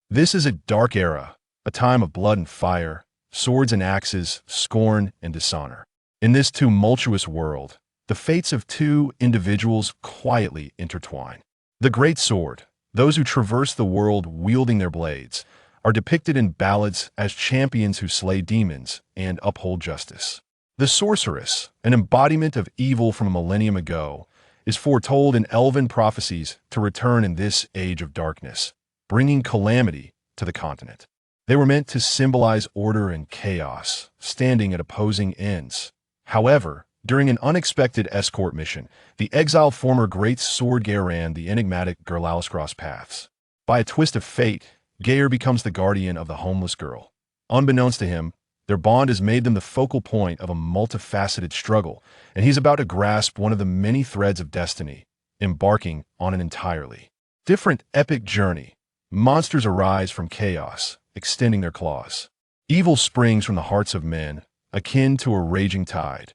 This is a dark era, a time of blood and fire, swords and axes, scorn and dishonor. In this tumultuous world, the fates of two individuals quietly intertwine. The great sword, those who traverse the world wielding their blades, are depicted in ballads as champions who slay demons and uphold justice. The sorceress, an embodiment of evil from a millennium ago, is foretold in elven prophecies to return in this age of darkness, bringing calamity to the continent. They were meant to symbolize order and chaos, standing at opposing ends. However, during an unexpected escort mission, the exiled former great sword Gai'er ran the enigmatic cross paths. By a twist of fate, Gai'er becomes the guardian of the homeless girl. Unbeknownst to him, their bond has made them the focal point of a multifaceted struggle, and he's about to grasp one of the many threads of destiny, embarking on an entirely different epic journey. Monsters arise from chaos, extending their claws. Evil springs from the hearts of men, akin to a raging tide.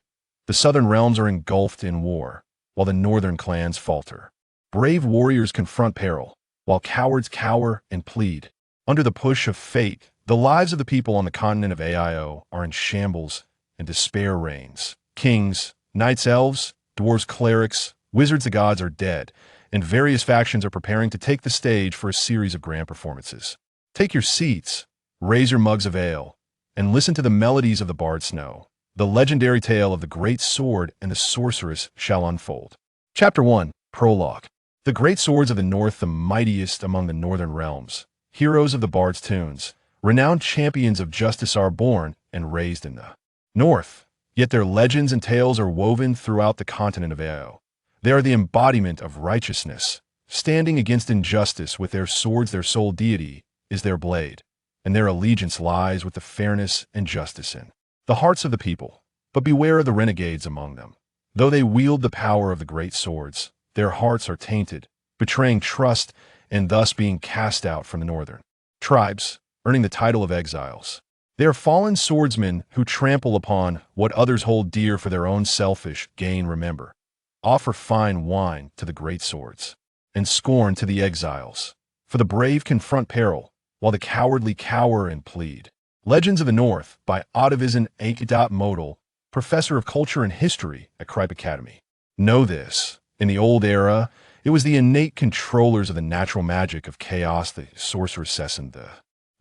The southern realms are engulfed in war, while the northern clans falter. Brave warriors confront peril, while cowards cower and plead. Under the push of fate, the lives of the people on the continent of AIO are in shambles, and despair reigns. Kings, knights, elves, dwarves, clerics, wizards, the gods are dead, and various factions are preparing to take the stage for a series of grand performances. Take your seats, raise your mugs of ale, and listen to the melodies of the bard snow. The legendary tale of the great sword and the sorceress shall unfold. Chapter 1, Prologue. The great swords of the north, the mightiest among the northern realms, heroes of the bard's tunes, renowned champions of justice, are born and raised in the north, yet their legends and tales are woven throughout the continent of AIO. They are the embodiment of righteousness, standing against injustice with their swords. Their sole deity is their blade, and their allegiance lies with the fairness and justice in the hearts of the people. But beware of the renegades among them. Though they wield the power of the great swords, their hearts are tainted, betraying trust and thus being cast out from the northern tribes, earning the title of exiles. They are fallen swordsmen who trample upon what others hold dear for their own selfish gain. Remember, offer fine wine to the great swords, and scorn to the exiles. For the brave confront peril, while the cowardly cower and plead. Legends of the North by Ottavisan Modal, Professor of Culture and History at Cripe Academy. Know this, in the old era, it was the innate controllers of the natural magic of chaos, the sorceress and the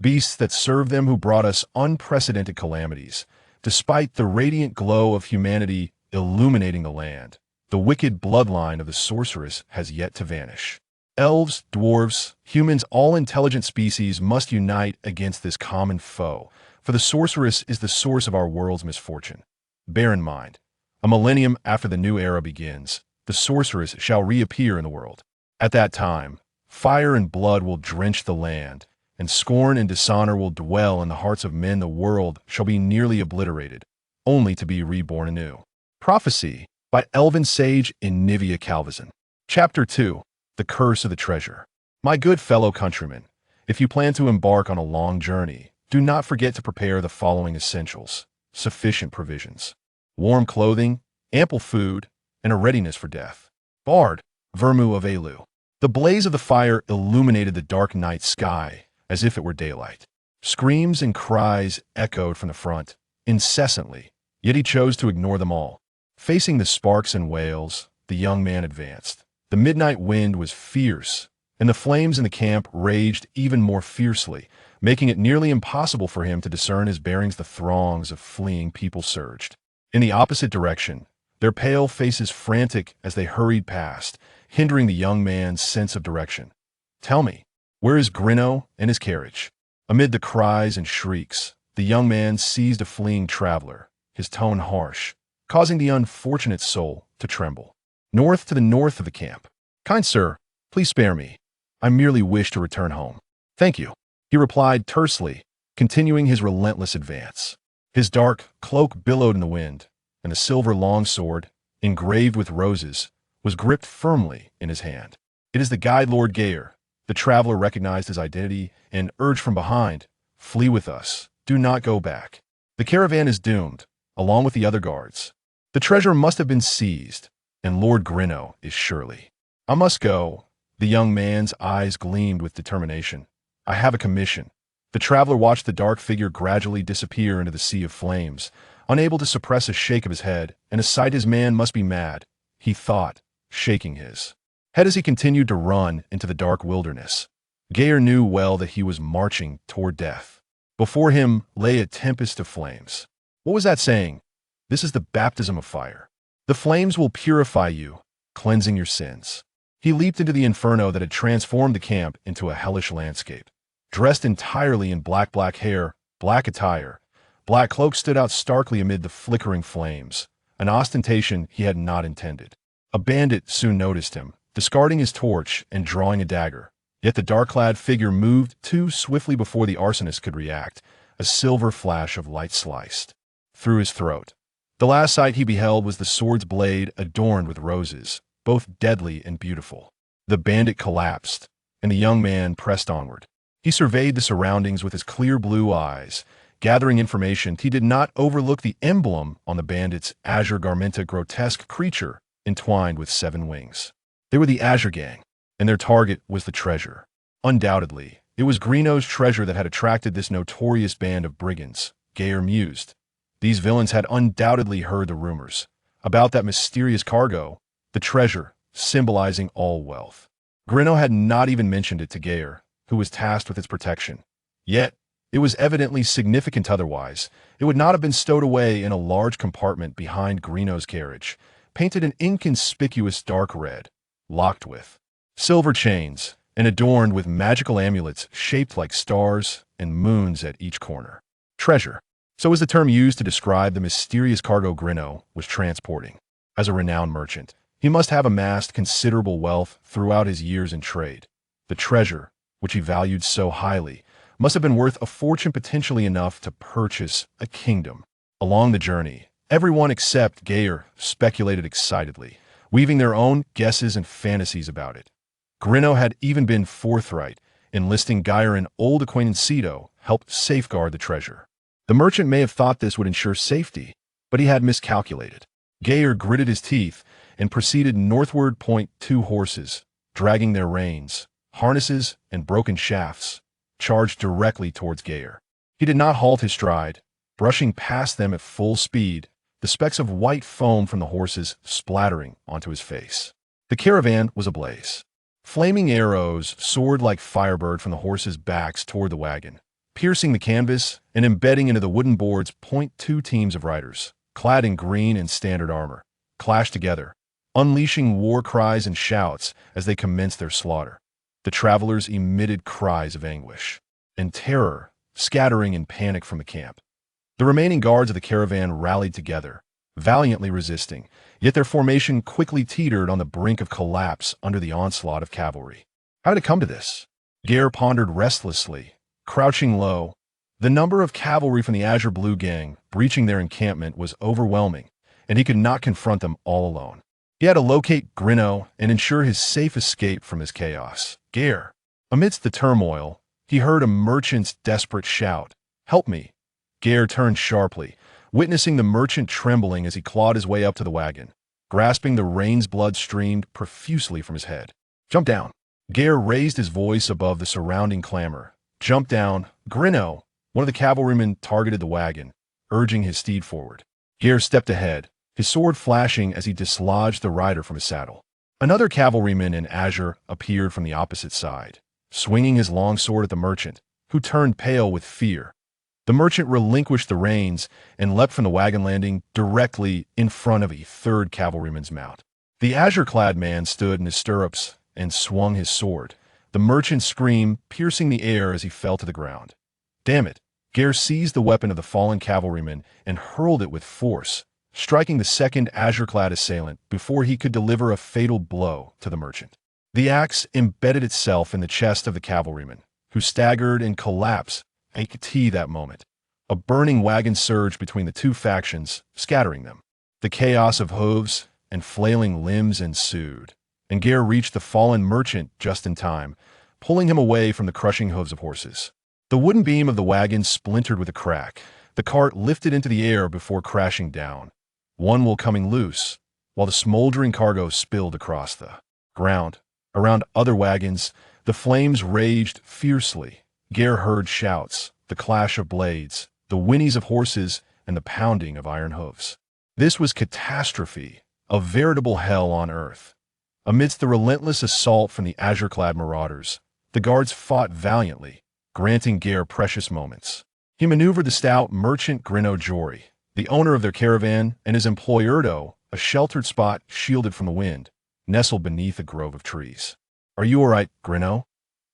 beasts that served them, who brought us unprecedented calamities. Despite the radiant glow of humanity illuminating the land, the wicked bloodline of the sorceress has yet to vanish. Elves, dwarves, humans, all intelligent species must unite against this common foe, for the sorceress is the source of our world's misfortune. Bear in mind, a millennium after the new era begins, the sorceress shall reappear in the world. At that time, fire and blood will drench the land, and scorn and dishonor will dwell in the hearts of men. The world shall be nearly obliterated, only to be reborn anew. Prophecy by Elven Sage in Nivea Calvison. Chapter 2, The Curse of the Treasure. My good fellow countrymen, if you plan to embark on a long journey, do not forget to prepare the following essentials: sufficient provisions, warm clothing, ample food, and a readiness for death. Bard, Vermu of Elu. The blaze of the fire illuminated the dark night sky as if it were daylight. Screams and cries echoed from the front, incessantly, yet he chose to ignore them all. Facing the sparks and wails, the young man advanced. The midnight wind was fierce, and the flames in the camp raged even more fiercely, making it nearly impossible for him to discern his bearings. The throngs of fleeing people surged in the opposite direction, their pale faces frantic as they hurried past, hindering the young man's sense of direction. Tell me, where is Grinno and his carriage? Amid the cries and shrieks, the young man seized a fleeing traveler, his tone harsh, causing the unfortunate soul to tremble. North, to the north of the camp. Kind sir, please spare me. I merely wish to return home. Thank you, he replied tersely, continuing his relentless advance. His dark cloak billowed in the wind, and a silver longsword, engraved with roses, was gripped firmly in his hand. It is the guide Lord Gai'er. The traveler recognized his identity and urged from behind, "Flee with us. Do not go back. The caravan is doomed, along with the other guards. The treasure must have been seized, and Lord Grinno is surely." "I must go." The young man's eyes gleamed with determination. I have a commission. The traveler watched the dark figure gradually disappear into the sea of flames, unable to suppress a shake of his head, and a sight his man must be mad, he thought, shaking his head as he continued to run into the dark wilderness. Gai'er knew well that he was marching toward death. Before him lay a tempest of flames. What was that saying? This is the baptism of fire. The flames will purify you, cleansing your sins. He leaped into the inferno that had transformed the camp into a hellish landscape. Dressed entirely in black hair, black attire, black cloak stood out starkly amid the flickering flames, an ostentation he had not intended. A bandit soon noticed him, discarding his torch and drawing a dagger. Yet the dark-clad figure moved too swiftly before the arsonist could react. A silver flash of light sliced through his throat. The last sight he beheld was the sword's blade adorned with roses, both deadly and beautiful. The bandit collapsed, and the young man pressed onward. He surveyed the surroundings with his clear blue eyes, gathering information. He did not overlook the emblem on the bandit's azure garment, a grotesque creature entwined with 7 wings. They were the Azure Gang, and their target was the treasure. Undoubtedly, it was Greeno's treasure that had attracted this notorious band of brigands, Gai'er mused. These villains had undoubtedly heard the rumors about that mysterious cargo, the treasure, symbolizing all wealth. Greeno had not even mentioned it to Gai'er, who was tasked with its protection. Yet, it was evidently significant otherwise. It would not have been stowed away in a large compartment behind Greeno's carriage, painted an inconspicuous dark red, locked with silver chains, and adorned with magical amulets shaped like stars and moons at each corner. Treasure. So was the term used to describe the mysterious cargo Greeno was transporting. As a renowned merchant, he must have amassed considerable wealth throughout his years in trade. The treasure, which he valued so highly, must have been worth a fortune, potentially enough to purchase a kingdom. Along the journey, everyone except Gai'er speculated excitedly, weaving their own guesses and fantasies about it. Greeno had even been forthright, enlisting Gai'er, an old acquaintance Cedo, helped safeguard the treasure. The merchant may have thought this would ensure safety, but he had miscalculated. Gai'er gritted his teeth and proceeded northward. 2 horses, dragging their reins, harnesses, and broken shafts, charged directly towards Gai'er. He did not halt his stride, brushing past them at full speed, the specks of white foam from the horses splattering onto his face. The caravan was ablaze. Flaming arrows soared like firebird from the horses' backs toward the wagon, piercing the canvas and embedding into the wooden boards. 2 teams of riders, clad in green and standard armor, clashed together, unleashing war cries and shouts as they commenced their slaughter. The travelers emitted cries of anguish and terror, scattering in panic from the camp. The remaining guards of the caravan rallied together, valiantly resisting, yet their formation quickly teetered on the brink of collapse under the onslaught of cavalry. How did it come to this? Gai'er pondered restlessly, crouching low. The number of cavalry from the Azure Blue Gang breaching their encampment was overwhelming, and he could not confront them all alone. He had to locate Greeno and ensure his safe escape from his chaos. Gai'er. Amidst the turmoil, he heard a merchant's desperate shout, "Help me!" Gai'er turned sharply, witnessing the merchant trembling as he clawed his way up to the wagon. Grasping the reins, blood streamed profusely from his head. "Jump down!" Gai'er raised his voice above the surrounding clamor. "Jump down, Greeno!" One of the cavalrymen targeted the wagon, urging his steed forward. Gai'er stepped ahead, his sword flashing as he dislodged the rider from his saddle. Another cavalryman in azure appeared from the opposite side, swinging his long sword at the merchant, who turned pale with fear. The merchant relinquished the reins and leapt from the wagon, landing directly in front of a third cavalryman's mount. The azure-clad man stood in his stirrups and swung his sword, the merchant's scream piercing the air as he fell to the ground. "Damn it!" Gai'er seized the weapon of the fallen cavalryman and hurled it with force, striking the second azure-clad assailant before he could deliver a fatal blow to the merchant. The axe embedded itself in the chest of the cavalryman, who staggered and collapsed that moment. A burning wagon surged between the two factions, scattering them. The chaos of hooves and flailing limbs ensued, and Gai'er reached the fallen merchant just in time, pulling him away from the crushing hooves of horses. The wooden beam of the wagon splintered with a crack. The cart lifted into the air before crashing down, one wheel coming loose, while the smoldering cargo spilled across the ground. Around other wagons, the flames raged fiercely, Gai'er heard shouts, the clash of blades, the whinnies of horses, and the pounding of iron hoofs. This was catastrophe, a veritable hell on earth. Amidst the relentless assault from the azure-clad marauders, the guards fought valiantly, granting Gai'er precious moments. He maneuvered the stout merchant Grinno Jory, the owner of their caravan, and his employer, a sheltered spot shielded from the wind, nestled beneath a grove of trees. "Are you all right, Grinno?"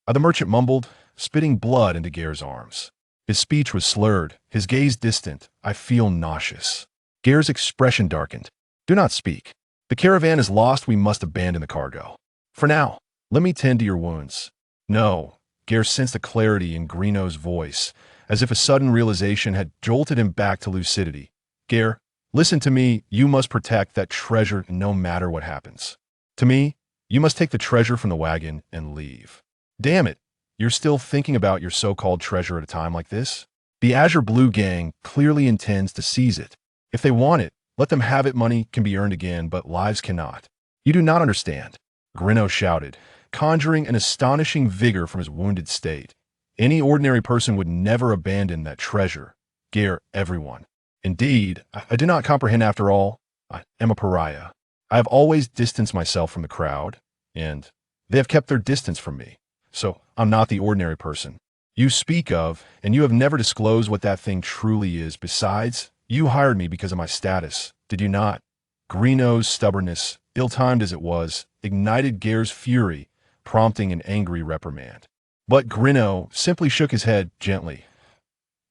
The merchant mumbled, spitting blood into Gai'er's arms. His speech was slurred, his gaze distant. "I feel nauseous." Gai'er's expression darkened. "Do not speak. The caravan is lost. We must abandon the cargo. For now, let me tend to your wounds." "No." Gai'er sensed the clarity in Grinno's voice, as if a sudden realization had jolted him back to lucidity. "Gai'er, listen to me. You must protect that treasure no matter what happens. To me, you must take the treasure from the wagon and leave." "Damn it. You're still thinking about your so-called treasure at a time like this? The Azure Blue Gang clearly intends to seize it. If they want it, let them have it. Money can be earned again, but lives cannot. You do not understand." Grinno shouted, conjuring an astonishing vigor from his wounded state. "Any ordinary person would never abandon that treasure. Gai'er, everyone. Indeed, I do not comprehend after all. I am a pariah. I have always distanced myself from the crowd, and they have kept their distance from me. So I'm not the ordinary person you speak of, and you have never disclosed what that thing truly is. Besides, you hired me because of my status, did you not?" Grinno's stubbornness, ill-timed as it was, ignited Gai'er's fury, prompting an angry reprimand. But Grinno simply shook his head gently.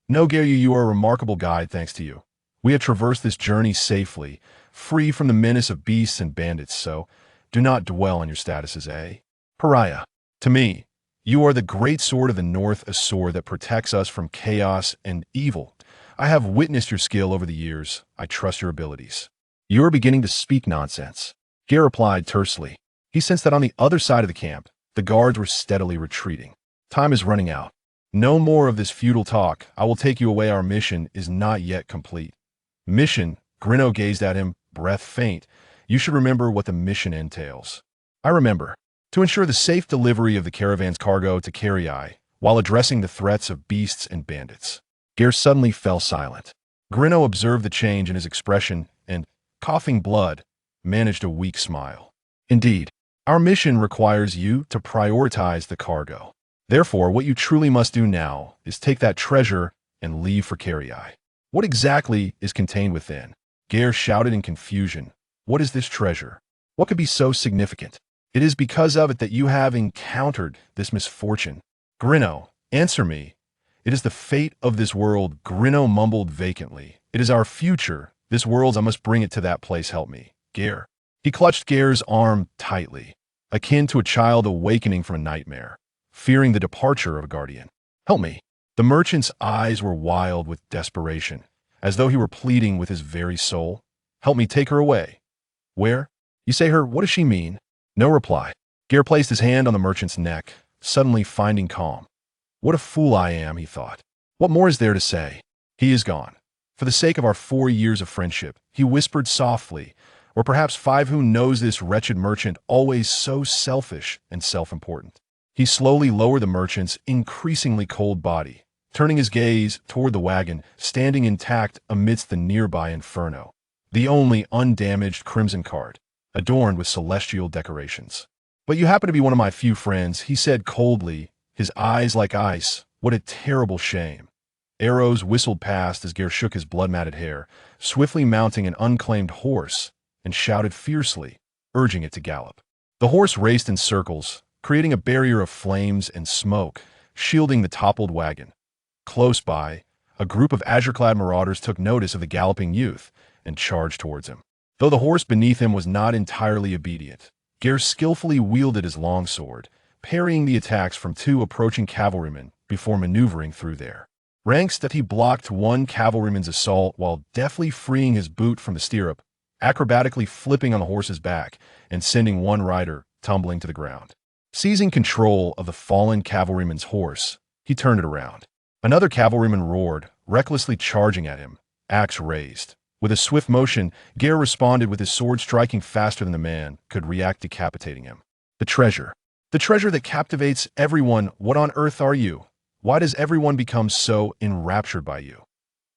"No, Gai'er, you are a remarkable guide, thanks to you. We have traversed this journey safely, free from the menace of beasts and bandits, so do not dwell on your status as a pariah. To me, you are the great sword of the North, a sword that protects us from chaos and evil. I have witnessed your skill over the years. I trust your abilities." "You are beginning to speak nonsense," Gai'er replied tersely. He sensed that on the other side of the camp, the guards were steadily retreating. "Time is running out. No more of this futile talk. I will take you away. Our mission is not yet complete." "Mission?" Grinno gazed at him, breath faint. "You should remember what the mission entails." "I remember. To ensure the safe delivery of the caravan's cargo to Gai'er, while addressing the threats of beasts and bandits." Gai'er suddenly fell silent. Grinno observed the change in his expression and, coughing blood, managed a weak smile. "Indeed, our mission requires you to prioritize the cargo. Therefore, what you truly must do now is take that treasure and leave for Gai'er." "What exactly is contained within?" Gai'er shouted in confusion. "What is this treasure? What could be so significant?" "It is because of it that you have encountered this misfortune." "Grinno, answer me. It is the fate of this world," Grinno mumbled vacantly. "It is our future. This world's. I must bring it to that place. Help me, Gai'er." He clutched Gai'er's arm tightly, akin to a child awakening from a nightmare, fearing the departure of a guardian. "Help me." The merchant's eyes were wild with desperation, as though he were pleading with his very soul. "Help me take her away." "Where? You say her, what does she mean?" No reply. Gai'er placed his hand on the merchant's neck, suddenly finding calm. "What a fool I am," he thought. "What more is there to say? He is gone. For the sake of our 4 years of friendship," he whispered softly, "or perhaps 5, who knows this wretched merchant, always so selfish and self-important." He slowly lowered the merchant's increasingly cold body, turning his gaze toward the wagon, standing intact amidst the nearby inferno. The only undamaged crimson cart, adorned with celestial decorations. "But you happen to be one of my few friends," he said coldly, his eyes like ice. "What a terrible shame." Arrows whistled past as Gai'er shook his blood-matted hair, swiftly mounting an unclaimed horse, and shouted fiercely, urging it to gallop. The horse raced in circles, creating a barrier of flames and smoke, shielding the toppled wagon. Close by, a group of azure-clad marauders took notice of the galloping youth and charged towards him. Though the horse beneath him was not entirely obedient, Gai'er skillfully wielded his longsword, parrying the attacks from 2 approaching cavalrymen before maneuvering through their ranks. That he blocked one cavalryman's assault while deftly freeing his boot from the stirrup, acrobatically flipping on the horse's back and sending one rider tumbling to the ground. Seizing control of the fallen cavalryman's horse, he turned it around. Another cavalryman roared, recklessly charging at him, axe raised. With a swift motion, Gai'er responded with his sword striking faster than the man could react, decapitating him. The treasure that captivates everyone. What on earth are you? Why does everyone become so enraptured by you?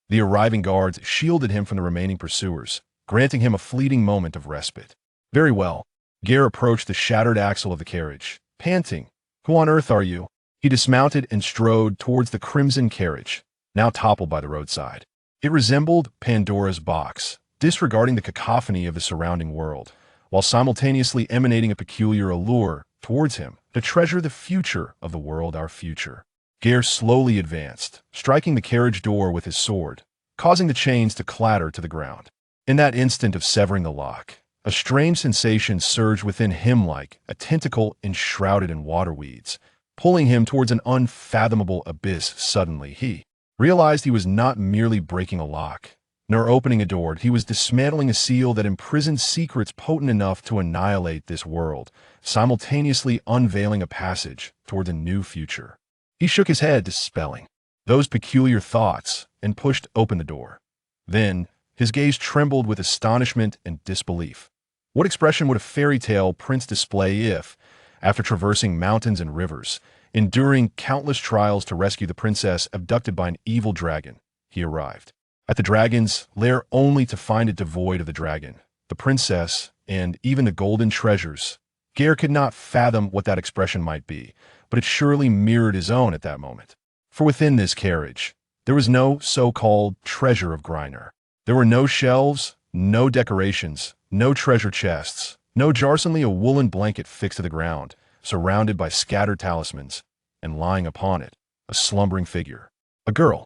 The arriving guards shielded him from the remaining pursuers, granting him a fleeting moment of respite. Very well. Gai'er approached the shattered axle of the carriage, panting. Who on earth are you? He dismounted and strode towards the crimson carriage, now toppled by the roadside. It resembled Pandora's box, disregarding the cacophony of the surrounding world, while simultaneously emanating a peculiar allure towards him to treasure the future of the world, our future. Gai'er slowly advanced, striking the carriage door with his sword, causing the chains to clatter to the ground. In that instant of severing the lock, a strange sensation surged within him like a tentacle enshrouded in water weeds, pulling him towards an unfathomable abyss. Suddenly, he realized he was not merely breaking a lock, nor opening a door. He was dismantling a seal that imprisoned secrets potent enough to annihilate this world, simultaneously unveiling a passage towards a new future. He shook his head, dispelling those peculiar thoughts, and pushed open the door. Then, his gaze trembled with astonishment and disbelief. What expression would a fairy tale prince display if, after traversing mountains and rivers, enduring countless trials to rescue the princess abducted by an evil dragon, he arrived at the dragon's lair only to find it devoid of the dragon, the princess, and even the golden treasures? Gai'er could not fathom what that expression might be, but it surely mirrored his own at that moment. For within this carriage, there was no so-called treasure of Gai'er. There were no shelves, no decorations, no treasure chests, no jars, only a woolen blanket fixed to the ground, surrounded by scattered talismans, and lying upon it, a slumbering figure. A girl.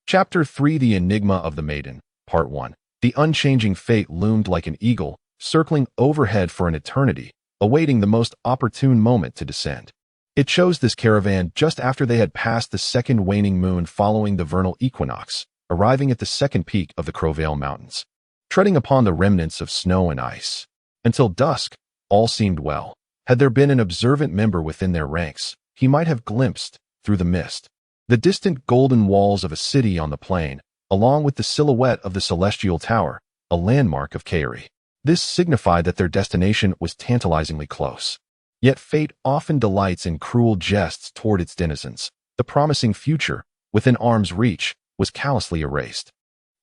Chapter 3: The Enigma of the Maiden, Part 1. The unchanging fate loomed like an eagle, circling overhead for an eternity, awaiting the most opportune moment to descend. It chose this caravan just after they had passed the second waning moon following the vernal equinox, arriving at the second peak of the Crowvale Mountains. Treading upon the remnants of snow and ice. Until dusk, all seemed well. Had there been an observant member within their ranks, he might have glimpsed, through the mist, the distant golden walls of a city on the plain, along with the silhouette of the celestial tower, a landmark of Gai'er. This signified that their destination was tantalizingly close. Yet fate often delights in cruel jests toward its denizens. The promising future, within arm's reach, was callously erased.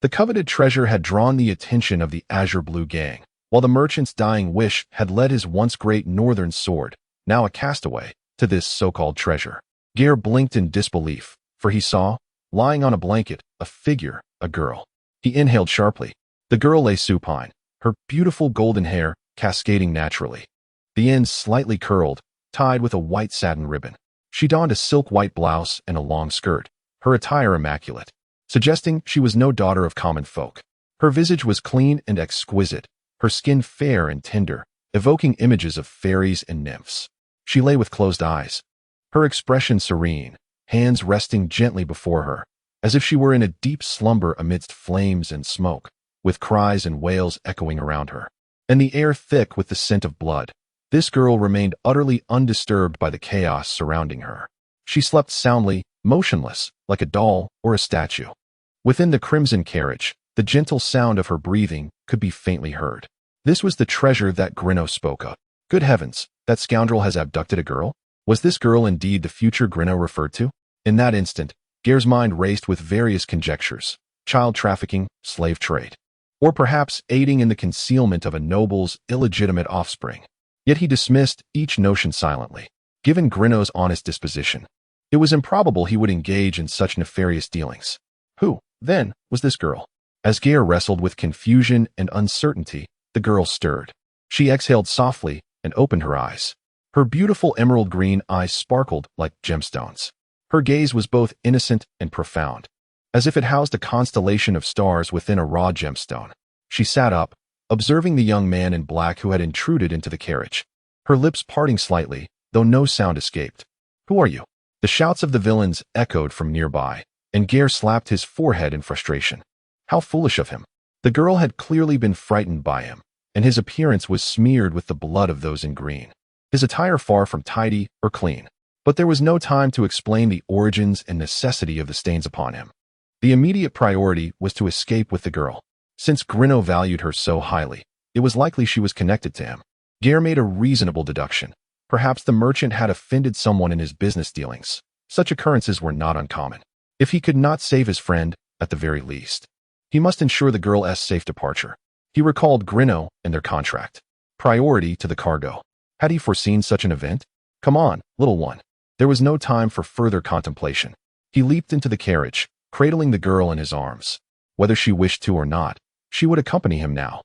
The coveted treasure had drawn the attention of the Azure Blue Gang, while the merchant's dying wish had led his once great northern sword, now a castaway, to this so-called treasure. Gai'er blinked in disbelief, for he saw, lying on a blanket, a figure, a girl. He inhaled sharply. The girl lay supine, her beautiful golden hair cascading naturally, the ends slightly curled, tied with a white satin ribbon. She donned a silk-white blouse and a long skirt, her attire immaculate, suggesting she was no daughter of common folk. Her visage was clean and exquisite, her skin fair and tender, evoking images of fairies and nymphs. She lay with closed eyes, her expression serene, hands resting gently before her, as if she were in a deep slumber amidst flames and smoke, with cries and wails echoing around her, and the air thick with the scent of blood. This girl remained utterly undisturbed by the chaos surrounding her. She slept soundly, motionless, like a doll or a statue. Within the crimson carriage, the gentle sound of her breathing could be faintly heard. This was the treasure that Grinno spoke of. Good heavens, that scoundrel has abducted a girl? Was this girl indeed the future Grinno referred to? In that instant, Gai'er's mind raced with various conjectures: child trafficking, slave trade, or perhaps aiding in the concealment of a noble's illegitimate offspring. Yet he dismissed each notion silently. Given Grinno's honest disposition, it was improbable he would engage in such nefarious dealings. Who, then, was this girl? As Gai'er wrestled with confusion and uncertainty, the girl stirred. She exhaled softly and opened her eyes. Her beautiful emerald green eyes sparkled like gemstones. Her gaze was both innocent and profound, as if it housed a constellation of stars within a raw gemstone. She sat up, observing the young man in black who had intruded into the carriage, her lips parting slightly, though no sound escaped. Who are you? The shouts of the villains echoed from nearby, and Gai'er slapped his forehead in frustration. How foolish of him. The girl had clearly been frightened by him, and his appearance was smeared with the blood of those in green. His attire far from tidy or clean. But there was no time to explain the origins and necessity of the stains upon him. The immediate priority was to escape with the girl. Since Grinno valued her so highly, it was likely she was connected to him. Gai'er made a reasonable deduction. Perhaps the merchant had offended someone in his business dealings, Such occurrences were not uncommon. If he could not save his friend, at the very least, he must ensure the girl's safe departure. He recalled Grinno and their contract. Priority to the cargo. Had he foreseen such an event? Come on, little one. There was no time for further contemplation. He leaped into the carriage, cradling the girl in his arms. Whether she wished to or not, she would accompany him now.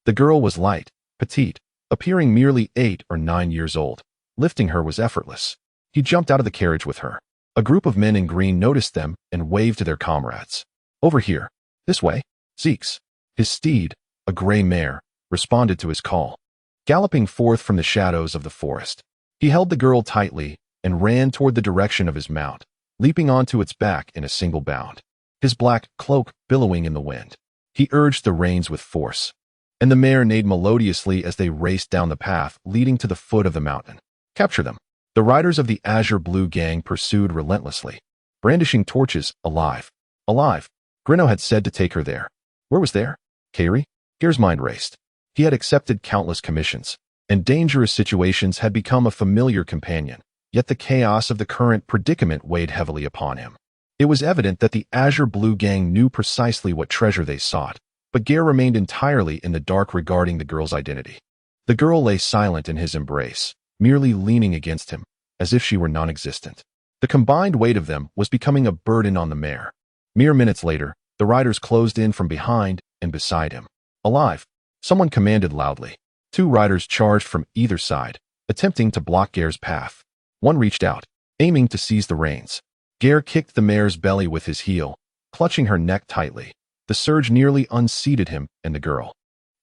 The girl was light, petite, appearing merely 8 or 9 years old. Lifting her was effortless. He jumped out of the carriage with her. A group of men in green noticed them and waved to their comrades. Over here. This way. Zeke's. His steed, a gray mare, responded to his call. Galloping forth from the shadows of the forest, he held the girl tightly and ran toward the direction of his mount, leaping onto its back in a single bound, his black cloak billowing in the wind. He urged the reins with force, and the mare neighed melodiously as they raced down the path leading to the foot of the mountain. Capture them. The riders of the Azure Blue gang pursued relentlessly, brandishing torches. Alive. Alive. Grinno had said to take her there. Where was there? Gai'er? Gai'er's mind raced. He had accepted countless commissions, and dangerous situations had become a familiar companion, yet the chaos of the current predicament weighed heavily upon him. It was evident that the Azure Blue gang knew precisely what treasure they sought, but Gai'er remained entirely in the dark regarding the girl's identity. The girl lay silent in his embrace, merely leaning against him, as if she were non-existent. The combined weight of them was becoming a burden on the mare. Mere minutes later, the riders closed in from behind and beside him. Alive! Someone commanded loudly. 2 riders charged from either side, attempting to block Gai'er's path. One reached out, aiming to seize the reins. Gai'er kicked the mare's belly with his heel, clutching her neck tightly. The surge nearly unseated him and the girl,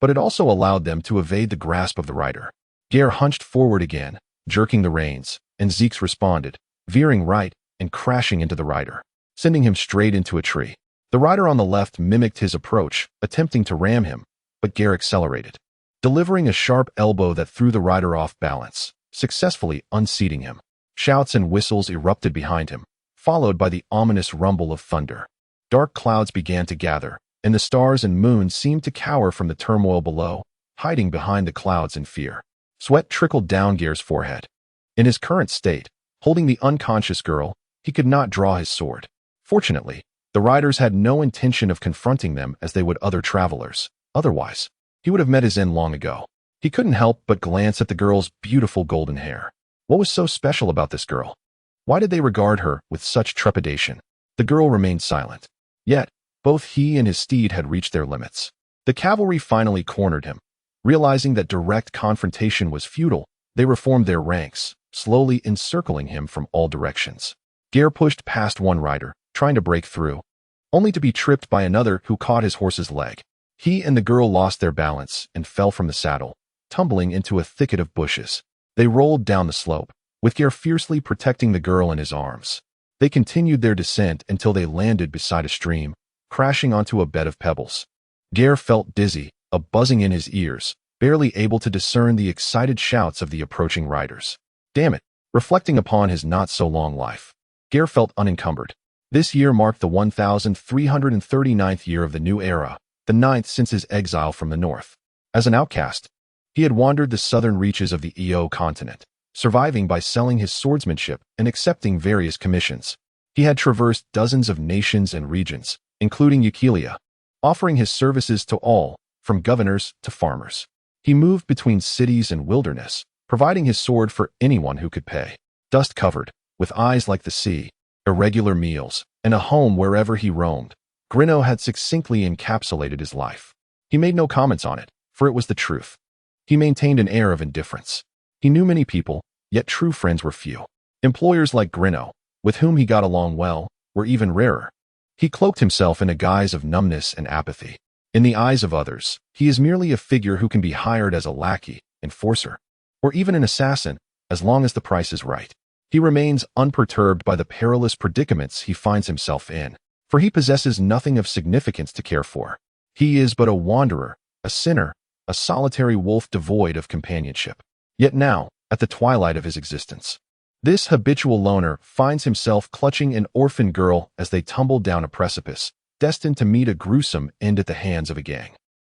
but it also allowed them to evade the grasp of the rider. Gai'er hunched forward again, jerking the reins, and Zeke's responded, veering right and crashing into the rider, sending him straight into a tree. The rider on the left mimicked his approach, attempting to ram him, but Gai'er accelerated, delivering a sharp elbow that threw the rider off balance, successfully unseating him. Shouts and whistles erupted behind him, followed by the ominous rumble of thunder. Dark clouds began to gather, and the stars and moon seemed to cower from the turmoil below, hiding behind the clouds in fear. Sweat trickled down Gai'er's forehead. In his current state, holding the unconscious girl, he could not draw his sword. Fortunately, the riders had no intention of confronting them as they would other travelers. Otherwise, he would have met his end long ago. He couldn't help but glance at the girl's beautiful golden hair. What was so special about this girl? Why did they regard her with such trepidation? The girl remained silent. Yet, both he and his steed had reached their limits. The cavalry finally cornered him. Realizing that direct confrontation was futile, they reformed their ranks, slowly encircling him from all directions. Gai'er pushed past one rider, trying to break through, only to be tripped by another who caught his horse's leg. He and the girl lost their balance and fell from the saddle, tumbling into a thicket of bushes. They rolled down the slope, with Gai'er fiercely protecting the girl in his arms. They continued their descent until they landed beside a stream, crashing onto a bed of pebbles. Gai'er felt dizzy, a buzzing in his ears, barely able to discern the excited shouts of the approaching riders. Damn it! Reflecting upon his not-so-long life, Gai'er felt unencumbered. This year marked the 1339th year of the new era, the 9th since his exile from the north. As an outcast, he had wandered the southern reaches of the EO continent, surviving by selling his swordsmanship and accepting various commissions. He had traversed dozens of nations and regions, including Eukelia, offering his services to all, from governors to farmers. He moved between cities and wilderness, providing his sword for anyone who could pay. Dust-covered, with eyes like the sea, irregular meals, and a home wherever he roamed, Grinno had succinctly encapsulated his life. He made no comments on it, for it was the truth. He maintained an air of indifference. He knew many people, yet true friends were few. Employers like Grinno, with whom he got along well, were even rarer. He cloaked himself in a guise of numbness and apathy. In the eyes of others, he is merely a figure who can be hired as a lackey, enforcer, or even an assassin, as long as the price is right. He remains unperturbed by the perilous predicaments he finds himself in, for he possesses nothing of significance to care for. He is but a wanderer, a sinner, a solitary wolf devoid of companionship. Yet now, at the twilight of his existence, this habitual loner finds himself clutching an orphan girl as they tumble down a precipice, destined to meet a gruesome end at the hands of a gang.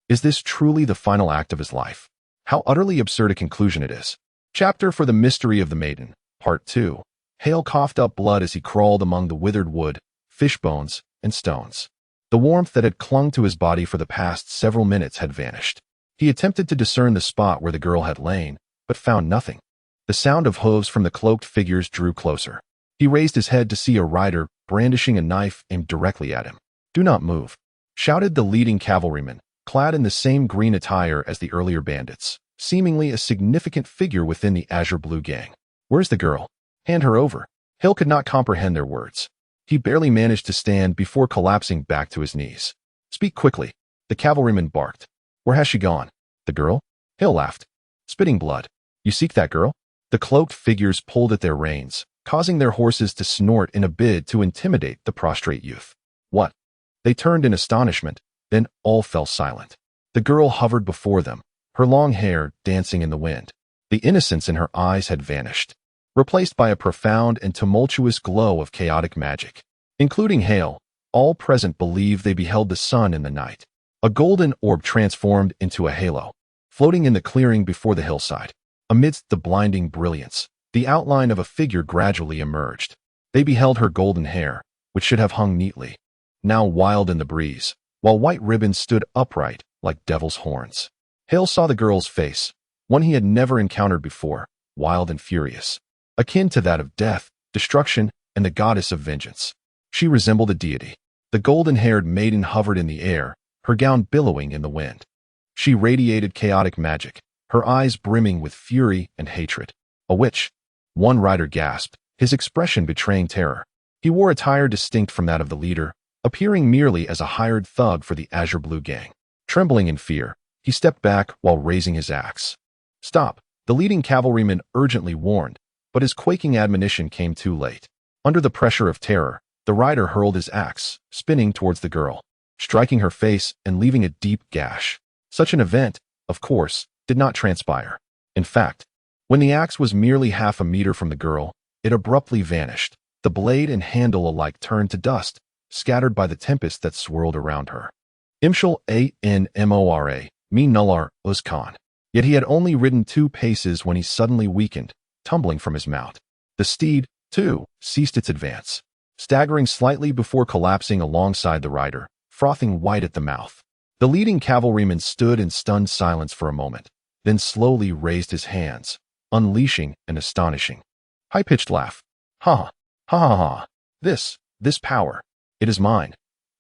Is this truly the final act of his life? How utterly absurd a conclusion it is. Chapter for the Mystery of the Maiden, Part 2. Hale coughed up blood as he crawled among the withered wood, fish bones, and stones. The warmth that had clung to his body for the past several minutes had vanished. He attempted to discern the spot where the girl had lain, but found nothing. The sound of hooves from the cloaked figures drew closer. He raised his head to see a rider brandishing a knife aimed directly at him. "Do not move," shouted the leading cavalryman, clad in the same green attire as the earlier bandits, seemingly a significant figure within the azure blue gang. "Where's the girl? Hand her over." Hale could not comprehend their words. He barely managed to stand before collapsing back to his knees. "Speak quickly," the cavalryman barked. "Where has she gone?" "The girl?" Hale laughed. "Spitting blood. You seek that girl?" The cloaked figures pulled at their reins, causing their horses to snort in a bid to intimidate the prostrate youth. "What?" They turned in astonishment, then all fell silent. The girl hovered before them, her long hair dancing in the wind. The innocence in her eyes had vanished, replaced by a profound and tumultuous glow of chaotic magic. Including Hale, all present believed they beheld the sun in the night. A golden orb transformed into a halo, floating in the clearing before the hillside. Amidst the blinding brilliance, the outline of a figure gradually emerged. They beheld her golden hair, which should have hung neatly, now wild in the breeze, while white ribbons stood upright like devil's horns. Hale saw the girl's face, one he had never encountered before, wild and furious, akin to that of death, destruction, and the goddess of vengeance. She resembled a deity. The golden-haired maiden hovered in the air, her gown billowing in the wind. She radiated chaotic magic, her eyes brimming with fury and hatred. "A witch," one rider gasped, his expression betraying terror. He wore attire distinct from that of the leader, appearing merely as a hired thug for the Azure Blue gang. Trembling in fear, he stepped back while raising his axe. "Stop," the leading cavalryman urgently warned, but his quaking admonition came too late. Under the pressure of terror, the rider hurled his axe, spinning towards the girl, striking her face and leaving a deep gash. Such an event, of course, did not transpire. In fact, when the axe was merely half a meter from the girl, it abruptly vanished. The blade and handle alike turned to dust, scattered by the tempest that swirled around her. Imshal Anmora, me nullar, Uzkan. Yet he had only ridden 2 paces when he suddenly weakened, tumbling from his mount. The steed, too, ceased its advance, staggering slightly before collapsing alongside the rider, frothing white at the mouth. The leading cavalryman stood in stunned silence for a moment, then slowly raised his hands, unleashing an astonishing, high-pitched laugh. "Ha! Ha ha ha! This power, it is mine.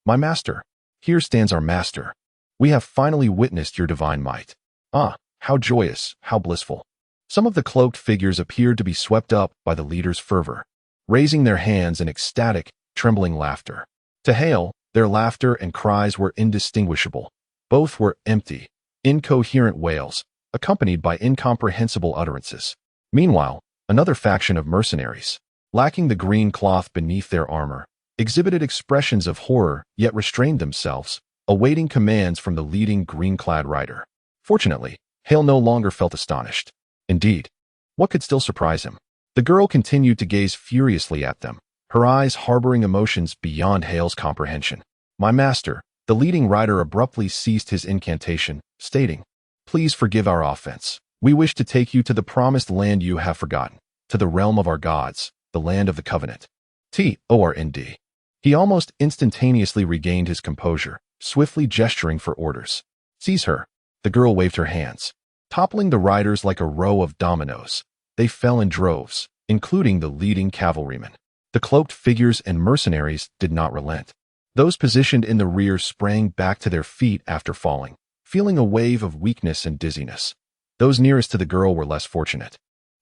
My master. Here stands our master. We have finally witnessed your divine might. Ah, how joyous, how blissful." Some of the cloaked figures appeared to be swept up by the leader's fervor, raising their hands in ecstatic, trembling laughter. To Hale, their laughter and cries were indistinguishable. Both were empty, incoherent wails, accompanied by incomprehensible utterances. Meanwhile, another faction of mercenaries, lacking the green cloth beneath their armor, exhibited expressions of horror yet restrained themselves, awaiting commands from the leading green-clad rider. Fortunately, Hale no longer felt astonished. Indeed, what could still surprise him? The girl continued to gaze furiously at them, her eyes harboring emotions beyond Hale's comprehension. "My master," the leading rider abruptly ceased his incantation, stating, "Please forgive our offense. We wish to take you to the promised land you have forgotten, to the realm of our gods, the land of the Covenant." Tornd. He almost instantaneously regained his composure, swiftly gesturing for orders. "Seize her." The girl waved her hands, toppling the riders like a row of dominoes. They fell in droves, including the leading cavalryman. The cloaked figures and mercenaries did not relent. Those positioned in the rear sprang back to their feet after falling, feeling a wave of weakness and dizziness. Those nearest to the girl were less fortunate,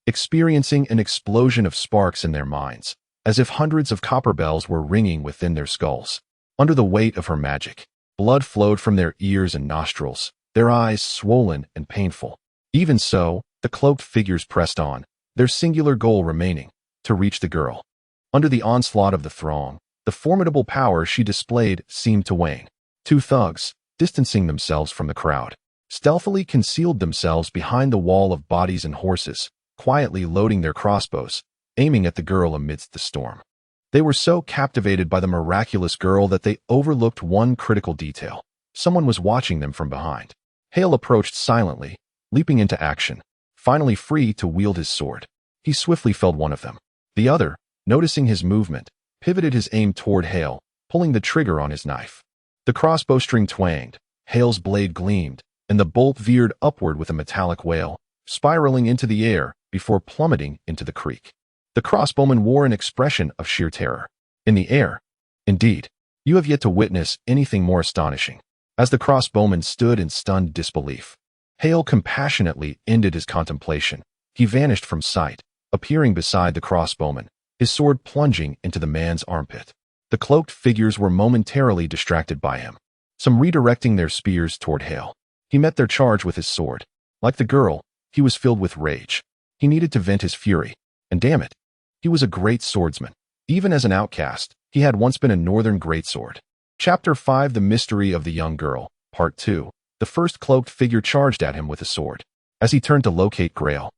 experiencing an explosion of sparks in their minds, as if hundreds of copper bells were ringing within their skulls. Under the weight of her magic, blood flowed from their ears and nostrils, their eyes swollen and painful. Even so, the cloaked figures pressed on, their singular goal remaining, to reach the girl. Under the onslaught of the throng, the formidable power she displayed seemed to wane. 2 thugs, distancing themselves from the crowd, stealthily concealed themselves behind the wall of bodies and horses, quietly loading their crossbows, aiming at the girl amidst the storm. They were so captivated by the miraculous girl that they overlooked one critical detail. Someone was watching them from behind. Hale approached silently, leaping into action, finally free to wield his sword. He swiftly felled one of them. The other, noticing his movement, pivoted his aim toward Hale, pulling the trigger on his knife. The crossbow string twanged, Hale's blade gleamed, and the bolt veered upward with a metallic wail, spiraling into the air before plummeting into the creek. The crossbowman wore an expression of sheer terror. In the air, indeed, you have yet to witness anything more astonishing. As the crossbowman stood in stunned disbelief, Hale compassionately ended his contemplation. He vanished from sight, appearing beside the crossbowman, his sword plunging into the man's armpit. The cloaked figures were momentarily distracted by him, some redirecting their spears toward Hale. He met their charge with his sword. Like the girl, he was filled with rage. He needed to vent his fury, and damn it, he was a great swordsman. Even as an outcast, he had once been a northern greatsword. Chapter 5: The Mystery of the Young Girl, Part 2. The first cloaked figure charged at him with a sword. As he turned to locate Gai'er,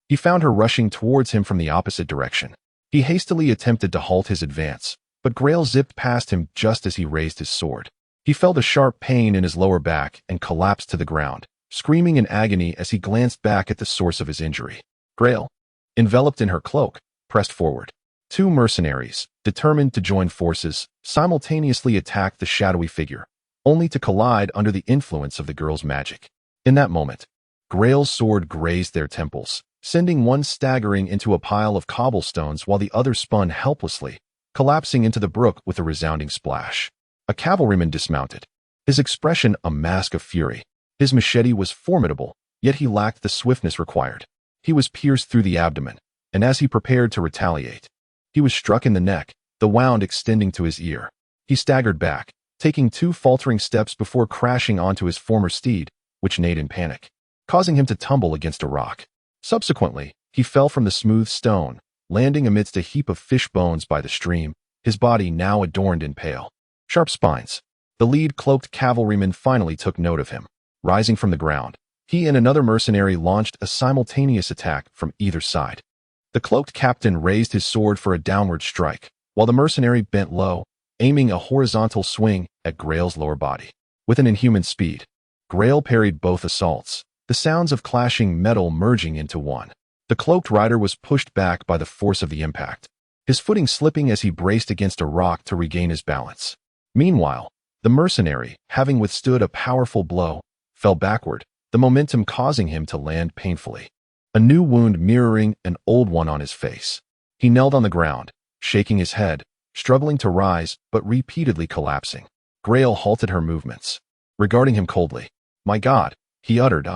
he found her rushing towards him from the opposite direction. He hastily attempted to halt his advance, but Gai'er zipped past him just as he raised his sword. He felt a sharp pain in his lower back and collapsed to the ground, screaming in agony as he glanced back at the source of his injury. Gai'er, enveloped in her cloak, pressed forward. Two mercenaries, determined to join forces, simultaneously attacked the shadowy figure, only to collide under the influence of the girl's magic. In that moment, Gai'er's sword grazed their temples, sending one staggering into a pile of cobblestones while the other spun helplessly, collapsing into the brook with a resounding splash. A cavalryman dismounted, his expression a mask of fury. His machete was formidable, yet he lacked the swiftness required. He was pierced through the abdomen, and as he prepared to retaliate, he was struck in the neck, the wound extending to his ear. He staggered back, taking 2 faltering steps before crashing onto his former steed, which neighed in panic, causing him to tumble against a rock. Subsequently, he fell from the smooth stone, landing amidst a heap of fish bones by the stream, his body now adorned in pale, sharp spines. The lead cloaked cavalryman finally took note of him. Rising from the ground, he and another mercenary launched a simultaneous attack from either side. The cloaked captain raised his sword for a downward strike, while the mercenary bent low, aiming a horizontal swing at Gai'er's lower body. With an inhuman speed, Gai'er parried both assaults, the sounds of clashing metal merging into one. The cloaked rider was pushed back by the force of the impact, his footing slipping as he braced against a rock to regain his balance. Meanwhile, the mercenary, having withstood a powerful blow, fell backward, the momentum causing him to land painfully, a new wound mirroring an old one on his face. He knelt on the ground, shaking his head, struggling to rise but repeatedly collapsing. Gai'er halted her movements, regarding him coldly. "My God," he uttered.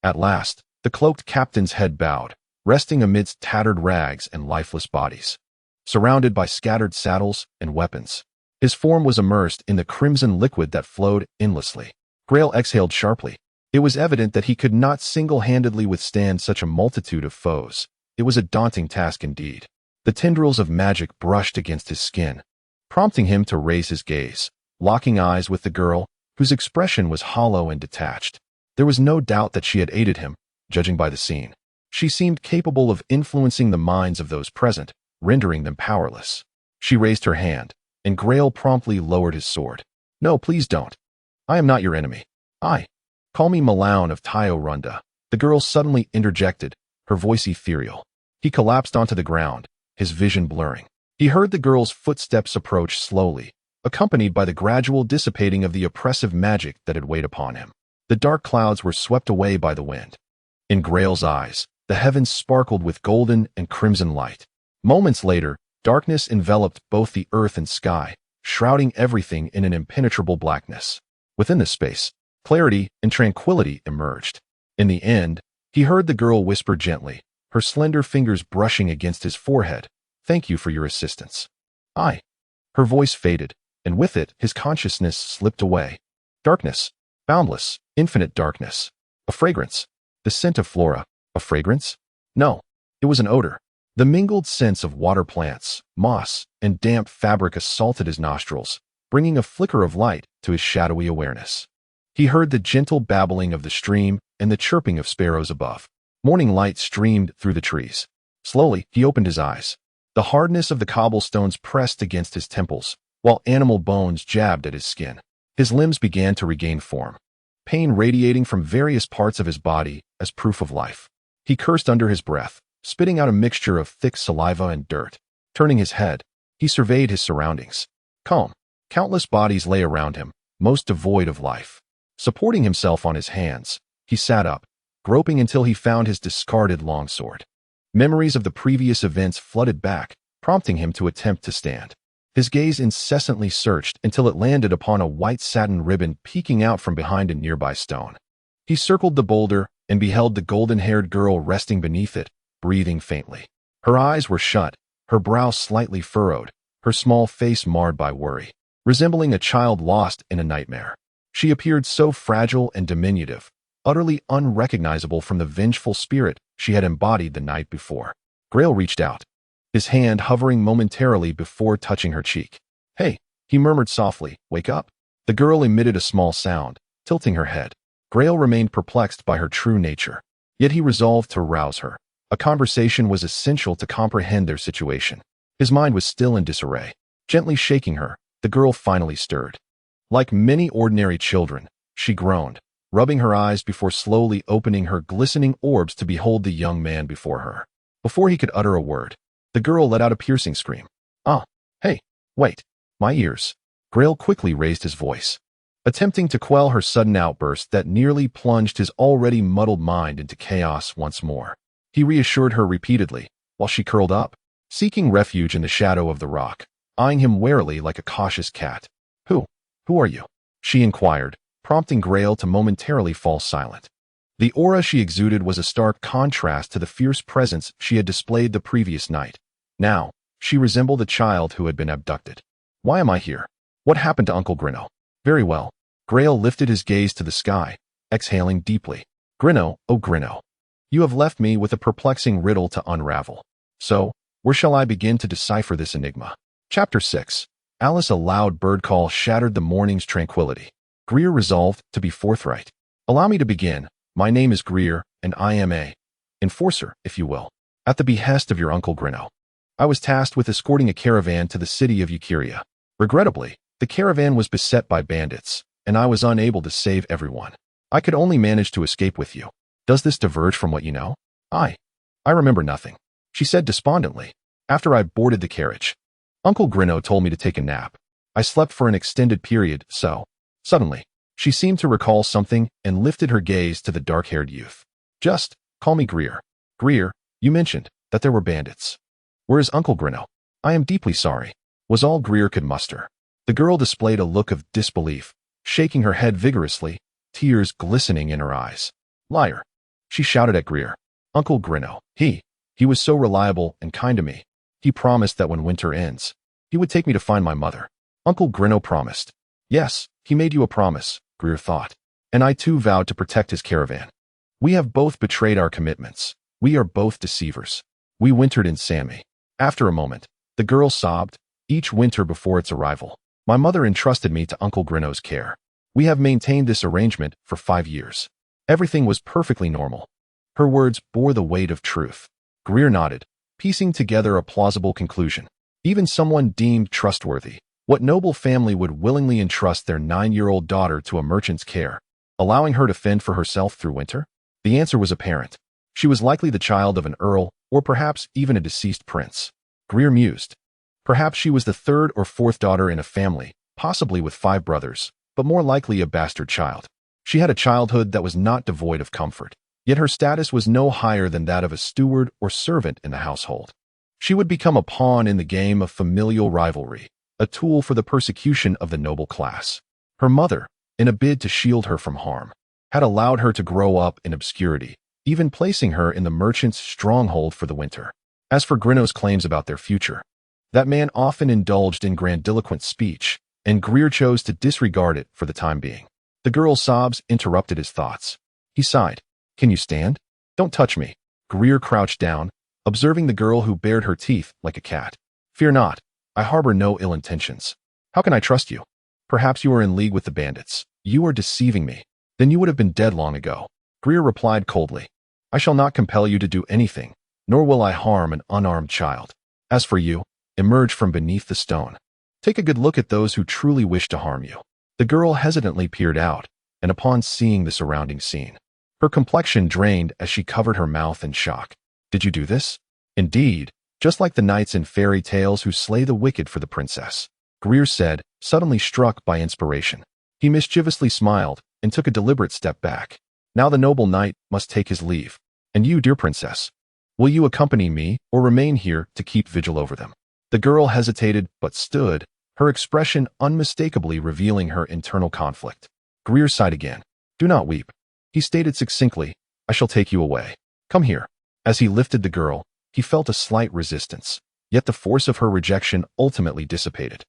At last, the cloaked captain's head bowed, resting amidst tattered rags and lifeless bodies, surrounded by scattered saddles and weapons. His form was immersed in the crimson liquid that flowed endlessly. Gai'er exhaled sharply. It was evident that he could not single-handedly withstand such a multitude of foes. It was a daunting task indeed. The tendrils of magic brushed against his skin, prompting him to raise his gaze, locking eyes with the girl, whose expression was hollow and detached. There was no doubt that she had aided him, judging by the scene. She seemed capable of influencing the minds of those present, rendering them powerless. She raised her hand, and Gai'er promptly lowered his sword. "No, please don't. I am not your enemy. Call me Malone of Tayo Runda," the girl suddenly interjected, her voice ethereal. He collapsed onto the ground, his vision blurring. He heard the girl's footsteps approach slowly, accompanied by the gradual dissipating of the oppressive magic that had weighed upon him. The dark clouds were swept away by the wind. In Gai'er's eyes, the heavens sparkled with golden and crimson light. Moments later, darkness enveloped both the earth and sky, shrouding everything in an impenetrable blackness. Within this space, clarity and tranquility emerged. In the end, he heard the girl whisper gently, her slender fingers brushing against his forehead, "Thank you for your assistance." Her voice faded, and with it, his consciousness slipped away. Darkness, boundless, infinite darkness. A fragrance. The scent of flora. A fragrance? No, it was an odor. The mingled scents of water plants, moss, and damp fabric assaulted his nostrils, bringing a flicker of light to his shadowy awareness. He heard the gentle babbling of the stream and the chirping of sparrows above. Morning light streamed through the trees. Slowly, he opened his eyes. The hardness of the cobblestones pressed against his temples, while animal bones jabbed at his skin. His limbs began to regain form, pain radiating from various parts of his body as proof of life. He cursed under his breath, spitting out a mixture of thick saliva and dirt. Turning his head, he surveyed his surroundings. Calm. Countless bodies lay around him, most devoid of life. Supporting himself on his hands, he sat up, groping until he found his discarded longsword. Memories of the previous events flooded back, prompting him to attempt to stand. His gaze incessantly searched until it landed upon a white satin ribbon peeking out from behind a nearby stone. He circled the boulder and beheld the golden-haired girl resting beneath it, breathing faintly. Her eyes were shut, her brow slightly furrowed, her small face marred by worry, resembling a child lost in a nightmare. She appeared so fragile and diminutive, utterly unrecognizable from the vengeful spirit she had embodied the night before. Gai'er reached out, his hand hovering momentarily before touching her cheek. "Hey," he murmured softly, "wake up." The girl emitted a small sound, tilting her head. Gai'er remained perplexed by her true nature, yet he resolved to rouse her. A conversation was essential to comprehend their situation. His mind was still in disarray. Gently shaking her, the girl finally stirred. Like many ordinary children, she groaned, rubbing her eyes before slowly opening her glistening orbs to behold the young man before her. Before he could utter a word, the girl let out a piercing scream. "Ah, hey, wait, my ears." Gai'er quickly raised his voice, attempting to quell her sudden outburst that nearly plunged his already muddled mind into chaos once more. He reassured her repeatedly, while she curled up, seeking refuge in the shadow of the rock, eyeing him warily like a cautious cat. Who are you?" she inquired, prompting Gai'er to momentarily fall silent. The aura she exuded was a stark contrast to the fierce presence she had displayed the previous night. Now, she resembled a child who had been abducted. "Why am I here? What happened to Uncle Grinno?" "Very well." Gai'er lifted his gaze to the sky, exhaling deeply. "Grinno, oh Grinno. You have left me with a perplexing riddle to unravel. So, where shall I begin to decipher this enigma?" Chapter 6. Alice. A loud bird call shattered the morning's tranquility. Gai'er resolved to be forthright. "Allow me to begin. My name is Gai'er, and I am a enforcer, if you will. At the behest of your Uncle Grinno, I was tasked with escorting a caravan to the city of Eucharia. Regrettably, the caravan was beset by bandits, and I was unable to save everyone. I could only manage to escape with you. Does this diverge from what you know?" I remember nothing," she said despondently. "After I boarded the carriage, Uncle Grinno told me to take a nap. I slept for an extended period, so..." Suddenly, she seemed to recall something and lifted her gaze to the dark-haired youth. "Just call me Gai'er." "Gai'er, you mentioned that there were bandits. Where is Uncle Grinno?" "I am deeply sorry," was all Gai'er could muster. The girl displayed a look of disbelief, shaking her head vigorously, tears glistening in her eyes. "Liar," she shouted at Gai'er. "Uncle Grinno, he was so reliable and kind to me. He promised that when winter ends, he would take me to find my mother." "Uncle Grinno promised?" "Yes, he made you a promise," Gai'er thought. "And I too vowed to protect his caravan. We have both betrayed our commitments. We are both deceivers. We wintered in Sammy." After a moment, the girl sobbed. "Each winter before its arrival, my mother entrusted me to Uncle Grinno's care. We have maintained this arrangement for 5 years. Everything was perfectly normal." Her words bore the weight of truth. Gai'er nodded, piecing together a plausible conclusion. Even someone deemed trustworthy. What noble family would willingly entrust their 9-year-old daughter to a merchant's care, allowing her to fend for herself through winter? The answer was apparent. She was likely the child of an earl, or perhaps even a deceased prince. Gai'er mused. Perhaps she was the 3rd or 4th daughter in a family, possibly with 5 brothers, but more likely a bastard child. She had a childhood that was not devoid of comfort, yet her status was no higher than that of a steward or servant in the household. She would become a pawn in the game of familial rivalry, a tool for the persecution of the noble class. Her mother, in a bid to shield her from harm, had allowed her to grow up in obscurity, even placing her in the merchant's stronghold for the winter. As for Grinno's claims about their future, that man often indulged in grandiloquent speech, and Gai'er chose to disregard it for the time being. The girl's sobs interrupted his thoughts. He sighed. "Can you stand?" "Don't touch me." Gai'er crouched down, observing the girl who bared her teeth like a cat. "Fear not. I harbor no ill intentions. How can I trust you? Perhaps you are in league with the bandits. You are deceiving me. Then you would have been dead long ago." Gai'er replied coldly. "I shall not compel you to do anything, nor will I harm an unarmed child. As for you, emerge from beneath the stone. Take a good look at those who truly wish to harm you." The girl hesitantly peered out, and upon seeing the surrounding scene, her complexion drained as she covered her mouth in shock. "Did you do this?" "Indeed," just like the knights in fairy tales who slay the wicked for the princess," Gai'er said, suddenly struck by inspiration. He mischievously smiled and took a deliberate step back. "Now the noble knight must take his leave. And you, dear princess, will you accompany me or remain here to keep vigil over them?" The girl hesitated but stood, her expression unmistakably revealing her internal conflict. Gai'er sighed again. "Do not weep," he stated succinctly. "I shall take you away. Come here." As he lifted the girl, he felt a slight resistance, yet the force of her rejection ultimately dissipated.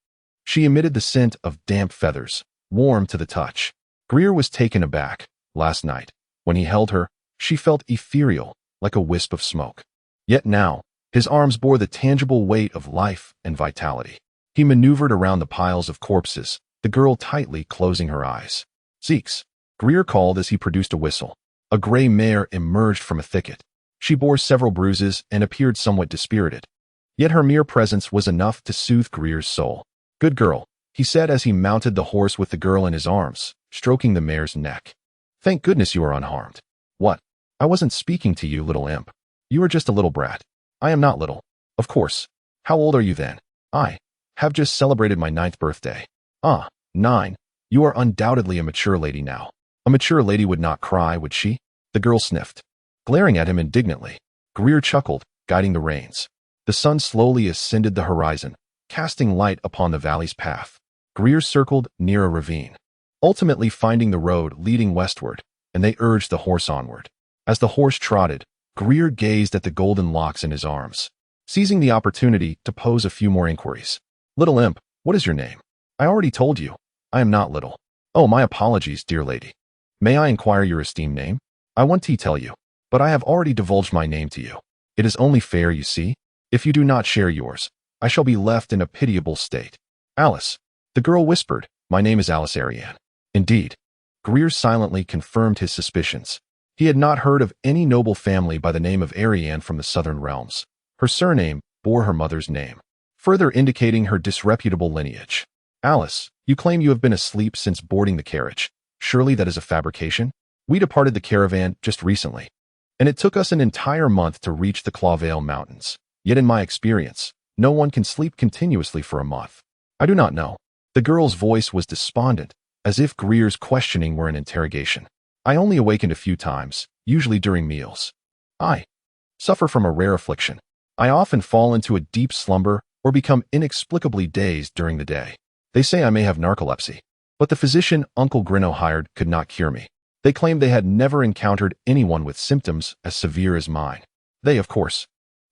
She emitted the scent of damp feathers, warm to the touch. Gai'er was taken aback. Last night, when he held her, she felt ethereal, like a wisp of smoke. Yet now, his arms bore the tangible weight of life and vitality. He maneuvered around the piles of corpses, the girl tightly closing her eyes. "Zeeks," Gai'er called as he produced a whistle. A gray mare emerged from a thicket. She bore several bruises and appeared somewhat dispirited. Yet her mere presence was enough to soothe Gai'er's soul. "Good girl," he said as he mounted the horse with the girl in his arms, stroking the mare's neck. "Thank goodness you are unharmed." "What? I wasn't speaking to you, little imp. You are just a little brat." "I am not little." "Of course. How old are you then?" "I have just celebrated my 9th birthday." "Ah, 9. You are undoubtedly a mature lady now." "A mature lady would not cry, would she?" The girl sniffed. Glaring at him indignantly, Gai'er chuckled, guiding the reins. The sun slowly ascended the horizon, casting light upon the valley's path. Gai'er circled near a ravine, ultimately finding the road leading westward, and they urged the horse onward. As the horse trotted, Gai'er gazed at the golden locks in his arms, seizing the opportunity to pose a few more inquiries. "Little imp, what is your name?" "I already told you. I am not little." "Oh, my apologies, dear lady. May I inquire your esteemed name?" "I want to tell you, but I have already divulged my name to you. It is only fair, you see. If you do not share yours, I shall be left in a pitiable state." "Alice," the girl whispered. "My name is Alice Ariane." "Indeed." Gai'er silently confirmed his suspicions. He had not heard of any noble family by the name of Ariane from the southern realms. Her surname bore her mother's name, further indicating her disreputable lineage. "Alice, you claim you have been asleep since boarding the carriage. Surely that is a fabrication? We departed the caravan just recently, and it took us an entire month to reach the Clawvale Mountains. Yet in my experience, no one can sleep continuously for a month." "I do not know." The girl's voice was despondent, as if Gai'er's questioning were an interrogation. "I only awakened a few times, usually during meals. I suffer from a rare affliction. I often fall into a deep slumber or become inexplicably dazed during the day. They say I may have narcolepsy, but the physician Uncle Grino hired could not cure me. They claimed they had never encountered anyone with symptoms as severe as mine. They, of course,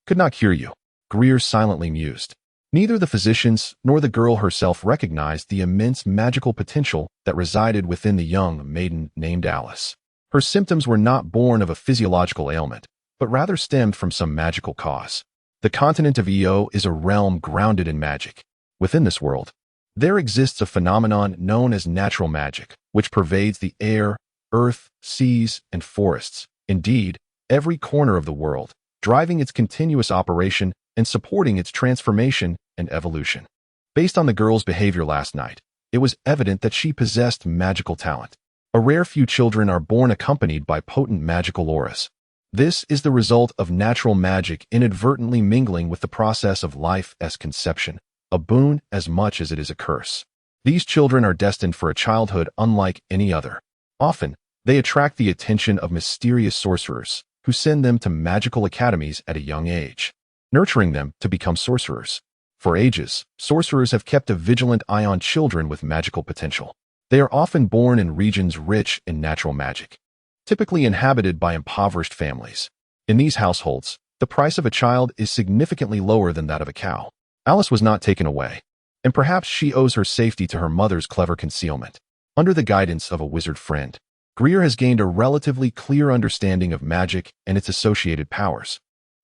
could not cure you." Gai'er silently mused. Neither the physicians nor the girl herself recognized the immense magical potential that resided within the young maiden named Alice. Her symptoms were not born of a physiological ailment, but rather stemmed from some magical cause. The continent of Io is a realm grounded in magic. Within this world, there exists a phenomenon known as natural magic, which pervades the air, earth, seas, and forests. Indeed, every corner of the world, driving its continuous operation and supporting its transformation and evolution. Based on the girl's behavior last night, it was evident that she possessed magical talent. A rare few children are born accompanied by potent magical auras. This is the result of natural magic inadvertently mingling with the process of life as conception, a boon as much as it is a curse. These children are destined for a childhood unlike any other. Often, they attract the attention of mysterious sorcerers, who send them to magical academies at a young age, nurturing them to become sorcerers. For ages, sorcerers have kept a vigilant eye on children with magical potential. They are often born in regions rich in natural magic, typically inhabited by impoverished families. In these households, the price of a child is significantly lower than that of a cow. Alice was not taken away, and perhaps she owes her safety to her mother's clever concealment. Under the guidance of a wizard friend, Gai'er has gained a relatively clear understanding of magic and its associated powers.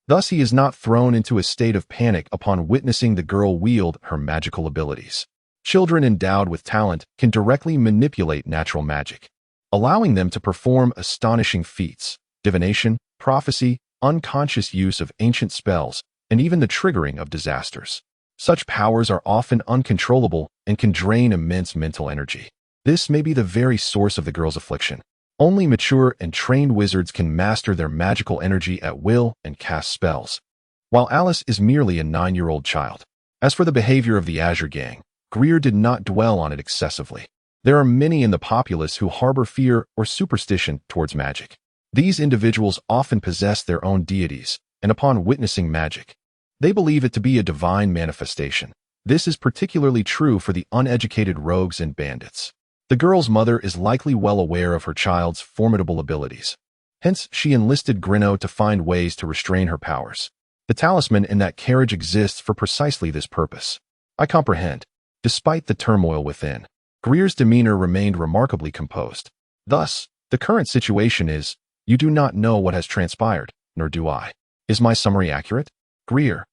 Thus, he is not thrown into a state of panic upon witnessing the girl wield her magical abilities. Children endowed with talent can directly manipulate natural magic, allowing them to perform astonishing feats, divination, prophecy, unconscious use of ancient spells, and even the triggering of disasters. Such powers are often uncontrollable and can drain immense mental energy. This may be the very source of the girl's affliction. Only mature and trained wizards can master their magical energy at will and cast spells. while Alice is merely a 9-year-old child. As for the behavior of the Azure Gang, Gai'er did not dwell on it excessively. There are many in the populace who harbor fear or superstition towards magic. These individuals often possess their own deities, and upon witnessing magic, they believe it to be a divine manifestation. This is particularly true for the uneducated rogues and bandits. The girl's mother is likely well aware of her child's formidable abilities. Hence, she enlisted Grinno to find ways to restrain her powers. The talisman in that carriage exists for precisely this purpose. I comprehend. Despite the turmoil within, Gai'er's demeanor remained remarkably composed. Thus, the current situation is, you do not know what has transpired, nor do I. Is my summary accurate? Gai'er.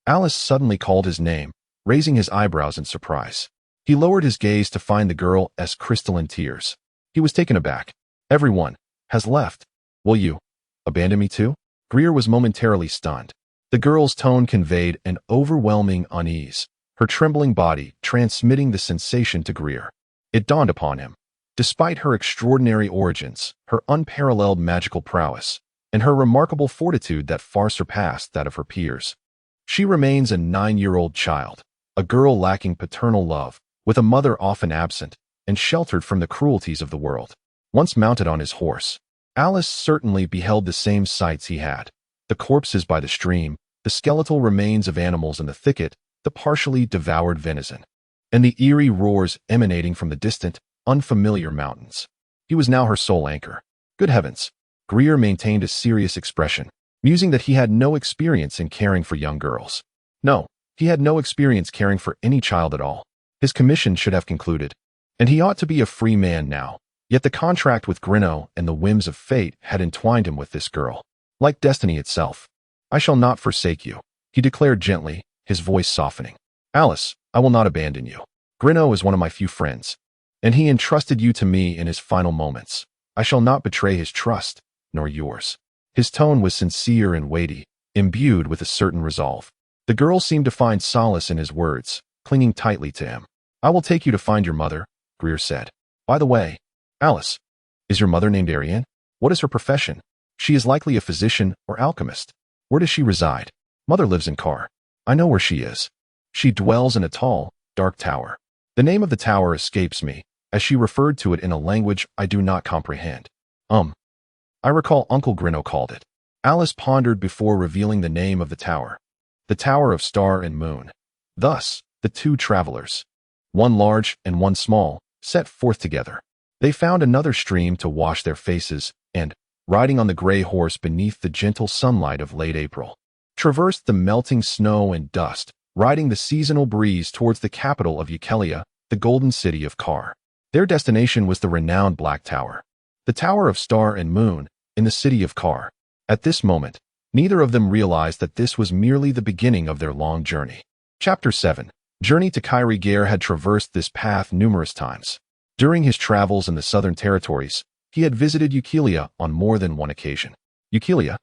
Alice suddenly called his name, raising his eyebrows in surprise. He lowered his gaze to find the girl's crystalline tears. He was taken aback. Everyone has left. Will you abandon me too? Gai'er was momentarily stunned. The girl's tone conveyed an overwhelming unease, her trembling body transmitting the sensation to Gai'er. It dawned upon him. Despite her extraordinary origins, her unparalleled magical prowess, and her remarkable fortitude that far surpassed that of her peers, she remains a 9-year-old child, a girl lacking paternal love, with a mother often absent, and sheltered from the cruelties of the world. Once mounted on his horse, Alice certainly beheld the same sights he had: the corpses by the stream, the skeletal remains of animals in the thicket, the partially devoured venison, and the eerie roars emanating from the distant, unfamiliar mountains. He was now her sole anchor. Good heavens! Gai'er maintained a serious expression, musing that he had no experience in caring for young girls. No, he had no experience caring for any child at all. His commission should have concluded, and he ought to be a free man now. Yet the contract with Grinno and the whims of fate had entwined him with this girl, like destiny itself. I shall not forsake you, he declared gently, his voice softening. Alice, I will not abandon you. Grinno is one of my few friends, and he entrusted you to me in his final moments. I shall not betray his trust, nor yours. His tone was sincere and weighty, imbued with a certain resolve. The girl seemed to find solace in his words, clinging tightly to him. I will take you to find your mother, Gai'er said. By the way, Alice, is your mother named Arian? What is her profession? She is likely a physician or alchemist. Where does she reside? Mother lives in Car. I know where she is. She dwells in a tall, dark tower. The name of the tower escapes me, as she referred to it in a language I do not comprehend. I recall Uncle Grinno called it. Alice pondered before revealing the name of the tower. The Tower of Star and Moon. Thus, the two travelers, one large and one small, set forth together. They found another stream to wash their faces, and, riding on the gray horse beneath the gentle sunlight of late April, traversed the melting snow and dust, riding the seasonal breeze towards the capital of Eukelia, the golden city of Car. Their destination was the renowned Black Tower, the Tower of Star and Moon, in the city of Car. At this moment, neither of them realized that this was merely the beginning of their long journey. Chapter 7. Journey to Gai'er. Gai'er had traversed this path numerous times. During his travels in the southern territories, he had visited Eukelia on more than one occasion. Eukelia,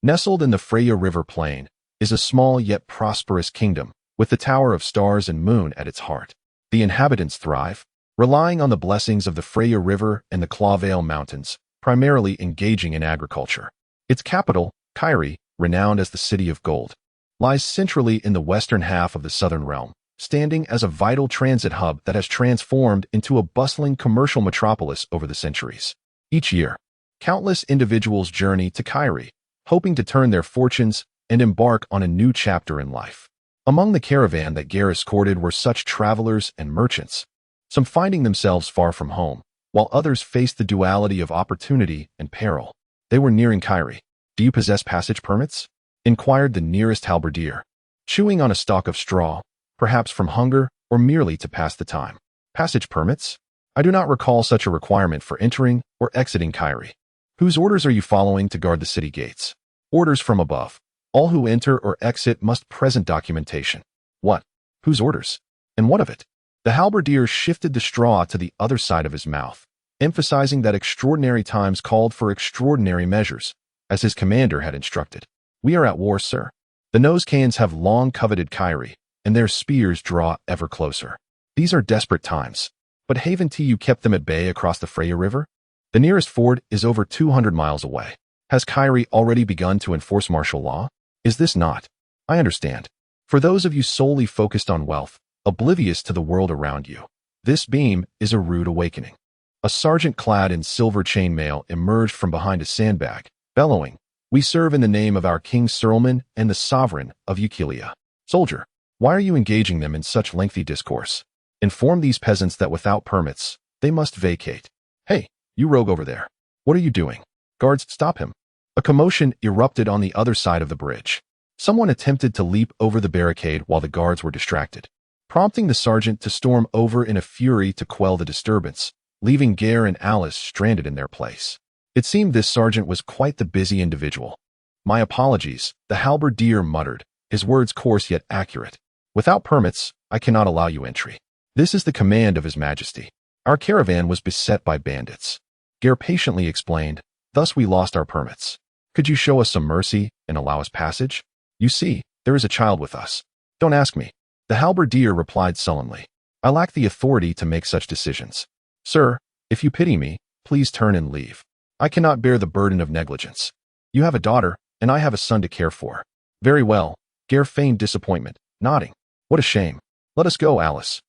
nestled in the Freya River plain, is a small yet prosperous kingdom, with the Tower of Stars and Moon at its heart. The inhabitants thrive, relying on the blessings of the Freya River and the Clawvale Mountains, primarily engaging in agriculture. Its capital, Gai'er, renowned as the City of Gold, lies centrally in the western half of the southern realm, standing as a vital transit hub that has transformed into a bustling commercial metropolis over the centuries. Each year, countless individuals journey to Gai'er, hoping to turn their fortunes and embark on a new chapter in life. Among the caravan that Gai'er escorted were such travelers and merchants, some finding themselves far from home, while others faced the duality of opportunity and peril. They were nearing Gai'er. Do you possess passage permits? Inquired the nearest halberdier, chewing on a stalk of straw, perhaps from hunger or merely to pass the time. Passage permits? I do not recall such a requirement for entering or exiting Gai'er. Whose orders are you following to guard the city gates? Orders from above. All who enter or exit must present documentation. What? Whose orders? And what of it? The halberdier shifted the straw to the other side of his mouth, emphasizing that extraordinary times called for extraordinary measures, as his commander had instructed. We are at war, sir. The Nosecans have long coveted Gai'er, and their spears draw ever closer. These are desperate times. But haven't you kept them at bay across the Freya River? The nearest ford is over 200 miles away. Has Gai'er already begun to enforce martial law? Is this not? I understand. For those of you solely focused on wealth, oblivious to the world around you, this beam is a rude awakening. A sergeant clad in silver chainmail emerged from behind a sandbag, bellowing, "We serve in the name of our King Serlman and the Sovereign of Eukilia." Soldier, why are you engaging them in such lengthy discourse? Inform these peasants that without permits, they must vacate. Hey, you rogue over there. What are you doing? Guards, stop him. A commotion erupted on the other side of the bridge. Someone attempted to leap over the barricade while the guards were distracted, prompting the sergeant to storm over in a fury to quell the disturbance, leaving Gai'er and Alice stranded in their place. It seemed this sergeant was quite the busy individual. My apologies, the halberdier muttered, his words coarse yet accurate. Without permits, I cannot allow you entry. This is the command of His Majesty. Our caravan was beset by bandits. Gai'er patiently explained, thus we lost our permits. Could you show us some mercy and allow us passage? You see, there is a child with us. Don't ask me. The halberdier replied sullenly. I lack the authority to make such decisions. Sir, if you pity me, please turn and leave. I cannot bear the burden of negligence. You have a daughter, and I have a son to care for. Very well. Gai'er feigned disappointment, nodding. What a shame. Let us go, Alice.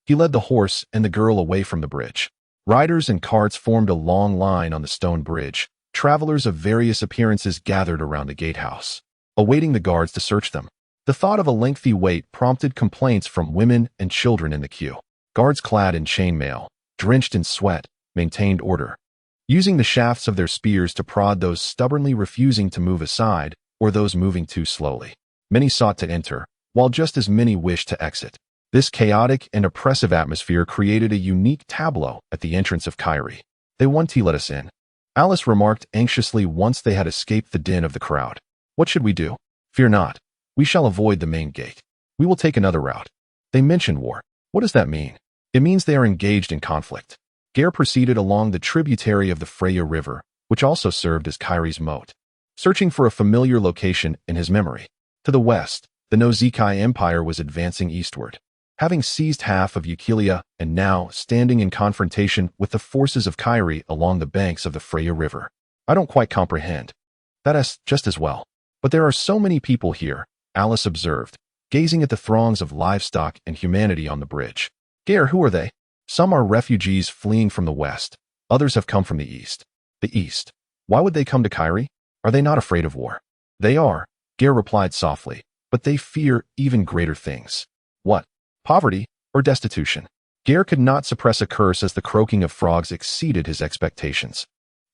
He led the horse and the girl away from the bridge. Riders and carts formed a long line on the stone bridge. Travelers of various appearances gathered around the gatehouse, awaiting the guards to search them. The thought of a lengthy wait prompted complaints from women and children in the queue. Guards clad in chainmail, drenched in sweat, maintained order, using the shafts of their spears to prod those stubbornly refusing to move aside or those moving too slowly. Many sought to enter, while just as many wished to exit. This chaotic and oppressive atmosphere created a unique tableau at the entrance of Gai'er. They want to let us in, Alice remarked anxiously once they had escaped the din of the crowd. What should we do? Fear not. We shall avoid the main gate. We will take another route. They mentioned war. What does that mean? It means they are engaged in conflict. Gai'er proceeded along the tributary of the Freya River, which also served as Gai'er's moat, searching for a familiar location in his memory. To the west, the Nozikai Empire was advancing eastward, having seized half of Eukilia and now standing in confrontation with the forces of Gai'er along the banks of the Freya River. I don't quite comprehend. That is just as well. But there are so many people here, Alice observed, gazing at the throngs of livestock and humanity on the bridge. Gai'er, who are they? Some are refugees fleeing from the west. Others have come from the east. The east. Why would they come to Gai'er? Are they not afraid of war? They are, Gai'er replied softly, but they fear even greater things. What? Poverty or destitution? Gai'er could not suppress a curse as the croaking of frogs exceeded his expectations.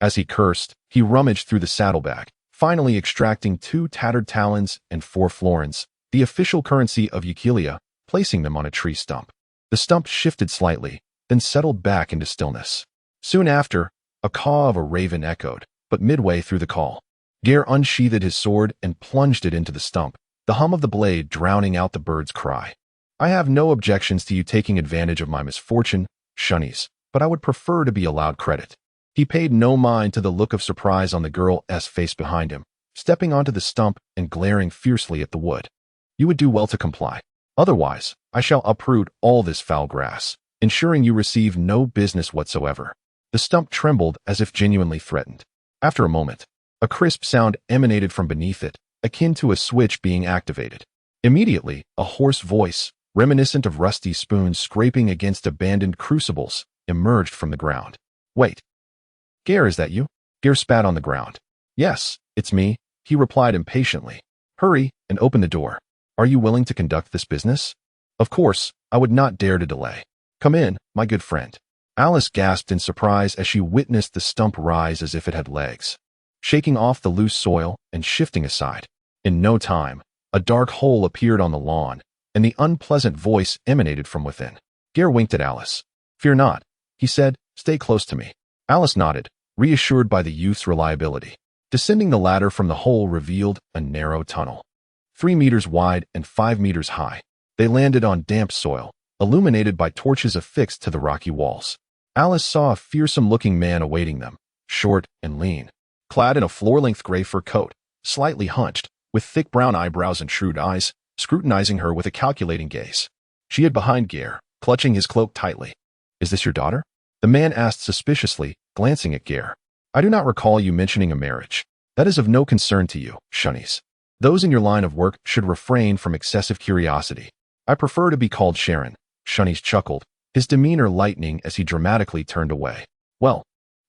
As he cursed, he rummaged through the saddlebag, finally extracting 2 tattered talons and 4 florins, the official currency of Eukilia, placing them on a tree stump. The stump shifted slightly, then settled back into stillness. Soon after, a caw of a raven echoed, but midway through the call, Gai'er unsheathed his sword and plunged it into the stump, the hum of the blade drowning out the bird's cry. I have no objections to you taking advantage of my misfortune, shunnies, but I would prefer to be allowed credit. He paid no mind to the look of surprise on the girl's face behind him, stepping onto the stump and glaring fiercely at the wood. You would do well to comply. Otherwise, I shall uproot all this foul grass, ensuring you receive no business whatsoever. The stump trembled as if genuinely threatened. After a moment, a crisp sound emanated from beneath it, akin to a switch being activated. Immediately, a hoarse voice, reminiscent of rusty spoons scraping against abandoned crucibles, emerged from the ground. Wait. Gai'er, is that you? Gai'er spat on the ground. Yes, it's me, he replied impatiently. Hurry and open the door. Are you willing to conduct this business? Of course, I would not dare to delay. Come in, my good friend. Alice gasped in surprise as she witnessed the stump rise as if it had legs, shaking off the loose soil and shifting aside. In no time, a dark hole appeared on the lawn, and the unpleasant voice emanated from within. Gai'er winked at Alice. Fear not, he said, stay close to me. Alice nodded, reassured by the youth's reliability. Descending the ladder from the hole revealed a narrow tunnel, 3 meters wide and 5 meters high. They landed on damp soil, illuminated by torches affixed to the rocky walls. Alice saw a fearsome-looking man awaiting them, short and lean, clad in a floor-length gray fur coat, slightly hunched, with thick brown eyebrows and shrewd eyes, scrutinizing her with a calculating gaze. She hid behind Gai'er, clutching his cloak tightly. Is this your daughter? The man asked suspiciously, glancing at Gai'er. I do not recall you mentioning a marriage. That is of no concern to you, shunnies. Those in your line of work should refrain from excessive curiosity. I prefer to be called Sharon. Shunnies chuckled, his demeanor lightening as he dramatically turned away. Well,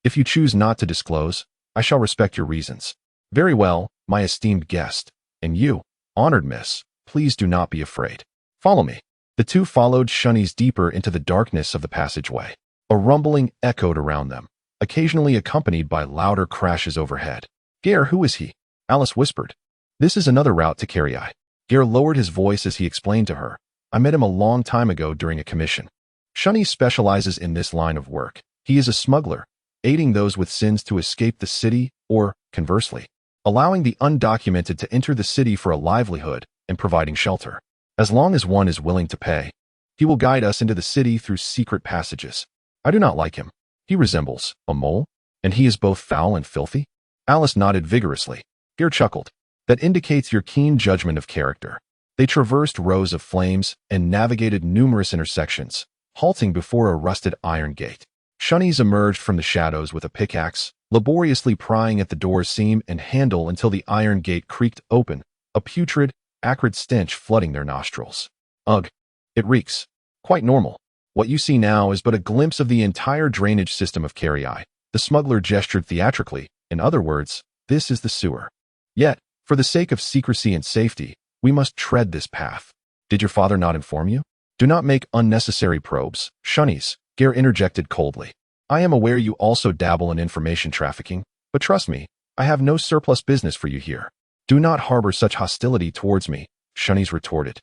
if you choose not to disclose, I shall respect your reasons. Very well, my esteemed guest. And you, honored miss, please do not be afraid. Follow me. The two followed Shunnies deeper into the darkness of the passageway. A rumbling echoed around them, occasionally accompanied by louder crashes overhead. Gai'er, who is he? Alice whispered. This is another route to Carrii. Gai'er lowered his voice as he explained to her. I met him a long time ago during a commission. Shunny specializes in this line of work. He is a smuggler, aiding those with sins to escape the city or, conversely, allowing the undocumented to enter the city for a livelihood and providing shelter. As long as one is willing to pay, he will guide us into the city through secret passages. I do not like him. He resembles a mole, and he is both foul and filthy. Alice nodded vigorously. Gai'er chuckled. That indicates your keen judgment of character. They traversed rows of flames and navigated numerous intersections, halting before a rusted iron gate. Shunnies emerged from the shadows with a pickaxe, laboriously prying at the door's seam and handle until the iron gate creaked open, a putrid, acrid stench flooding their nostrils. Ugh, it reeks. Quite normal. What you see now is but a glimpse of the entire drainage system of Carrii. The smuggler gestured theatrically. In other words, this is the sewer. Yet, for the sake of secrecy and safety, we must tread this path. Did your father not inform you? Do not make unnecessary probes. Shunnies, Gai'er interjected coldly. I am aware you also dabble in information trafficking, but trust me, I have no surplus business for you here. Do not harbor such hostility towards me, Shunnies retorted,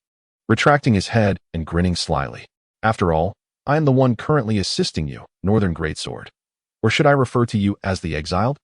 retracting his head and grinning slyly. After all, I am the one currently assisting you, Northern Greatsword. Or should I refer to you as the exiled?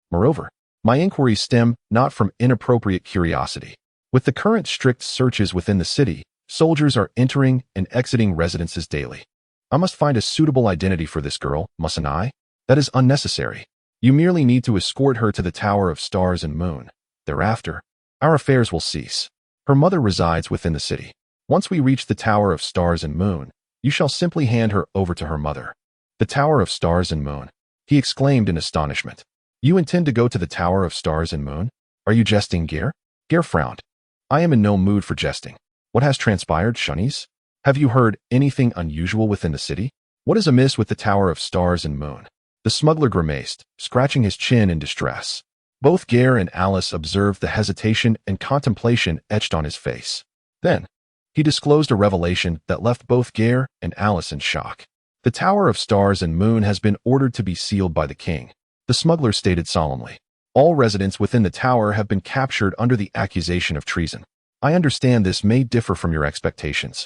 Moreover, my inquiries stem not from inappropriate curiosity. With the current strict searches within the city, soldiers are entering and exiting residences daily. I must find a suitable identity for this girl, mustn't I? That is unnecessary. You merely need to escort her to the Tower of Stars and Moon. Thereafter, our affairs will cease. Her mother resides within the city. Once we reach the Tower of Stars and Moon, you shall simply hand her over to her mother. The Tower of Stars and Moon, he exclaimed in astonishment. You intend to go to the Tower of Stars and Moon? Are you jesting, Gai'er? Gai'er frowned. I am in no mood for jesting. What has transpired, Shunnies? Have you heard anything unusual within the city? What is amiss with the Tower of Stars and Moon? The smuggler grimaced, scratching his chin in distress. Both Gai'er and Alice observed the hesitation and contemplation etched on his face. Then, he disclosed a revelation that left both Gai'er and Alice in shock. The Tower of Stars and Moon has been ordered to be sealed by the king, the smuggler stated solemnly. All residents within the tower have been captured under the accusation of treason. I understand this may differ from your expectations.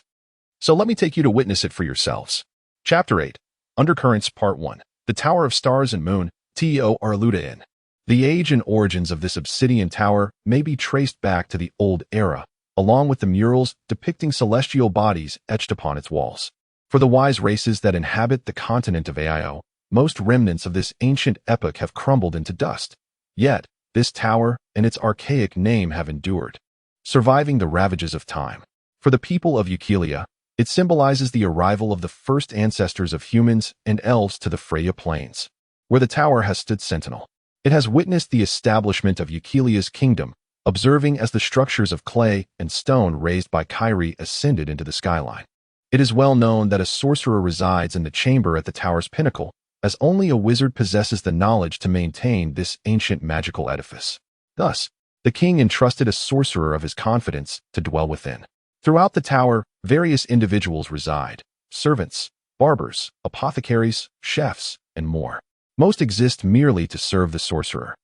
So let me take you to witness it for yourselves. Chapter 8. Undercurrents Part 1. The Tower of Stars and Moon, Teo Arluda Inn. The age and origins of this obsidian tower may be traced back to the Old Era, along with the murals depicting celestial bodies etched upon its walls. For the wise races that inhabit the continent of Ao, most remnants of this ancient epoch have crumbled into dust. Yet, this tower and its archaic name have endured, surviving the ravages of time. For the people of Eukelia, it symbolizes the arrival of the first ancestors of humans and elves to the Freya Plains, where the tower has stood sentinel. It has witnessed the establishment of Eukelia's kingdom, observing as the structures of clay and stone raised by Kyrie ascended into the skyline. It is well known that a sorcerer resides in the chamber at the tower's pinnacle, as only a wizard possesses the knowledge to maintain this ancient magical edifice. Thus, the king entrusted a sorcerer of his confidence to dwell within. Throughout the tower, various individuals reside: servants, barbers, apothecaries, chefs, and more. Most exist merely to serve the sorcerer.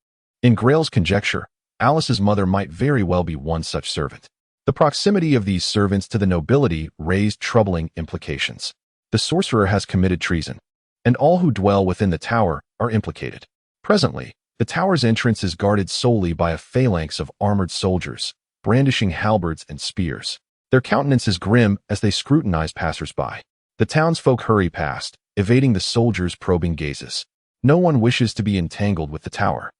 In Grail's conjecture, Alice's mother might very well be one such servant. The proximity of these servants to the nobility raised troubling implications. The sorcerer has committed treason, and all who dwell within the tower are implicated. Presently, the tower's entrance is guarded solely by a phalanx of armored soldiers, brandishing halberds and spears. Their countenance is grim as they scrutinize passers-by. The townsfolk hurry past, evading the soldiers' probing gazes. No one wishes to be entangled with the tower.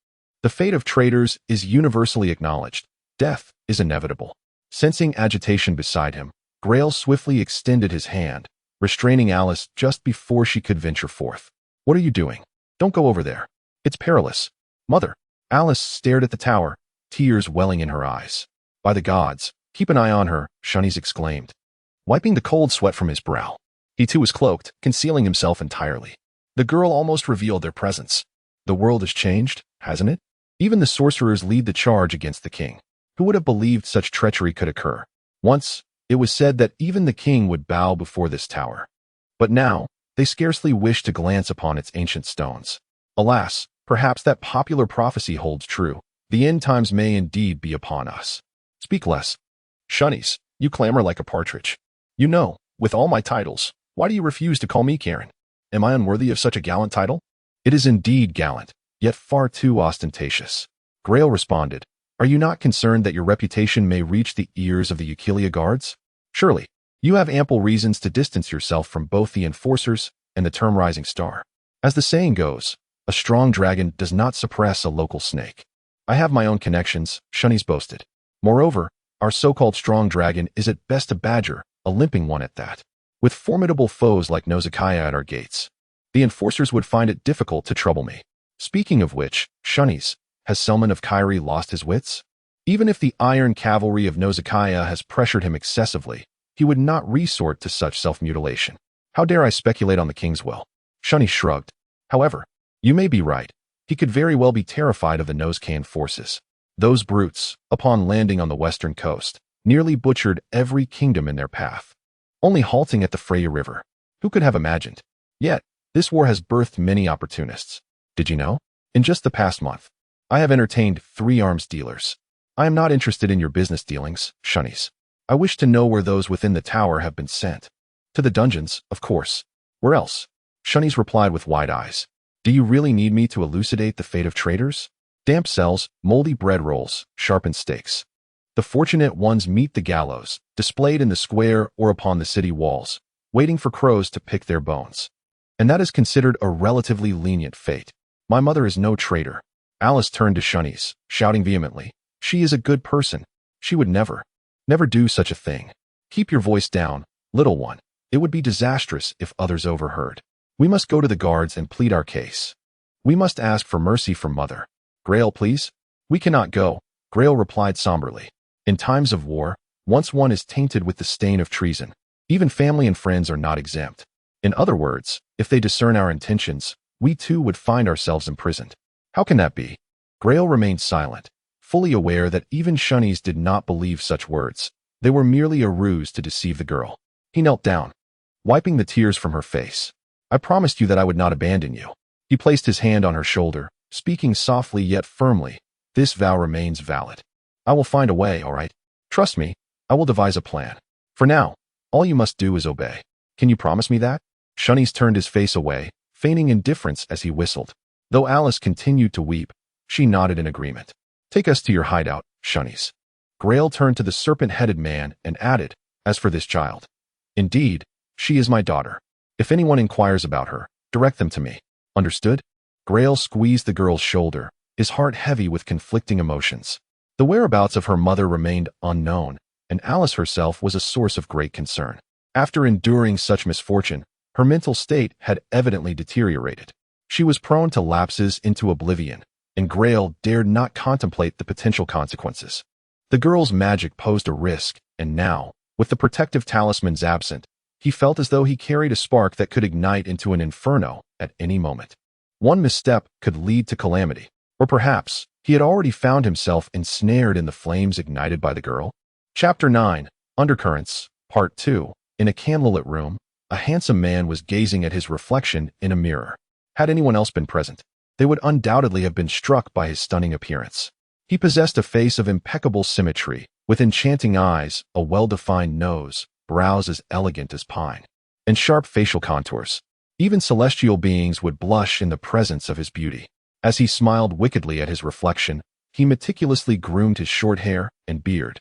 The fate of traitors is universally acknowledged. Death is inevitable. Sensing agitation beside him, Grail swiftly extended his hand, restraining Alice just before she could venture forth. What are you doing? Don't go over there. It's perilous. Mother. Alice stared at the tower, tears welling in her eyes. By the gods, keep an eye on her, Shunnies exclaimed, wiping the cold sweat from his brow. He too was cloaked, concealing himself entirely. The girl almost revealed their presence. The world has changed, hasn't it? Even the sorcerers lead the charge against the king. Who would have believed such treachery could occur? Once, it was said that even the king would bow before this tower. But now, they scarcely wish to glance upon its ancient stones. Alas, perhaps that popular prophecy holds true. The end times may indeed be upon us. Speak less. Shunnies, you clamor like a partridge. You know, with all my titles, why do you refuse to call me Karen? Am I unworthy of such a gallant title? It is indeed gallant, yet far too ostentatious. Gai'er responded, are you not concerned that your reputation may reach the ears of the Eukilia guards? Surely, you have ample reasons to distance yourself from both the enforcers and the term rising star. As the saying goes, a strong dragon does not suppress a local snake. I have my own connections, Shunnies boasted. Moreover, our so-called strong dragon is at best a badger, a limping one at that. With formidable foes like Nausicaa at our gates, the enforcers would find it difficult to trouble me. Speaking of which, Shunnies, has Selman of Gai'er lost his wits? Even if the iron cavalry of Nausicaa has pressured him excessively, he would not resort to such self-mutilation. How dare I speculate on the king's will? Shunnies shrugged. However, you may be right. He could very well be terrified of the Nausicaan forces. Those brutes, upon landing on the western coast, nearly butchered every kingdom in their path, only halting at the Freya River. Who could have imagined? Yet, this war has birthed many opportunists. Did you know? In just the past month, I have entertained 3 arms dealers. I am not interested in your business dealings, Shunnies. I wish to know where those within the tower have been sent. To the dungeons, of course. Where else? Shunnies replied with wide eyes. Do you really need me to elucidate the fate of traitors? Damp cells, moldy bread rolls, sharpened stakes. The fortunate ones meet the gallows, displayed in the square or upon the city walls, waiting for crows to pick their bones. And that is considered a relatively lenient fate. My mother is no traitor. Alice turned to Shunnies, shouting vehemently, she is a good person. She would never do such a thing. Keep your voice down, little one. It would be disastrous if others overheard. We must go to the guards and plead our case. We must ask for mercy from Mother. Gai'er, please? We cannot go, Gai'er replied somberly. In times of war, once one is tainted with the stain of treason, even family and friends are not exempt. In other words, if they discern our intentions, we too would find ourselves imprisoned. How can that be? Gai'er remained silent, fully aware that even Shunnies did not believe such words. They were merely a ruse to deceive the girl. He knelt down, wiping the tears from her face. I promised you that I would not abandon you. He placed his hand on her shoulder, speaking softly yet firmly. This vow remains valid. I will find a way, all right? Trust me, I will devise a plan. For now, all you must do is obey. Can you promise me that? Shunnies turned his face away, feigning indifference as he whistled. Though Alice continued to weep, she nodded in agreement. Take us to your hideout, Shunnies. Gai'er turned to the serpent-headed man and added, as for this child, indeed, she is my daughter. If anyone inquires about her, direct them to me. Understood? Gai'er squeezed the girl's shoulder, his heart heavy with conflicting emotions. The whereabouts of her mother remained unknown, and Alice herself was a source of great concern. After enduring such misfortune, her mental state had evidently deteriorated. She was prone to lapses into oblivion, and Gai'er dared not contemplate the potential consequences. The girl's magic posed a risk, and now, with the protective talismans absent, he felt as though he carried a spark that could ignite into an inferno at any moment. One misstep could lead to calamity, or perhaps he had already found himself ensnared in the flames ignited by the girl. Chapter 9, Undercurrents, Part 2. In a candlelit room, a handsome man was gazing at his reflection in a mirror. Had anyone else been present, they would undoubtedly have been struck by his stunning appearance. He possessed a face of impeccable symmetry, with enchanting eyes, a well-defined nose, brows as elegant as pine, and sharp facial contours. Even celestial beings would blush in the presence of his beauty. As he smiled wickedly at his reflection, he meticulously groomed his short hair and beard,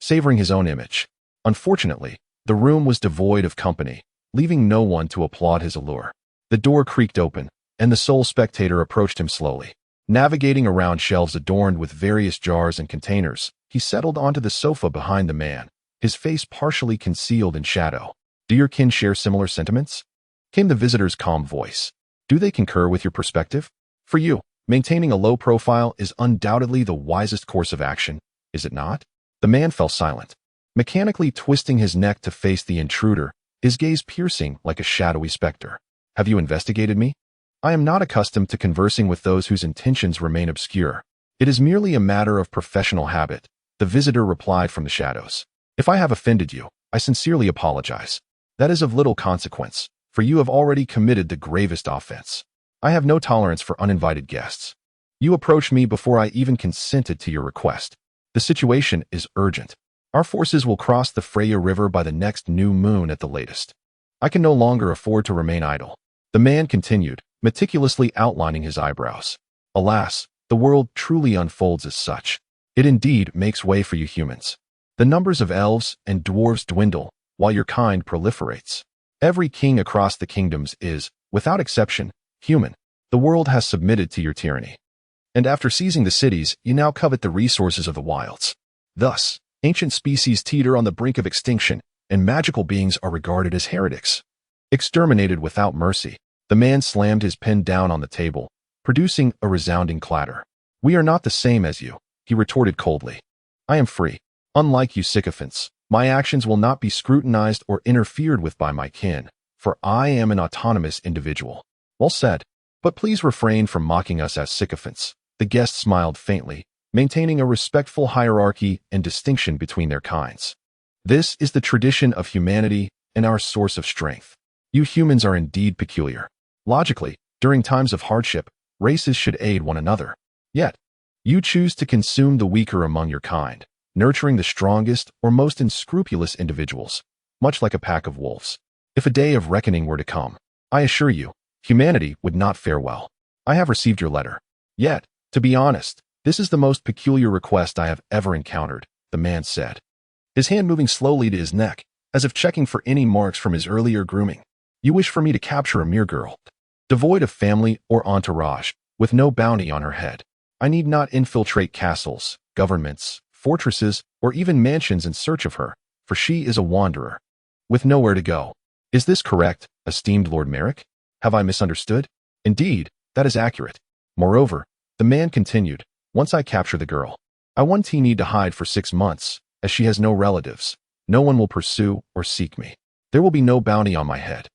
savoring his own image. Unfortunately, the room was devoid of company, leaving no one to applaud his allure. The door creaked open, and the sole spectator approached him slowly. Navigating around shelves adorned with various jars and containers, he settled onto the sofa behind the man, his face partially concealed in shadow. Do your kin share similar sentiments? Came the visitor's calm voice. Do they concur with your perspective? For you, maintaining a low profile is undoubtedly the wisest course of action, is it not? The man fell silent, mechanically twisting his neck to face the intruder, his gaze piercing like a shadowy specter. Have you investigated me? I am not accustomed to conversing with those whose intentions remain obscure. It is merely a matter of professional habit, the visitor replied from the shadows. If I have offended you, I sincerely apologize. That is of little consequence, for you have already committed the gravest offense. I have no tolerance for uninvited guests. You approached me before I even consented to your request. The situation is urgent. Our forces will cross the Freya River by the next new moon at the latest. I can no longer afford to remain idle. The man continued, meticulously outlining his eyebrows. Alas, the world truly unfolds as such. It indeed makes way for you humans. The numbers of elves and dwarves dwindle, while your kind proliferates. Every king across the kingdoms is, without exception, human. The world has submitted to your tyranny. And after seizing the cities, you now covet the resources of the wilds. Thus, ancient species teeter on the brink of extinction, and magical beings are regarded as heretics. Exterminated without mercy, the man slammed his pen down on the table, producing a resounding clatter. We are not the same as you, he retorted coldly. I am free. Unlike you sycophants, my actions will not be scrutinized or interfered with by my kin, for I am an autonomous individual. Well said. But please refrain from mocking us as sycophants. The guest smiled faintly, maintaining a respectful hierarchy and distinction between their kinds. This is the tradition of humanity and our source of strength. You humans are indeed peculiar. Logically, during times of hardship, races should aid one another. Yet, you choose to consume the weaker among your kind, nurturing the strongest or most unscrupulous individuals, much like a pack of wolves. If a day of reckoning were to come, I assure you, humanity would not fare well. I have received your letter. Yet, to be honest, this is the most peculiar request I have ever encountered, the man said, his hand moving slowly to his neck, as if checking for any marks from his earlier grooming. You wish for me to capture a mere girl, devoid of family or entourage, with no bounty on her head. I need not infiltrate castles, governments, fortresses, or even mansions in search of her, for she is a wanderer, with nowhere to go. Is this correct, esteemed Lord Merrick? Have I misunderstood? Indeed, that is accurate. Moreover, the man continued, once I capture the girl, I want need to hide for 6 months, as she has no relatives. No one will pursue or seek me. There will be no bounty on my head,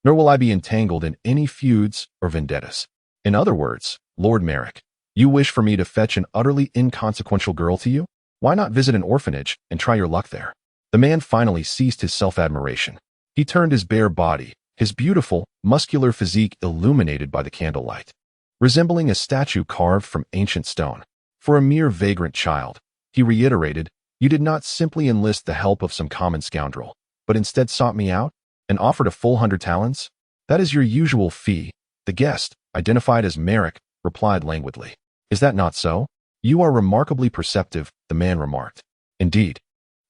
nor will I be entangled in any feuds or vendettas. In other words, Lord Merrick, you wish for me to fetch an utterly inconsequential girl to you? Why not visit an orphanage and try your luck there? The man finally ceased his self-admiration. He turned his bare body, his beautiful, muscular physique illuminated by the candlelight, resembling a statue carved from ancient stone. For a mere vagrant child, he reiterated, you did not simply enlist the help of some common scoundrel, but instead sought me out and offered a full 100 talents? That is your usual fee. The guest, identified as Merrick, replied languidly. Is that not so? You are remarkably perceptive, the man remarked. Indeed.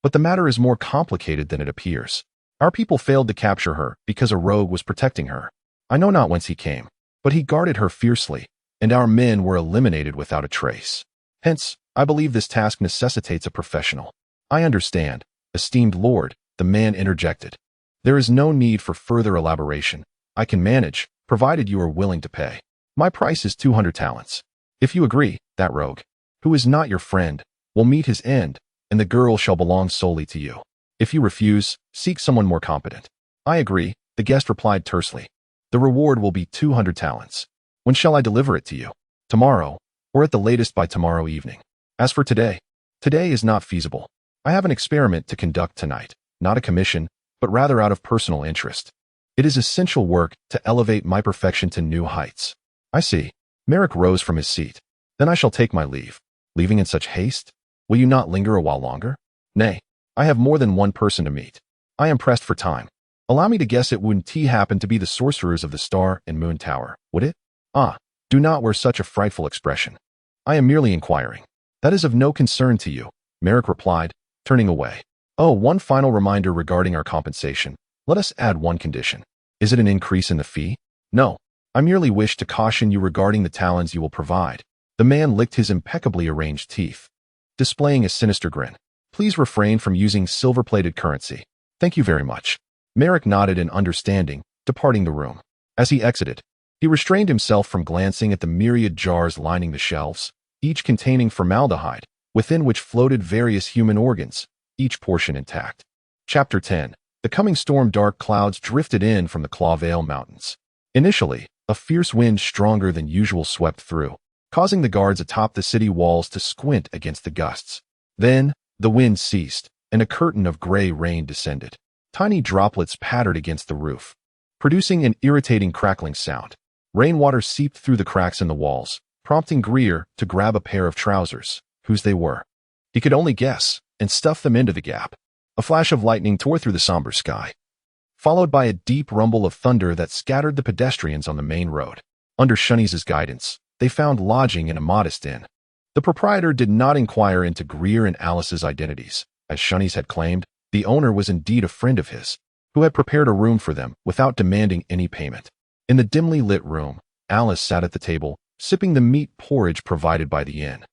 But the matter is more complicated than it appears. Our people failed to capture her because a rogue was protecting her. I know not whence he came, but he guarded her fiercely, and our men were eliminated without a trace. Hence, I believe this task necessitates a professional. I understand, esteemed lord, the man interjected. There is no need for further elaboration. I can manage, provided you are willing to pay. My price is 200 talents. If you agree, that rogue, who is not your friend, will meet his end, and the girl shall belong solely to you. If you refuse, seek someone more competent. I agree, the guest replied tersely. The reward will be 200 talents. When shall I deliver it to you? Tomorrow, or at the latest by tomorrow evening. As for today is not feasible. I have an experiment to conduct tonight, not a commission, but rather out of personal interest. It is essential work to elevate my perfection to new heights. I see. Merrick rose from his seat. Then I shall take my leave. Leaving in such haste? Will you not linger a while longer? Nay, I have more than one person to meet. I am pressed for time. Allow me to guess it wouldn't happen to be the sorcerers of the Star and Moon Tower, would it? Ah, do not wear such a frightful expression. I am merely inquiring. That is of no concern to you, Merrick replied, turning away. Oh, one final reminder regarding our compensation. Let us add one condition. Is it an increase in the fee? No. I merely wish to caution you regarding the talents you will provide. The man licked his impeccably arranged teeth, displaying a sinister grin. Please refrain from using silver-plated currency. Thank you very much. Merrick nodded in understanding, departing the room. As he exited, he restrained himself from glancing at the myriad jars lining the shelves, each containing formaldehyde, within which floated various human organs, each portion intact. Chapter 10. The coming storm. Dark clouds drifted in from the Clawvale Mountains. Initially, a fierce wind stronger than usual swept through, causing the guards atop the city walls to squint against the gusts. Then, the wind ceased, and a curtain of gray rain descended. Tiny droplets pattered against the roof, producing an irritating crackling sound. Rainwater seeped through the cracks in the walls, prompting Gai'er to grab a pair of trousers, whose they were. He could only guess, and stuff them into the gap. A flash of lightning tore through the somber sky, followed by a deep rumble of thunder that scattered the pedestrians on the main road. Under Shanice's guidance, they found lodging in a modest inn. The proprietor did not inquire into Gai'er and Alice's identities. As Shanice had claimed, the owner was indeed a friend of his, who had prepared a room for them without demanding any payment. In the dimly lit room, Alice sat at the table, sipping the meat porridge provided by the inn.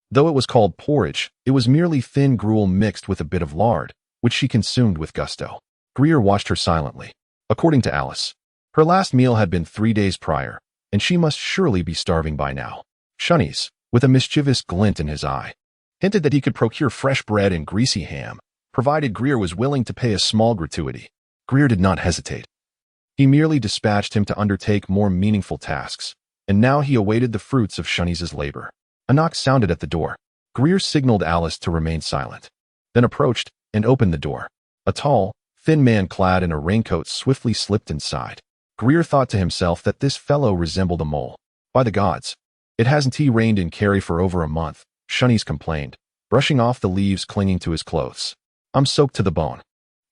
Though it was called porridge, it was merely thin gruel mixed with a bit of lard, which she consumed with gusto. Gai'er watched her silently. According to Alice, her last meal had been 3 days prior, and she must surely be starving by now. Shanice, with a mischievous glint in his eye, hinted that he could procure fresh bread and greasy ham, provided Gai'er was willing to pay a small gratuity. Gai'er did not hesitate. He merely dispatched him to undertake more meaningful tasks, and now he awaited the fruits of Shanice's labor. A knock sounded at the door. Gai'er signaled Alice to remain silent, then approached and opened the door. A tall, thin man clad in a raincoat swiftly slipped inside. Gai'er thought to himself that this fellow resembled a mole. By the gods, it hasn't he rained in Carrie for over a month, Shanice complained, brushing off the leaves clinging to his clothes. I'm soaked to the bone.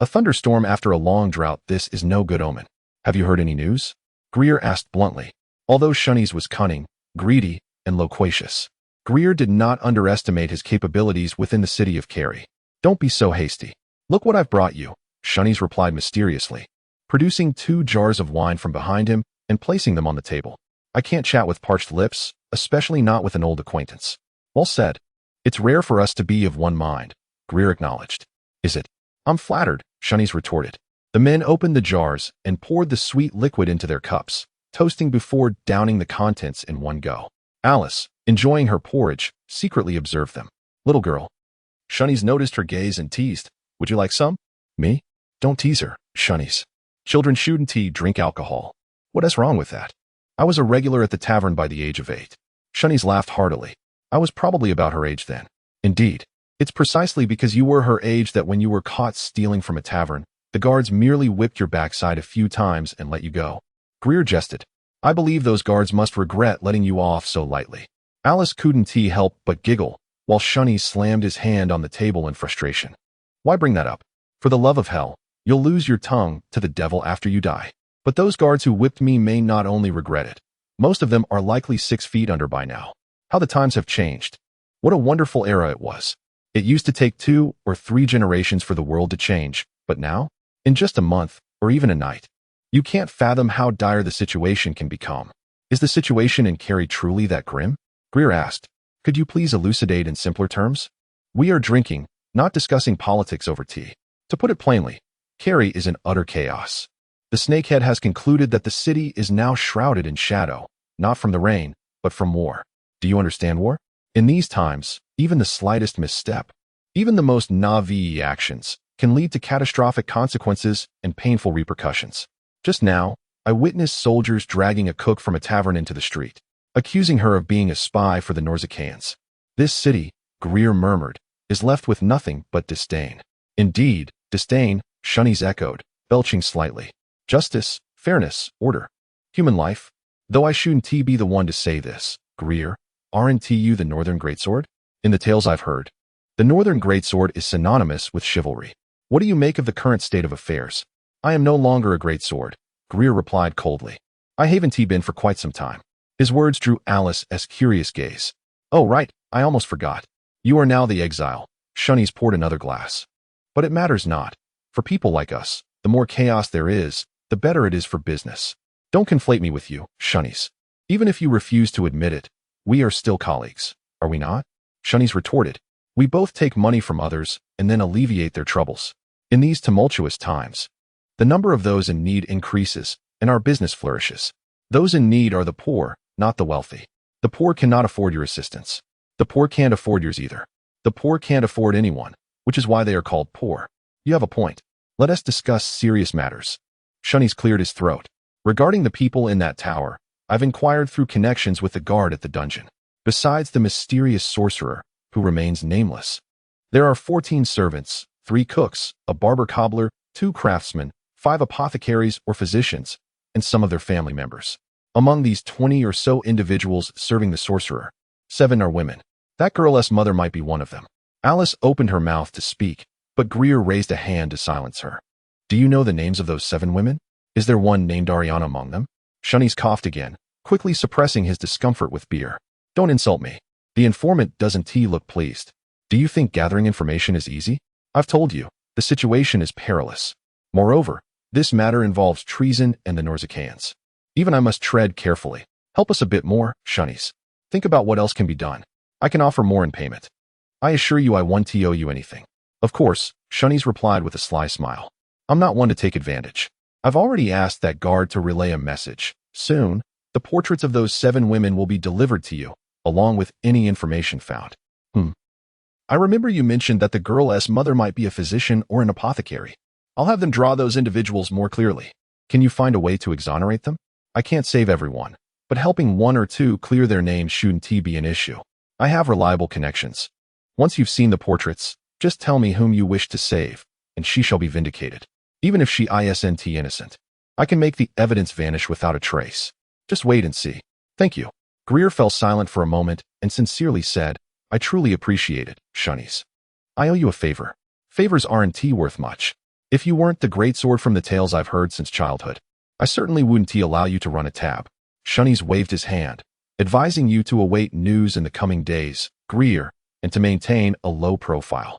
A thunderstorm after a long drought. This is no good omen. Have you heard any news? Gai'er asked bluntly. Although Shanice was cunning, greedy, and loquacious, Gai'er did not underestimate his capabilities within the city of Carrie. Don't be so hasty. Look what I've brought you, Shanice replied mysteriously, producing 2 jars of wine from behind him and placing them on the table. I can't chat with parched lips, especially not with an old acquaintance. Well said. It's rare for us to be of one mind, Gai'er acknowledged. Is it? I'm flattered, Shanice retorted. The men opened the jars and poured the sweet liquid into their cups, toasting before downing the contents in one go. Alice, enjoying her porridge, secretly observed them. Little girl. Shanice noticed her gaze and teased. Would you like some? Me? Don't tease her, Shanice. Children shouldn't drink alcohol. What is wrong with that? I was a regular at the tavern by the age of 8. Shanice laughed heartily. I was probably about her age then. Indeed. It's precisely because you were her age that when you were caught stealing from a tavern, the guards merely whipped your backside a few times and let you go. Gai'er jested. I believe those guards must regret letting you off so lightly. Alice couldn't help but giggle, while Shanice slammed his hand on the table in frustration. Why bring that up? For the love of hell, you'll lose your tongue to the devil after you die. But those guards who whipped me may not only regret it. Most of them are likely 6 feet under by now. How the times have changed. What a wonderful era it was. It used to take 2 or 3 generations for the world to change, but now, in just a month, or even a night, you can't fathom how dire the situation can become. Is the situation in Carrie truly that grim? Gai'er asked. Could you please elucidate in simpler terms? We are drinking, not discussing politics over tea. To put it plainly, Carrie is in utter chaos. The snakehead has concluded that the city is now shrouded in shadow, not from the rain, but from war. Do you understand war? In these times, even the slightest misstep, even the most naive actions, can lead to catastrophic consequences and painful repercussions. Just now, I witnessed soldiers dragging a cook from a tavern into the street, accusing her of being a spy for the Norzicans. This city, Gai'er murmured, is left with nothing but disdain. Indeed, disdain, Shanice echoed, belching slightly. Justice, fairness, order, human life. Though I shouldn't be the one to say this, Gai'er, aren't you the Northern Greatsword? In the tales I've heard, the Northern Greatsword is synonymous with chivalry. What do you make of the current state of affairs? I am no longer a greatsword, Gai'er replied coldly. I haven't been for quite some time. His words drew Alice's curious gaze. Oh right, I almost forgot. You are now the exile. Shanice poured another glass. But it matters not. For people like us, the more chaos there is, the better it is for business. Don't conflate me with you, Shanice. Even if you refuse to admit it, we are still colleagues, are we not? Shanice retorted. We both take money from others and then alleviate their troubles. In these tumultuous times, the number of those in need increases and our business flourishes. Those in need are the poor, not the wealthy. The poor cannot afford your assistance. The poor can't afford yours either. The poor can't afford anyone, which is why they are called poor. You have a point. Let us discuss serious matters. Shunny's cleared his throat. Regarding the people in that tower, I've inquired through connections with the guard at the dungeon. Besides the mysterious sorcerer, who remains nameless, there are 14 servants, 3 cooks, a barber-cobbler, 2 craftsmen, 5 apothecaries or physicians, and some of their family members. Among these 20 or so individuals serving the sorcerer, 7 are women. That girl's mother might be one of them. Alice opened her mouth to speak, but Gai'er raised a hand to silence her. Do you know the names of those 7 women? Is there one named Ariana among them? Shunny's coughed again, quickly suppressing his discomfort with beer. Don't insult me. The informant doesn't look pleased. Do you think gathering information is easy? I've told you, the situation is perilous. Moreover, this matter involves treason and the Norzicans. Even I must tread carefully. Help us a bit more, Shunnies. Think about what else can be done. I can offer more in payment. I assure you I won't owe you anything. Of course, Shunnies replied with a sly smile. I'm not one to take advantage. I've already asked that guard to relay a message. Soon, the portraits of those 7 women will be delivered to you, along with any information found. I remember you mentioned that the girl's mother might be a physician or an apothecary. I'll have them draw those individuals more clearly. Can you find a way to exonerate them? I can't save everyone, but helping 1 or 2 clear their names shouldn't be an issue. I have reliable connections. Once you've seen the portraits, just tell me whom you wish to save, and she shall be vindicated. Even if she isn't innocent, I can make the evidence vanish without a trace. Just wait and see. Thank you. Gai'er fell silent for a moment and sincerely said, I truly appreciate it, Shunnies. I owe you a favor. Favors aren't worth much. If you weren't the great sword from the tales I've heard since childhood, I certainly wouldn't allow you to run a tab. Shunnies waved his hand, advising you to await news in the coming days, Gai'er, and to maintain a low profile.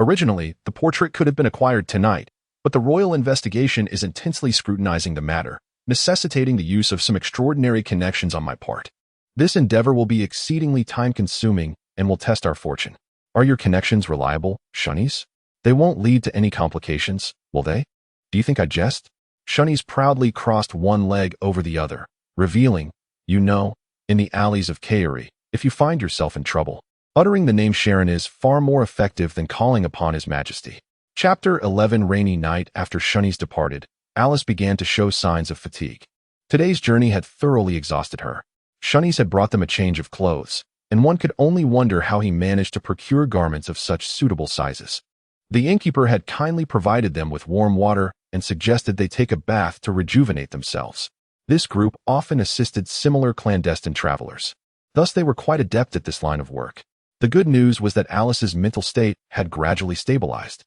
Originally, the portrait could have been acquired tonight, but the royal investigation is intensely scrutinizing the matter, necessitating the use of some extraordinary connections on my part. This endeavor will be exceedingly time-consuming and will test our fortune. Are your connections reliable, Shunnies? They won't lead to any complications, will they? Do you think I jest? Shunnies proudly crossed one leg over the other, revealing, in the alleys of Gai'er, if you find yourself in trouble, uttering the name Sharon is far more effective than calling upon His Majesty. Chapter 11. Rainy night. After Shunnies departed, Alice began to show signs of fatigue. Today's journey had thoroughly exhausted her. Shunnies had brought them a change of clothes, and one could only wonder how he managed to procure garments of such suitable sizes. The innkeeper had kindly provided them with warm water and suggested they take a bath to rejuvenate themselves. This group often assisted similar clandestine travelers. Thus they were quite adept at this line of work. The good news was that Alice's mental state had gradually stabilized,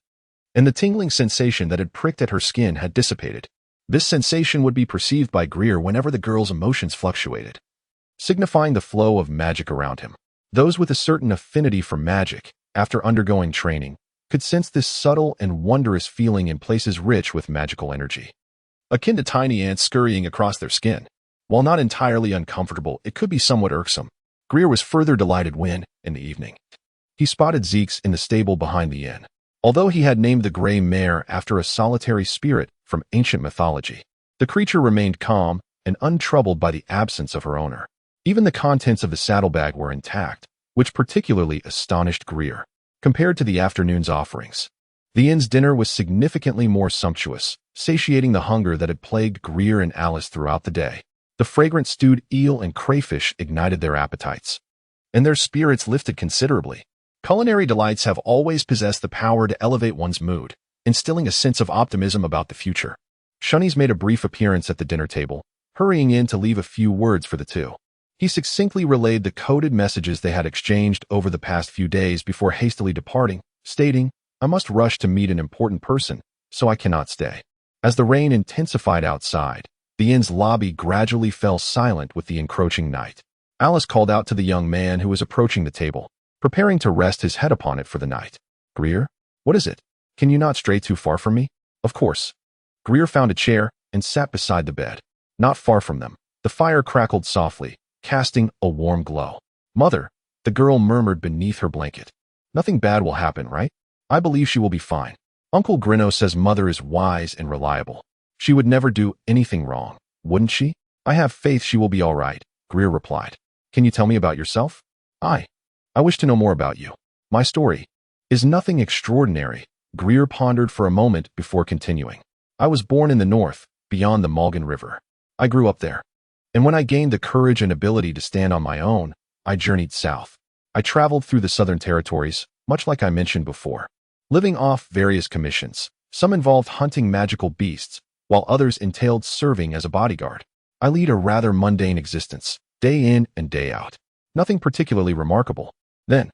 and the tingling sensation that had pricked at her skin had dissipated. This sensation would be perceived by Gai'er whenever the girl's emotions fluctuated, signifying the flow of magic around him. Those with a certain affinity for magic, after undergoing training, could sense this subtle and wondrous feeling in places rich with magical energy, akin to tiny ants scurrying across their skin. While not entirely uncomfortable, it could be somewhat irksome. Gai'er was further delighted when, in the evening, he spotted Zeke's in the stable behind the inn. Although he had named the gray mare after a solitary spirit from ancient mythology, the creature remained calm and untroubled by the absence of her owner. Even the contents of the saddlebag were intact, which particularly astonished Gai'er. Compared to the afternoon's offerings, the inn's dinner was significantly more sumptuous, satiating the hunger that had plagued Gai'er and Alice throughout the day. The fragrant stewed eel and crayfish ignited their appetites, and their spirits lifted considerably. Culinary delights have always possessed the power to elevate one's mood, instilling a sense of optimism about the future. Shunnies made a brief appearance at the dinner table, hurrying in to leave a few words for the two. He succinctly relayed the coded messages they had exchanged over the past few days before hastily departing, stating, I must rush to meet an important person, so I cannot stay. As the rain intensified outside, the inn's lobby gradually fell silent with the encroaching night. Alice called out to the young man who was approaching the table, preparing to rest his head upon it for the night. Gai'er, what is it? Can you not stray too far from me? Of course. Gai'er found a chair and sat beside the bed. Not far from them, the fire crackled softly, casting a warm glow. Mother, the girl murmured beneath her blanket. Nothing bad will happen, right? I believe she will be fine. Uncle Grino says Mother is wise and reliable. She would never do anything wrong, wouldn't she? I have faith she will be all right, Gai'er replied. Can you tell me about yourself? I wish to know more about you. My story is nothing extraordinary, Gai'er pondered for a moment before continuing. I was born in the north, beyond the Malgan River. I grew up there. And when I gained the courage and ability to stand on my own, I journeyed south. I traveled through the southern territories, much like I mentioned before, living off various commissions. Some involved hunting magical beasts, while others entailed serving as a bodyguard. I lead a rather mundane existence, day in and day out. Nothing particularly remarkable. Then,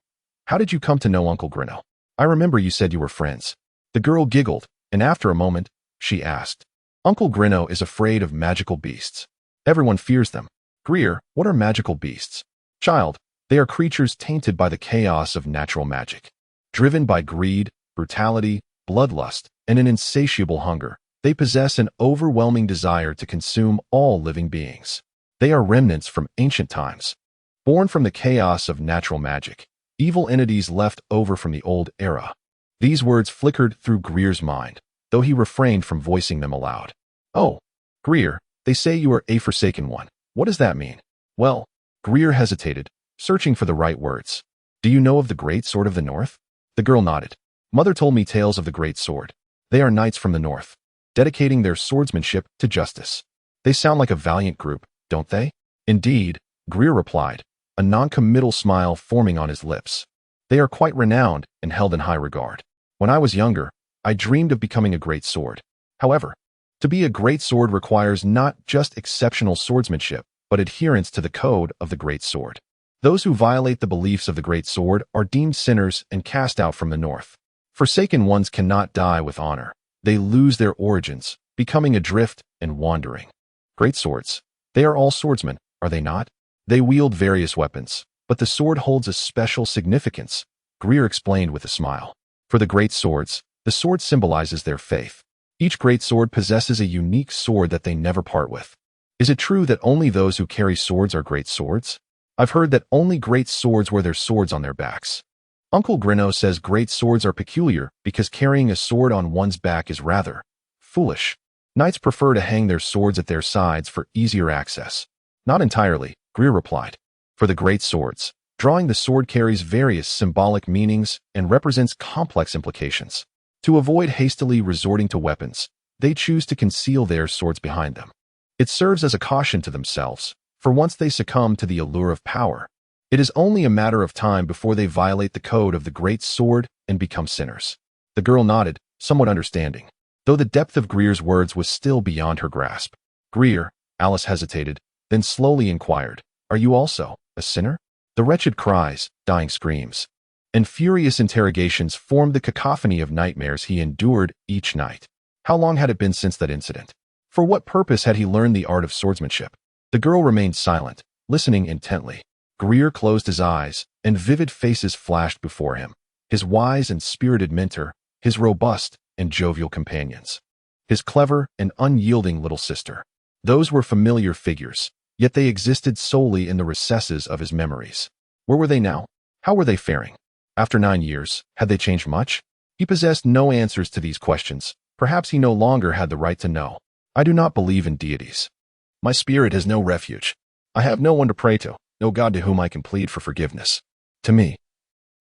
how did you come to know Uncle Grino? I remember you said you were friends. The girl giggled, and after a moment, she asked, Uncle Grino is afraid of magical beasts. Everyone fears them. Gai'er, what are magical beasts? Child, they are creatures tainted by the chaos of natural magic. Driven by greed, brutality, bloodlust, and an insatiable hunger, they possess an overwhelming desire to consume all living beings. They are remnants from ancient times, born from the chaos of natural magic, evil entities left over from the old era. These words flickered through Gai'er's mind, though he refrained from voicing them aloud. Oh, Gai'er, they say you are a forsaken one. What does that mean? Well, Gai'er hesitated, searching for the right words. Do you know of the Great Sword of the North? The girl nodded. Mother told me tales of the Great Sword. They are knights from the north, dedicating their swordsmanship to justice. They sound like a valiant group, don't they? Indeed, Gai'er replied, a non-committal smile forming on his lips. They are quite renowned and held in high regard. When I was younger, I dreamed of becoming a great sword. However, to be a great sword requires not just exceptional swordsmanship, but adherence to the code of the great sword. Those who violate the beliefs of the great sword are deemed sinners and cast out from the north. Forsaken ones cannot die with honor. They lose their origins, becoming adrift and wandering. Great swords. They are all swordsmen, are they not? They wield various weapons, but the sword holds a special significance, Gai'er explained with a smile. For the great swords, the sword symbolizes their faith. Each great sword possesses a unique sword that they never part with. Is it true that only those who carry swords are great swords? I've heard that only great swords wear their swords on their backs. Uncle Grino says great swords are peculiar because carrying a sword on one's back is rather foolish. Knights prefer to hang their swords at their sides for easier access. Not entirely, Gai'er replied. For the great swords, drawing the sword carries various symbolic meanings and represents complex implications. To avoid hastily resorting to weapons, they choose to conceal their swords behind them. It serves as a caution to themselves, for once they succumb to the allure of power, it is only a matter of time before they violate the code of the great sword and become sinners. The girl nodded, somewhat understanding, though the depth of Gai'er's words was still beyond her grasp. Gai'er, Alice hesitated, then slowly inquired, are you also a sinner? The wretched cries, dying screams, and furious interrogations formed the cacophony of nightmares he endured each night. How long had it been since that incident? For what purpose had he learned the art of swordsmanship? The girl remained silent, listening intently. Gai'er closed his eyes, and vivid faces flashed before him. His wise and spirited mentor, his robust and jovial companions, his clever and unyielding little sister. Those were familiar figures, yet they existed solely in the recesses of his memories. Where were they now? How were they faring? After 9 years, had they changed much? He possessed no answers to these questions. Perhaps he no longer had the right to know. I do not believe in deities. My spirit has no refuge. I have no one to pray to, no God to whom I can plead for forgiveness. To me,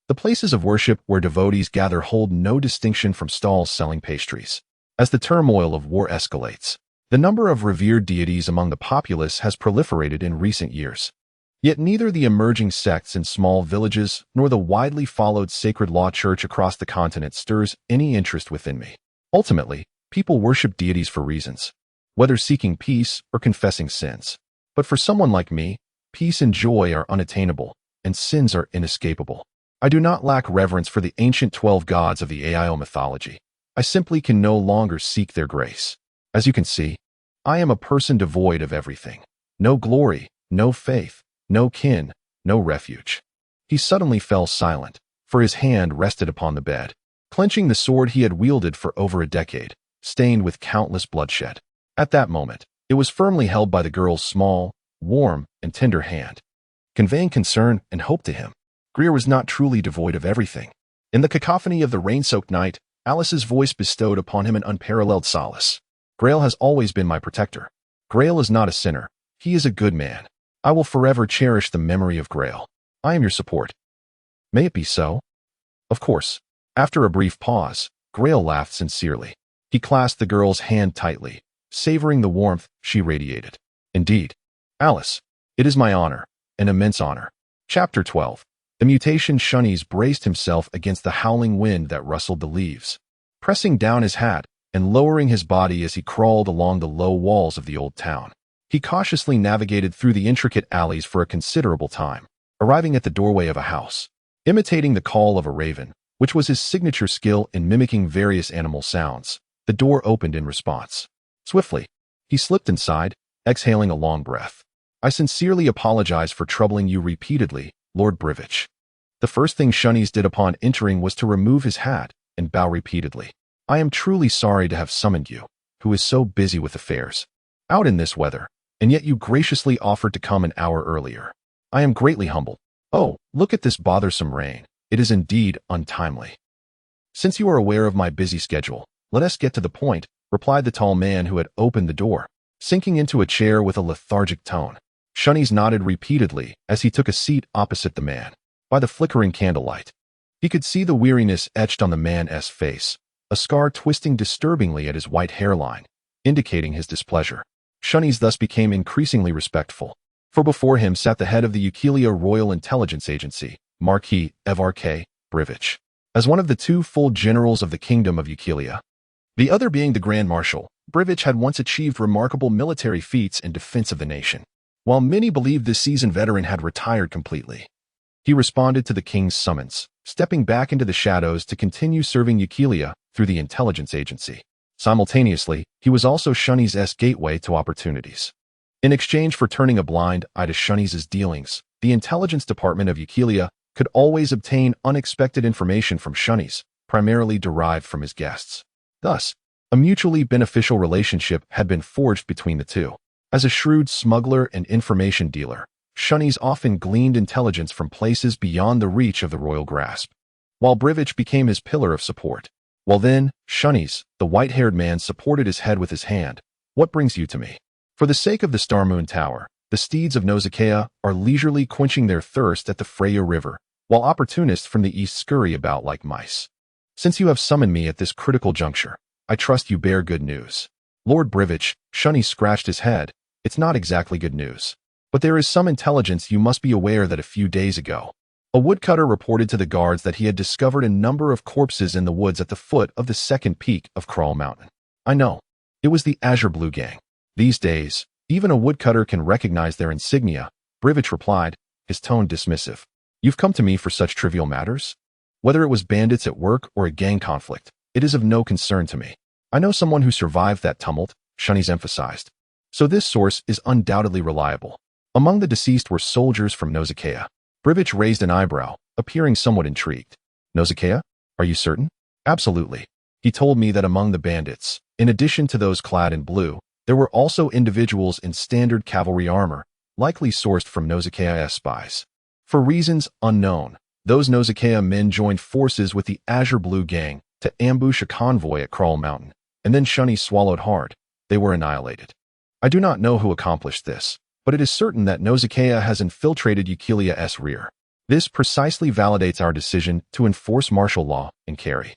the places of worship where devotees gather hold no distinction from stalls selling pastries. As the turmoil of war escalates, the number of revered deities among the populace has proliferated in recent years. Yet neither the emerging sects in small villages nor the widely followed sacred law church across the continent stirs any interest within me. Ultimately, people worship deities for reasons, whether seeking peace or confessing sins. But for someone like me, peace and joy are unattainable, and sins are inescapable. I do not lack reverence for the ancient 12 gods of the Ao mythology. I simply can no longer seek their grace. As you can see, I am a person devoid of everything. No glory, no faith, no kin, no refuge. He suddenly fell silent, for his hand rested upon the bed, clenching the sword he had wielded for over a decade, stained with countless bloodshed. At that moment, it was firmly held by the girl's small, warm, and tender hand, conveying concern and hope to him. Gai'er was not truly devoid of everything. In the cacophony of the rain-soaked night, Alice's voice bestowed upon him an unparalleled solace. Grail has always been my protector. Grail is not a sinner. He is a good man. I will forever cherish the memory of Grail. I am your support. May it be so. Of course. After a brief pause, Grail laughed sincerely. He clasped the girl's hand tightly, savoring the warmth she radiated. Indeed. Alice, it is my honor, an immense honor. Chapter 12. The mutation. Shunnies braced himself against the howling wind that rustled the leaves, pressing down his hat and lowering his body as he crawled along the low walls of the old town. He cautiously navigated through the intricate alleys for a considerable time, arriving at the doorway of a house. Imitating the call of a raven, which was his signature skill in mimicking various animal sounds, the door opened in response. Swiftly, he slipped inside, exhaling a long breath. I sincerely apologize for troubling you repeatedly, Lord Brivich. The first thing Shunnies did upon entering was to remove his hat and bow repeatedly. I am truly sorry to have summoned you, who is so busy with affairs, out in this weather, and yet you graciously offered to come an hour earlier. I am greatly humbled. Oh, look at this bothersome rain. It is indeed untimely. Since you are aware of my busy schedule, let us get to the point, replied the tall man who had opened the door, sinking into a chair with a lethargic tone. Shunnies nodded repeatedly as he took a seat opposite the man. By the flickering candlelight, he could see the weariness etched on the man's face, a scar twisting disturbingly at his white hairline, indicating his displeasure. Shunnies thus became increasingly respectful, for before him sat the head of the Eukelia Royal Intelligence Agency, Marquis Evark Brivich, as one of the two full generals of the Kingdom of Eukelia. The other being the Grand Marshal. Brivich had once achieved remarkable military feats in defense of the nation. While many believed this seasoned veteran had retired completely, he responded to the king's summons, stepping back into the shadows to continue serving Eukelia through the intelligence agency. Simultaneously, he was also Shunnies' gateway to opportunities. In exchange for turning a blind eye to Shunnies' dealings, the intelligence department of Eukelia could always obtain unexpected information from Shunnies, primarily derived from his guests. Thus, a mutually beneficial relationship had been forged between the two. As a shrewd smuggler and information dealer, Shunnies often gleaned intelligence from places beyond the reach of the royal grasp, while Brivich became his pillar of support. Well then, Shunnies, the white-haired man supported his head with his hand. What brings you to me? For the sake of the Starmoon Tower, the steeds of Nausicaa are leisurely quenching their thirst at the Freya River, while opportunists from the east scurry about like mice. Since you have summoned me at this critical juncture, I trust you bear good news. Lord Brivich, Shunnies scratched his head. It's not exactly good news. But there is some intelligence. You must be aware that a few days ago, a woodcutter reported to the guards that he had discovered a number of corpses in the woods at the foot of the second peak of Crawl Mountain. I know. It was the Azure Blue Gang. These days, even a woodcutter can recognize their insignia, Brivich replied, his tone dismissive. You've come to me for such trivial matters? Whether it was bandits at work or a gang conflict, it is of no concern to me. I know someone who survived that tumult, Shunnies emphasized. So this source is undoubtedly reliable. Among the deceased were soldiers from Nausicaa. Brivich raised an eyebrow, appearing somewhat intrigued. Nausicaa? Are you certain? Absolutely. He told me that among the bandits, in addition to those clad in blue, there were also individuals in standard cavalry armor, likely sourced from Nausicaa's spies. For reasons unknown, those Nausicaa men joined forces with the Azure Blue Gang to ambush a convoy at Crawl Mountain, and then Shunnies swallowed hard. They were annihilated. I do not know who accomplished this, but it is certain that Nausicaa has infiltrated Eukelia's rear. This precisely validates our decision to enforce martial law in Carrie.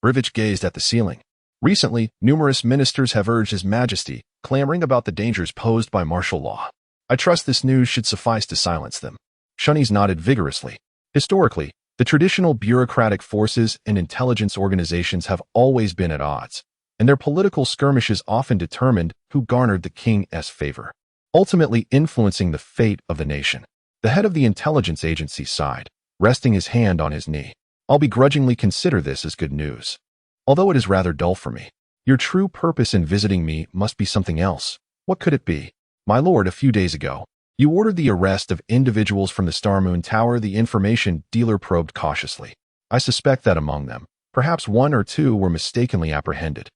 Brivich gazed at the ceiling. Recently, numerous ministers have urged His Majesty, clamoring about the dangers posed by martial law. I trust this news should suffice to silence them. Shunnies nodded vigorously. Historically, the traditional bureaucratic forces and intelligence organizations have always been at odds, and their political skirmishes often determined who garnered the king's favor, ultimately influencing the fate of the nation. The head of the intelligence agency sighed, resting his hand on his knee. I'll begrudgingly consider this as good news, although it is rather dull for me. Your true purpose in visiting me must be something else. What could it be? My lord, a few days ago, you ordered the arrest of individuals from the Starmoon Tower. The information dealer probed cautiously. I suspect that among them, perhaps one or two were mistakenly apprehended.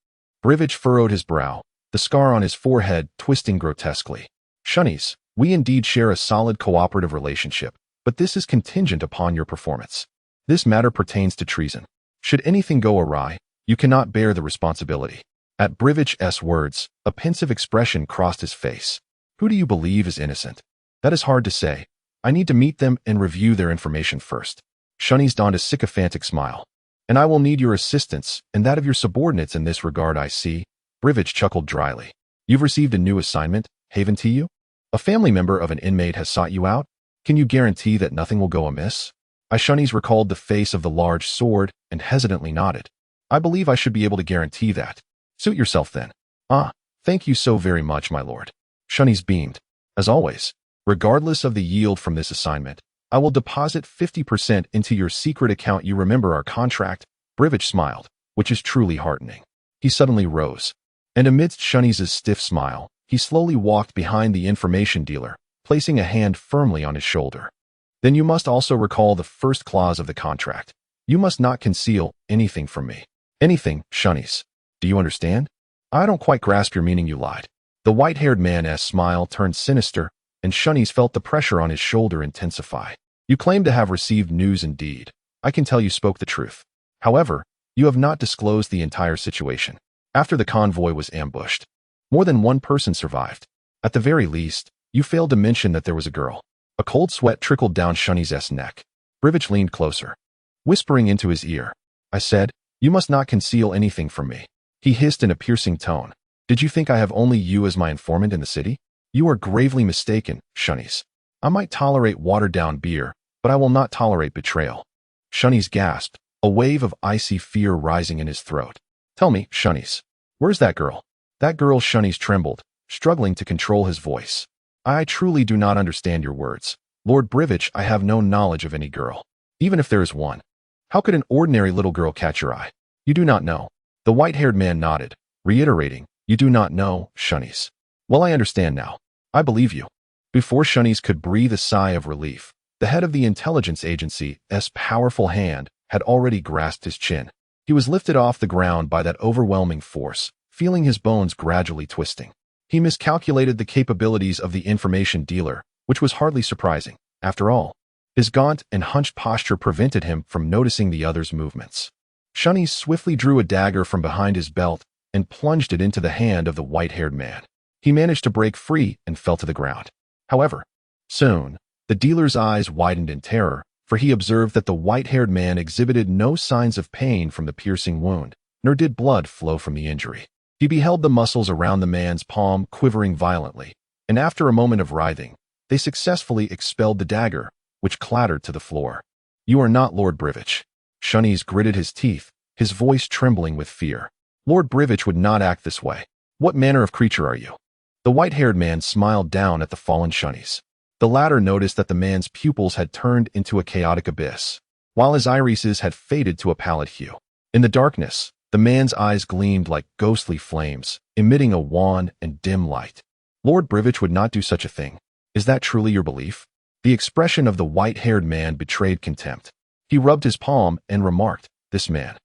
Brivich furrowed his brow, the scar on his forehead twisting grotesquely. Shunnies, we indeed share a solid cooperative relationship, but this is contingent upon your performance. This matter pertains to treason. Should anything go awry, you cannot bear the responsibility. At Brivich's words, a pensive expression crossed his face. Who do you believe is innocent? That is hard to say. I need to meet them and review their information first. Shuni's donned a sycophantic smile. And I will need your assistance and that of your subordinates in this regard, I see. Brivich chuckled dryly. You've received a new assignment, Haven to you? A family member of an inmate has sought you out? Can you guarantee that nothing will go amiss? Shuni's recalled the face of the large sword and hesitantly nodded. I believe I should be able to guarantee that. Suit yourself then. Ah, thank you so very much, my lord. Shuni's beamed. As always, regardless of the yield from this assignment, I will deposit 50% into your secret account. You remember our contract? Brivich smiled, which is truly heartening. He suddenly rose, and amidst Shuni's stiff smile, he slowly walked behind the information dealer, placing a hand firmly on his shoulder. Then you must also recall the first clause of the contract. You must not conceal anything from me. Anything, Shuni's. Do you understand? I don't quite grasp your meaning, you lied. The white-haired man's smile turned sinister, and Shuni's felt the pressure on his shoulder intensify. You claim to have received news indeed. I can tell you spoke the truth. However, you have not disclosed the entire situation. After the convoy was ambushed, more than one person survived. At the very least, you failed to mention that there was a girl. A cold sweat trickled down Shuni's neck. Brivich leaned closer, whispering into his ear. I said, you must not conceal anything from me. He hissed in a piercing tone. Did you think I have only you as my informant in the city? You are gravely mistaken, Shuni's. I might tolerate watered-down beer, but I will not tolerate betrayal. Shuni's gasped, a wave of icy fear rising in his throat. Tell me, Shuni's, where's that girl? That girl. Shuni's trembled, struggling to control his voice. I truly do not understand your words. Lord Brivich, I have no knowledge of any girl. Even if there is one. How could an ordinary little girl catch your eye? You do not know. The white-haired man nodded, reiterating, you do not know, Shuni's. Well, I understand now. I believe you. Before Shuni's could breathe a sigh of relief, the head of the intelligence agency's powerful hand had already grasped his chin. He was lifted off the ground by that overwhelming force, feeling his bones gradually twisting. He miscalculated the capabilities of the information dealer, which was hardly surprising. After all, his gaunt and hunched posture prevented him from noticing the other's movements. Shuni swiftly drew a dagger from behind his belt and plunged it into the hand of the white-haired man. He managed to break free and fell to the ground. However, soon, the dealer's eyes widened in terror, for he observed that the white-haired man exhibited no signs of pain from the piercing wound, nor did blood flow from the injury. He beheld the muscles around the man's palm quivering violently, and after a moment of writhing, they successfully expelled the dagger, which clattered to the floor. You are not Lord Brivich. Shuni's gritted his teeth, his voice trembling with fear. Lord Brivich would not act this way. What manner of creature are you? The white-haired man smiled down at the fallen Shuni's. The latter noticed that the man's pupils had turned into a chaotic abyss, while his irises had faded to a pallid hue. In the darkness, the man's eyes gleamed like ghostly flames, emitting a wan and dim light. Lord Brivich would not do such a thing. Is that truly your belief? The expression of the white-haired man betrayed contempt. He rubbed his palm and remarked, this man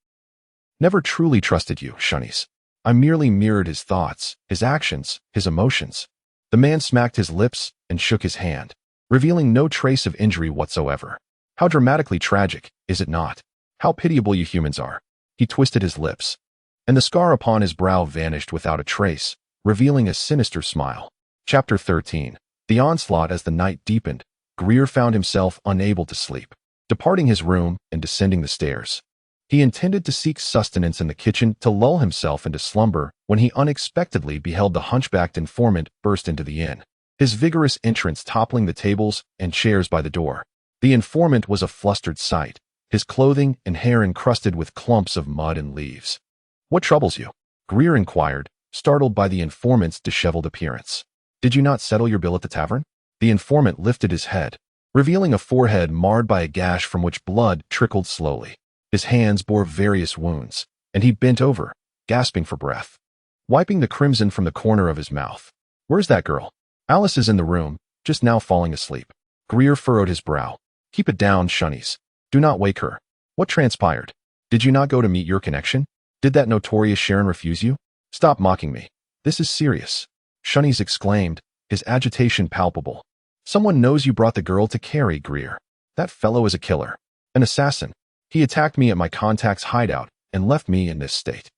never truly trusted you, Shuni's. I merely mirrored his thoughts, his actions, his emotions. The man smacked his lips and shook his hand, revealing no trace of injury whatsoever. How dramatically tragic, is it not? How pitiable you humans are. He twisted his lips, and the scar upon his brow vanished without a trace, revealing a sinister smile. Chapter 13. The onslaught. As the night deepened, Gai'er found himself unable to sleep. Departing his room and descending the stairs, he intended to seek sustenance in the kitchen to lull himself into slumber when he unexpectedly beheld the hunchbacked informant burst into the inn, his vigorous entrance toppling the tables and chairs by the door. The informant was a flustered sight, his clothing and hair encrusted with clumps of mud and leaves. What troubles you? Gai'er inquired, startled by the informant's disheveled appearance. Did you not settle your bill at the tavern? The informant lifted his head, revealing a forehead marred by a gash from which blood trickled slowly. His hands bore various wounds, and he bent over, gasping for breath, wiping the crimson from the corner of his mouth. Where's that girl? Alice is in the room, just now falling asleep. Gai'er furrowed his brow. Keep it down, Shuni's. Do not wake her. What transpired? Did you not go to meet your connection? Did that notorious Sharon refuse you? Stop mocking me. This is serious. Shuni's exclaimed, his agitation palpable. Someone knows you brought the girl to Carrie, Gai'er. That fellow is a killer. An assassin. He attacked me at my contact's hideout and left me in this state.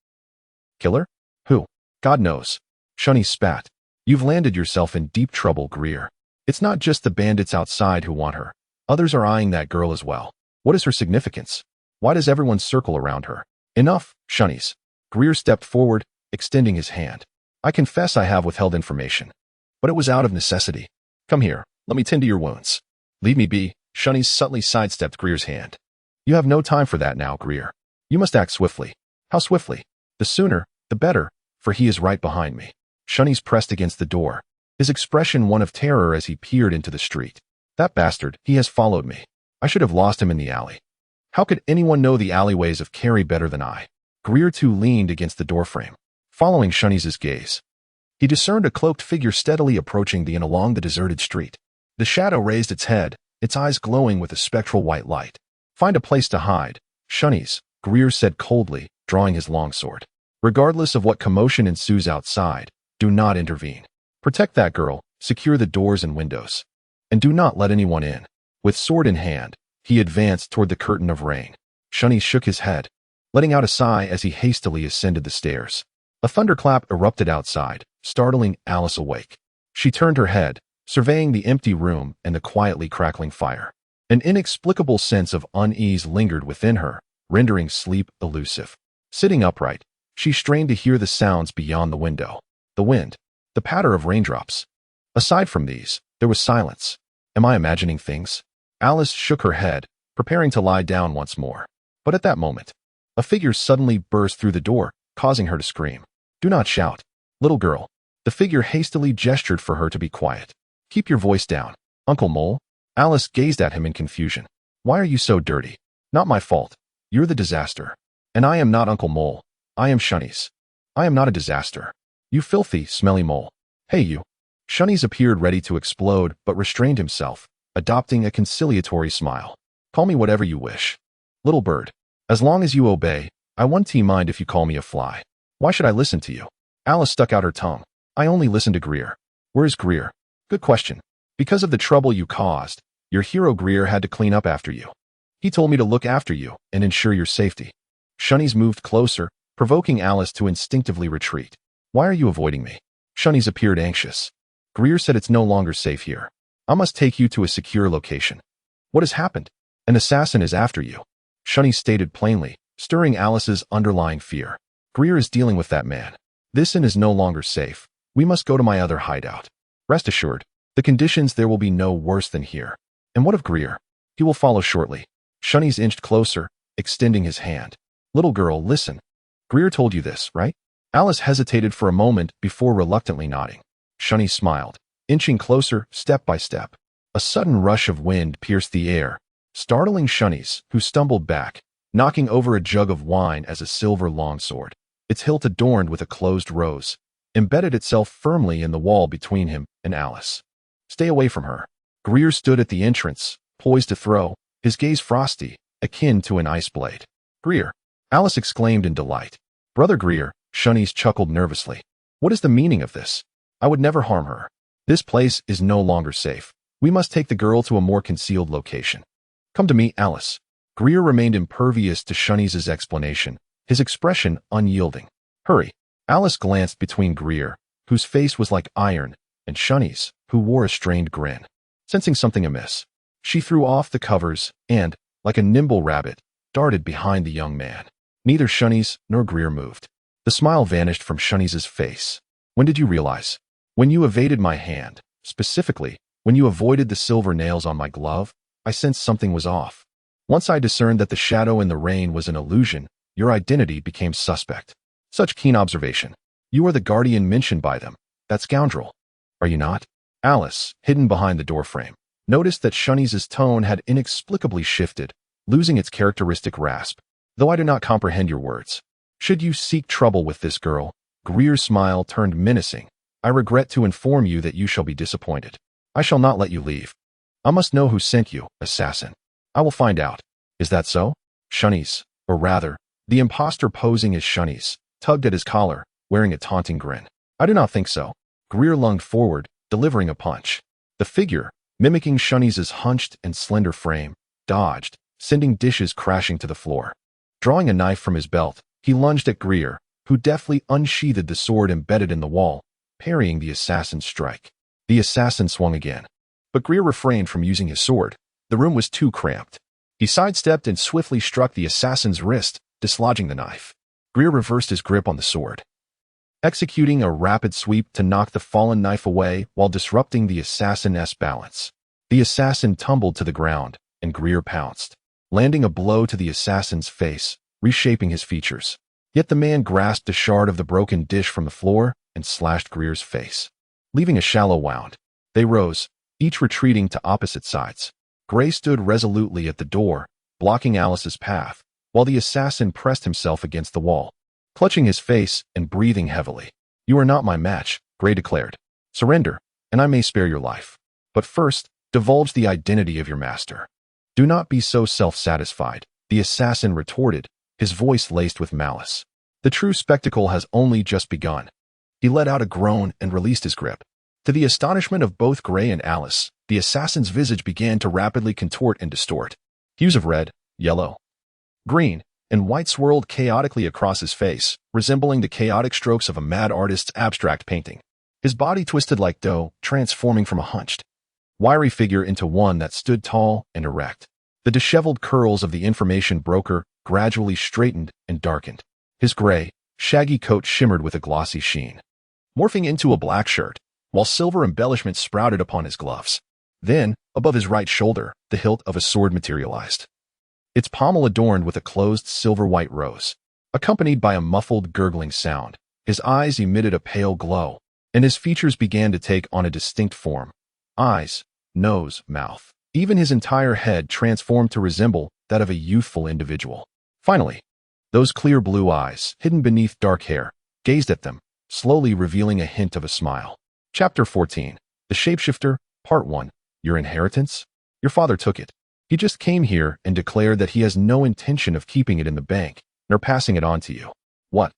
Killer? Who? God knows. Shuni spat. You've landed yourself in deep trouble, Gai'er. It's not just the bandits outside who want her. Others are eyeing that girl as well. What is her significance? Why does everyone circle around her? Enough, shunnies. Gai'er stepped forward, extending his hand. I confess I have withheld information, but it was out of necessity. Come here, let me tend to your wounds. Leave me be, shunnies subtly sidestepped Gai'er's hand. You have no time for that now, Gai'er. You must act swiftly. How swiftly? The sooner, the better, for he is right behind me. Shunnies pressed against the door, his expression one of terror as he peered into the street. That bastard, he has followed me. I should have lost him in the alley. How could anyone know the alleyways of Carrie better than I? Gai'er too leaned against the doorframe, following Shunnies' gaze. He discerned a cloaked figure steadily approaching the inn along the deserted street. The shadow raised its head, its eyes glowing with a spectral white light. Find a place to hide, Shunnies, Gai'er said coldly, drawing his longsword. Regardless of what commotion ensues outside, do not intervene. Protect that girl, secure the doors and windows. And do not let anyone in. With sword in hand, he advanced toward the curtain of rain. Shunnies shook his head, letting out a sigh as he hastily ascended the stairs. A thunderclap erupted outside, startling Alice awake. She turned her head, surveying the empty room and the quietly crackling fire. An inexplicable sense of unease lingered within her, rendering sleep elusive. Sitting upright, she strained to hear the sounds beyond the window. The wind, the patter of raindrops. Aside from these, there was silence. Am I imagining things? Alice shook her head, preparing to lie down once more. But at that moment, a figure suddenly burst through the door, causing her to scream. Do not shout, little girl. The figure hastily gestured for her to be quiet. Keep your voice down. Uncle Mole? Alice gazed at him in confusion. Why are you so dirty? Not my fault. You're the disaster. And I am not Uncle Mole. I am Shunnies. I am not a disaster. You filthy, smelly mole. Hey you. Shunnies appeared ready to explode but restrained himself, adopting a conciliatory smile. Call me whatever you wish. Little bird. As long as you obey, I won't mind if you call me a fly. Why should I listen to you? Alice stuck out her tongue. I only listen to Gai'er. Where is Gai'er? Good question. Because of the trouble you caused, your hero Gai'er had to clean up after you. He told me to look after you and ensure your safety. Shunnies moved closer, provoking Alice to instinctively retreat. Why are you avoiding me? Shunnies appeared anxious. Gai'er said it's no longer safe here. I must take you to a secure location. What has happened? An assassin is after you. Shunnies stated plainly, stirring Alice's underlying fear. Gai'er is dealing with that man. This inn is no longer safe. We must go to my other hideout. Rest assured, the conditions there will be no worse than here. And what of Gai'er? He will follow shortly. Shunnies inched closer, extending his hand. Little girl, listen. Gai'er told you this, right? Alice hesitated for a moment before reluctantly nodding. Shunnies smiled, inching closer step by step. A sudden rush of wind pierced the air, startling Shunnies, who stumbled back, knocking over a jug of wine as a silver longsword, its hilt adorned with a closed rose, embedded itself firmly in the wall between him and Alice. Stay away from her. Gai'er stood at the entrance, poised to throw, his gaze frosty, akin to an ice blade. Gai'er! Alice exclaimed in delight. Brother Gai'er, Shunnies chuckled nervously. What is the meaning of this? I would never harm her. This place is no longer safe. We must take the girl to a more concealed location. Come to me, Alice. Gai'er remained impervious to Shunnies' explanation, his expression unyielding. Hurry. Alice glanced between Gai'er, whose face was like iron, and Shunnies, who wore a strained grin. Sensing something amiss, she threw off the covers and, like a nimble rabbit, darted behind the young man. Neither Shunnies nor Gai'er moved. The smile vanished from Shunnies' face. When did you realize? When you evaded my hand, specifically, when you avoided the silver nails on my glove, I sensed something was off. Once I discerned that the shadow in the rain was an illusion, your identity became suspect. Such keen observation. You are the guardian mentioned by them, that scoundrel. Are you not? Alice, hidden behind the doorframe, noticed that Shunnies' tone had inexplicably shifted, losing its characteristic rasp. Though I do not comprehend your words. Should you seek trouble with this girl, Gai'er's smile turned menacing. I regret to inform you that you shall be disappointed. I shall not let you leave. I must know who sent you, assassin. I will find out. Is that so? Shunnies, or rather, the impostor posing as Shunnies, tugged at his collar, wearing a taunting grin. I do not think so. Gai'er lunged forward, delivering a punch. The figure, mimicking Shunnies' hunched and slender frame, dodged, sending dishes crashing to the floor. Drawing a knife from his belt, he lunged at Gai'er, who deftly unsheathed the sword embedded in the wall, parrying the assassin's strike. The assassin swung again. But Gai'er refrained from using his sword. The room was too cramped. He sidestepped and swiftly struck the assassin's wrist, dislodging the knife. Gai'er reversed his grip on the sword, executing a rapid sweep to knock the fallen knife away while disrupting the assassin's balance. The assassin tumbled to the ground, and Gai'er pounced, landing a blow to the assassin's face, reshaping his features. Yet the man grasped a shard of the broken dish from the floor and slashed Gai'er's face, leaving a shallow wound. They rose, each retreating to opposite sides. Gray stood resolutely at the door, blocking Alice's path, while the assassin pressed himself against the wall, clutching his face and breathing heavily. "You are not my match," Gray declared. "Surrender, and I may spare your life. But first, divulge the identity of your master." "Do not be so self-satisfied," the assassin retorted, his voice laced with malice. "The true spectacle has only just begun." He let out a groan and released his grip. To the astonishment of both Gray and Alice, the assassin's visage began to rapidly contort and distort. Hues of red, yellow, green, and white swirled chaotically across his face, resembling the chaotic strokes of a mad artist's abstract painting. His body twisted like dough, transforming from a hunched, wiry figure into one that stood tall and erect. The disheveled curls of the information broker gradually straightened and darkened. His gray, shaggy coat shimmered with a glossy sheen, morphing into a black shirt, while silver embellishments sprouted upon his gloves. Then, above his right shoulder, the hilt of a sword materialized, its pommel adorned with a closed silver-white rose. Accompanied by a muffled, gurgling sound, his eyes emitted a pale glow, and his features began to take on a distinct form. Eyes, nose, mouth. Even his entire head transformed to resemble that of a youthful individual. Finally, those clear blue eyes, hidden beneath dark hair, gazed at them, slowly revealing a hint of a smile. Chapter 14. The Shapeshifter, Part 1. Your inheritance? Your father took it. He just came here and declared that he has no intention of keeping it in the bank, nor passing it on to you. What?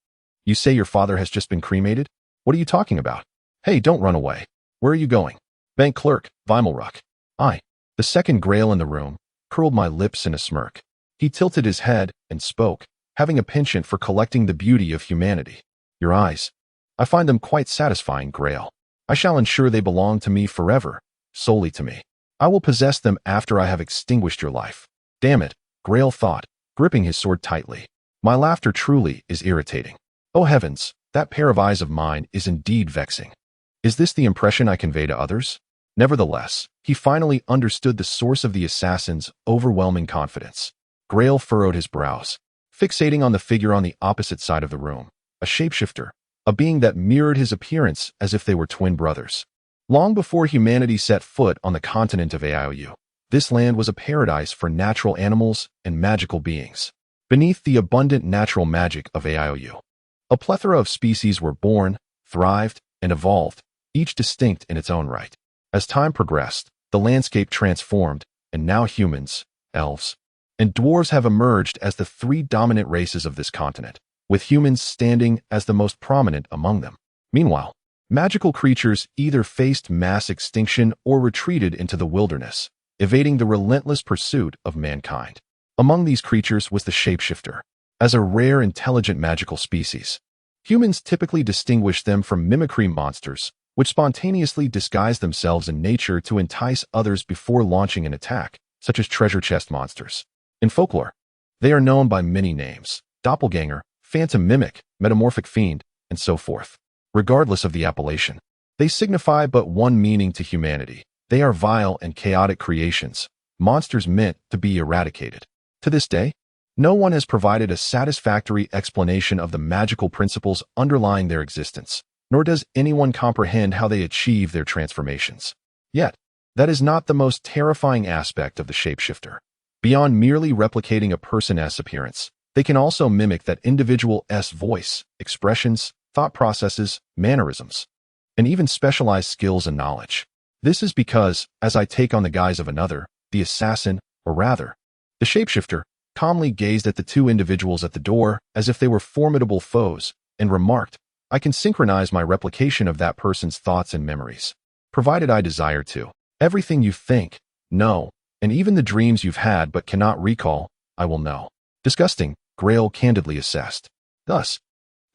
You say your father has just been cremated? What are you talking about? Hey, don't run away. Where are you going? Bank clerk, Vimelruck. I, the second Grail in the room, curled my lips in a smirk. He tilted his head and spoke, having a penchant for collecting the beauty of humanity. Your eyes. I find them quite satisfying, Grail. I shall ensure they belong to me forever, solely to me. I will possess them after I have extinguished your life. Damn it, Grail thought, gripping his sword tightly. My laughter truly is irritating. Oh heavens, that pair of eyes of mine is indeed vexing. Is this the impression I convey to others? Nevertheless, he finally understood the source of the assassin's overwhelming confidence. Grail furrowed his brows, fixating on the figure on the opposite side of the room, a shapeshifter, a being that mirrored his appearance as if they were twin brothers. Long before humanity set foot on the continent of Aiou, this land was a paradise for natural animals and magical beings. Beneath the abundant natural magic of Aiou, a plethora of species were born, thrived, and evolved, each distinct in its own right. As time progressed, the landscape transformed, and now humans, elves, and dwarves have emerged as the three dominant races of this continent, with humans standing as the most prominent among them. Meanwhile, magical creatures either faced mass extinction or retreated into the wilderness, evading the relentless pursuit of mankind. Among these creatures was the shapeshifter. As a rare intelligent magical species, humans typically distinguish them from mimicry monsters, which spontaneously disguise themselves in nature to entice others before launching an attack, such as treasure chest monsters. In folklore, they are known by many names: doppelganger, phantom mimic, metamorphic fiend, and so forth. Regardless of the appellation, they signify but one meaning to humanity. They are vile and chaotic creations, monsters meant to be eradicated. To this day, no one has provided a satisfactory explanation of the magical principles underlying their existence, nor does anyone comprehend how they achieve their transformations. Yet, that is not the most terrifying aspect of the shapeshifter. Beyond merely replicating a person's appearance, they can also mimic that individual's voice, expressions, thought processes, mannerisms, and even specialized skills and knowledge. This is because, as I take on the guise of another, the assassin, or rather, the shapeshifter, calmly gazed at the two individuals at the door as if they were formidable foes, and remarked, I can synchronize my replication of that person's thoughts and memories, provided I desire to. Everything you think, know, and even the dreams you've had but cannot recall, I will know. Disgusting, Grail candidly assessed. Thus,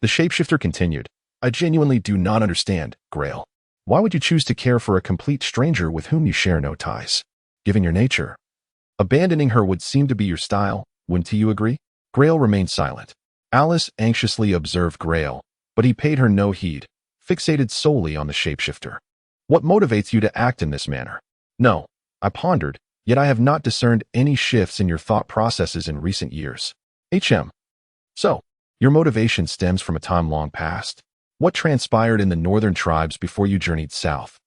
the shapeshifter continued, I genuinely do not understand, Grail. Why would you choose to care for a complete stranger with whom you share no ties? Given your nature, Abandoning her would seem to be your style, wouldn't you agree? Grail remained silent. Alice anxiously observed Grail, but he paid her no heed, fixated solely on the shapeshifter. What motivates you to act in this manner? No, I pondered, yet I have not discerned any shifts in your thought processes in recent years. So, your motivation stems from a time long past. What transpired in the northern tribes before you journeyed south?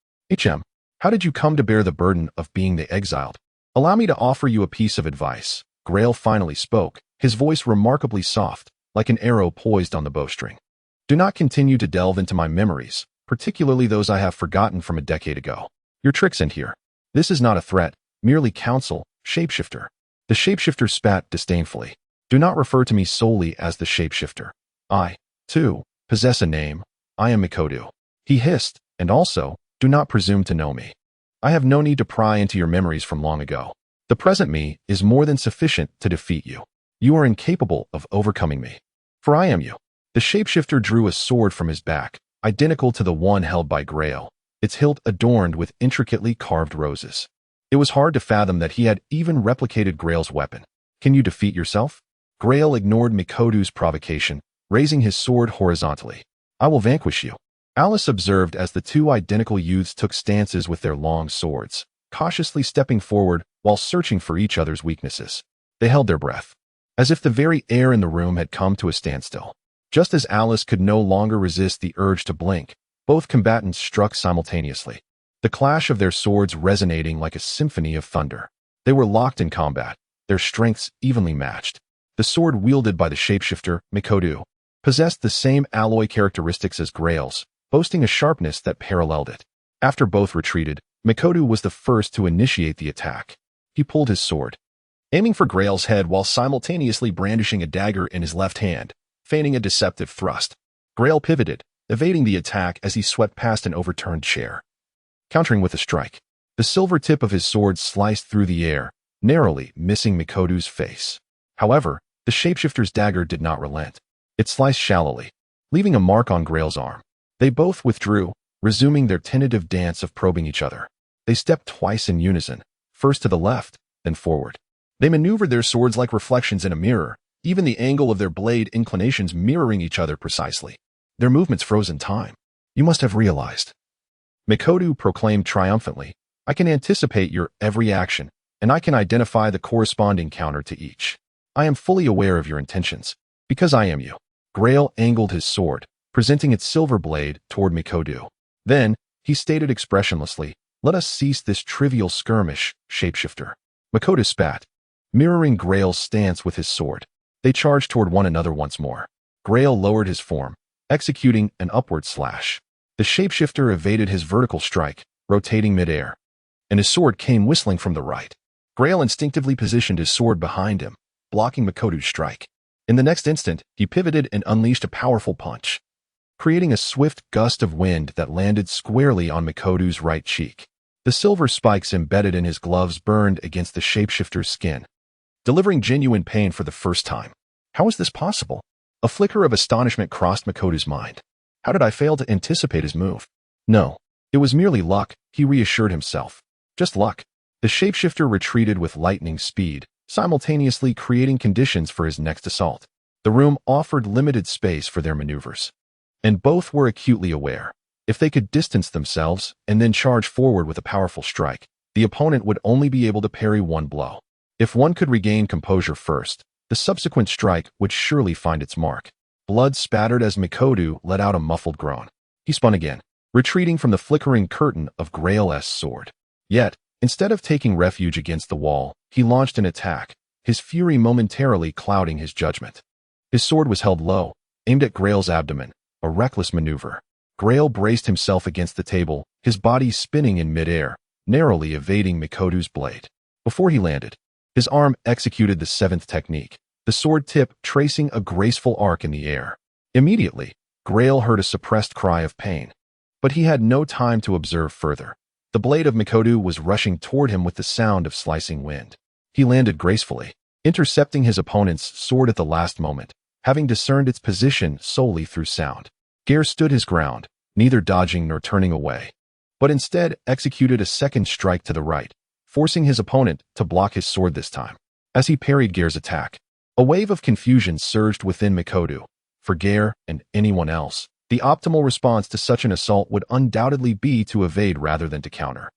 How did you come to bear the burden of being the exiled? Allow me to offer you a piece of advice. Grail finally spoke, his voice remarkably soft, like an arrow poised on the bowstring. Do not continue to delve into my memories, particularly those I have forgotten from a decade ago. Your tricks end here. This is not a threat, merely counsel, shapeshifter. The shapeshifter spat disdainfully. Do not refer to me solely as the shapeshifter. I, too, possess a name. I am Mikodu. He hissed, and also, do not presume to know me. I have no need to pry into your memories from long ago. The present me is more than sufficient to defeat you. You are incapable of overcoming me. For I am you. The shapeshifter drew a sword from his back, identical to the one held by Grail, its hilt adorned with intricately carved roses. It was hard to fathom that he had even replicated Grail's weapon. Can you defeat yourself? Grail ignored Mikodu's provocation, raising his sword horizontally. I will vanquish you. Alice observed as the two identical youths took stances with their long swords, cautiously stepping forward while searching for each other's weaknesses. They held their breath, as if the very air in the room had come to a standstill. Just as Alice could no longer resist the urge to blink, both combatants struck simultaneously, the clash of their swords resonating like a symphony of thunder. They were locked in combat, their strengths evenly matched. The sword wielded by the shapeshifter, Mikodu, possessed the same alloy characteristics as Grail's, boasting a sharpness that paralleled it. After both retreated, Mikodu was the first to initiate the attack. He pulled his sword, aiming for Grail's head while simultaneously brandishing a dagger in his left hand, feigning a deceptive thrust. Grail pivoted, evading the attack as he swept past an overturned chair, countering with a strike. The silver tip of his sword sliced through the air, narrowly missing Mikodu's face. However, the shapeshifter's dagger did not relent. It sliced shallowly, leaving a mark on Grail's arm. They both withdrew, resuming their tentative dance of probing each other. They stepped twice in unison, first to the left, then forward. They maneuvered their swords like reflections in a mirror, even the angle of their blade inclinations mirroring each other precisely. Their movements froze in time. You must have realized. Mikodu proclaimed triumphantly, I can anticipate your every action, and I can identify the corresponding counter to each. I am fully aware of your intentions, because I am you. Grail angled his sword, presenting its silver blade toward Mikodu. Then, he stated expressionlessly, let us cease this trivial skirmish, shapeshifter. Mikodu spat, mirroring Grail's stance with his sword. They charged toward one another once more. Grail lowered his form, executing an upward slash. The shapeshifter evaded his vertical strike, rotating midair, and his sword came whistling from the right. Grail instinctively positioned his sword behind him, blocking Mikodu's strike. In the next instant, he pivoted and unleashed a powerful punch, creating a swift gust of wind that landed squarely on Mikodu's right cheek. The silver spikes embedded in his gloves burned against the shapeshifter's skin, delivering genuine pain for the first time. How is this possible? A flicker of astonishment crossed Mikodu's mind. How did I fail to anticipate his move? No, it was merely luck, he reassured himself. Just luck. The shapeshifter retreated with lightning speed, simultaneously creating conditions for his next assault. The room offered limited space for their maneuvers, and both were acutely aware. If they could distance themselves and then charge forward with a powerful strike, the opponent would only be able to parry one blow. If one could regain composure first, the subsequent strike would surely find its mark. Blood spattered as Mikodu let out a muffled groan. He spun again, retreating from the flickering curtain of Grail's sword. Yet, instead of taking refuge against the wall, he launched an attack, his fury momentarily clouding his judgment. His sword was held low, aimed at Grail's abdomen, a reckless maneuver. Grail braced himself against the table, his body spinning in midair, narrowly evading Mikodu's blade. Before he landed, his arm executed the seventh technique, the sword tip tracing a graceful arc in the air. Immediately, Grail heard a suppressed cry of pain. But he had no time to observe further. The blade of Mikodu was rushing toward him with the sound of slicing wind. He landed gracefully, intercepting his opponent's sword at the last moment, having discerned its position solely through sound. Gai'er stood his ground, neither dodging nor turning away, but instead executed a second strike to the right, forcing his opponent to block his sword this time. As he parried Gai'er's attack, a wave of confusion surged within Mikoto. For Gai'er and anyone else, the optimal response to such an assault would undoubtedly be to evade rather than to counter,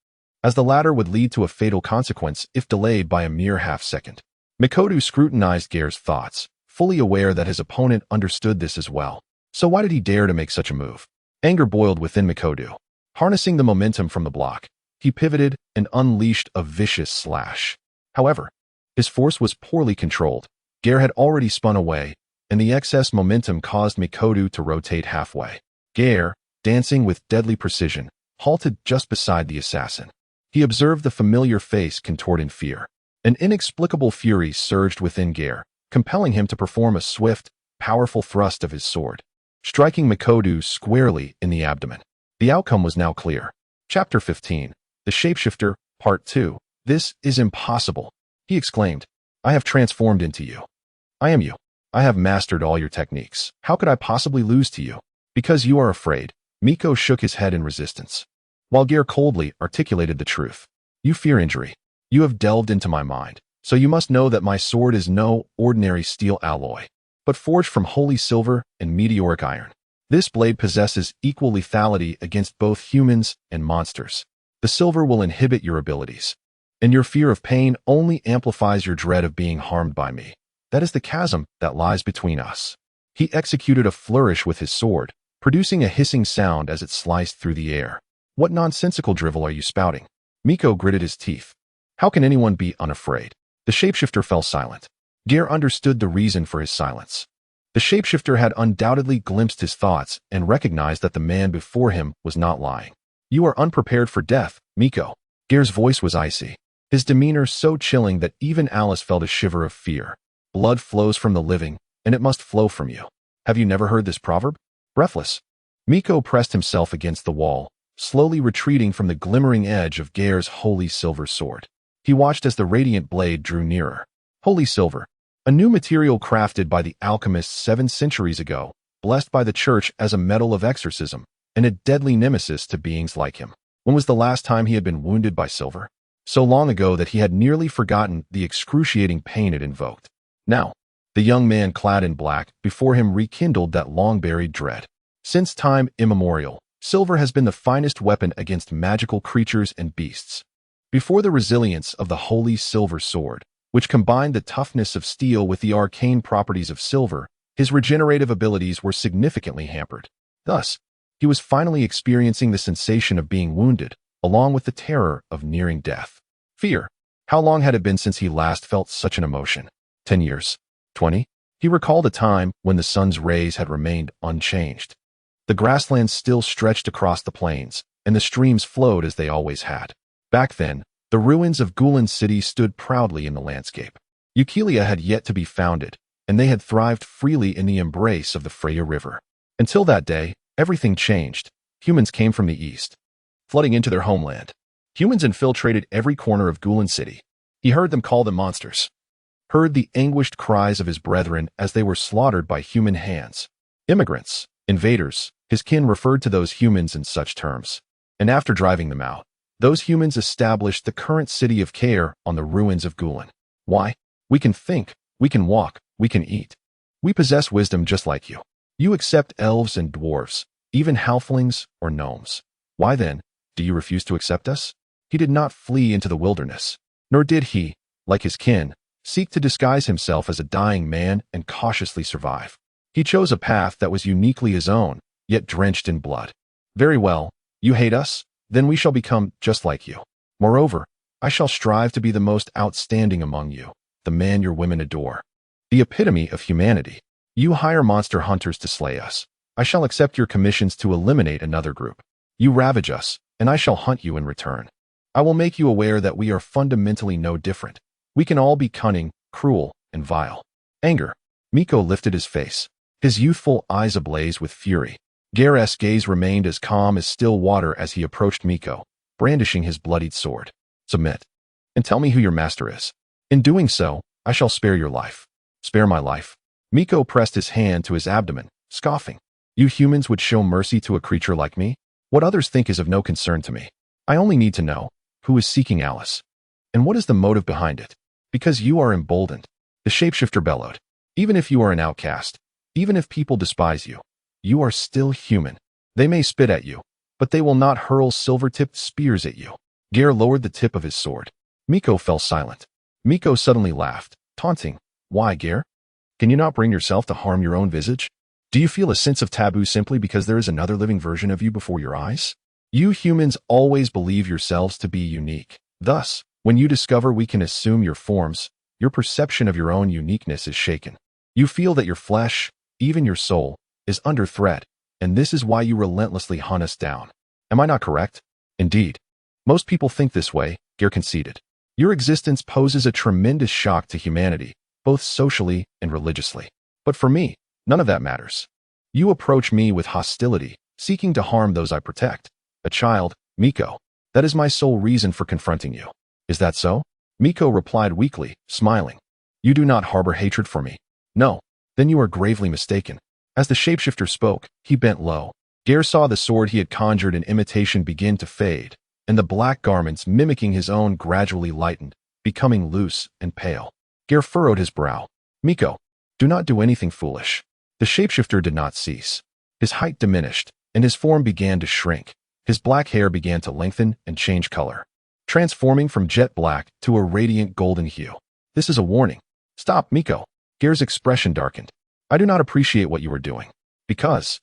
as the latter would lead to a fatal consequence if delayed by a mere half-second. Mikoto scrutinized Gai'er's thoughts, fully aware that his opponent understood this as well. So why did he dare to make such a move? Anger boiled within Mikoto. Harnessing the momentum from the block, he pivoted and unleashed a vicious slash. However, his force was poorly controlled. Gai'er had already spun away, and the excess momentum caused Mikoto to rotate halfway. Gai'er, dancing with deadly precision, halted just beside the assassin. He observed the familiar face contort in fear. An inexplicable fury surged within Gai'er, compelling him to perform a swift, powerful thrust of his sword, striking Mikoto squarely in the abdomen. The outcome was now clear. Chapter 15. The Shapeshifter, Part 2. This is impossible, he exclaimed. I have transformed into you. I am you. I have mastered all your techniques. How could I possibly lose to you? Because you are afraid. Miko shook his head in resistance, while Gai'er coldly articulated the truth. You fear injury. You have delved into my mind, so you must know that my sword is no ordinary steel alloy, but forged from holy silver and meteoric iron. This blade possesses equal lethality against both humans and monsters. The silver will inhibit your abilities, and your fear of pain only amplifies your dread of being harmed by me. That is the chasm that lies between us. He executed a flourish with his sword, producing a hissing sound as it sliced through the air. What nonsensical drivel are you spouting? Miko gritted his teeth. How can anyone be unafraid? The shapeshifter fell silent. Gai'er understood the reason for his silence. The shapeshifter had undoubtedly glimpsed his thoughts and recognized that the man before him was not lying. You are unprepared for death, Miko. Gai'er's voice was icy, his demeanor so chilling that even Alice felt a shiver of fear. Blood flows from the living, and it must flow from you. Have you never heard this proverb? Breathless, Miko pressed himself against the wall, slowly retreating from the glimmering edge of Gai'er's holy silver sword. He watched as the radiant blade drew nearer. Holy silver, a new material crafted by the alchemists 7 centuries ago, blessed by the church as a metal of exorcism, and a deadly nemesis to beings like him. When was the last time he had been wounded by silver? So long ago that he had nearly forgotten the excruciating pain it invoked. Now, the young man clad in black before him rekindled that long-buried dread. Since time immemorial, silver has been the finest weapon against magical creatures and beasts. Before the resilience of the holy silver sword, which combined the toughness of steel with the arcane properties of silver, his regenerative abilities were significantly hampered. Thus, he was finally experiencing the sensation of being wounded, along with the terror of nearing death. Fear. How long had it been since he last felt such an emotion? 10 years? 20? He recalled a time when the sun's rays had remained unchanged. The grasslands still stretched across the plains, and the streams flowed as they always had. Back then, the ruins of Gulen City stood proudly in the landscape. Eukelia had yet to be founded, and they had thrived freely in the embrace of the Freya River. Until that day, everything changed. Humans came from the east, flooding into their homeland. Humans infiltrated every corner of Gulen City. He heard them call them monsters, heard the anguished cries of his brethren as they were slaughtered by human hands. Immigrants, invaders, his kin referred to those humans in such terms. And after driving them out, those humans established the current city of Gai'er on the ruins of Gulen. Why? We can think, we can walk, we can eat. We possess wisdom just like you. You accept elves and dwarves, even halflings or gnomes. Why then, do you refuse to accept us? He did not flee into the wilderness, nor did he, like his kin, seek to disguise himself as a dying man and cautiously survive. He chose a path that was uniquely his own, yet drenched in blood. Very well, you hate us? Then we shall become just like you. Moreover, I shall strive to be the most outstanding among you, the man your women adore. The epitome of humanity. You hire monster hunters to slay us. I shall accept your commissions to eliminate another group. You ravage us, and I shall hunt you in return. I will make you aware that we are fundamentally no different. We can all be cunning, cruel, and vile. Anger. Miko lifted his face, his youthful eyes ablaze with fury. Gai'er's gaze remained as calm as still water as he approached Miko, brandishing his bloodied sword. Submit, and tell me who your master is. In doing so, I shall spare your life. Spare my life. Miko pressed his hand to his abdomen, scoffing. You humans would show mercy to a creature like me? What others think is of no concern to me. I only need to know who is seeking Alice. And what is the motive behind it? Because you are emboldened. The shapeshifter bellowed. Even if you are an outcast, even if people despise you, you are still human. They may spit at you, but they will not hurl silver-tipped spears at you. Gai'er lowered the tip of his sword. Miko fell silent. Miko suddenly laughed, taunting. Why, Gai'er? Can you not bring yourself to harm your own visage? Do you feel a sense of taboo simply because there is another living version of you before your eyes? You humans always believe yourselves to be unique. Thus, when you discover we can assume your forms, your perception of your own uniqueness is shaken. You feel that your flesh, even your soul, is under threat, and this is why you relentlessly hunt us down. Am I not correct? Indeed. Most people think this way, Gai'er conceded. Your existence poses a tremendous shock to humanity, both socially and religiously. But for me, none of that matters. You approach me with hostility, seeking to harm those I protect. A child, Miko. That is my sole reason for confronting you. Is that so? Miko replied weakly, smiling. You do not harbor hatred for me. No. Then you are gravely mistaken. As the shapeshifter spoke, he bent low. Gai'er saw the sword he had conjured in imitation begin to fade, and the black garments mimicking his own gradually lightened, becoming loose and pale. Gai'er furrowed his brow. Miko, do not do anything foolish. The shapeshifter did not cease. His height diminished, and his form began to shrink. His black hair began to lengthen and change color, transforming from jet black to a radiant golden hue. This is a warning. Stop, Miko. Gai'er's expression darkened. I do not appreciate what you are doing. Because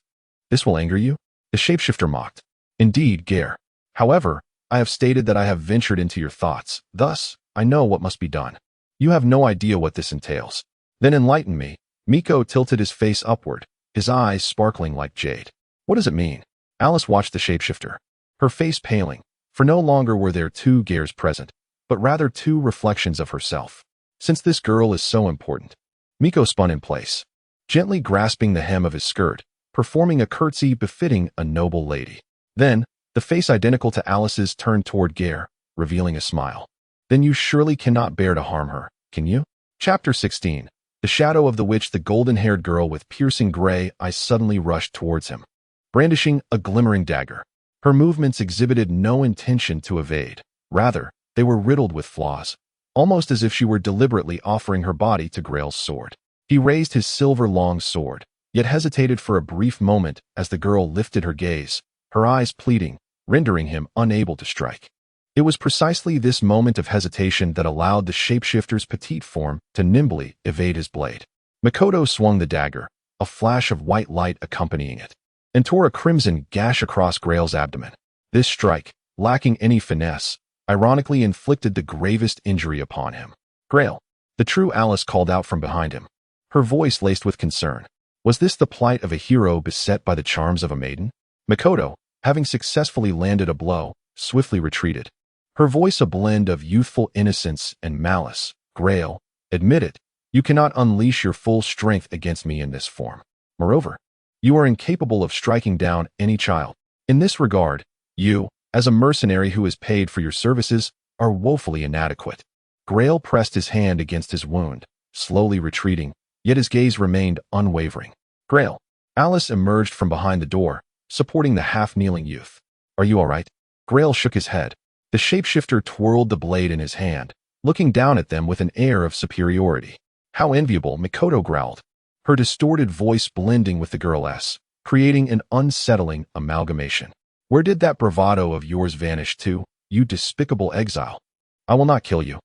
this will anger you? The shapeshifter mocked. Indeed, Gai'er. However, I have stated that I have ventured into your thoughts. Thus, I know what must be done. You have no idea what this entails. Then enlighten me. Miko tilted his face upward, his eyes sparkling like jade. What does it mean? Alice watched the shapeshifter, her face paling, for no longer were there two Gai'ers present, but rather two reflections of herself. Since this girl is so important, Miko spun in place, gently grasping the hem of his skirt, performing a curtsy befitting a noble lady. Then, the face identical to Alice's turned toward Gai'er, revealing a smile. Then you surely cannot bear to harm her, can you? Chapter 16. The shadow of the witch, the golden-haired girl with piercing gray eyes suddenly rushed towards him, brandishing a glimmering dagger. Her movements exhibited no intention to evade. Rather, they were riddled with flaws, almost as if she were deliberately offering her body to Grail's sword. He raised his silver-long sword, yet hesitated for a brief moment as the girl lifted her gaze, her eyes pleading, rendering him unable to strike. It was precisely this moment of hesitation that allowed the shapeshifter's petite form to nimbly evade his blade. Makoto swung the dagger, a flash of white light accompanying it, and tore a crimson gash across Grail's abdomen. This strike, lacking any finesse, ironically inflicted the gravest injury upon him. Grail, the true Alice called out from behind him, her voice laced with concern. Was this the plight of a hero beset by the charms of a maiden? Makoto, having successfully landed a blow, swiftly retreated, her voice a blend of youthful innocence and malice. Grail, admit it, you cannot unleash your full strength against me in this form. Moreover, you are incapable of striking down any child. In this regard, you, as a mercenary who is paid for your services, are woefully inadequate. Grail pressed his hand against his wound, slowly retreating, yet his gaze remained unwavering. Grail. Alice emerged from behind the door, supporting the half-kneeling youth. Are you all right? Grail shook his head. The shapeshifter twirled the blade in his hand, looking down at them with an air of superiority. How enviable, Makoto growled, her distorted voice blending with the girl's, creating an unsettling amalgamation. Where did that bravado of yours vanish to, you despicable exile? I will not kill you.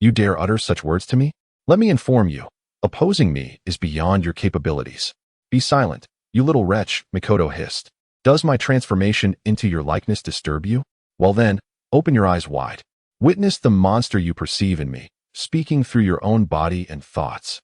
You dare utter such words to me? Let me inform you, opposing me is beyond your capabilities. Be silent, you little wretch, Makoto hissed. Does my transformation into your likeness disturb you? Well then, open your eyes wide. Witness the monster you perceive in me, speaking through your own body and thoughts.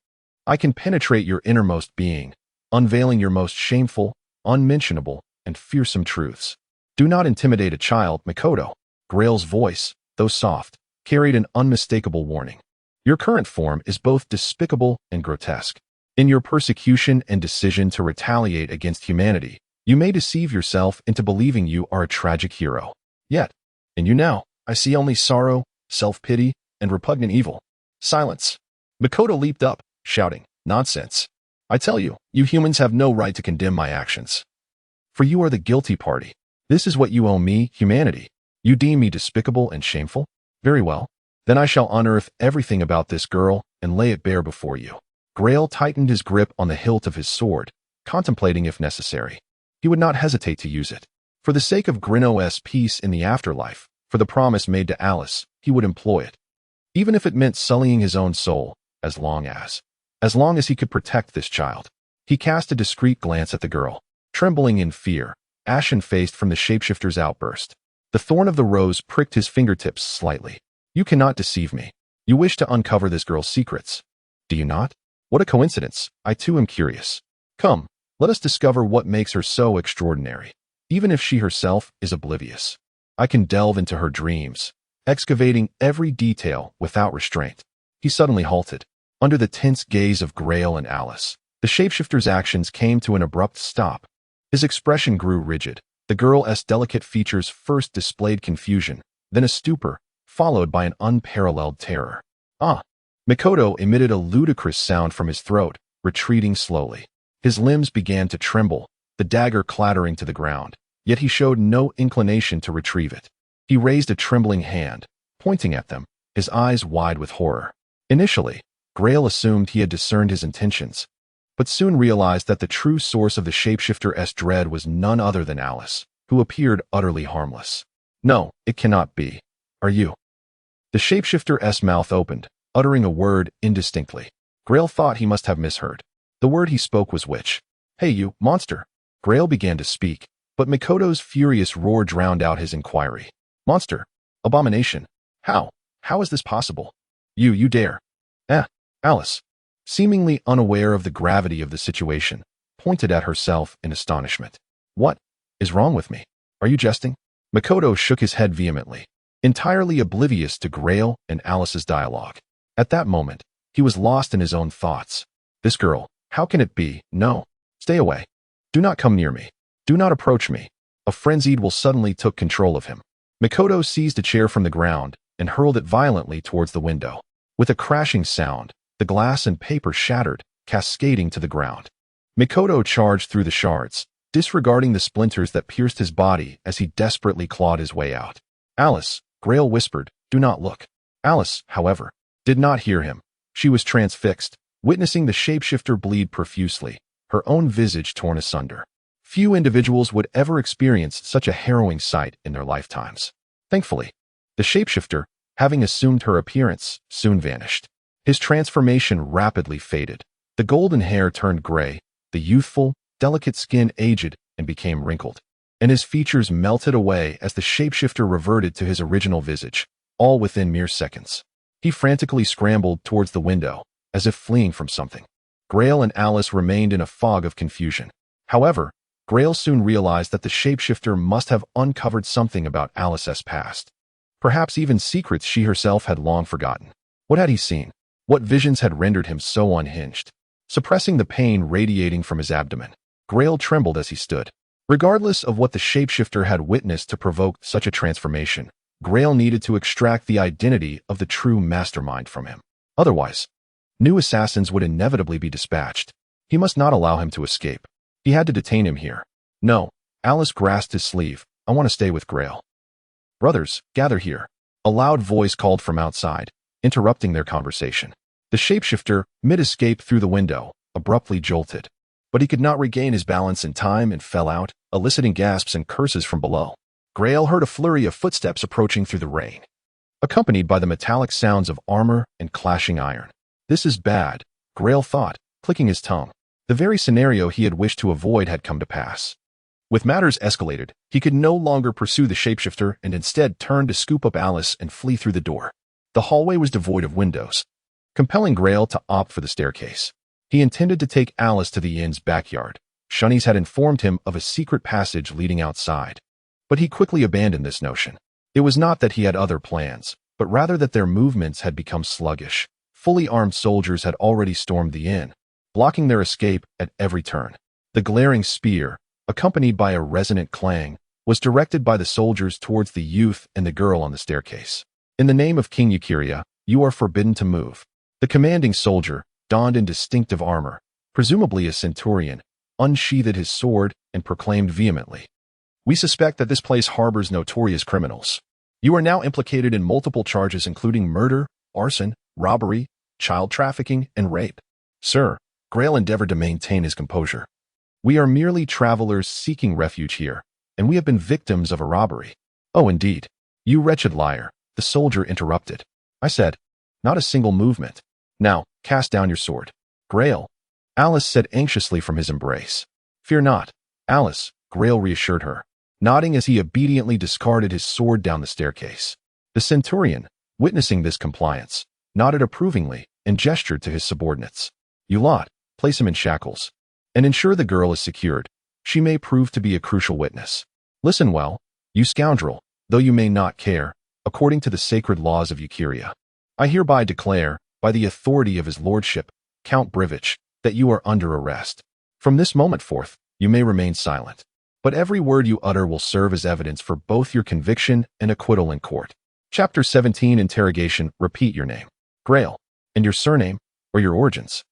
I can penetrate your innermost being, unveiling your most shameful, unmentionable, and fearsome truths. Do not intimidate a child, Makoto. Grail's voice, though soft, carried an unmistakable warning. Your current form is both despicable and grotesque. In your persecution and decision to retaliate against humanity, you may deceive yourself into believing you are a tragic hero. Yet, in you now, I see only sorrow, self-pity, and repugnant evil. Silence. Makoto leaped up, shouting, Nonsense. I tell you, you humans have no right to condemn my actions. For you are the guilty party. This is what you owe me, humanity. You deem me despicable and shameful? Very well. Then I shall unearth everything about this girl and lay it bare before you. Gai'er tightened his grip on the hilt of his sword, contemplating if necessary. He would not hesitate to use it. For the sake of Grinno's peace in the afterlife, for the promise made to Alice, he would employ it. Even if it meant sullying his own soul, as long as he could protect this child. He cast a discreet glance at the girl, trembling in fear, ashen-faced from the shapeshifter's outburst. The thorn of the rose pricked his fingertips slightly. You cannot deceive me. You wish to uncover this girl's secrets. Do you not? What a coincidence. I too am curious. Come, let us discover what makes her so extraordinary. Even if she herself is oblivious, I can delve into her dreams, excavating every detail without restraint. He suddenly halted. Under the tense gaze of Gai'er and Alice, the shapeshifter's actions came to an abrupt stop. His expression grew rigid. The girl's delicate features first displayed confusion, then a stupor, followed by an unparalleled terror. Ah! Mikoto emitted a ludicrous sound from his throat, retreating slowly. His limbs began to tremble, the dagger clattering to the ground, yet he showed no inclination to retrieve it. He raised a trembling hand, pointing at them, his eyes wide with horror. Initially, Gai'er assumed he had discerned his intentions, but soon realized that the true source of the shapeshifter's dread was none other than Alice, who appeared utterly harmless. No, it cannot be. Are you? The shapeshifter's mouth opened, uttering a word indistinctly. Gai'er thought he must have misheard. The word he spoke was witch. Hey you, monster! Gai'er began to speak, but Mikoto's furious roar drowned out his inquiry. Monster! Abomination! How? How is this possible? You dare! Alice, seemingly unaware of the gravity of the situation, pointed at herself in astonishment. What is wrong with me? Are you jesting? Mikoto shook his head vehemently, entirely oblivious to Gai'er and Alice's dialogue. At that moment, he was lost in his own thoughts. This girl, how can it be? No. Stay away. Do not come near me. Do not approach me. A frenzied will suddenly took control of him. Mikoto seized a chair from the ground and hurled it violently towards the window. With a crashing sound, the glass and paper shattered, cascading to the ground. Mikoto charged through the shards, disregarding the splinters that pierced his body as he desperately clawed his way out. Alice, Gai'er whispered, do not look. Alice, however, did not hear him. She was transfixed, witnessing the shapeshifter bleed profusely, her own visage torn asunder. Few individuals would ever experience such a harrowing sight in their lifetimes. Thankfully, the shapeshifter, having assumed her appearance, soon vanished. His transformation rapidly faded. The golden hair turned gray, the youthful, delicate skin aged and became wrinkled, and his features melted away as the shapeshifter reverted to his original visage, all within mere seconds. He frantically scrambled towards the window, as if fleeing from something. Gai'er and Alice remained in a fog of confusion. However, Gai'er soon realized that the shapeshifter must have uncovered something about Alice's past. Perhaps even secrets she herself had long forgotten. What had he seen? What visions had rendered him so unhinged? Suppressing the pain radiating from his abdomen, Gai'er trembled as he stood. Regardless of what the shapeshifter had witnessed to provoke such a transformation, Gai'er needed to extract the identity of the true mastermind from him. Otherwise, new assassins would inevitably be dispatched. He must not allow him to escape. He had to detain him here. No, Alice grasped his sleeve. I want to stay with Gai'er. Brothers, gather here. A loud voice called from outside, interrupting their conversation. The shapeshifter, mid-escape through the window, abruptly jolted. But he could not regain his balance in time and fell out, eliciting gasps and curses from below. Gai'er heard a flurry of footsteps approaching through the rain, accompanied by the metallic sounds of armor and clashing iron. This is bad, Gai'er thought, clicking his tongue. The very scenario he had wished to avoid had come to pass. With matters escalated, he could no longer pursue the shapeshifter and instead turned to scoop up Alice and flee through the door. The hallway was devoid of windows, compelling Gai'er to opt for the staircase. He intended to take Alice to the inn's backyard. Shunnies had informed him of a secret passage leading outside. But he quickly abandoned this notion. It was not that he had other plans, but rather that their movements had become sluggish. Fully armed soldiers had already stormed the inn, blocking their escape at every turn. The glaring spear, accompanied by a resonant clang, was directed by the soldiers towards the youth and the girl on the staircase. In the name of King Eukiria, you are forbidden to move. The commanding soldier, donned in distinctive armor, presumably a centurion, unsheathed his sword and proclaimed vehemently, "We suspect that this place harbors notorious criminals. You are now implicated in multiple charges including murder, arson, robbery, child trafficking, and rape. Sir, Gai'er endeavored to maintain his composure. We are merely travelers seeking refuge here, and we have been victims of a robbery. Oh, indeed. You wretched liar, the soldier interrupted. I said, not a single movement. Now, cast down your sword. Gai'er, Alice said anxiously from his embrace. Fear not, Alice, Gai'er reassured her, nodding as he obediently discarded his sword down the staircase. The centurion, witnessing this compliance, nodded approvingly and gestured to his subordinates. You lot, place him in shackles, and ensure the girl is secured. She may prove to be a crucial witness. Listen well, you scoundrel, though you may not care, according to the sacred laws of Eucharia. I hereby declare, by the authority of his lordship, Count Brivich, that you are under arrest. From this moment forth, you may remain silent. But every word you utter will serve as evidence for both your conviction and acquittal in court. Chapter 17 Interrogation. Repeat your name. Gai'er. And your surname, or your origins.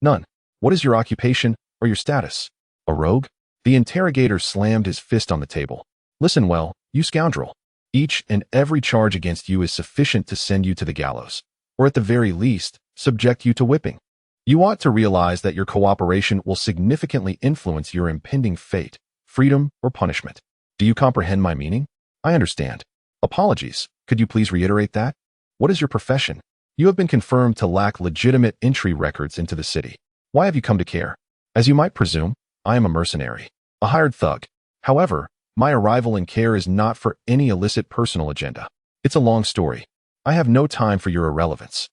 None. What is your occupation, or your status? A rogue? The interrogator slammed his fist on the table. Listen well, you scoundrel. Each and every charge against you is sufficient to send you to the gallows, or at the very least, subject you to whipping. You ought to realize that your cooperation will significantly influence your impending fate, freedom, or punishment. Do you comprehend my meaning? I understand. Apologies. Could you please reiterate that? What is your profession? You have been confirmed to lack legitimate entry records into the city. Why have you come to Gai'er? As you might presume, I am a mercenary, a hired thug. However, my arrival in Gai'er is not for any illicit personal agenda. It's a long story. I have no time for your irrelevance.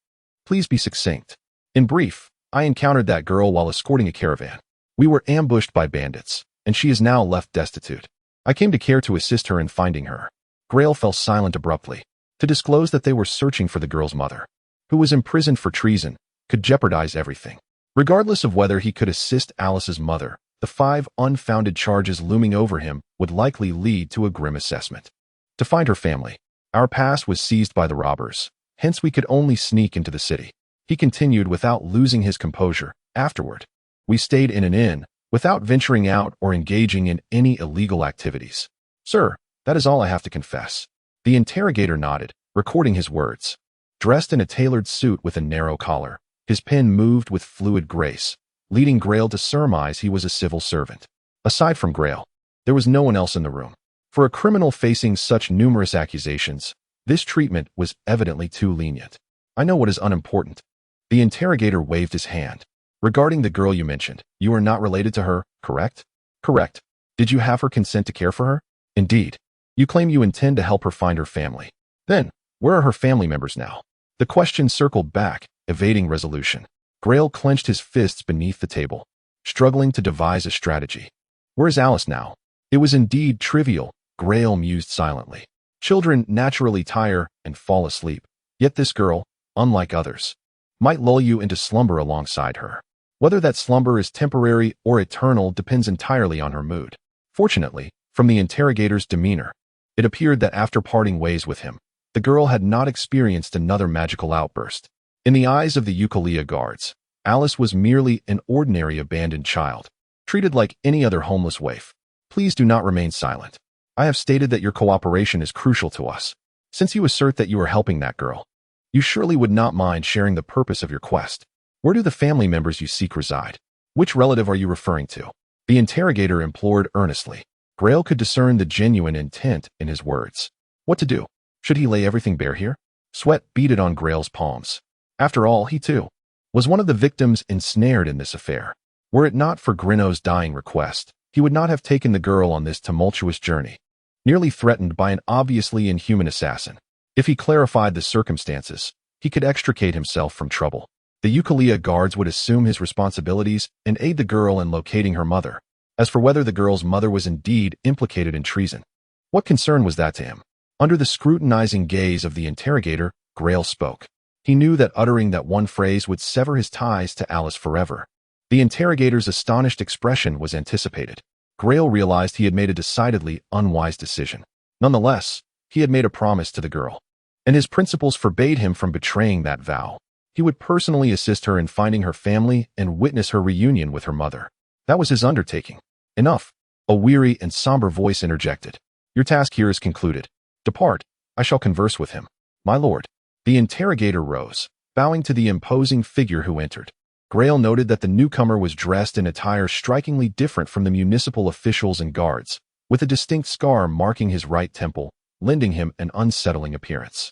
Please be succinct. In brief, I encountered that girl while escorting a caravan. We were ambushed by bandits, and she is now left destitute. I came to Gai'er to assist her in finding her. Gai'er fell silent abruptly, to disclose that they were searching for the girl's mother, who was imprisoned for treason, could jeopardize everything. Regardless of whether he could assist Alice's mother, the 5 unfounded charges looming over him would likely lead to a grim assessment. To find her family, our pass was seized by the robbers, hence we could only sneak into the city. He continued without losing his composure. Afterward, we stayed in an inn, without venturing out or engaging in any illegal activities. Sir, that is all I have to confess. The interrogator nodded, recording his words. Dressed in a tailored suit with a narrow collar, his pen moved with fluid grace, leading Gai'er to surmise he was a civil servant. Aside from Gai'er, there was no one else in the room. For a criminal facing such numerous accusations, this treatment was evidently too lenient. I know what is unimportant. The interrogator waved his hand. Regarding the girl you mentioned, you are not related to her, correct? Correct. Did you have her consent to care for her? Indeed. You claim you intend to help her find her family. Then, where are her family members now? The question circled back, evading resolution. Gai'er clenched his fists beneath the table, struggling to devise a strategy. Where is Alice now? It was indeed trivial, Gai'er mused silently. Children naturally tire and fall asleep, yet this girl, unlike others, might lull you into slumber alongside her. Whether that slumber is temporary or eternal depends entirely on her mood. Fortunately, from the interrogator's demeanor, it appeared that after parting ways with him, the girl had not experienced another magical outburst. In the eyes of the Eucharia guards, Alice was merely an ordinary abandoned child, treated like any other homeless waif. Please do not remain silent. I have stated that your cooperation is crucial to us. Since you assert that you are helping that girl, you surely would not mind sharing the purpose of your quest. Where do the family members you seek reside? Which relative are you referring to? The interrogator implored earnestly. Gai'er could discern the genuine intent in his words. What to do? Should he lay everything bare here? Sweat beaded on Gai'er's palms. After all, he too was one of the victims ensnared in this affair. Were it not for Grinno's dying request, he would not have taken the girl on this tumultuous journey, nearly threatened by an obviously inhuman assassin. If he clarified the circumstances, he could extricate himself from trouble. The Eucharia guards would assume his responsibilities and aid the girl in locating her mother. As for whether the girl's mother was indeed implicated in treason, what concern was that to him? Under the scrutinizing gaze of the interrogator, Gai'er spoke. He knew that uttering that one phrase would sever his ties to Alice forever. The interrogator's astonished expression was anticipated. Gai'er realized he had made a decidedly unwise decision. Nonetheless, he had made a promise to the girl, and his principles forbade him from betraying that vow. He would personally assist her in finding her family and witness her reunion with her mother. That was his undertaking. Enough. A weary and somber voice interjected. Your task here is concluded. Depart, I shall converse with him. My lord. The interrogator rose, bowing to the imposing figure who entered. Gai'er noted that the newcomer was dressed in attire strikingly different from the municipal officials and guards, with a distinct scar marking his right temple, lending him an unsettling appearance.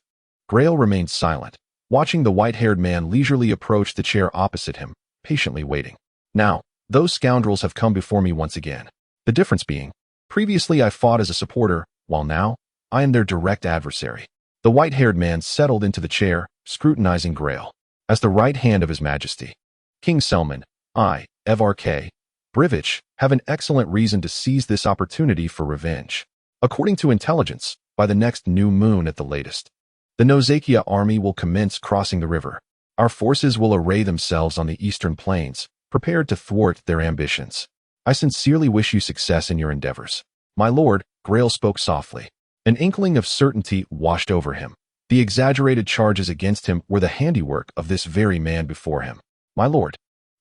Gai'er remained silent, watching the white-haired man leisurely approach the chair opposite him, patiently waiting. Now, those scoundrels have come before me once again. The difference being, previously I fought as a supporter, while now, I am their direct adversary. The white-haired man settled into the chair, scrutinizing Gai'er. As the right hand of His Majesty, King Selman, I, Evark, Brivich, have an excellent reason to seize this opportunity for revenge. According to intelligence, by the next new moon at the latest, the Nozakia army will commence crossing the river. Our forces will array themselves on the eastern plains, prepared to thwart their ambitions. I sincerely wish you success in your endeavors. My lord, Gai'er spoke softly. An inkling of certainty washed over him. The exaggerated charges against him were the handiwork of this very man before him. My lord.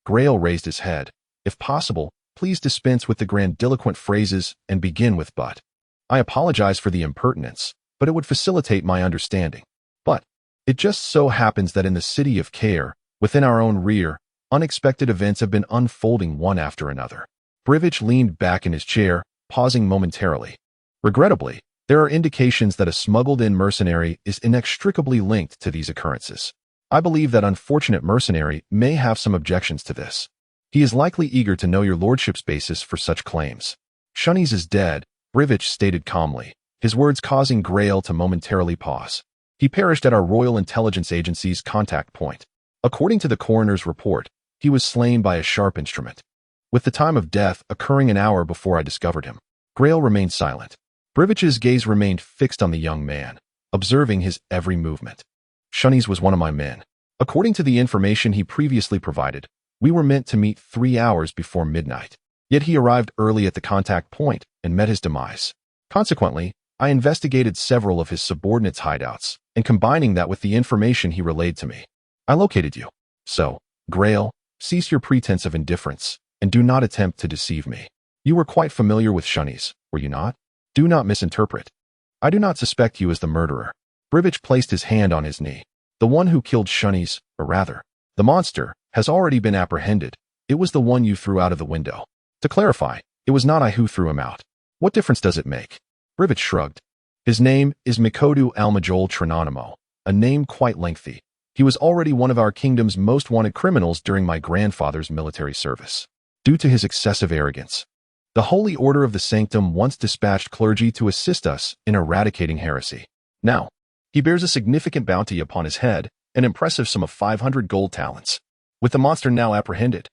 Gai'er raised his head. If possible, please dispense with the grandiloquent phrases and begin with but. I apologize for the impertinence, but it would facilitate my understanding. But it just so happens that in the city of Gai'er, within our own rear, unexpected events have been unfolding one after another. Brivich leaned back in his chair, pausing momentarily. Regrettably, there are indications that a smuggled-in mercenary is inextricably linked to these occurrences. I believe that unfortunate mercenary may have some objections to this. He is likely eager to know your lordship's basis for such claims. Shunnies is dead, Brivich stated calmly, his words causing Gai'er to momentarily pause. He perished at our Royal Intelligence Agency's contact point. According to the coroner's report, he was slain by a sharp instrument, with the time of death occurring an hour before I discovered him. Gai'er remained silent. Brivich's gaze remained fixed on the young man, observing his every movement. Shunnies was one of my men. According to the information he previously provided, we were meant to meet 3 hours before midnight. Yet he arrived early at the contact point and met his demise. Consequently, I investigated several of his subordinates' hideouts, and combining that with the information he relayed to me, I located you. So, Gai'er, cease your pretense of indifference, and do not attempt to deceive me. You were quite familiar with Shunnies, were you not? Do not misinterpret. I do not suspect you as the murderer. Brivich placed his hand on his knee. The one who killed Shunnies, or rather, the monster, has already been apprehended. It was the one you threw out of the window. To clarify, it was not I who threw him out. What difference does it make? Brivich shrugged. His name is Mikodu Almajol Trinonimo, a name quite lengthy. He was already one of our kingdom's most wanted criminals during my grandfather's military service. Due to his excessive arrogance, the Holy Order of the Sanctum once dispatched clergy to assist us in eradicating heresy. Now, he bears a significant bounty upon his head, an impressive sum of 500 gold talents. With the monster now apprehended,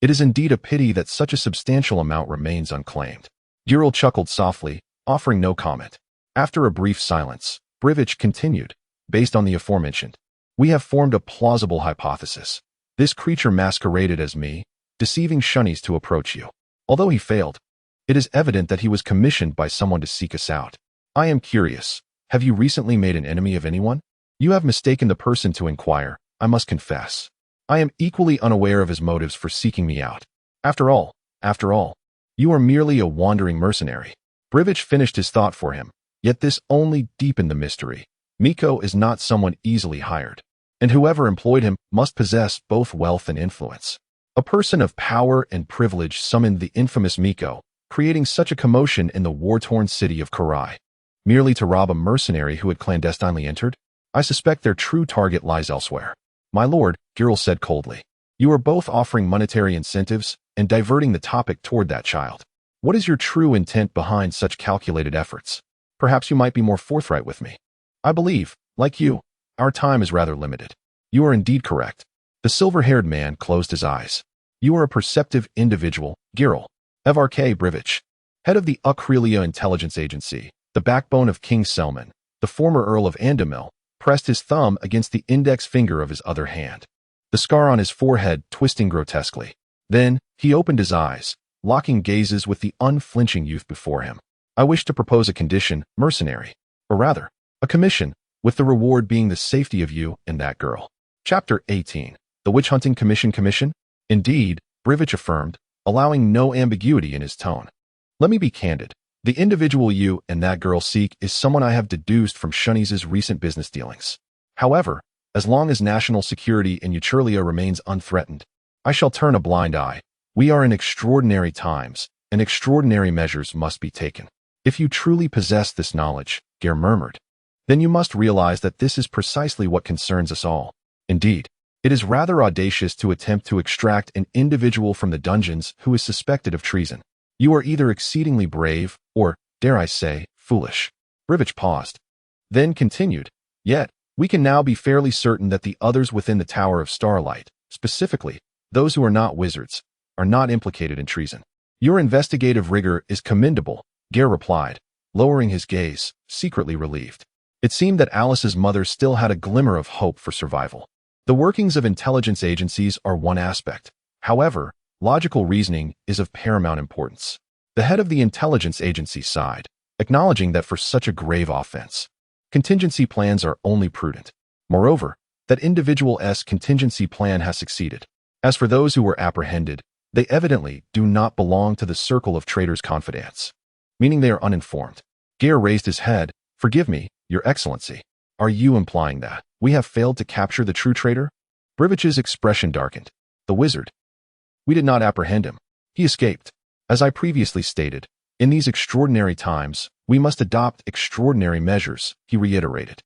it is indeed a pity that such a substantial amount remains unclaimed. Gai'er chuckled softly, offering no comment. After a brief silence, Brivich continued, based on the aforementioned, we have formed a plausible hypothesis. This creature masqueraded as me, deceiving Shunnies to approach you. Although he failed, it is evident that he was commissioned by someone to seek us out. I am curious, have you recently made an enemy of anyone? You have mistaken the person to inquire, I must confess. I am equally unaware of his motives for seeking me out. After all, you are merely a wandering mercenary. Brivich finished his thought for him, yet this only deepened the mystery. Miko is not someone easily hired, and whoever employed him must possess both wealth and influence. A person of power and privilege summoned the infamous Miko, creating such a commotion in the war-torn city of Karai. Merely to rob a mercenary who had clandestinely entered? I suspect their true target lies elsewhere. My lord, Gai'er said coldly, you are both offering monetary incentives and diverting the topic toward that child. What is your true intent behind such calculated efforts? Perhaps you might be more forthright with me. I believe, like you, our time is rather limited. You are indeed correct. The silver-haired man closed his eyes. You are a perceptive individual, Gai'er. Evark Brivich, head of the Ukrelia Intelligence Agency, the backbone of King Selman, the former Earl of Andamil, pressed his thumb against the index finger of his other hand, the scar on his forehead twisting grotesquely. Then, he opened his eyes, locking gazes with the unflinching youth before him. I wish to propose a condition, mercenary, or rather, a commission, with the reward being the safety of you and that girl. Chapter 18. The Witch Hunting Commission? Indeed, Brivich affirmed, allowing no ambiguity in his tone. Let me be candid. The individual you and that girl seek is someone I have deduced from Shunny's recent business dealings. However, as long as national security in Euchurlia remains unthreatened, I shall turn a blind eye. We are in extraordinary times, and extraordinary measures must be taken. If you truly possess this knowledge, Gai'er murmured, then you must realize that this is precisely what concerns us all. Indeed, it is rather audacious to attempt to extract an individual from the dungeons who is suspected of treason. You are either exceedingly brave or, dare I say, foolish. Brivich paused, then continued, yet, we can now be fairly certain that the others within the Tower of Starlight, specifically, those who are not wizards, are not implicated in treason. Your investigative rigor is commendable, Gai'er replied, lowering his gaze, secretly relieved. It seemed that Alice's mother still had a glimmer of hope for survival. The workings of intelligence agencies are one aspect. However, logical reasoning is of paramount importance. The head of the intelligence agency sighed, acknowledging that for such a grave offense, contingency plans are only prudent. Moreover, that individual's contingency plan has succeeded. As for those who were apprehended, they evidently do not belong to the circle of traitors' confidants, meaning they are uninformed. Gai'er raised his head. Forgive me, Your Excellency. Are you implying that we have failed to capture the true traitor? Brivich's expression darkened. The wizard. We did not apprehend him. He escaped. As I previously stated, in these extraordinary times, we must adopt extraordinary measures, he reiterated.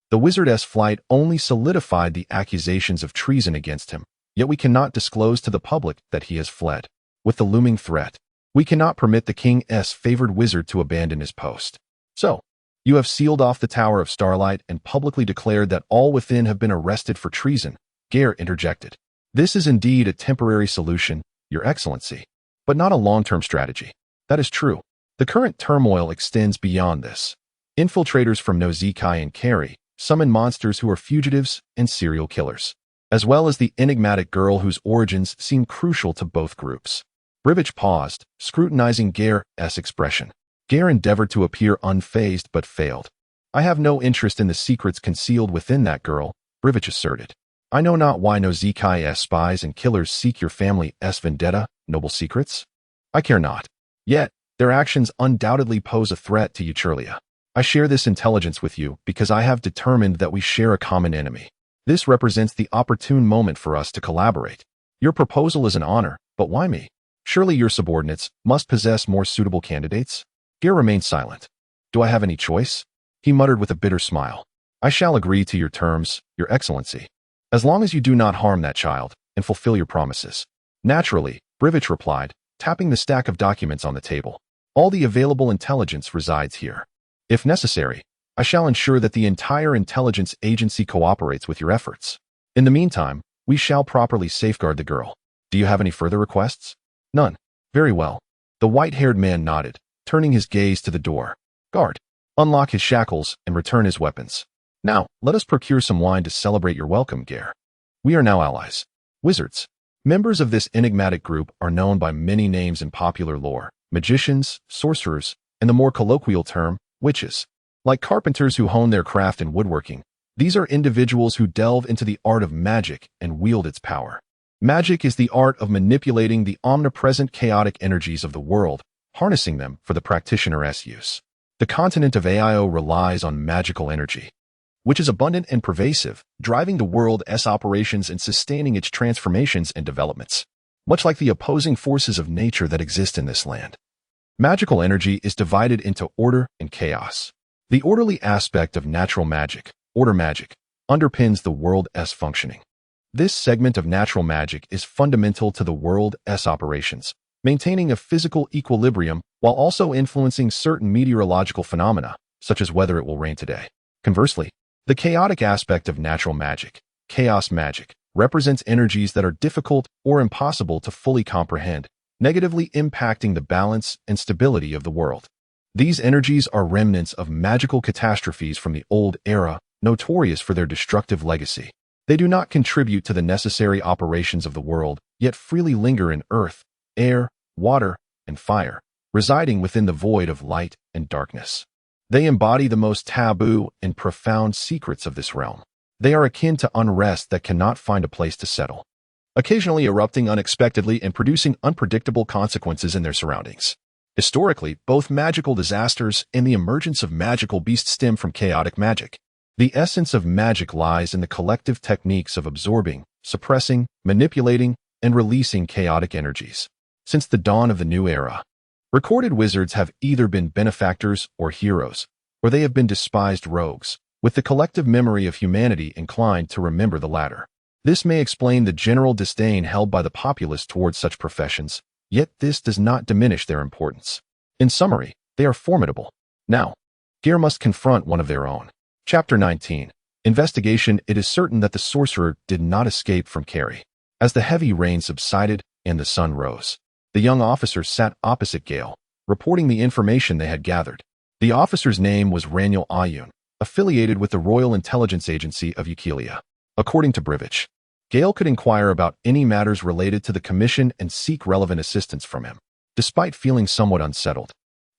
The wizard's flight only solidified the accusations of treason against him, yet we cannot disclose to the public that he has fled. With the looming threat, we cannot permit the king's favored wizard to abandon his post. So, you have sealed off the Tower of Starlight and publicly declared that all within have been arrested for treason, Gai'er interjected. This is indeed a temporary solution, Your Excellency, but not a long-term strategy. That is true. The current turmoil extends beyond this. Infiltrators from Nozikai and Carrie summon monsters who are fugitives and serial killers, as well as the enigmatic girl whose origins seem crucial to both groups. Brivich paused, scrutinizing Gai'er's expression. Gai'er endeavored to appear unfazed but failed. I have no interest in the secrets concealed within that girl, Brivich asserted. I know not why Nozikai's spies and killers seek your family's vendetta, noble secrets. I care not. Yet, their actions undoubtedly pose a threat to Euchurlia. I share this intelligence with you because I have determined that we share a common enemy. This represents the opportune moment for us to collaborate. Your proposal is an honor, but why me? Surely your subordinates must possess more suitable candidates? Gai'er remained silent. Do I have any choice? He muttered with a bitter smile. I shall agree to your terms, Your Excellency, as long as you do not harm that child and fulfill your promises. Naturally, Brivich replied, tapping the stack of documents on the table. All the available intelligence resides here. If necessary, I shall ensure that the entire intelligence agency cooperates with your efforts. In the meantime, we shall properly safeguard the girl. Do you have any further requests? None. Very well. The white-haired man nodded, turning his gaze to the door. Guard, unlock his shackles and return his weapons. Now, let us procure some wine to celebrate your welcome, Gai'er. We are now allies. Wizards. Members of this enigmatic group are known by many names in popular lore: magicians, sorcerers, and the more colloquial term, witches. Like carpenters who hone their craft in woodworking, these are individuals who delve into the art of magic and wield its power. Magic is the art of manipulating the omnipresent chaotic energies of the world, harnessing them for the practitioner's use. The continent of AIO relies on magical energy, which is abundant and pervasive, driving the world's operations and sustaining its transformations and developments, much like the opposing forces of nature that exist in this land. Magical energy is divided into order and chaos. The orderly aspect of natural magic, order magic, underpins the world's functioning. This segment of natural magic is fundamental to the world's operations, maintaining a physical equilibrium while also influencing certain meteorological phenomena, such as whether it will rain today. Conversely, the chaotic aspect of natural magic, chaos magic, represents energies that are difficult or impossible to fully comprehend, negatively impacting the balance and stability of the world. These energies are remnants of magical catastrophes from the old era, notorious for their destructive legacy. They do not contribute to the necessary operations of the world, yet freely linger in earth, air, water, and fire, residing within the void of light and darkness. They embody the most taboo and profound secrets of this realm. They are akin to unrest that cannot find a place to settle, occasionally erupting unexpectedly and producing unpredictable consequences in their surroundings. Historically, both magical disasters and the emergence of magical beasts stem from chaotic magic. The essence of magic lies in the collective techniques of absorbing, suppressing, manipulating, and releasing chaotic energies. Since the dawn of the new era, recorded wizards have either been benefactors or heroes, or they have been despised rogues, with the collective memory of humanity inclined to remember the latter. This may explain the general disdain held by the populace towards such professions, yet this does not diminish their importance. In summary, they are formidable. Now, Gai'er must confront one of their own. Chapter 19. Investigation. It is certain that the sorcerer did not escape from Carrie. As the heavy rain subsided and the sun rose, the young officer sat opposite Gai'er, reporting the information they had gathered. The officer's name was Raniel Ayun, affiliated with the Royal Intelligence Agency of Eukelia. According to Brivich, Gai'er could inquire about any matters related to the commission and seek relevant assistance from him. Despite feeling somewhat unsettled,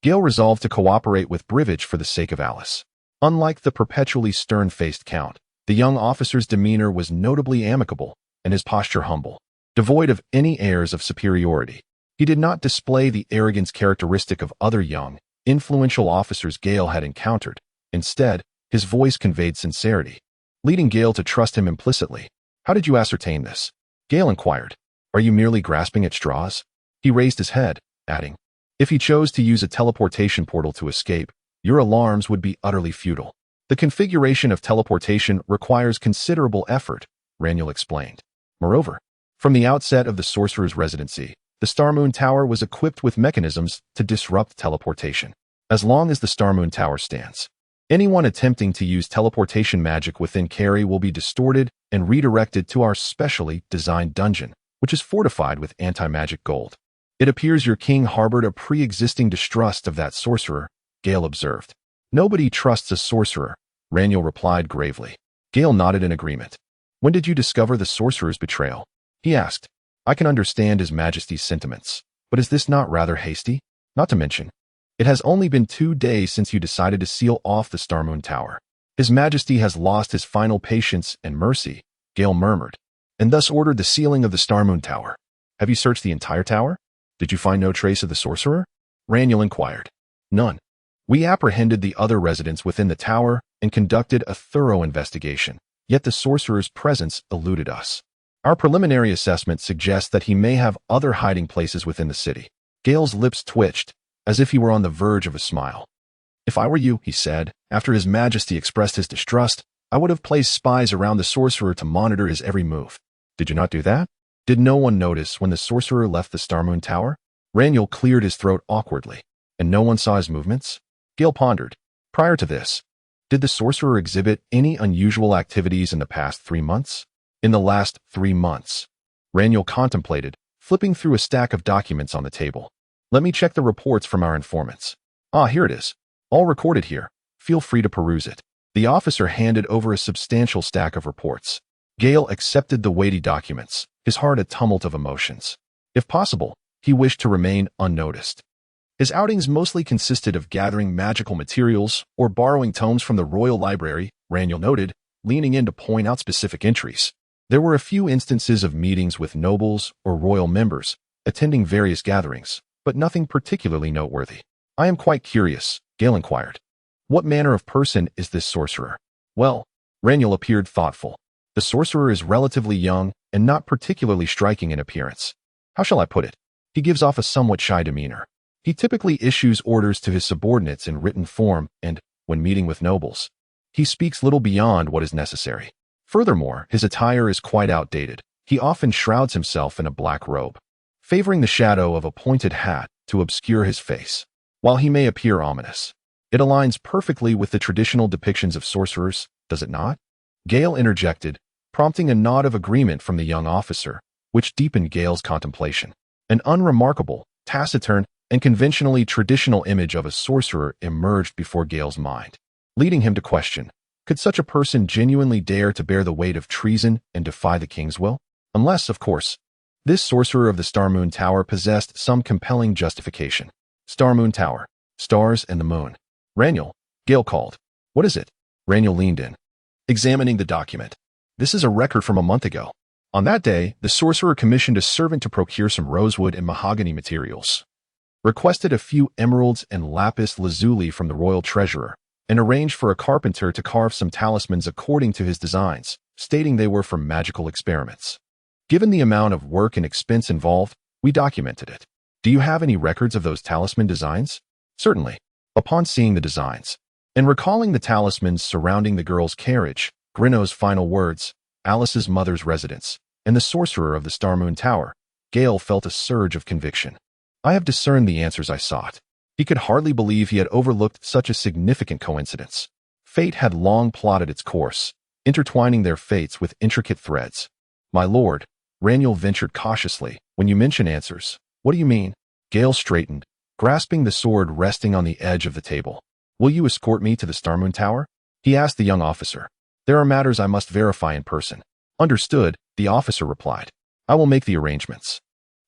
Gai'er resolved to cooperate with Brivich for the sake of Alice. Unlike the perpetually stern-faced Count, the young officer's demeanor was notably amicable and his posture humble, devoid of any airs of superiority. He did not display the arrogance characteristic of other young, influential officers Gai'er had encountered. Instead, his voice conveyed sincerity, leading Gai'er to trust him implicitly. "How did you ascertain this?" Gai'er inquired. "Are you merely grasping at straws?" He raised his head, adding, "If he chose to use a teleportation portal to escape, your alarms would be utterly futile. The configuration of teleportation requires considerable effort," Raniel explained. Moreover, from the outset of the sorcerer's residency, the Starmoon Tower was equipped with mechanisms to disrupt teleportation. As long as the Starmoon Tower stands, anyone attempting to use teleportation magic within Carrie will be distorted and redirected to our specially designed dungeon, which is fortified with anti-magic gold. "It appears your king harbored a pre-existing distrust of that sorcerer," Gai'er observed. "Nobody trusts a sorcerer," Raniel replied gravely. Gai'er nodded in agreement. "When did you discover the sorcerer's betrayal?" he asked. "I can understand His Majesty's sentiments, but is this not rather hasty? Not to mention, it has only been 2 days since you decided to seal off the Starmoon Tower. His Majesty has lost his final patience and mercy," Gai'er murmured, "and thus ordered the sealing of the Starmoon Tower. Have you searched the entire tower? Did you find no trace of the sorcerer?" Raniel inquired. "None. We apprehended the other residents within the tower and conducted a thorough investigation, yet the sorcerer's presence eluded us. Our preliminary assessment suggests that he may have other hiding places within the city." Gai'er's lips twitched, as if he were on the verge of a smile. "If I were you," he said, "after His Majesty expressed his distrust, I would have placed spies around the sorcerer to monitor his every move. Did you not do that? Did no one notice when the sorcerer left the Starmoon Tower?" Raniel cleared his throat awkwardly. "And no one saw his movements?" Gai'er pondered. "Prior to this, did the sorcerer exhibit any unusual activities in the past 3 months?" "In the last 3 months." Raniel contemplated, flipping through a stack of documents on the table. "Let me check the reports from our informants. Ah, here it is. All recorded here. Feel free to peruse it." The officer handed over a substantial stack of reports. Gai'er accepted the weighty documents, his heart a tumult of emotions. If possible, he wished to remain unnoticed. His outings mostly consisted of gathering magical materials or borrowing tomes from the royal library, Raniel noted, leaning in to point out specific entries. There were a few instances of meetings with nobles or royal members, attending various gatherings, but nothing particularly noteworthy. "I am quite curious," Gai'er inquired. "What manner of person is this sorcerer?" "Well," Raniel appeared thoughtful. "The sorcerer is relatively young and not particularly striking in appearance. How shall I put it? He gives off a somewhat shy demeanor. He typically issues orders to his subordinates in written form and, when meeting with nobles, he speaks little beyond what is necessary. Furthermore, his attire is quite outdated. He often shrouds himself in a black robe, favoring the shadow of a pointed hat to obscure his face. While he may appear ominous, it aligns perfectly with the traditional depictions of sorcerers, does it not?" Gai'er interjected, prompting a nod of agreement from the young officer, which deepened Gai'er's contemplation. An unremarkable, taciturn, and conventionally traditional image of a sorcerer emerged before Gai'er's mind, leading him to question, could such a person genuinely dare to bear the weight of treason and defy the king's will? Unless, of course, this sorcerer of the Starmoon Tower possessed some compelling justification. Starmoon Tower, stars and the moon. "Raniel," Gai'er called. "What is it?" Raniel leaned in, examining the document. "This is a record from a month ago. On that day, the sorcerer commissioned a servant to procure some rosewood and mahogany materials. requested a few emeralds and lapis lazuli from the royal treasurer, and arranged for a carpenter to carve some talismans according to his designs, stating they were for magical experiments. Given the amount of work and expense involved, we documented it. Do you have any records of those talisman designs? Certainly. Upon seeing the designs, and recalling the talismans surrounding the girl's carriage, Grinno's final words, Alice's mother's residence, and the sorcerer of the Starmoon Tower, Gai'er felt a surge of conviction. I have discerned the answers I sought. He could hardly believe he had overlooked such a significant coincidence. Fate had long plotted its course, intertwining their fates with intricate threads. My lord, Raniel ventured cautiously, when you mention answers, what do you mean? Gai'er straightened, grasping the sword resting on the edge of the table. Will you escort me to the Starmoon Tower? He asked the young officer. There are matters I must verify in person. Understood, the officer replied. I will make the arrangements.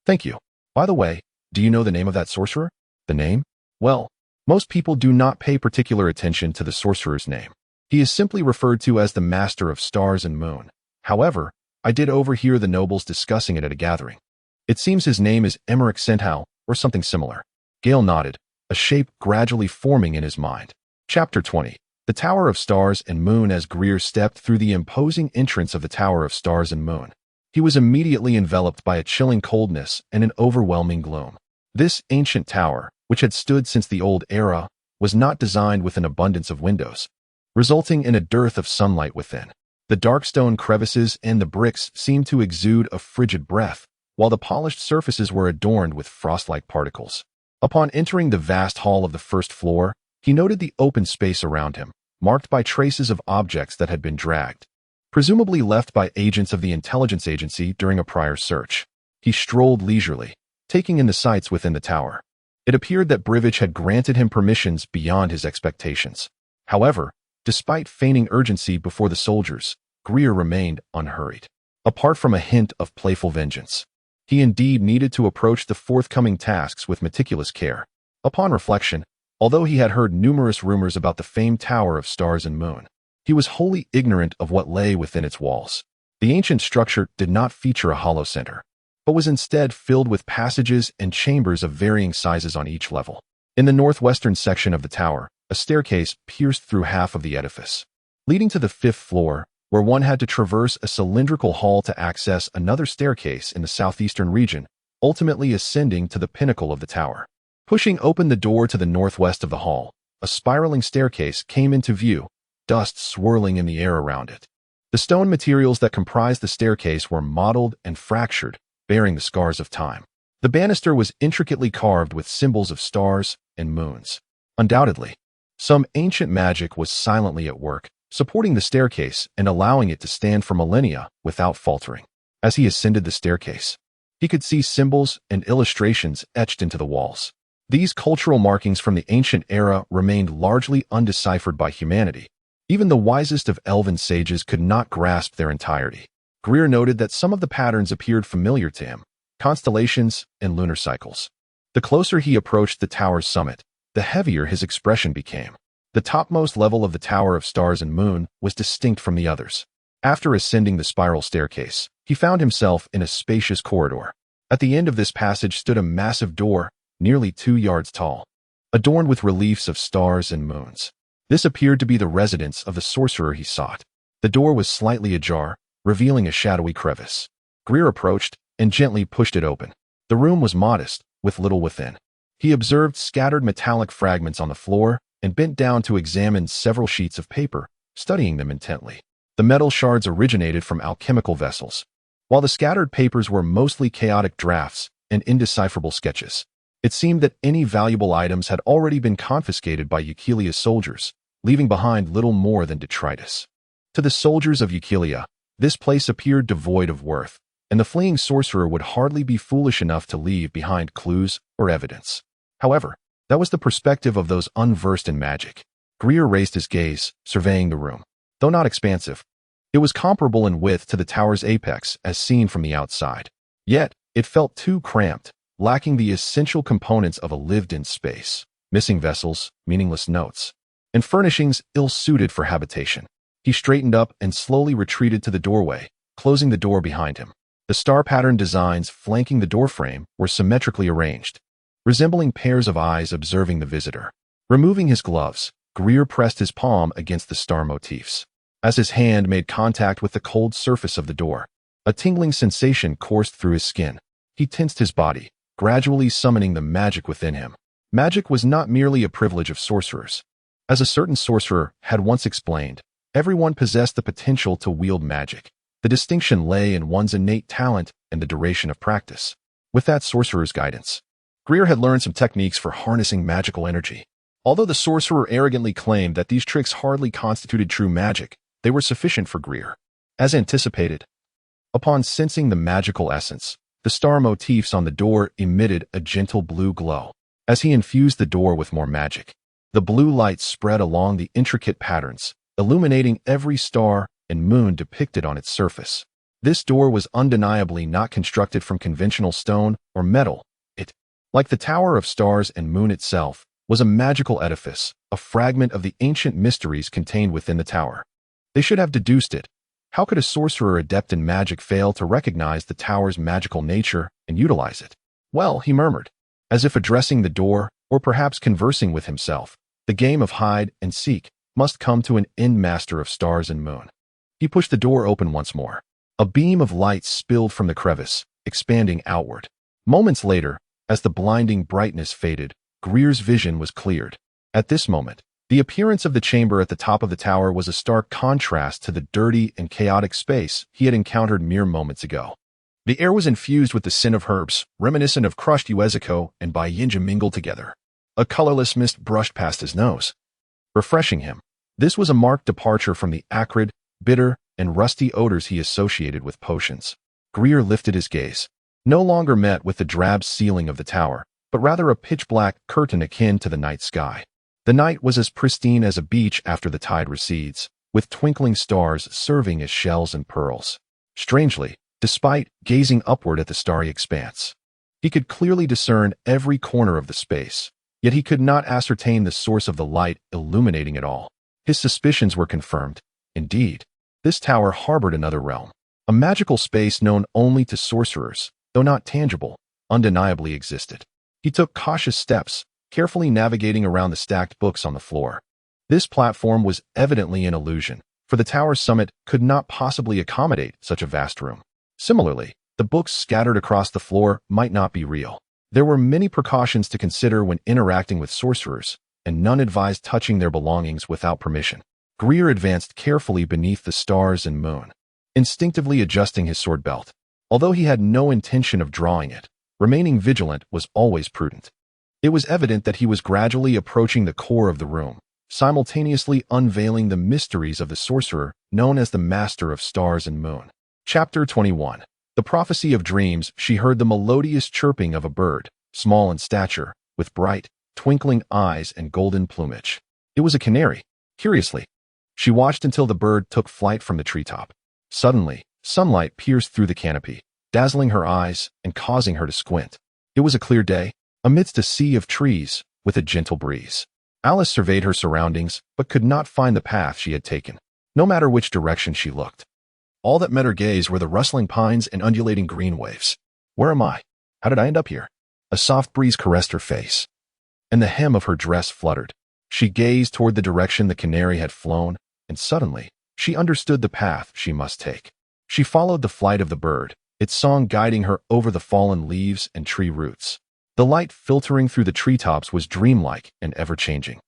Thank you. By the way, do you know the name of that sorcerer? The name? Well, most people do not pay particular attention to the sorcerer's name. He is simply referred to as the Master of Stars and Moon. However, I did overhear the nobles discussing it at a gathering. It seems his name is Emmerich Senthal, or something similar. Gai'er nodded, a shape gradually forming in his mind. Chapter 20. The Tower of Stars and Moon. As Gai'er stepped through the imposing entrance of the Tower of Stars and Moon, he was immediately enveloped by a chilling coldness and an overwhelming gloom. This ancient tower, which had stood since the old era, was not designed with an abundance of windows, resulting in a dearth of sunlight within. The dark stone crevices and the bricks seemed to exude a frigid breath, while the polished surfaces were adorned with frost-like particles. Upon entering the vast hall of the first floor, he noted the open space around him, marked by traces of objects that had been dragged, presumably left by agents of the intelligence agency during a prior search. He strolled leisurely, taking in the sights within the tower. It appeared that Brivage had granted him permissions beyond his expectations. However, despite feigning urgency before the soldiers, Gai'er remained unhurried. Apart from a hint of playful vengeance, he indeed needed to approach the forthcoming tasks with meticulous care. Upon reflection, although he had heard numerous rumors about the famed Tower of Stars and Moon, he was wholly ignorant of what lay within its walls. The ancient structure did not feature a hollow center, but was instead filled with passages and chambers of varying sizes on each level. In the northwestern section of the tower, a staircase pierced through half of the edifice, leading to the 5th floor, where one had to traverse a cylindrical hall to access another staircase in the southeastern region, ultimately ascending to the pinnacle of the tower. Pushing open the door to the northwest of the hall, a spiraling staircase came into view, dust swirling in the air around it. The stone materials that comprised the staircase were mottled and fractured, bearing the scars of time. The banister was intricately carved with symbols of stars and moons. Undoubtedly, some ancient magic was silently at work, supporting the staircase and allowing it to stand for millennia without faltering. As he ascended the staircase, he could see symbols and illustrations etched into the walls. These cultural markings from the ancient era remained largely undeciphered by humanity. Even the wisest of elven sages could not grasp their entirety. Gai'er noted that some of the patterns appeared familiar to him, constellations and lunar cycles. The closer he approached the tower's summit, the heavier his expression became. The topmost level of the Tower of Stars and Moon was distinct from the others. After ascending the spiral staircase, he found himself in a spacious corridor. At the end of this passage stood a massive door, nearly 2 yards tall, adorned with reliefs of stars and moons. This appeared to be the residence of the sorcerer he sought. The door was slightly ajar, revealing a shadowy crevice. Gai'er approached and gently pushed it open. The room was modest, with little within. He observed scattered metallic fragments on the floor and bent down to examine several sheets of paper, studying them intently. The metal shards originated from alchemical vessels, while the scattered papers were mostly chaotic drafts and indecipherable sketches. It seemed that any valuable items had already been confiscated by Euchelia's soldiers, leaving behind little more than detritus. To the soldiers of Euchelia, this place appeared devoid of worth, and the fleeing sorcerer would hardly be foolish enough to leave behind clues or evidence. However, that was the perspective of those unversed in magic. Gai'er raised his gaze, surveying the room. Though not expansive, it was comparable in width to the tower's apex as seen from the outside. Yet, it felt too cramped, lacking the essential components of a lived-in space, missing vessels, meaningless notes, and furnishings ill-suited for habitation. He straightened up and slowly retreated to the doorway, closing the door behind him. The star-patterned designs flanking the doorframe were symmetrically arranged, resembling pairs of eyes observing the visitor. Removing his gloves, Gai'er pressed his palm against the star motifs. As his hand made contact with the cold surface of the door, a tingling sensation coursed through his skin. He tensed his body, gradually summoning the magic within him. Magic was not merely a privilege of sorcerers. As a certain sorcerer had once explained, everyone possessed the potential to wield magic. The distinction lay in one's innate talent and the duration of practice. With that sorcerer's guidance, Gai'er had learned some techniques for harnessing magical energy. Although the sorcerer arrogantly claimed that these tricks hardly constituted true magic, they were sufficient for Gai'er. As anticipated, upon sensing the magical essence, the star motifs on the door emitted a gentle blue glow. As he infused the door with more magic, the blue light spread along the intricate patterns, illuminating every star and moon depicted on its surface. This door was undeniably not constructed from conventional stone or metal. It, like the Tower of Stars and Moon itself, was a magical edifice, a fragment of the ancient mysteries contained within the tower. They should have deduced it. How could a sorcerer adept in magic fail to recognize the tower's magical nature and utilize it? Well, he murmured, as if addressing the door or perhaps conversing with himself, the game of hide and seek must come to an end, master of stars and moon. He pushed the door open once more. A beam of light spilled from the crevice, expanding outward. Moments later, as the blinding brightness faded, Gai'er's vision was cleared. At this moment, the appearance of the chamber at the top of the tower was a stark contrast to the dirty and chaotic space he had encountered mere moments ago. The air was infused with the scent of herbs, reminiscent of crushed uezico and baiyinja mingled together. A colorless mist brushed past his nose, refreshing him. This was a marked departure from the acrid, bitter, and rusty odors he associated with potions. Gai'er lifted his gaze, no longer met with the drab ceiling of the tower, but rather a pitch-black curtain akin to the night sky. The night was as pristine as a beach after the tide recedes, with twinkling stars serving as shells and pearls. Strangely, despite gazing upward at the starry expanse, he could clearly discern every corner of the space, yet he could not ascertain the source of the light illuminating it all. His suspicions were confirmed. Indeed, this tower harbored another realm. A magical space known only to sorcerers, though not tangible, undeniably existed. He took cautious steps, carefully navigating around the stacked books on the floor. This platform was evidently an illusion, for the tower's summit could not possibly accommodate such a vast room. Similarly, the books scattered across the floor might not be real. There were many precautions to consider when interacting with sorcerers, and none advised touching their belongings without permission. Gai'er advanced carefully beneath the stars and moon, instinctively adjusting his sword belt. Although he had no intention of drawing it, remaining vigilant was always prudent. It was evident that he was gradually approaching the core of the room, simultaneously unveiling the mysteries of the sorcerer known as the Master of Stars and Moon. Chapter 21. The Prophecy of Dreams. She heard the melodious chirping of a bird, small in stature, with bright, twinkling eyes and golden plumage. It was a canary. Curiously, she watched until the bird took flight from the treetop. Suddenly, sunlight pierced through the canopy, dazzling her eyes and causing her to squint. It was a clear day, amidst a sea of trees, with a gentle breeze. Alice surveyed her surroundings, but could not find the path she had taken, no matter which direction she looked. All that met her gaze were the rustling pines and undulating green waves. Where am I? How did I end up here? A soft breeze caressed her face, and the hem of her dress fluttered. She gazed toward the direction the canary had flown, and suddenly, she understood the path she must take. She followed the flight of the bird, its song guiding her over the fallen leaves and tree roots. The light filtering through the treetops was dreamlike and ever-changing,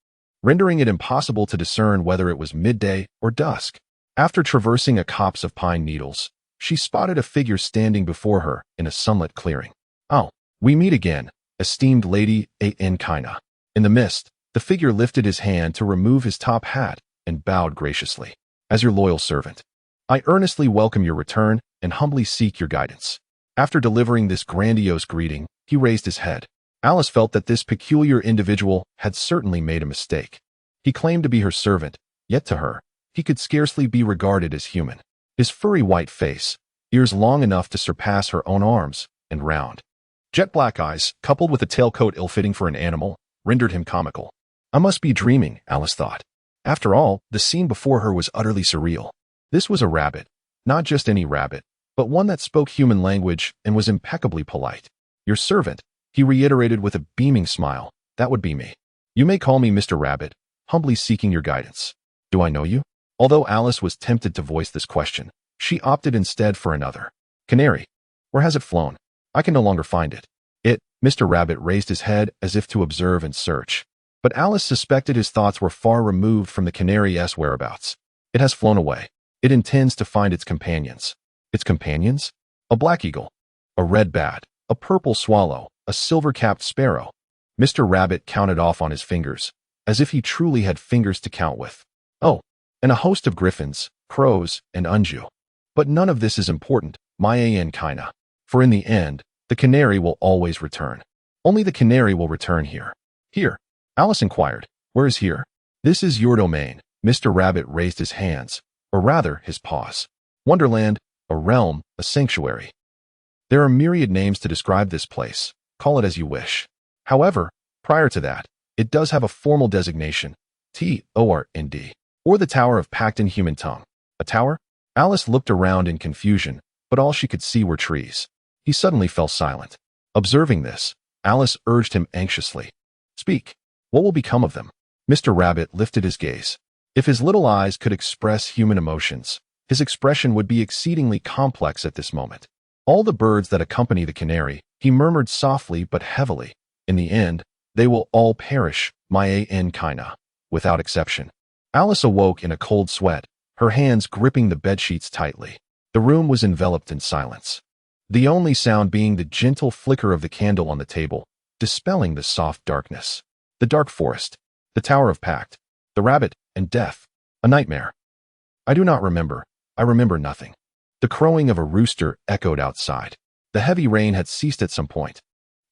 rendering it impossible to discern whether it was midday or dusk. After traversing a copse of pine needles, she spotted a figure standing before her in a sunlit clearing. "Oh, we meet again, esteemed Lady A.N. Kaina." In the mist, the figure lifted his hand to remove his top hat and bowed graciously. "As your loyal servant, I earnestly welcome your return and humbly seek your guidance." After delivering this grandiose greeting, he raised his head. Alice felt that this peculiar individual had certainly made a mistake. He claimed to be her servant, yet to her, he could scarcely be regarded as human. His furry white face, ears long enough to surpass her own arms, and round, jet-black eyes, coupled with a tailcoat ill-fitting for an animal, rendered him comical. I must be dreaming, Alice thought. After all, the scene before her was utterly surreal. This was a rabbit, not just any rabbit, but one that spoke human language and was impeccably polite. "Your servant," He reiterated with a beaming smile, "That would be me. You may call me Mr. Rabbit, humbly seeking your guidance." "Do I know you?" Although Alice was tempted to voice this question, she opted instead for another. "Canary. Where has it flown? I can no longer find it." Mr. Rabbit raised his head as if to observe and search. But Alice suspected his thoughts were far removed from the canary's whereabouts. "It has flown away. It intends to find its companions." Its companions? A black eagle, a red bat, a purple swallow, a silver-capped sparrow. Mr. Rabbit counted off on his fingers, as if he truly had fingers to count with. "Oh, and a host of griffins, crows, and unju. But none of this is important, kinda. For in the end, the canary will always return. Only the canary will return here." "Here?" Alice inquired. "Where is here?" "This is your domain." Mr. Rabbit raised his hands, or rather his paws. "Wonderland, a realm, a sanctuary. There are myriad names to describe this place. Call it as you wish. However, prior to that, it does have a formal designation, Tornd, or the Tower of Pact in human tongue." "A tower?" Alice looked around in confusion, but all she could see were trees. He suddenly fell silent. Observing this, Alice urged him anxiously, "Speak. What will become of them?" Mr. Rabbit lifted his gaze. If his little eyes could express human emotions, his expression would be exceedingly complex at this moment. "All the birds that accompany the canary," he murmured softly but heavily, "in the end, they will all perish, kinda, without exception." Alice awoke in a cold sweat, her hands gripping the bedsheets tightly. The room was enveloped in silence, the only sound being the gentle flicker of the candle on the table, dispelling the soft darkness. The dark forest, the Tower of Pact, the rabbit, and death. A nightmare. "I do not remember. I remember nothing." The crowing of a rooster echoed outside. The heavy rain had ceased at some point,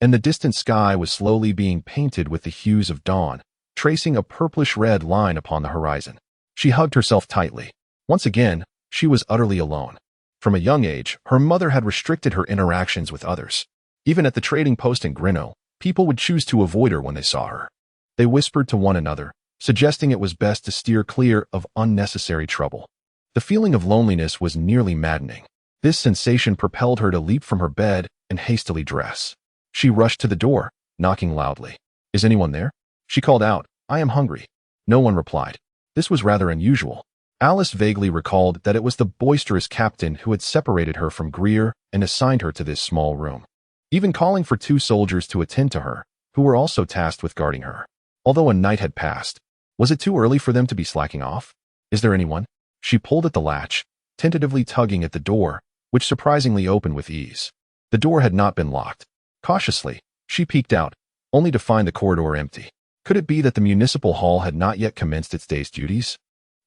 and the distant sky was slowly being painted with the hues of dawn, tracing a purplish-red line upon the horizon. She hugged herself tightly. Once again, she was utterly alone. From a young age, her mother had restricted her interactions with others. Even at the trading post in Grino, people would choose to avoid her when they saw her. They whispered to one another, suggesting it was best to steer clear of unnecessary trouble. The feeling of loneliness was nearly maddening. This sensation propelled her to leap from her bed and hastily dress. She rushed to the door, knocking loudly. "Is anyone there?" She called out, "I am hungry." No one replied. This was rather unusual. Alice vaguely recalled that it was the boisterous captain who had separated her from Gai'er and assigned her to this small room, even calling for 2 soldiers to attend to her, who were also tasked with guarding her. Although a night had passed, was it too early for them to be slacking off? "Is there anyone?" She pulled at the latch, tentatively tugging at the door, which surprisingly opened with ease. The door had not been locked. Cautiously, she peeked out, only to find the corridor empty. Could it be that the municipal hall had not yet commenced its day's duties?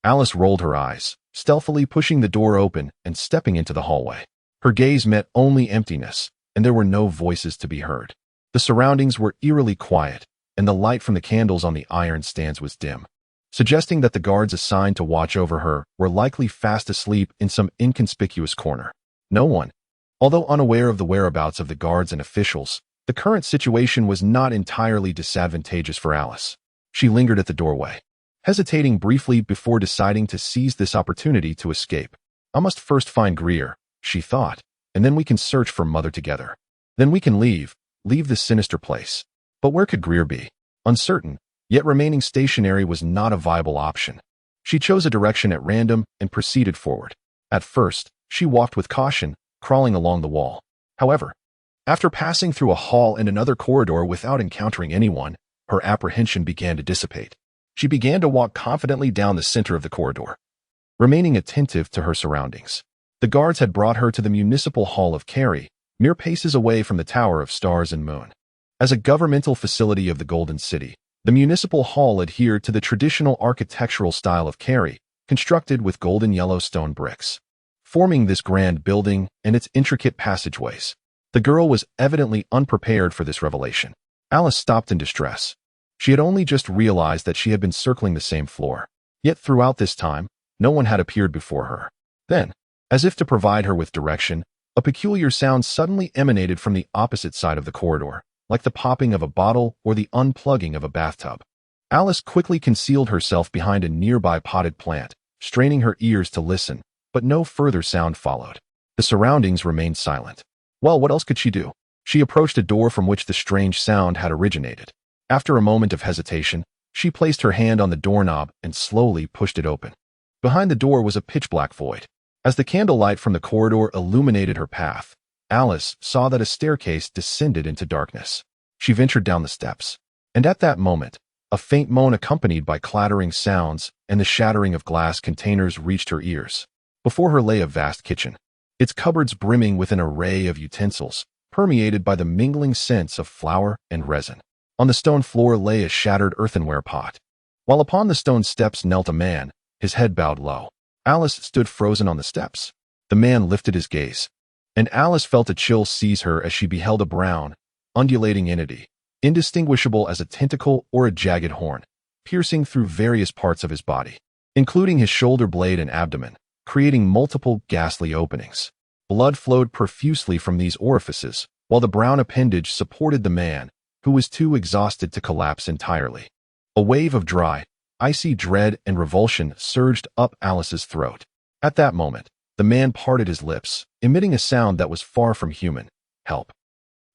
Alice rolled her eyes, stealthily pushing the door open and stepping into the hallway. Her gaze met only emptiness, and there were no voices to be heard. The surroundings were eerily quiet, and the light from the candles on the iron stands was dim, suggesting that the guards assigned to watch over her were likely fast asleep in some inconspicuous corner. No one. Although unaware of the whereabouts of the guards and officials, the current situation was not entirely disadvantageous for Alice. She lingered at the doorway, hesitating briefly before deciding to seize this opportunity to escape. "I must first find Gai'er," she thought, "and then we can search for Mother together. Then we can leave this sinister place." But where could Gai'er be? Uncertain, yet remaining stationary was not a viable option. She chose a direction at random and proceeded forward. At first, she walked with caution, crawling along the wall. However, after passing through a hall and another corridor without encountering anyone, her apprehension began to dissipate. She began to walk confidently down the center of the corridor, remaining attentive to her surroundings. The guards had brought her to the municipal hall of Carrie, mere paces away from the Tower of Stars and Moon. As a governmental facility of the Golden City, the municipal hall adhered to the traditional architectural style of Carrie, constructed with golden yellow stone bricks, forming this grand building and its intricate passageways. The girl was evidently unprepared for this revelation. Alice stopped in distress. She had only just realized that she had been circling the same floor. Yet throughout this time, no one had appeared before her. Then, as if to provide her with direction, a peculiar sound suddenly emanated from the opposite side of the corridor, like the popping of a bottle or the unplugging of a bathtub. Alice quickly concealed herself behind a nearby potted plant, straining her ears to listen, but no further sound followed. The surroundings remained silent. Well, what else could she do? She approached a door from which the strange sound had originated. After a moment of hesitation, she placed her hand on the doorknob and slowly pushed it open. Behind the door was a pitch-black void. As the candlelight from the corridor illuminated her path, Alice saw that a staircase descended into darkness. She ventured down the steps, and at that moment, a faint moan accompanied by clattering sounds and the shattering of glass containers reached her ears. Before her lay a vast kitchen, its cupboards brimming with an array of utensils, permeated by the mingling scents of flour and resin. On the stone floor lay a shattered earthenware pot, while upon the stone steps knelt a man, his head bowed low. Alice stood frozen on the steps. The man lifted his gaze, and Alice felt a chill seize her as she beheld a brown, undulating entity, indistinguishable as a tentacle or a jagged horn, piercing through various parts of his body, including his shoulder blade and abdomen, creating multiple ghastly openings. Blood flowed profusely from these orifices, while the brown appendage supported the man, who was too exhausted to collapse entirely. A wave of dry, icy dread and revulsion surged up Alice's throat. At that moment, the man parted his lips, emitting a sound that was far from human. Help.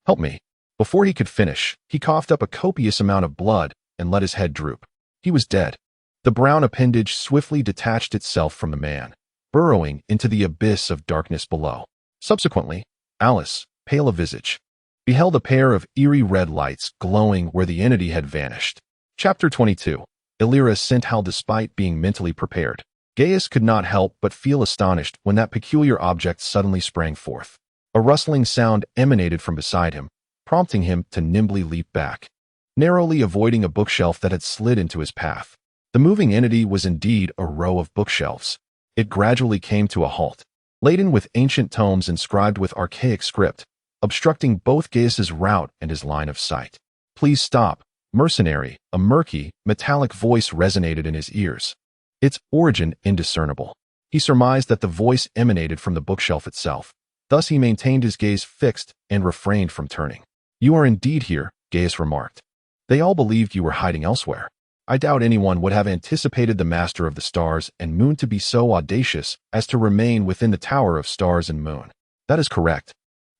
Help me. Before he could finish, he coughed up a copious amount of blood and let his head droop. He was dead. The brown appendage swiftly detached itself from the man, burrowing into the abyss of darkness below. Subsequently, Alice, pale of visage, beheld a pair of eerie red lights glowing where the entity had vanished. Chapter 22. Illyria sent how despite being mentally prepared, Gaius could not help but feel astonished when that peculiar object suddenly sprang forth. A rustling sound emanated from beside him, prompting him to nimbly leap back, narrowly avoiding a bookshelf that had slid into his path. The moving entity was indeed a row of bookshelves. It gradually came to a halt, laden with ancient tomes inscribed with archaic script, obstructing both Gaius's route and his line of sight. "Please stop, mercenary," a murky, metallic voice resonated in his ears, its origin indiscernible. He surmised that the voice emanated from the bookshelf itself. Thus he maintained his gaze fixed and refrained from turning. "You are indeed here," Gaius remarked. "They all believed you were hiding elsewhere. I doubt anyone would have anticipated the master of the stars and moon to be so audacious as to remain within the tower of stars and moon." "That is correct,"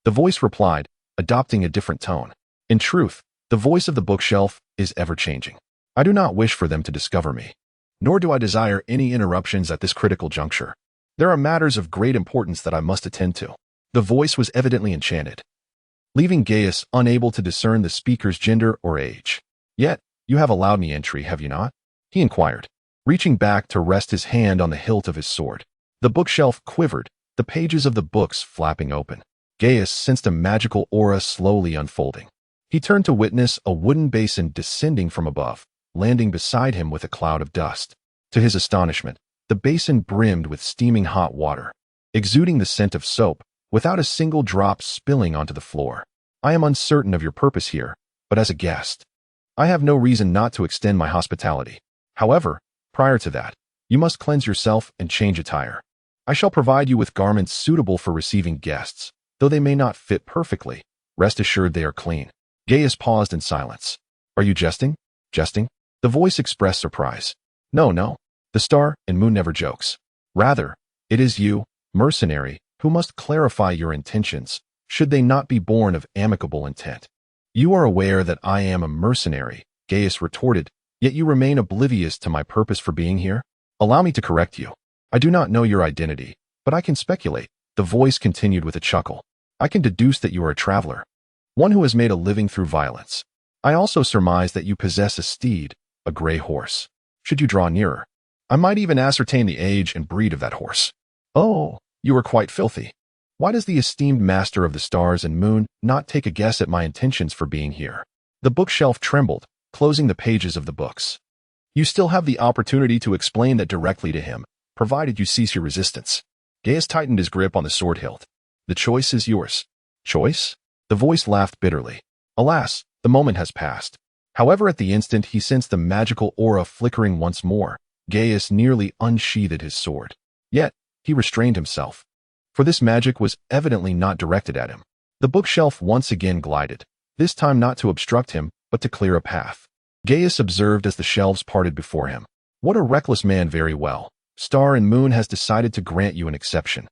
the voice replied, adopting a different tone. "In truth, the voice of the bookshelf is ever-changing. I do not wish for them to discover me, nor do I desire any interruptions at this critical juncture. There are matters of great importance that I must attend to." The voice was evidently enchanted, leaving Gaius unable to discern the speaker's gender or age. "Yet, you have allowed me entry, have you not?" he inquired, reaching back to rest his hand on the hilt of his sword. The bookshelf quivered, the pages of the books flapping open. Gaius sensed a magical aura slowly unfolding. He turned to witness a wooden basin descending from above, landing beside him with a cloud of dust. To his astonishment, the basin brimmed with steaming hot water, exuding the scent of soap, without a single drop spilling onto the floor. "I am uncertain of your purpose here, but as a guest, I have no reason not to extend my hospitality. However, prior to that, you must cleanse yourself and change attire. I shall provide you with garments suitable for receiving guests. Though they may not fit perfectly, rest assured they are clean." Gaius paused in silence. "Are you jesting?" "Jesting?" The voice expressed surprise. No, the star and moon never jokes. Rather, it is you, mercenary, who must clarify your intentions, should they not be born of amicable intent." "You are aware that I am a mercenary," Gaius retorted, "yet you remain oblivious to my purpose for being here? Allow me to correct you. I do not know your identity, but I can speculate." The voice continued with a chuckle. "I can deduce that you are a traveler, one who has made a living through violence. I also surmise that you possess a steed, a gray horse. Should you draw nearer, I might even ascertain the age and breed of that horse." "Oh, you are quite filthy. Why does the esteemed master of the stars and moon not take a guess at my intentions for being here?" The bookshelf trembled, closing the pages of the books. "You still have the opportunity to explain that directly to him, provided you cease your resistance." Gaius tightened his grip on the sword hilt. "The choice is yours." "Choice?" The voice laughed bitterly. "Alas, the moment has passed." However, at the instant he sensed the magical aura flickering once more, Gaius nearly unsheathed his sword. Yet, he restrained himself, for this magic was evidently not directed at him. The bookshelf once again glided, this time not to obstruct him, but to clear a path. Gaius observed as the shelves parted before him. "What a reckless man! Very well. Star and Moon has decided to grant you an exception.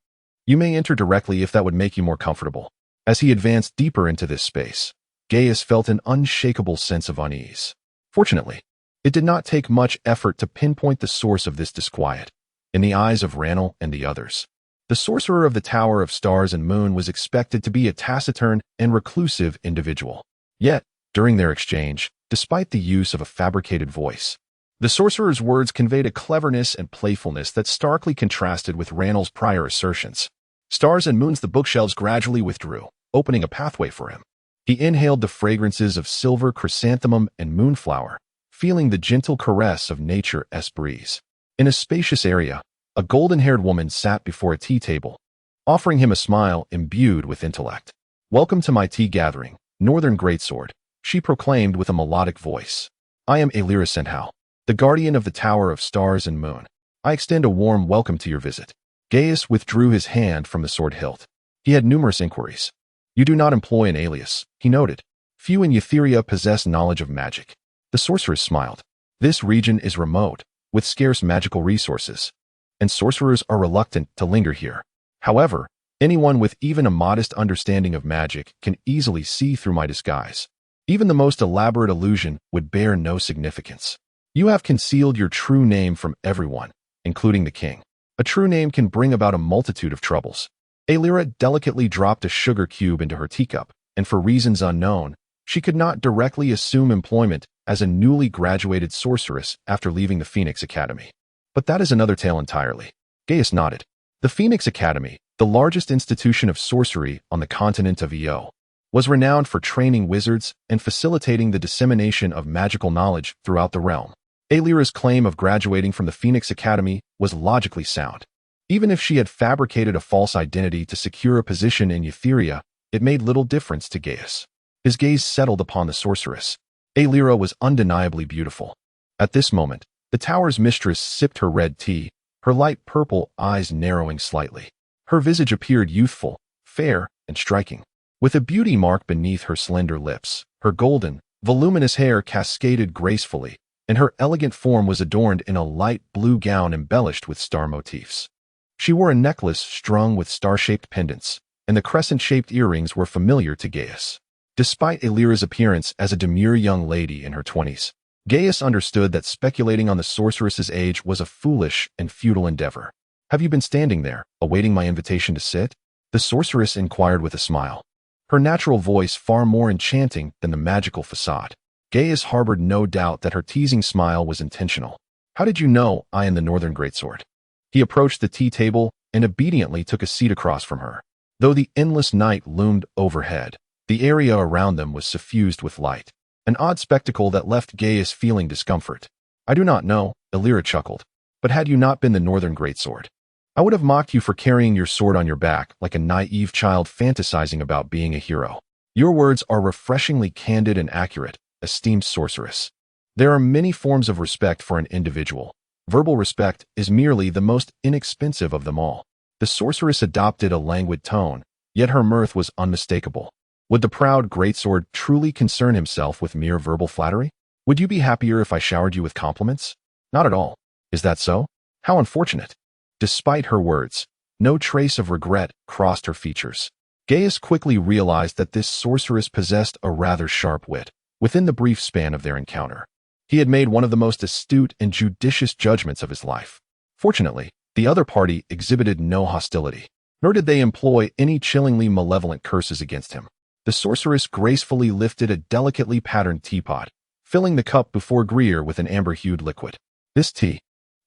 You may enter directly if that would make you more comfortable." As he advanced deeper into this space, Gaius felt an unshakable sense of unease. Fortunately, it did not take much effort to pinpoint the source of this disquiet. In the eyes of Ranel and the others, the sorcerer of the Tower of Stars and Moon was expected to be a taciturn and reclusive individual. Yet, during their exchange, despite the use of a fabricated voice, the sorcerer's words conveyed a cleverness and playfulness that starkly contrasted with Ranel's prior assertions. Stars and moons, the bookshelves gradually withdrew, opening a pathway for him. He inhaled the fragrances of silver, chrysanthemum, and moonflower, feeling the gentle caress of nature's breeze. In a spacious area, a golden-haired woman sat before a tea table, offering him a smile imbued with intellect. "Welcome to my tea gathering, Northern Greatsword," she proclaimed with a melodic voice. "I am Elira Senhal, the guardian of the Tower of Stars and Moon. I extend a warm welcome to your visit." Gaius withdrew his hand from the sword hilt. He had numerous inquiries. "You do not employ an alias," he noted. "Few in Etheria possess knowledge of magic." The sorceress smiled. "This region is remote, with scarce magical resources, and sorcerers are reluctant to linger here. However, anyone with even a modest understanding of magic can easily see through my disguise. Even the most elaborate illusion would bear no significance. You have concealed your true name from everyone, including the king. A true name can bring about a multitude of troubles." Elira delicately dropped a sugar cube into her teacup, and for reasons unknown, she could not directly assume employment as a newly graduated sorceress after leaving the Phoenix Academy. "But that is another tale entirely." Gaius nodded. The Phoenix Academy, the largest institution of sorcery on the continent of Io, was renowned for training wizards and facilitating the dissemination of magical knowledge throughout the realm. Elira's claim of graduating from the Phoenix Academy was logically sound. Even if she had fabricated a false identity to secure a position in Etheria, it made little difference to Gaius. His gaze settled upon the sorceress. Elira was undeniably beautiful. At this moment, the tower's mistress sipped her red tea, her light purple eyes narrowing slightly. Her visage appeared youthful, fair, and striking. With a beauty mark beneath her slender lips, her golden, voluminous hair cascaded gracefully, and her elegant form was adorned in a light blue gown embellished with star motifs. She wore a necklace strung with star-shaped pendants, and the crescent-shaped earrings were familiar to Gaius. Despite Elira's appearance as a demure young lady in her 20s, Gaius understood that speculating on the sorceress's age was a foolish and futile endeavor. "Have you been standing there, awaiting my invitation to sit?" the sorceress inquired with a smile, her natural voice far more enchanting than the magical facade. Gaius harbored no doubt that her teasing smile was intentional. "How did you know I am the Northern Greatsword?" He approached the tea table and obediently took a seat across from her. Though the endless night loomed overhead, the area around them was suffused with light, an odd spectacle that left Gaius feeling discomfort. "I do not know," Elira chuckled, "but had you not been the Northern Greatsword, I would have mocked you for carrying your sword on your back like a naive child fantasizing about being a hero. Your words are refreshingly candid and accurate, esteemed sorceress. There are many forms of respect for an individual. Verbal respect is merely the most inexpensive of them all." The sorceress adopted a languid tone, yet her mirth was unmistakable. Would the proud greatsword truly concern himself with mere verbal flattery? "Would you be happier if I showered you with compliments?" "Not at all." "Is that so? How unfortunate." Despite her words, no trace of regret crossed her features. Gaius quickly realized that this sorceress possessed a rather sharp wit. Within the brief span of their encounter, he had made one of the most astute and judicious judgments of his life. Fortunately, the other party exhibited no hostility, nor did they employ any chillingly malevolent curses against him. The sorceress gracefully lifted a delicately patterned teapot, filling the cup before Gai'er with an amber-hued liquid. "This tea,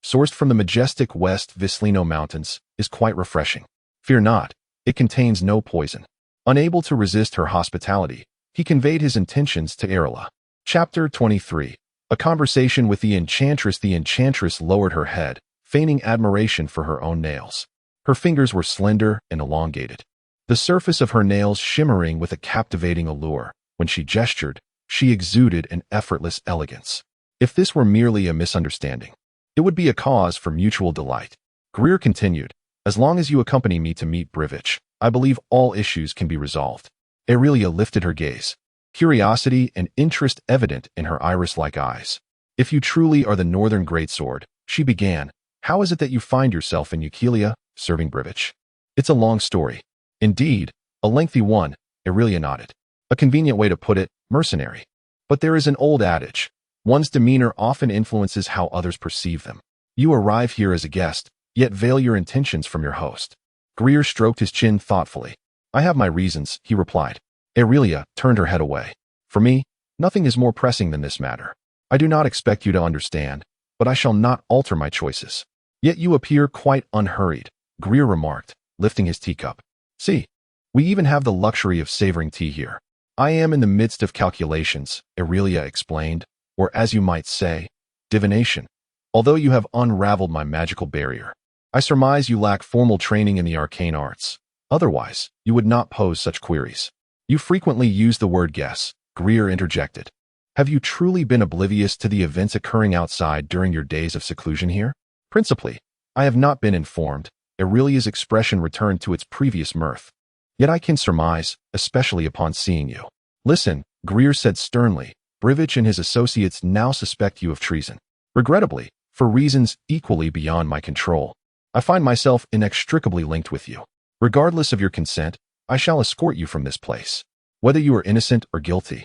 sourced from the majestic West Vislino Mountains, is quite refreshing. Fear not, it contains no poison." Unable to resist her hospitality, he conveyed his intentions to Erila. Chapter 23. A conversation with the enchantress. The enchantress lowered her head, feigning admiration for her own nails. Her fingers were slender and elongated, the surface of her nails shimmering with a captivating allure. When she gestured, she exuded an effortless elegance. If this were merely a misunderstanding, it would be a cause for mutual delight. Gai'er continued, "As long as you accompany me to meet Brivich, I believe all issues can be resolved." Aurelia lifted her gaze, curiosity and interest evident in her iris-like eyes. "If you truly are the Northern Greatsword," she began, "how is it that you find yourself in Eukelia, serving Brivich?" "It's a long story. Indeed, a lengthy one," Aurelia nodded. A convenient way to put it, mercenary. But there is an old adage. One's demeanor often influences how others perceive them. You arrive here as a guest, yet veil your intentions from your host. Gai'er stroked his chin thoughtfully. I have my reasons, he replied. Aurelia turned her head away. For me, nothing is more pressing than this matter. I do not expect you to understand, but I shall not alter my choices. Yet you appear quite unhurried, Gai'er remarked, lifting his teacup. See, we even have the luxury of savoring tea here. I am in the midst of calculations, Aurelia explained, or as you might say, divination. Although you have unraveled my magical barrier, I surmise you lack formal training in the arcane arts. Otherwise, you would not pose such queries. You frequently use the word guess, Gai'er interjected. Have you truly been oblivious to the events occurring outside during your days of seclusion here? Principally, I have not been informed. Aurelia's expression returned to its previous mirth. Yet I can surmise, especially upon seeing you. Listen, Gai'er said sternly, Brivich and his associates now suspect you of treason. Regrettably, for reasons equally beyond my control, I find myself inextricably linked with you. Regardless of your consent, I shall escort you from this place. Whether you are innocent or guilty,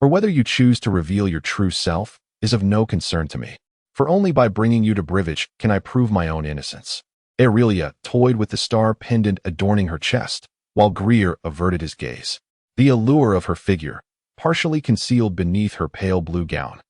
or whether you choose to reveal your true self, is of no concern to me. For only by bringing you to Brivich can I prove my own innocence. Aurelia toyed with the star pendant adorning her chest, while Gai'er averted his gaze. The allure of her figure, partially concealed beneath her pale blue gown,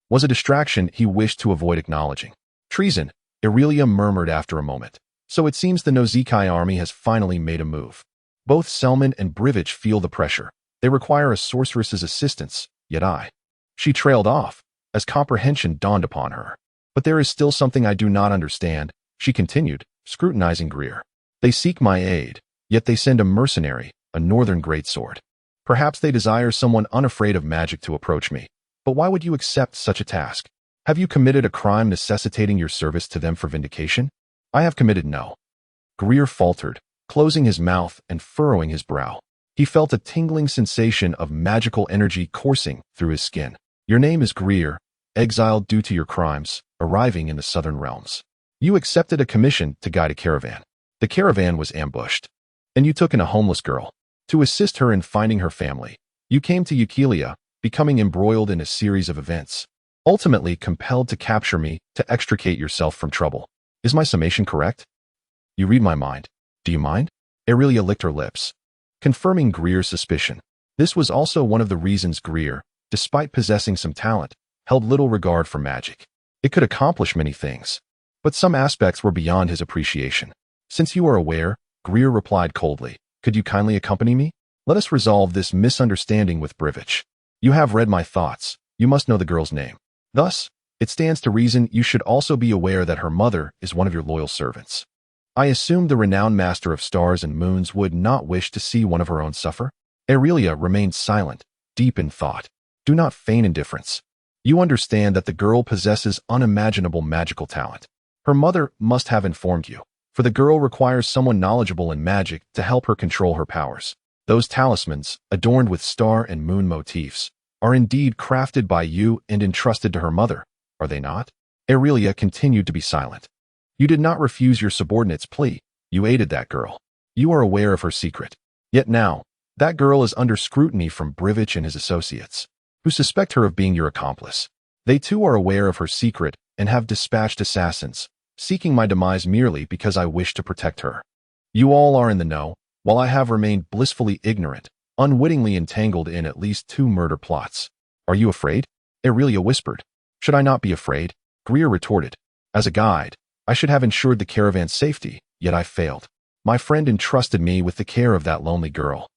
was a distraction he wished to avoid acknowledging. Treason, Aurelia murmured after a moment. So it seems the Nozikai army has finally made a move. Both Selman and Brivich feel the pressure. They require a sorceress's assistance, yet She trailed off, as comprehension dawned upon her. But there is still something I do not understand, she continued, scrutinizing Gai'er. They seek my aid, yet they send a mercenary, a northern greatsword. Perhaps they desire someone unafraid of magic to approach me. But why would you accept such a task? Have you committed a crime necessitating your service to them for vindication? I have committed no. Gai'er faltered, closing his mouth and furrowing his brow. He felt a tingling sensation of magical energy coursing through his skin. Your name is Gai'er, exiled due to your crimes, arriving in the southern realms. You accepted a commission to guide a caravan. The caravan was ambushed, and you took in a homeless girl. To assist her in finding her family, you came to Eukelia, becoming embroiled in a series of events, ultimately compelled to capture me to extricate yourself from trouble. Is my summation correct? You read my mind. Do you mind? Aurelia licked her lips, confirming Gai'er's suspicion. This was also one of the reasons Gai'er, despite possessing some talent, held little regard for magic. It could accomplish many things, but some aspects were beyond his appreciation. Since you are aware, Gai'er replied coldly, could you kindly accompany me? Let us resolve this misunderstanding with Brivich. You have read my thoughts. You must know the girl's name. Thus, it stands to reason you should also be aware that her mother is one of your loyal servants. I assumed the renowned master of stars and moons would not wish to see one of her own suffer. Aurelia remained silent, deep in thought. Do not feign indifference. You understand that the girl possesses unimaginable magical talent. Her mother must have informed you, for the girl requires someone knowledgeable in magic to help her control her powers. Those talismans, adorned with star and moon motifs, are indeed crafted by you and entrusted to her mother, are they not? Aurelia continued to be silent. You did not refuse your subordinate's plea. You aided that girl. You are aware of her secret. Yet now, that girl is under scrutiny from Brivich and his associates, who suspect her of being your accomplice. They too are aware of her secret and have dispatched assassins, seeking my demise merely because I wish to protect her. You all are in the know, while I have remained blissfully ignorant, unwittingly entangled in at least 2 murder plots. Are you afraid? Aurelia whispered. Should I not be afraid? Gai'er retorted. As a guide, I should have ensured the caravan's safety, yet I failed. My friend entrusted me with the care of that lonely girl,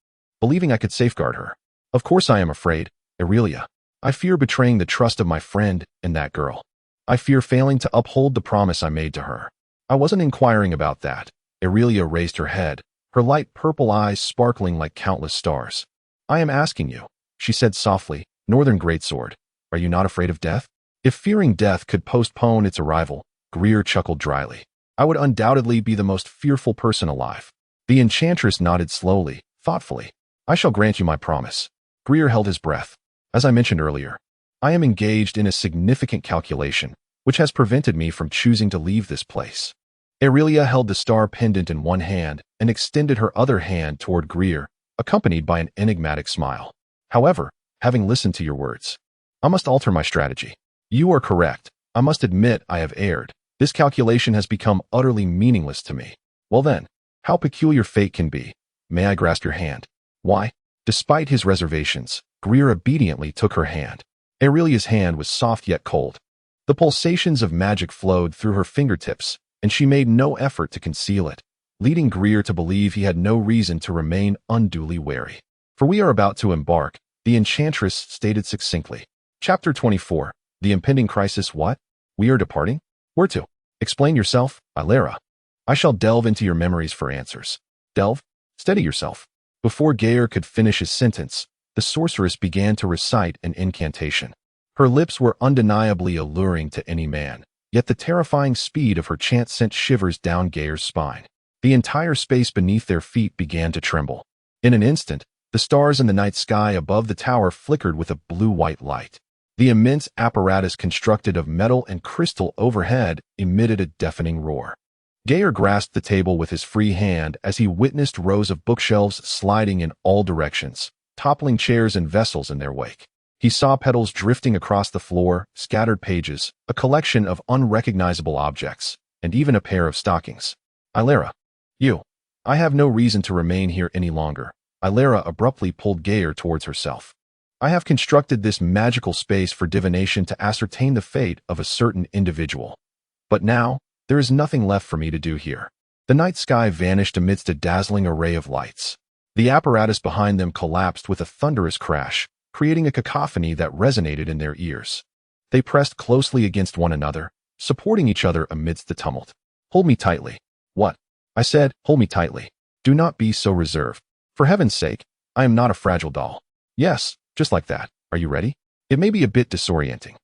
believing I could safeguard her. Of course I am afraid, Aurelia. I fear betraying the trust of my friend and that girl. I fear failing to uphold the promise I made to her. I wasn't inquiring about that. Aurelia raised her head, her light purple eyes sparkling like countless stars. I am asking you, she said softly, Northern Greatsword, are you not afraid of death? If fearing death could postpone its arrival, Gai'er chuckled dryly, I would undoubtedly be the most fearful person alive. The enchantress nodded slowly, thoughtfully. I shall grant you my promise. Gai'er held his breath. As I mentioned earlier, I am engaged in a significant calculation, which has prevented me from choosing to leave this place. Aurelia held the star pendant in one hand and extended her other hand toward Gai'er, accompanied by an enigmatic smile. However, having listened to your words, I must alter my strategy. You are correct. I must admit I have erred. This calculation has become utterly meaningless to me. Well then, how peculiar fate can be. May I grasp your hand? Why? Despite his reservations, Gai'er obediently took her hand. Aurelia's hand was soft yet cold. The pulsations of magic flowed through her fingertips, and she made no effort to conceal it, leading Gai'er to believe he had no reason to remain unduly wary. For we are about to embark, the enchantress stated succinctly. Chapter 24. The impending crisis. What? We are departing? Where to? Explain yourself, Ilera. I shall delve into your memories for answers. Delve? Steady yourself. Before Gai'er could finish his sentence, the sorceress began to recite an incantation. Her lips were undeniably alluring to any man, yet the terrifying speed of her chant sent shivers down Gai'er's spine. The entire space beneath their feet began to tremble. In an instant, the stars in the night sky above the tower flickered with a blue-white light. The immense apparatus constructed of metal and crystal overhead emitted a deafening roar. Gai'er grasped the table with his free hand as he witnessed rows of bookshelves sliding in all directions, toppling chairs and vessels in their wake. He saw petals drifting across the floor, scattered pages, a collection of unrecognizable objects, and even a pair of stockings. Ilera. You. I have no reason to remain here any longer. Ilera abruptly pulled Gai'er towards herself. I have constructed this magical space for divination to ascertain the fate of a certain individual. But now, there is nothing left for me to do here. The night sky vanished amidst a dazzling array of lights. The apparatus behind them collapsed with a thunderous crash, creating a cacophony that resonated in their ears. They pressed closely against one another, supporting each other amidst the tumult. Hold me tightly. What? I said, hold me tightly. Do not be so reserved. For heaven's sake, I am not a fragile doll. Yes, just like that. Are you ready? It may be a bit disorienting.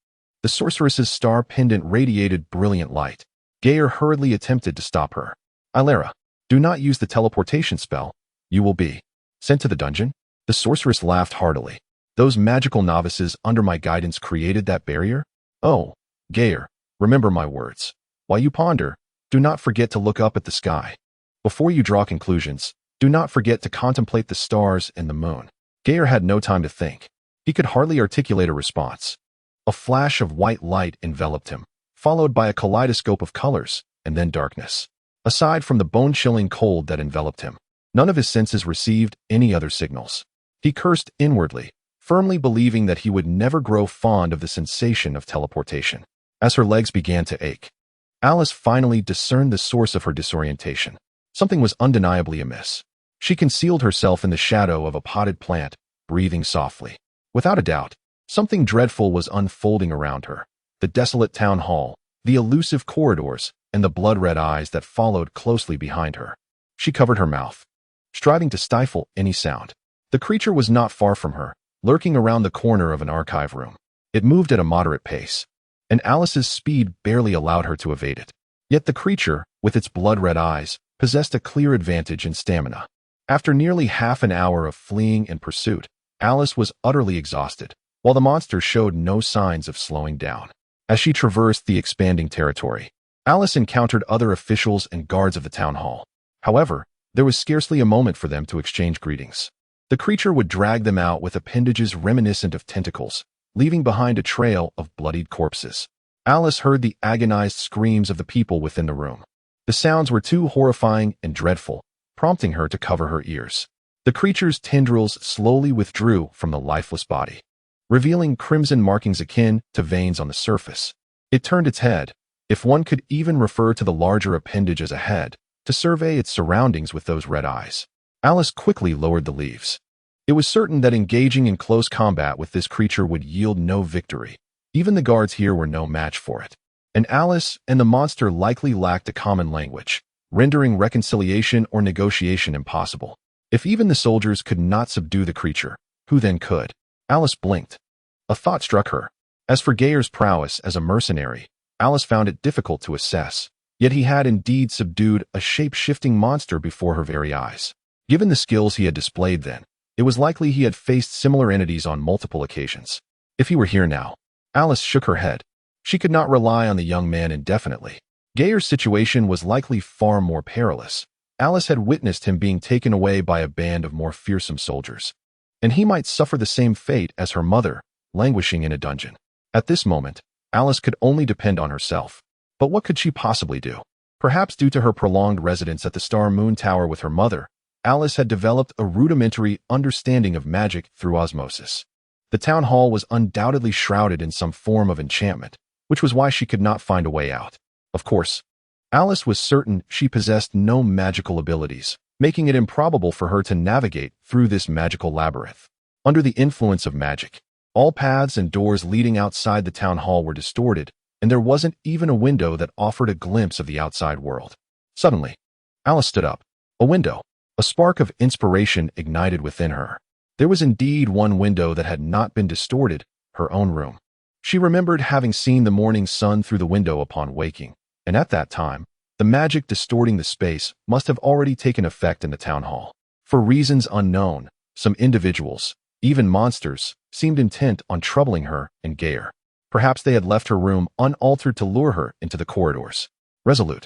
The sorceress's star pendant radiated brilliant light. Gai'er hurriedly attempted to stop her. Ilera, do not use the teleportation spell. You will be sent to the dungeon. The sorceress laughed heartily. Those magical novices under my guidance created that barrier? Oh, Gai'er, remember my words. While you ponder, do not forget to look up at the sky. Before you draw conclusions, do not forget to contemplate the stars and the moon. Gai'er had no time to think. He could hardly articulate a response. A flash of white light enveloped him, followed by a kaleidoscope of colors, and then darkness. Aside from the bone-chilling cold that enveloped him, none of his senses received any other signals. He cursed inwardly, firmly believing that he would never grow fond of the sensation of teleportation. As her legs began to ache, Alice finally discerned the source of her disorientation. Something was undeniably amiss. She concealed herself in the shadow of a potted plant, breathing softly. Without a doubt, something dreadful was unfolding around her. The desolate town hall, the elusive corridors, and the blood-red eyes that followed closely behind her. She covered her mouth, striving to stifle any sound. The creature was not far from her, lurking around the corner of an archive room. It moved at a moderate pace, and Alice's speed barely allowed her to evade it. Yet the creature, with its blood-red eyes, possessed a clear advantage in stamina. After nearly half an hour of fleeing and pursuit, Alice was utterly exhausted, while the monster showed no signs of slowing down. As she traversed the expanding territory, Alice encountered other officials and guards of the town hall. However, there was scarcely a moment for them to exchange greetings. The creature would drag them out with appendages reminiscent of tentacles, leaving behind a trail of bloodied corpses. Alice heard the agonized screams of the people within the room. The sounds were too horrifying and dreadful, prompting her to cover her ears. The creature's tendrils slowly withdrew from the lifeless body, revealing crimson markings akin to veins on the surface. It turned its head, if one could even refer to the larger appendage as a head, to survey its surroundings with those red eyes. Alice quickly lowered the leaves. It was certain that engaging in close combat with this creature would yield no victory. Even the guards here were no match for it. And Alice and the monster likely lacked a common language, rendering reconciliation or negotiation impossible. If even the soldiers could not subdue the creature, who then could? Alice blinked. A thought struck her. As for Gai'er's prowess as a mercenary, Alice found it difficult to assess, yet he had indeed subdued a shape-shifting monster before her very eyes. Given the skills he had displayed then, it was likely he had faced similar entities on multiple occasions. If he were here now, Alice shook her head. She could not rely on the young man indefinitely. Gai'er's situation was likely far more perilous. Alice had witnessed him being taken away by a band of more fearsome soldiers, and he might suffer the same fate as her mother, languishing in a dungeon. At this moment, Alice could only depend on herself. But what could she possibly do? Perhaps due to her prolonged residence at the Star Moon Tower with her mother, Alice had developed a rudimentary understanding of magic through osmosis. The town hall was undoubtedly shrouded in some form of enchantment, which was why she could not find a way out. Of course, Alice was certain she possessed no magical abilities, making it improbable for her to navigate through this magical labyrinth. Under the influence of magic, all paths and doors leading outside the town hall were distorted, and there wasn't even a window that offered a glimpse of the outside world. Suddenly, Alice stood up. A window. A spark of inspiration ignited within her. There was indeed one window that had not been distorted, her own room. She remembered having seen the morning sun through the window upon waking, and at that time, the magic distorting the space must have already taken effect in the town hall. For reasons unknown, some individuals, even monsters, seemed intent on troubling her and Gai'er. Perhaps they had left her room unaltered to lure her into the corridors. Resolute,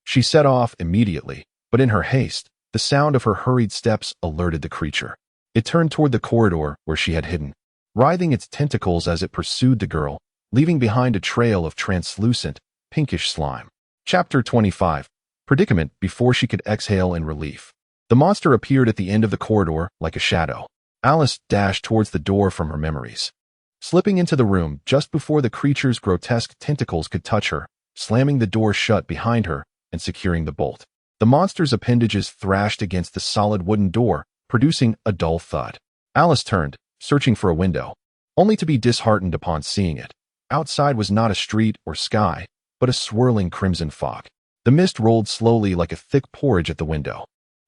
she set off immediately, but in her haste, the sound of her hurried steps alerted the creature. It turned toward the corridor where she had hidden, writhing its tentacles as it pursued the girl, leaving behind a trail of translucent, pinkish slime. Chapter 25. Predicament before she could exhale in relief. The monster appeared at the end of the corridor like a shadow. Alice dashed towards the door from her memories, slipping into the room just before the creature's grotesque tentacles could touch her, slamming the door shut behind her and securing the bolt. The monster's appendages thrashed against the solid wooden door, producing a dull thud. Alice turned, searching for a window, only to be disheartened upon seeing it. Outside was not a street or sky, but a swirling crimson fog. The mist rolled slowly like a thick porridge at the window.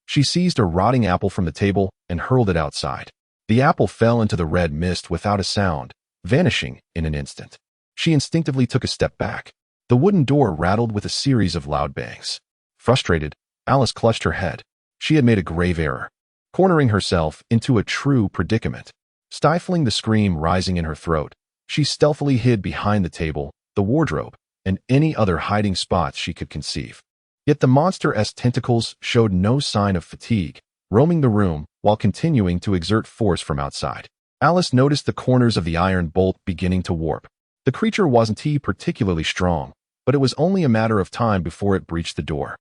She seized a rotting apple from the table and hurled it outside. The apple fell into the red mist without a sound, vanishing in an instant. She instinctively took a step back. The wooden door rattled with a series of loud bangs. Frustrated, Alice clutched her head. She had made a grave error, cornering herself into a true predicament. Stifling the scream rising in her throat, she stealthily hid behind the table, the wardrobe, and any other hiding spots she could conceive. Yet the monster-esque tentacles showed no sign of fatigue, roaming the room while continuing to exert force from outside. Alice noticed the corners of the iron bolt beginning to warp. The creature wasn't particularly strong, but it was only a matter of time before it breached the door.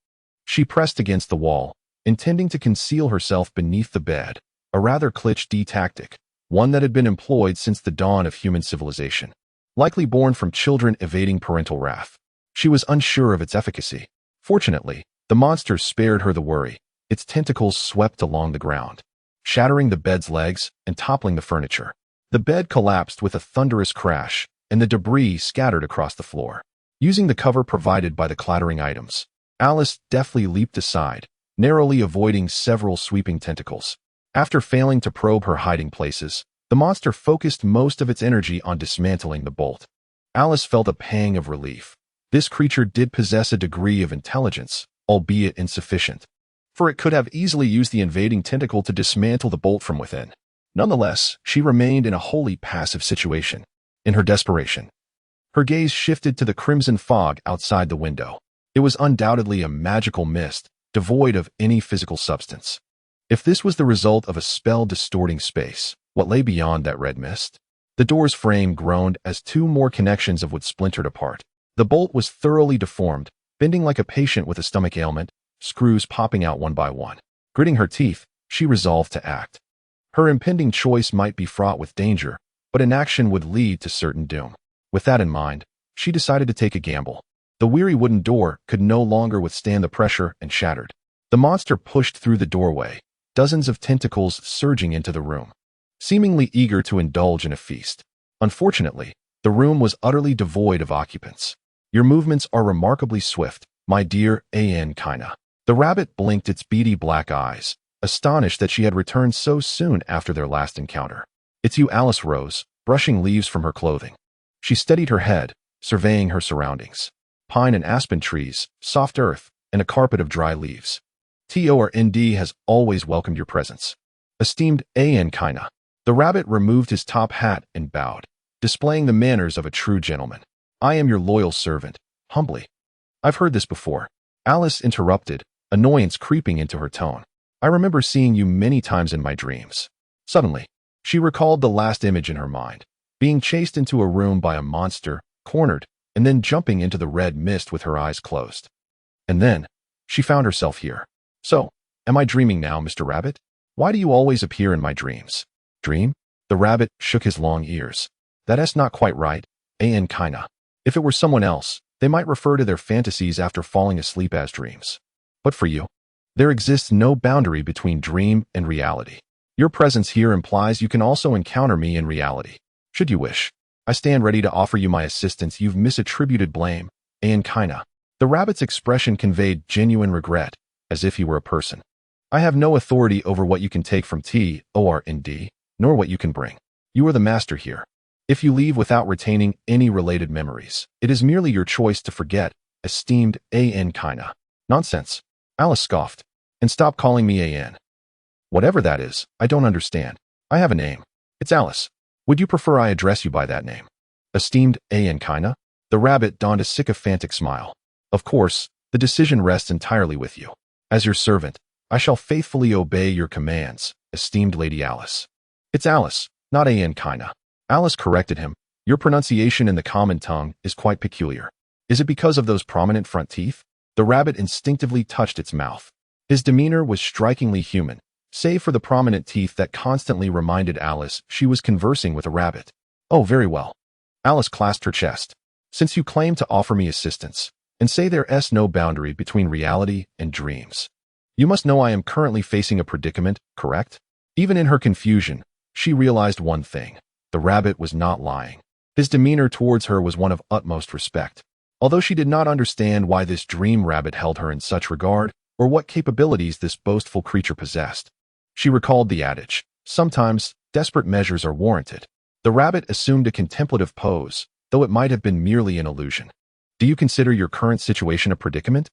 She pressed against the wall, intending to conceal herself beneath the bed, a rather cliché tactic, one that had been employed since the dawn of human civilization, likely born from children evading parental wrath. She was unsure of its efficacy. Fortunately, the monster spared her the worry. Its tentacles swept along the ground, shattering the bed's legs and toppling the furniture. The bed collapsed with a thunderous crash, and the debris scattered across the floor. Using the cover provided by the clattering items, Alice deftly leaped aside, narrowly avoiding several sweeping tentacles. After failing to probe her hiding places, the monster focused most of its energy on dismantling the bolt. Alice felt a pang of relief. This creature did possess a degree of intelligence, albeit insufficient, for it could have easily used the invading tentacle to dismantle the bolt from within. Nonetheless, she remained in a wholly passive situation. In her desperation, her gaze shifted to the crimson fog outside the window. It was undoubtedly a magical mist, devoid of any physical substance. If this was the result of a spell-distorting space, what lay beyond that red mist? The door's frame groaned as two more connections of wood splintered apart. The bolt was thoroughly deformed, bending like a patient with a stomach ailment, screws popping out one by one. Gritting her teeth, she resolved to act. Her impending choice might be fraught with danger, but inaction would lead to certain doom. With that in mind, she decided to take a gamble. The weary wooden door could no longer withstand the pressure and shattered. The monster pushed through the doorway, dozens of tentacles surging into the room, seemingly eager to indulge in a feast. Unfortunately, the room was utterly devoid of occupants. Your movements are remarkably swift, my dear Kaina. The rabbit blinked its beady black eyes, astonished that she had returned so soon after their last encounter. It's you, Alice rose, brushing leaves from her clothing. She steadied her head, surveying her surroundings. Pine and aspen trees, soft earth, and a carpet of dry leaves. TORND has always welcomed your presence. Esteemed Kaina. The rabbit removed his top hat and bowed, displaying the manners of a true gentleman. I am your loyal servant, humbly. I've heard this before. Alice interrupted, annoyance creeping into her tone. I remember seeing you many times in my dreams. Suddenly, she recalled the last image in her mind, being chased into a room by a monster, cornered, and then jumping into the red mist with her eyes closed. And then, she found herself here. So, am I dreaming now, Mr. Rabbit? Why do you always appear in my dreams? Dream? The rabbit shook his long ears. That's not quite right, kinda. If it were someone else, they might refer to their fantasies after falling asleep as dreams. But for you, there exists no boundary between dream and reality. Your presence here implies you can also encounter me in reality. Should you wish, I stand ready to offer you my assistance. You've misattributed blame, kinda. The rabbit's expression conveyed genuine regret, as if he were a person. I have no authority over what you can take from T-O-R-N-D, nor what you can bring. You are the master here. If you leave without retaining any related memories, it is merely your choice to forget, esteemed kinda. Nonsense. Alice scoffed. And stop calling me An. Whatever that is, I don't understand. I have a name. It's Alice. Would you prefer I address you by that name? Esteemed kinda? The rabbit donned a sycophantic smile. Of course, the decision rests entirely with you. As your servant, I shall faithfully obey your commands, esteemed Lady Alice. It's Alice, not kinda. Alice corrected him. Your pronunciation in the common tongue is quite peculiar. Is it because of those prominent front teeth? The rabbit instinctively touched its mouth. His demeanor was strikingly human, save for the prominent teeth that constantly reminded Alice she was conversing with a rabbit. Oh, very well. Alice clasped her chest. Since you claim to offer me assistance, and say there's no boundary between reality and dreams, you must know I am currently facing a predicament, correct? Even in her confusion, she realized one thing. The rabbit was not lying. His demeanor towards her was one of utmost respect. Although she did not understand why this dream rabbit held her in such regard, or what capabilities this boastful creature possessed, she recalled the adage, sometimes desperate measures are warranted. The rabbit assumed a contemplative pose, though it might have been merely an illusion. Do you consider your current situation a predicament?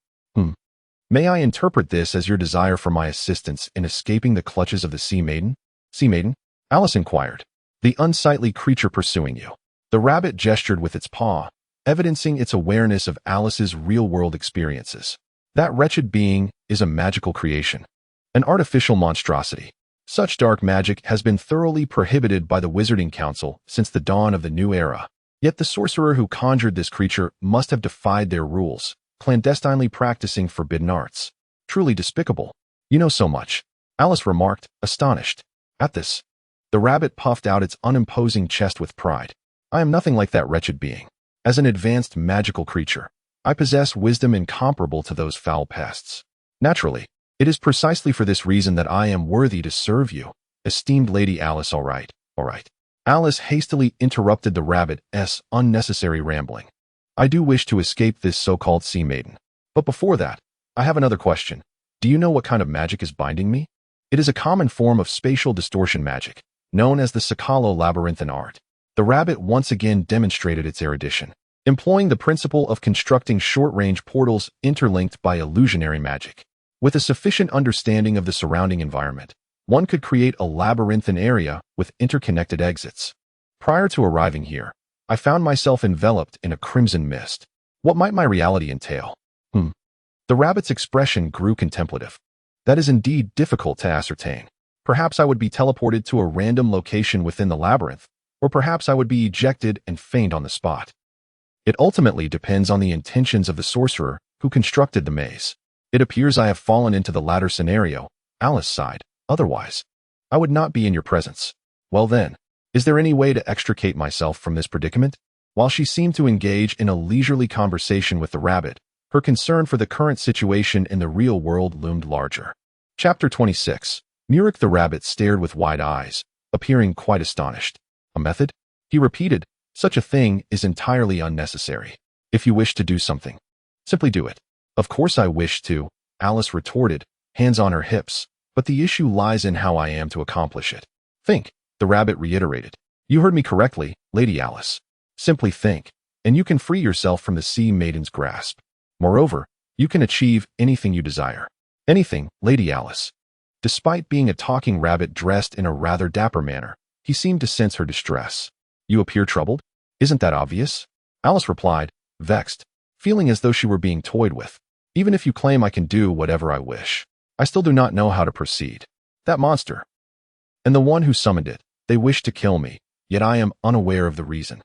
May I interpret this as your desire for my assistance in escaping the clutches of the Sea Maiden? Sea Maiden? Alice inquired. The unsightly creature pursuing you. The rabbit gestured with its paw, evidencing its awareness of Alice's real-world experiences. That wretched being is a magical creation, an artificial monstrosity. Such dark magic has been thoroughly prohibited by the Wizarding Council since the dawn of the new era. Yet the sorcerer who conjured this creature must have defied their rules, clandestinely practicing forbidden arts. Truly despicable. You know so much, Alice remarked, astonished. At this, the rabbit puffed out its unimposing chest with pride. I am nothing like that wretched being. As an advanced magical creature, I possess wisdom incomparable to those foul pests. Naturally, it is precisely for this reason that I am worthy to serve you, esteemed Lady Alice. All right. Alice hastily interrupted the rabbit's unnecessary rambling. I do wish to escape this so-called Sea Maiden. But before that, I have another question. Do you know what kind of magic is binding me? It is a common form of spatial distortion magic, known as the Sakalo-labyrinthine art. The rabbit once again demonstrated its erudition, employing the principle of constructing short-range portals interlinked by illusionary magic. With a sufficient understanding of the surrounding environment, one could create a labyrinthine area with interconnected exits. Prior to arriving here, I found myself enveloped in a crimson mist. What might my reality entail? The rabbit's expression grew contemplative. That is indeed difficult to ascertain. Perhaps I would be teleported to a random location within the labyrinth, or perhaps I would be ejected and faint on the spot. It ultimately depends on the intentions of the sorcerer who constructed the maze. It appears I have fallen into the latter scenario, Alice sighed. Otherwise, I would not be in your presence. Well then, is there any way to extricate myself from this predicament? While she seemed to engage in a leisurely conversation with the rabbit, her concern for the current situation in the real world loomed larger. Chapter 26. Murik the rabbit stared with wide eyes, appearing quite astonished. A method? He repeated, such a thing is entirely unnecessary. If you wish to do something, simply do it. Of course I wish to, Alice retorted, hands on her hips, but the issue lies in how I am to accomplish it. Think, the rabbit reiterated. You heard me correctly, Lady Alice. Simply think, and you can free yourself from the Sea Maiden's grasp. Moreover, you can achieve anything you desire. Anything, Lady Alice. Despite being a talking rabbit dressed in a rather dapper manner, he seemed to sense her distress. You appear troubled? Isn't that obvious? Alice replied, vexed, feeling as though she were being toyed with. Even if you claim I can do whatever I wish, I still do not know how to proceed. That monster, and the one who summoned it, they wish to kill me, yet I am unaware of the reason.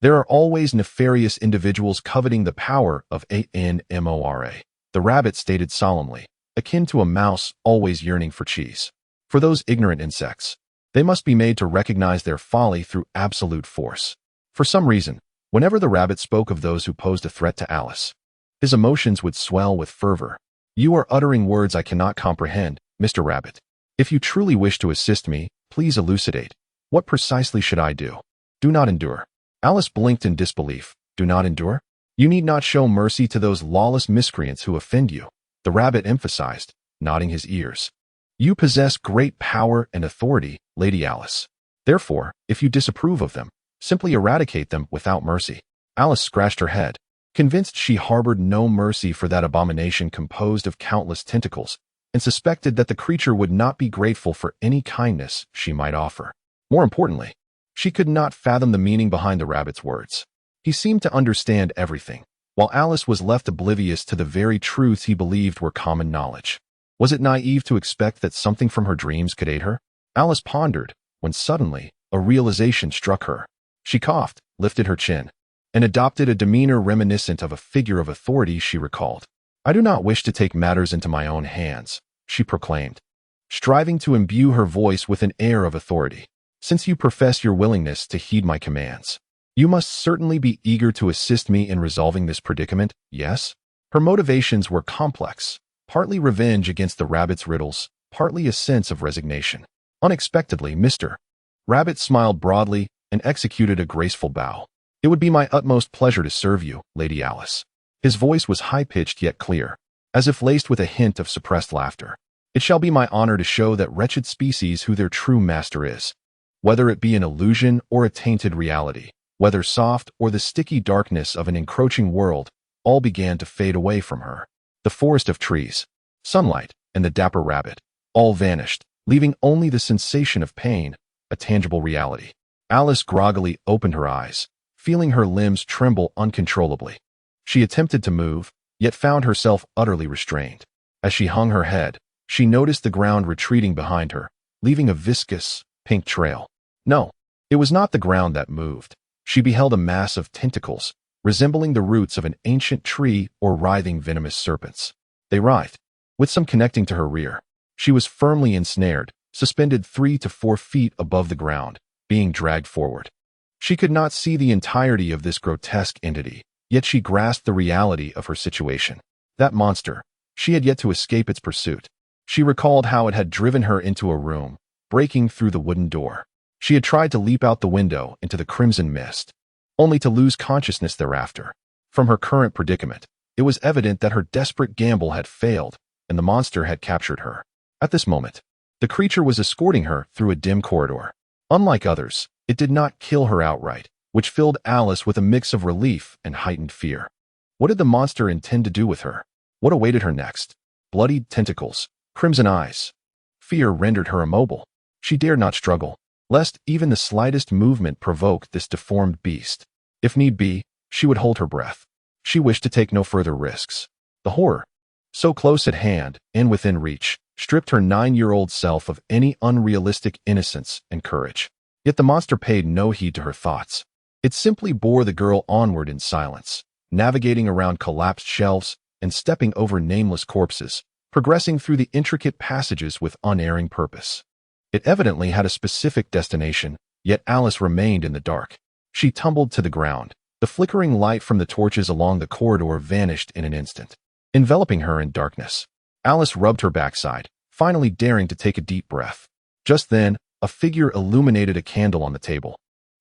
There are always nefarious individuals coveting the power of Anmora, the rabbit stated solemnly, akin to a mouse always yearning for cheese. For those ignorant insects, they must be made to recognize their folly through absolute force. For some reason, whenever the rabbit spoke of those who posed a threat to Alice, his emotions would swell with fervor. You are uttering words I cannot comprehend, Mr. Rabbit. If you truly wish to assist me, please elucidate. What precisely should I do? Do not endure. Alice blinked in disbelief. Do not endure? You need not show mercy to those lawless miscreants who offend you, the rabbit emphasized, nodding his ears. You possess great power and authority, Lady Alice. Therefore, if you disapprove of them, simply eradicate them without mercy. Alice scratched her head, convinced she harbored no mercy for that abomination composed of countless tentacles, and suspected that the creature would not be grateful for any kindness she might offer. More importantly, she could not fathom the meaning behind the rabbit's words. He seemed to understand everything, while Alice was left oblivious to the very truths he believed were common knowledge. Was it naive to expect that something from her dreams could aid her? Alice pondered, when suddenly, a realization struck her. She coughed, lifted her chin, and adopted a demeanor reminiscent of a figure of authority she recalled. I do not wish to take matters into my own hands, she proclaimed, striving to imbue her voice with an air of authority. Since you profess your willingness to heed my commands, you must certainly be eager to assist me in resolving this predicament, yes? Her motivations were complex, partly revenge against the rabbit's riddles, partly a sense of resignation. Unexpectedly, Mr. Rabbit smiled broadly and executed a graceful bow. It would be my utmost pleasure to serve you, Lady Alice. His voice was high-pitched yet clear, as if laced with a hint of suppressed laughter. It shall be my honor to show that wretched species who their true master is. Whether it be an illusion or a tainted reality, whether soft or the sticky darkness of an encroaching world, all began to fade away from her. The forest of trees, sunlight, and the dapper rabbit, all vanished, leaving only the sensation of pain, a tangible reality. Alice groggily opened her eyes, feeling her limbs tremble uncontrollably. She attempted to move, yet found herself utterly restrained. As she hung her head, she noticed the ground retreating behind her, leaving a viscous, pink trail. No, it was not the ground that moved. She beheld a mass of tentacles, resembling the roots of an ancient tree or writhing venomous serpents. They writhed, with some connecting to her rear. She was firmly ensnared, suspended 3 to 4 feet above the ground, being dragged forward. She could not see the entirety of this grotesque entity, yet she grasped the reality of her situation. That monster, she had yet to escape its pursuit. She recalled how it had driven her into a room, breaking through the wooden door. She had tried to leap out the window into the crimson mist, only to lose consciousness thereafter. From her current predicament, it was evident that her desperate gamble had failed, and the monster had captured her. At this moment, the creature was escorting her through a dim corridor. Unlike others, it did not kill her outright, which filled Alice with a mix of relief and heightened fear. What did the monster intend to do with her? What awaited her next? Bloodied tentacles, crimson eyes. Fear rendered her immobile. She dared not struggle, lest even the slightest movement provoke this deformed beast. If need be, she would hold her breath. She wished to take no further risks. The horror, so close at hand and within reach, stripped her 9-year-old self of any unrealistic innocence and courage. Yet the monster paid no heed to her thoughts. It simply bore the girl onward in silence, navigating around collapsed shelves and stepping over nameless corpses, progressing through the intricate passages with unerring purpose. It evidently had a specific destination, yet Alice remained in the dark. She tumbled to the ground. The flickering light from the torches along the corridor vanished in an instant, enveloping her in darkness. Alice rubbed her backside, finally daring to take a deep breath. Just then, a figure illuminated a candle on the table,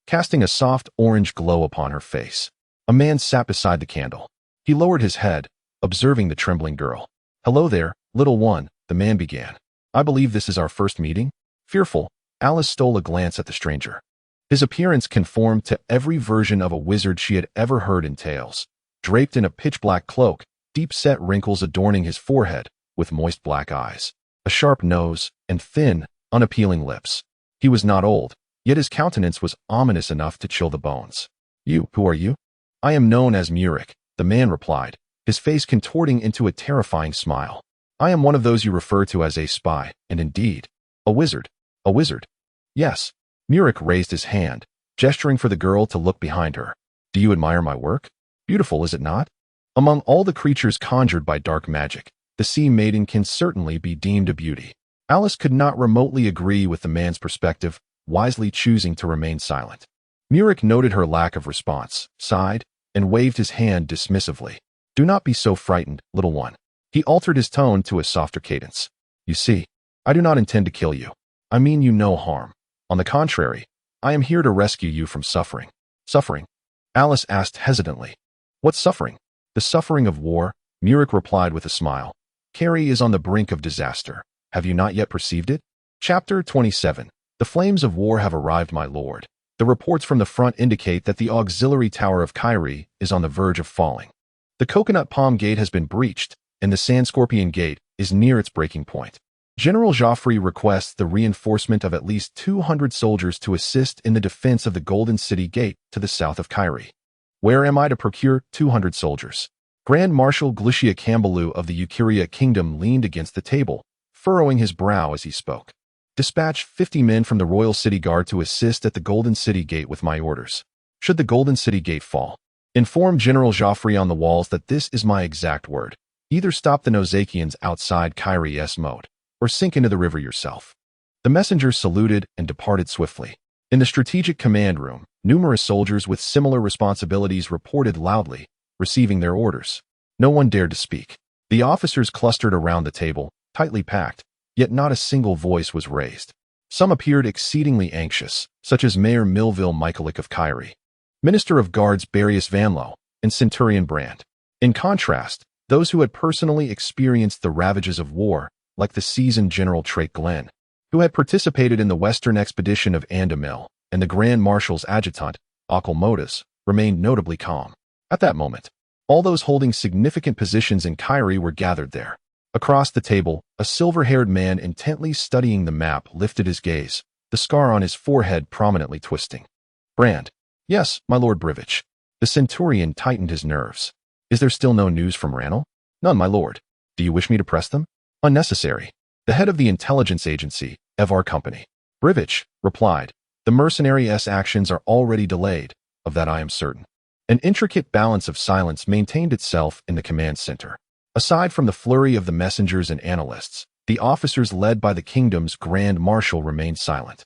casting a soft orange glow upon her face. A man sat beside the candle. He lowered his head, observing the trembling girl. "Hello there, little one," the man began. "I believe this is our first meeting?" Fearful, Alice stole a glance at the stranger. His appearance conformed to every version of a wizard she had ever heard in tales. Draped in a pitch-black cloak, deep-set wrinkles adorning his forehead, with moist black eyes, a sharp nose, and thin, unappealing lips. He was not old, yet his countenance was ominous enough to chill the bones. "Who are you?" "I am known as Murik," the man replied, his face contorting into a terrifying smile. I am one of those you refer to as a spy, and indeed, a wizard. A wizard. Yes. Murik raised his hand, gesturing for the girl to look behind her. Do you admire my work? Beautiful, is it not? Among all the creatures conjured by dark magic, the sea maiden can certainly be deemed a beauty. Alice could not remotely agree with the man's perspective, wisely choosing to remain silent. Murik noted her lack of response, sighed, and waved his hand dismissively. Do not be so frightened, little one. He altered his tone to a softer cadence. You see, I do not intend to kill you. I mean you no harm. On the contrary, I am here to rescue you from suffering. Suffering? Alice asked hesitantly. What suffering? The suffering of war, Murik replied with a smile. Carrie is on the brink of disaster. Have you not yet perceived it? Chapter 27. The flames of war have arrived, my lord. The reports from the front indicate that the auxiliary tower of Gai'er is on the verge of falling. The coconut palm gate has been breached, and the sand scorpion gate is near its breaking point. General Joffrey requests the reinforcement of at least 200 soldiers to assist in the defense of the Golden City Gate to the south of Gai'er. Where am I to procure 200 soldiers? Grand Marshal Glucia Cambaloo of the Ukiria Kingdom leaned against the table, furrowing his brow as he spoke. Dispatch 50 men from the Royal City Guard to assist at the Golden City Gate with my orders. Should the Golden City Gate fall, inform General Joffrey on the walls that this is my exact word. Either stop the Nozakians outside Gai'er's moat, or sink into the river yourself. The messengers saluted and departed swiftly. In the strategic command room, numerous soldiers with similar responsibilities reported loudly, receiving their orders. No one dared to speak. The officers clustered around the table, tightly packed, yet not a single voice was raised. Some appeared exceedingly anxious, such as Mayor Millville Michaelik of Gai'er, Minister of Guards Barius Vanlo, and Centurion Brand. In contrast, those who had personally experienced the ravages of war, like the seasoned General Trake Glenn, who had participated in the Western expedition of Andamil, and the Grand Marshal's adjutant, Akelmodas, remained notably calm. At that moment, all those holding significant positions in Gai'er were gathered there. Across the table, a silver-haired man intently studying the map lifted his gaze, the scar on his forehead prominently twisting. Brand. Yes, my Lord Brivich. The Centurion tightened his nerves. Is there still no news from Rannall? None, my lord. Do you wish me to press them? Unnecessary. The head of the intelligence agency, Evar Company, Brivich, replied. The mercenary's actions are already delayed, of that I am certain. An intricate balance of silence maintained itself in the command center. Aside from the flurry of the messengers and analysts, the officers led by the kingdom's Grand Marshal remained silent,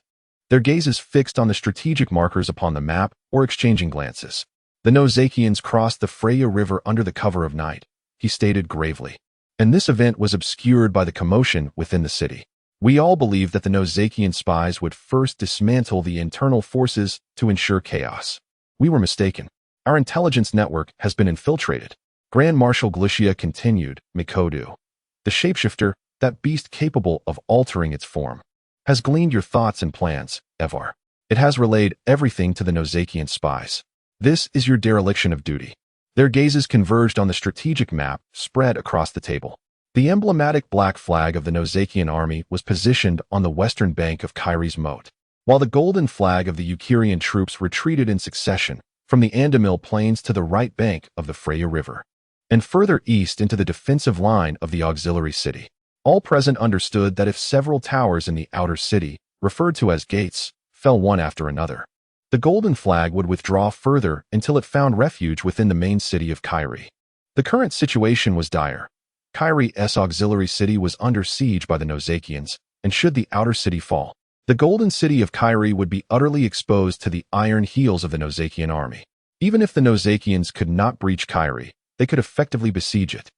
their gazes fixed on the strategic markers upon the map or exchanging glances. The Nozakians crossed the Freya River under the cover of night, he stated gravely. And this event was obscured by the commotion within the city. We all believed that the Nozakian spies would first dismantle the internal forces to ensure chaos. We were mistaken. Our intelligence network has been infiltrated. Grand Marshal Glucia continued, Mikodu. The shapeshifter, that beast capable of altering its form, has gleaned your thoughts and plans, Evar. It has relayed everything to the Nozakian spies. This is your dereliction of duty. Their gazes converged on the strategic map spread across the table. The emblematic black flag of the Nozakian army was positioned on the western bank of Gai'er's moat, while the golden flag of the Ukirian troops retreated in succession from the Andamil plains to the right bank of the Freya River, and further east into the defensive line of the auxiliary city. All present understood that if several towers in the outer city, referred to as gates, fell one after another, the golden flag would withdraw further until it found refuge within the main city of Gai'er. The current situation was dire. Gai'er's auxiliary city was under siege by the Nozakians, and should the outer city fall, the golden city of Gai'er would be utterly exposed to the iron heels of the Nozakian army. Even if the Nozakians could not breach Gai'er, they could effectively besiege it,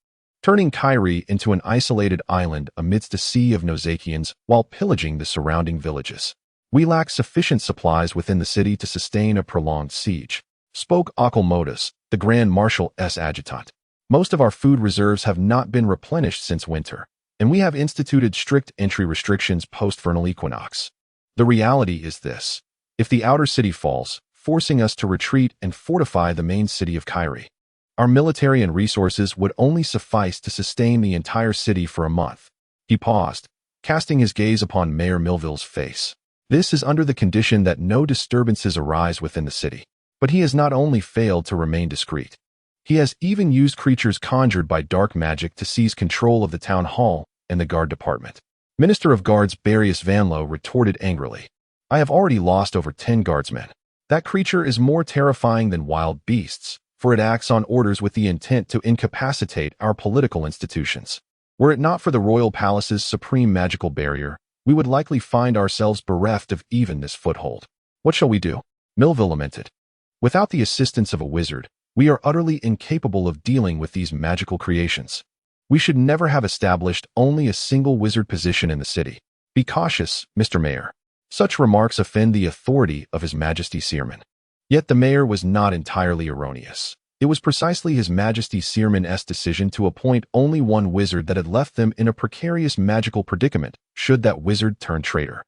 turning Gai'er into an isolated island amidst a sea of Nozakians while pillaging the surrounding villages. We lack sufficient supplies within the city to sustain a prolonged siege, spoke Akelmodas, the Grand Marshal's adjutant. Most of our food reserves have not been replenished since winter, and we have instituted strict entry restrictions post-vernal equinox. The reality is this. If the outer city falls, forcing us to retreat and fortify the main city of Gai'er, our military and resources would only suffice to sustain the entire city for a month. He paused, casting his gaze upon Mayor Millville's face. This is under the condition that no disturbances arise within the city. But he has not only failed to remain discreet, He has even used creatures conjured by dark magic to seize control of the town hall and the guard department. Minister of Guards Barius Vanlo retorted angrily. I have already lost over 10 guardsmen. That creature is more terrifying than wild beasts, for it acts on orders with the intent to incapacitate our political institutions. Were it not for the royal palace's supreme magical barrier, we would likely find ourselves bereft of even this foothold. What shall we do? Millville lamented. Without the assistance of a wizard, we are utterly incapable of dealing with these magical creations. We should never have established only a single wizard position in the city. Be cautious, Mr. Mayor. Such remarks offend the authority of His Majesty Searman. Yet the mayor was not entirely erroneous. It was precisely His Majesty Searman's decision to appoint only one wizard that had left them in a precarious magical predicament, should that wizard turn traitor.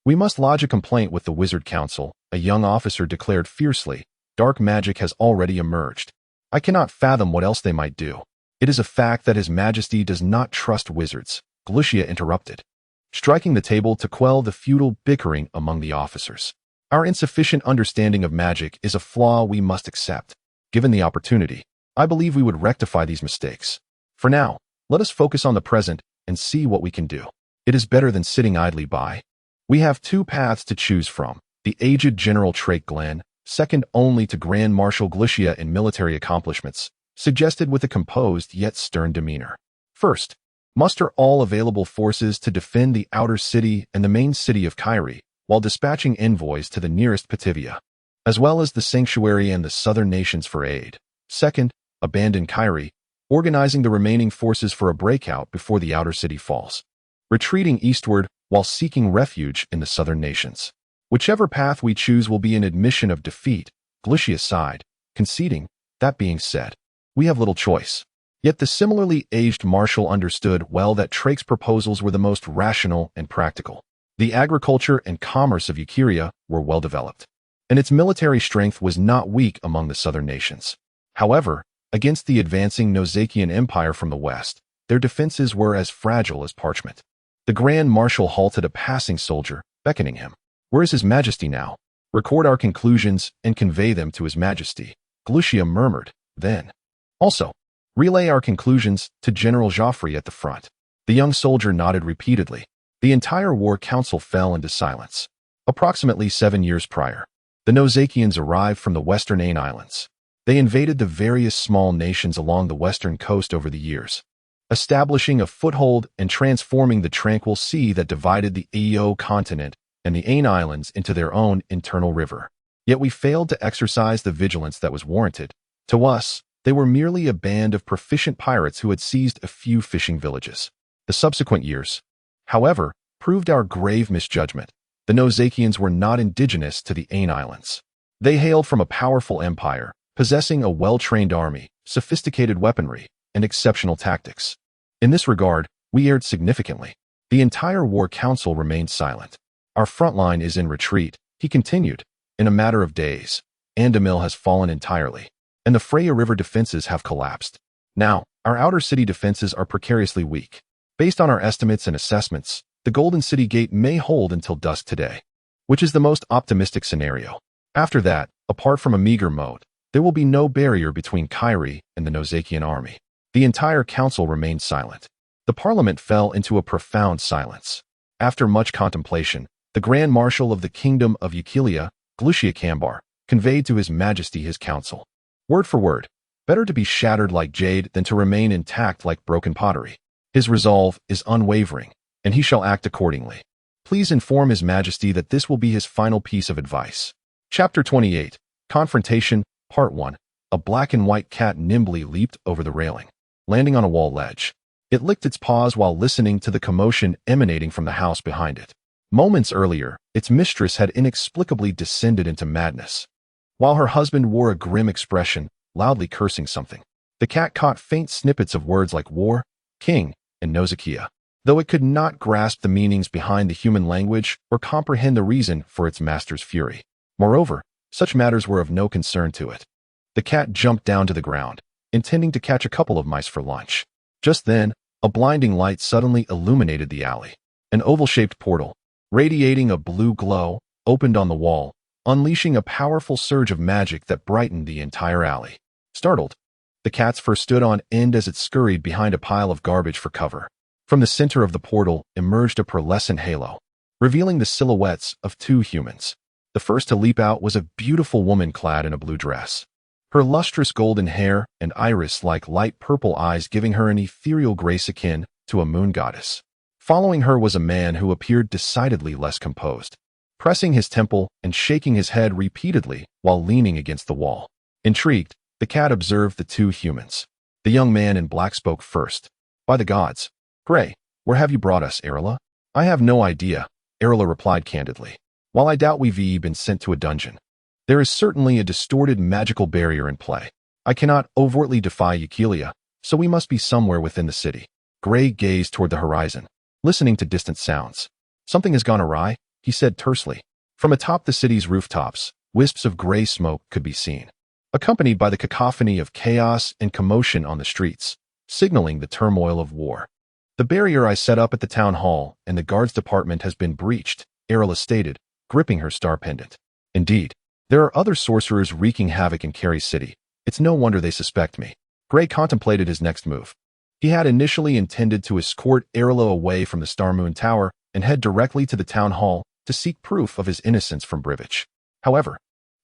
We must lodge a complaint with the Wizard Council, a young officer declared fiercely. Dark magic has already emerged. I cannot fathom what else they might do. It is a fact that His Majesty does not trust wizards, Glucia interrupted, striking the table to quell the futile bickering among the officers. Our insufficient understanding of magic is a flaw we must accept. Given the opportunity, I believe we would rectify these mistakes. For now, let us focus on the present and see what we can do. It is better than sitting idly by. We have two paths to choose from: the aged General Trake Glenn, second only to Grand Marshal Glucia in military accomplishments, suggested with a composed yet stern demeanor. First, muster all available forces to defend the outer city and the main city of Gai'er, while dispatching envoys to the nearest Pativia, as well as the sanctuary and the southern nations for aid. Second, abandon Gai'er, organizing the remaining forces for a breakout before the outer city falls, retreating eastward while seeking refuge in the southern nations. Whichever path we choose will be an admission of defeat, Glucia sighed, conceding. That being said, we have little choice. Yet the similarly aged marshal understood well that Trake's proposals were the most rational and practical. The agriculture and commerce of Eucharia were well developed, and its military strength was not weak among the southern nations. However, against the advancing Nozakian Empire from the west, their defenses were as fragile as parchment. The Grand Marshal halted a passing soldier, beckoning him. Where is His Majesty now? Record our conclusions and convey them to His Majesty, Glucia murmured. Then, also, relay our conclusions to General Joffrey at the front. The young soldier nodded repeatedly. The entire war council fell into silence. Approximately 7 years prior, the Nozakians arrived from the western Ain Islands. They invaded the various small nations along the western coast over the years, establishing a foothold and transforming the tranquil sea that divided the Eo continent and the Ain Islands into their own internal river. Yet we failed to exercise the vigilance that was warranted. To us, they were merely a band of proficient pirates who had seized a few fishing villages. The subsequent years, however, proved our grave misjudgment. The Nozakians were not indigenous to the Ain Islands. They hailed from a powerful empire, possessing a well-trained army, sophisticated weaponry, and exceptional tactics. In this regard, we erred significantly. The entire war council remained silent. Our front line is in retreat, he continued. In a matter of days, Andamil has fallen entirely, and the Freya River defenses have collapsed. Now, our outer city defenses are precariously weak. Based on our estimates and assessments, the Golden City Gate may hold until dusk today, which is the most optimistic scenario. After that, apart from a meager moat, there will be no barrier between Gai'er and the Nozakian army. The entire council remained silent. The parliament fell into a profound silence. After much contemplation, the Grand Marshal of the Kingdom of Eucharia, Glucia Cambar, conveyed to His Majesty his counsel. Word for word, better to be shattered like jade than to remain intact like broken pottery. His resolve is unwavering, and he shall act accordingly. Please inform His Majesty that this will be his final piece of advice. Chapter 28, Confrontation, Part 1. A black and white cat nimbly leaped over the railing, landing on a wall ledge. It licked its paws while listening to the commotion emanating from the house behind it. Moments earlier, its mistress had inexplicably descended into madness, while her husband wore a grim expression, loudly cursing something. The cat caught faint snippets of words like war, king, and Nozakia, though it could not grasp the meanings behind the human language or comprehend the reason for its master's fury. Moreover, such matters were of no concern to it. The cat jumped down to the ground, intending to catch a couple of mice for lunch. Just then, a blinding light suddenly illuminated the alley. An oval-shaped portal, radiating a blue glow, opened on the wall, unleashing a powerful surge of magic that brightened the entire alley. Startled, The cat's fur stood on end as it scurried behind a pile of garbage for cover. From the center of the portal emerged a pearlescent halo, revealing the silhouettes of two humans. The first to leap out was a beautiful woman clad in a blue dress, her lustrous golden hair and iris-like light purple eyes giving her an ethereal grace akin to a moon goddess. Following her was a man who appeared decidedly less composed, pressing his temple and shaking his head repeatedly while leaning against the wall. Intrigued, the cat observed the two humans. The young man in black spoke first. "By the gods, Gray, where have you brought us, Erla?" "I have no idea," Erla replied candidly. "While I doubt we've been sent to a dungeon, there is certainly a distorted magical barrier in play. I cannot overtly defy Eukelia, so we must be somewhere within the city." Gray gazed toward the horizon, listening to distant sounds. "Something has gone awry," he said tersely. From atop the city's rooftops, wisps of gray smoke could be seen, accompanied by the cacophony of chaos and commotion on the streets, signaling the turmoil of war. "The barrier I set up at the town hall and the guards department has been breached," Erla stated, gripping her star pendant. "Indeed, there are other sorcerers wreaking havoc in Carrie City. It's no wonder they suspect me." Gray contemplated his next move. He had initially intended to escort Erla away from the Star Moon Tower and head directly to the town hall to seek proof of his innocence from Brivich. However,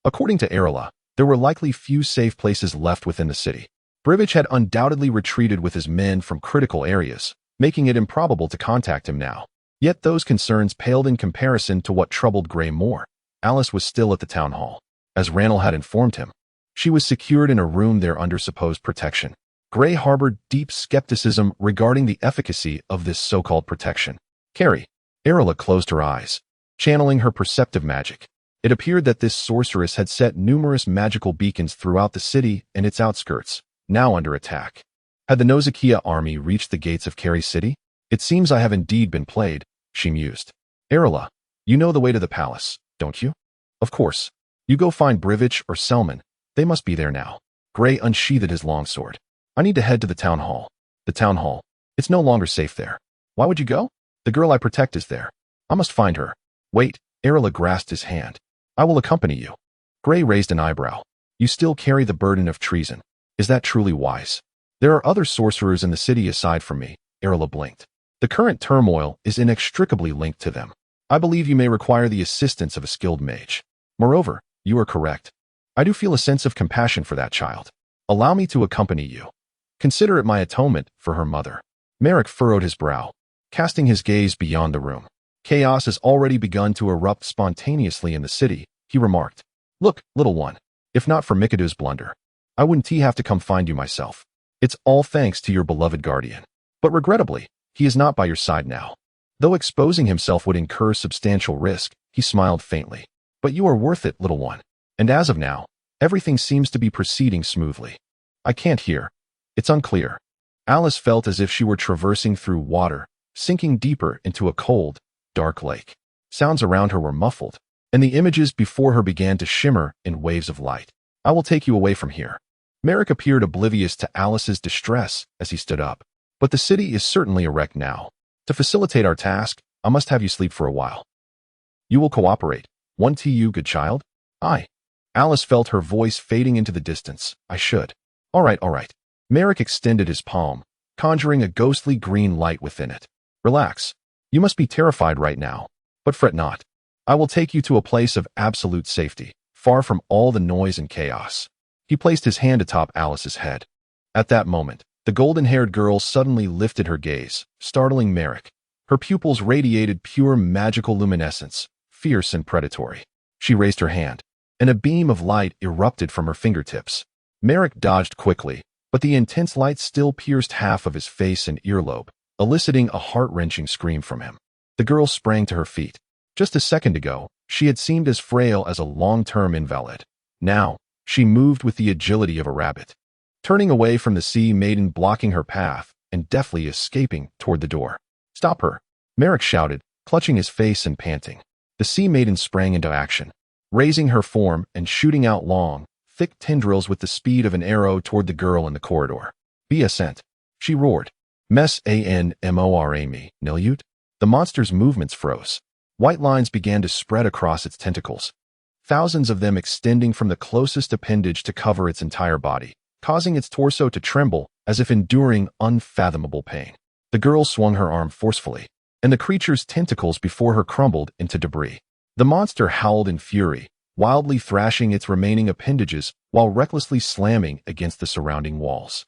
according to Erla, there were likely few safe places left within the city. Brivich had undoubtedly retreated with his men from critical areas, making it improbable to contact him now. Yet those concerns paled in comparison to what troubled Gray more. Alice was still at the town hall. As Randall had informed him, she was secured in a room there under supposed protection. Gray harbored deep skepticism regarding the efficacy of this so-called protection. "Carrie," Erla closed her eyes, channeling her perceptive magic. It appeared that this sorceress had set numerous magical beacons throughout the city and its outskirts, now under attack. Had the Nozikia army reached the gates of Carrie City? "It seems I have indeed been played," she mused. "Erla, you know the way to the palace, don't you?" "Of course. You go find Brivich or Selman. They must be there now." Gray unsheathed his longsword. "I need to head to the town hall." "The town hall? It's no longer safe there." "Why would you go?" "The girl I protect is there. I must find her." "Wait," Erla grasped his hand. "I will accompany you." Gray raised an eyebrow. "You still carry the burden of treason. Is that truly wise?" "There are other sorcerers in the city aside from me," Erla blinked. "The current turmoil is inextricably linked to them. I believe you may require the assistance of a skilled mage. Moreover, you are correct. I do feel a sense of compassion for that child. Allow me to accompany you. Consider it my atonement for her mother." Merrick furrowed his brow, casting his gaze beyond the room. "Chaos has already begun to erupt spontaneously in the city," he remarked. "Look, little one, if not for Mikadu's blunder, I wouldn't have to come find you myself. It's all thanks to your beloved guardian. But regrettably, he is not by your side now." Though exposing himself would incur substantial risk, he smiled faintly. "But you are worth it, little one. And as of now, everything seems to be proceeding smoothly." "I can't hear. It's unclear." Alice felt as if she were traversing through water, sinking deeper into a cold, dark lake. Sounds around her were muffled, and the images before her began to shimmer in waves of light. "I will take you away from here." Merrick appeared oblivious to Alice's distress as he stood up. "But the city is certainly a wreck now. To facilitate our task, I must have you sleep for a while. You will cooperate. One to you, good child?" "Aye." Alice felt her voice fading into the distance. "I should." All right. Merrick extended his palm, conjuring a ghostly green light within it. "Relax. You must be terrified right now. But fret not. I will take you to a place of absolute safety, far from all the noise and chaos." He placed his hand atop Alice's head. At that moment, the golden-haired girl suddenly lifted her gaze, startling Merrick. Her pupils radiated pure magical luminescence, fierce and predatory. She raised her hand, and a beam of light erupted from her fingertips. Merrick dodged quickly, but the intense light still pierced half of his face and earlobe, eliciting a heart-wrenching scream from him. The girl sprang to her feet. Just a second ago, she had seemed as frail as a long-term invalid. Now, she moved with the agility of a rabbit, turning away from the sea maiden blocking her path and deftly escaping toward the door. "Stop her!" Merrick shouted, clutching his face and panting. The sea maiden sprang into action, raising her form and shooting out long, thick tendrils with the speed of an arrow toward the girl in the corridor. "Be a scent," she roared. "Mess anmora me, Nilyut." The monster's movements froze. White lines began to spread across its tentacles, thousands of them extending from the closest appendage to cover its entire body. causing its torso to tremble as if enduring unfathomable pain. The girl swung her arm forcefully, and the creature's tentacles before her crumbled into debris. The monster howled in fury, wildly thrashing its remaining appendages while recklessly slamming against the surrounding walls.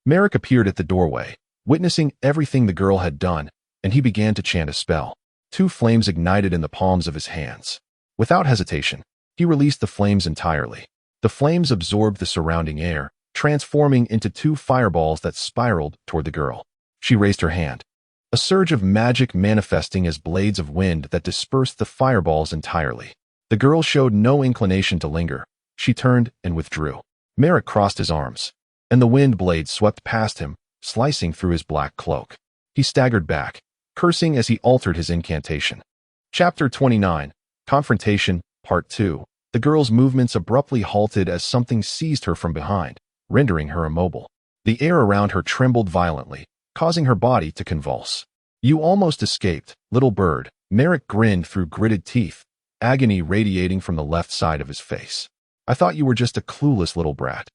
Merrick appeared at the doorway, witnessing everything the girl had done, and he began to chant a spell. 2 flames ignited in the palms of his hands. Without hesitation, he released the flames entirely. The flames absorbed the surrounding air, transforming into 2 fireballs that spiraled toward the girl. She raised her hand, a surge of magic manifesting as blades of wind that dispersed the fireballs entirely. The girl showed no inclination to linger. She turned and withdrew. Merrick crossed his arms, and the wind blade swept past him, slicing through his black cloak. He staggered back, cursing as he altered his incantation. Chapter 29, Confrontation, Part 2. The girl's movements abruptly halted as something seized her from behind, rendering her immobile. The air around her trembled violently, causing her body to convulse. "You almost escaped, little bird," Merrick grinned through gritted teeth, agony radiating from the left side of his face. "I thought you were just a clueless little brat.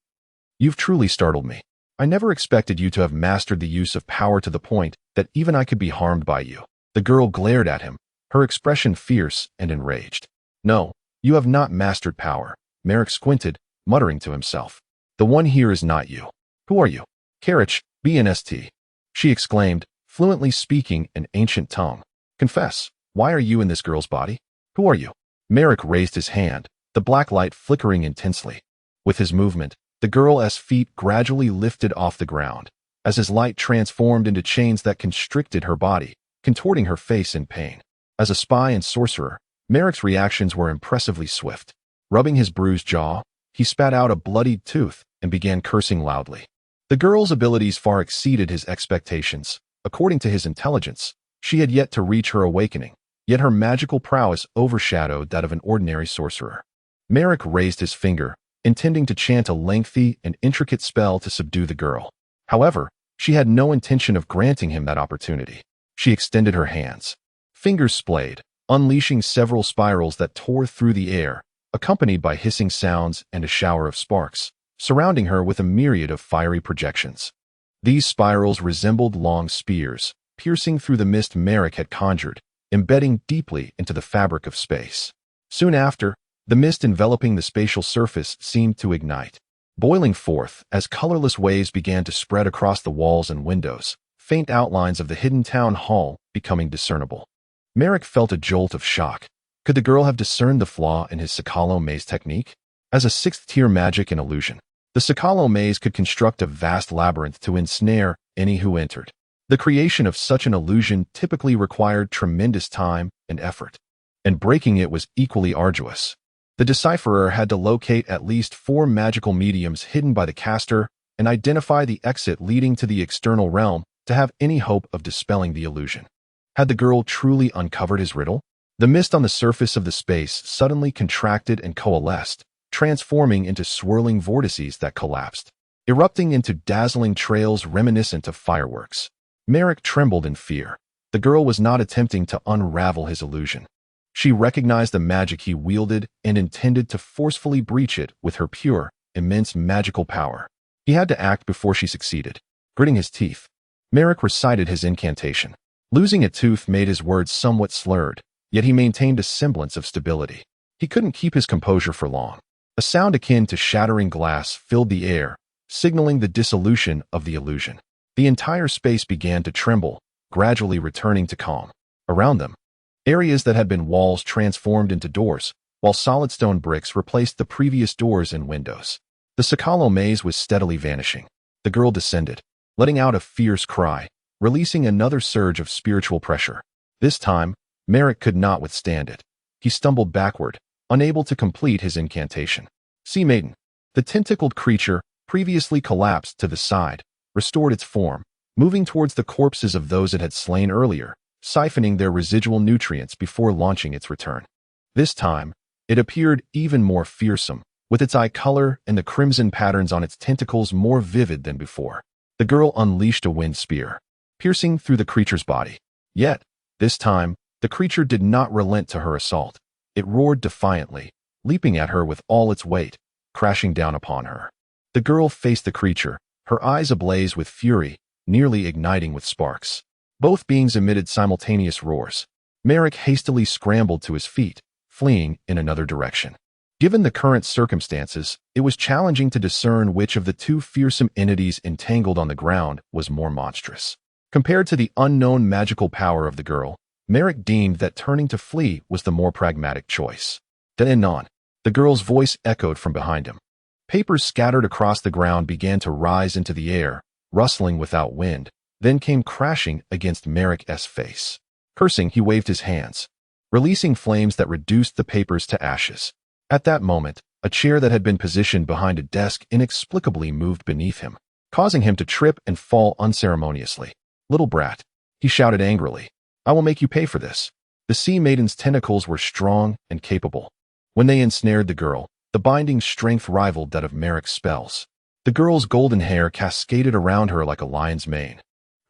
You've truly startled me. I never expected you to have mastered the use of power to the point that even I could be harmed by you." The girl glared at him, her expression fierce and enraged. "No, you have not mastered power." Merrick squinted, muttering to himself. "The one here is not you. Who are you?" "Carriage, BNST," she exclaimed, fluently speaking an ancient tongue. "Confess, why are you in this girl's body? Who are you?" Merrick raised his hand, the black light flickering intensely. With his movement, the girl's feet gradually lifted off the ground, as his light transformed into chains that constricted her body, contorting her face in pain. As a spy and sorcerer, Merrick's reactions were impressively swift. Rubbing his bruised jaw, he spat out a bloodied tooth and began cursing loudly. The girl's abilities far exceeded his expectations. According to his intelligence, she had yet to reach her awakening, yet her magical prowess overshadowed that of an ordinary sorcerer. Merrick raised his finger, intending to chant a lengthy and intricate spell to subdue the girl. However, she had no intention of granting him that opportunity. She extended her hands. Fingers splayed, unleashing several spirals that tore through the air, accompanied by hissing sounds and a shower of sparks, surrounding her with a myriad of fiery projections. These spirals resembled long spears, piercing through the mist Merrick had conjured, embedding deeply into the fabric of space. Soon after, the mist enveloping the spatial surface seemed to ignite, boiling forth as colorless waves began to spread across the walls and windows, faint outlines of the hidden town hall becoming discernible. Merrick felt a jolt of shock. Could the girl have discerned the flaw in his Sakalo maze technique? As a 6th-tier magic and illusion, the Sakalo maze could construct a vast labyrinth to ensnare any who entered. The creation of such an illusion typically required tremendous time and effort, and breaking it was equally arduous. The decipherer had to locate at least 4 magical mediums hidden by the caster and identify the exit leading to the external realm to have any hope of dispelling the illusion. Had the girl truly uncovered his riddle? The mist on the surface of the space suddenly contracted and coalesced, transforming into swirling vortices that collapsed, erupting into dazzling trails reminiscent of fireworks. Merrick trembled in fear. The girl was not attempting to unravel his illusion. She recognized the magic he wielded and intended to forcefully breach it with her pure, immense magical power. He had to act before she succeeded. Gritting his teeth, Merrick recited his incantation. Losing a tooth made his words somewhat slurred, yet he maintained a semblance of stability. He couldn't keep his composure for long. A sound akin to shattering glass filled the air, signaling the dissolution of the illusion. The entire space began to tremble, gradually returning to calm. Around them, areas that had been walls transformed into doors, while solid stone bricks replaced the previous doors and windows. The Sakalo maze was steadily vanishing. The girl descended, letting out a fierce cry, releasing another surge of spiritual pressure. This time, Merrick could not withstand it. He stumbled backward, unable to complete his incantation. Sea Maiden. The tentacled creature, previously collapsed to the side, restored its form, moving towards the corpses of those it had slain earlier, siphoning their residual nutrients before launching its return. This time, it appeared even more fearsome, with its eye color and the crimson patterns on its tentacles more vivid than before. The girl unleashed a wind spear, piercing through the creature's body. Yet, this time, the creature did not relent to her assault. It roared defiantly, leaping at her with all its weight, crashing down upon her. The girl faced the creature, her eyes ablaze with fury, nearly igniting with sparks. Both beings emitted simultaneous roars. Merrick hastily scrambled to his feet, fleeing in another direction. Given the current circumstances, it was challenging to discern which of the two fearsome entities entangled on the ground was more monstrous. Compared to the unknown magical power of the girl, Merrick deemed that turning to flee was the more pragmatic choice. Then and on, the girl's voice echoed from behind him. Papers scattered across the ground began to rise into the air, rustling without wind, then came crashing against Merrick's face. Cursing, he waved his hands, releasing flames that reduced the papers to ashes. At that moment, a chair that had been positioned behind a desk inexplicably moved beneath him, causing him to trip and fall unceremoniously. "Little brat," he shouted angrily, "I will make you pay for this." The sea maiden's tentacles were strong and capable. When they ensnared the girl, the binding strength rivaled that of Merrick's spells. The girl's golden hair cascaded around her like a lion's mane,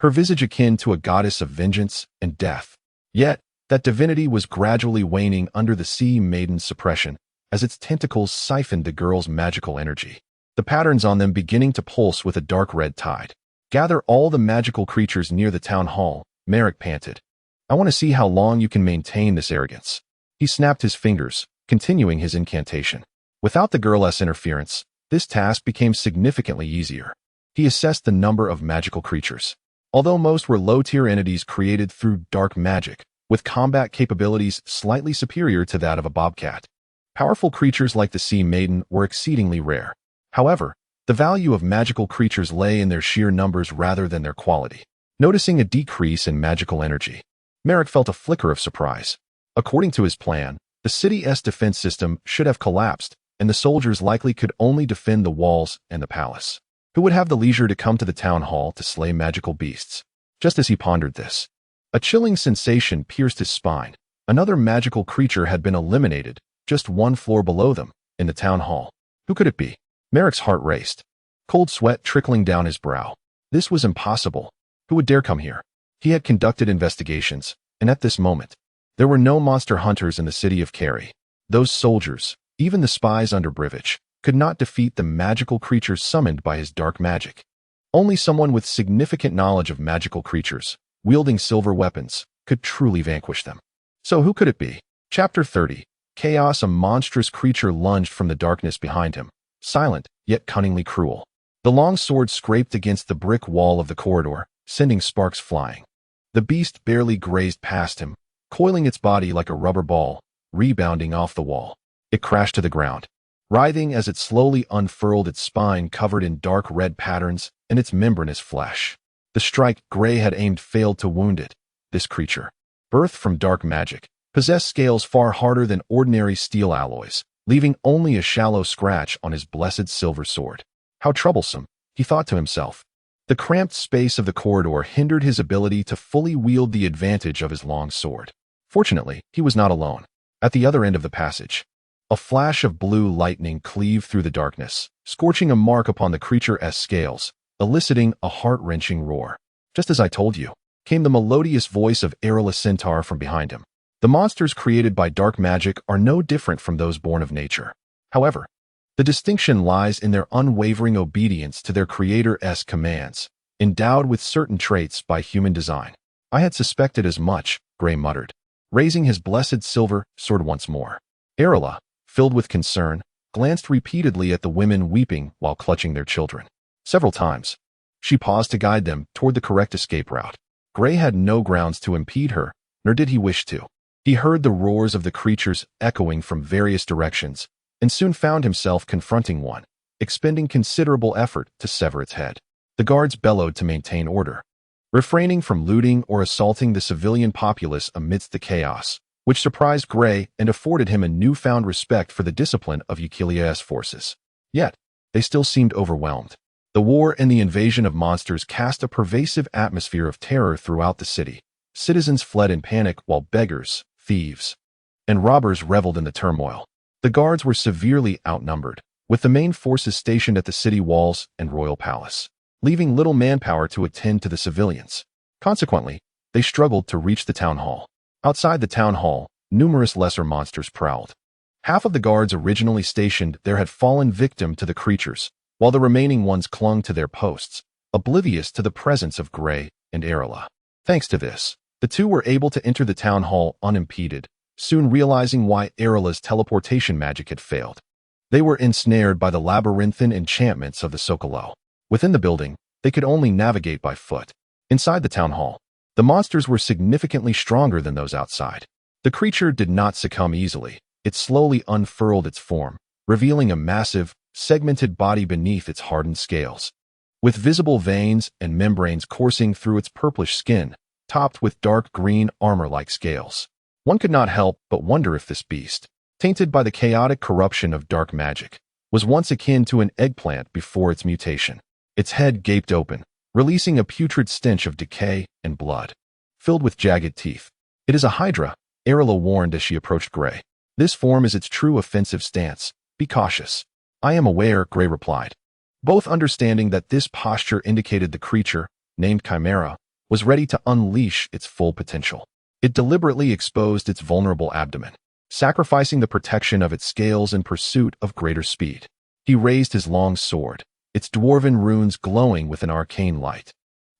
her visage akin to a goddess of vengeance and death. Yet, that divinity was gradually waning under the sea maiden's suppression, as its tentacles siphoned the girl's magical energy, the patterns on them beginning to pulse with a dark red tide. "Gather all the magical creatures near the town hall," Merrick panted. "I want to see how long you can maintain this arrogance." He snapped his fingers, continuing his incantation. Without the girl's interference, this task became significantly easier. He assessed the number of magical creatures. Although most were low-tier entities created through dark magic, with combat capabilities slightly superior to that of a bobcat, powerful creatures like the Sea Maiden were exceedingly rare. However, the value of magical creatures lay in their sheer numbers rather than their quality. Noticing a decrease in magical energy, Merrick felt a flicker of surprise. According to his plan, the city's defense system should have collapsed, and the soldiers likely could only defend the walls and the palace. Who would have the leisure to come to the town hall to slay magical beasts? Just as he pondered this, a chilling sensation pierced his spine. Another magical creature had been eliminated, just one floor below them, in the town hall. Who could it be? Merrick's heart raced, cold sweat trickling down his brow. This was impossible. Who would dare come here? He had conducted investigations, and at this moment, there were no monster hunters in the city of Gai'er. Those soldiers, even the spies under Brivage, could not defeat the magical creatures summoned by his dark magic. Only someone with significant knowledge of magical creatures, wielding silver weapons, could truly vanquish them. So who could it be? Chapter 30. Chaos. A monstrous creature lunged from the darkness behind him, silent, yet cunningly cruel. The long sword scraped against the brick wall of the corridor, sending sparks flying. The beast barely grazed past him, coiling its body like a rubber ball, rebounding off the wall. It crashed to the ground, writhing as it slowly unfurled, its spine covered in dark red patterns and its membranous flesh. The strike Gray had aimed failed to wound it. This creature, birthed from dark magic, possessed scales far harder than ordinary steel alloys, leaving only a shallow scratch on his blessed silver sword. How troublesome, he thought to himself. The cramped space of the corridor hindered his ability to fully wield the advantage of his long sword. Fortunately, he was not alone. At the other end of the passage, a flash of blue lightning cleaved through the darkness, scorching a mark upon the creature's scales, eliciting a heart-wrenching roar. "Just as I told you," came the melodious voice of Errol Centaur from behind him. The monsters created by dark magic are no different from those born of nature. However, the distinction lies in their unwavering obedience to their creator's commands, endowed with certain traits by human design. "I had suspected as much," Gray muttered, raising his blessed silver sword once more. Errol, filled with concern, glanced repeatedly at the women weeping while clutching their children. Several times, she paused to guide them toward the correct escape route. Gray had no grounds to impede her, nor did he wish to. He heard the roars of the creatures echoing from various directions, and soon found himself confronting one, expending considerable effort to sever its head. The guards bellowed to maintain order, refraining from looting or assaulting the civilian populace amidst the chaos, which surprised Gray and afforded him a newfound respect for the discipline of Euclia's forces. Yet, they still seemed overwhelmed. The war and the invasion of monsters cast a pervasive atmosphere of terror throughout the city. Citizens fled in panic while beggars, thieves, and robbers reveled in the turmoil. The guards were severely outnumbered, with the main forces stationed at the city walls and royal palace, leaving little manpower to attend to the civilians. Consequently, they struggled to reach the town hall. Outside the town hall, numerous lesser monsters prowled. Half of the guards originally stationed there had fallen victim to the creatures, while the remaining ones clung to their posts, oblivious to the presence of Gray and Arela. Thanks to this, the two were able to enter the town hall unimpeded, soon realizing why Arela's teleportation magic had failed. They were ensnared by the labyrinthine enchantments of the Sokolo. Within the building, they could only navigate by foot. Inside the town hall, the monsters were significantly stronger than those outside. The creature did not succumb easily. It slowly unfurled its form, revealing a massive, segmented body beneath its hardened scales. With visible veins and membranes coursing through its purplish skin, topped with dark green armor-like scales. One could not help but wonder if this beast, tainted by the chaotic corruption of dark magic, was once akin to an eggplant before its mutation. Its head gaped open, releasing a putrid stench of decay and blood, filled with jagged teeth. "It is a hydra," Arela warned as she approached Gray. "This form is its true offensive stance. Be cautious." "I am aware," Gray replied, both understanding that this posture indicated the creature, named Chimera, was ready to unleash its full potential. It deliberately exposed its vulnerable abdomen, sacrificing the protection of its scales in pursuit of greater speed. He raised his long sword, its dwarven runes glowing with an arcane light.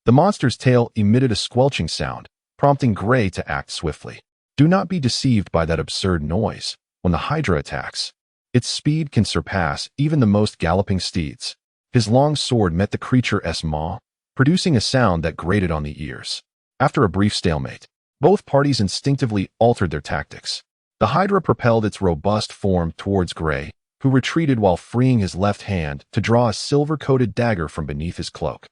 The monster's tail emitted a squelching sound, prompting Gray to act swiftly. Do not be deceived by that absurd noise. When the Hydra attacks, its speed can surpass even the most galloping steeds. His long sword met the creature's maw, producing a sound that grated on the ears. After a brief stalemate, both parties instinctively altered their tactics. The Hydra propelled its robust form towards Gray, who retreated while freeing his left hand to draw a silver-coated dagger from beneath his cloak,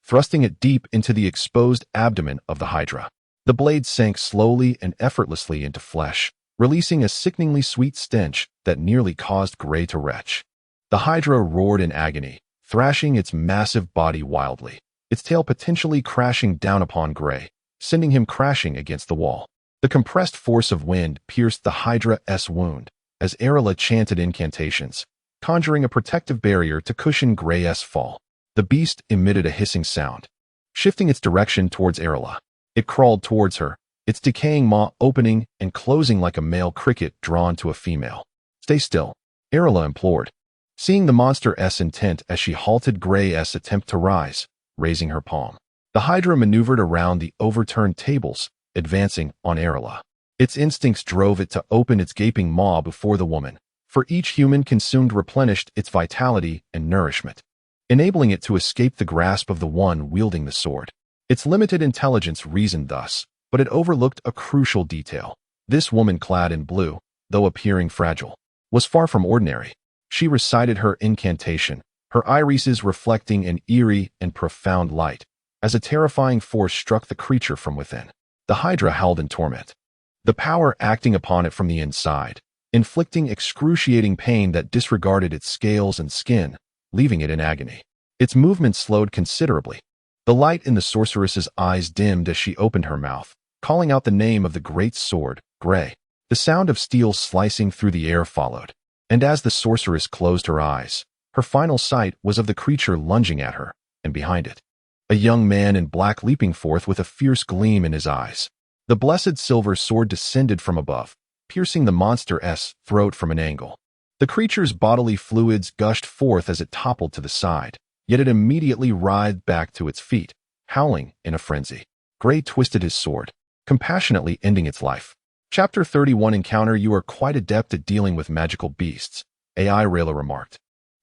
thrusting it deep into the exposed abdomen of the Hydra. The blade sank slowly and effortlessly into flesh, releasing a sickeningly sweet stench that nearly caused Gray to retch. The Hydra roared in agony, thrashing its massive body wildly, its tail potentially crashing down upon Gray, sending him crashing against the wall. The compressed force of wind pierced the Hydra's wound as Arela chanted incantations, conjuring a protective barrier to cushion Gray's fall. The beast emitted a hissing sound, shifting its direction towards Arela. It crawled towards her, its decaying maw opening and closing like a male cricket drawn to a female. "Stay still," Arela implored, seeing the monster's intent as she halted Gray's attempt to rise, raising her palm. The Hydra maneuvered around the overturned tables, advancing on Arela. Its instincts drove it to open its gaping maw before the woman, for each human consumed replenished its vitality and nourishment, enabling it to escape the grasp of the one wielding the sword. Its limited intelligence reasoned thus, but it overlooked a crucial detail. This woman clad in blue, though appearing fragile, was far from ordinary. She recited her incantation, her irises reflecting an eerie and profound light, as a terrifying force struck the creature from within. The Hydra howled in torment, the power acting upon it from the inside, inflicting excruciating pain that disregarded its scales and skin, leaving it in agony. Its movement slowed considerably. The light in the sorceress's eyes dimmed as she opened her mouth, calling out the name of the great sword, Gray. The sound of steel slicing through the air followed, and as the sorceress closed her eyes, her final sight was of the creature lunging at her, and behind it, a young man in black leaping forth with a fierce gleam in his eyes. The blessed silver sword descended from above, piercing the monster's throat from an angle. The creature's bodily fluids gushed forth as it toppled to the side, yet it immediately writhed back to its feet, howling in a frenzy. Gray twisted his sword, compassionately ending its life. Chapter 31 Encounter. "You are quite adept at dealing with magical beasts," AI Rayla remarked,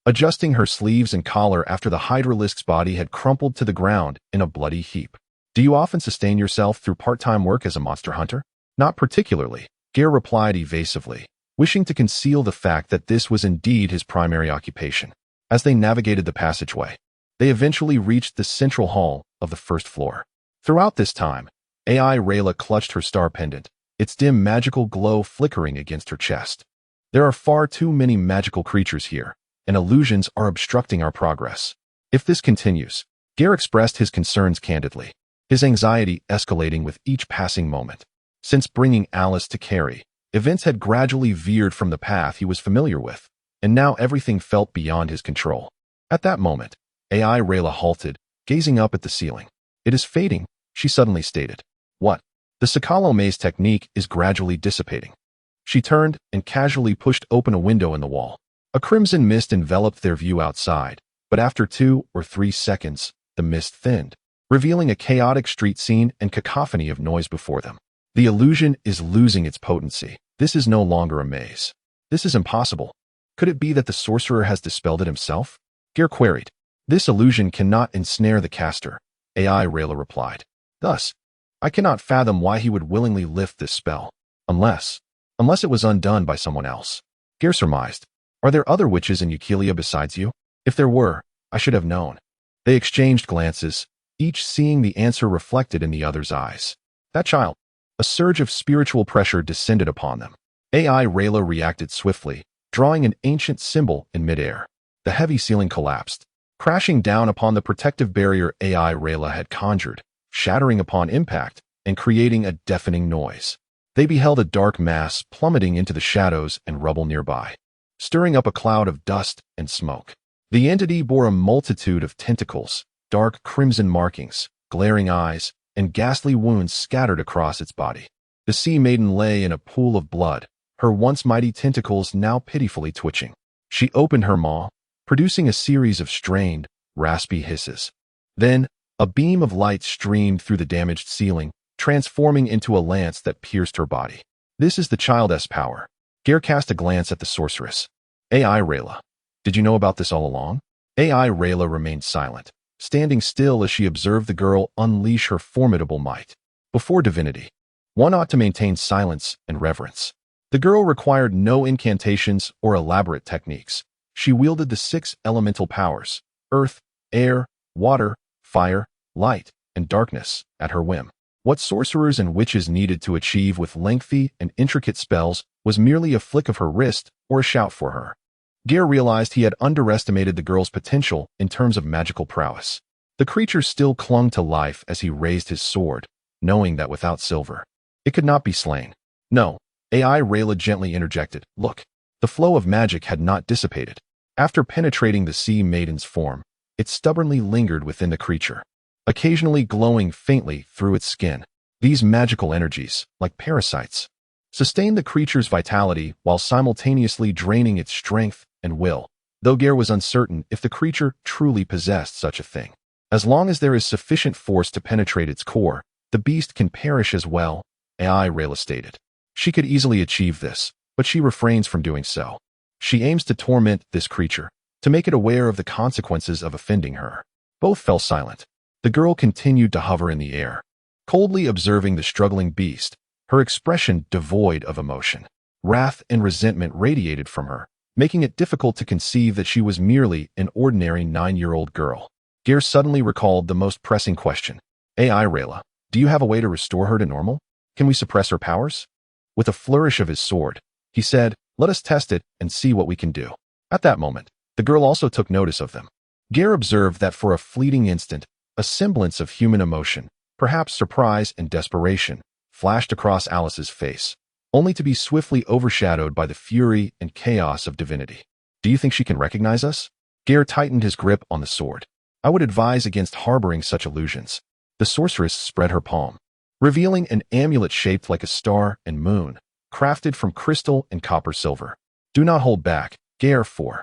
adjusting her sleeves and collar after the Hydralisk's body had crumpled to the ground in a bloody heap. "Do you often sustain yourself through part-time work as a monster hunter?" "Not particularly," Gai'er replied evasively, wishing to conceal the fact that this was indeed his primary occupation. As they navigated the passageway, they eventually reached the central hall of the first floor. Throughout this time, AI Rayla clutched her star pendant, its dim magical glow flickering against her chest. "There are far too many magical creatures here, and illusions are obstructing our progress. If this continues," Gai'er expressed his concerns candidly, his anxiety escalating with each passing moment. Since bringing Alice to Carrie, events had gradually veered from the path he was familiar with, and now everything felt beyond his control. At that moment, AI Rayla halted, gazing up at the ceiling. "It is fading," she suddenly stated. "What?" "The Sakalo maze technique is gradually dissipating." She turned and casually pushed open a window in the wall. A crimson mist enveloped their view outside, But after 2 or 3 seconds, the mist thinned, revealing a chaotic street scene and cacophony of noise before them. The illusion is losing its potency. This is no longer a maze. This is impossible. Could it be that the sorcerer has dispelled it himself? Gai'er queried. This illusion cannot ensnare the caster, AI Rayla replied. Thus, I cannot fathom why he would willingly lift this spell. Unless it was undone by someone else. Gai'er surmised. Are there other witches in Eukelia besides you? If there were, I should have known. They exchanged glances, each seeing the answer reflected in the other's eyes. That child. A surge of spiritual pressure descended upon them. AI Rayla reacted swiftly, drawing an ancient symbol in midair. The heavy ceiling collapsed, crashing down upon the protective barrier AI Rayla had conjured, shattering upon impact and creating a deafening noise. They beheld a dark mass plummeting into the shadows and rubble nearby, stirring up a cloud of dust and smoke. The entity bore a multitude of tentacles, dark crimson markings, glaring eyes, and ghastly wounds scattered across its body. The sea maiden lay in a pool of blood, her once mighty tentacles now pitifully twitching. She opened her maw, producing a series of strained, raspy hisses. Then, a beam of light streamed through the damaged ceiling, transforming into a lance that pierced her body. This is the child's power. Gai'er cast a glance at the sorceress. AI Rayla. Did you know about this all along? AI Rayla remained silent, standing still as she observed the girl unleash her formidable might. Before divinity, one ought to maintain silence and reverence. The girl required no incantations or elaborate techniques. She wielded the 6 elemental powers, earth, air, water, fire, light, and darkness, at her whim. What sorcerers and witches needed to achieve with lengthy and intricate spells was merely a flick of her wrist or a shout for her. Gai'er realized he had underestimated the girl's potential in terms of magical prowess. The creature still clung to life as he raised his sword, knowing that without silver, it could not be slain. No, AI Rayla gently interjected. Look, the flow of magic had not dissipated. After penetrating the sea maiden's form, it stubbornly lingered within the creature, occasionally glowing faintly through its skin. These magical energies, like parasites, sustained the creature's vitality while simultaneously draining its strength and will, though Gai'er was uncertain if the creature truly possessed such a thing. As long as there is sufficient force to penetrate its core, the beast can perish as well, AI Rayla stated. She could easily achieve this, but she refrains from doing so. She aims to torment this creature, to make it aware of the consequences of offending her. Both fell silent. The girl continued to hover in the air, coldly observing the struggling beast, her expression devoid of emotion. Wrath and resentment radiated from her, making it difficult to conceive that she was merely an ordinary 9-year-old girl. Gai'er suddenly recalled the most pressing question. AI Rayla, do you have a way to restore her to normal? Can we suppress her powers? With a flourish of his sword, he said, let us test it and see what we can do. At that moment, the girl also took notice of them. Gai'er observed that for a fleeting instant, a semblance of human emotion, perhaps surprise and desperation, flashed across Alice's face, only to be swiftly overshadowed by the fury and chaos of divinity. Do you think she can recognize us? Gai'er tightened his grip on the sword. I would advise against harboring such illusions. The sorceress spread her palm, revealing an amulet shaped like a star and moon, crafted from crystal and copper silver. Do not hold back, Gai'er 4.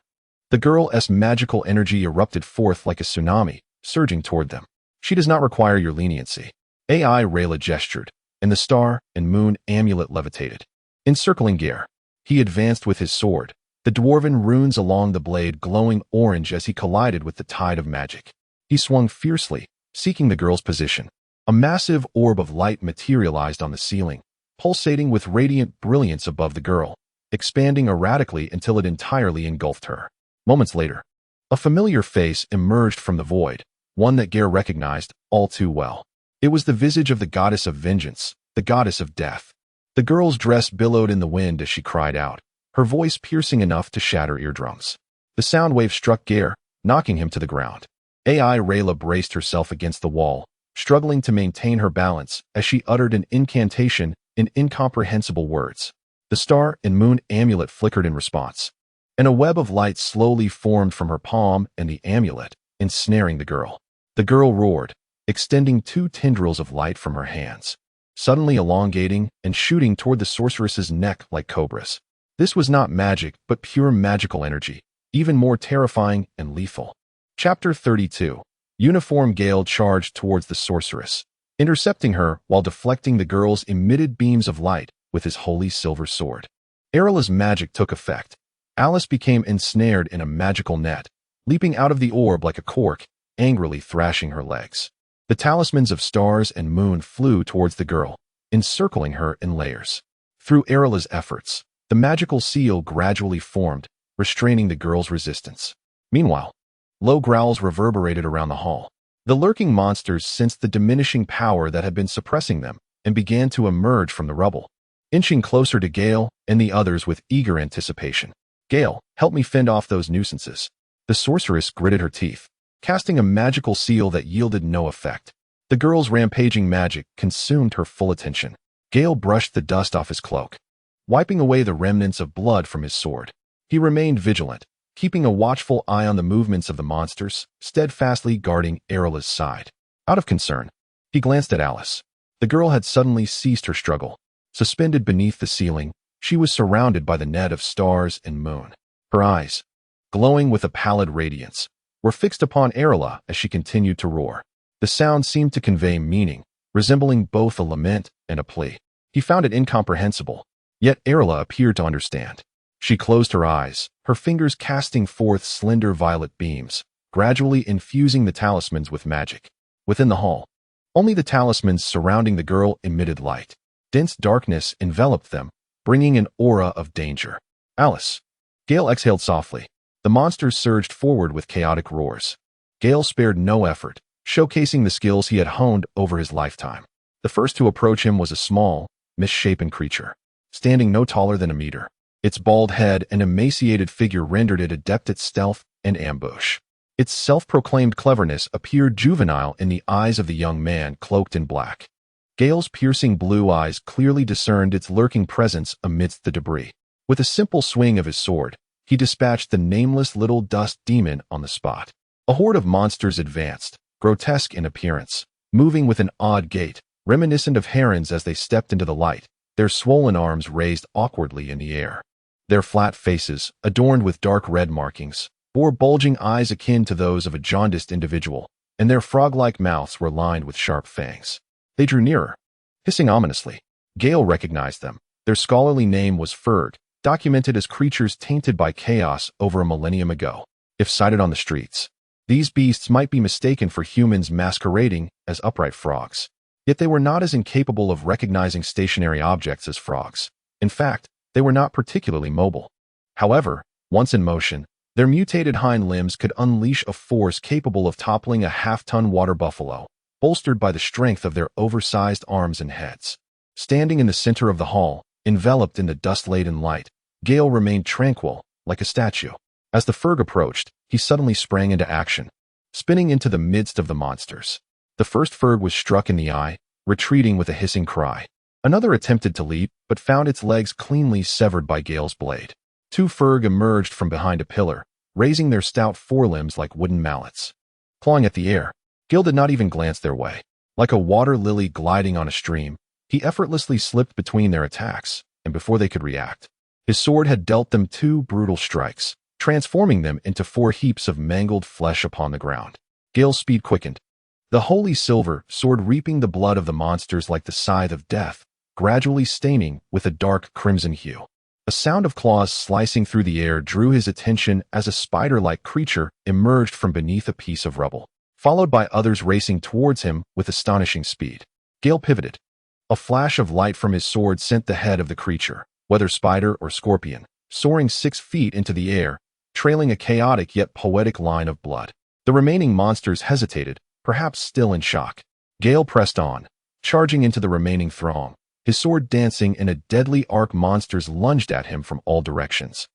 The girl's magical energy erupted forth like a tsunami, surging toward them. She does not require your leniency. AI Rayla gestured, and the star and moon amulet levitated, encircling Gai'er. He advanced with his sword, the dwarven runes along the blade glowing orange as he collided with the tide of magic. He swung fiercely, seeking the girl's position. A massive orb of light materialized on the ceiling, pulsating with radiant brilliance above the girl, expanding erratically until it entirely engulfed her. Moments later, a familiar face emerged from the void, one that Gai'er recognized all too well. It was the visage of the goddess of vengeance, the goddess of death. The girl's dress billowed in the wind as she cried out, her voice piercing enough to shatter eardrums. The sound wave struck Gai'er, knocking him to the ground. AI Rayla braced herself against the wall, struggling to maintain her balance as she uttered an incantation in incomprehensible words. The star and moon amulet flickered in response, and a web of light slowly formed from her palm and the amulet, ensnaring the girl. The girl roared, extending 2 tendrils of light from her hands, suddenly elongating and shooting toward the sorceress's neck like cobras. This was not magic, but pure magical energy, even more terrifying and lethal. Chapter 32. Uniform Gai'er charged towards the sorceress, intercepting her while deflecting the girl's emitted beams of light with his holy silver sword. Arilla's magic took effect. Alice became ensnared in a magical net, leaping out of the orb like a cork, angrily thrashing her legs. The talismans of stars and moon flew towards the girl, encircling her in layers. Through Arilla's efforts, the magical seal gradually formed, restraining the girl's resistance. Meanwhile, low growls reverberated around the hall. The lurking monsters sensed the diminishing power that had been suppressing them and began to emerge from the rubble, inching closer to Gai'er and the others with eager anticipation. "Gai'er, help me fend off those nuisances." The sorceress gritted her teeth, casting a magical seal that yielded no effect. The girl's rampaging magic consumed her full attention. Gai'er brushed the dust off his cloak, wiping away the remnants of blood from his sword. He remained vigilant, keeping a watchful eye on the movements of the monsters, steadfastly guarding Arilla's side. Out of concern, he glanced at Alice. The girl had suddenly ceased her struggle. Suspended beneath the ceiling, she was surrounded by the net of stars and moon. Her eyes, glowing with a pallid radiance, were fixed upon Arilla as she continued to roar. The sound seemed to convey meaning, resembling both a lament and a plea. He found it incomprehensible, yet Arilla appeared to understand. She closed her eyes, her fingers casting forth slender violet beams, gradually infusing the talismans with magic. Within the hall, only the talismans surrounding the girl emitted light. Dense darkness enveloped them, bringing an aura of danger. "Alice." Gai'er exhaled softly. The monsters surged forward with chaotic roars. Gai'er spared no effort, showcasing the skills he had honed over his lifetime. The first to approach him was a small, misshapen creature, standing no taller than a meter. Its bald head and emaciated figure rendered it adept at stealth and ambush. Its self-proclaimed cleverness appeared juvenile in the eyes of the young man cloaked in black. Gai'er's piercing blue eyes clearly discerned its lurking presence amidst the debris. With a simple swing of his sword, he dispatched the nameless little dust demon on the spot. A horde of monsters advanced, grotesque in appearance, moving with an odd gait, reminiscent of herons as they stepped into the light, their swollen arms raised awkwardly in the air. Their flat faces, adorned with dark red markings, bore bulging eyes akin to those of a jaundiced individual, and their frog-like mouths were lined with sharp fangs. They drew nearer, hissing ominously. Gai'er recognized them. Their scholarly name was Ferg, documented as creatures tainted by chaos over a millennium ago. If sighted on the streets, these beasts might be mistaken for humans masquerading as upright frogs. Yet they were not as incapable of recognizing stationary objects as frogs. In fact, they were not particularly mobile. However, once in motion, their mutated hind limbs could unleash a force capable of toppling a half-ton water buffalo, bolstered by the strength of their oversized arms and heads. Standing in the center of the hall, enveloped in the dust-laden light, Gai'er remained tranquil, like a statue. As the Ferg approached, he suddenly sprang into action, spinning into the midst of the monsters. The first Ferg was struck in the eye, retreating with a hissing cry. Another attempted to leap, but found its legs cleanly severed by Gai'er's blade. Two Ferg emerged from behind a pillar, raising their stout forelimbs like wooden mallets. Clawing at the air, Gai'er did not even glance their way. Like a water lily gliding on a stream, he effortlessly slipped between their attacks, and before they could react, his sword had dealt them two brutal strikes, transforming them into 4 heaps of mangled flesh upon the ground. Gai'er's speed quickened, the holy silver sword reaping the blood of the monsters like the scythe of death, gradually staining with a dark crimson hue. A sound of claws slicing through the air drew his attention as a spider-like creature emerged from beneath a piece of rubble, followed by others racing towards him with astonishing speed. Gai'er pivoted. A flash of light from his sword sent the head of the creature, whether spider or scorpion, soaring 6 feet into the air, trailing a chaotic yet poetic line of blood. The remaining monsters hesitated, perhaps still in shock. Gai'er pressed on, charging into the remaining throng, his sword dancing in a deadly arc. Monsters lunged at him from all directions,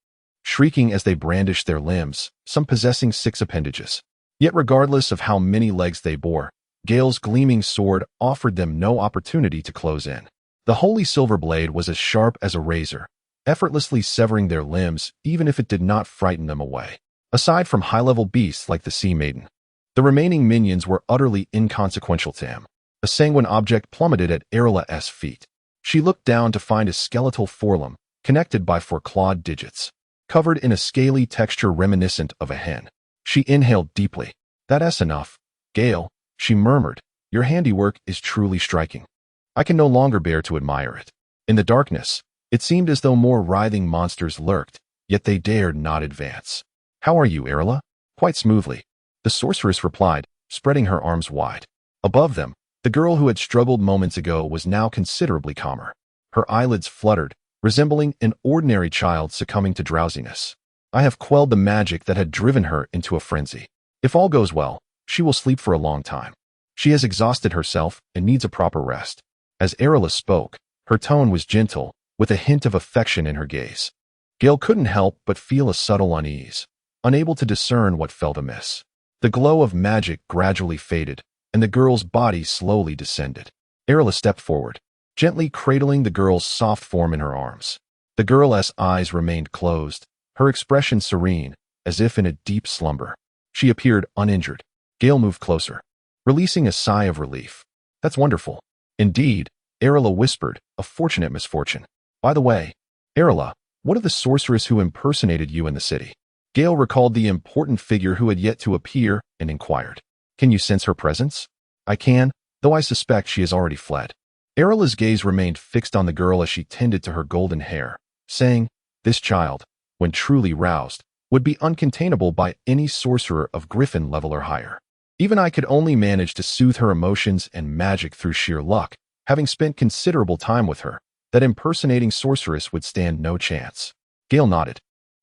shrieking as they brandished their limbs, some possessing 6 appendages. Yet regardless of how many legs they bore, Gai'er's gleaming sword offered them no opportunity to close in. The holy silver blade was as sharp as a razor, effortlessly severing their limbs even if it did not frighten them away. Aside from high-level beasts like the Sea Maiden, the remaining minions were utterly inconsequential to him. A sanguine object plummeted at Arilla's feet. She looked down to find a skeletal forelimb, connected by 4 clawed digits, covered in a scaly texture reminiscent of a hen. She inhaled deeply. That's enough. Gale, she murmured, your handiwork is truly striking. I can no longer bear to admire it. In the darkness, it seemed as though more writhing monsters lurked, yet they dared not advance. How are you, Erila? Quite smoothly. The sorceress replied, spreading her arms wide. Above them, the girl who had struggled moments ago was now considerably calmer. Her eyelids fluttered, resembling an ordinary child succumbing to drowsiness. I have quelled the magic that had driven her into a frenzy. If all goes well, she will sleep for a long time. She has exhausted herself and needs a proper rest. As Erila spoke, her tone was gentle, with a hint of affection in her gaze. Gale couldn't help but feel a subtle unease, unable to discern what felt amiss. The glow of magic gradually faded, and the girl's body slowly descended. Erila stepped forward, gently cradling the girl's soft form in her arms. The girl's eyes remained closed, her expression serene, as if in a deep slumber. She appeared uninjured. Gale moved closer, releasing a sigh of relief. That's wonderful. Indeed, Erila whispered, a fortunate misfortune. By the way, Erila, what of the sorceress who impersonated you in the city? Gale recalled the important figure who had yet to appear and inquired. Can you sense her presence? I can, though I suspect she has already fled. Erila's gaze remained fixed on the girl as she tended to her golden hair, saying, this child, when truly roused, would be uncontainable by any sorcerer of Griffin level or higher. Even I could only manage to soothe her emotions and magic through sheer luck, having spent considerable time with her. That impersonating sorceress would stand no chance. Gale nodded,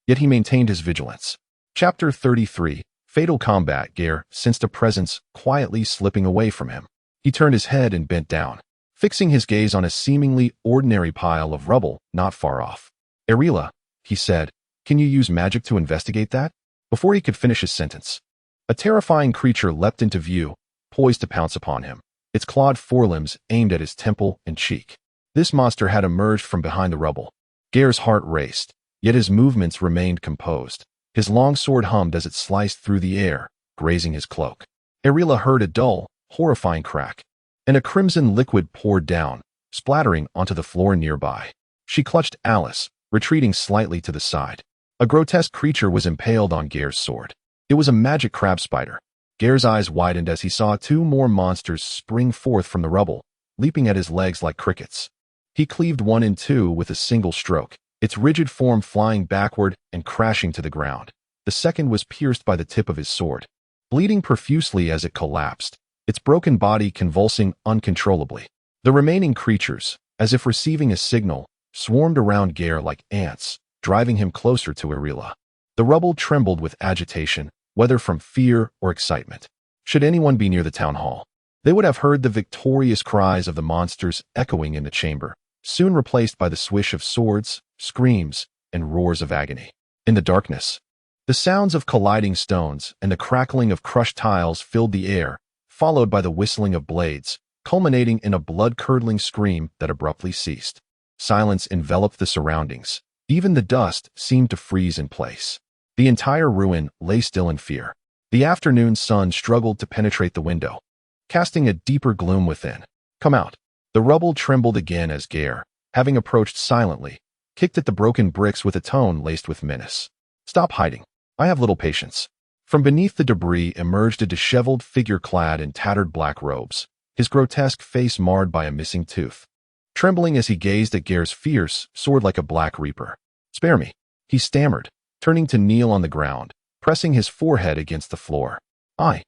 yet he maintained his vigilance. Chapter 33, Fatal Combat. Gai'er sensed a presence quietly slipping away from him. He turned his head and bent down, fixing his gaze on a seemingly ordinary pile of rubble not far off. Erila, he said, can you use magic to investigate that? Before he could finish his sentence, a terrifying creature leapt into view, poised to pounce upon him, its clawed forelimbs aimed at his temple and cheek. This monster had emerged from behind the rubble. Gai'er's heart raced, yet his movements remained composed. His long sword hummed as it sliced through the air, grazing his cloak. Erila heard a dull, horrifying crack, and a crimson liquid poured down, splattering onto the floor nearby. She clutched Alice, retreating slightly to the side. A grotesque creature was impaled on Gai'er's sword. It was a magic crab spider. Gai'er's eyes widened as he saw two more monsters spring forth from the rubble, leaping at his legs like crickets. He cleaved one in two with a single stroke, its rigid form flying backward and crashing to the ground. The second was pierced by the tip of his sword, bleeding profusely as it collapsed, its broken body convulsing uncontrollably. The remaining creatures, as if receiving a signal, swarmed around Gai'er like ants, driving him closer to Erila. The rubble trembled with agitation, whether from fear or excitement. Should anyone be near the town hall, they would have heard the victorious cries of the monsters echoing in the chamber, soon replaced by the swish of swords, screams, and roars of agony. In the darkness, the sounds of colliding stones and the crackling of crushed tiles filled the air, followed by the whistling of blades, culminating in a blood-curdling scream that abruptly ceased. Silence enveloped the surroundings. Even the dust seemed to freeze in place. The entire ruin lay still in fear. The afternoon sun struggled to penetrate the window, casting a deeper gloom within. Come out. The rubble trembled again as Gai'er, having approached silently, kicked at the broken bricks with a tone laced with menace. Stop hiding. I have little patience. From beneath the debris emerged a disheveled figure clad in tattered black robes, his grotesque face marred by a missing tooth. Trembling as he gazed at Gai'er's fierce, soared like a black reaper. Spare me, he stammered, turning to kneel on the ground, pressing his forehead against the floor. I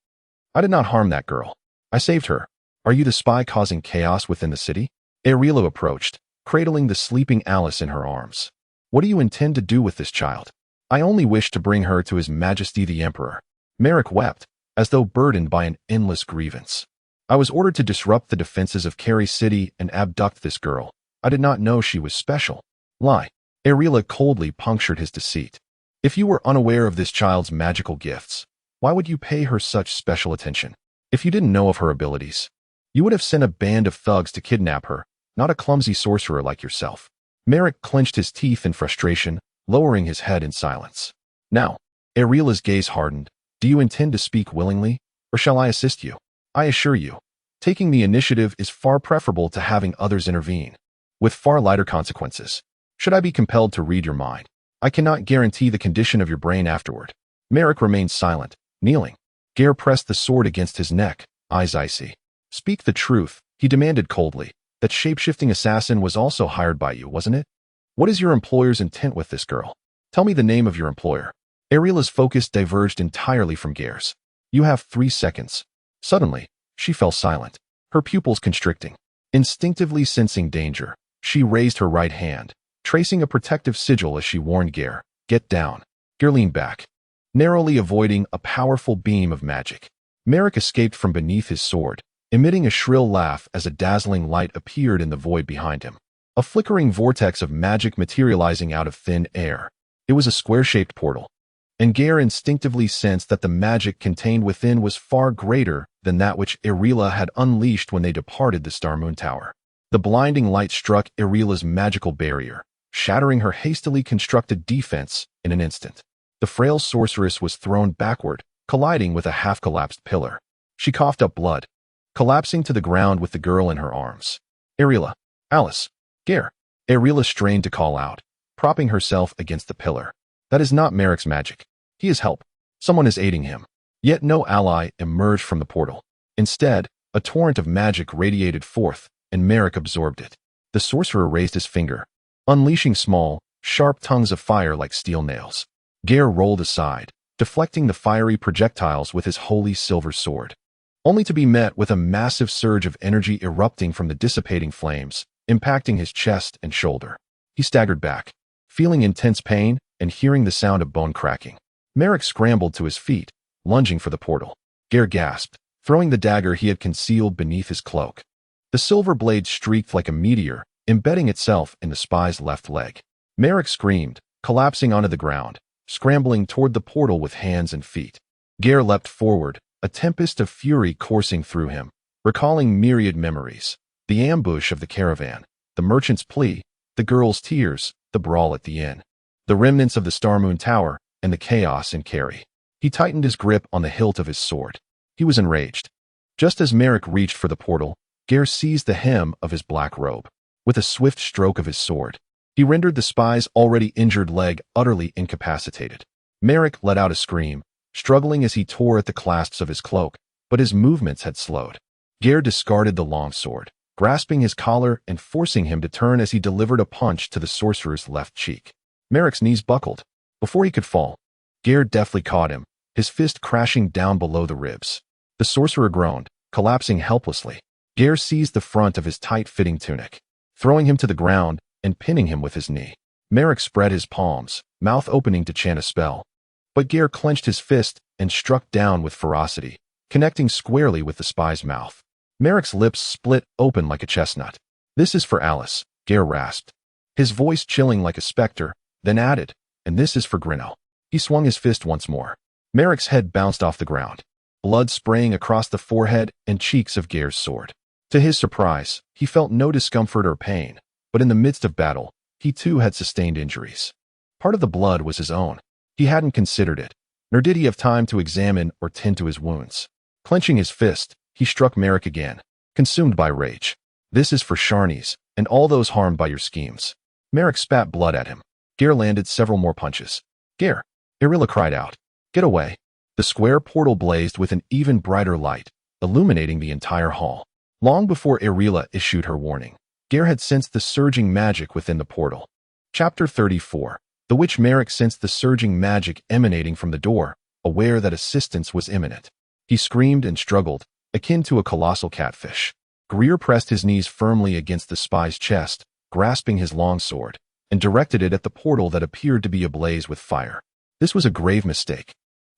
did not harm that girl. I saved her. Are you the spy causing chaos within the city? Erila approached, cradling the sleeping Alice in her arms. What do you intend to do with this child? I only wish to bring her to His Majesty the Emperor. Merrick wept, as though burdened by an endless grievance. I was ordered to disrupt the defenses of Carey City and abduct this girl. I did not know she was special. Lie. Erila coldly punctured his deceit. If you were unaware of this child's magical gifts, why would you pay her such special attention? If you didn't know of her abilities, you would have sent a band of thugs to kidnap her, not a clumsy sorcerer like yourself. Merrick clenched his teeth in frustration, lowering his head in silence. Now, Erila's gaze hardened. Do you intend to speak willingly, or shall I assist you? I assure you, taking the initiative is far preferable to having others intervene, with far lighter consequences. Should I be compelled to read your mind, I cannot guarantee the condition of your brain afterward. Merrick remained silent, Kneeling, Gai'er pressed the sword against his neck, eyes icy. Speak the truth, he demanded coldly. That shape-shifting assassin was also hired by you, wasn't it? What is your employer's intent with this girl? Tell me the name of your employer. Ariela's focus diverged entirely from Gai'er's. You have 3 seconds. Suddenly, she fell silent, her pupils constricting. Instinctively sensing danger, she raised her right hand, tracing a protective sigil as she warned Gai'er, get down. Gai'er leaned back, narrowly avoiding a powerful beam of magic. Merrick escaped from beneath his sword, emitting a shrill laugh as a dazzling light appeared in the void behind him. A flickering vortex of magic materializing out of thin air. It was a square-shaped portal, and Gai'er instinctively sensed that the magic contained within was far greater than that which Ariela had unleashed when they departed the Star Moon Tower. The blinding light struck Ariela's magical barrier, shattering her hastily constructed defense in an instant. The frail sorceress was thrown backward, colliding with a half-collapsed pillar. She coughed up blood, collapsing to the ground with the girl in her arms. Ariela, Alice, Gai'er. Ariela strained to call out, propping herself against the pillar. That is not Merrick's magic. He is help. Someone is aiding him. Yet no ally emerged from the portal. Instead, a torrent of magic radiated forth, and Merrick absorbed it. The sorcerer raised his finger, unleashing small, sharp tongues of fire like steel nails. Gai'er rolled aside, deflecting the fiery projectiles with his holy silver sword, only to be met with a massive surge of energy erupting from the dissipating flames, impacting his chest and shoulder. He staggered back, feeling intense pain and hearing the sound of bone cracking. Merrick scrambled to his feet, lunging for the portal. Gai'er gasped, throwing the dagger he had concealed beneath his cloak. The silver blade streaked like a meteor, embedding itself in the spy's left leg. Merrick screamed, collapsing onto the ground, scrambling toward the portal with hands and feet. Gai'er leapt forward, a tempest of fury coursing through him, recalling myriad memories. The ambush of the caravan, the merchant's plea, the girl's tears, the brawl at the inn, the remnants of the Star Moon Tower, and the chaos in Carrie. He tightened his grip on the hilt of his sword. He was enraged. Just as Merrick reached for the portal, Gai'er seized the hem of his black robe. With a swift stroke of his sword, he rendered the spy's already injured leg utterly incapacitated. Merrick let out a scream, struggling as he tore at the clasps of his cloak, but his movements had slowed. Gai'er discarded the long sword, grasping his collar and forcing him to turn as he delivered a punch to the sorcerer's left cheek. Merrick's knees buckled. Before he could fall, Gai'er deftly caught him, his fist crashing down below the ribs. The sorcerer groaned, collapsing helplessly. Gai'er seized the front of his tight-fitting tunic, throwing him to the ground and pinning him with his knee. Merrick spread his palms, mouth opening to chant a spell. But Gai'er clenched his fist and struck down with ferocity, connecting squarely with the spy's mouth. Merrick's lips split open like a chestnut. This is for Alice, Gai'er rasped, his voice chilling like a specter, then added, and this is for Grinnell. He swung his fist once more. Merrick's head bounced off the ground, blood spraying across the forehead and cheeks of Gai'er's sword. To his surprise, he felt no discomfort or pain, but in the midst of battle, he too had sustained injuries. Part of the blood was his own. He hadn't considered it, nor did he have time to examine or tend to his wounds. Clenching his fist, he struck Merrick again, consumed by rage. This is for Sharnies, and all those harmed by your schemes. Merrick spat blood at him. Gai'er landed several more punches. Gai'er, Ariela cried out. Get away. The square portal blazed with an even brighter light, illuminating the entire hall. Long before Ariela issued her warning, Gai'er had sensed the surging magic within the portal. Chapter 34. The witch Merrick sensed the surging magic emanating from the door, aware that assistance was imminent. He screamed and struggled, akin to a colossal catfish. Gai'er pressed his knees firmly against the spy's chest, grasping his long sword, and directed it at the portal that appeared to be ablaze with fire. This was a grave mistake.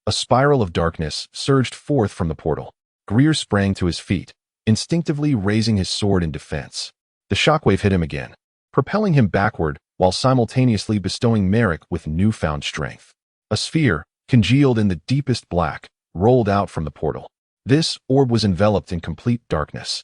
A spiral of darkness surged forth from the portal. Gai'er sprang to his feet, instinctively raising his sword in defense. The shockwave hit him again, propelling him backward while simultaneously bestowing Merrick with newfound strength. A sphere, congealed in the deepest black, rolled out from the portal. This orb was enveloped in complete darkness,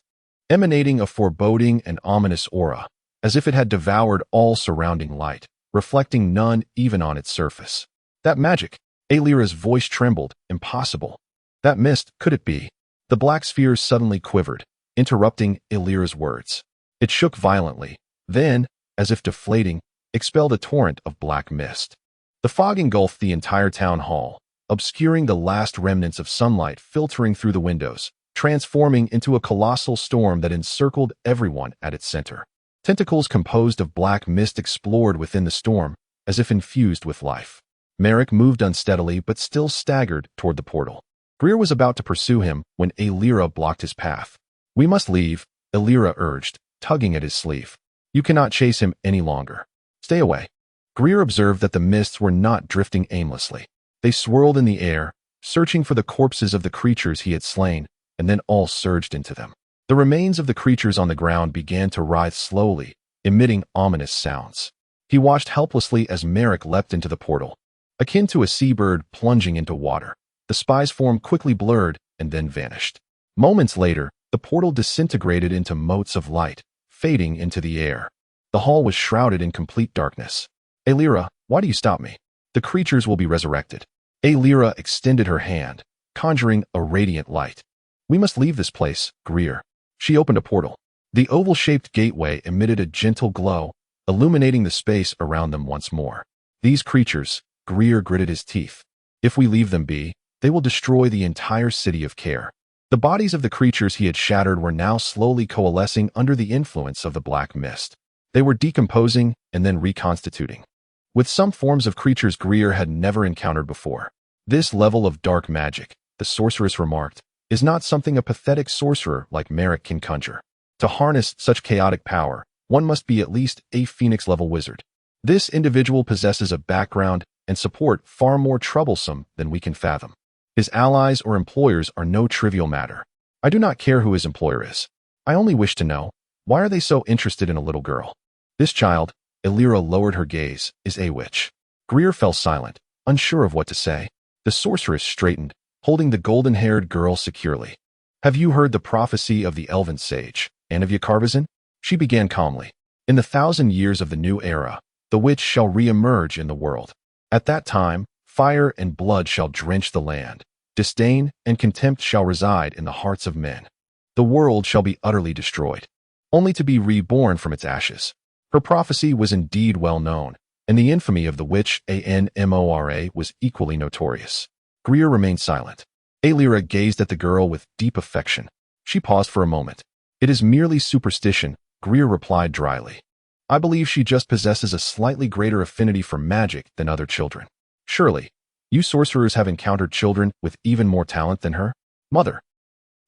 emanating a foreboding and ominous aura, as if it had devoured all surrounding light, reflecting none even on its surface. That magic! Aelira's voice trembled. Impossible. That mist, could it be? The black sphere suddenly quivered, interrupting Aelira's words. It shook violently, then, as if deflating, expelled a torrent of black mist. The fog engulfed the entire town hall, obscuring the last remnants of sunlight filtering through the windows, transforming into a colossal storm that encircled everyone at its center. Tentacles composed of black mist explored within the storm, as if infused with life. Merrick moved unsteadily but still staggered toward the portal. Gai'er was about to pursue him when Aelira blocked his path. "We must leave," Aelira urged, tugging at his sleeve. "You cannot chase him any longer. Stay away." Gai'er observed that the mists were not drifting aimlessly. They swirled in the air, searching for the corpses of the creatures he had slain, and then all surged into them. The remains of the creatures on the ground began to writhe slowly, emitting ominous sounds. He watched helplessly as Merrick leapt into the portal. Akin to a seabird plunging into water, the spy's form quickly blurred and then vanished. Moments later, the portal disintegrated into motes of light, fading into the air. The hall was shrouded in complete darkness. "Aelira, why do you stop me? The creatures will be resurrected." Aelira extended her hand, conjuring a radiant light. "We must leave this place, Gai'er." She opened a portal. The oval-shaped gateway emitted a gentle glow, illuminating the space around them once more. "These creatures," Gai'er gritted his teeth. "If we leave them be, they will destroy the entire city of Gai'er." The bodies of the creatures he had shattered were now slowly coalescing under the influence of the black mist. They were decomposing and then reconstituting. With some forms of creatures Gai'er had never encountered before. "This level of dark magic," the sorceress remarked, "is not something a pathetic sorcerer like Merrick can conjure. To harness such chaotic power, one must be at least a Phoenix-level wizard. This individual possesses a background and support far more troublesome than we can fathom. His allies or employers are no trivial matter. I do not care who his employer is. I only wish to know, why are they so interested in a little girl? This child," Aelira lowered her gaze, "is a witch." Gai'er fell silent, unsure of what to say. The sorceress straightened, holding the golden-haired girl securely. "Have you heard the prophecy of the elven sage, Anavyakarvazin?" She began calmly. "In the 1,000 years of the new era, the witch shall re-emerge in the world. At that time, fire and blood shall drench the land. Disdain and contempt shall reside in the hearts of men. The world shall be utterly destroyed, only to be reborn from its ashes." Her prophecy was indeed well known, and the infamy of the witch Anmora was equally notorious. Gai'er remained silent. Aelira gazed at the girl with deep affection. She paused for a moment. "It is merely superstition," Gai'er replied dryly. "I believe she just possesses a slightly greater affinity for magic than other children. Surely, you sorcerers have encountered children with even more talent than her? Mother."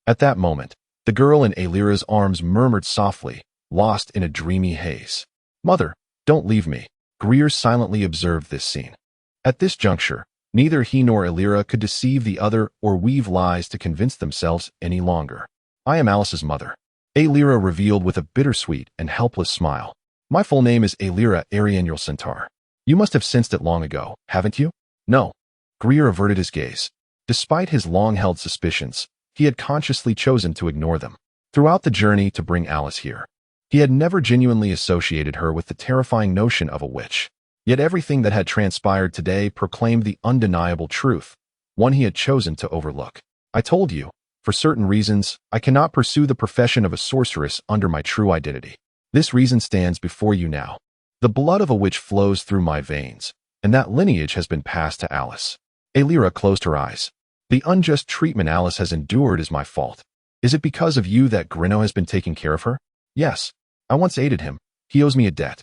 At that moment, the girl in Aelira's arms murmured softly, lost in a dreamy haze. "Mother, don't leave me." Gai'er silently observed this scene. At this juncture, neither he nor Aelira could deceive the other or weave lies to convince themselves any longer. "I am Alice's mother," Aelira revealed with a bittersweet and helpless smile. "My full name is Aelira Ariannual Centaur. You must have sensed it long ago, haven't you?" "No." Gai'er averted his gaze. Despite his long-held suspicions, he had consciously chosen to ignore them. Throughout the journey to bring Alice here, he had never genuinely associated her with the terrifying notion of a witch. Yet everything that had transpired today proclaimed the undeniable truth, one he had chosen to overlook. "I told you, for certain reasons, I cannot pursue the profession of a sorceress under my true identity. This reason stands before you now. The blood of a witch flows through my veins, and that lineage has been passed to Alice." Aelira closed her eyes. "The unjust treatment Alice has endured is my fault. Is it because of you that Grinno has been taking care of her?" "Yes. I once aided him. He owes me a debt.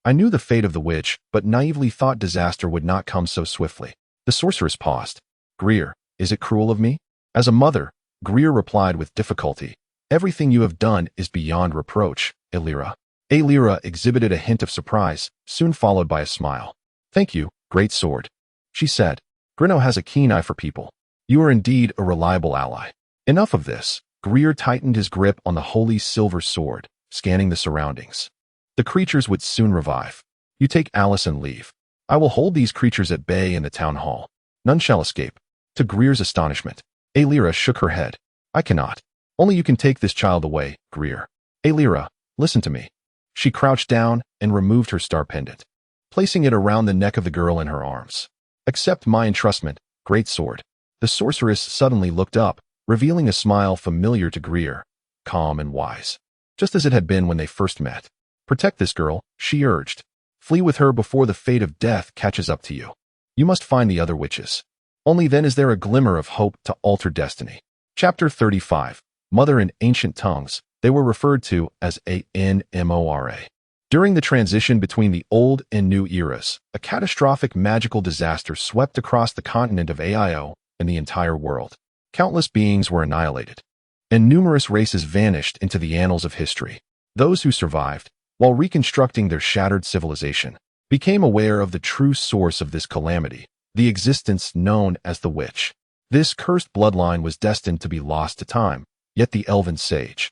I knew the fate of the witch, but naively thought disaster would not come so swiftly." The sorceress paused. "Gai'er, is it cruel of me?" "As a mother," Gai'er replied with difficulty, "everything you have done is beyond reproach, Aelira." Aelira exhibited a hint of surprise, soon followed by a smile. "Thank you, great sword," she said. "Grinno has a keen eye for people. You are indeed a reliable ally." Enough of this. Gai'er tightened his grip on the holy silver sword, scanning the surroundings. The creatures would soon revive. "You take Alice and leave. I will hold these creatures at bay in the town hall. None shall escape." To Gai'er's astonishment, Aelira shook her head. "I cannot. Only you can take this child away, Gai'er." "Aelira, listen to me." She crouched down and removed her star pendant, placing it around the neck of the girl in her arms. "Accept my entrustment, great sword." The sorceress suddenly looked up, revealing a smile familiar to Gai'er, calm and wise, just as it had been when they first met. "Protect this girl," she urged. "Flee with her before the fate of death catches up to you. You must find the other witches." Only then is there a glimmer of hope to alter destiny. Chapter 35. Mother in ancient tongues. They were referred to as Anmora. During the transition between the old and new eras, a catastrophic magical disaster swept across the continent of Aio and the entire world. Countless beings were annihilated, and numerous races vanished into the annals of history. Those who survived, while reconstructing their shattered civilization, became aware of the true source of this calamity, the existence known as the witch. This cursed bloodline was destined to be lost to time, yet the elven sage,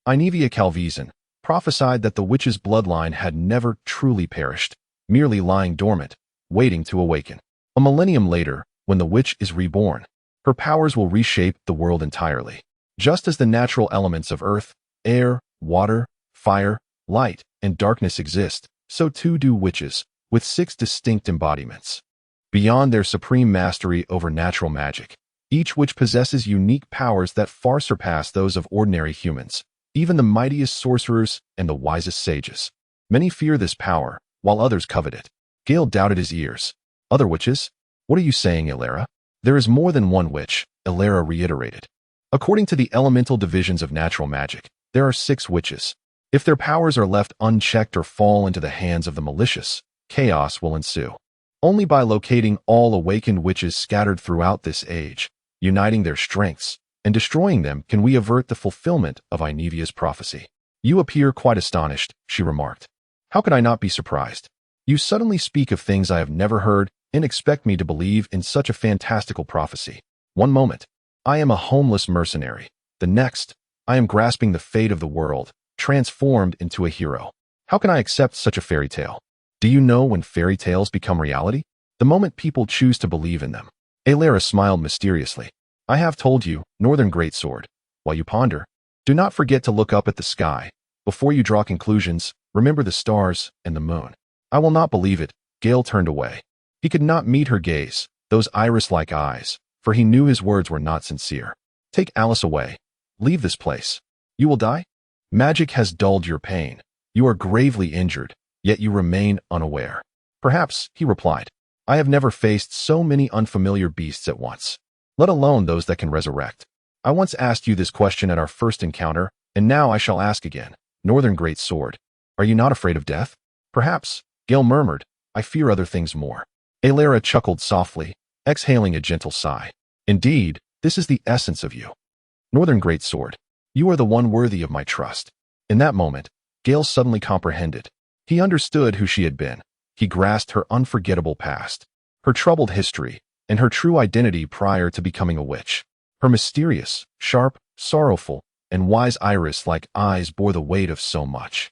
Ainevia Calvizen, prophesied that the witch's bloodline had never truly perished, merely lying dormant, waiting to awaken. A millennium later, when the witch is reborn, her powers will reshape the world entirely. Just as the natural elements of earth, air, water, fire, light, and darkness exist, so too do witches, with 6 distinct embodiments. Beyond their supreme mastery over natural magic, each witch possesses unique powers that far surpass those of ordinary humans, even the mightiest sorcerers and the wisest sages. Many fear this power, while others covet it. Gai'er doubted his ears. Other witches? What are you saying, Ilera? There is more than one witch, Ilera reiterated. According to the elemental divisions of natural magic, there are 6 witches. If their powers are left unchecked or fall into the hands of the malicious, chaos will ensue. Only by locating all awakened witches scattered throughout this age, uniting their strengths, and destroying them can we avert the fulfillment of Ainevia's prophecy. You appear quite astonished, she remarked. How can I not be surprised? You suddenly speak of things I have never heard and expect me to believe in such a fantastical prophecy. One moment, I am a homeless mercenary. The next, I am grasping the fate of the world, transformed into a hero. How can I accept such a fairy tale? Do you know when fairy tales become reality? The moment people choose to believe in them. Ilera smiled mysteriously. I have told you, Northern Greatsword. While you ponder, do not forget to look up at the sky. Before you draw conclusions, remember the stars and the moon. I will not believe it. Gai'er turned away. He could not meet her gaze, those iris-like eyes, for he knew his words were not sincere. Take Alice away. Leave this place. You will die? Magic has dulled your pain. You are gravely injured, yet you remain unaware. Perhaps, he replied. I have never faced so many unfamiliar beasts at once, let alone those that can resurrect. I once asked you this question at our first encounter, and now I shall ask again. Northern Greatsword, are you not afraid of death? Perhaps, Gai'er murmured, I fear other things more. Ilera chuckled softly, exhaling a gentle sigh. Indeed, this is the essence of you. Northern Greatsword, you are the one worthy of my trust. In that moment, Gai'er suddenly comprehended. He understood who she had been. He grasped her unforgettable past, her troubled history, and her true identity prior to becoming a witch. Her mysterious, sharp, sorrowful, and wise iris-like eyes bore the weight of so much.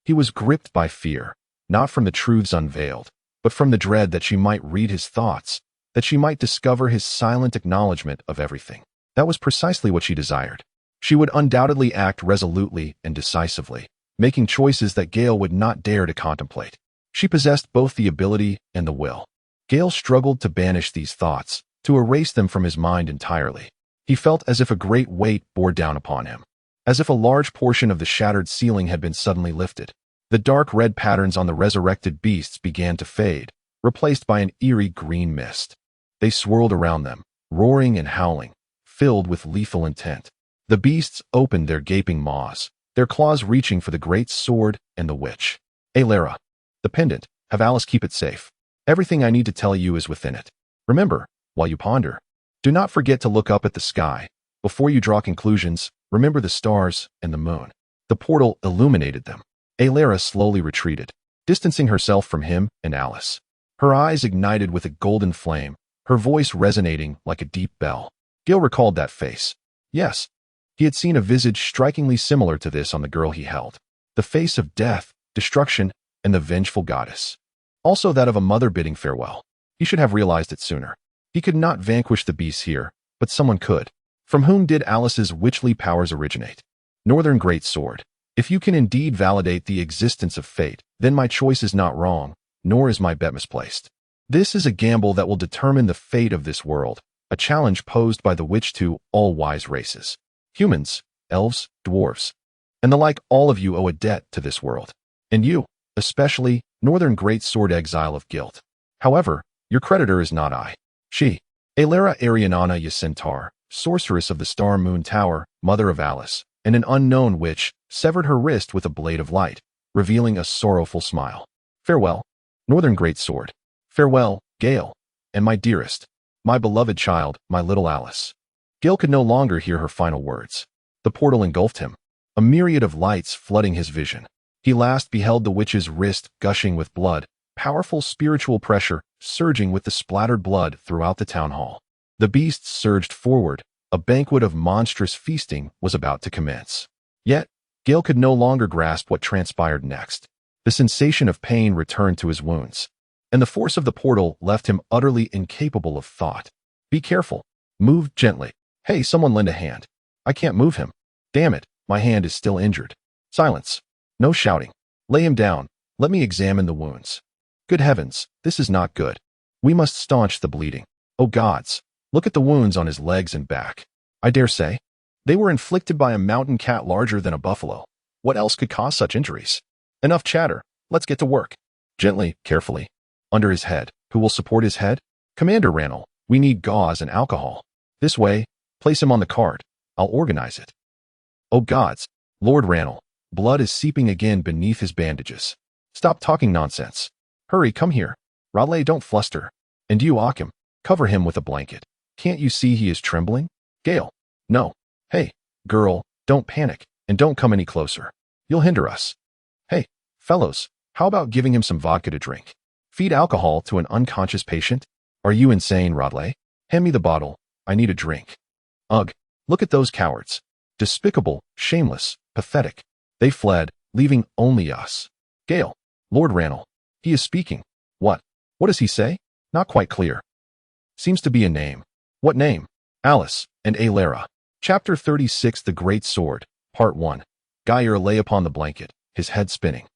He was gripped by fear, not from the truths unveiled, but from the dread that she might read his thoughts, that she might discover his silent acknowledgement of everything. That was precisely what she desired. She would undoubtedly act resolutely and decisively, making choices that Gai'er would not dare to contemplate. She possessed both the ability and the will. Gai'er struggled to banish these thoughts, to erase them from his mind entirely. He felt as if a great weight bore down upon him, as if a large portion of the shattered ceiling had been suddenly lifted. The dark red patterns on the resurrected beasts began to fade, replaced by an eerie green mist. They swirled around them, roaring and howling, filled with lethal intent. The beasts opened their gaping maws, their claws reaching for the great sword and the witch. Ilera, the pendant, have Alice keep it safe. Everything I need to tell you is within it. Remember, while you ponder, do not forget to look up at the sky. Before you draw conclusions, remember the stars and the moon. The portal illuminated them. Ilera slowly retreated, distancing herself from him and Alice. Her eyes ignited with a golden flame, her voice resonating like a deep bell. Gai'er recalled that face. Yes, he had seen a visage strikingly similar to this on the girl he held. The face of death, destruction, and the vengeful goddess. Also that of a mother bidding farewell. He should have realized it sooner. He could not vanquish the beasts here, but someone could. From whom did Alice's witchly powers originate? Northern Greatsword. If you can indeed validate the existence of fate, then my choice is not wrong, nor is my bet misplaced. This is a gamble that will determine the fate of this world, a challenge posed by the witch to all wise races. Humans, elves, dwarves, and the like, all of you owe a debt to this world. And you, especially, Northern Greatsword, exile of guilt. However, your creditor is not I. She. Alara Arianana Yacintar, sorceress of the Star Moon Tower, mother of Alice, and an unknown witch, severed her wrist with a blade of light, revealing a sorrowful smile. Farewell, Northern Great Sword. Farewell, Gai'er, and my dearest, my beloved child, my little Alice. Gai'er could no longer hear her final words. The portal engulfed him, a myriad of lights flooding his vision. He last beheld the witch's wrist gushing with blood, powerful spiritual pressure surging with the splattered blood throughout the town hall. The beasts surged forward. A banquet of monstrous feasting was about to commence. Yet, Gai'er could no longer grasp what transpired next. The sensation of pain returned to his wounds, and the force of the portal left him utterly incapable of thought. Be careful. Move gently. Hey, someone lend a hand. I can't move him. Damn it, my hand is still injured. Silence. No shouting. Lay him down. Let me examine the wounds. Good heavens, this is not good. We must staunch the bleeding. Oh gods, look at the wounds on his legs and back. I dare say, they were inflicted by a mountain cat larger than a buffalo. What else could cause such injuries? Enough chatter. Let's get to work. Gently, carefully. Under his head. Who will support his head? Commander Rannall. We need gauze and alcohol. This way. Place him on the cart. I'll organize it. Oh gods. Lord Rannall. Blood is seeping again beneath his bandages. Stop talking nonsense. Hurry, come here. Raleigh, don't fluster. And you, Occam, cover him with a blanket. Can't you see he is trembling? Gai'er. No. Hey, girl, don't panic, and don't come any closer. You'll hinder us. Hey, fellows, how about giving him some vodka to drink? Feed alcohol to an unconscious patient? Are you insane, Raleigh? Hand me the bottle. I need a drink. Ugh, look at those cowards. Despicable, shameless, pathetic. They fled, leaving only us. Gai'er. Lord Rannall. He is speaking. What? What does he say? Not quite clear. Seems to be a name. What name? Alice and Alara. Chapter 36 The Great Sword, Part 1. Gai'er lay upon the blanket, his head spinning.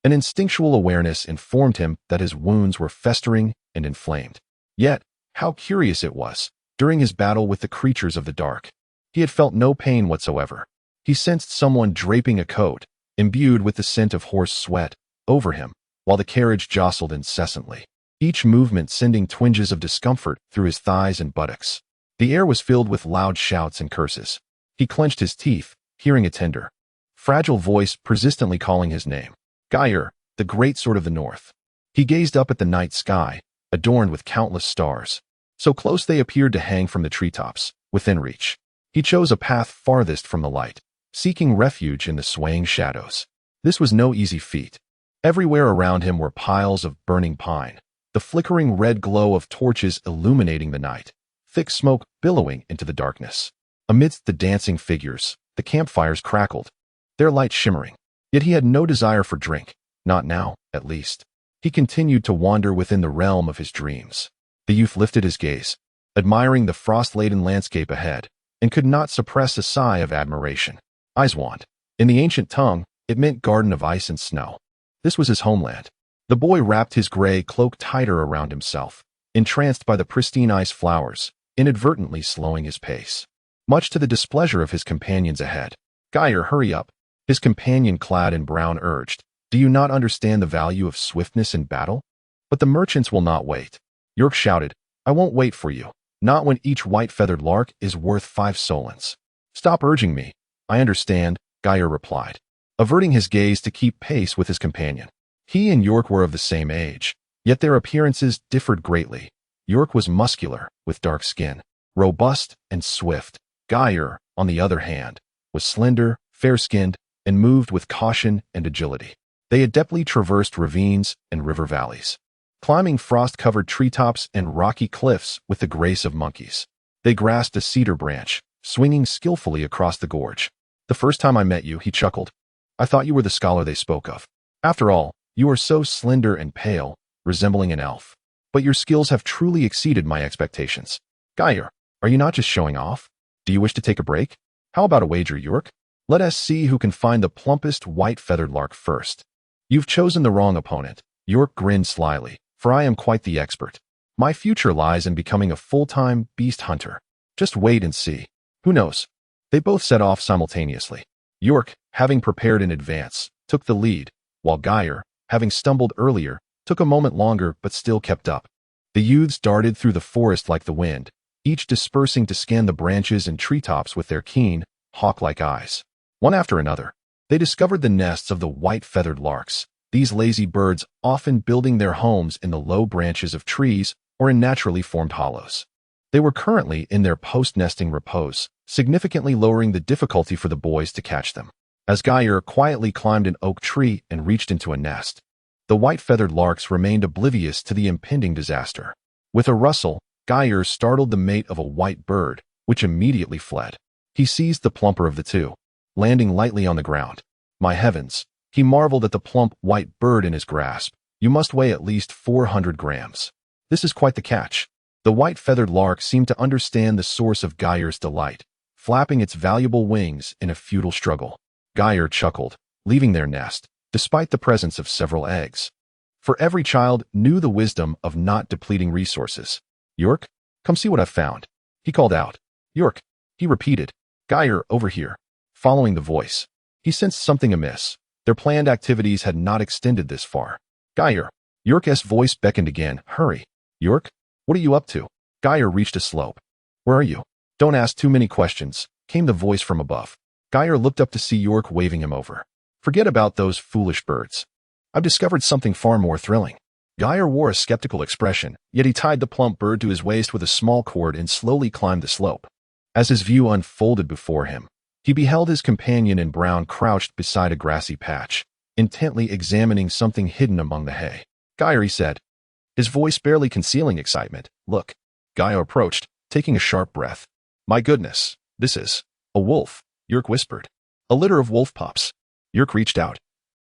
An instinctual awareness informed him that his wounds were festering and inflamed. Yet, how curious it was, during his battle with the creatures of the dark. He had felt no pain whatsoever. He sensed someone draping a coat, imbued with the scent of horse sweat, over him, while the carriage jostled incessantly, each movement sending twinges of discomfort through his thighs and buttocks. The air was filled with loud shouts and curses. He clenched his teeth, hearing a tender, fragile voice persistently calling his name. Gai'er, the great sword of the north. He gazed up at the night sky, adorned with countless stars. So close they appeared to hang from the treetops, within reach. He chose a path farthest from the light, seeking refuge in the swaying shadows. This was no easy feat. Everywhere around him were piles of burning pine, the flickering red glow of torches illuminating the night, thick smoke billowing into the darkness. Amidst the dancing figures, the campfires crackled, their light shimmering. Yet he had no desire for drink, not now, at least. He continued to wander within the realm of his dreams. The youth lifted his gaze, admiring the frost-laden landscape ahead, and could not suppress a sigh of admiration. Iswand. In the ancient tongue, it meant garden of ice and snow. This was his homeland. The boy wrapped his gray cloak tighter around himself, entranced by the pristine ice flowers, inadvertently slowing his pace. Much to the displeasure of his companions ahead. Gai'er, hurry up. His companion clad in brown urged. Do you not understand the value of swiftness in battle? But the merchants will not wait. York shouted, I won't wait for you. Not when each white-feathered lark is worth 5 solents. Stop urging me. I understand, Gai'er replied, averting his gaze to keep pace with his companion. He and York were of the same age, yet their appearances differed greatly. York was muscular, with dark skin, robust and swift. Gai'er, on the other hand, was slender, fair-skinned, and moved with caution and agility. They adeptly traversed ravines and river valleys, climbing frost-covered treetops and rocky cliffs with the grace of monkeys. They grasped a cedar branch, swinging skillfully across the gorge. The first time I met you, he chuckled, I thought you were the scholar they spoke of. After all, you are so slender and pale, resembling an elf. But your skills have truly exceeded my expectations. Gai'er, are you not just showing off? Do you wish to take a break? How about a wager, York? Let us see who can find the plumpest white-feathered lark first. You've chosen the wrong opponent. York grinned slyly, for I am quite the expert. My future lies in becoming a full-time beast hunter. Just wait and see. Who knows? They both set off simultaneously. York, having prepared in advance, took the lead, while Gai'er, having stumbled earlier, took a moment longer but still kept up. The youths darted through the forest like the wind, each dispersing to scan the branches and treetops with their keen, hawk-like eyes. One after another, they discovered the nests of the white-feathered larks, these lazy birds often building their homes in the low branches of trees or in naturally formed hollows. They were currently in their post-nesting repose, significantly lowering the difficulty for the boys to catch them. As Gai'er quietly climbed an oak tree and reached into a nest, the white-feathered larks remained oblivious to the impending disaster. With a rustle, Gai'er startled the mate of a white bird, which immediately fled. He seized the plumper of the two, landing lightly on the ground. My heavens, he marveled at the plump white bird in his grasp. You must weigh at least 400 grams. This is quite the catch. The white-feathered lark seemed to understand the source of Gai'er's delight, flapping its valuable wings in a futile struggle. Gai'er chuckled, leaving their nest, despite the presence of several eggs. For every child knew the wisdom of not depleting resources. York, come see what I've found. He called out. York, he repeated. Gai'er, over here. Following the voice, he sensed something amiss. Their planned activities had not extended this far. Gai'er. York's voice beckoned again. Hurry. York, what are you up to? Gai'er reached a slope. Where are you? Don't ask too many questions, came the voice from above. Gai'er looked up to see York waving him over. Forget about those foolish birds. I've discovered something far more thrilling. Gai'er wore a skeptical expression, yet he tied the plump bird to his waist with a small cord and slowly climbed the slope. As his view unfolded before him, he beheld his companion in brown crouched beside a grassy patch, intently examining something hidden among the hay. Gai'er, he said, his voice barely concealing excitement. Look. Gai'er approached, taking a sharp breath. My goodness, this is a wolf, York whispered. A litter of wolf pups. York reached out,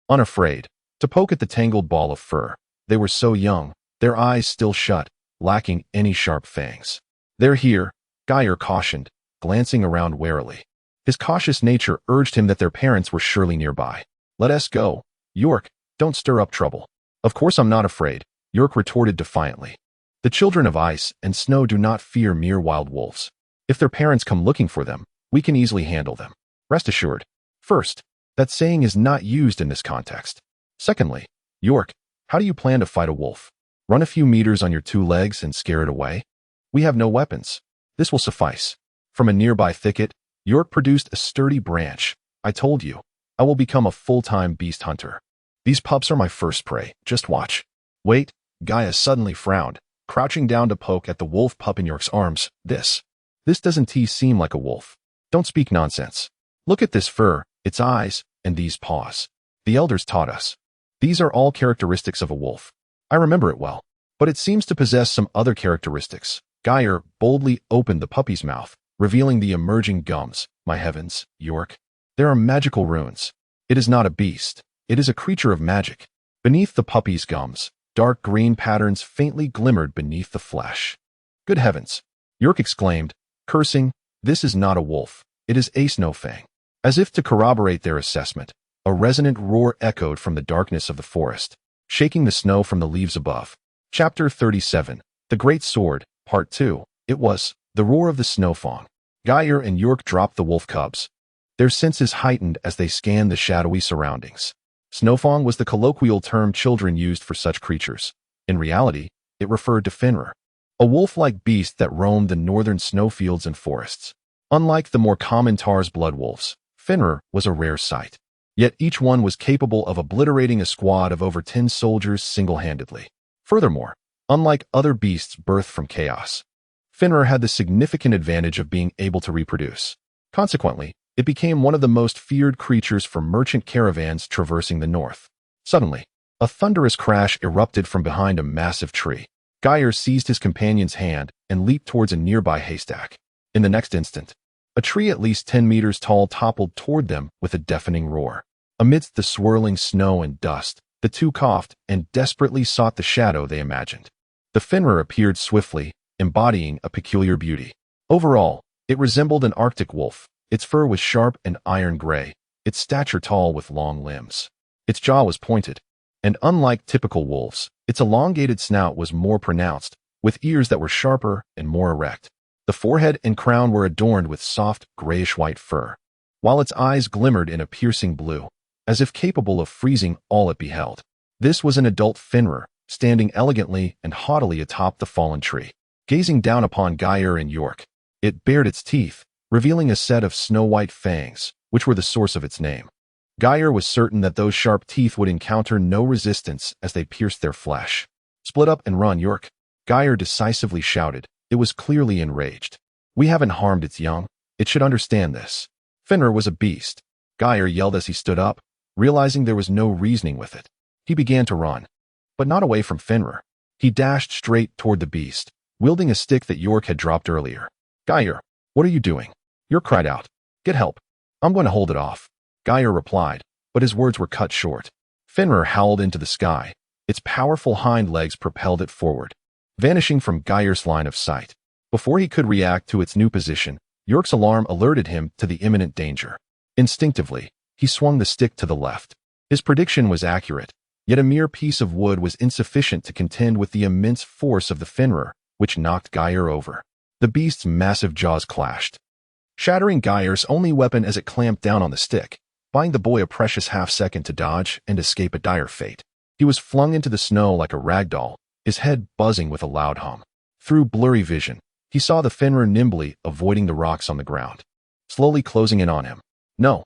unafraid, to poke at the tangled ball of fur. They were so young, their eyes still shut, lacking any sharp fangs. They're here, Gai'er cautioned, glancing around warily. His cautious nature urged him that their parents were surely nearby. Let us go. York, don't stir up trouble. Of course I'm not afraid, York retorted defiantly. The children of ice and snow do not fear mere wild wolves. If their parents come looking for them, we can easily handle them. Rest assured. First, that saying is not used in this context. Secondly, York, how do you plan to fight a wolf? Run a few meters on your two legs and scare it away? We have no weapons. This will suffice. From a nearby thicket, York produced a sturdy branch. I told you, I will become a full-time beast hunter. These pups are my first prey. Just watch. Wait, Gai'er suddenly frowned, crouching down to poke at the wolf pup in York's arms. This doesn't seem like a wolf. Don't speak nonsense. Look at this fur, its eyes, and these paws. The elders taught us. These are all characteristics of a wolf. I remember it well, but it seems to possess some other characteristics. Gai'er boldly opened the puppy's mouth, revealing the emerging gums. My heavens, York. There are magical runes. It is not a beast. It is a creature of magic. Beneath the puppy's gums, dark green patterns faintly glimmered beneath the flesh. Good heavens, York exclaimed, cursing, this is not a wolf. It is a snowfang. As if to corroborate their assessment, a resonant roar echoed from the darkness of the forest, shaking the snow from the leaves above. Chapter 37, The Great Sword, Part 2. It was the roar of the snowfang. Gai'er and York dropped the wolf cubs, their senses heightened as they scanned the shadowy surroundings. Snowfang was the colloquial term children used for such creatures. In reality, it referred to Fenrir, a wolf-like beast that roamed the northern snowfields and forests. Unlike the more common Tar's blood wolves, Fenrir was a rare sight. Yet each one was capable of obliterating a squad of over 10 soldiers single-handedly. Furthermore, unlike other beasts birthed from chaos, Fenrir had the significant advantage of being able to reproduce. Consequently, it became one of the most feared creatures for merchant caravans traversing the north. Suddenly, a thunderous crash erupted from behind a massive tree. Gai'er seized his companion's hand and leaped towards a nearby haystack. In the next instant, a tree at least 10 meters tall toppled toward them with a deafening roar. Amidst the swirling snow and dust, the two coughed and desperately sought the shadow they imagined. The Fenrir appeared swiftly, embodying a peculiar beauty. Overall, it resembled an Arctic wolf. Its fur was sharp and iron gray, its stature tall with long limbs. Its jaw was pointed, and unlike typical wolves, its elongated snout was more pronounced, with ears that were sharper and more erect. The forehead and crown were adorned with soft, grayish-white fur, while its eyes glimmered in a piercing blue, as if capable of freezing all it beheld. This was an adult Fenrir, standing elegantly and haughtily atop the fallen tree. gazing down upon Gai'er and York. It bared its teeth, revealing a set of snow-white fangs, which were the source of its name. Gai'er was certain that those sharp teeth would encounter no resistance as they pierced their flesh. "Split up and run, York," Gai'er decisively shouted. It was clearly enraged. "We haven't harmed its young. It should understand this." Fenrir was a beast. Gai'er yelled as he stood up, realizing there was no reasoning with it. He began to run, but not away from Fenrir. He dashed straight toward the beast, wielding a stick that York had dropped earlier. "Gai'er, what are you doing?" York cried out. "Get help. I'm going to hold it off," Gai'er replied, but his words were cut short. Fenrir howled into the sky. Its powerful hind legs propelled it forward, vanishing from Gai'er's line of sight. Before he could react to its new position, York's alarm alerted him to the imminent danger. Instinctively, he swung the stick to the left. His prediction was accurate, yet a mere piece of wood was insufficient to contend with the immense force of the Fenrir, which knocked Gai'er over. The beast's massive jaws clashed, shattering Gai'er's only weapon as it clamped down on the stick, buying the boy a precious half-second to dodge and escape a dire fate. He was flung into the snow like a rag doll, his head buzzing with a loud hum. Through blurry vision, he saw the Fenrir nimbly avoiding the rocks on the ground, slowly closing in on him. No,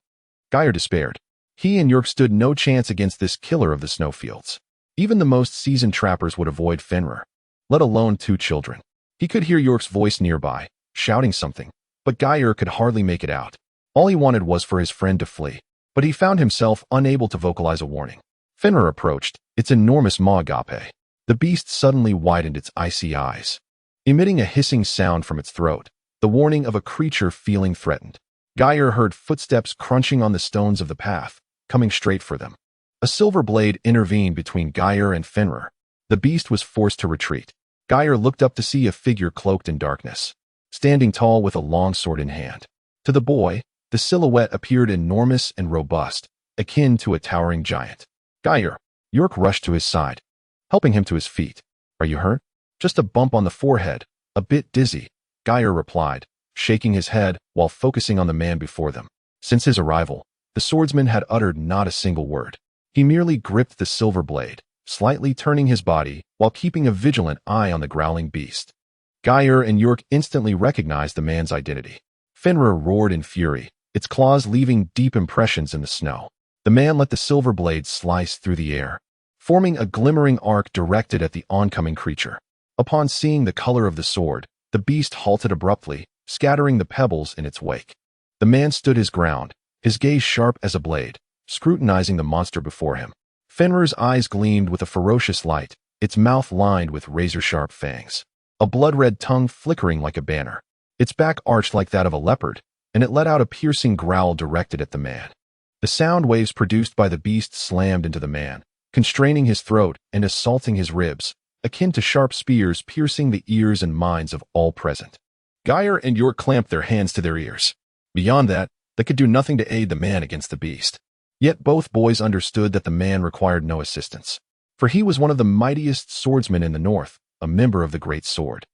Gai'er despaired. He and York stood no chance against this killer of the snowfields. Even the most seasoned trappers would avoid Fenrir, let alone two children. He could hear York's voice nearby, shouting something, but Gai'er could hardly make it out. All he wanted was for his friend to flee, but he found himself unable to vocalize a warning. Fenrir approached, its enormous maw agape. The beast suddenly widened its icy eyes, emitting a hissing sound from its throat, the warning of a creature feeling threatened. Gai'er heard footsteps crunching on the stones of the path, coming straight for them. A silver blade intervened between Gai'er and Fenrir. The beast was forced to retreat. Gai'er looked up to see a figure cloaked in darkness, standing tall with a long sword in hand. To the boy, the silhouette appeared enormous and robust, akin to a towering giant. "Gai'er," York rushed to his side, helping him to his feet. "Are you hurt?" "Just a bump on the forehead, a bit dizzy," Gai'er replied, shaking his head while focusing on the man before them. Since his arrival, the swordsman had uttered not a single word. He merely gripped the silver blade, slightly turning his body while keeping a vigilant eye on the growling beast. Gai'er and York instantly recognized the man's identity. Fenrir roared in fury, its claws leaving deep impressions in the snow. The man let the silver blade slice through the air, forming a glimmering arc directed at the oncoming creature. Upon seeing the color of the sword, the beast halted abruptly, scattering the pebbles in its wake. The man stood his ground, his gaze sharp as a blade, scrutinizing the monster before him. Fenrir's eyes gleamed with a ferocious light, its mouth lined with razor-sharp fangs, a blood-red tongue flickering like a banner. Its back arched like that of a leopard, and it let out a piercing growl directed at the man. The sound waves produced by the beast slammed into the man, constraining his throat and assaulting his ribs, akin to sharp spears piercing the ears and minds of all present. Gai'er and York clamped their hands to their ears. Beyond that, they could do nothing to aid the man against the beast. Yet both boys understood that the man required no assistance, for he was one of the mightiest swordsmen in the north, a member of the Great Sword,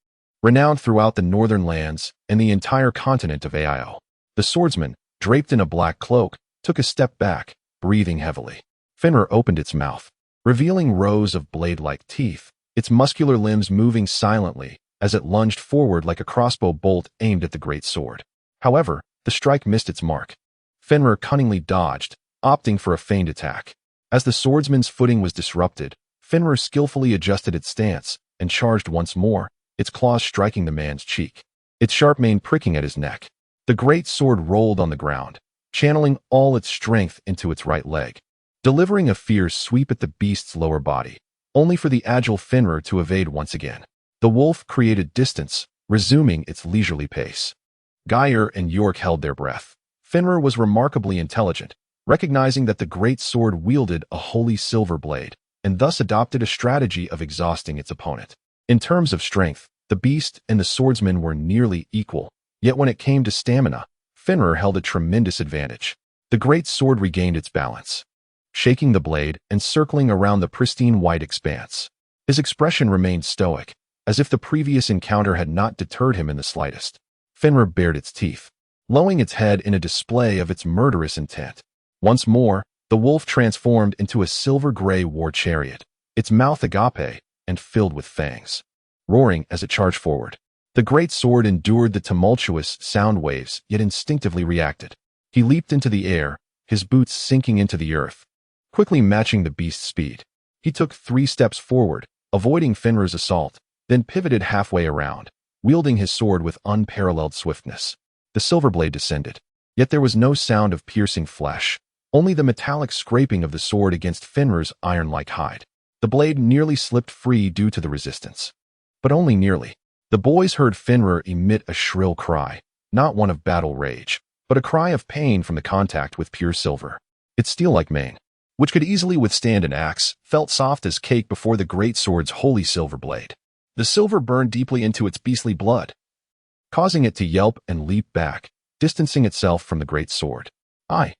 renowned throughout the northern lands and the entire continent of Ao. The swordsman, draped in a black cloak, took a step back, breathing heavily. Fenrir opened its mouth, revealing rows of blade-like teeth, its muscular limbs moving silently as it lunged forward like a crossbow bolt aimed at the great sword. However, the strike missed its mark. Fenrir cunningly dodged, opting for a feigned attack. As the swordsman's footing was disrupted, Fenrir skillfully adjusted its stance and charged once more, its claws striking the man's cheek, its sharp mane pricking at his neck. The great sword rolled on the ground, channeling all its strength into its right leg, delivering a fierce sweep at the beast's lower body, only for the agile Fenrir to evade once again. The wolf created distance, resuming its leisurely pace. Gai'er and York held their breath. Fenrir was remarkably intelligent, recognizing that the great sword wielded a holy silver blade, and thus adopted a strategy of exhausting its opponent. In terms of strength, the beast and the swordsman were nearly equal, yet when it came to stamina, Fenrir held a tremendous advantage. The great sword regained its balance, shaking the blade and circling around the pristine white expanse. His expression remained stoic, as if the previous encounter had not deterred him in the slightest. Fenrir bared its teeth, lowering its head in a display of its murderous intent. Once more, the wolf transformed into a silver-gray war chariot, its mouth agape and filled with fangs, roaring as it charged forward. The great sword endured the tumultuous sound waves, yet instinctively reacted. He leaped into the air, his boots sinking into the earth, quickly matching the beast's speed. He took 3 steps forward, avoiding Fenrir's assault, then pivoted halfway around, wielding his sword with unparalleled swiftness. The silver blade descended, yet there was no sound of piercing flesh, only the metallic scraping of the sword against Fenrir's iron-like hide. The blade nearly slipped free due to the resistance. But only nearly. The boys heard Fenrir emit a shrill cry, not one of battle rage, but a cry of pain from the contact with pure silver. Its steel-like mane, which could easily withstand an axe, felt soft as cake before the great sword's holy silver blade. The silver burned deeply into its beastly blood, causing it to yelp and leap back, distancing itself from the great sword. I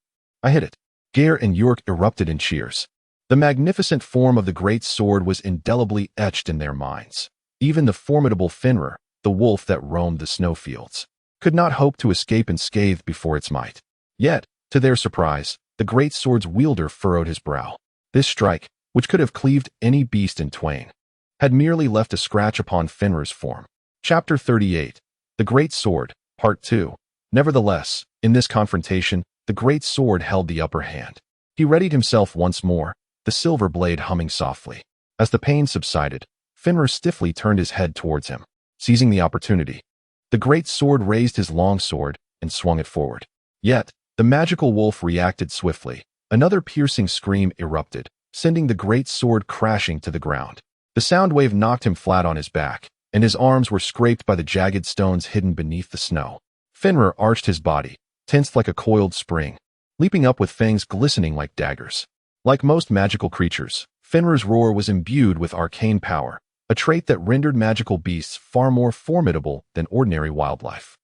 hit it. Gai'er and York erupted in cheers. The magnificent form of the great sword was indelibly etched in their minds. Even the formidable Fenrir, the wolf that roamed the snowfields, could not hope to escape unscathed before its might. Yet, to their surprise, the great sword's wielder furrowed his brow. This strike, which could have cleaved any beast in twain, had merely left a scratch upon Fenrir's form. Chapter 38. The Great Sword, Part 2. Nevertheless, in this confrontation, the great sword held the upper hand. He readied himself once more, the silver blade humming softly. As the pain subsided, Fenrir stiffly turned his head towards him. Seizing the opportunity, the great sword raised his long sword and swung it forward. Yet, the magical wolf reacted swiftly. Another piercing scream erupted, sending the great sword crashing to the ground. The sound wave knocked him flat on his back, and his arms were scraped by the jagged stones hidden beneath the snow. Fenrir arched his body, tensed like a coiled spring, leaping up with fangs glistening like daggers. Like most magical creatures, Fenrir's roar was imbued with arcane power, a trait that rendered magical beasts far more formidable than ordinary wildlife.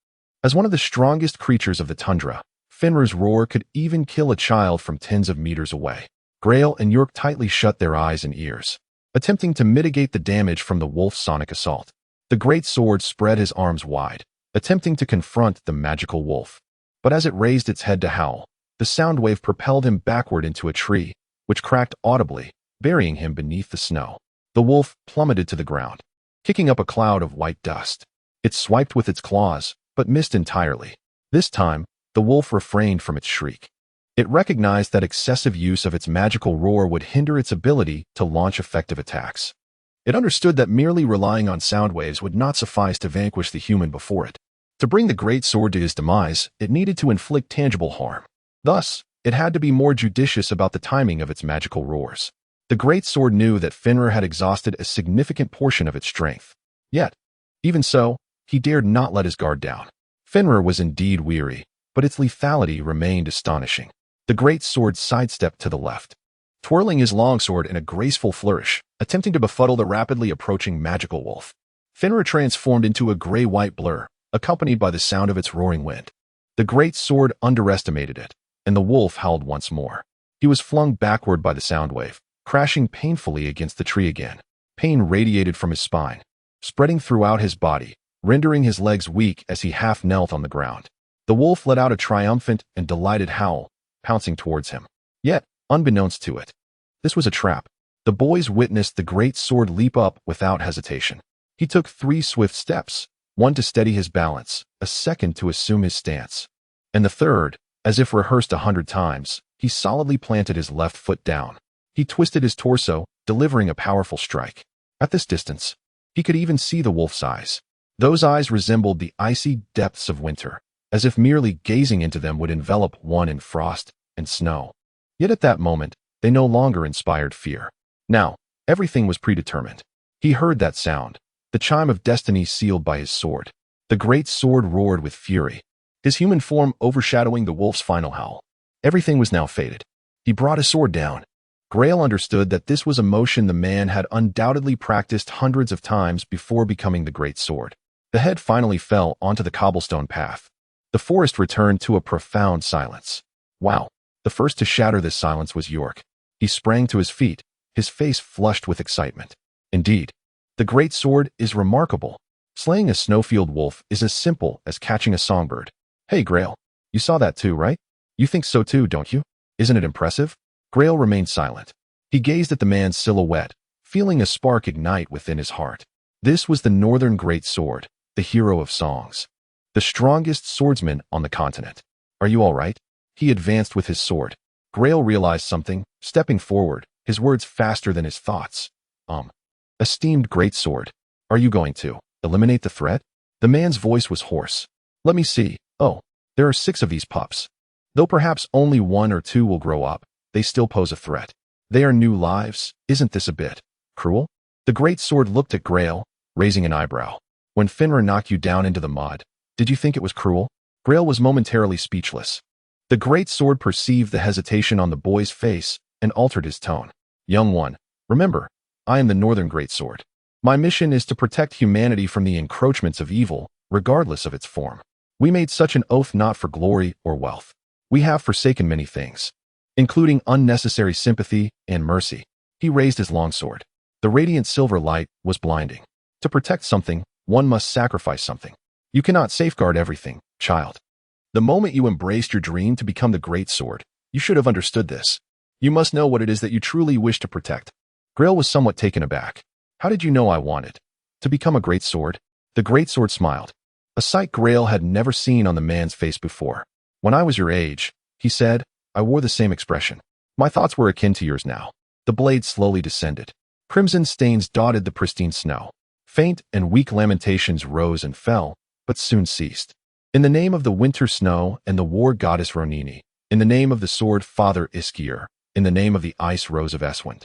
As one of the strongest creatures of the tundra, Fenrir's roar could even kill a child from tens of meters away. Gai'er and York tightly shut their eyes and ears, attempting to mitigate the damage from the wolf's sonic assault. The great sword spread his arms wide, attempting to confront the magical wolf. But as it raised its head to howl, the sound wave propelled him backward into a tree, which cracked audibly, burying him beneath the snow. The wolf plummeted to the ground, kicking up a cloud of white dust. It swiped with its claws, but missed entirely. This time, the wolf refrained from its shriek. It recognized that excessive use of its magical roar would hinder its ability to launch effective attacks. It understood that merely relying on sound waves would not suffice to vanquish the human before it. To bring the great sword to his demise, it needed to inflict tangible harm. Thus, it had to be more judicious about the timing of its magical roars. The great sword knew that Fenrir had exhausted a significant portion of its strength. Yet, even so, he dared not let his guard down. Fenrir was indeed weary, but its lethality remained astonishing. The great sword sidestepped to the left, twirling his longsword in a graceful flourish, attempting to befuddle the rapidly approaching magical wolf. Fenrir transformed into a gray-white blur, accompanied by the sound of its roaring wind. The great sword underestimated it, and the wolf howled once more. He was flung backward by the sound wave, crashing painfully against the tree again. Pain radiated from his spine, spreading throughout his body, rendering his legs weak as he half knelt on the ground. The wolf let out a triumphant and delighted howl, pouncing towards him. Yet, unbeknownst to it, this was a trap. The boys witnessed the great sword leap up without hesitation. He took 3 swift steps, one to steady his balance, a second to assume his stance, and the third, as if rehearsed 100 times, he solidly planted his left foot down. He twisted his torso, delivering a powerful strike. At this distance, he could even see the wolf's eyes. Those eyes resembled the icy depths of winter, as if merely gazing into them would envelop one in frost and snow. Yet at that moment, they no longer inspired fear. Now, everything was predetermined. He heard that sound, the chime of destiny sealed by his sword. The great sword roared with fury, his human form overshadowing the wolf's final howl. Everything was now fated. He brought his sword down. Gai'er understood that this was a motion the man had undoubtedly practiced hundreds of times before becoming the great sword. The head finally fell onto the cobblestone path. The forest returned to a profound silence. Wow! The first to shatter this silence was York. He sprang to his feet, his face flushed with excitement. Indeed, the great sword is remarkable. Slaying a snowfield wolf is as simple as catching a songbird. Hey Gai'er, you saw that too, right? You think so too, don't you? Isn't it impressive? Gai'er remained silent. He gazed at the man's silhouette, feeling a spark ignite within his heart. This was the northern great sword, the hero of songs, the strongest swordsman on the continent. Are you all right? He advanced with his sword. Gai'er realized something, stepping forward, his words faster than his thoughts. Esteemed greatsword, are you going to eliminate the threat? The man's voice was hoarse. Let me see. Oh, there are 6 of these pups. Though perhaps only 1 or 2 will grow up, they still pose a threat. They are new lives. Isn't this a bit cruel? The greatsword looked at Gai'er, raising an eyebrow. When Finra knocked you down into the mud, did you think it was cruel? Gai'er was momentarily speechless. The greatsword perceived the hesitation on the boy's face and altered his tone. Young one, remember, I am the Northern Greatsword. My mission is to protect humanity from the encroachments of evil, regardless of its form. We made such an oath not for glory or wealth. We have forsaken many things, including unnecessary sympathy and mercy. He raised his longsword. The radiant silver light was blinding. To protect something, one must sacrifice something. You cannot safeguard everything, child. The moment you embraced your dream to become the Greatsword, you should have understood this. You must know what it is that you truly wish to protect. Gai'er was somewhat taken aback. How did you know I wanted to become a Greatsword? The Greatsword smiled, a sight Gai'er had never seen on the man's face before. When I was your age, he said, I wore the same expression. My thoughts were akin to yours now. The blade slowly descended. Crimson stains dotted the pristine snow. Faint and weak lamentations rose and fell, but soon ceased. In the name of the winter snow and the war goddess Ronini, in the name of the sword father Iskier, in the name of the ice rose of Eswand,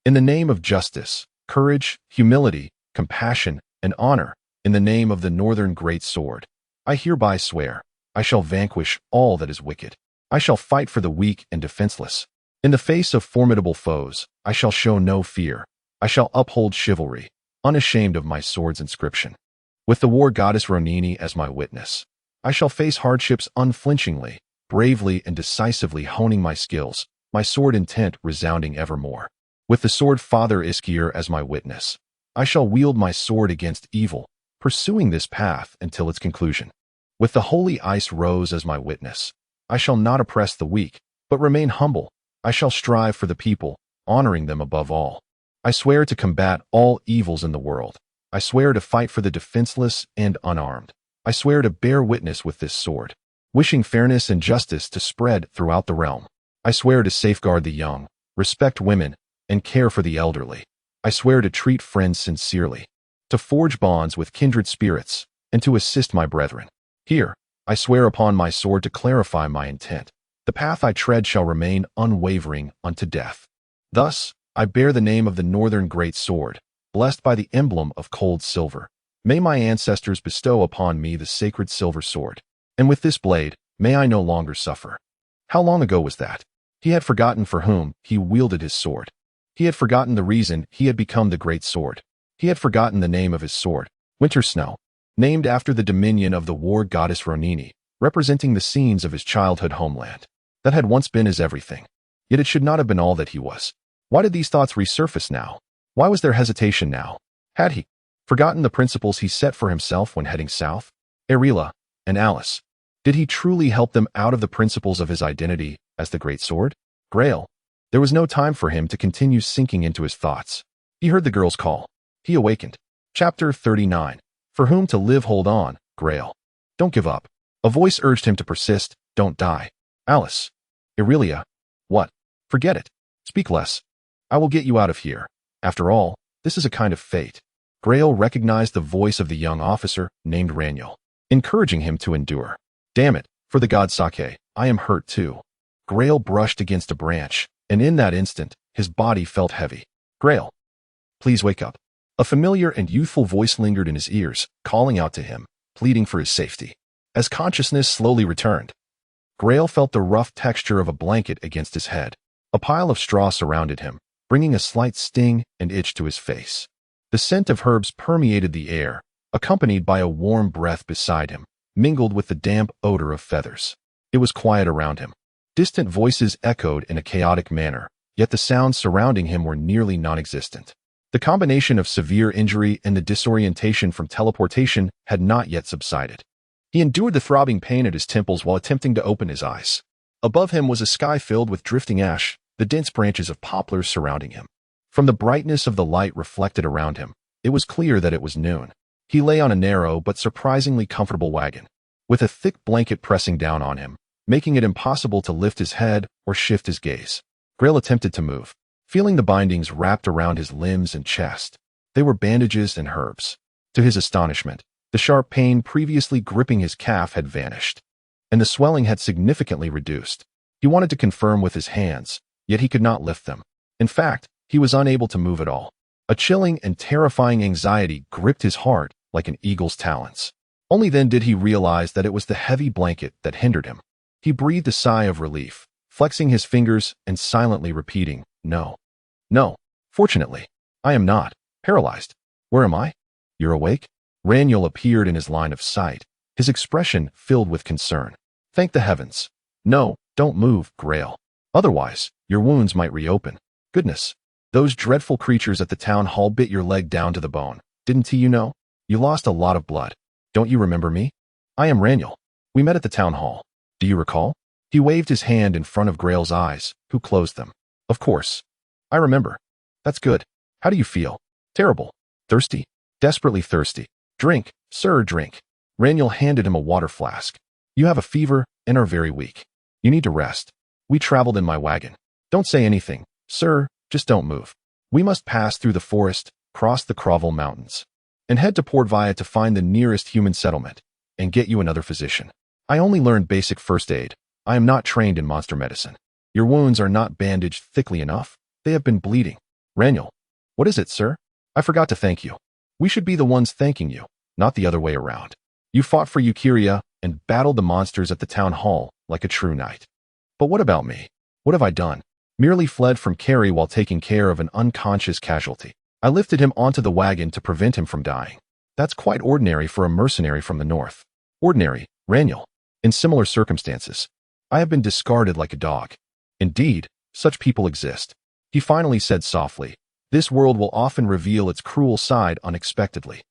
in the name of justice, courage, humility, compassion, and honor, in the name of the Northern Great Sword, I hereby swear, I shall vanquish all that is wicked. I shall fight for the weak and defenseless. In the face of formidable foes, I shall show no fear. I shall uphold chivalry, unashamed of my sword's inscription. With the war goddess Ronini as my witness, I shall face hardships unflinchingly, bravely and decisively honing my skills, my sword intent resounding evermore. With the sword father Iskier as my witness, I shall wield my sword against evil, pursuing this path until its conclusion. With the holy ice rose as my witness, I shall not oppress the weak, but remain humble. I shall strive for the people, honoring them above all. I swear to combat all evils in the world. I swear to fight for the defenseless and unarmed. I swear to bear witness with this sword, wishing fairness and justice to spread throughout the realm. I swear to safeguard the young, respect women, and care for the elderly. I swear to treat friends sincerely, to forge bonds with kindred spirits, and to assist my brethren. Here, I swear upon my sword to clarify my intent. The path I tread shall remain unwavering unto death. Thus, I bear the name of the Northern Great Sword, blessed by the emblem of cold silver. May my ancestors bestow upon me the sacred silver sword, and with this blade, may I no longer suffer. How long ago was that? He had forgotten for whom he wielded his sword. He had forgotten the reason he had become the Great Sword. He had forgotten the name of his sword, Winter Snow, named after the dominion of the war goddess Ronini, representing the scenes of his childhood homeland. That had once been his everything. Yet it should not have been all that he was. Why did these thoughts resurface now? Why was there hesitation now? Had he forgotten the principles he set for himself when heading south? Arela and Alice. Did he truly help them out of the principles of his identity as the Great Sword? Gai'er. There was no time for him to continue sinking into his thoughts. He heard the girl's call. He awakened. Chapter 39. For whom to live, hold on, Gai'er. Don't give up. A voice urged him to persist. Don't die. Alice. Aurelia. What? Forget it. Speak less. I will get you out of here. After all, this is a kind of fate. Gai'er recognized the voice of the young officer named Raniel, encouraging him to endure. Damn it, for the god Sake, I am hurt too. Gai'er brushed against a branch, and in that instant, his body felt heavy. Gai'er. Please wake up. A familiar and youthful voice lingered in his ears, calling out to him, pleading for his safety. As consciousness slowly returned, Gai'er felt the rough texture of a blanket against his head. A pile of straw surrounded him, bringing a slight sting and itch to his face. The scent of herbs permeated the air, accompanied by a warm breath beside him, mingled with the damp odor of feathers. It was quiet around him. Distant voices echoed in a chaotic manner, yet the sounds surrounding him were nearly non-existent. The combination of severe injury and the disorientation from teleportation had not yet subsided. He endured the throbbing pain at his temples while attempting to open his eyes. Above him was a sky filled with drifting ash, the dense branches of poplars surrounding him. From the brightness of the light reflected around him, it was clear that it was noon. He lay on a narrow but surprisingly comfortable wagon, with a thick blanket pressing down on him, making it impossible to lift his head or shift his gaze. Gai'er attempted to move, feeling the bindings wrapped around his limbs and chest. They were bandages and herbs. To his astonishment, the sharp pain previously gripping his calf had vanished, and the swelling had significantly reduced. He wanted to confirm with his hands, yet he could not lift them. In fact, he was unable to move at all. A chilling and terrifying anxiety gripped his heart like an eagle's talons. Only then did he realize that it was the heavy blanket that hindered him. He breathed a sigh of relief, flexing his fingers and silently repeating, "No. No. Fortunately, I am not paralyzed. Where am I? You're awake?" Raniel appeared in his line of sight, his expression filled with concern. "Thank the heavens. No, don't move, Gai'er. Otherwise, your wounds might reopen. Goodness. Those dreadful creatures at the town hall bit your leg down to the bone, didn't you know? You lost a lot of blood. Don't you remember me? I am Raniel. We met at the town hall. Do you recall?" He waved his hand in front of Gai'er's eyes, who closed them. "Of course. I remember. That's good. How do you feel?" "Terrible. Thirsty. Desperately thirsty. Drink, sir, drink." Raniel handed him a water flask. "You have a fever and are very weak. You need to rest. We traveled in my wagon. Don't say anything, sir, just don't move. We must pass through the forest, cross the Crovel Mountains, and head to Port Via to find the nearest human settlement and get you another physician. I only learned basic first aid. I am not trained in monster medicine. Your wounds are not bandaged thickly enough. They have been bleeding." "Raniel, what is it, sir? I forgot to thank you. We should be the ones thanking you, not the other way around. You fought for Eucharia and battled the monsters at the town hall like a true knight. But what about me? What have I done? Merely fled from Carrie while taking care of an unconscious casualty. I lifted him onto the wagon to prevent him from dying. That's quite ordinary for a mercenary from the north." "Ordinary, Raniel. In similar circumstances, I have been discarded like a dog. Indeed, such people exist." He finally said softly, "This world will often reveal its cruel side unexpectedly.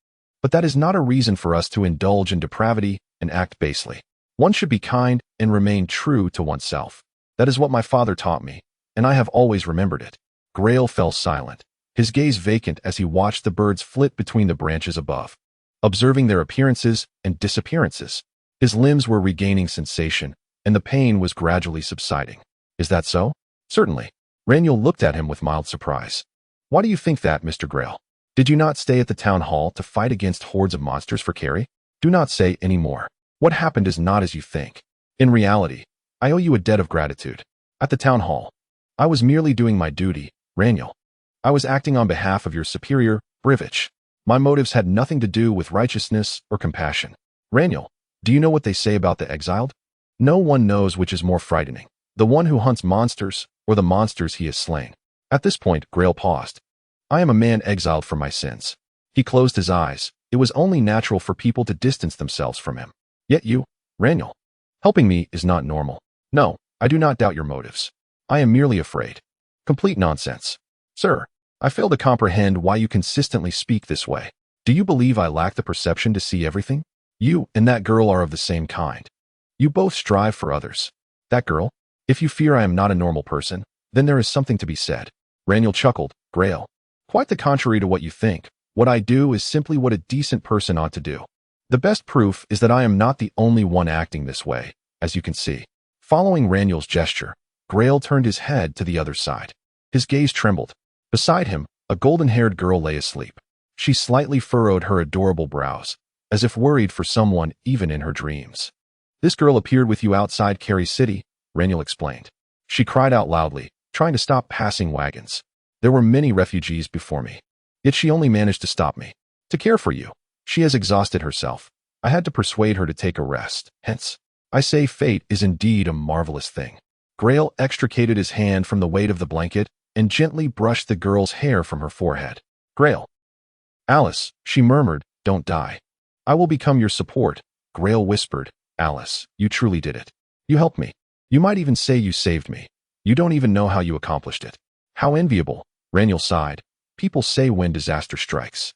But that is not a reason for us to indulge in depravity and act basely. One should be kind and remain true to oneself. That is what my father taught me, and I have always remembered it." Gai'er fell silent, his gaze vacant as he watched the birds flit between the branches above, observing their appearances and disappearances. His limbs were regaining sensation, and the pain was gradually subsiding. "Is that so?" "Certainly." Raniel looked at him with mild surprise. "Why do you think that, Mr. Gai'er? Did you not stay at the town hall to fight against hordes of monsters for Carrie? Do not say any more. What happened is not as you think. In reality, I owe you a debt of gratitude. At the town hall, I was merely doing my duty, Raniel. I was acting on behalf of your superior, Brivich. My motives had nothing to do with righteousness or compassion. Raniel, do you know what they say about the exiled? No one knows which is more frightening, the one who hunts monsters or the monsters he has slain." At this point, Gai'er paused. "I am a man exiled for my sins." He closed his eyes. It was only natural for people to distance themselves from him. "Yet you, Raniel, helping me is not normal. No, I do not doubt your motives. I am merely afraid." "Complete nonsense. Sir, I fail to comprehend why you consistently speak this way. Do you believe I lack the perception to see everything? You and that girl are of the same kind. You both strive for others. That girl? If you fear I am not a normal person, then there is something to be said." Raniel chuckled. "Gai'er, quite the contrary to what you think. What I do is simply what a decent person ought to do. The best proof is that I am not the only one acting this way, as you can see." Following Raniel's gesture, Gai'er turned his head to the other side. His gaze trembled. Beside him, a golden-haired girl lay asleep. She slightly furrowed her adorable brows, as if worried for someone even in her dreams. "This girl appeared with you outside Carrie City," Raniel explained. "She cried out loudly, trying to stop passing wagons. There were many refugees before me, yet she only managed to stop me. To care for you. She has exhausted herself. I had to persuade her to take a rest. Hence, I say fate is indeed a marvelous thing." Gai'er extricated his hand from the weight of the blanket and gently brushed the girl's hair from her forehead. "Gai'er." "Alice," she murmured, "don't die. I will become your support." Gai'er whispered, "Alice, you truly did it. You helped me. You might even say you saved me. You don't even know how you accomplished it." "How enviable," Raniel sighed. "People say when disaster strikes,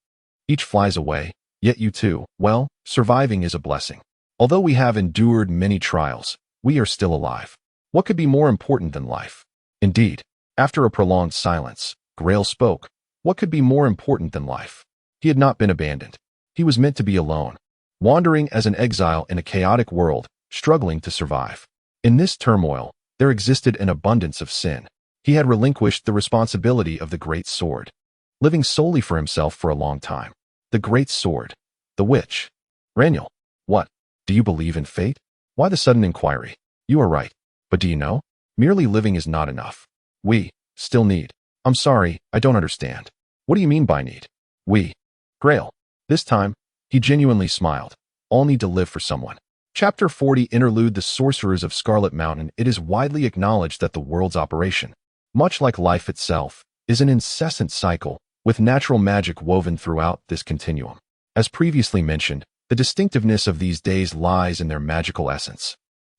each flies away, yet you too, well, surviving is a blessing. Although we have endured many trials, we are still alive. What could be more important than life?" "Indeed." After a prolonged silence, Gai'er spoke. What could be more important than life? He had not been abandoned. He was meant to be alone, wandering as an exile in a chaotic world, struggling to survive. In this turmoil, there existed an abundance of sin. He had relinquished the responsibility of the great sword, living solely for himself for a long time. The great sword. The witch. Raniel. What? Do you believe in fate? Why the sudden inquiry? You are right. But do you know? Merely living is not enough. We still need. I'm sorry, I don't understand. What do you mean by need? We. Grail. This time, he genuinely smiled. All need to live for someone. Chapter 40 Interlude The Sorcerers of Scarlet Mountain. It is widely acknowledged that the world's operation, much like life itself, is an incessant cycle, with natural magic woven throughout this continuum. As previously mentioned, the distinctiveness of these days lies in their magical essence.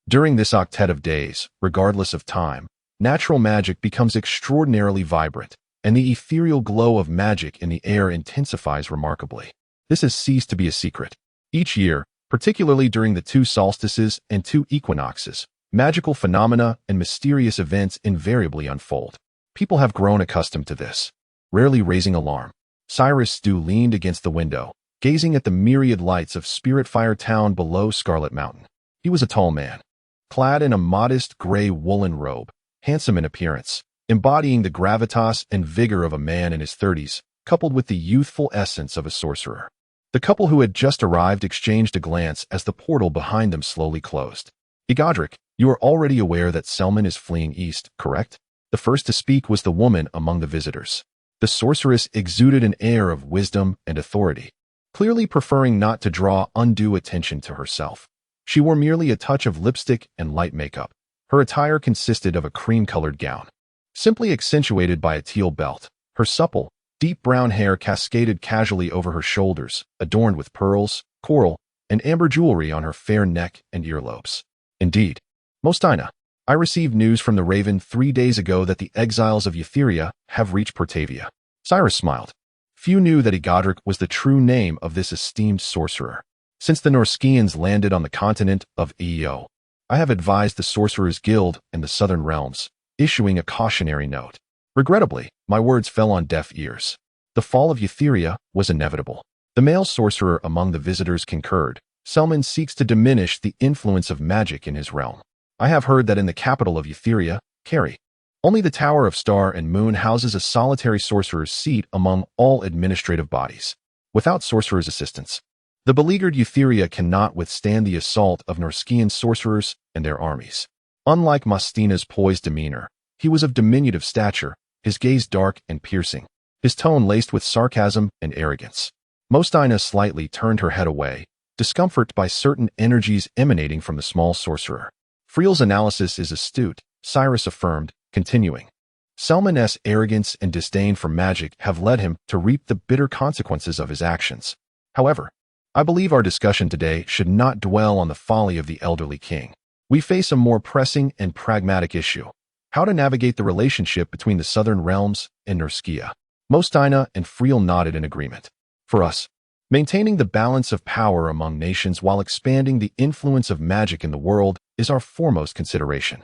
During this octet of days, regardless of time, natural magic becomes extraordinarily vibrant, and the ethereal glow of magic in the air intensifies remarkably. This has ceased to be a secret. Each year, particularly during the 2 solstices and 2 equinoxes, magical phenomena and mysterious events invariably unfold. People have grown accustomed to this, rarely raising alarm. Cyrus Stew leaned against the window, gazing at the myriad lights of Spiritfire Town below Scarlet Mountain. He was a tall man, clad in a modest gray woolen robe, handsome in appearance, embodying the gravitas and vigor of a man in his 30s, coupled with the youthful essence of a sorcerer. The couple who had just arrived exchanged a glance as the portal behind them slowly closed. Egodric, you are already aware that Selman is fleeing east, correct? The first to speak was the woman among the visitors. The sorceress exuded an air of wisdom and authority, clearly preferring not to draw undue attention to herself. She wore merely a touch of lipstick and light makeup. Her attire consisted of a cream-colored gown, simply accentuated by a teal belt. Her supple, deep brown hair cascaded casually over her shoulders, adorned with pearls, coral, and amber jewelry on her fair neck and earlobes. Indeed, Mostina, I received news from the Raven 3 days ago that the exiles of Etheria have reached Portavia. Cyrus smiled. Few knew that Egodric was the true name of this esteemed sorcerer. Since the Norscians landed on the continent of Eo, I have advised the Sorcerers Guild and the Southern Realms, issuing a cautionary note. Regrettably, my words fell on deaf ears. The fall of Etheria was inevitable. The male sorcerer among the visitors concurred. Selman seeks to diminish the influence of magic in his realm. I have heard that in the capital of Etheria, Carrie, only the Tower of Star and Moon houses a solitary sorcerer's seat among all administrative bodies. Without sorcerer's assistance, the beleaguered Etheria cannot withstand the assault of Norscian sorcerers and their armies. Unlike Mostina's poised demeanor, he was of diminutive stature, his gaze dark and piercing, his tone laced with sarcasm and arrogance. Mostina slightly turned her head away, discomfort by certain energies emanating from the small sorcerer. Friel's analysis is astute, Cyrus affirmed, continuing. Selman's arrogance and disdain for magic have led him to reap the bitter consequences of his actions. However, I believe our discussion today should not dwell on the folly of the elderly king. We face a more pressing and pragmatic issue: how to navigate the relationship between the Southern Realms and Norscia. Mostina and Friel nodded in agreement. For us, maintaining the balance of power among nations while expanding the influence of magic in the world is our foremost consideration.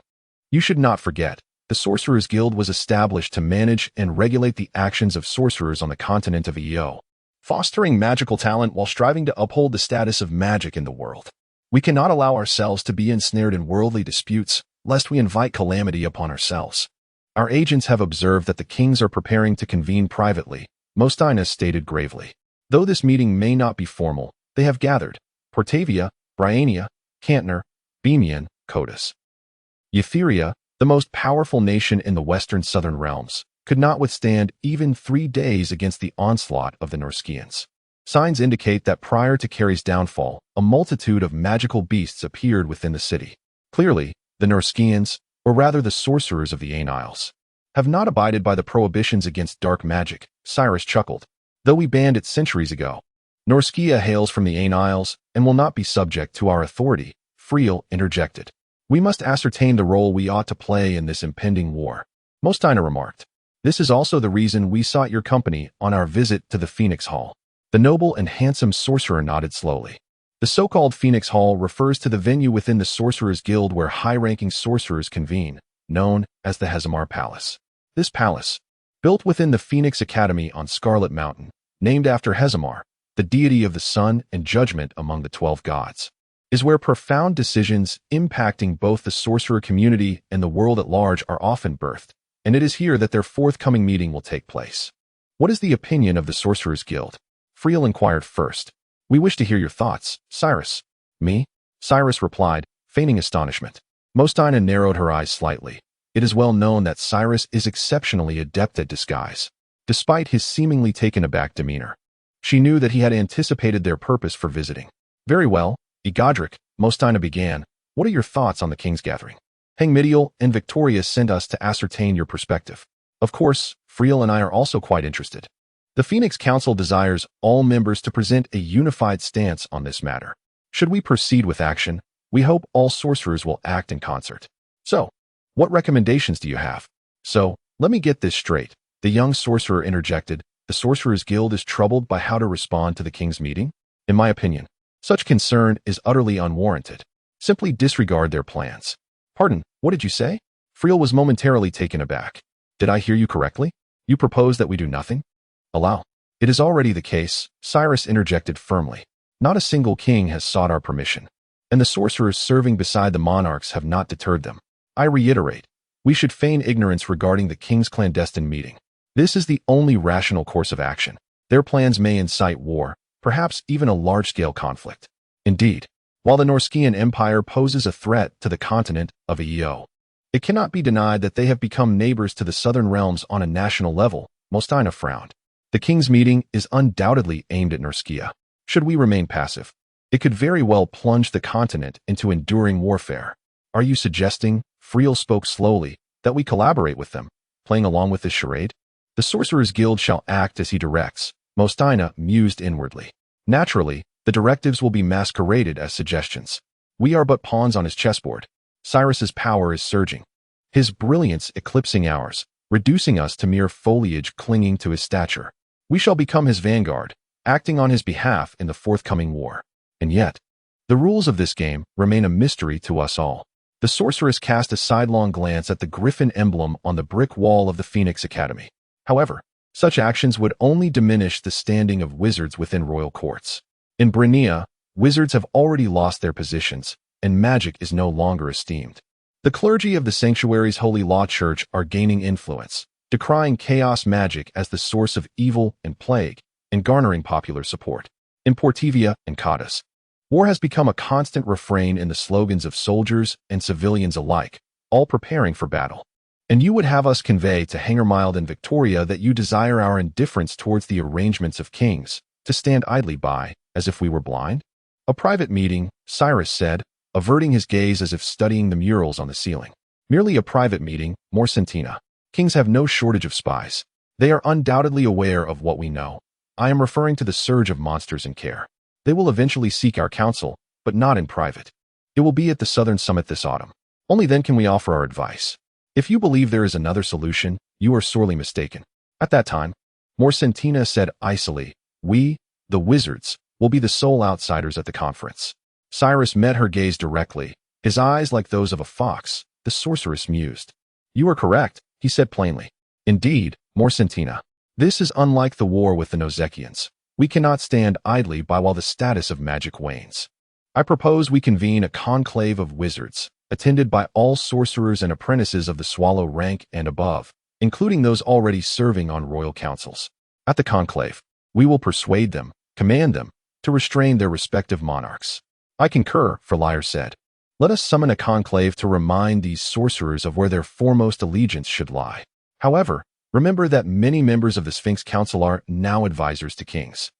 You should not forget, the Sorcerers Guild was established to manage and regulate the actions of sorcerers on the continent of Eo, fostering magical talent while striving to uphold the status of magic in the world. We cannot allow ourselves to be ensnared in worldly disputes, lest we invite calamity upon ourselves. Our agents have observed that the kings are preparing to convene privately, Mostina stated gravely. Though this meeting may not be formal, they have gathered Portavia, Briania, Cantner, Bemian, Codus. Etheria, the most powerful nation in the western southern realms, could not withstand even 3 days against the onslaught of the Norscians. Signs indicate that prior to Carrie's downfall, a multitude of magical beasts appeared within the city. Clearly, the Norscians, or rather the sorcerers of the Ain Isles, have not abided by the prohibitions against dark magic, Cyrus chuckled. Though we banned it centuries ago, Norscia hails from the Ain Isles and will not be subject to our authority, Friel interjected. We must ascertain the role we ought to play in this impending war, Mostina remarked. This is also the reason we sought your company on our visit to the Phoenix Hall. The noble and handsome sorcerer nodded slowly. The so-called Phoenix Hall refers to the venue within the Sorcerers Guild where high-ranking sorcerers convene, known as the Hezamar Palace. This palace, built within the Phoenix Academy on Scarlet Mountain, named after Hezamar, the deity of the sun and judgment among the 12 gods, is where profound decisions impacting both the sorcerer community and the world at large are often birthed, and it is here that their forthcoming meeting will take place. What is the opinion of the Sorcerers Guild? Friel inquired first. We wish to hear your thoughts, Cyrus. Me? Cyrus replied, feigning astonishment. Mostina narrowed her eyes slightly. It is well known that Cyrus is exceptionally adept at disguise, despite his seemingly taken-aback demeanor. She knew that he had anticipated their purpose for visiting. Very well, Egodric, Mostina began. What are your thoughts on the King's Gathering? Hangmidiel and Victoria sent us to ascertain your perspective. Of course, Friel and I are also quite interested. The Phoenix Council desires all members to present a unified stance on this matter. Should we proceed with action, we hope all sorcerers will act in concert. So, what recommendations do you have? So, let me get this straight. The young sorcerer interjected. The Sorcerers Guild is troubled by how to respond to the King's meeting? In my opinion, such concern is utterly unwarranted. Simply disregard their plans. Pardon, what did you say? Friel was momentarily taken aback. Did I hear you correctly? You propose that we do nothing? Allow. It is already the case, Cyrus interjected firmly. Not a single king has sought our permission, and the sorcerers serving beside the monarchs have not deterred them. I reiterate, we should feign ignorance regarding the king's clandestine meeting. This is the only rational course of action. Their plans may incite war, perhaps even a large-scale conflict. Indeed, while the Norscian Empire poses a threat to the continent of EO, it cannot be denied that they have become neighbors to the southern realms on a national level. Mostina frowned. The king's meeting is undoubtedly aimed at Norscia. Should we remain passive, it could very well plunge the continent into enduring warfare. Are you suggesting, Friel spoke slowly, that we collaborate with them, playing along with this charade? The Sorcerers Guild shall act as he directs, Mostina mused inwardly. Naturally, the directives will be masqueraded as suggestions. We are but pawns on his chessboard. Cyrus's power is surging, his brilliance eclipsing ours, reducing us to mere foliage clinging to his stature. We shall become his vanguard, acting on his behalf in the forthcoming war. And yet, the rules of this game remain a mystery to us all. The sorceress cast a sidelong glance at the griffin emblem on the brick wall of the Phoenix Academy. However, such actions would only diminish the standing of wizards within royal courts. In Brynea, wizards have already lost their positions, and magic is no longer esteemed. The clergy of the Sanctuary's Holy Law Church are gaining influence, decrying chaos magic as the source of evil and plague, and garnering popular support. In Portivia and Cadiz, war has become a constant refrain in the slogans of soldiers and civilians alike, all preparing for battle. And you would have us convey to Hangermild and Victoria that you desire our indifference towards the arrangements of kings, to stand idly by, as if we were blind? A private meeting, Cyrus said, averting his gaze as if studying the murals on the ceiling. Merely a private meeting, Morcentina. Kings have no shortage of spies. They are undoubtedly aware of what we know. I am referring to the surge of monsters in care. They will eventually seek our counsel, but not in private. It will be at the Southern Summit this autumn. Only then can we offer our advice. If you believe there is another solution, you are sorely mistaken. At that time, Morcentina said icily, we, the wizards, will be the sole outsiders at the conference. Cyrus met her gaze directly, his eyes like those of a fox. The sorceress mused. You are correct, he said plainly. Indeed, Morcentina. This is unlike the war with the Nozekians. We cannot stand idly by while the status of magic wanes. I propose we convene a conclave of wizards, attended by all sorcerers and apprentices of the swallow rank and above, including those already serving on royal councils. At the conclave, we will persuade them, command them, to restrain their respective monarchs. I concur, Friel said. Let us summon a conclave to remind these sorcerers of where their foremost allegiance should lie. However, remember that many members of the Sphinx Council are now advisors to kings.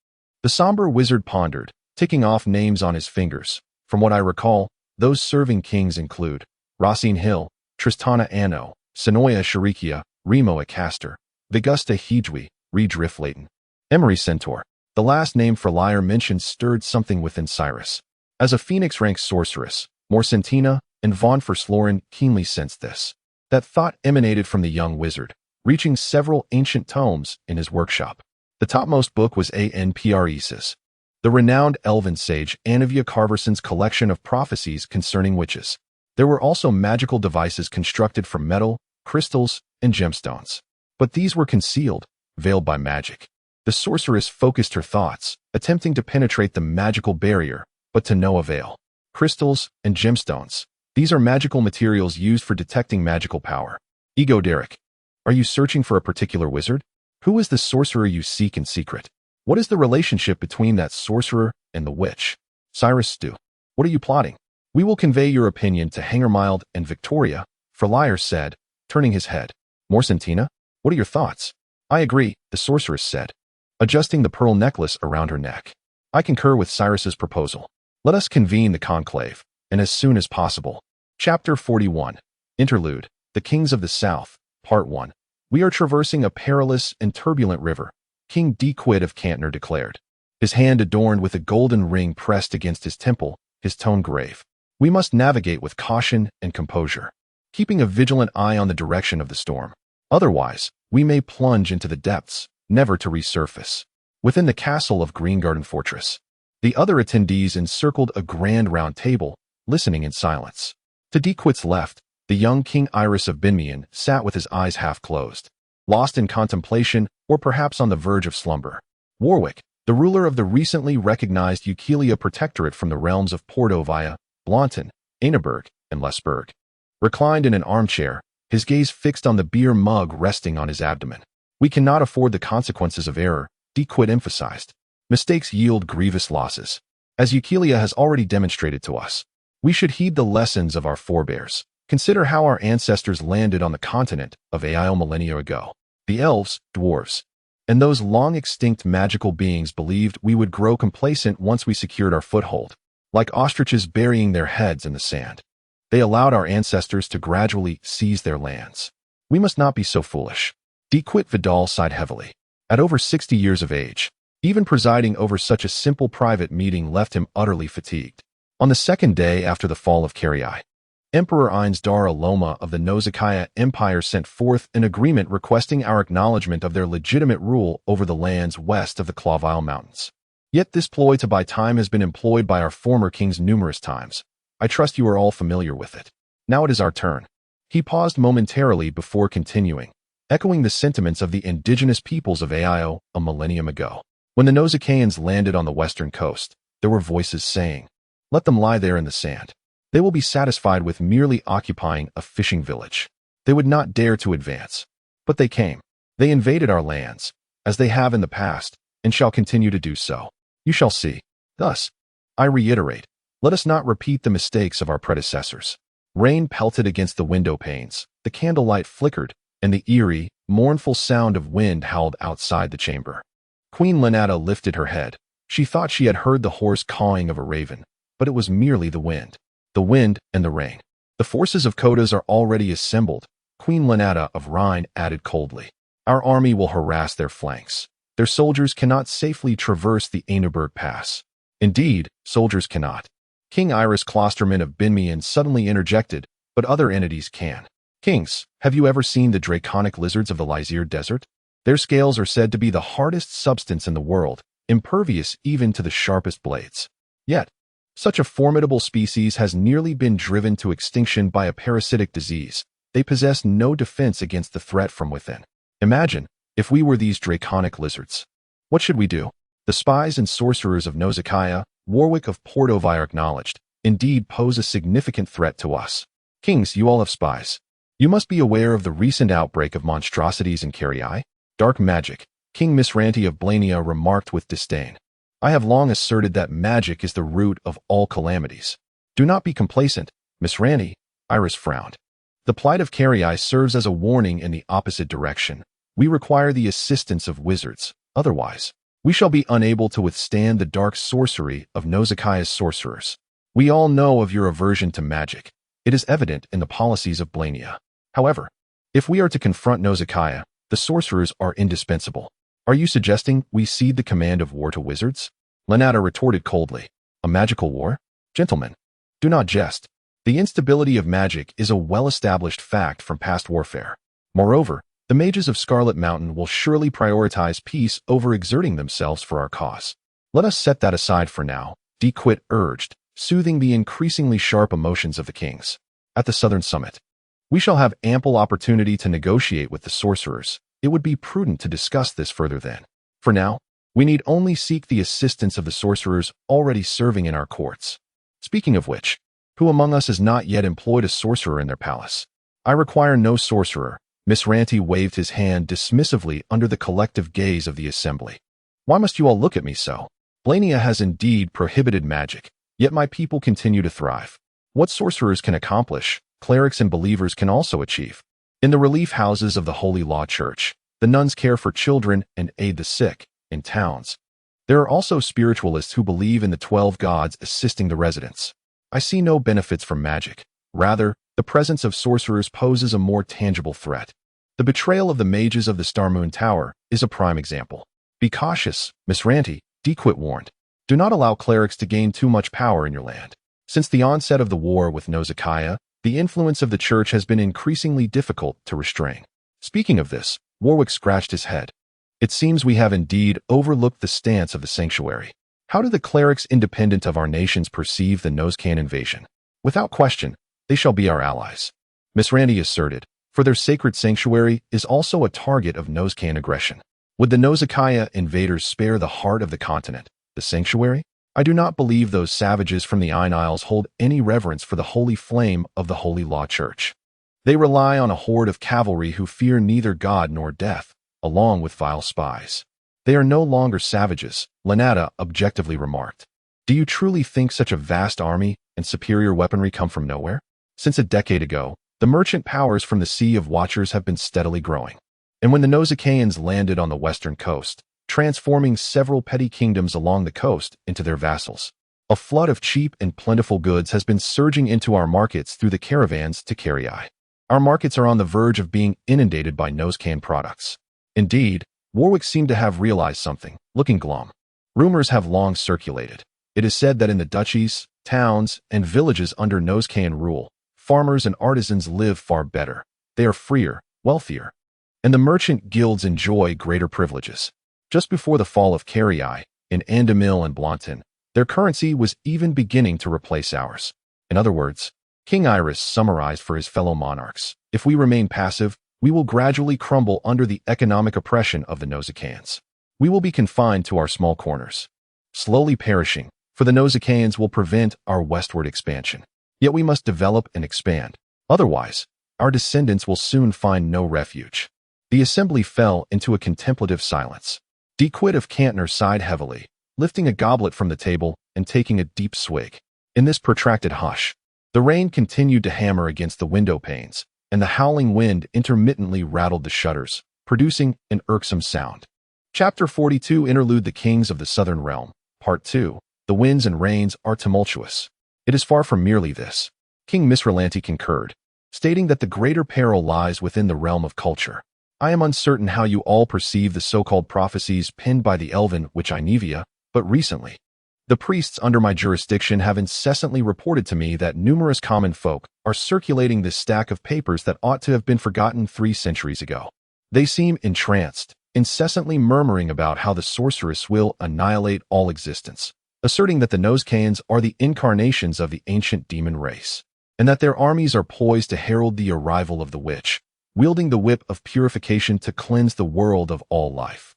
The somber wizard pondered, ticking off names on his fingers. From what I recall, those serving kings include Racine Hill, Tristana Anno, Sonoya Sharikia, Remo Acaster, Vigusta Hijwi, Redriftlaten, Emery Centaur. The last name Friel mentioned stirred something within Cyrus. As a Phoenix-ranked sorceress, Morcentina and von Versloren keenly sensed this. That thought emanated from the young wizard, reaching several ancient tomes in his workshop. The topmost book was Anpresis, the renowned elven sage Anivia Carverson's collection of prophecies concerning witches. There were also magical devices constructed from metal, crystals, and gemstones. But these were concealed, veiled by magic. The sorceress focused her thoughts, attempting to penetrate the magical barrier, but to no avail. Crystals and gemstones. These are magical materials used for detecting magical power. Ego Derek. Are you searching for a particular wizard? Who is the sorcerer you seek in secret? What is the relationship between that sorcerer and the witch? Cyrus Stew. What are you plotting? We will convey your opinion to Hangermild and Victoria, Frelier said, turning his head. Morcentina, what are your thoughts? I agree, the sorceress said, adjusting the pearl necklace around her neck. I concur with Cyrus's proposal. Let us convene the conclave, and as soon as possible. Chapter 41. Interlude. The Kings of the South, Part 1. We are traversing a perilous and turbulent river, King Dequid of Cantner declared. His hand adorned with a golden ring pressed against his temple, his tone grave. We must navigate with caution and composure, keeping a vigilant eye on the direction of the storm. Otherwise, we may plunge into the depths, never to resurface. Within the castle of Greengarden Fortress, the other attendees encircled a grand round table, listening in silence. To Dequid's left, the young King Iris of Binmian sat with his eyes half closed, lost in contemplation or perhaps on the verge of slumber. Warwick, the ruler of the recently recognized Eukelia Protectorate from the realms of Pordovia, Blaunton, Aineberg, and Lesburg, reclined in an armchair, his gaze fixed on the beer mug resting on his abdomen. We cannot afford the consequences of error, Dequid emphasized. Mistakes yield grievous losses. As Eukelia has already demonstrated to us, we should heed the lessons of our forebears. Consider how our ancestors landed on the continent of Ai millennia ago. The elves, dwarves, and those long-extinct magical beings believed we would grow complacent once we secured our foothold. Like ostriches burying their heads in the sand, they allowed our ancestors to gradually seize their lands. We must not be so foolish. Dequid Vidal sighed heavily. At over 60 years of age, even presiding over such a simple private meeting left him utterly fatigued. On the second day after the fall of Carai, Emperor Einsdar Aloma of the Nozakaya Empire sent forth an agreement requesting our acknowledgement of their legitimate rule over the lands west of the Clavile Mountains. Yet this ploy to buy time has been employed by our former kings numerous times. I trust you are all familiar with it. Now it is our turn. He paused momentarily before continuing, echoing the sentiments of the indigenous peoples of Aio a millennium ago. When the Nozakayans landed on the western coast, there were voices saying, "Let them lie there in the sand. They will be satisfied with merely occupying a fishing village. They would not dare to advance." But they came. They invaded our lands, as they have in the past, and shall continue to do so. You shall see. Thus, I reiterate, let us not repeat the mistakes of our predecessors. Rain pelted against the window panes, the candlelight flickered, and the eerie, mournful sound of wind howled outside the chamber. Queen Lenata lifted her head. She thought she had heard the hoarse cawing of a raven, but it was merely the wind. The wind and the rain. The forces of Kodas are already assembled, Queen Lenata of Rhine added coldly. Our army will harass their flanks. Their soldiers cannot safely traverse the Aineberg Pass. Indeed, soldiers cannot. King Iris Klosterman of Binmian suddenly interjected, but other entities can. Kings, have you ever seen the draconic lizards of the Lysir Desert? Their scales are said to be the hardest substance in the world, impervious even to the sharpest blades. Yet, such a formidable species has nearly been driven to extinction by a parasitic disease. They possess no defense against the threat from within. Imagine, if we were these draconic lizards. What should we do? The spies and sorcerers of Nozakaya, Warwick of Pordovia acknowledged, indeed pose a significant threat to us. Kings, you all have spies. You must be aware of the recent outbreak of monstrosities in Carai. Dark magic, King Misranti of Blania remarked with disdain. I have long asserted that magic is the root of all calamities. Do not be complacent, Misranti, Iris frowned. The plight of Carai serves as a warning in the opposite direction. We require the assistance of wizards, otherwise, we shall be unable to withstand the dark sorcery of Nozakaya's sorcerers. We all know of your aversion to magic. It is evident in the policies of Blania. However, if we are to confront Nozakaya, the sorcerers are indispensable. Are you suggesting we cede the command of war to wizards? Lenata retorted coldly. A magical war? Gentlemen, do not jest. The instability of magic is a well-established fact from past warfare. Moreover, the mages of Scarlet Mountain will surely prioritize peace over exerting themselves for our cause. Let us set that aside for now, Dequid urged, soothing the increasingly sharp emotions of the kings. At the Southern Summit, we shall have ample opportunity to negotiate with the sorcerers. It would be prudent to discuss this further then. For now, we need only seek the assistance of the sorcerers already serving in our courts. Speaking of which, who among us has not yet employed a sorcerer in their palace? I require no sorcerer. Miss Ranty waved his hand dismissively under the collective gaze of the assembly. Why must you all look at me so? Blania has indeed prohibited magic, yet my people continue to thrive. What sorcerers can accomplish, clerics and believers can also achieve. In the relief houses of the Holy Law Church, the nuns care for children and aid the sick. In towns, there are also spiritualists who believe in the 12 gods assisting the residents. I see no benefits from magic. Rather, the presence of sorcerers poses a more tangible threat. The betrayal of the mages of the Star Moon Tower is a prime example. Be cautious, Miss Ranty, Dequit warned. Do not allow clerics to gain too much power in your land. Since the onset of the war with Nausicaa, the influence of the church has been increasingly difficult to restrain. Speaking of this, Warwick scratched his head. It seems we have indeed overlooked the stance of the sanctuary. How do the clerics independent of our nations perceive the Noscan invasion? Without question, they shall be our allies, Miss Randy asserted, for their sacred sanctuary is also a target of Noscan aggression. Would the Nausicaa invaders spare the heart of the continent, the sanctuary? I do not believe those savages from the Ain Isles hold any reverence for the holy flame of the Holy Law Church. They rely on a horde of cavalry who fear neither God nor death, along with vile spies. They are no longer savages, Lanata objectively remarked. Do you truly think such a vast army and superior weaponry come from nowhere? Since a decade ago, the merchant powers from the Sea of Watchers have been steadily growing. And when the Nausicaans landed on the western coast, transforming several petty kingdoms along the coast into their vassals, a flood of cheap and plentiful goods has been surging into our markets through the caravans to Carrii. Our markets are on the verge of being inundated by Noscan products. Indeed, Warwick seemed to have realized something, looking glum. Rumors have long circulated. It is said that in the duchies, towns, and villages under Noscan rule, farmers and artisans live far better. They are freer, wealthier, and the merchant guilds enjoy greater privileges. Just before the fall of Carrii, in Andamil and Blanton, their currency was even beginning to replace ours. In other words, King Iris summarized for his fellow monarchs, if we remain passive, we will gradually crumble under the economic oppression of the Nausicans. We will be confined to our small corners, slowly perishing, for the Nausicans will prevent our westward expansion. Yet we must develop and expand. Otherwise, our descendants will soon find no refuge. The assembly fell into a contemplative silence. Dequit of Cantner sighed heavily, lifting a goblet from the table and taking a deep swig. In this protracted hush, the rain continued to hammer against the window panes, and the howling wind intermittently rattled the shutters, producing an irksome sound. Chapter 42 Interlude The Kings of the Southern Realm, Part 2. The winds and rains are tumultuous. It is far from merely this. King Misrelanti concurred, stating that the greater peril lies within the realm of culture. I am uncertain how you all perceive the so-called prophecies penned by the elven witch Inevia, but recently, the priests under my jurisdiction have incessantly reported to me that numerous common folk are circulating this stack of papers that ought to have been forgotten 3 centuries ago. They seem entranced, incessantly murmuring about how the sorceress will annihilate all existence, asserting that the Noscans are the incarnations of the ancient demon race, and that their armies are poised to herald the arrival of the witch, wielding the whip of purification to cleanse the world of all life.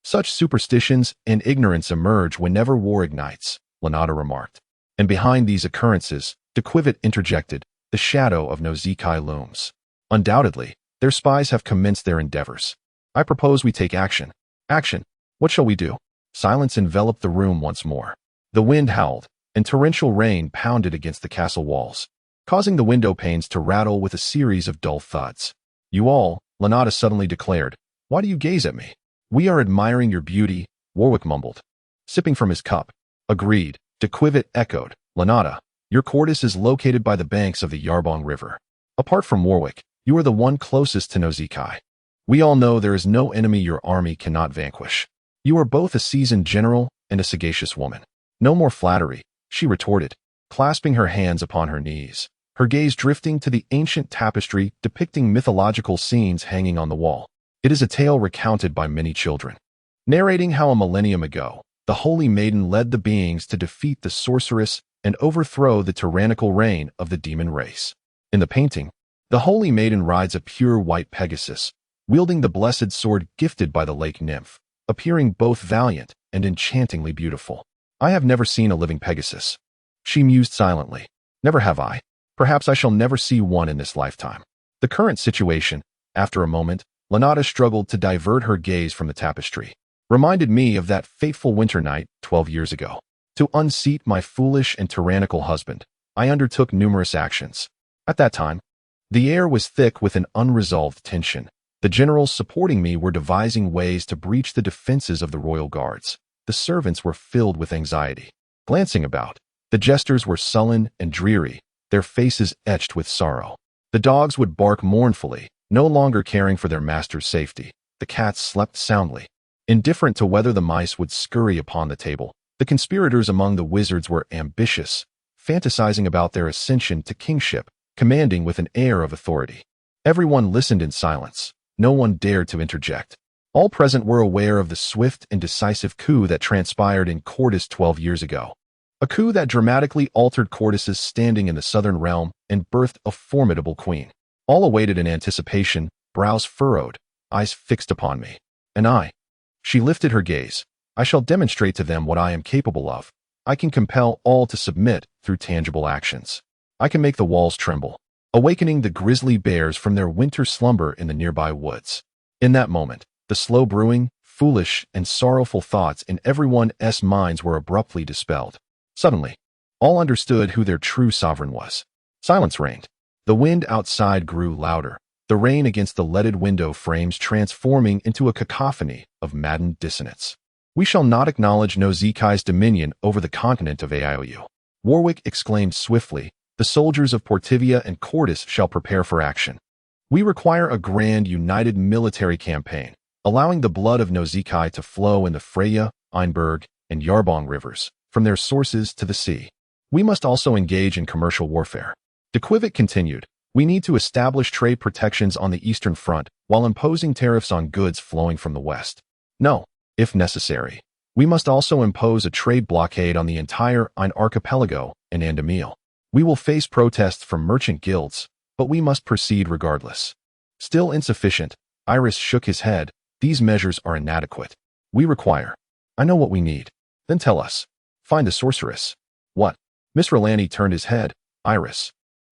Such superstitions and ignorance emerge whenever war ignites, Lanata remarked. And behind these occurrences, Dequivit interjected, the shadow of Nausicaa looms. Undoubtedly, their spies have commenced their endeavors. I propose we take action. Action. What shall we do? Silence enveloped the room once more. The wind howled, and torrential rain pounded against the castle walls, causing the window panes to rattle with a series of dull thuds. You all, Lanata suddenly declared, why do you gaze at me? We are admiring your beauty, Warwick mumbled, sipping from his cup. Agreed, Dequivit echoed. Lanata, your courtis is located by the banks of the Yarbong River. Apart from Warwick, you are the one closest to Nausicaa. We all know there is no enemy your army cannot vanquish. You are both a seasoned general and a sagacious woman. No more flattery, she retorted, clasping her hands upon her knees, her gaze drifting to the ancient tapestry depicting mythological scenes hanging on the wall. It is a tale recounted by many children, narrating how a millennium ago, the Holy Maiden led the beings to defeat the Sorceress and overthrow the tyrannical reign of the demon race. In the painting, the Holy Maiden rides a pure white Pegasus, wielding the blessed sword gifted by the lake nymph, appearing both valiant and enchantingly beautiful. I have never seen a living Pegasus. She mused silently. Never have I. Perhaps I shall never see one in this lifetime. The current situation, after a moment, Lanata struggled to divert her gaze from the tapestry, reminded me of that fateful winter night 12 years ago. To unseat my foolish and tyrannical husband, I undertook numerous actions. At that time, the air was thick with an unresolved tension. The generals supporting me were devising ways to breach the defenses of the royal guards. The servants were filled with anxiety. Glancing about, the jesters were sullen and dreary, their faces etched with sorrow. The dogs would bark mournfully, no longer caring for their master's safety. The cats slept soundly, indifferent to whether the mice would scurry upon the table. The conspirators among the wizards were ambitious, fantasizing about their ascension to kingship, commanding with an air of authority. Everyone listened in silence. No one dared to interject. All present were aware of the swift and decisive coup that transpired in Cordis 12 years ago. A coup that dramatically altered Cordis's standing in the southern realm and birthed a formidable queen. All awaited in anticipation, brows furrowed, eyes fixed upon me. And I. She lifted her gaze. I shall demonstrate to them what I am capable of. I can compel all to submit through tangible actions. I can make the walls tremble, awakening the grizzly bears from their winter slumber in the nearby woods. In that moment, the slow brewing, foolish, and sorrowful thoughts in everyone's minds were abruptly dispelled. Suddenly, all understood who their true sovereign was. Silence reigned. The wind outside grew louder, the rain against the leaded window frames transforming into a cacophony of maddened dissonance. We shall not acknowledge Nozikai's dominion over the continent of Aiou. Warwick exclaimed swiftly. The soldiers of Portivia and Cordis shall prepare for action. We require a grand united military campaign, allowing the blood of Nozikai to flow in the Freya, Einberg, and Yarbong rivers, from their sources to the sea. We must also engage in commercial warfare. De Quivit continued, we need to establish trade protections on the eastern front while imposing tariffs on goods flowing from the west. No, if necessary, we must also impose a trade blockade on the entire Ein archipelago and Andamil. We will face protests from merchant guilds, but we must proceed regardless. Still insufficient, Iris shook his head. These measures are inadequate. We require. I know what we need. Then tell us. Find the sorceress. What? Miss Rolani turned his head. Iris.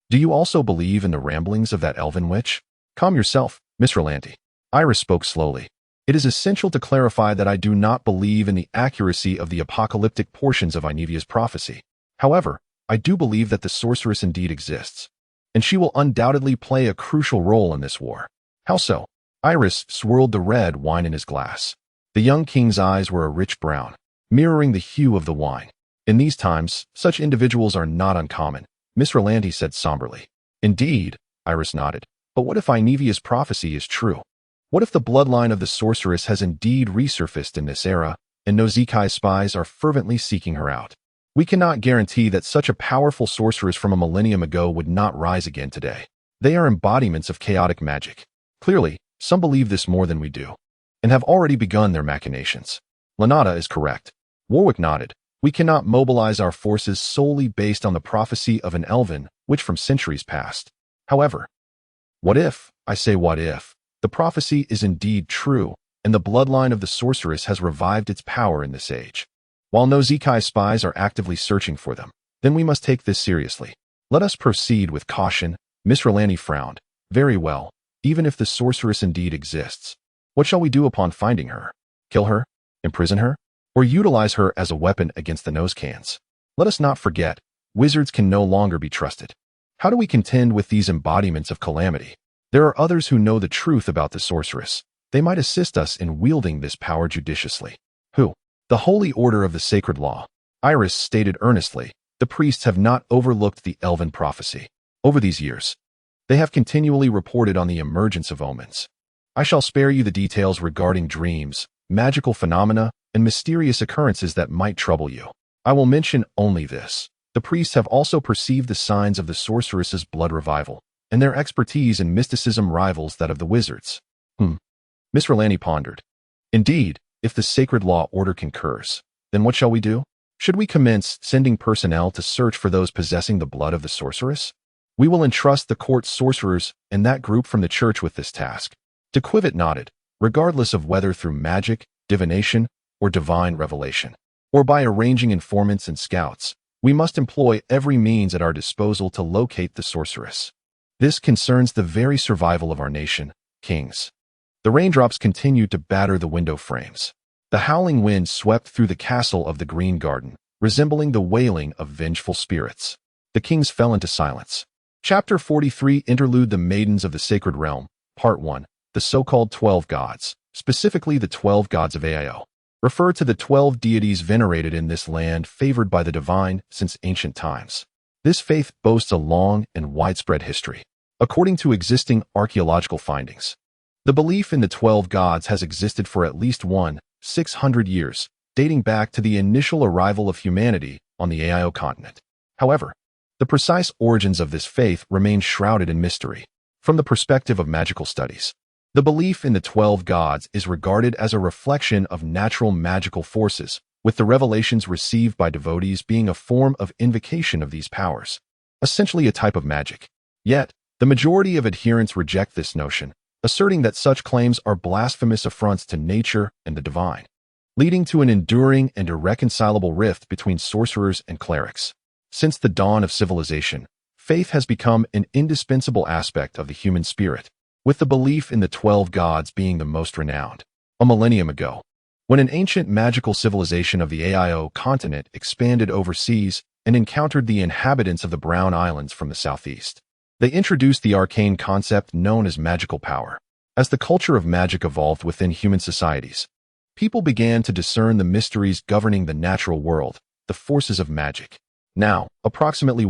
Do you also believe in the ramblings of that elven witch? Calm yourself, Miss Rolani. Iris spoke slowly. It is essential to clarify that I do not believe in the accuracy of the apocalyptic portions of Inevia's prophecy. However, I do believe that the sorceress indeed exists, and she will undoubtedly play a crucial role in this war. How so? Iris swirled the red wine in his glass. The young king's eyes were a rich brown, mirroring the hue of the wine. In these times, such individuals are not uncommon, Miss Rolandi said somberly. Indeed, Iris nodded. But what if Inevia's prophecy is true? What if the bloodline of the sorceress has indeed resurfaced in this era, and Nozikai's spies are fervently seeking her out? We cannot guarantee that such a powerful sorceress from a millennium ago would not rise again today. They are embodiments of chaotic magic. Clearly, some believe this more than we do, and have already begun their machinations. Lanata is correct. Warwick nodded. We cannot mobilize our forces solely based on the prophecy of an elven, which from centuries past. However, what if, I say what if, the prophecy is indeed true, and the bloodline of the sorceress has revived its power in this age? While Nozikai's spies are actively searching for them, then we must take this seriously. Let us proceed with caution. Miss Rolani frowned. Very well, even if the sorceress indeed exists. What shall we do upon finding her? Kill her? Imprison her? Or utilize her as a weapon against the nosecans? Let us not forget, wizards can no longer be trusted. How do we contend with these embodiments of calamity? There are others who know the truth about the sorceress. They might assist us in wielding this power judiciously. Who? The Holy Order of the Sacred Law. Iris stated earnestly, the priests have not overlooked the elven prophecy. Over these years, they have continually reported on the emergence of omens. I shall spare you the details regarding dreams, magical phenomena, and mysterious occurrences that might trouble you. I will mention only this. The priests have also perceived the signs of the sorceress's blood revival, and their expertise in mysticism rivals that of the wizards. Miss Rolani pondered. Indeed, if the sacred law order concurs, then what shall we do? Should we commence sending personnel to search for those possessing the blood of the sorceress? We will entrust the court sorcerers and that group from the church with this task. De Quivit nodded. Regardless of whether through magic, divination, or divine revelation. Or by arranging informants and scouts, we must employ every means at our disposal to locate the sorceress. This concerns the very survival of our nation, kings. The raindrops continued to batter the window frames. The howling wind swept through the castle of the Green Garden, resembling the wailing of vengeful spirits. The kings fell into silence. Chapter 43 Interlude The Maidens of the Sacred Realm, Part 1. The so-called 12 gods, specifically the 12 gods of Ao, refer to the 12 deities venerated in this land favored by the divine since ancient times. This faith boasts a long and widespread history. According to existing archaeological findings, the belief in the 12 gods has existed for at least 600 years, dating back to the initial arrival of humanity on the Ao continent. However, the precise origins of this faith remain shrouded in mystery. From the perspective of magical studies, the belief in the 12 gods is regarded as a reflection of natural magical forces, with the revelations received by devotees being a form of invocation of these powers, essentially a type of magic. Yet, the majority of adherents reject this notion, asserting that such claims are blasphemous affronts to nature and the divine, leading to an enduring and irreconcilable rift between sorcerers and clerics. Since the dawn of civilization, faith has become an indispensable aspect of the human spirit, with the belief in the 12 gods being the most renowned. A millennium ago, when an ancient magical civilization of the Ao continent expanded overseas and encountered the inhabitants of the Brown Islands from the southeast, they introduced the arcane concept known as magical power. As the culture of magic evolved within human societies, people began to discern the mysteries governing the natural world, the forces of magic. Now, approximately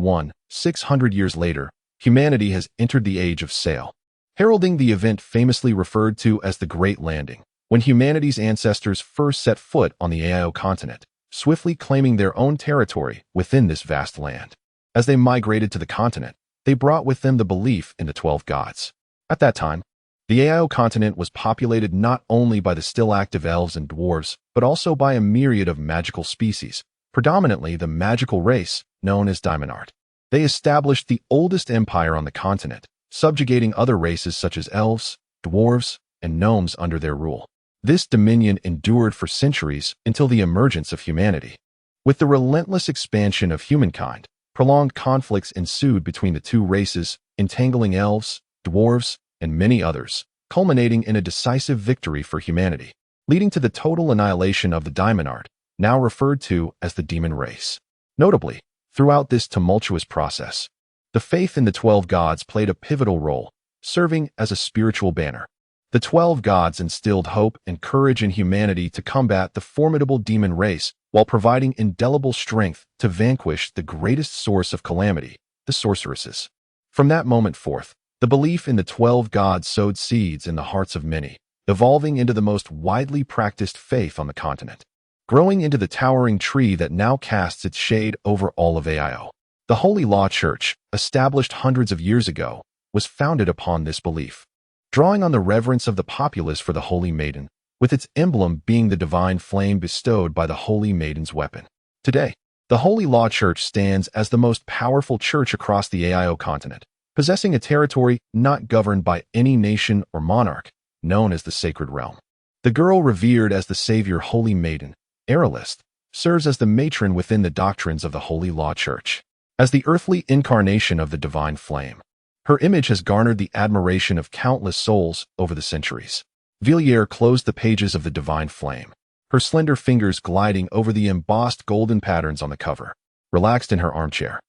600 years later, humanity has entered the age of sail, heralding the event famously referred to as the Great Landing, when humanity's ancestors first set foot on the Ao continent, swiftly claiming their own territory within this vast land. As they migrated to the continent, they brought with them the belief in the 12 gods. At that time, the Ao continent was populated not only by the still active elves and dwarves, but also by a myriad of magical species, predominantly the magical race known as Diamond. They established the oldest empire on the continent, subjugating other races such as elves, dwarves, and gnomes under their rule. This dominion endured for centuries until the emergence of humanity. With the relentless expansion of humankind, prolonged conflicts ensued between the two races, entangling elves, dwarves, and many others, culminating in a decisive victory for humanity, leading to the total annihilation of the Diamond, now referred to as the demon race. Notably, throughout this tumultuous process, the faith in the 12 gods played a pivotal role, serving as a spiritual banner. The 12 gods instilled hope and courage in humanity to combat the formidable demon race while providing indelible strength to vanquish the greatest source of calamity, the sorceresses. From that moment forth, the belief in the 12 gods sowed seeds in the hearts of many, evolving into the most widely practiced faith on the continent, growing into the towering tree that now casts its shade over all of Ao. The Holy Law Church, established hundreds of years ago, was founded upon this belief, drawing on the reverence of the populace for the Holy Maiden, with its emblem being the divine flame bestowed by the Holy Maiden's weapon. Today, the Holy Law Church stands as the most powerful church across the Ao continent, possessing a territory not governed by any nation or monarch, known as the Sacred Realm. The girl revered as the savior Holy Maiden, Amidst, serves as the matron within the doctrines of the Holy Law Church. As the earthly incarnation of the divine flame, her image has garnered the admiration of countless souls over the centuries. Gai'er closed the pages of the divine flame, her slender fingers gliding over the embossed golden patterns on the cover. Relaxed in her armchair,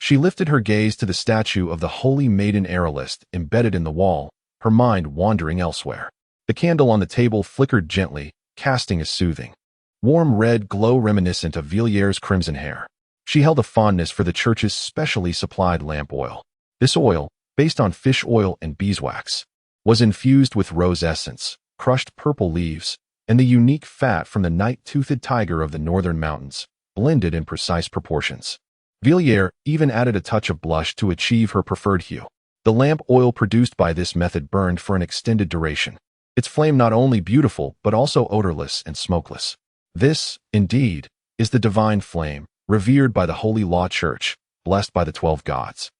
she lifted her gaze to the statue of the Holy Maiden Amidst embedded in the wall, her mind wandering elsewhere. The candle on the table flickered gently, casting a soothing, warm red glow reminiscent of Gai'er's crimson hair. She held a fondness for the church's specially supplied lamp oil. This oil, based on fish oil and beeswax, was infused with rose essence, crushed purple leaves, and the unique fat from the night-toothed tiger of the northern mountains, blended in precise proportions. Gai'er even added a touch of blush to achieve her preferred hue. The lamp oil produced by this method burned for an extended duration, its flame not only beautiful but also odorless and smokeless. This, indeed, is the divine flame, revered by the Holy Law Church, blessed by the 12 gods,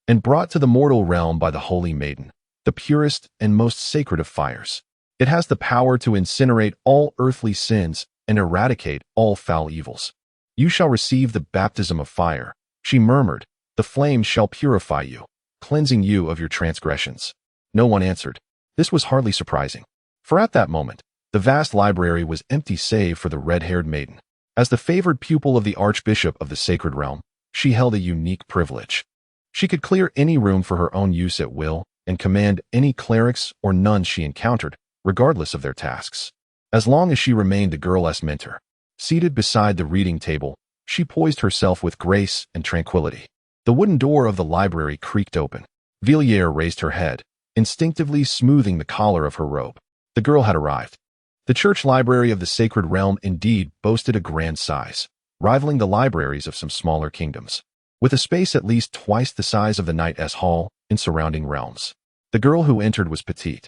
and brought to the mortal realm by the Holy Maiden, the purest and most sacred of fires. It has the power to incinerate all earthly sins and eradicate all foul evils. You shall receive the baptism of fire, she murmured. The flames shall purify you, cleansing you of your transgressions. No one answered. This was hardly surprising, for at that moment, the vast library was empty save for the red-haired maiden. As the favored pupil of the Archbishop of the Sacred Realm, she held a unique privilege. She could clear any room for her own use at will and command any clerics or nuns she encountered, regardless of their tasks. As long as she remained the girl's mentor, seated beside the reading table, she poised herself with grace and tranquility. The wooden door of the library creaked open. Gai'er raised her head, instinctively smoothing the collar of her robe. The girl had arrived. The church library of the Sacred Realm indeed boasted a grand size, rivaling the libraries of some smaller kingdoms, with a space at least twice the size of the Knight's Hall in surrounding realms. The girl who entered was petite,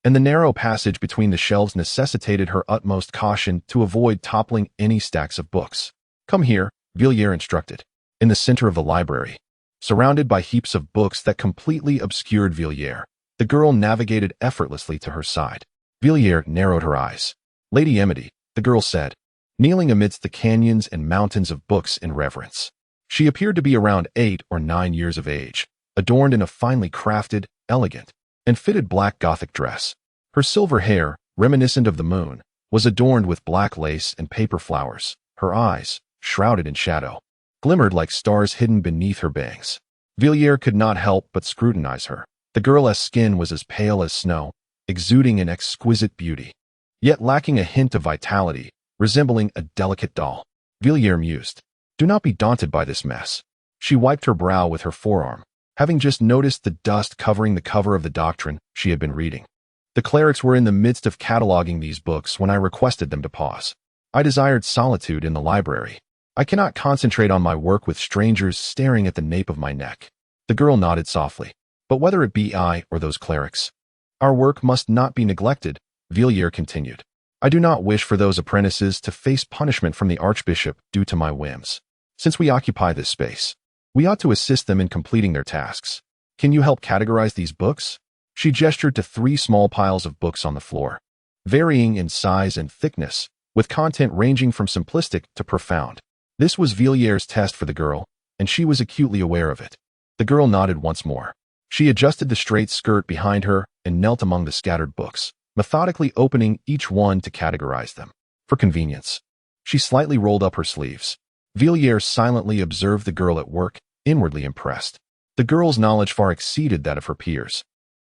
and the narrow passage between the shelves necessitated her utmost caution to avoid toppling any stacks of books. Come here, Gai'er instructed. In the center of the library, surrounded by heaps of books that completely obscured Gai'er, the girl navigated effortlessly to her side. Gai'er narrowed her eyes. Lady Amidst, the girl said, kneeling amidst the canyons and mountains of books in reverence. She appeared to be around 8 or 9 years of age, adorned in a finely crafted, elegant, and fitted black Gothic dress. Her silver hair, reminiscent of the moon, was adorned with black lace and paper flowers. Her eyes, shrouded in shadow, glimmered like stars hidden beneath her bangs. Gai'er could not help but scrutinize her. The girl's skin was as pale as snow, exuding an exquisite beauty, yet lacking a hint of vitality, resembling a delicate doll. Gai'er mused, "Do not be daunted by this mess." She wiped her brow with her forearm, having just noticed the dust covering the cover of the doctrine she had been reading. The clerics were in the midst of cataloging these books when I requested them to pause. I desired solitude in the library. I cannot concentrate on my work with strangers staring at the nape of my neck. The girl nodded softly. But whether it be I or those clerics, our work must not be neglected, Gai'er continued. I do not wish for those apprentices to face punishment from the Archbishop due to my whims. Since we occupy this space, we ought to assist them in completing their tasks. Can you help categorize these books? She gestured to 3 small piles of books on the floor, varying in size and thickness, with content ranging from simplistic to profound. This was Gai'er's test for the girl, and she was acutely aware of it. The girl nodded once more. She adjusted the straight skirt behind her and knelt among the scattered books, methodically opening each one to categorize them. For convenience, she slightly rolled up her sleeves. Gai'er silently observed the girl at work, inwardly impressed. The girl's knowledge far exceeded that of her peers,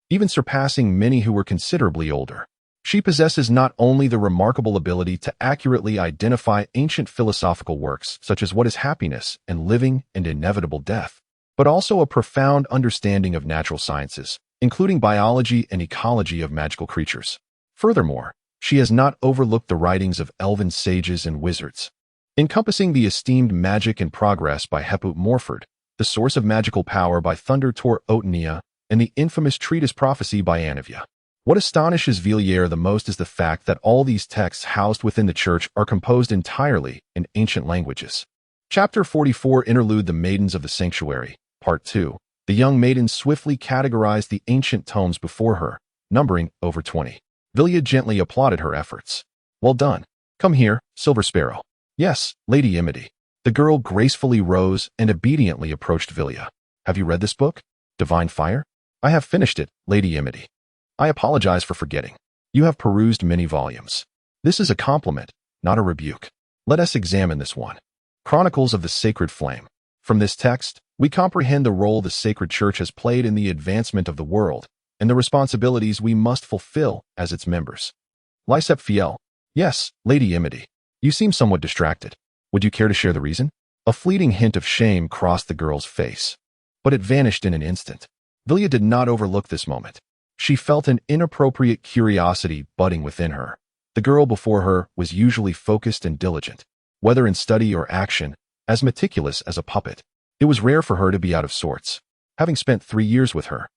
even surpassing many who were considerably older. She possesses not only the remarkable ability to accurately identify ancient philosophical works such as what is happiness and living and inevitable death, but also a profound understanding of natural sciences, including biology and ecology of magical creatures. Furthermore, she has not overlooked the writings of elven sages and wizards, encompassing the esteemed Magic and Progress by Heput Morford, the Source of Magical Power by Thunder Tor Otnia, and the infamous Treatise Prophecy by Anivia. What astonishes Gai'er the most is the fact that all these texts housed within the church are composed entirely in ancient languages. Chapter 44 Interlude The Maidens of the Sanctuary, Part 2. The young maiden swiftly categorized the ancient tomes before her, numbering over 20. Gai'er gently applauded her efforts. Well done. Come here, Silver Sparrow. Yes, Lady Amidst. The girl gracefully rose and obediently approached Gai'er. Have you read this book, Divine Fire? I have finished it, Lady Amidst. I apologize for forgetting. You have perused many volumes. This is a compliment, not a rebuke. Let us examine this one. Chronicles of the Sacred Flame. From this text, we comprehend the role the Sacred Church has played in the advancement of the world and the responsibilities we must fulfill as its members. Lysep Fiel. Yes, Lady Amidst. You seem somewhat distracted. Would you care to share the reason? A fleeting hint of shame crossed the girl's face, but it vanished in an instant. Gai'er did not overlook this moment. She felt an inappropriate curiosity budding within her. The girl before her was usually focused and diligent, whether in study or action, as meticulous as a puppet. It was rare for her to be out of sorts. Having spent 3 years with her,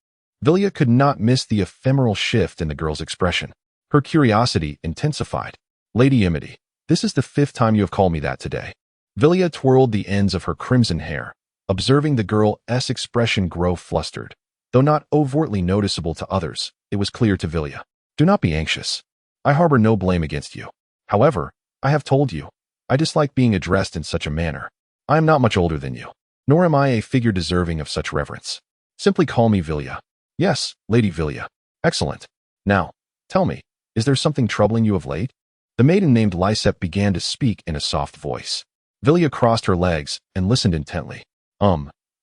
Gai'er could not miss the ephemeral shift in the girl's expression. Her curiosity intensified. Lady Amidst, this is the 5th time you have called me that today. Gai'er twirled the ends of her crimson hair, observing the girl's expression grow flustered. Though not overtly noticeable to others, it was clear to Gai'er. Do not be anxious. I harbor no blame against you. However, I have told you, I dislike being addressed in such a manner. I am not much older than you, nor am I a figure deserving of such reverence. Simply call me Vilya. Yes, Lady Vilya. Excellent. Now, tell me, is there something troubling you of late? The maiden named Lysep began to speak in a soft voice. Vilya crossed her legs and listened intently.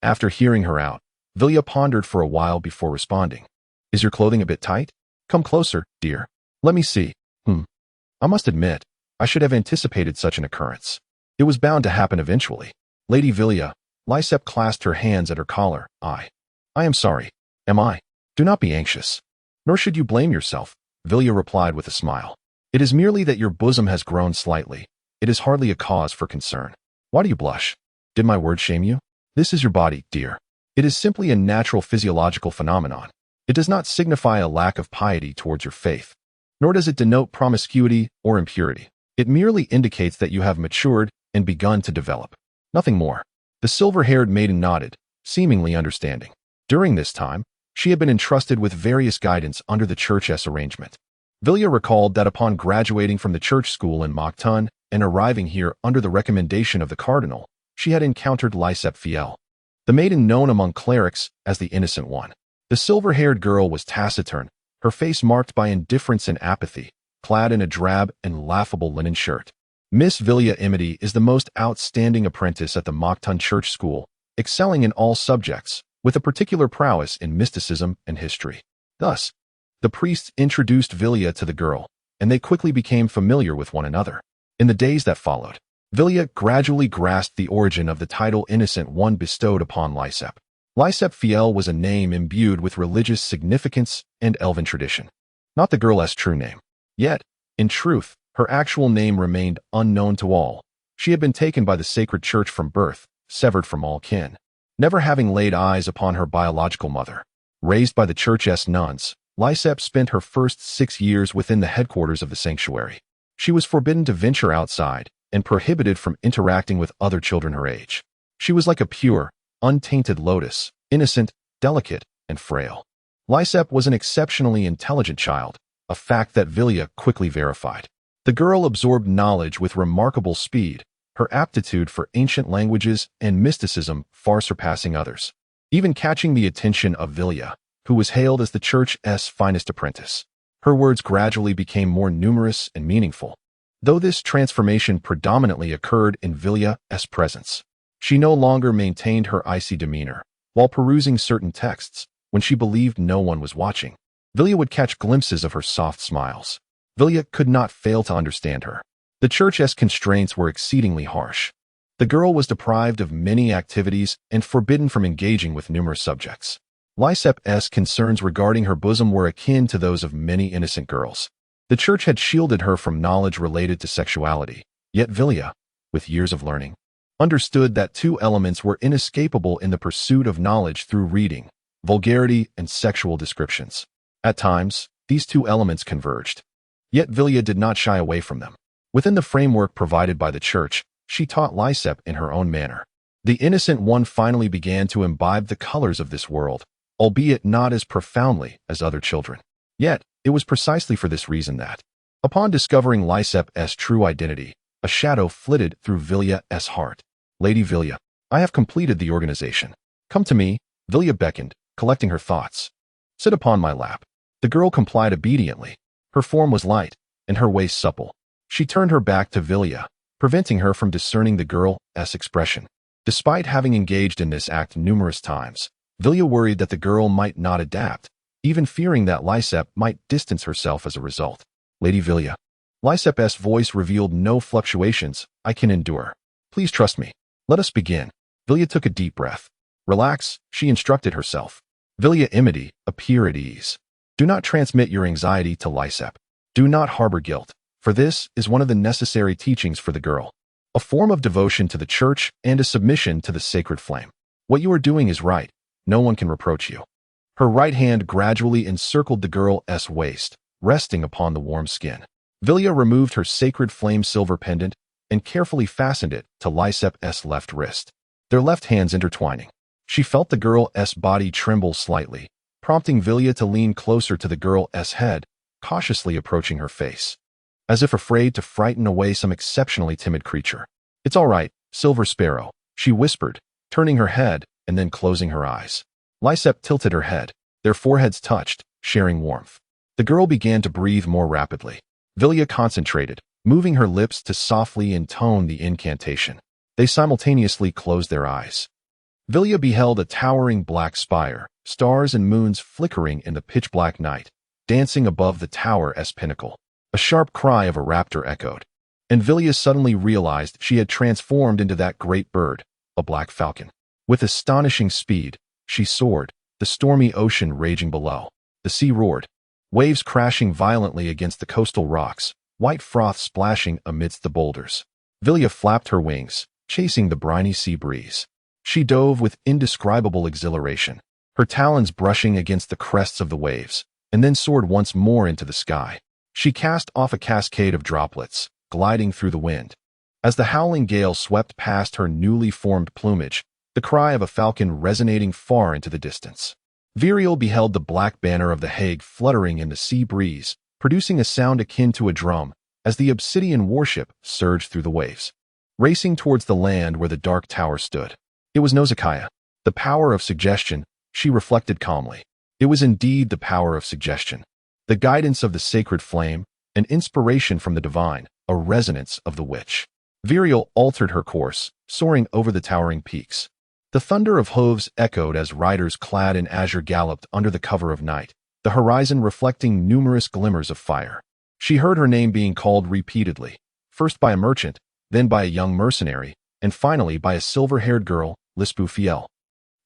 After hearing her out, Vilya pondered for a while before responding. Is your clothing a bit tight? Come closer, dear. Let me see. I must admit, I should have anticipated such an occurrence. It was bound to happen eventually. Lady Vilya, Lysep clasped her hands at her collar. I am sorry. Am I? Do not be anxious. Nor should you blame yourself, Vilya replied with a smile. It is merely that your bosom has grown slightly. It is hardly a cause for concern. Why do you blush? Did my words shame you? This is your body, dear. It is simply a natural physiological phenomenon. It does not signify a lack of piety towards your faith, nor does it denote promiscuity or impurity. It merely indicates that you have matured and begun to develop. Nothing more. The silver-haired maiden nodded, seemingly understanding. During this time, she had been entrusted with various guidance under the church's arrangement. Vilya recalled that upon graduating from the church school in Moktun and arriving here under the recommendation of the cardinal, she had encountered Lysep Fiel, the maiden known among clerics as the Innocent One. The silver-haired girl was taciturn, her face marked by indifference and apathy, clad in a drab and laughable linen shirt. Miss Vilya Amidst is the most outstanding apprentice at the Moktun Church School, excelling in all subjects, with a particular prowess in mysticism and history. Thus, the priests introduced Vilya to the girl, and they quickly became familiar with one another. In the days that followed, Vilya gradually grasped the origin of the title Innocent One bestowed upon Lysep. Lysep Fiel was a name imbued with religious significance and elven tradition, not the girl's true name. Yet, in truth, her actual name remained unknown to all. She had been taken by the sacred church from birth, severed from all kin, never having laid eyes upon her biological mother. Raised by the church's nuns, Lysep spent her first 6 years within the headquarters of the sanctuary. She was forbidden to venture outside and prohibited from interacting with other children her age. She was like a pure, untainted lotus, innocent, delicate, and frail. Lysep was an exceptionally intelligent child, a fact that Vilya quickly verified. The girl absorbed knowledge with remarkable speed, her aptitude for ancient languages and mysticism far surpassing others, even catching the attention of Vilya, who was hailed as the church's finest apprentice. Her words gradually became more numerous and meaningful, though this transformation predominantly occurred in Vilya's presence. She no longer maintained her icy demeanor. While perusing certain texts, when she believed no one was watching, Vilya would catch glimpses of her soft smiles. Vilya could not fail to understand her. The church's constraints were exceedingly harsh. The girl was deprived of many activities and forbidden from engaging with numerous subjects. Lysep's concerns regarding her bosom were akin to those of many innocent girls. The church had shielded her from knowledge related to sexuality, yet Vilya, with years of learning, understood that two elements were inescapable in the pursuit of knowledge through reading: vulgarity and sexual descriptions. At times, these two elements converged. Yet Vilya did not shy away from them. Within the framework provided by the church, she taught Lysep in her own manner. The Innocent One finally began to imbibe the colors of this world, albeit not as profoundly as other children. Yet, it was precisely for this reason that, upon discovering Lysep's true identity, a shadow flitted through Vilya's heart. Lady Vilya, I have completed the organization. Come to me. Vilya beckoned, collecting her thoughts. Sit upon my lap. The girl complied obediently. Her form was light, and her waist supple. She turned her back to Vilya, preventing her from discerning the girl's expression. Despite having engaged in this act numerous times, Vilya worried that the girl might not adapt, even fearing that Lysep might distance herself as a result. Lady Vilya, Lysep's voice revealed no fluctuations. I can endure. Please trust me. Let us begin. Vilya took a deep breath. Relax, she instructed herself. Vilya Amidst, appear at ease. Do not transmit your anxiety to Lysep. Do not harbor guilt, for this is one of the necessary teachings for the girl, a form of devotion to the church and a submission to the sacred flame. What you are doing is right. No one can reproach you. Her right hand gradually encircled the girl's waist, resting upon the warm skin. Vilya removed her sacred flame silver pendant and carefully fastened it to Lysep's left wrist, their left hands intertwining. She felt the girl's body tremble slightly, prompting Vilya to lean closer to the girl's head, cautiously approaching her face, as if afraid to frighten away some exceptionally timid creature. "It's all right, Silver Sparrow," she whispered, turning her head and then closing her eyes. Lysep tilted her head. Their foreheads touched, sharing warmth. The girl began to breathe more rapidly. Vilya concentrated, moving her lips to softly intone the incantation. They simultaneously closed their eyes. Vilya beheld a towering black spire, stars and moons flickering in the pitch-black night, dancing above the tower's pinnacle. A sharp cry of a raptor echoed, and Vilya suddenly realized she had transformed into that great bird, a black falcon. With astonishing speed, she soared, the stormy ocean raging below. The sea roared, waves crashing violently against the coastal rocks, white froth splashing amidst the boulders. Vilya flapped her wings, chasing the briny sea breeze. She dove with indescribable exhilaration, her talons brushing against the crests of the waves, and then soared once more into the sky. She cast off a cascade of droplets, gliding through the wind. As the howling gale swept past her newly formed plumage, the cry of a falcon resonating far into the distance. Virial beheld the black banner of the Hague fluttering in the sea breeze, producing a sound akin to a drum, as the obsidian warship surged through the waves, racing towards the land where the dark tower stood. It was Nausicaa. The power of suggestion, she reflected calmly. It was indeed the power of suggestion. The guidance of the sacred flame, an inspiration from the divine, a resonance of the witch. Virial altered her course, soaring over the towering peaks. The thunder of hooves echoed as riders clad in azure galloped under the cover of night, the horizon reflecting numerous glimmers of fire. She heard her name being called repeatedly, first by a merchant, then by a young mercenary, and finally by a silver-haired girl, Lispu Fiel.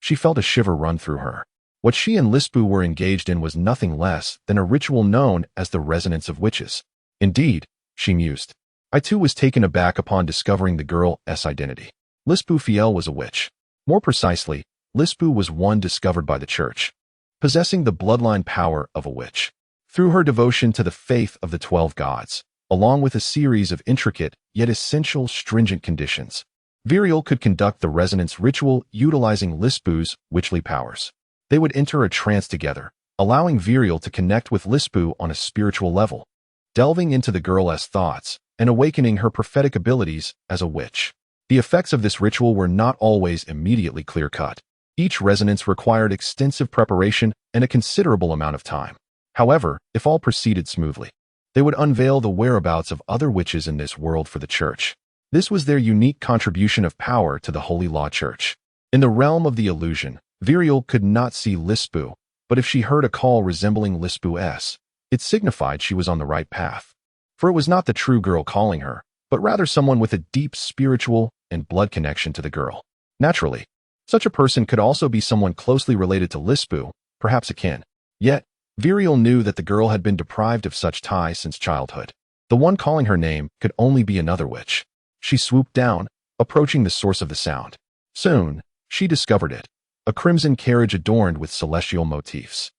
She felt a shiver run through her. What she and Lispu were engaged in was nothing less than a ritual known as the resonance of witches. Indeed, she mused. I too was taken aback upon discovering the girl's identity. Lispu Fiel was a witch. More precisely, Lispu was one discovered by the church, possessing the bloodline power of a witch. Through her devotion to the faith of the 12 gods, along with a series of intricate yet essential stringent conditions, Virial could conduct the resonance ritual utilizing Lispu's witchly powers. They would enter a trance together, allowing Virial to connect with Lispu on a spiritual level, delving into the girl's thoughts and awakening her prophetic abilities as a witch. The effects of this ritual were not always immediately clear-cut. Each resonance required extensive preparation and a considerable amount of time. However, if all proceeded smoothly, they would unveil the whereabouts of other witches in this world for the church. This was their unique contribution of power to the Holy Law Church. In the realm of the illusion, Virial could not see Lispu, but if she heard a call resembling Lispu's, it signified she was on the right path. For it was not the true girl calling her, but rather someone with a deep spiritual and blood connection to the girl. Naturally, such a person could also be someone closely related to Lispu, perhaps akin. Yet, Virial knew that the girl had been deprived of such ties since childhood. The one calling her name could only be another witch. She swooped down, approaching the source of the sound. Soon, she discovered it, a crimson carriage adorned with celestial motifs.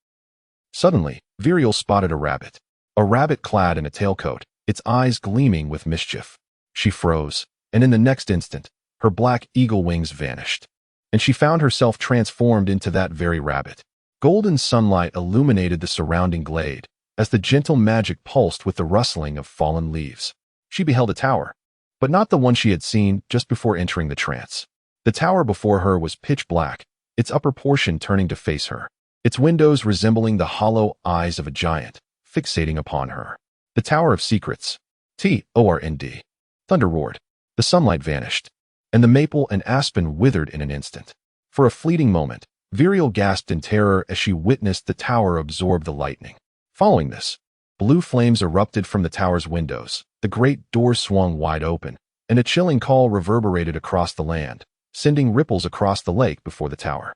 Suddenly, Virial spotted a rabbit clad in a tailcoat, its eyes gleaming with mischief. She froze, and in the next instant, her black eagle wings vanished, and she found herself transformed into that very rabbit. Golden sunlight illuminated the surrounding glade, as the gentle magic pulsed with the rustling of fallen leaves. She beheld a tower, but not the one she had seen just before entering the trance. The tower before her was pitch black, its upper portion turning to face her, its windows resembling the hollow eyes of a giant, fixating upon her. The Tower of Secrets. T-O-R-N-D. Thunder roared. The sunlight vanished, and the maple and aspen withered in an instant. For a fleeting moment, Virial gasped in terror as she witnessed the tower absorb the lightning. Following this, blue flames erupted from the tower's windows, the great door swung wide open, and a chilling call reverberated across the land, sending ripples across the lake before the tower.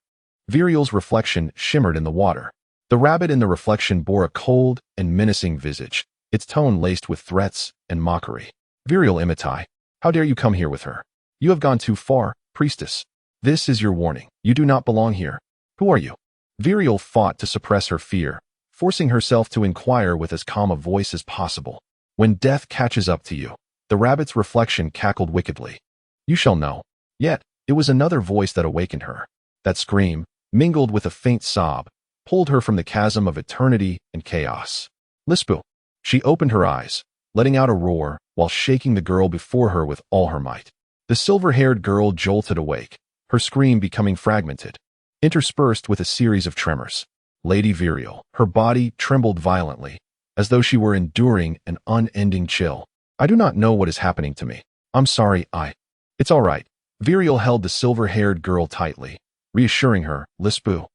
Virial's reflection shimmered in the water. The rabbit in the reflection bore a cold and menacing visage, its tone laced with threats and mockery. Virial Imitai, how dare you come here with her? You have gone too far, priestess. This is your warning. You do not belong here. Who are you? Virial fought to suppress her fear, forcing herself to inquire with as calm a voice as possible. When death catches up to you, the rabbit's reflection cackled wickedly. You shall know. Yet, it was another voice that awakened her. That scream, mingled with a faint sob, pulled her from the chasm of eternity and chaos. Lispu. She opened her eyes, letting out a roar while shaking the girl before her with all her might. The silver-haired girl jolted awake, her scream becoming fragmented, interspersed with a series of tremors. Lady Virial, her body trembled violently, as though she were enduring an unending chill. I do not know what is happening to me. I'm sorry, It's all right. Virial held the silver-haired girl tightly, reassuring her, Lispu.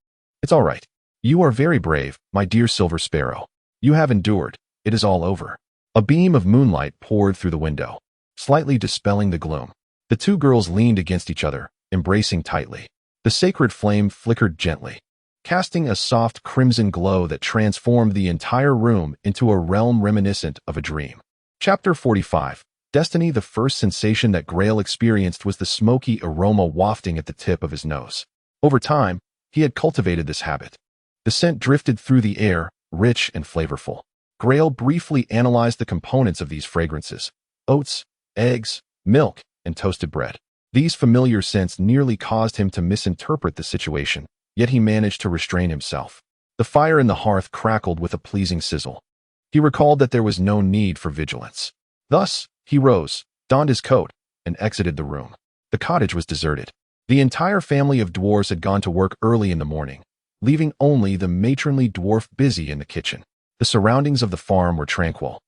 It's all right. You are very brave, my dear Silver Sparrow. You have endured. It is all over. A beam of moonlight poured through the window, slightly dispelling the gloom. The two girls leaned against each other, embracing tightly. The sacred flame flickered gently, casting a soft crimson glow that transformed the entire room into a realm reminiscent of a dream. Chapter 45. Destiny. The first sensation that Gai'er experienced was the smoky aroma wafting at the tip of his nose. Over time, he had cultivated this habit. The scent drifted through the air, rich and flavorful. Gai'er briefly analyzed the components of these fragrances: oats, eggs, milk, and toasted bread. These familiar scents nearly caused him to misinterpret the situation, yet he managed to restrain himself. The fire in the hearth crackled with a pleasing sizzle. He recalled that there was no need for vigilance. Thus, he rose, donned his coat, and exited the room. The cottage was deserted. The entire family of dwarves had gone to work early in the morning, leaving only the matronly dwarf busy in the kitchen. The surroundings of the farm were tranquil,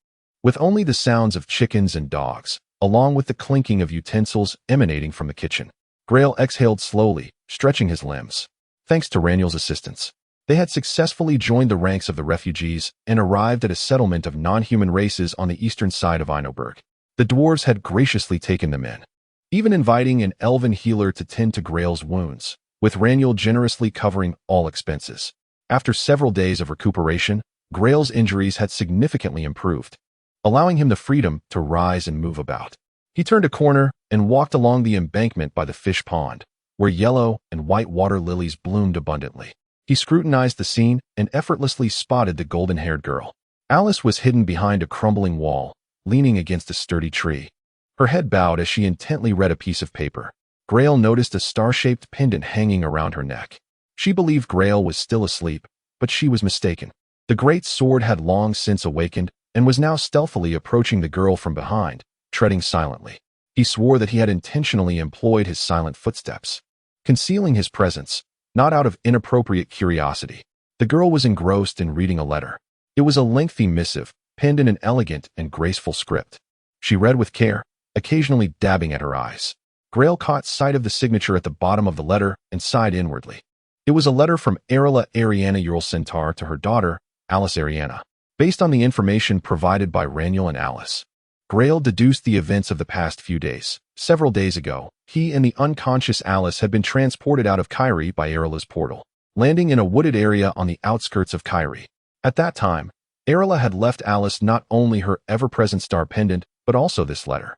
with only the sounds of chickens and dogs, along with the clinking of utensils emanating from the kitchen. Gai'er exhaled slowly, stretching his limbs. Thanks to Raniel's assistance, they had successfully joined the ranks of the refugees and arrived at a settlement of non-human races on the eastern side of Eineberg. The dwarves had graciously taken them in, even inviting an elven healer to tend to Gai'er's wounds, with Raniel generously covering all expenses. After several days of recuperation, Gai'er's injuries had significantly improved, allowing him the freedom to rise and move about. He turned a corner and walked along the embankment by the fish pond, where yellow and white water lilies bloomed abundantly. He scrutinized the scene and effortlessly spotted the golden-haired girl. Alice was hidden behind a crumbling wall, leaning against a sturdy tree. Her head bowed as she intently read a piece of paper. Gai'er noticed a star-shaped pendant hanging around her neck. She believed Gai'er was still asleep, but she was mistaken. The great sword had long since awakened and was now stealthily approaching the girl from behind, treading silently. He swore that he had intentionally employed his silent footsteps, concealing his presence, not out of inappropriate curiosity. The girl was engrossed in reading a letter. It was a lengthy missive, penned in an elegant and graceful script. She read with care, occasionally dabbing at her eyes. Gai'er caught sight of the signature at the bottom of the letter and sighed inwardly. It was a letter from Arella Ariana Ural Centaur to her daughter, Alice Ariana. Based on the information provided by Raniel and Alice, Gai'er deduced the events of the past few days. Several days ago, he and the unconscious Alice had been transported out of Gai'er by Arella's portal, landing in a wooded area on the outskirts of Gai'er. At that time, Arella had left Alice not only her ever-present star pendant, but also this letter.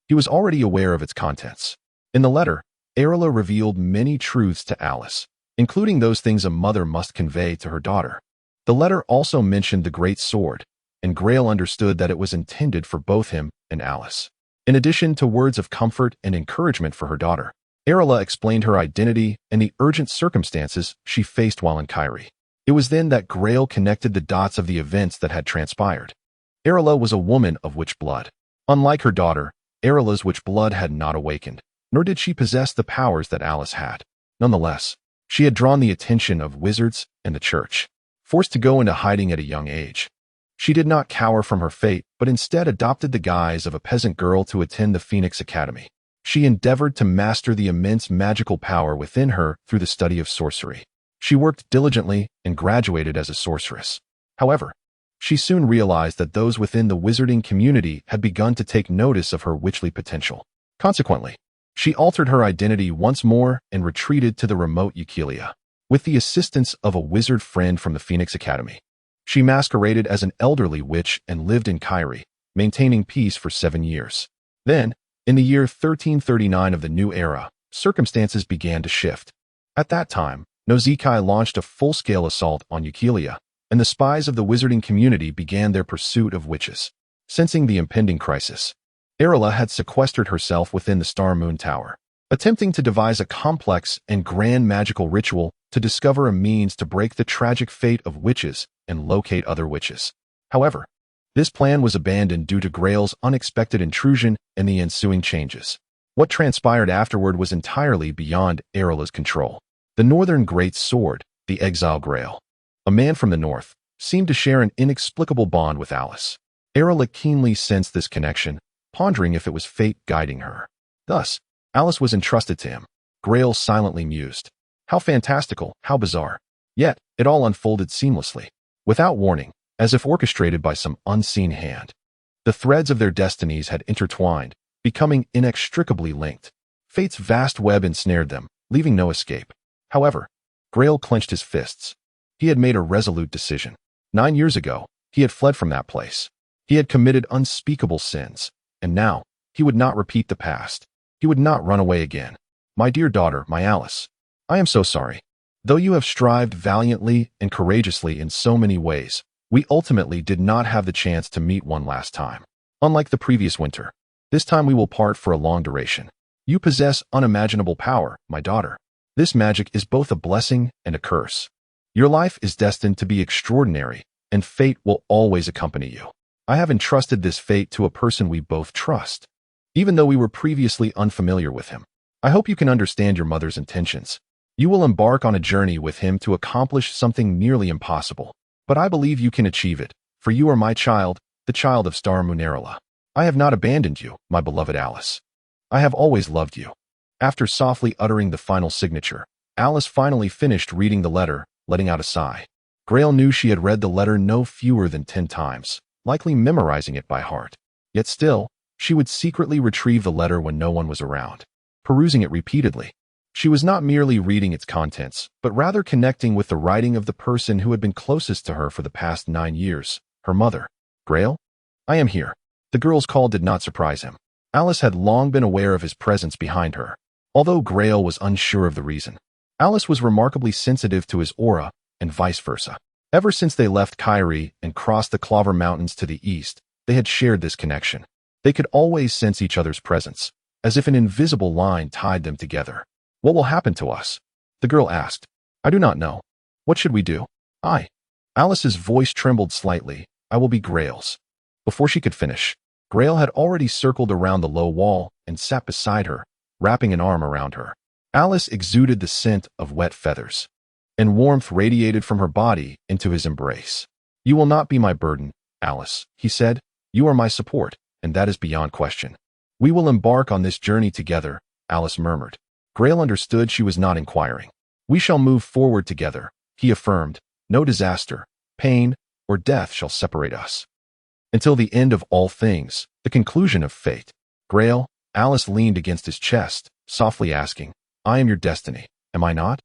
He was already aware of its contents. In the letter, Arella revealed many truths to Alice, including those things a mother must convey to her daughter. The letter also mentioned the great sword, and Gai'er understood that it was intended for both him and Alice. In addition to words of comfort and encouragement for her daughter, Arella explained her identity and the urgent circumstances she faced while in Gai'er. It was then that Gai'er connected the dots of the events that had transpired. Arella was a woman of witch blood. Unlike her daughter, Arella's witch blood had not awakened, nor did she possess the powers that Alice had. Nonetheless, she had drawn the attention of wizards and the church. Forced to go into hiding at a young age, she did not cower from her fate, but instead adopted the guise of a peasant girl to attend the Phoenix Academy. She endeavored to master the immense magical power within her through the study of sorcery. She worked diligently and graduated as a sorceress. However, she soon realized that those within the wizarding community had begun to take notice of her witchly potential. Consequently, she altered her identity once more and retreated to the remote Eukelia. With the assistance of a wizard friend from the Phoenix Academy, she masqueraded as an elderly witch and lived in Gai'er, maintaining peace for 7 years. Then, in the year 1339 of the new era, circumstances began to shift. At that time, Nozikai launched a full-scale assault on Eukelia, and the spies of the wizarding community began their pursuit of witches. Sensing the impending crisis, Arella had sequestered herself within the Star Moon Tower, attempting to devise a complex and grand magical ritual to discover a means to break the tragic fate of witches and locate other witches. However, This plan was abandoned due to Grail's unexpected intrusion and the ensuing changes. What transpired afterward was entirely beyond Arilla's control. The Northern Great Sword, the exiled Grail, a man from the north, seemed to share an inexplicable bond with Alice. Arilla keenly sensed this connection, pondering if it was fate guiding her. Thus, Alice was entrusted to him. Grail silently mused. How fantastical, how bizarre. Yet, it all unfolded seamlessly, without warning, as if orchestrated by some unseen hand. The threads of their destinies had intertwined, becoming inextricably linked. Fate's vast web ensnared them, leaving no escape. However, Grail clenched his fists. He had made a resolute decision. 9 years ago, he had fled from that place. He had committed unspeakable sins, and now, he would not repeat the past. He would not run away again. My dear daughter, my Alice, I am so sorry. Though you have strived valiantly and courageously in so many ways, we ultimately did not have the chance to meet one last time. Unlike the previous winter, this time we will part for a long duration. You possess unimaginable power, my daughter. This magic is both a blessing and a curse. Your life is destined to be extraordinary, and fate will always accompany you. I have entrusted this fate to a person we both trust, even though we were previously unfamiliar with him. I hope you can understand your mother's intentions. You will embark on a journey with him to accomplish something nearly impossible, but I believe you can achieve it, for you are my child, the child of Star Moon Arilla. I have not abandoned you, my beloved Alice. I have always loved you. After softly uttering the final signature, Alice finally finished reading the letter, letting out a sigh. Grail knew she had read the letter no fewer than 10 times, likely memorizing it by heart. Yet still, she would secretly retrieve the letter when no one was around, perusing it repeatedly. She was not merely reading its contents, but rather connecting with the writing of the person who had been closest to her for the past 9 years, her mother. Grail? I am here. The girl's call did not surprise him. Alice had long been aware of his presence behind her, although Grail was unsure of the reason. Alice was remarkably sensitive to his aura, and vice versa. Ever since they left Gai'er and crossed the Clover Mountains to the east, they had shared this connection. They could always sense each other's presence, as if an invisible line tied them together. What will happen to us? The girl asked. I do not know. What should we do? Alice's voice trembled slightly. I will be Grail's. Before she could finish, Grail had already circled around the low wall and sat beside her, wrapping an arm around her. Alice exuded the scent of wet feathers, and warmth radiated from her body into his embrace. You will not be my burden, Alice, he said. You are my support, and that is beyond question. We will embark on this journey together, Alice murmured. Grail understood she was not inquiring. We shall move forward together, he affirmed. No disaster, pain, or death shall separate us. Until the end of all things, the conclusion of fate. Grail, Alice leaned against his chest, softly asking, I am your destiny, am I not?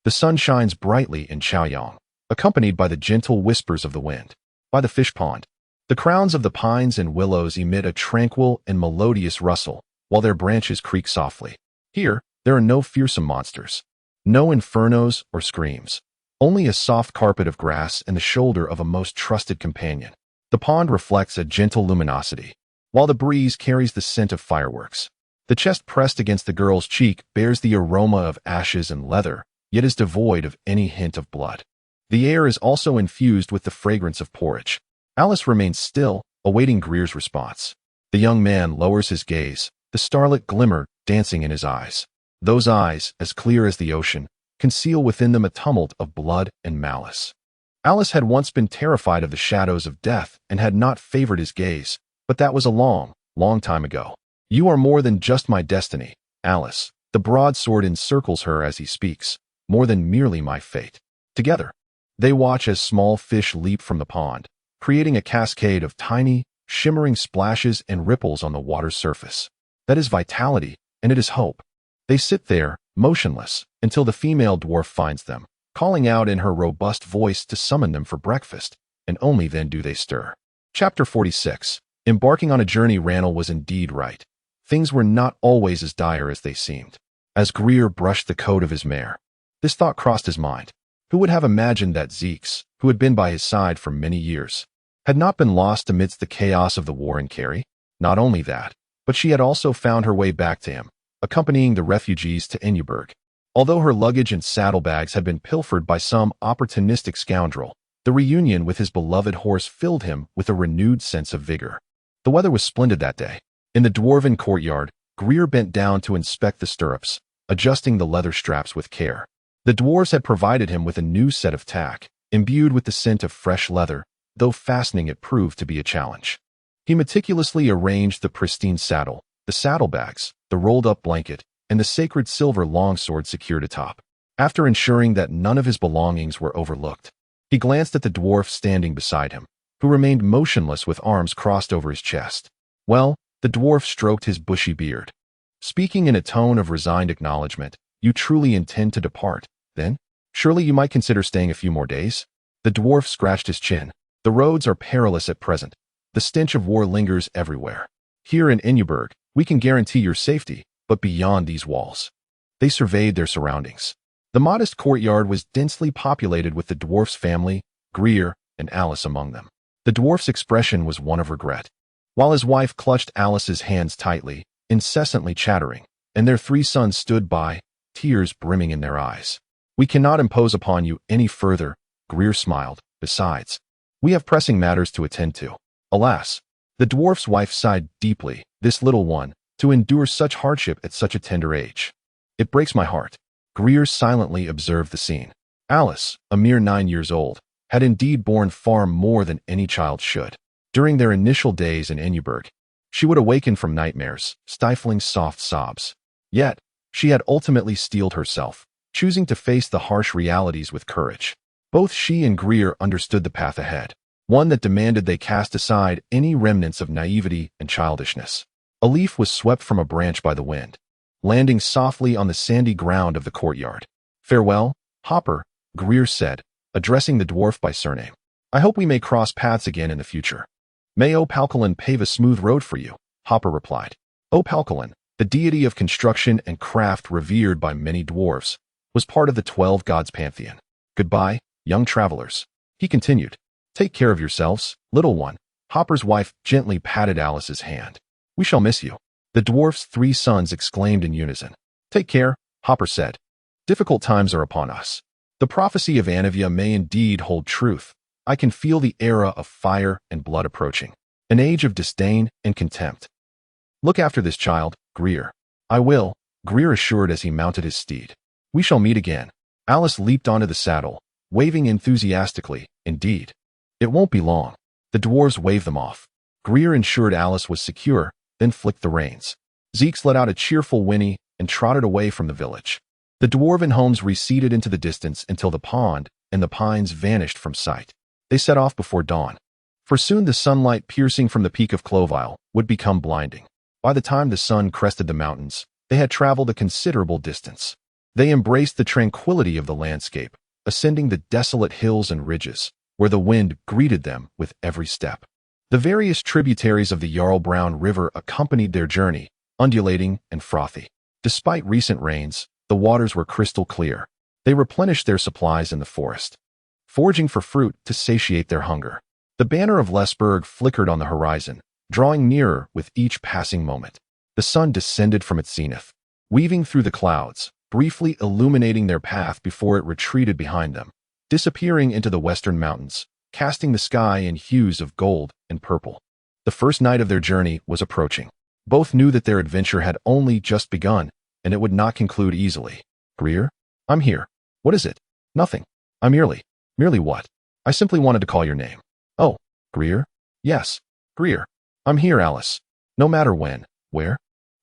The sun shines brightly in Chaoyang, accompanied by the gentle whispers of the wind. By the fish pond, the crowns of the pines and willows emit a tranquil and melodious rustle, while their branches creak softly. Here, there are no fearsome monsters, no infernos or screams, only a soft carpet of grass and the shoulder of a most trusted companion. The pond reflects a gentle luminosity, while the breeze carries the scent of fireworks. The chest pressed against the girl's cheek bears the aroma of ashes and leather, yet is devoid of any hint of blood. The air is also infused with the fragrance of porridge. Alice remains still, awaiting Gai'er's response. The young man lowers his gaze, the starlit glimmer dancing in his eyes. Those eyes, as clear as the ocean, conceal within them a tumult of blood and malice. Alice had once been terrified of the shadows of death and had not favored his gaze, but that was a long, long time ago. You are more than just my destiny, Alice. The broadsword encircles her as he speaks, more than merely my fate. Together, they watch as small fish leap from the pond, creating a cascade of tiny, shimmering splashes and ripples on the water's surface. That is vitality, and it is hope. They sit there, motionless, until the female dwarf finds them, calling out in her robust voice to summon them for breakfast, and only then do they stir. Chapter 46. Embarking on a journey. Randall was indeed right. Things were not always as dire as they seemed. As Gai'er brushed the coat of his mare, this thought crossed his mind. Who would have imagined that Zeeks, who had been by his side for many years, had not been lost amidst the chaos of the war in Gai'er? Not only that, but she had also found her way back to him, accompanying the refugees to Enuberg. Although her luggage and saddlebags had been pilfered by some opportunistic scoundrel, The reunion with his beloved horse filled him with a renewed sense of vigor. The weather was splendid that day. In the dwarven courtyard, Gai'er bent down to inspect the stirrups, adjusting the leather straps with care. The dwarves had provided him with a new set of tack, imbued with the scent of fresh leather, though fastening it proved to be a challenge. He meticulously arranged the pristine saddle, the saddlebags, the rolled-up blanket, and the sacred silver longsword secured atop. After ensuring that none of his belongings were overlooked, he glanced at the dwarf standing beside him, who remained motionless with arms crossed over his chest. Well, the dwarf stroked his bushy beard. Speaking in a tone of resigned acknowledgement, "You truly intend to depart, then? Surely you might consider staying a few more days?" The dwarf scratched his chin. "The roads are perilous at present. The stench of war lingers everywhere. Here in Enigmatic, we can guarantee your safety, but beyond these walls." They surveyed their surroundings. The modest courtyard was densely populated with the dwarf's family, Gai'er, and Alice among them. The dwarf's expression was one of regret, while his wife clutched Alice's hands tightly, incessantly chattering, and their 3 sons stood by, tears brimming in their eyes. "We cannot impose upon you any further," Gai'er smiled. "Besides, we have pressing matters to attend to." Alas, the dwarf's wife sighed deeply, "This little one, to endure such hardship at such a tender age. It breaks my heart." Gai'er silently observed the scene. Alice, a mere 9 years old, had indeed borne far more than any child should. During their initial days in Enigmatic, she would awaken from nightmares, stifling soft sobs. Yet, she had ultimately steeled herself, choosing to face the harsh realities with courage. Both she and Gai'er understood the path ahead, one that demanded they cast aside any remnants of naivety and childishness. A leaf was swept from a branch by the wind, landing softly on the sandy ground of the courtyard. "Farewell, Hopper," Gai'er said, addressing the dwarf by surname. "I hope we may cross paths again in the future." "May Opalkalan pave a smooth road for you," Hopper replied. Opalkalan, the deity of construction and craft revered by many dwarves, was part of the 12 gods pantheon. "Goodbye, young travelers," he continued. "Take care of yourselves, little one." Hopper's wife gently patted Alice's hand. "We shall miss you." The dwarf's 3 sons exclaimed in unison. "Take care," Hopper said. "Difficult times are upon us. The prophecy of Anivia may indeed hold truth. I can feel the era of fire and blood approaching, an age of disdain and contempt. Look after this child, Gai'er." "I will," Gai'er assured as he mounted his steed. "We shall meet again." Alice leaped onto the saddle, waving enthusiastically. "Indeed. It won't be long." The dwarves waved them off. Gai'er ensured Alice was secure, then flicked the reins. Zeeks let out a cheerful whinny and trotted away from the village. The dwarven homes receded into the distance until the pond and the pines vanished from sight. They set off before dawn, for soon the sunlight piercing from the peak of Clovile would become blinding. By the time the sun crested the mountains, they had traveled a considerable distance. They embraced the tranquility of the landscape, ascending the desolate hills and ridges, where the wind greeted them with every step. The various tributaries of the Jarlbrown River accompanied their journey, undulating and frothy. Despite recent rains, the waters were crystal clear. They replenished their supplies in the forest, foraging for fruit to satiate their hunger. The banner of Lesburg flickered on the horizon, drawing nearer with each passing moment. The sun descended from its zenith, weaving through the clouds, briefly illuminating their path before it retreated behind them, disappearing into the western mountains, casting the sky in hues of gold and purple. The first night of their journey was approaching. Both knew that their adventure had only just begun, and it would not conclude easily. "Gai'er? I'm here." "What is it?" "Nothing. I merely..." "Merely what?" "I simply wanted to call your name." "Oh, Gai'er?" "Yes, Gai'er. I'm here, Alice. No matter when, where,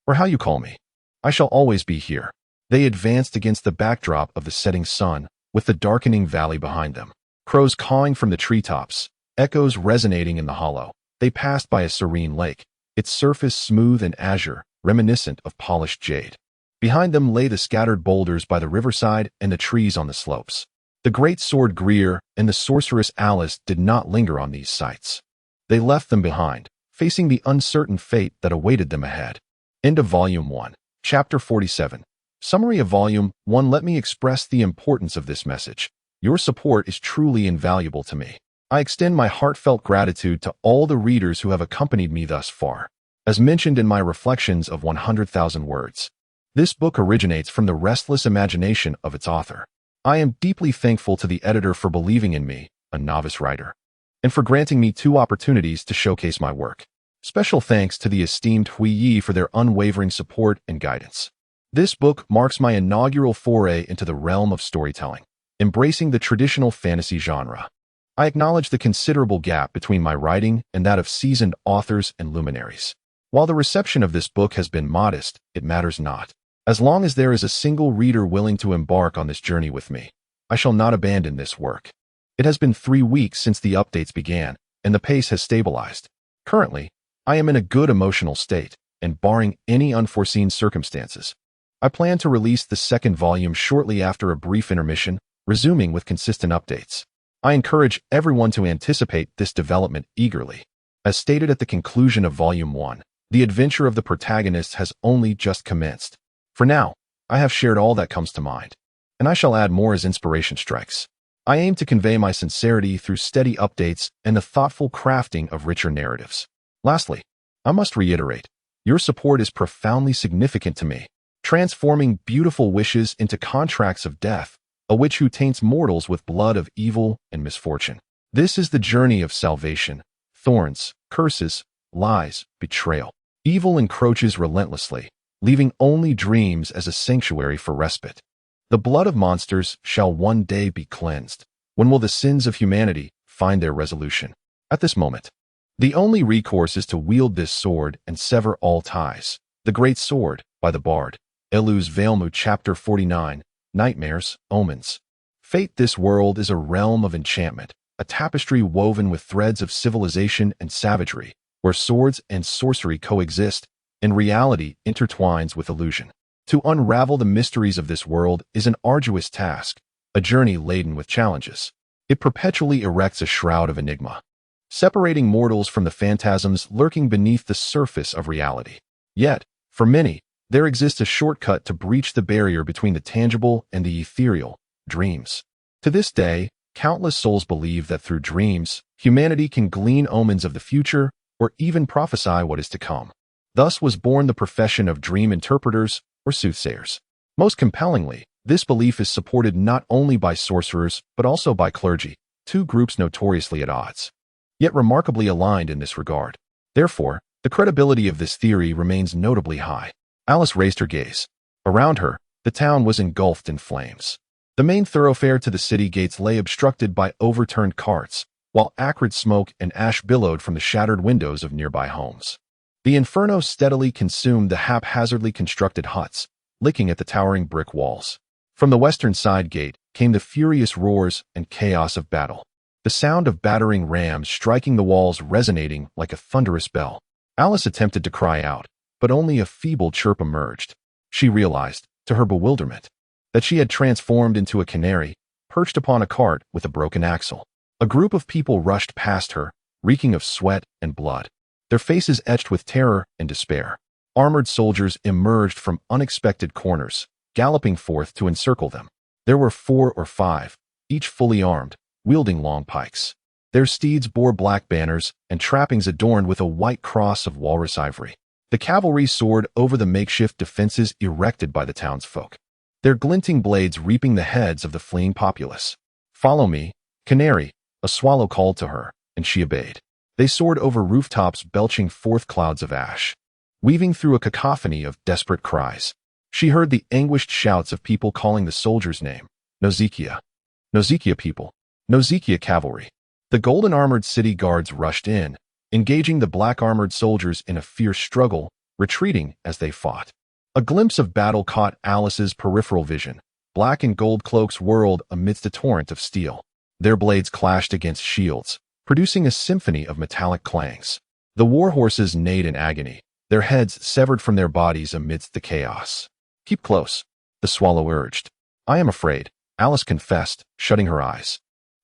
or how you call me, I shall always be here." They advanced against the backdrop of the setting sun, with the darkening valley behind them. Crows cawing from the treetops, echoes resonating in the hollow. They passed by a serene lake, its surface smooth and azure, reminiscent of polished jade. Behind them lay the scattered boulders by the riverside and the trees on the slopes. The great sword Gai'er and the sorceress Alice did not linger on these sights. They left them behind, facing the uncertain fate that awaited them ahead. End of Volume 1. Chapter 47. Summary of Volume 1. Let me express the importance of this message. Your support is truly invaluable to me. I extend my heartfelt gratitude to all the readers who have accompanied me thus far. As mentioned in my reflections of 100,000 words, this book originates from the restless imagination of its author. I am deeply thankful to the editor for believing in me, a novice writer, and for granting me 2 opportunities to showcase my work. Special thanks to the esteemed Hui Yi for their unwavering support and guidance. This book marks my inaugural foray into the realm of storytelling, embracing the traditional fantasy genre. I acknowledge the considerable gap between my writing and that of seasoned authors and luminaries. While the reception of this book has been modest, it matters not. As long as there is a single reader willing to embark on this journey with me, I shall not abandon this work. It has been 3 weeks since the updates began, and the pace has stabilized. Currently, I am in a good emotional state, and barring any unforeseen circumstances, I plan to release the 2nd volume shortly after a brief intermission, resuming with consistent updates. I encourage everyone to anticipate this development eagerly. As stated at the conclusion of Volume 1, the adventure of the protagonists has only just commenced. For now, I have shared all that comes to mind, and I shall add more as inspiration strikes. I aim to convey my sincerity through steady updates and the thoughtful crafting of richer narratives. Lastly, I must reiterate, your support is profoundly significant to me, transforming beautiful wishes into contracts of death, a witch who taints mortals with blood of evil and misfortune. This is the journey of salvation. Thorns, curses, lies, betrayal. Evil encroaches relentlessly, leaving only dreams as a sanctuary for respite. The blood of monsters shall one day be cleansed. When will the sins of humanity find their resolution? At this moment, the only recourse is to wield this sword and sever all ties. The Great Sword, by the Bard. Elus Vailmu, Chapter 49. Nightmares, Omens. Fate. This world is a realm of enchantment, a tapestry woven with threads of civilization and savagery, where swords and sorcery coexist, and reality intertwines with illusion. To unravel the mysteries of this world is an arduous task, a journey laden with challenges. It perpetually erects a shroud of enigma, separating mortals from the phantasms lurking beneath the surface of reality. Yet, for many, there exists a shortcut to breach the barrier between the tangible and the ethereal, dreams. To this day, countless souls believe that through dreams, humanity can glean omens of the future or even prophesy what is to come. Thus was born the profession of dream interpreters or soothsayers. Most compellingly, this belief is supported not only by sorcerers but also by clergy, 2 groups notoriously at odds, yet remarkably aligned in this regard. Therefore, the credibility of this theory remains notably high. Alice raised her gaze. Around her, the town was engulfed in flames. The main thoroughfare to the city gates lay obstructed by overturned carts, while acrid smoke and ash billowed from the shattered windows of nearby homes. The inferno steadily consumed the haphazardly constructed huts, licking at the towering brick walls. From the western side gate came the furious roars and chaos of battle, the sound of battering rams striking the walls resonating like a thunderous bell. Alice attempted to cry out, but only a feeble chirp emerged. She realized, to her bewilderment, that she had transformed into a canary, perched upon a cart with a broken axle. A group of people rushed past her, reeking of sweat and blood, their faces etched with terror and despair. Armored soldiers emerged from unexpected corners, galloping forth to encircle them. There were 4 or 5, each fully armed, wielding long pikes. Their steeds bore black banners and trappings adorned with a white cross of walrus ivory. The cavalry soared over the makeshift defenses erected by the townsfolk, their glinting blades reaping the heads of the fleeing populace. "Follow me, Canary," a swallow called to her, and she obeyed. They soared over rooftops belching forth clouds of ash, weaving through a cacophony of desperate cries. She heard the anguished shouts of people calling the soldier's name. Nozikia. Nozikia people. Nozikia cavalry. The golden-armored city guards rushed in, engaging the black-armored soldiers in a fierce struggle, retreating as they fought. A glimpse of battle caught Alice's peripheral vision. Black and gold cloaks whirled amidst a torrent of steel. Their blades clashed against shields, producing a symphony of metallic clangs. The war horses neighed in agony, their heads severed from their bodies amidst the chaos. "Keep close," the swallow urged. "I am afraid," Alice confessed, shutting her eyes.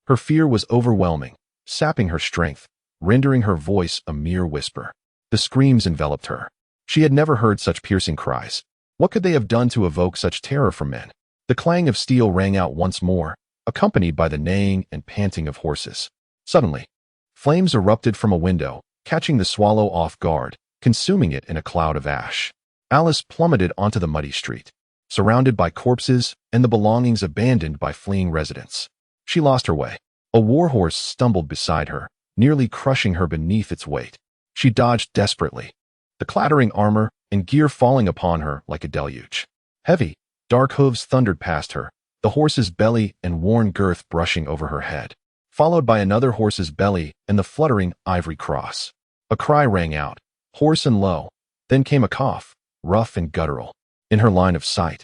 Her fear was overwhelming, sapping her strength, rendering her voice a mere whisper. The screams enveloped her. She had never heard such piercing cries. What could they have done to evoke such terror from men? The clang of steel rang out once more, accompanied by the neighing and panting of horses. Suddenly, flames erupted from a window, catching the swallow off guard, consuming it in a cloud of ash. Alice plummeted onto the muddy street, surrounded by corpses and the belongings abandoned by fleeing residents. She lost her way. A warhorse stumbled beside her, nearly crushing her beneath its weight. She dodged desperately, the clattering armor and gear falling upon her like a deluge. Heavy, dark hooves thundered past her, the horse's belly and worn girth brushing over her head, followed by another horse's belly and the fluttering ivory cross. A cry rang out, hoarse and low, then came a cough, rough and guttural. In her line of sight,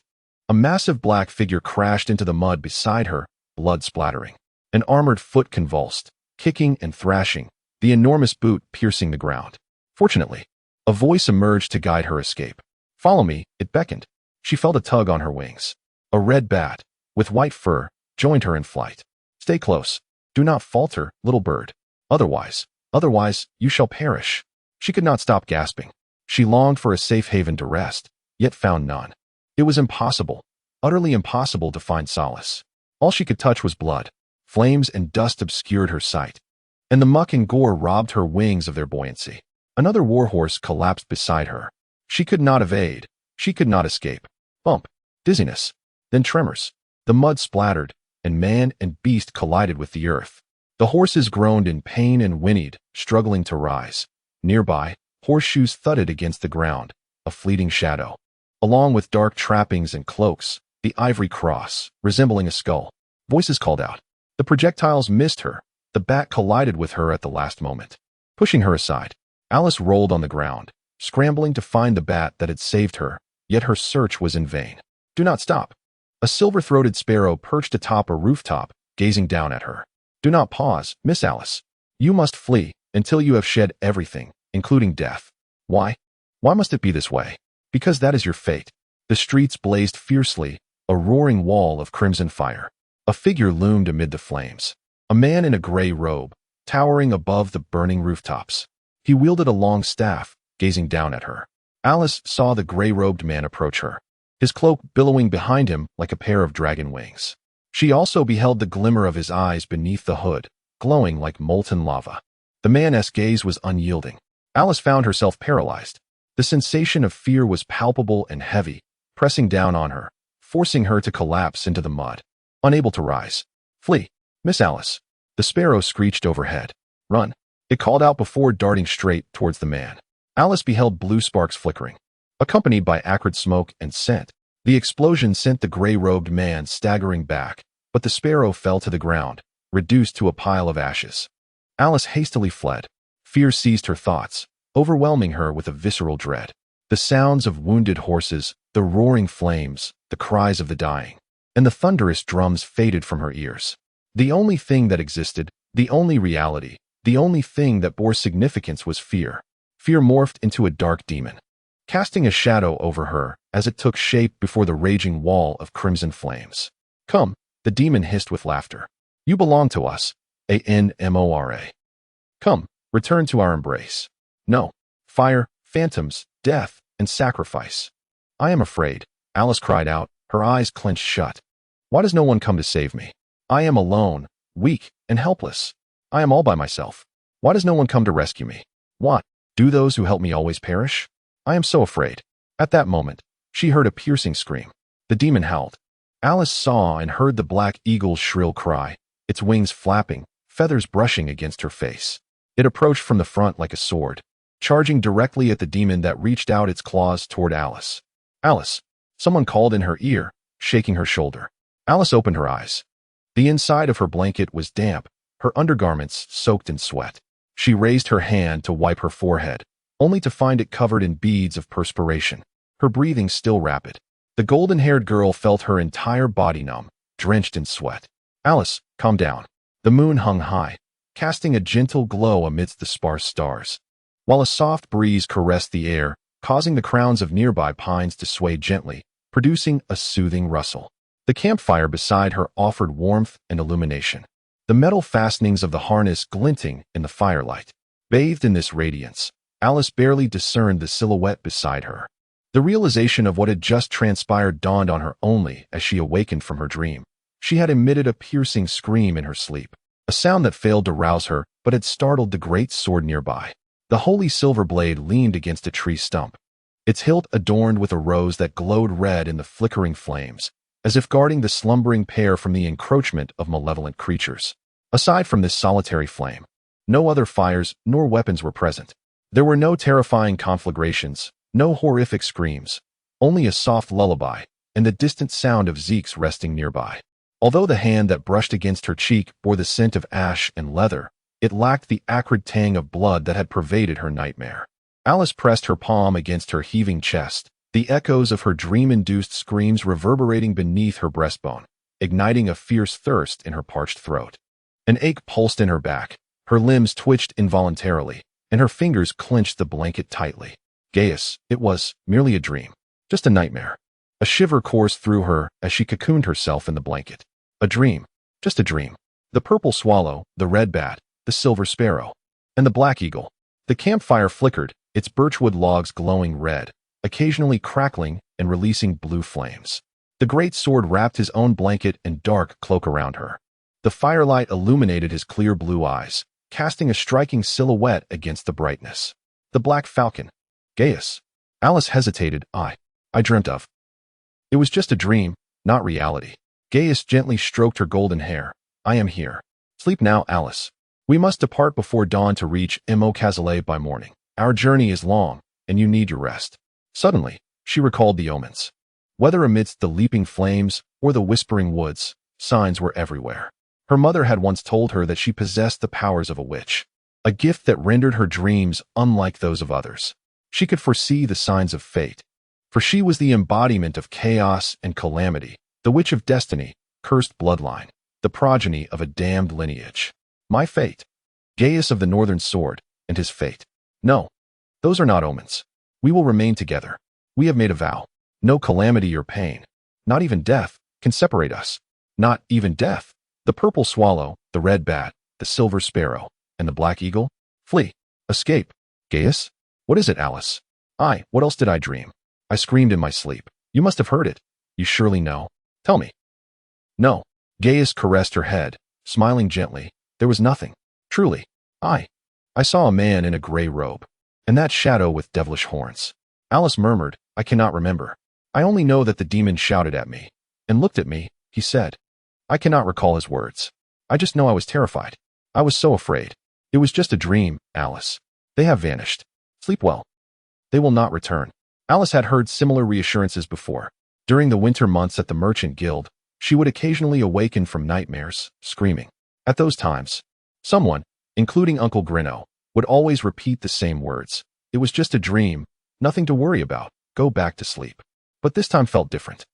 a massive black figure crashed into the mud beside her, blood splattering. An armored foot convulsed, kicking and thrashing, the enormous boot piercing the ground. Fortunately, a voice emerged to guide her escape. "Follow me," it beckoned. She felt a tug on her wings. A red bat, with white fur, joined her in flight. "Stay close. Do not falter, little bird. Otherwise, you shall perish." She could not stop gasping. She longed for a safe haven to rest, yet found none. It was impossible, utterly impossible to find solace. All she could touch was blood. Flames and dust obscured her sight, and the muck and gore robbed her wings of their buoyancy. Another warhorse collapsed beside her. She could not evade. She could not escape. Bump, dizziness, then tremors. The mud splattered, and man and beast collided with the earth. The horses groaned in pain and whinnied, struggling to rise. Nearby, horseshoes thudded against the ground, a fleeting shadow. Along with dark trappings and cloaks, the ivory cross, resembling a skull. Voices called out. The projectiles missed her. The bat collided with her at the last moment. Pushing her aside, Alice rolled on the ground, scrambling to find the bat that had saved her, yet her search was in vain. "Do not stop." A silver-throated sparrow perched atop a rooftop, gazing down at her. "Do not pause, Miss Alice. You must flee until you have shed everything, including death." "Why? Why must it be this way?" "Because that is your fate." The streets blazed fiercely, a roaring wall of crimson fire. A figure loomed amid the flames. A man in a gray robe, towering above the burning rooftops. He wielded a long staff, gazing down at her. Alice saw the gray-robed man approach her, his cloak billowing behind him like a pair of dragon wings. She also beheld the glimmer of his eyes beneath the hood, glowing like molten lava. The man's gaze was unyielding. Alice found herself paralyzed. The sensation of fear was palpable and heavy, pressing down on her, forcing her to collapse into the mud. Unable to rise. "Flee, Miss Alice." The sparrow screeched overhead. "Run," it called out before darting straight towards the man. Alice beheld blue sparks flickering, accompanied by acrid smoke and scent. The explosion sent the gray-robed man staggering back, but the sparrow fell to the ground, reduced to a pile of ashes. Alice hastily fled. Fear seized her thoughts, overwhelming her with a visceral dread. The sounds of wounded horses, the roaring flames, the cries of the dying, and the thunderous drums faded from her ears. The only thing that existed, the only reality, the only thing that bore significance was fear. Fear morphed into a dark demon, casting a shadow over her as it took shape before the raging wall of crimson flames. "Come," the demon hissed with laughter. "You belong to us, Anmora. Come, return to our embrace." "No. Fire, phantoms, death, and sacrifice." "I am afraid," Alice cried out, her eyes clenched shut. "Why does no one come to save me? I am alone, weak, and helpless. I am all by myself. Why does no one come to rescue me? What? Do those who help me always perish? I am so afraid." At that moment, she heard a piercing scream. The demon howled. Alice saw and heard the black eagle's shrill cry, its wings flapping, feathers brushing against her face. It approached from the front like a sword, charging directly at the demon that reached out its claws toward Alice. "Alice," someone called in her ear, shaking her shoulder. Alice opened her eyes. The inside of her blanket was damp, her undergarments soaked in sweat. She raised her hand to wipe her forehead, only to find it covered in beads of perspiration, her breathing still rapid. The golden-haired girl felt her entire body numb, drenched in sweat. "Alice, calm down." The moon hung high, casting a gentle glow amidst the sparse stars, while a soft breeze caressed the air, causing the crowns of nearby pines to sway gently, producing a soothing rustle. The campfire beside her offered warmth and illumination, the metal fastenings of the harness glinting in the firelight. Bathed in this radiance, Alice barely discerned the silhouette beside her. The realization of what had just transpired dawned on her only as she awakened from her dream. She had emitted a piercing scream in her sleep, a sound that failed to rouse her but had startled the great sword nearby. The holy silver blade leaned against a tree stump, its hilt adorned with a rose that glowed red in the flickering flames, as if guarding the slumbering pair from the encroachment of malevolent creatures. Aside from this solitary flame, no other fires nor weapons were present. There were no terrifying conflagrations, no horrific screams, only a soft lullaby and the distant sound of Zeke's resting nearby. Although the hand that brushed against her cheek bore the scent of ash and leather, it lacked the acrid tang of blood that had pervaded her nightmare. Alice pressed her palm against her heaving chest, the echoes of her dream-induced screams reverberating beneath her breastbone, igniting a fierce thirst in her parched throat. An ache pulsed in her back, her limbs twitched involuntarily, and her fingers clenched the blanket tightly. Gaius, it was merely a dream. Just a nightmare. A shiver coursed through her as she cocooned herself in the blanket. A dream. Just a dream. The purple swallow, the red bat, the silver sparrow, and the black eagle. The campfire flickered, its birchwood logs glowing red, occasionally crackling and releasing blue flames. The great sword wrapped his own blanket and dark cloak around her. The firelight illuminated his clear blue eyes, casting a striking silhouette against the brightness. The black falcon. Gaius. Alice hesitated. I dreamt of. It was just a dream, not reality. Gaius gently stroked her golden hair. I am here. Sleep now, Alice. We must depart before dawn to reach Imo by morning. Our journey is long, and you need your rest. Suddenly, she recalled the omens. Whether amidst the leaping flames or the whispering woods, signs were everywhere. Her mother had once told her that she possessed the powers of a witch, a gift that rendered her dreams unlike those of others. She could foresee the signs of fate, for she was the embodiment of chaos and calamity, the witch of destiny, cursed bloodline, the progeny of a damned lineage. My fate. Gaius of the Northern Sword, and his fate. No, those are not omens. We will remain together. We have made a vow. No calamity or pain, not even death, can separate us. Not even death. The purple swallow, the red bat, the silver sparrow, and the black eagle? Flee. Escape. Gaius? What is it, Alice? What else did I dream? I screamed in my sleep. You must have heard it. You surely know. Tell me. No. Gaius caressed her head, smiling gently. There was nothing. Truly. I saw a man in a gray robe, and that shadow with devilish horns. Alice murmured, I cannot remember. I only know that the demon shouted at me, and looked at me, he said. I cannot recall his words. I just know I was terrified. I was so afraid. It was just a dream, Alice. They have vanished. Sleep well. They will not return. Alice had heard similar reassurances before. During the winter months at the Merchant Guild, she would occasionally awaken from nightmares, screaming. At those times, someone, including Uncle Grino, would always repeat the same words. It was just a dream, nothing to worry about, go back to sleep. But this time felt different.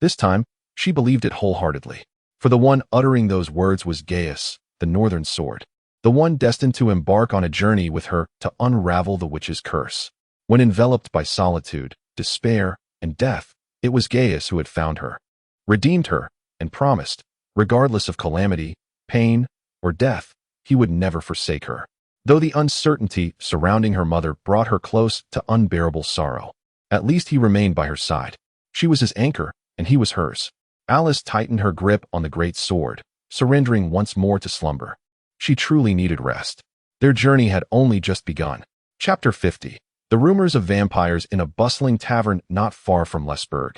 This time, she believed it wholeheartedly. For the one uttering those words was Gaius, the Northern Sword, the one destined to embark on a journey with her to unravel the witch's curse. When enveloped by solitude, despair, and death, it was Gaius who had found her, redeemed her, and promised, regardless of calamity, pain, or death, he would never forsake her. Though the uncertainty surrounding her mother brought her close to unbearable sorrow, at least he remained by her side. She was his anchor, and he was hers. Alice tightened her grip on the great sword, surrendering once more to slumber. She truly needed rest. Their journey had only just begun. Chapter 50. The rumors of vampires in a bustling tavern not far from Lesburg.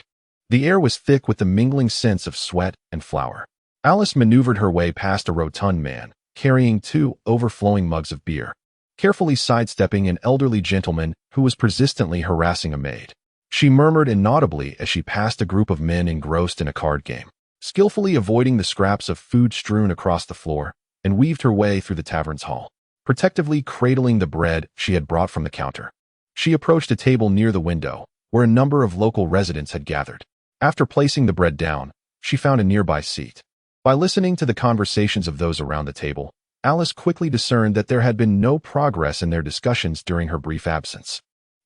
The air was thick with the mingling scents of sweat and flour. Alice maneuvered her way past a rotund man, carrying 2 overflowing mugs of beer, carefully sidestepping an elderly gentleman who was persistently harassing a maid. She murmured inaudibly as she passed a group of men engrossed in a card game, skillfully avoiding the scraps of food strewn across the floor, and weaved her way through the tavern's hall, protectively cradling the bread she had brought from the counter. She approached a table near the window, where a number of local residents had gathered. After placing the bread down, she found a nearby seat. By listening to the conversations of those around the table, Alice quickly discerned that there had been no progress in their discussions during her brief absence.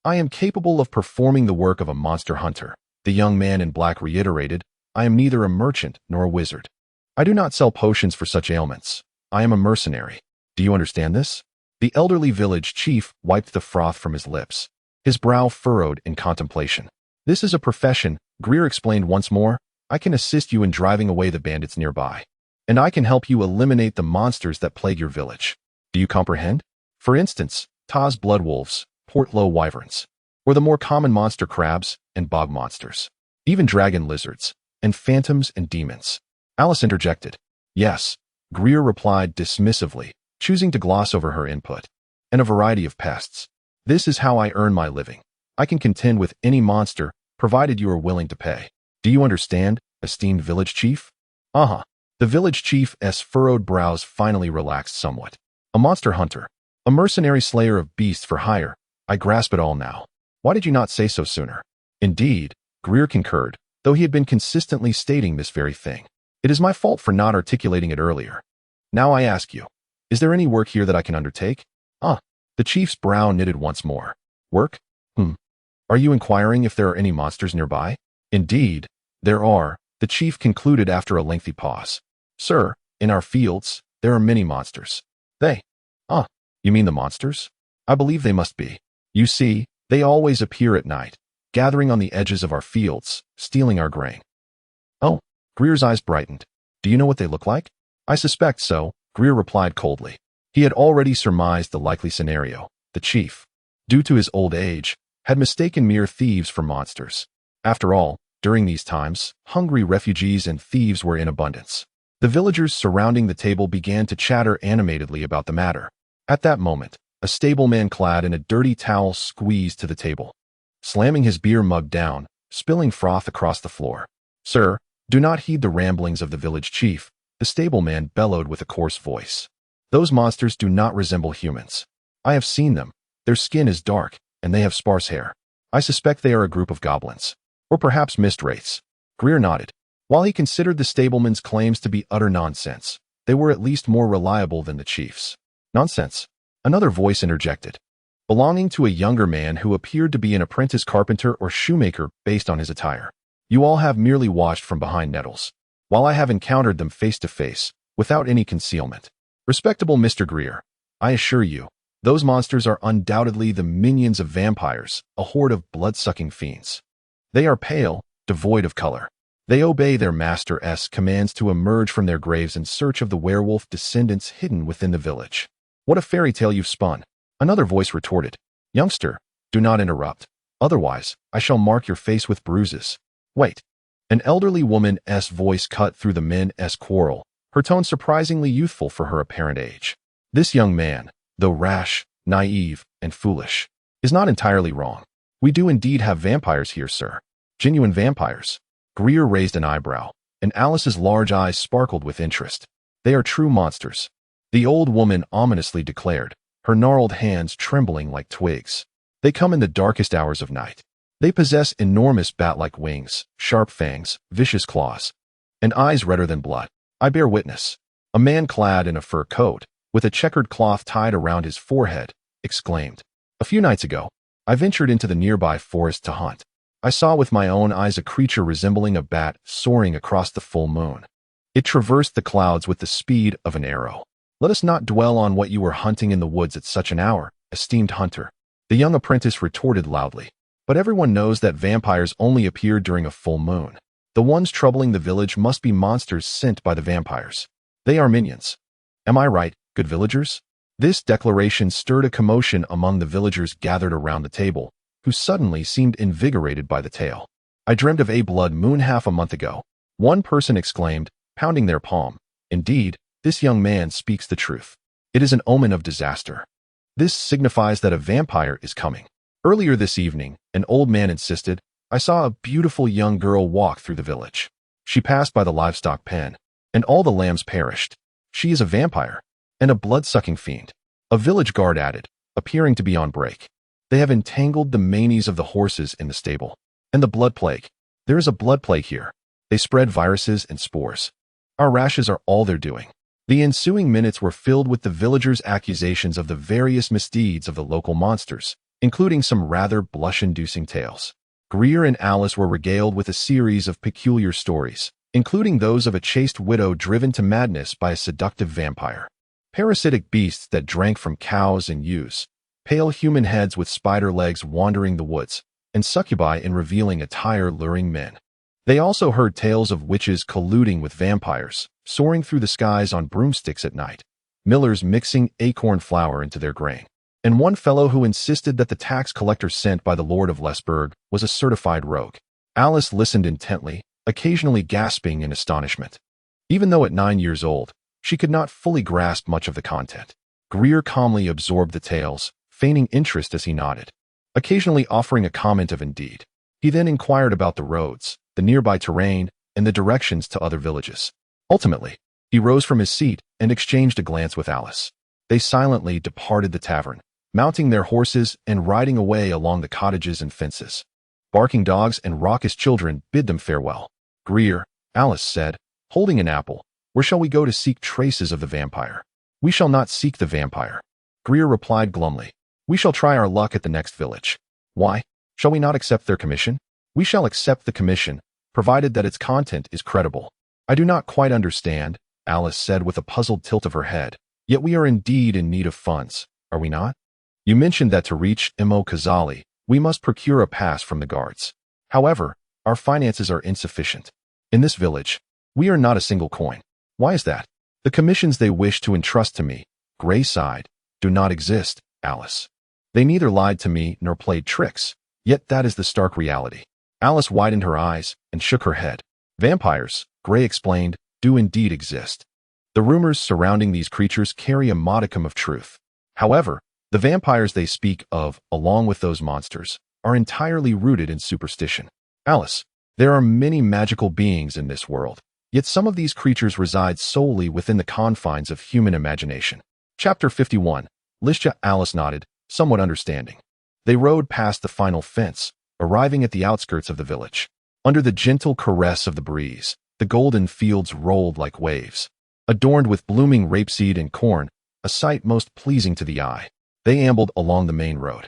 I am capable of performing the work of a monster hunter, the young man in black reiterated. I am neither a merchant nor a wizard. I do not sell potions for such ailments. I am a mercenary. Do you understand this? The elderly village chief wiped the froth from his lips, his brow furrowed in contemplation. This is a profession, Gai'er explained once more. I can assist you in driving away the bandits nearby, and I can help you eliminate the monsters that plague your village. Do you comprehend? For instance, Taz bloodwolves, Portlow wyverns, or the more common monster crabs and bog monsters, even dragon lizards, and phantoms and demons. Alice interjected. Yes, Gai'er replied dismissively, choosing to gloss over her input. And a variety of pests. This is how I earn my living. I can contend with any monster, provided you are willing to pay. Do you understand, esteemed village chief? Uh-huh. The village chief's furrowed brows finally relaxed somewhat. A monster hunter. A mercenary slayer of beasts for hire. I grasp it all now. Why did you not say so sooner? Indeed, Gai'er concurred, though he had been consistently stating this very thing. It is my fault for not articulating it earlier. Now I ask you, is there any work here that I can undertake? The chief's brow knitted once more. Work? Are you inquiring if there are any monsters nearby? Indeed, there are, the chief concluded after a lengthy pause. Sir, in our fields, there are many monsters. They? You mean the monsters? I believe they must be. You see, they always appear at night, gathering on the edges of our fields, stealing our grain. Oh, Gai'er's eyes brightened. Do you know what they look like? I suspect so, Gai'er replied coldly. He had already surmised the likely scenario. The chief, due to his old age, had mistaken mere thieves for monsters. After all, during these times, hungry refugees and thieves were in abundance. The villagers surrounding the table began to chatter animatedly about the matter. At that moment, a stableman clad in a dirty towel squeezed to the table, slamming his beer mug down, spilling froth across the floor. Sir, do not heed the ramblings of the village chief, the stableman bellowed with a coarse voice. Those monsters do not resemble humans. I have seen them. Their skin is dark, and they have sparse hair. I suspect they are a group of goblins. Or perhaps mist wraiths. Gai'er nodded. While he considered the stableman's claims to be utter nonsense, they were at least more reliable than the chief's. Nonsense. Another voice interjected, belonging to a younger man who appeared to be an apprentice carpenter or shoemaker based on his attire. You all have merely watched from behind nettles, while I have encountered them face to face, without any concealment. Respectable Mr. Gai'er, I assure you, those monsters are undoubtedly the minions of vampires, a horde of blood-sucking fiends. They are pale, devoid of color. They obey their master's commands to emerge from their graves in search of the werewolf descendants hidden within the village. What a fairy tale you've spun. Another voice retorted. Youngster, do not interrupt. Otherwise, I shall mark your face with bruises. Wait. An elderly woman's voice cut through the men's quarrel, her tone surprisingly youthful for her apparent age. This young man, though rash, naive, and foolish, is not entirely wrong. We do indeed have vampires here, sir. Genuine vampires. Gai'er raised an eyebrow, and Alice's large eyes sparkled with interest. They are true monsters, the old woman ominously declared, her gnarled hands trembling like twigs. They come in the darkest hours of night. They possess enormous bat-like wings, sharp fangs, vicious claws, and eyes redder than blood. I bear witness. A man clad in a fur coat, with a checkered cloth tied around his forehead, exclaimed. A few nights ago, I ventured into the nearby forest to hunt. I saw with my own eyes a creature resembling a bat soaring across the full moon. It traversed the clouds with the speed of an arrow. Let us not dwell on what you were hunting in the woods at such an hour, esteemed hunter, the young apprentice retorted loudly. But everyone knows that vampires only appear during a full moon. The ones troubling the village must be monsters sent by the vampires. They are minions. Am I right, good villagers? This declaration stirred a commotion among the villagers gathered around the table, who suddenly seemed invigorated by the tale. I dreamed of a blood moon half a month ago. One person exclaimed, pounding their palm. Indeed, this young man speaks the truth. It is an omen of disaster. This signifies that a vampire is coming. Earlier this evening, an old man insisted, I saw a beautiful young girl walk through the village. She passed by the livestock pen, and all the lambs perished. She is a vampire, and a blood-sucking fiend. A village guard added, appearing to be on break. They have entangled the manes of the horses in the stable. And the blood plague. There is a blood plague here. They spread viruses and spores. Our rashes are all they're doing. The ensuing minutes were filled with the villagers' accusations of the various misdeeds of the local monsters, including some rather blush-inducing tales. Gai'er and Alice were regaled with a series of peculiar stories, including those of a chaste widow driven to madness by a seductive vampire, parasitic beasts that drank from cows and ewes, pale human heads with spider legs wandering the woods, and succubi in revealing attire luring men. They also heard tales of witches colluding with vampires, soaring through the skies on broomsticks at night, millers mixing acorn flour into their grain, and one fellow who insisted that the tax collector sent by the Lord of Lesburg was a certified rogue. Alice listened intently, occasionally gasping in astonishment. Even though at 9 years old, She could not fully grasp much of the content. Gai'er calmly absorbed the tales, feigning interest as he nodded, occasionally offering a comment of indeed. He then inquired about the roads, the nearby terrain, and the directions to other villages. Ultimately, he rose from his seat and exchanged a glance with Alice. They silently departed the tavern, mounting their horses and riding away along the cottages and fences. Barking dogs and raucous children bid them farewell. Gai'er, Alice said, holding an apple, where shall we go to seek traces of the vampire? We shall not seek the vampire. Gai'er replied glumly. We shall try our luck at the next village. Why? Shall we not accept their commission? We shall accept the commission, provided that its content is credible. I do not quite understand, Alice said with a puzzled tilt of her head. Yet we are indeed in need of funds, are we not? You mentioned that to reach Imo we must procure a pass from the guards. However, our finances are insufficient. In this village, we are not a single coin. Why is that? The commissions they wish to entrust to me, Gray sighed, do not exist, Alice. They neither lied to me nor played tricks, yet that is the stark reality. Alice widened her eyes and shook her head. Vampires, Gray explained, do indeed exist. The rumors surrounding these creatures carry a modicum of truth. However, the vampires they speak of, along with those monsters, are entirely rooted in superstition. Alice, there are many magical beings in this world, yet some of these creatures reside solely within the confines of human imagination. Chapter 51. Listia. Alice nodded, somewhat understanding. They rode past the final fence, arriving at the outskirts of the village. Under the gentle caress of the breeze, the golden fields rolled like waves, adorned with blooming rapeseed and corn, a sight most pleasing to the eye. They ambled along the main road.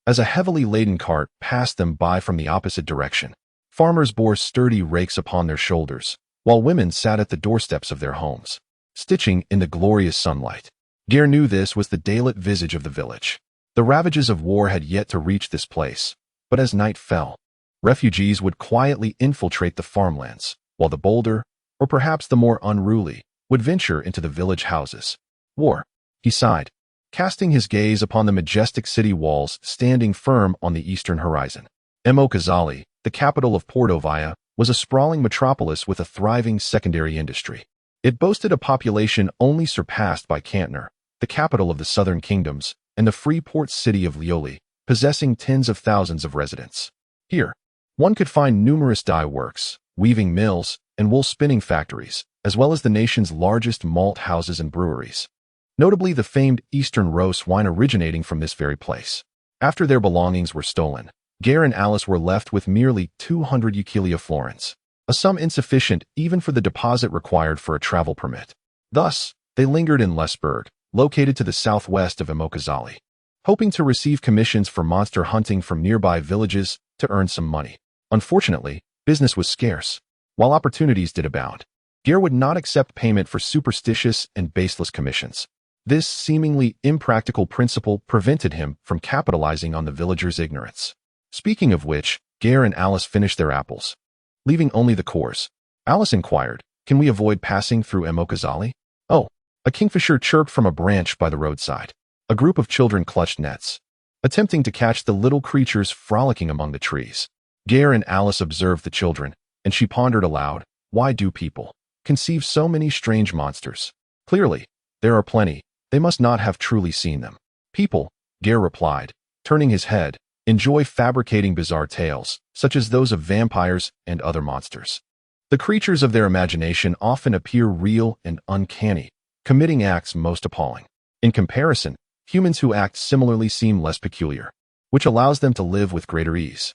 As a heavily laden cart passed them by from the opposite direction, farmers bore sturdy rakes upon their shoulders, while women sat at the doorsteps of their homes, stitching in the glorious sunlight. Gai'er knew this was the daylit visage of the village. The ravages of war had yet to reach this place, but as night fell, refugees would quietly infiltrate the farmlands, while the bolder, or perhaps the more unruly, would venture into the village houses. War, he sighed, casting his gaze upon the majestic city walls standing firm on the eastern horizon. Imo, the capital of Portovaya, was a sprawling metropolis with a thriving secondary industry. It boasted a population only surpassed by Cantner, the capital of the southern kingdoms, and the free port city of Lioli, possessing tens of thousands of residents. Here, one could find numerous dye works, weaving mills, and wool spinning factories, as well as the nation's largest malt houses and breweries. Notably the famed Eastern Rose wine originating from this very place. After their belongings were stolen, Gai'er and Alice were left with merely 200 Euchelia florins, a sum insufficient even for the deposit required for a travel permit. Thus, they lingered in Lesburg, located to the southwest of Imo, hoping to receive commissions for monster hunting from nearby villages to earn some money. Unfortunately, business was scarce, while opportunities did abound. Gai'er would not accept payment for superstitious and baseless commissions. This seemingly impractical principle prevented him from capitalizing on the villagers' ignorance. Speaking of which, Gai'er and Alice finished their apples, leaving only the cores. Alice inquired, can we avoid passing through Imo? Oh, a kingfisher chirped from a branch by the roadside. A group of children clutched nets, attempting to catch the little creatures frolicking among the trees. Gai'er and Alice observed the children, and she pondered aloud, why do people conceive so many strange monsters? Clearly, there are plenty. They must not have truly seen them. People, Gai'er replied, turning his head, enjoy fabricating bizarre tales, such as those of vampires and other monsters. The creatures of their imagination often appear real and uncanny, committing acts most appalling. In comparison, humans who act similarly seem less peculiar, which allows them to live with greater ease.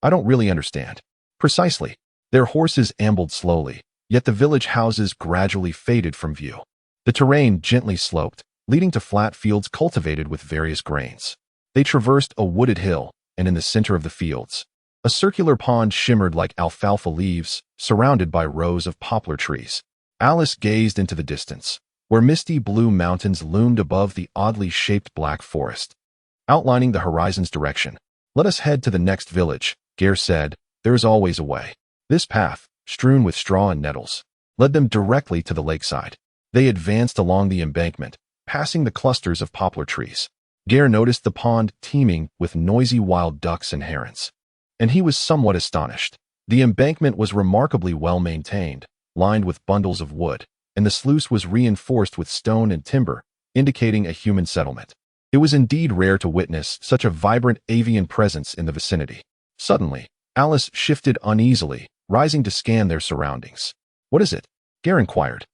I don't really understand. Precisely. Their horses ambled slowly, yet the village houses gradually faded from view. The terrain gently sloped, leading to flat fields cultivated with various grains. They traversed a wooded hill, and in the center of the fields, a circular pond shimmered like alfalfa leaves, surrounded by rows of poplar trees. Alice gazed into the distance, where misty blue mountains loomed above the oddly shaped black forest, outlining the horizon's direction. Let us head to the next village, Gai'er said. There is always a way. This path, strewn with straw and nettles, led them directly to the lakeside. They advanced along the embankment, passing the clusters of poplar trees. Gai'er noticed the pond teeming with noisy wild ducks and herons, and he was somewhat astonished. The embankment was remarkably well maintained, lined with bundles of wood, and the sluice was reinforced with stone and timber, indicating a human settlement. It was indeed rare to witness such a vibrant avian presence in the vicinity. Suddenly, Alice shifted uneasily, rising to scan their surroundings. "What is it?" Gai'er inquired.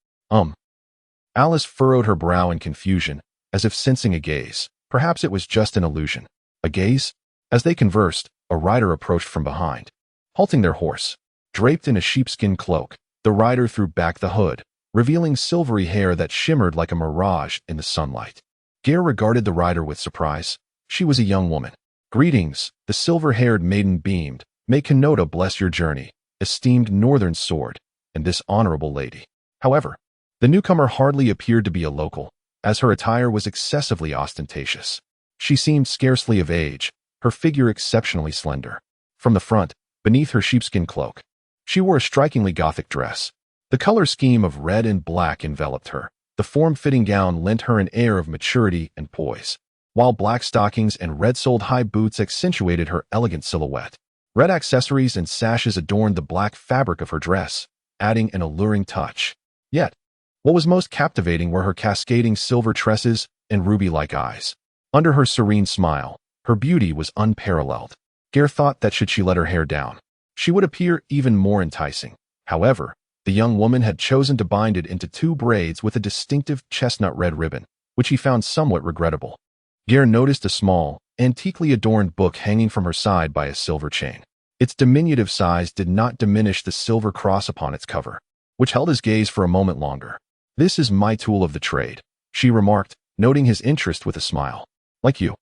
Alice furrowed her brow in confusion, as if sensing a gaze. Perhaps it was just an illusion. A gaze? As they conversed, a rider approached from behind, halting their horse. Draped in a sheepskin cloak, the rider threw back the hood, revealing silvery hair that shimmered like a mirage in the sunlight. Gai'er regarded the rider with surprise. She was a young woman. "Greetings," the silver-haired maiden beamed. "May Canota bless your journey, esteemed northern sword, and this honorable lady." However, the newcomer hardly appeared to be a local, as her attire was excessively ostentatious. She seemed scarcely of age, her figure exceptionally slender. From the front, beneath her sheepskin cloak, she wore a strikingly Gothic dress. The color scheme of red and black enveloped her. The form-fitting gown lent her an air of maturity and poise, while black stockings and red-soled high boots accentuated her elegant silhouette. Red accessories and sashes adorned the black fabric of her dress, adding an alluring touch. Yet, what was most captivating were her cascading silver tresses and ruby-like eyes. Under her serene smile, her beauty was unparalleled. Gai'er thought that should she let her hair down, she would appear even more enticing. However, the young woman had chosen to bind it into 2 braids with a distinctive chestnut-red ribbon, which he found somewhat regrettable. Gai'er noticed a small, antiquely adorned book hanging from her side by a silver chain. Its diminutive size did not diminish the silver cross upon its cover, which held his gaze for a moment longer. "This is my tool of the trade," she remarked, noting his interest with a smile. "Like you,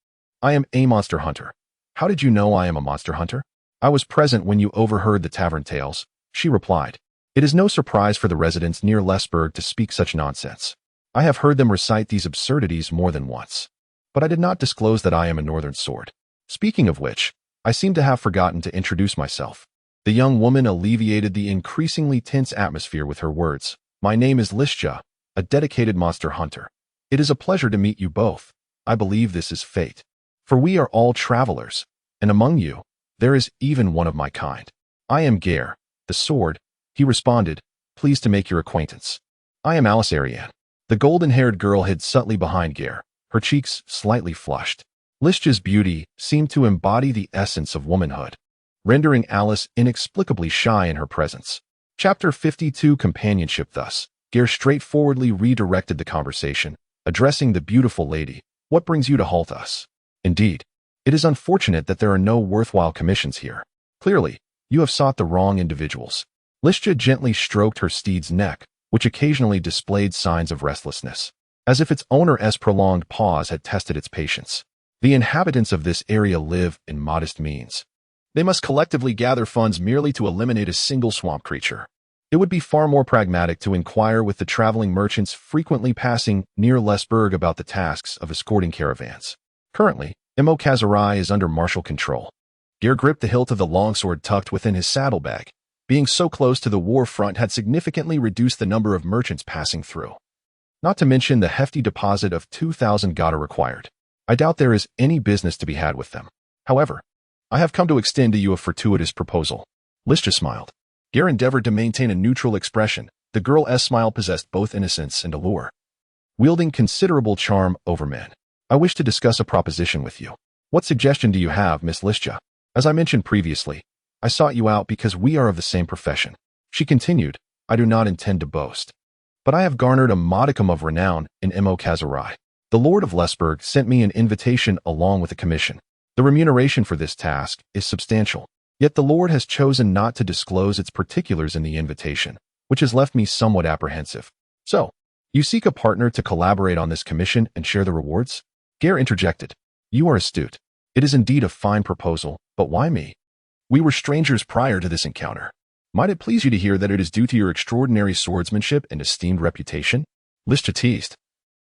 I am a monster hunter." "How did you know I am a monster hunter?" "I was present when you overheard the tavern tales," she replied. "It is no surprise for the residents near Lesburg to speak such nonsense. I have heard them recite these absurdities more than once. But I did not disclose that I am a northern sword. Speaking of which, I seem to have forgotten to introduce myself." The young woman alleviated the increasingly tense atmosphere with her words. "My name is Listja, a dedicated monster hunter. It is a pleasure to meet you both. I believe this is fate. For we are all travelers, and among you, there is even one of my kind. I am Gai'er, the sword," he responded, "pleased to make your acquaintance." "I am Alice Ariane." The golden-haired girl hid subtly behind Gai'er, her cheeks slightly flushed. Listja's beauty seemed to embody the essence of womanhood, rendering Alice inexplicably shy in her presence. Chapter 52 Companionship. Thus, Gai'er straightforwardly redirected the conversation, addressing the beautiful lady. "What brings you to halt us?" "Indeed, it is unfortunate that there are no worthwhile commissions here. Clearly, you have sought the wrong individuals." Listja gently stroked her steed's neck, which occasionally displayed signs of restlessness, as if its owner's prolonged pause had tested its patience. "The inhabitants of this area live in modest means. They must collectively gather funds merely to eliminate a single swamp creature. It would be far more pragmatic to inquire with the traveling merchants frequently passing near Lesburg about the tasks of escorting caravans. Currently, Imo is under martial control." Gai'er gripped the hilt of the longsword tucked within his saddlebag. Being so close to the war front had significantly reduced the number of merchants passing through, not to mention the hefty deposit of 2,000 Gai'er required. "I doubt there is any business to be had with them. However, I have come to extend to you a fortuitous proposal." Listja smiled. Gai'er endeavored to maintain a neutral expression. The girl's smile possessed both innocence and allure, wielding considerable charm over men. "I wish to discuss a proposition with you." "What suggestion do you have, Miss Listja?" "As I mentioned previously, I sought you out because we are of the same profession." She continued, "I do not intend to boast, but I have garnered a modicum of renown in Imo. The Lord of Lesburg sent me an invitation along with a commission. The remuneration for this task is substantial, yet the Lord has chosen not to disclose its particulars in the invitation, which has left me somewhat apprehensive." "So, you seek a partner to collaborate on this commission and share the rewards?" Gai'er interjected. "You are astute. It is indeed a fine proposal, but why me? We were strangers prior to this encounter. Might it please you to hear that it is due to your extraordinary swordsmanship and esteemed reputation?" Listja teased.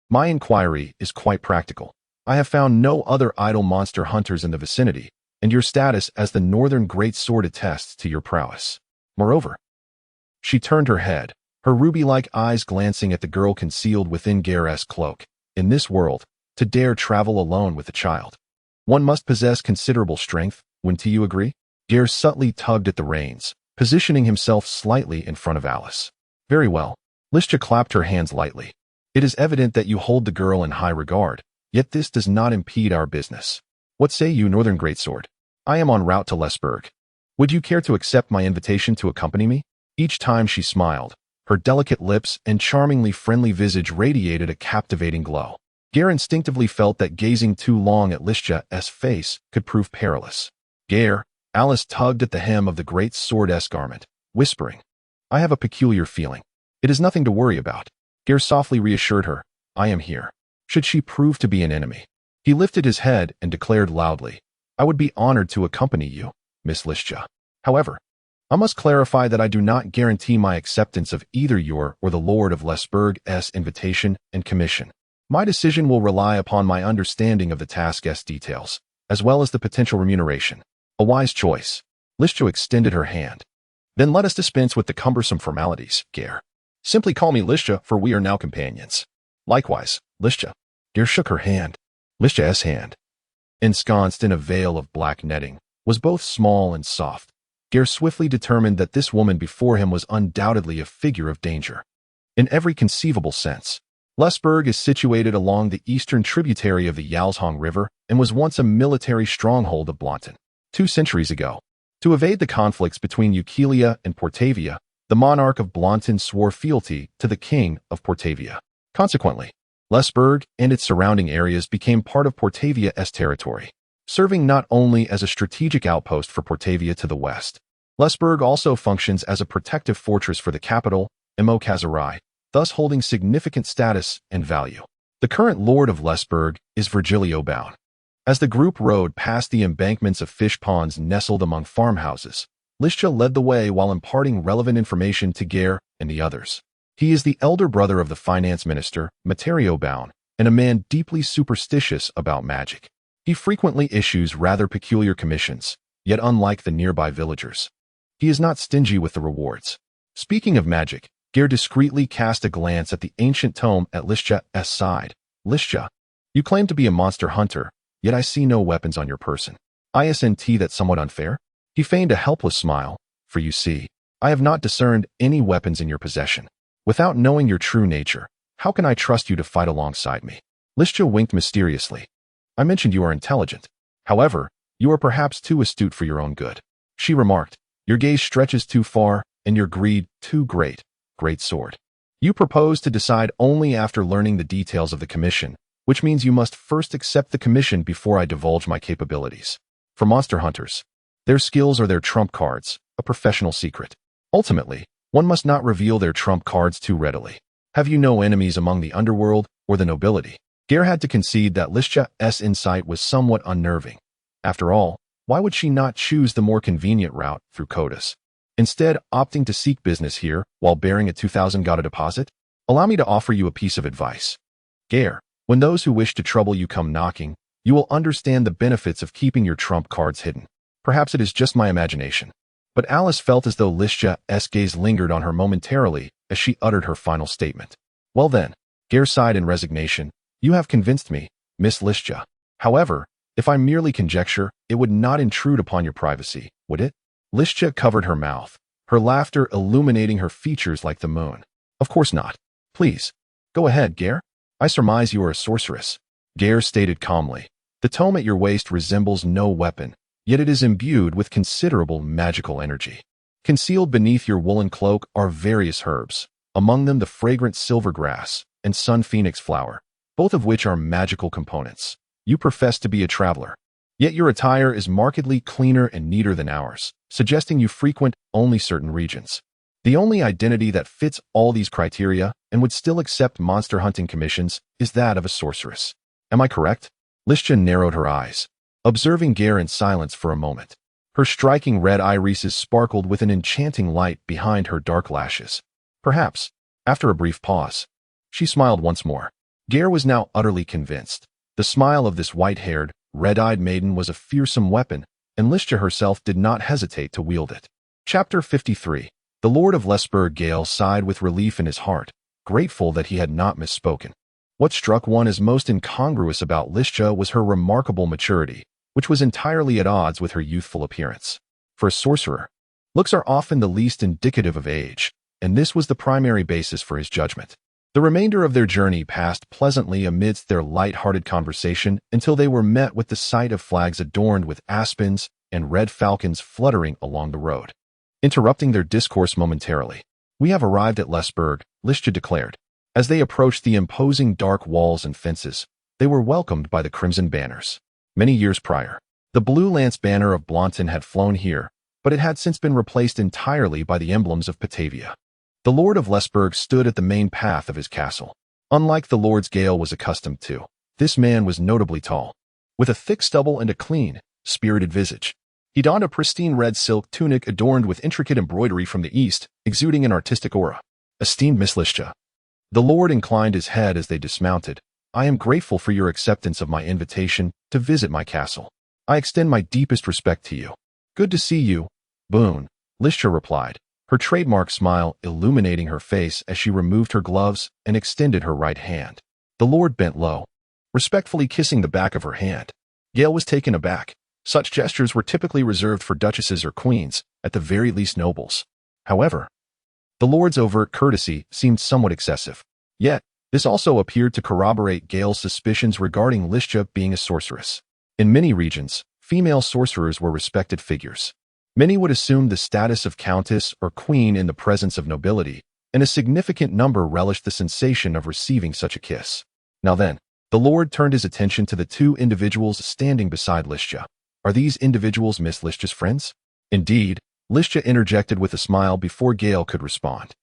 "My inquiry is quite practical. I have found no other idle monster hunters in the vicinity, and your status as the Northern Great Sword attests to your prowess. Moreover," she turned her head, her ruby-like eyes glancing at the girl concealed within Gai'er's cloak. "In this world, to dare travel alone with a child, one must possess considerable strength. Wouldn't you agree?" Gai'er subtly tugged at the reins, positioning himself slightly in front of Alice. "Very well. Listia clapped her hands lightly. It is evident that you hold the girl in high regard, yet this does not impede our business. What say you, Northern Greatsword? I am en route to Lesburg. Would you care to accept my invitation to accompany me? Each time she smiled, her delicate lips and charmingly friendly visage radiated a captivating glow. Gai'er instinctively felt that gazing too long at Listia's face could prove perilous. Gai'er, Alice tugged at the hem of the great sword-esque garment, whispering, I have a peculiar feeling. It is nothing to worry about. Gai'er softly reassured her, I am here. Should she prove to be an enemy? He lifted his head and declared loudly, I would be honored to accompany you, Miss Listia. However, I must clarify that I do not guarantee my acceptance of either your or the Lord of Lesburg's invitation and commission. My decision will rely upon my understanding of the task's details, as well as the potential remuneration. A wise choice. Listia extended her hand. Then let us dispense with the cumbersome formalities, Gai'er. Simply call me Listia, for we are now companions. Likewise, Listia. Gai'er shook her hand. Listia's hand, ensconced in a veil of black netting, was both small and soft. Gai'er swiftly determined that this woman before him was undoubtedly a figure of danger. In every conceivable sense, Lesburg is situated along the eastern tributary of the Yalzhong River and was once a military stronghold of Blanton. 2 centuries ago, to evade the conflicts between Eukelia and Portavia, the monarch of Blanton swore fealty to the king of Portavia. Consequently, Lesburg and its surrounding areas became part of Portavia's territory, serving not only as a strategic outpost for Portavia to the west. Lesburg also functions as a protective fortress for the capital, Imo-Kazarai, thus holding significant status and value. The current lord of Lesburg is Virgilio Bown. As the group rode past the embankments of fish ponds nestled among farmhouses, Listia led the way while imparting relevant information to Gai'er and the others. He is the elder brother of the finance minister, Materio Bown, and a man deeply superstitious about magic. He frequently issues rather peculiar commissions, yet unlike the nearby villagers, he is not stingy with the rewards. Speaking of magic, Gai'er discreetly cast a glance at the ancient tome at Listia's side. Listia, you claim to be a monster hunter, yet I see no weapons on your person. Isn't that somewhat unfair? He feigned a helpless smile, for you see, I have not discerned any weapons in your possession. Without knowing your true nature, how can I trust you to fight alongside me? Listia winked mysteriously. I mentioned you are intelligent. However, you are perhaps too astute for your own good. She remarked, your gaze stretches too far, and your greed too great. Great sword. You propose to decide only after learning the details of the commission, which means you must first accept the commission before I divulge my capabilities. For monster hunters, their skills are their trump cards, a professional secret. Ultimately, one must not reveal their trump cards too readily. Have you no enemies among the underworld or the nobility? Gai'er had to concede that Listia's insight was somewhat unnerving. After all, why would she not choose the more convenient route through Codas, instead opting to seek business here while bearing a 2,000 gata deposit? Allow me to offer you a piece of advice. Gai'er, when those who wish to trouble you come knocking, you will understand the benefits of keeping your trump cards hidden. Perhaps it is just my imagination. But Alice felt as though Listia's gaze lingered on her momentarily as she uttered her final statement. Well then, Gai'er sighed in resignation, you have convinced me, Miss Listia. However, if I merely conjecture, it would not intrude upon your privacy, would it? Listia covered her mouth, her laughter illuminating her features like the moon. Of course not. Please, go ahead, Gai'er. I surmise you are a sorceress. Gai'er stated calmly. The tome at your waist resembles no weapon, yet it is imbued with considerable magical energy. Concealed beneath your woolen cloak are various herbs, among them the fragrant silver grass and sun phoenix flower, both of which are magical components. You profess to be a traveler, yet your attire is markedly cleaner and neater than ours, suggesting you frequent only certain regions. The only identity that fits all these criteria and would still accept monster hunting commissions is that of a sorceress. Am I correct? Listia narrowed her eyes, observing Gai'er in silence for a moment. Her striking red irises sparkled with an enchanting light behind her dark lashes. Perhaps, after a brief pause, she smiled once more. Gai'er was now utterly convinced. The smile of this white-haired, red-eyed maiden was a fearsome weapon, and Listia herself did not hesitate to wield it. Chapter 53. The Lord of Lesburg Gai'er sighed with relief in his heart, grateful that he had not misspoken. What struck one as most incongruous about Listia was her remarkable maturity, which was entirely at odds with her youthful appearance. For a sorcerer, looks are often the least indicative of age, and this was the primary basis for his judgment. The remainder of their journey passed pleasantly amidst their light-hearted conversation until they were met with the sight of flags adorned with aspens and red falcons fluttering along the road. Interrupting their discourse momentarily, "We have arrived at Lesburg," Listia declared. As they approached the imposing dark walls and fences, they were welcomed by the crimson banners. Many years prior, the blue lance banner of Blanton had flown here, but it had since been replaced entirely by the emblems of Batavia. The Lord of Lesburg stood at the main path of his castle. Unlike the lords Gai'er was accustomed to, this man was notably tall, with a thick stubble and a clean, spirited visage. He donned a pristine red silk tunic adorned with intricate embroidery from the east, exuding an artistic aura. "Esteemed Miss Listia," the Lord inclined his head as they dismounted, "I am grateful for your acceptance of my invitation to visit my castle. I extend my deepest respect to you." "Good to see you, Boone," Listia replied, her trademark smile illuminating her face as she removed her gloves and extended her right hand. The Lord bent low, respectfully kissing the back of her hand. Gai'er was taken aback. Such gestures were typically reserved for duchesses or queens, at the very least nobles. However, the Lord's overt courtesy seemed somewhat excessive. Yet, this also appeared to corroborate Gai'er's suspicions regarding Listia being a sorceress. In many regions, female sorcerers were respected figures. Many would assume the status of countess or queen in the presence of nobility, and a significant number relished the sensation of receiving such a kiss. Now then, the Lord turned his attention to the two individuals standing beside Listia. "Are these individuals Miss Listia's friends?" "Indeed," Listia interjected with a smile before Gai'er could respond.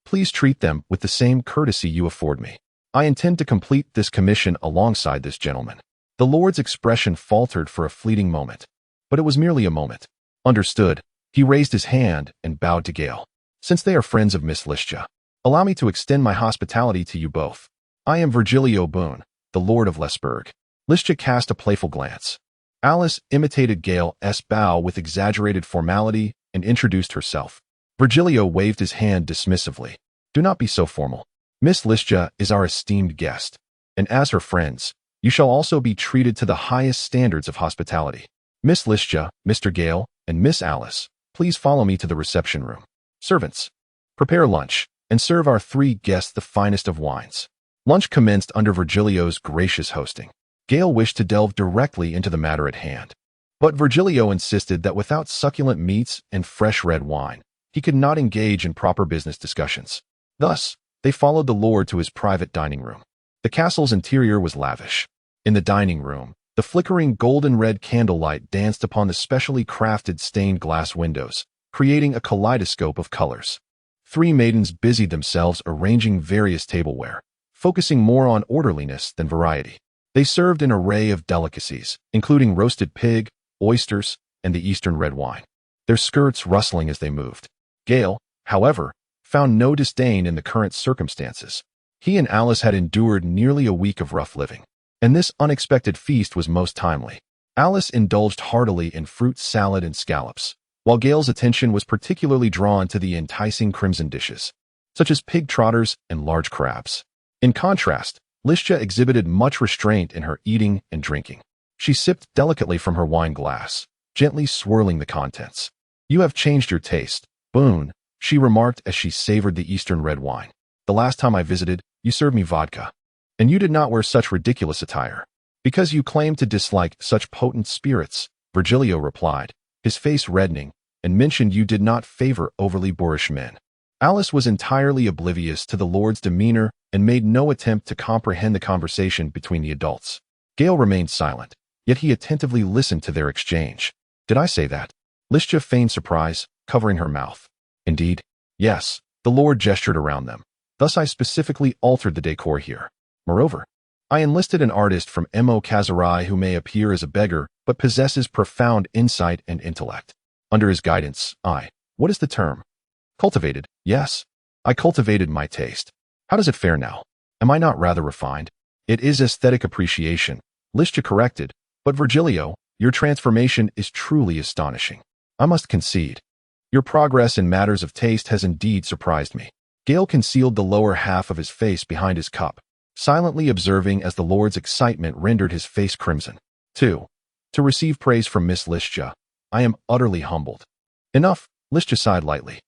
"Please treat them with the same courtesy you afford me. I intend to complete this commission alongside this gentleman." The Lord's expression faltered for a fleeting moment, but it was merely a moment. "Understood." He raised his hand and bowed to Gai'er. "Since they are friends of Miss Listia, allow me to extend my hospitality to you both. I am Virgilio Boone, the Lord of Lesburg." Listia cast a playful glance. Alice imitated Gai'er's bow with exaggerated formality and introduced herself. Virgilio waved his hand dismissively. "Do not be so formal. Miss Listia is our esteemed guest, and as her friends, you shall also be treated to the highest standards of hospitality. Miss Listia, Mr. Gai'er, and Miss Alice, please follow me to the reception room. Servants, prepare lunch, and serve our three guests the finest of wines." Lunch commenced under Virgilio's gracious hosting. Gai'er wished to delve directly into the matter at hand, but Virgilio insisted that without succulent meats and fresh red wine, he could not engage in proper business discussions. Thus, they followed the Lord to his private dining room. The castle's interior was lavish. In the dining room, the flickering golden-red candlelight danced upon the specially crafted stained glass windows, creating a kaleidoscope of colors. Three maidens busied themselves arranging various tableware, focusing more on orderliness than variety. They served an array of delicacies, including roasted pig, oysters, and the Eastern red wine, their skirts rustling as they moved. Gai'er, however, found no disdain in the current circumstances. He and Alice had endured nearly a week of rough living, and this unexpected feast was most timely. Alice indulged heartily in fruit salad and scallops, while Gai'er's attention was particularly drawn to the enticing crimson dishes, such as pig trotters and large crabs. In contrast, Listia exhibited much restraint in her eating and drinking. She sipped delicately from her wine glass, gently swirling the contents. "You have changed your taste, Boone," she remarked as she savored the Eastern red wine. "The last time I visited, you served me vodka, and you did not wear such ridiculous attire." "Because you claim to dislike such potent spirits," Virgilio replied, his face reddening, and mentioned you did not favor overly boorish men. Alice was entirely oblivious to the Lord's demeanor and made no attempt to comprehend the conversation between the adults. Gai'er remained silent, yet he attentively listened to their exchange. "Did I say that?" Listia feigned surprise, covering her mouth. "Indeed, yes," the Lord gestured around them. "Thus I specifically altered the decor here. Moreover, I enlisted an artist from Mo Kazarai who may appear as a beggar, but possesses profound insight and intellect. Under his guidance, what is the term? Cultivated, yes. I cultivated my taste. How does it fare now? Am I not rather refined?" "It is aesthetic appreciation," Listia corrected, "but Virgilio, your transformation is truly astonishing. I must concede. Your progress in matters of taste has indeed surprised me." Gai'er concealed the lower half of his face behind his cup, silently observing as the Lord's excitement rendered his face crimson. "2. To receive praise from Miss Listia, I am utterly humbled." "Enough," Listia sighed lightly.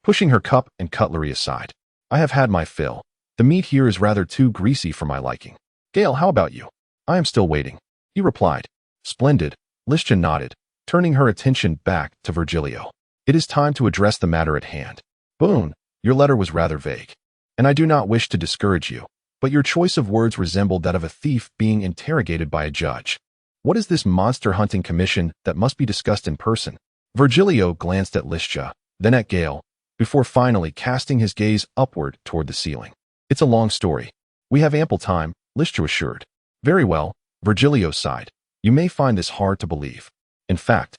pushing her cup and cutlery aside. I have had my fill. The meat here is rather too greasy for my liking. Gale, how about you? I am still waiting, he replied. Splendid, Lystia nodded, turning her attention back to Virgilio. It is time to address the matter at hand. Boone, your letter was rather vague, and I do not wish to discourage you, but your choice of words resembled that of a thief being interrogated by a judge. What is this monster hunting commission that must be discussed in person? Virgilio glanced at Lystia, then at Gale, before finally casting his gaze upward toward the ceiling. It's a long story. We have ample time, Lystia assured. Very well, Virgilio sighed. You may find this hard to believe. In fact,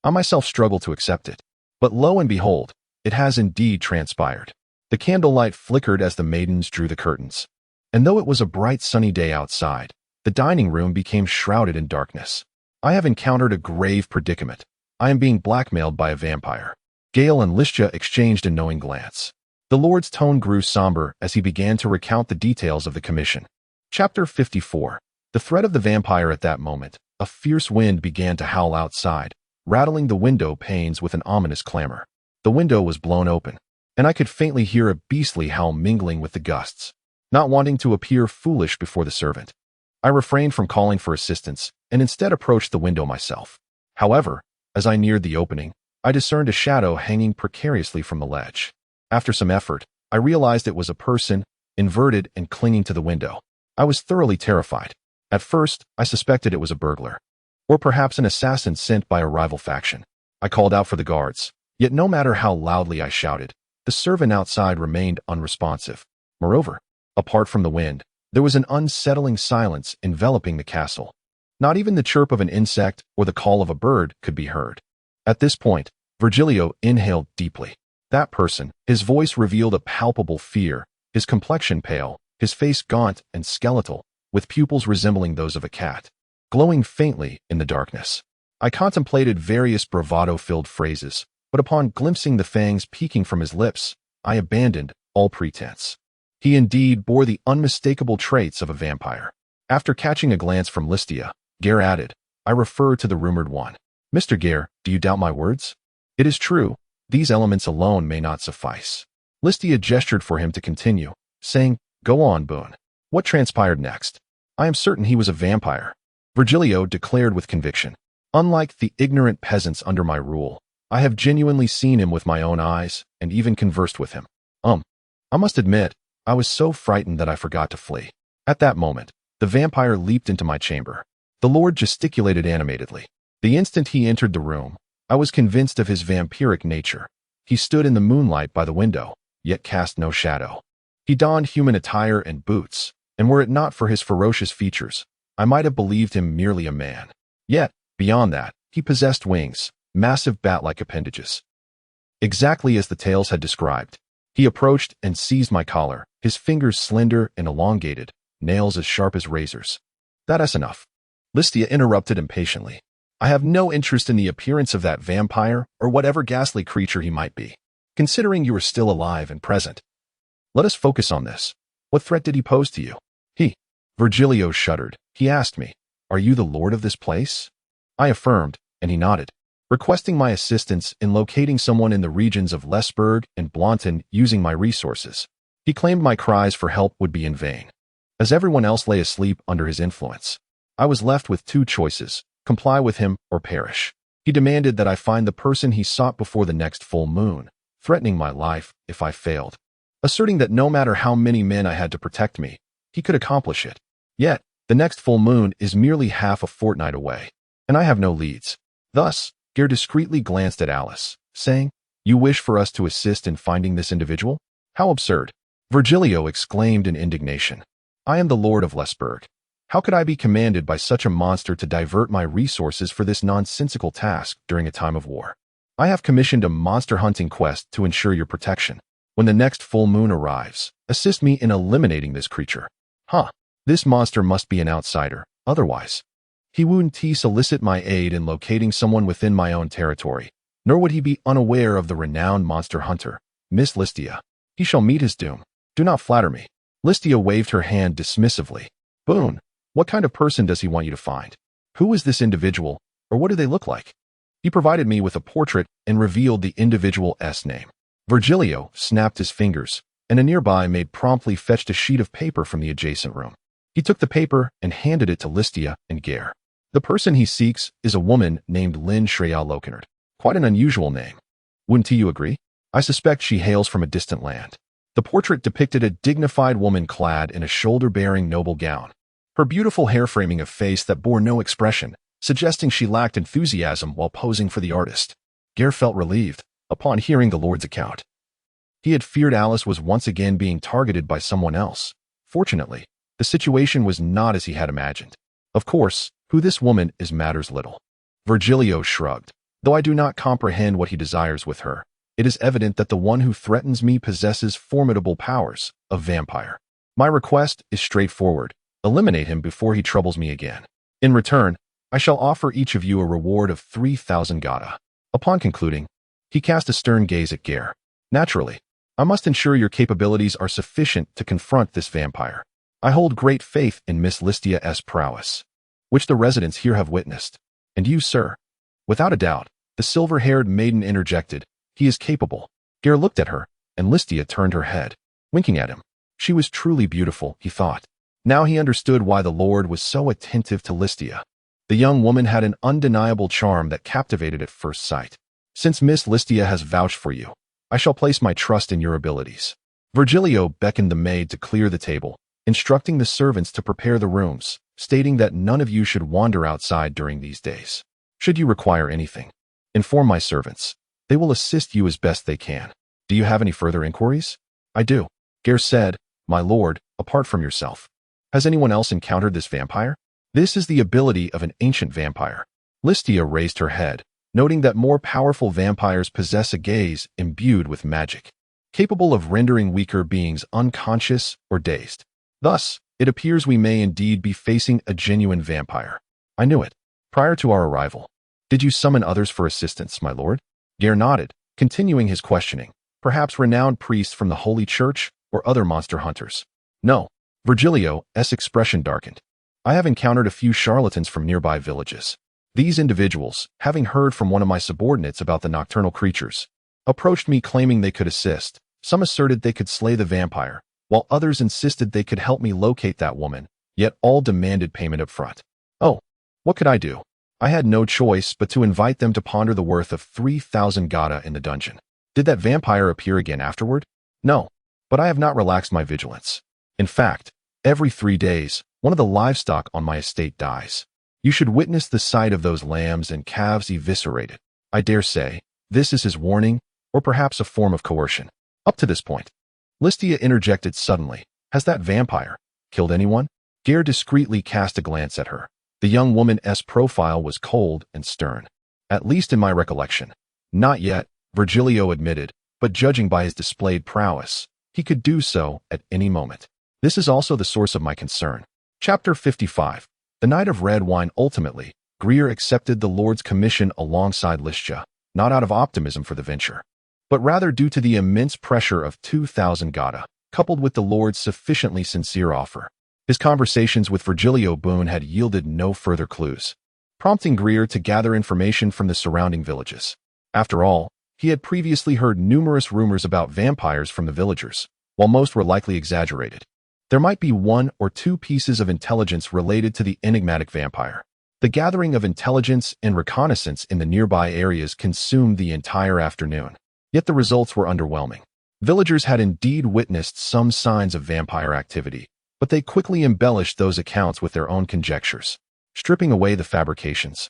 I myself struggle to accept it. But lo and behold, it has indeed transpired. The candlelight flickered as the maidens drew the curtains. And though it was a bright sunny day outside, the dining room became shrouded in darkness. I have encountered a grave predicament. I am being blackmailed by a vampire. Gale and Lystia exchanged a knowing glance. The Lord's tone grew somber as he began to recount the details of the commission. Chapter 54. The threat of the vampire. At that moment, a fierce wind began to howl outside, rattling the window panes with an ominous clamor. The window was blown open, and I could faintly hear a beastly howl mingling with the gusts. Not wanting to appear foolish before the servant, I refrained from calling for assistance and instead approached the window myself. However, as I neared the opening, I discerned a shadow hanging precariously from the ledge. After some effort, I realized it was a person, inverted and clinging to the window. I was thoroughly terrified. At first, I suspected it was a burglar, or perhaps an assassin sent by a rival faction. I called out for the guards, yet no matter how loudly I shouted, the servant outside remained unresponsive. Moreover, apart from the wind, there was an unsettling silence enveloping the castle. Not even the chirp of an insect or the call of a bird could be heard. At this point, Virgilio inhaled deeply. That person, his voice revealed a palpable fear, his complexion pale, his face gaunt and skeletal, with pupils resembling those of a cat, glowing faintly in the darkness. I contemplated various bravado-filled phrases, but upon glimpsing the fangs peeking from his lips, I abandoned all pretense. He indeed bore the unmistakable traits of a vampire. After catching a glance from Lystia, Gai'er added, I refer to the rumored one. Mr. Gai'er, do you doubt my words? It is true, these elements alone may not suffice. Lystia gestured for him to continue, saying, Go on, Boone. What transpired next? I am certain he was a vampire, Virgilio declared with conviction. Unlike the ignorant peasants under my rule, I have genuinely seen him with my own eyes and even conversed with him. I must admit, I was so frightened that I forgot to flee. At that moment, the vampire leaped into my chamber. The Lord gesticulated animatedly. The instant he entered the room, I was convinced of his vampiric nature. He stood in the moonlight by the window, yet cast no shadow. He donned human attire and boots, and were it not for his ferocious features, I might have believed him merely a man. Yet, beyond that, he possessed wings, massive bat-like appendages. Exactly as the tales had described. He approached and seized my collar, his fingers slender and elongated, nails as sharp as razors. That's enough. Lystia interrupted impatiently. I have no interest in the appearance of that vampire or whatever ghastly creature he might be. Considering you are still alive and present, let us focus on this. What threat did he pose to you? Virgilio shuddered. He asked me, Are you the lord of this place? I affirmed, and he nodded, requesting my assistance in locating someone in the regions of Lesburg and Blanton using my resources. He claimed my cries for help would be in vain, as everyone else lay asleep under his influence. I was left with two choices, comply with him or perish. He demanded that I find the person he sought before the next full moon, threatening my life if I failed, asserting that no matter how many men I had to protect me, he could accomplish it. Yet, the next full moon is merely half a fortnight away, and I have no leads. Thus, Gai'er discreetly glanced at Alice, saying, You wish for us to assist in finding this individual? How absurd! Virgilio exclaimed in indignation. I am the Lord of Lesburg. How could I be commanded by such a monster to divert my resources for this nonsensical task during a time of war? I have commissioned a monster hunting quest to ensure your protection. When the next full moon arrives, assist me in eliminating this creature. This monster must be an outsider, otherwise he wouldn't solicit my aid in locating someone within my own territory, nor would he be unaware of the renowned monster hunter, Miss Lystia. He shall meet his doom. Do not flatter me. Lystia waved her hand dismissively. Boone, what kind of person does he want you to find? Who is this individual, or what do they look like? He provided me with a portrait and revealed the individual's name. Virgilio snapped his fingers, and a nearby maid promptly fetched a sheet of paper from the adjacent room. He took the paper and handed it to Listia and Gai'er. The person he seeks is a woman named Lynn Shreya Lokenard. Quite an unusual name. Wouldn't you agree? I suspect she hails from a distant land. The portrait depicted a dignified woman clad in a shoulder-bearing noble gown. Her beautiful hair framing a face that bore no expression, suggesting she lacked enthusiasm while posing for the artist. Gai'er felt relieved upon hearing the Lord's account. He had feared Alice was once again being targeted by someone else. Fortunately, the situation was not as he had imagined. Of course, who this woman is matters little. Virgilio shrugged. Though I do not comprehend what he desires with her, it is evident that the one who threatens me possesses formidable powers, a vampire. My request is straightforward. Eliminate him before he troubles me again. In return, I shall offer each of you a reward of 3,000 gata. Upon concluding, he cast a stern gaze at Gai'er. Naturally, I must ensure your capabilities are sufficient to confront this vampire. I hold great faith in Miss Listia's prowess, which the residents here have witnessed. And you, sir? Without a doubt, the silver-haired maiden interjected. He is capable. Gai'er looked at her, and Listia turned her head, winking at him. She was truly beautiful, he thought. Now he understood why the Lord was so attentive to Listia. The young woman had an undeniable charm that captivated at first sight. Since Miss Listia has vouched for you, I shall place my trust in your abilities. Virgilio beckoned the maid to clear the table, instructing the servants to prepare the rooms, stating that none of you should wander outside during these days. Should you require anything, inform my servants. They will assist you as best they can. Do you have any further inquiries? I do. Gai'er said, My lord, apart from yourself, has anyone else encountered this vampire? This is the ability of an ancient vampire. Listia raised her head, noting that more powerful vampires possess a gaze imbued with magic, capable of rendering weaker beings unconscious or dazed. Thus, it appears we may indeed be facing a genuine vampire. I knew it. Prior to our arrival, did you summon others for assistance, my lord? Gai'er nodded, continuing his questioning. Perhaps renowned priests from the Holy Church or other monster hunters. No. Virgilio's expression darkened. I have encountered a few charlatans from nearby villages. These individuals, having heard from one of my subordinates about the nocturnal creatures, approached me claiming they could assist. Some asserted they could slay the vampire, while others insisted they could help me locate that woman, yet all demanded payment up front. Oh, what could I do? I had no choice but to invite them to ponder the worth of 3,000 gata in the dungeon. Did that vampire appear again afterward? No, but I have not relaxed my vigilance. In fact, every 3 days, one of the livestock on my estate dies. You should witness the sight of those lambs and calves eviscerated. I dare say, this is his warning, or perhaps a form of coercion. Up to this point, Listia interjected suddenly. Has that vampire killed anyone? Gai'er discreetly cast a glance at her. The young woman's profile was cold and stern. At least in my recollection. Not yet, Virgilio admitted, but judging by his displayed prowess, he could do so at any moment. This is also the source of my concern. Chapter 55. The Night of Red Wine. Ultimately, Gai'er accepted the Lord's commission alongside Listia, not out of optimism for the venture, but rather due to the immense pressure of 2,000 gata, coupled with the Lord's sufficiently sincere offer. His conversations with Virgilio Boone had yielded no further clues, prompting Gai'er to gather information from the surrounding villages. After all, he had previously heard numerous rumors about vampires from the villagers, while most were likely exaggerated. There might be 1 or 2 pieces of intelligence related to the enigmatic vampire. The gathering of intelligence and reconnaissance in the nearby areas consumed the entire afternoon, yet the results were underwhelming. Villagers had indeed witnessed some signs of vampire activity, but they quickly embellished those accounts with their own conjectures, stripping away the fabrications.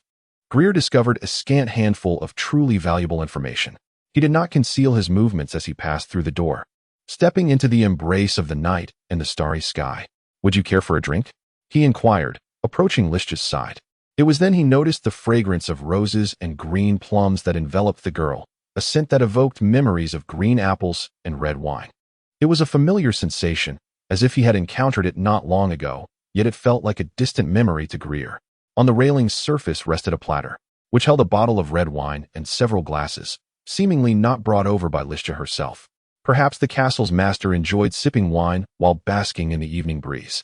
Gai'er discovered a scant handful of truly valuable information. He did not conceal his movements as he passed through the door, stepping into the embrace of the night and the starry sky. Would you care for a drink? He inquired, approaching Listia's side. It was then he noticed the fragrance of roses and green plums that enveloped the girl, a scent that evoked memories of green apples and red wine. It was a familiar sensation, as if he had encountered it not long ago, yet it felt like a distant memory to Gai'er. On the railing's surface rested a platter, which held a bottle of red wine and several glasses, seemingly not brought over by Listia herself. Perhaps the castle's master enjoyed sipping wine while basking in the evening breeze,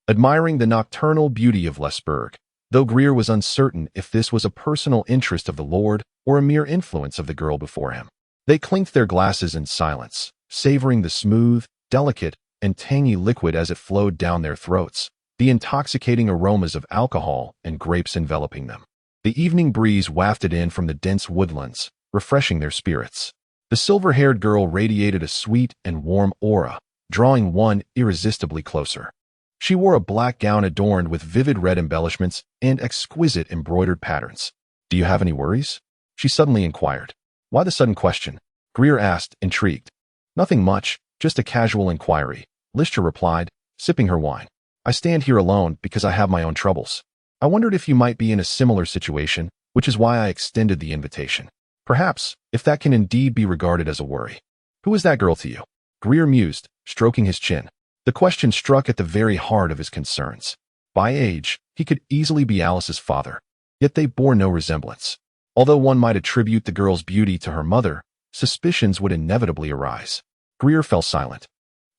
admiring the nocturnal beauty of Lesburg, though Gai'er was uncertain if this was a personal interest of the Lord or a mere influence of the girl before him. They clinked their glasses in silence, savoring the smooth, delicate, and tangy liquid as it flowed down their throats, the intoxicating aromas of alcohol and grapes enveloping them. The evening breeze wafted in from the dense woodlands, refreshing their spirits. The silver-haired girl radiated a sweet and warm aura, drawing one irresistibly closer. She wore a black gown adorned with vivid red embellishments and exquisite embroidered patterns. "Do you have any worries?" she suddenly inquired. "Why the sudden question?" Gai'er asked, intrigued. "Nothing much, just a casual inquiry," Lystra replied, sipping her wine. "I stand here alone because I have my own troubles. I wondered if you might be in a similar situation, which is why I extended the invitation. Perhaps, if that can indeed be regarded as a worry." "Who is that girl to you?" Gai'er mused, stroking his chin. The question struck at the very heart of his concerns. By age, he could easily be Alice's father, yet they bore no resemblance. Although one might attribute the girl's beauty to her mother, suspicions would inevitably arise. Gai'er fell silent.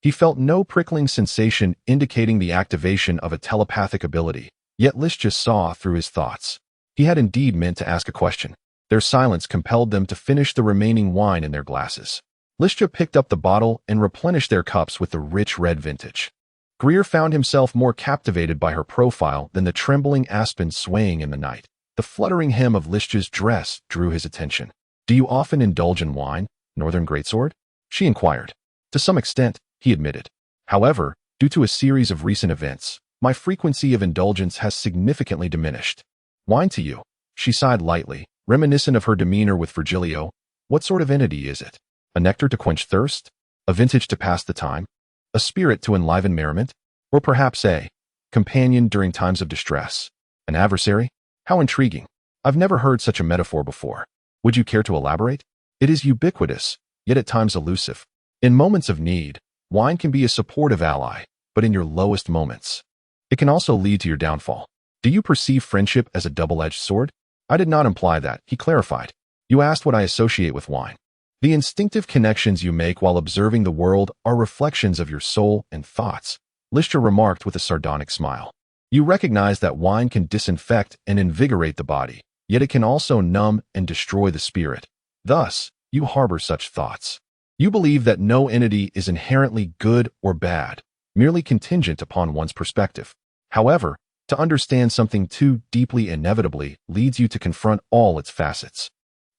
He felt no prickling sensation indicating the activation of a telepathic ability, yet Lystra saw through his thoughts. He had indeed meant to ask a question. Their silence compelled them to finish the remaining wine in their glasses. Lystra picked up the bottle and replenished their cups with the rich red vintage. Gai'er found himself more captivated by her profile than the trembling aspens swaying in the night. The fluttering hem of Lystra's dress drew his attention. "Do you often indulge in wine, Northern Greatsword?" she inquired. "To some extent," he admitted. "However, due to a series of recent events, my frequency of indulgence has significantly diminished." "Wine to you?" She sighed lightly, reminiscent of her demeanor with Virgilio. "What sort of entity is it? A nectar to quench thirst? A vintage to pass the time? A spirit to enliven merriment? Or perhaps a companion during times of distress? An adversary? How intriguing. I've never heard such a metaphor before. Would you care to elaborate? It is ubiquitous, yet at times elusive. In moments of need, wine can be a supportive ally, but in your lowest moments, it can also lead to your downfall. Do you perceive friendship as a double-edged sword?" "I did not imply that," he clarified. "You asked what I associate with wine. The instinctive connections you make while observing the world are reflections of your soul and thoughts," Lystra remarked with a sardonic smile. "You recognize that wine can disinfect and invigorate the body, yet it can also numb and destroy the spirit. Thus, you harbor such thoughts. You believe that no entity is inherently good or bad, merely contingent upon one's perspective. However, to understand something too deeply inevitably leads you to confront all its facets,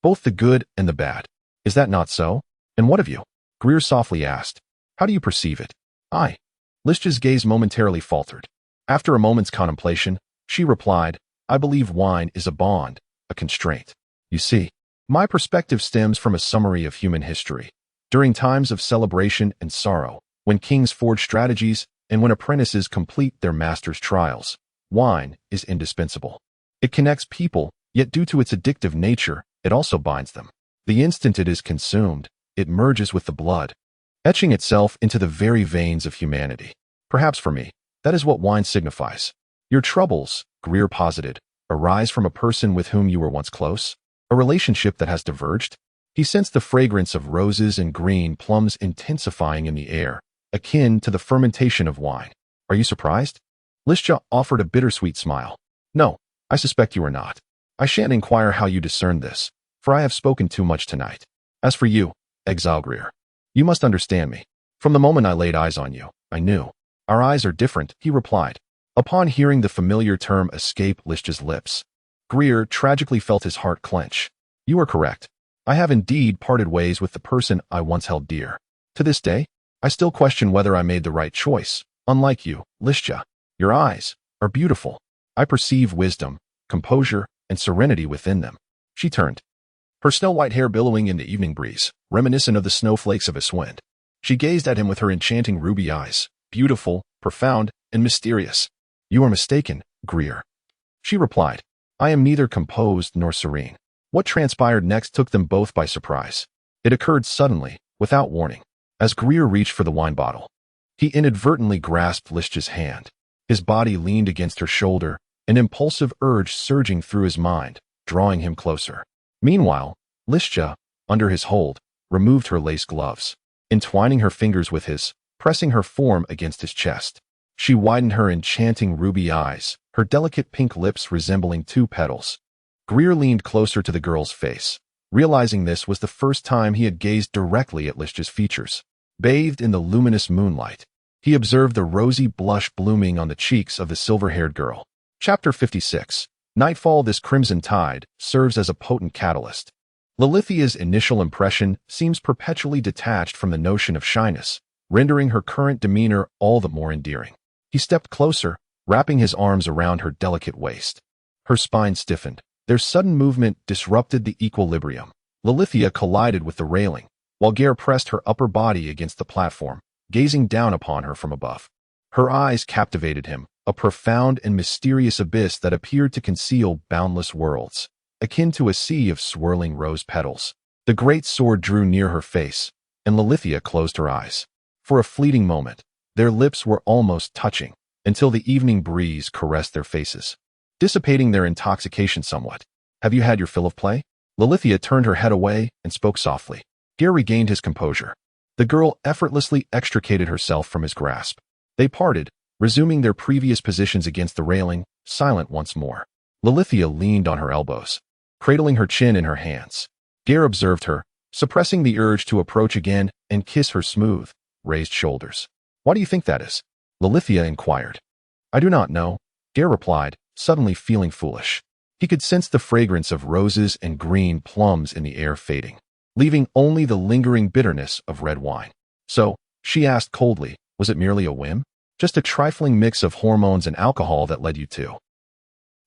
both the good and the bad. Is that not so? And what of you?" Gai'er softly asked. "How do you perceive it?" "I." Lystra's gaze momentarily faltered. After a moment's contemplation, she replied, "I believe wine is a bond, a constraint. You see, my perspective stems from a summary of human history. During times of celebration and sorrow, when kings forge strategies, and when apprentices complete their master's trials, wine is indispensable. It connects people, yet due to its addictive nature, it also binds them. The instant it is consumed, it merges with the blood, etching itself into the very veins of humanity. Perhaps for me, that is what wine signifies. Your troubles," Gai'er posited, "arise from a person with whom you were once close, a relationship that has diverged." He sensed the fragrance of roses and green plums intensifying in the air, akin to the fermentation of wine. "Are you surprised?" Lystra offered a bittersweet smile. "No, I suspect you are not. I shan't inquire how you discern this, for I have spoken too much tonight. As for you, exiled Gai'er, you must understand me. From the moment I laid eyes on you, I knew." "Our eyes are different," he replied. Upon hearing the familiar term escape Lystra's lips, Gai'er tragically felt his heart clench. "You are correct. I have indeed parted ways with the person I once held dear. To this day, I still question whether I made the right choice. Unlike you, Lystra, your eyes are beautiful. I perceive wisdom, composure, and serenity within them." She turned, her snow-white hair billowing in the evening breeze, reminiscent of the snowflakes of Eswind. She gazed at him with her enchanting ruby eyes, beautiful, profound, and mysterious. "You are mistaken, Gai'er," she replied. "I am neither composed nor serene." What transpired next took them both by surprise. It occurred suddenly, without warning. As Gai'er reached for the wine bottle, he inadvertently grasped Lystra's hand. His body leaned against her shoulder, an impulsive urge surging through his mind, drawing him closer. Meanwhile, Lystra, under his hold, removed her lace gloves, entwining her fingers with his, pressing her form against his chest. She widened her enchanting ruby eyes, her delicate pink lips resembling two petals. Gai'er leaned closer to the girl's face, Realizing this was the first time he had gazed directly at Lish's features. Bathed in the luminous moonlight, he observed the rosy blush blooming on the cheeks of the silver-haired girl. Chapter 56. Nightfall. This crimson tide serves as a potent catalyst. Lilithia's initial impression seems perpetually detached from the notion of shyness, rendering her current demeanor all the more endearing. He stepped closer, wrapping his arms around her delicate waist. Her spine stiffened. Their sudden movement disrupted the equilibrium. Lilithia collided with the railing, while Gai'er pressed her upper body against the platform, gazing down upon her from above. Her eyes captivated him, a profound and mysterious abyss that appeared to conceal boundless worlds, akin to a sea of swirling rose petals. The great sword drew near her face, and Lilithia closed her eyes. For a fleeting moment, their lips were almost touching, until the evening breeze caressed their faces, dissipating their intoxication somewhat. "Have you had your fill of play?" Lilithia turned her head away and spoke softly. Gai'er regained his composure. The girl effortlessly extricated herself from his grasp. They parted, resuming their previous positions against the railing, silent once more. Lilithia leaned on her elbows, cradling her chin in her hands. Gai'er observed her, suppressing the urge to approach again and kiss her smooth, raised shoulders. "Why do you think that is?" Lilithia inquired. "I do not know," Gai'er replied, suddenly feeling foolish. He could sense the fragrance of roses and green plums in the air fading, leaving only the lingering bitterness of red wine. "So," she asked coldly, "was it merely a whim? Just a trifling mix of hormones and alcohol that led you to?"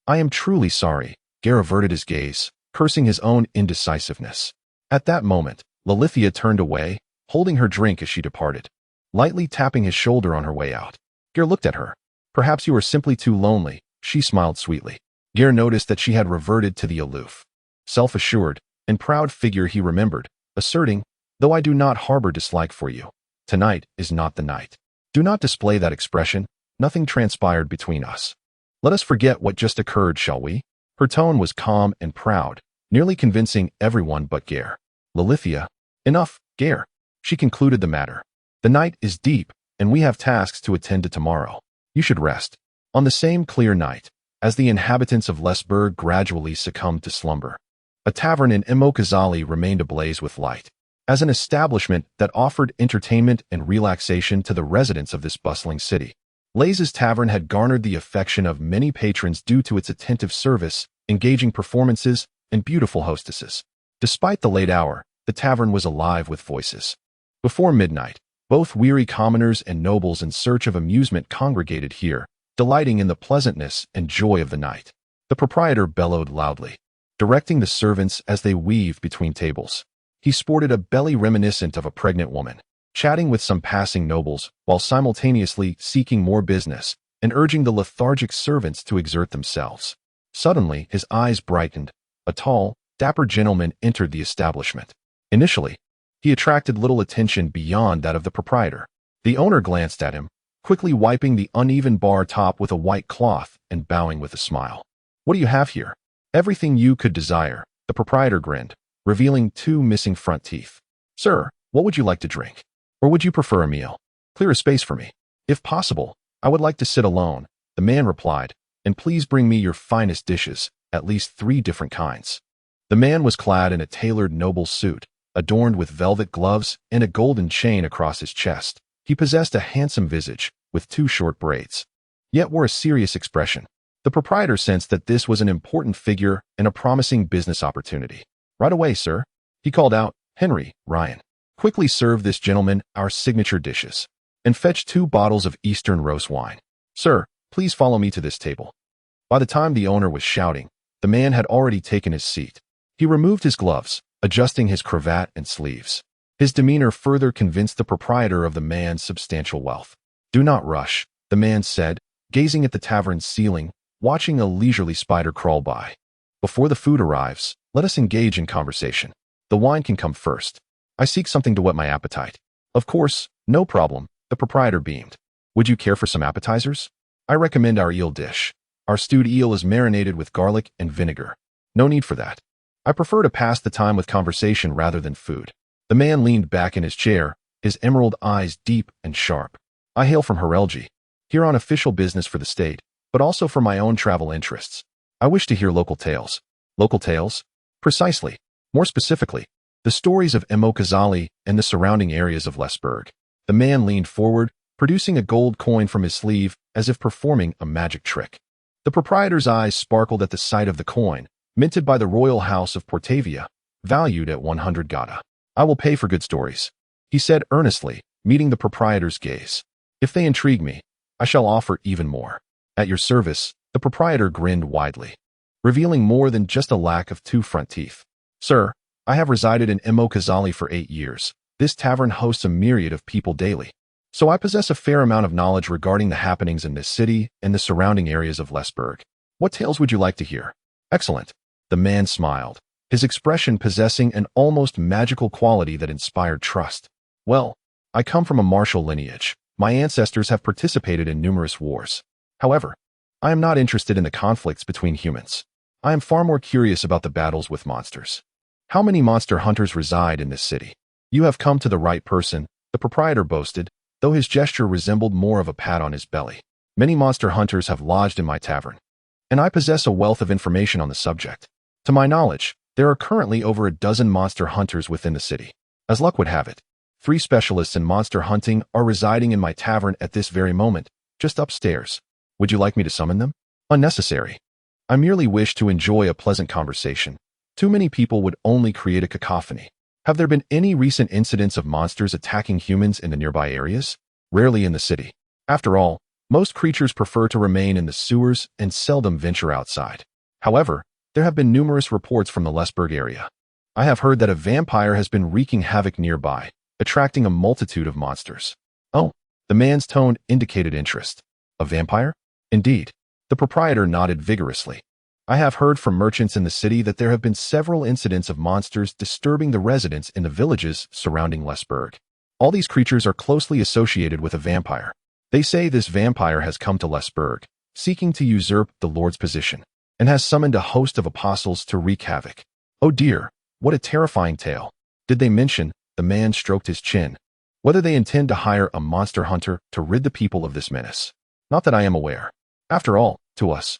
"I am truly sorry," Gai'er averted his gaze, cursing his own indecisiveness. At that moment, Lilithia turned away, holding her drink as she departed, lightly tapping his shoulder on her way out. Gai'er looked at her. "Perhaps you are simply too lonely," she smiled sweetly. Gai'er noticed that she had reverted to the aloof, self-assured, and proud figure he remembered, asserting, "Though I do not harbor dislike for you, tonight is not the night. Do not display that expression. Nothing transpired between us. Let us forget what just occurred, shall we?" Her tone was calm and proud, nearly convincing everyone but Gai'er. "Lilithia, enough, Gai'er." She concluded the matter. "The night is deep, and we have tasks to attend to tomorrow. You should rest." On the same clear night, as the inhabitants of Lesburg gradually succumbed to slumber, a tavern in Imokazali remained ablaze with light. As an establishment that offered entertainment and relaxation to the residents of this bustling city, Laze's Tavern had garnered the affection of many patrons due to its attentive service, engaging performances, and beautiful hostesses. Despite the late hour, the tavern was alive with voices. Before midnight, both weary commoners and nobles in search of amusement congregated here, delighting in the pleasantness and joy of the night. The proprietor bellowed loudly, directing the servants as they weaved between tables. He sported a belly reminiscent of a pregnant woman, chatting with some passing nobles while simultaneously seeking more business and urging the lethargic servants to exert themselves. Suddenly, his eyes brightened. A tall, dapper gentleman entered the establishment. Initially, he attracted little attention beyond that of the proprietor. The owner glanced at him, quickly wiping the uneven bar top with a white cloth and bowing with a smile. "What do you have here?" "Everything you could desire," the proprietor grinned, revealing 2 missing front teeth. "Sir, what would you like to drink? Or would you prefer a meal? Clear a space for me." "If possible, I would like to sit alone," the man replied, "and please bring me your finest dishes, at least 3 different kinds." The man was clad in a tailored noble suit, adorned with velvet gloves and a golden chain across his chest. He possessed a handsome visage, with 2 short braids, yet wore a serious expression. The proprietor sensed that this was an important figure and a promising business opportunity. "Right away, sir," he called out. "Henry, Ryan, quickly serve this gentleman our signature dishes, and fetch 2 bottles of Eastern roast wine. Sir, please follow me to this table." By the time the owner was shouting, the man had already taken his seat. He removed his gloves, adjusting his cravat and sleeves. His demeanor further convinced the proprietor of the man's substantial wealth. "Do not rush," the man said, gazing at the tavern's ceiling, watching a leisurely spider crawl by. "Before the food arrives, let us engage in conversation. The wine can come first. I seek something to whet my appetite." "Of course, no problem," the proprietor beamed. "Would you care for some appetizers? I recommend our eel dish. Our stewed eel is marinated with garlic and vinegar." "No need for that. I prefer to pass the time with conversation rather than food." The man leaned back in his chair, his emerald eyes deep and sharp. "I hail from Herelgi, here on official business for the state, but also for my own travel interests. I wish to hear local tales." "Local tales?" "Precisely. More specifically, the stories of Emokazali and the surrounding areas of Lesburg. The man leaned forward, producing a gold coin from his sleeve as if performing a magic trick. The proprietor's eyes sparkled at the sight of the coin, minted by the royal house of Portavia, valued at 100 gata. I will pay for good stories, he said earnestly, meeting the proprietor's gaze. If they intrigue me, I shall offer even more. At your service, the proprietor grinned widely, revealing more than just a lack of two front teeth. Sir, I have resided in Emokazali for 8 years. This tavern hosts a myriad of people daily, so I possess a fair amount of knowledge regarding the happenings in this city and the surrounding areas of Lesburg. What tales would you like to hear? Excellent. The man smiled, his expression possessing an almost magical quality that inspired trust. Well, I come from a martial lineage. My ancestors have participated in numerous wars. However, I am not interested in the conflicts between humans. I am far more curious about the battles with monsters. How many monster hunters reside in this city? You have come to the right person, the proprietor boasted, though his gesture resembled more of a pat on his belly. Many monster hunters have lodged in my tavern, and I possess a wealth of information on the subject. To my knowledge, there are currently over a dozen monster hunters within the city. As luck would have it, 3 specialists in monster hunting are residing in my tavern at this very moment, just upstairs. Would you like me to summon them? Unnecessary. I merely wish to enjoy a pleasant conversation. Too many people would only create a cacophony. Have there been any recent incidents of monsters attacking humans in the nearby areas? Rarely in the city. After all, most creatures prefer to remain in the sewers and seldom venture outside. However, there have been numerous reports from the Lesburg area. I have heard that a vampire has been wreaking havoc nearby, attracting a multitude of monsters. Oh, the man's tone indicated interest. A vampire? Indeed. The proprietor nodded vigorously. I have heard from merchants in the city that there have been several incidents of monsters disturbing the residents in the villages surrounding Lesburg. All these creatures are closely associated with a vampire. They say this vampire has come to Lesburg, seeking to usurp the Lord's position, and has summoned a host of apostles to wreak havoc. Oh dear, what a terrifying tale. Did they mention, the man stroked his chin, whether they intend to hire a monster hunter to rid the people of this menace? Not that I am aware. After all, to us,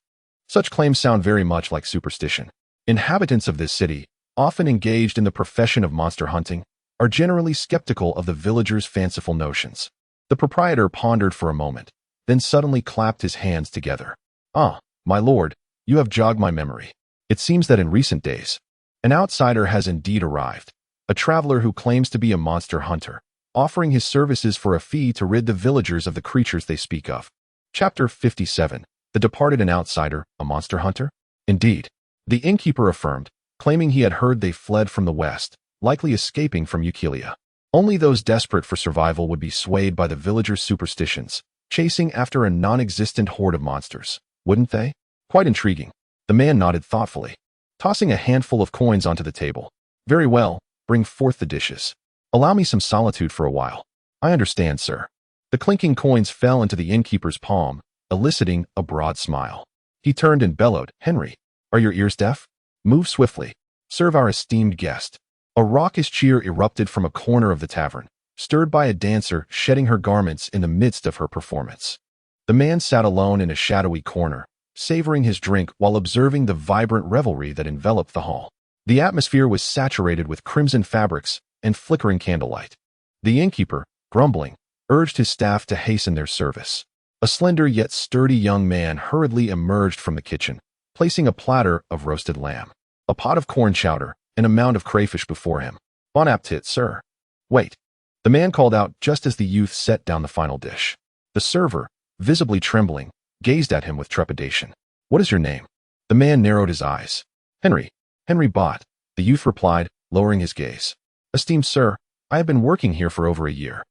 such claims sound very much like superstition. Inhabitants of this city, often engaged in the profession of monster hunting, are generally skeptical of the villagers' fanciful notions. The proprietor pondered for a moment, then suddenly clapped his hands together. Ah, my lord, you have jogged my memory. It seems that in recent days, an outsider has indeed arrived, a traveler who claims to be a monster hunter, offering his services for a fee to rid the villagers of the creatures they speak of. Chapter 57. The departed an outsider, a monster hunter? Indeed. The innkeeper affirmed, claiming he had heard they fled from the west, likely escaping from Eukelia. Only those desperate for survival would be swayed by the villagers' superstitions, chasing after a non-existent horde of monsters, wouldn't they? Quite intriguing. The man nodded thoughtfully, tossing a handful of coins onto the table. Very well, bring forth the dishes. Allow me some solitude for a while. I understand, sir. The clinking coins fell into the innkeeper's palm, eliciting a broad smile. He turned and bellowed, Henry, are your ears deaf? Move swiftly. Serve our esteemed guest. A raucous cheer erupted from a corner of the tavern, stirred by a dancer shedding her garments in the midst of her performance. The man sat alone in a shadowy corner, savoring his drink while observing the vibrant revelry that enveloped the hall. The atmosphere was saturated with crimson fabrics and flickering candlelight. The innkeeper, grumbling, urged his staff to hasten their service. A slender yet sturdy young man hurriedly emerged from the kitchen, placing a platter of roasted lamb, a pot of corn chowder, and a mound of crayfish before him. Bon appetit, sir. Wait. The man called out just as the youth set down the final dish. The server, visibly trembling, gazed at him with trepidation. What is your name? The man narrowed his eyes. Henry. Henry Bott, the youth replied, lowering his gaze. Esteemed sir, I have been working here for over a year.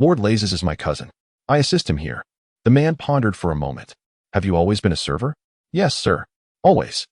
Lord Lazes is my cousin. I assist him here. The man pondered for a moment. Have you always been a server? Yes, sir. Always.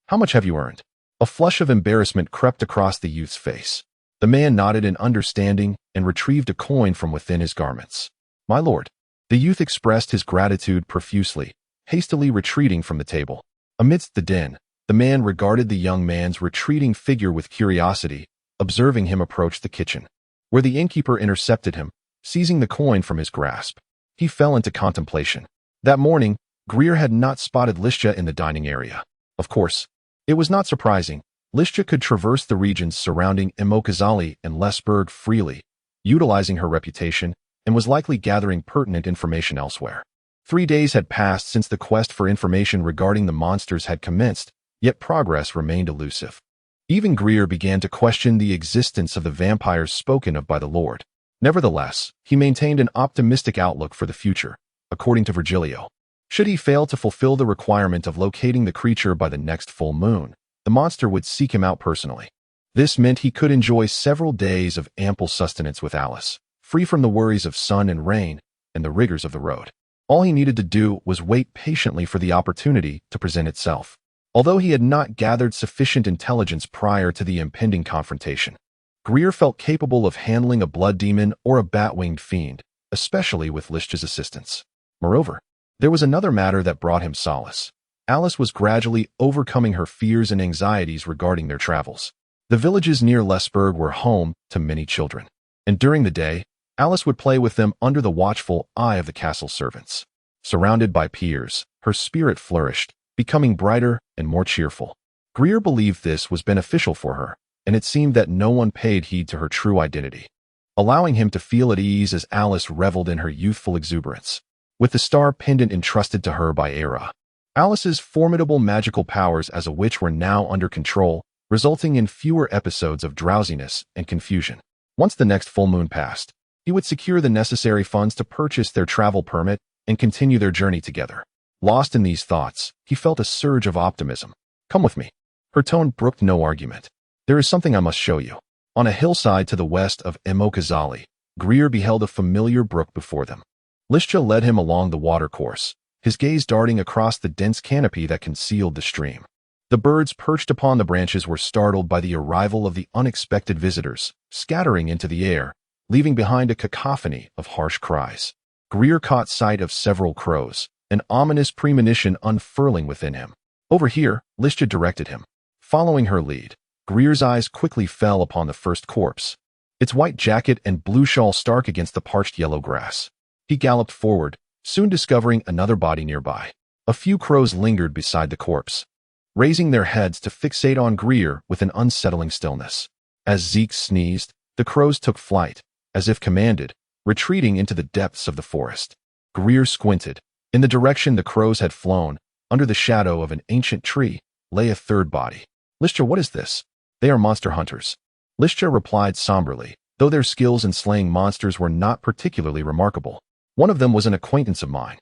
How much have you earned? A flush of embarrassment crept across the youth's face. The man nodded in understanding and retrieved a coin from within his garments. My lord. The youth expressed his gratitude profusely, hastily retreating from the table. Amidst the din, the man regarded the young man's retreating figure with curiosity, observing him approach the kitchen, where the innkeeper intercepted him, seizing the coin from his grasp. He fell into contemplation. That morning, Gai'er had not spotted Listia in the dining area. Of course, it was not surprising, Listia could traverse the regions surrounding Imokazali and Lesburg freely, utilizing her reputation, and was likely gathering pertinent information elsewhere. 3 days had passed since the quest for information regarding the monsters had commenced, yet progress remained elusive. Even Gai'er began to question the existence of the vampires spoken of by the Lord. Nevertheless, he maintained an optimistic outlook for the future, according to Virgilio. Should he fail to fulfill the requirement of locating the creature by the next full moon, the monster would seek him out personally. This meant he could enjoy several days of ample sustenance with Alice, free from the worries of sun and rain and the rigors of the road. All he needed to do was wait patiently for the opportunity to present itself. Although he had not gathered sufficient intelligence prior to the impending confrontation, Gai'er felt capable of handling a blood demon or a bat-winged fiend, especially with Listia's assistance. Moreover, there was another matter that brought him solace. Alice was gradually overcoming her fears and anxieties regarding their travels. The villages near Lesburg were home to many children, and during the day, Alice would play with them under the watchful eye of the castle servants. Surrounded by peers, her spirit flourished, becoming brighter and more cheerful. Gai'er believed this was beneficial for her, and it seemed that no one paid heed to her true identity, allowing him to feel at ease as Alice reveled in her youthful exuberance. With the star pendant entrusted to her by Era, Alice's formidable magical powers as a witch were now under control, resulting in fewer episodes of drowsiness and confusion. Once the next full moon passed, he would secure the necessary funds to purchase their travel permit and continue their journey together. Lost in these thoughts, he felt a surge of optimism. "Come with me." Her tone brooked no argument. "There is something I must show you." On a hillside to the west of Imokazali, Gai'er beheld a familiar brook before them. Listia led him along the watercourse, his gaze darting across the dense canopy that concealed the stream. The birds perched upon the branches were startled by the arrival of the unexpected visitors, scattering into the air, leaving behind a cacophony of harsh cries. Gai'er caught sight of several crows, an ominous premonition unfurling within him. "Over here," Listia directed him. Following her lead, Gai'er's eyes quickly fell upon the first corpse, its white jacket and blue shawl stark against the parched yellow grass. He galloped forward, soon discovering another body nearby. A few crows lingered beside the corpse, raising their heads to fixate on Gai'er with an unsettling stillness. As Zeke sneezed, the crows took flight, as if commanded, retreating into the depths of the forest. Gai'er squinted. In the direction the crows had flown, under the shadow of an ancient tree, lay a third body. "Listia, what is this?" "They are monster hunters," Listia replied somberly, though their skills in slaying monsters were not particularly remarkable. "One of them was an acquaintance of mine.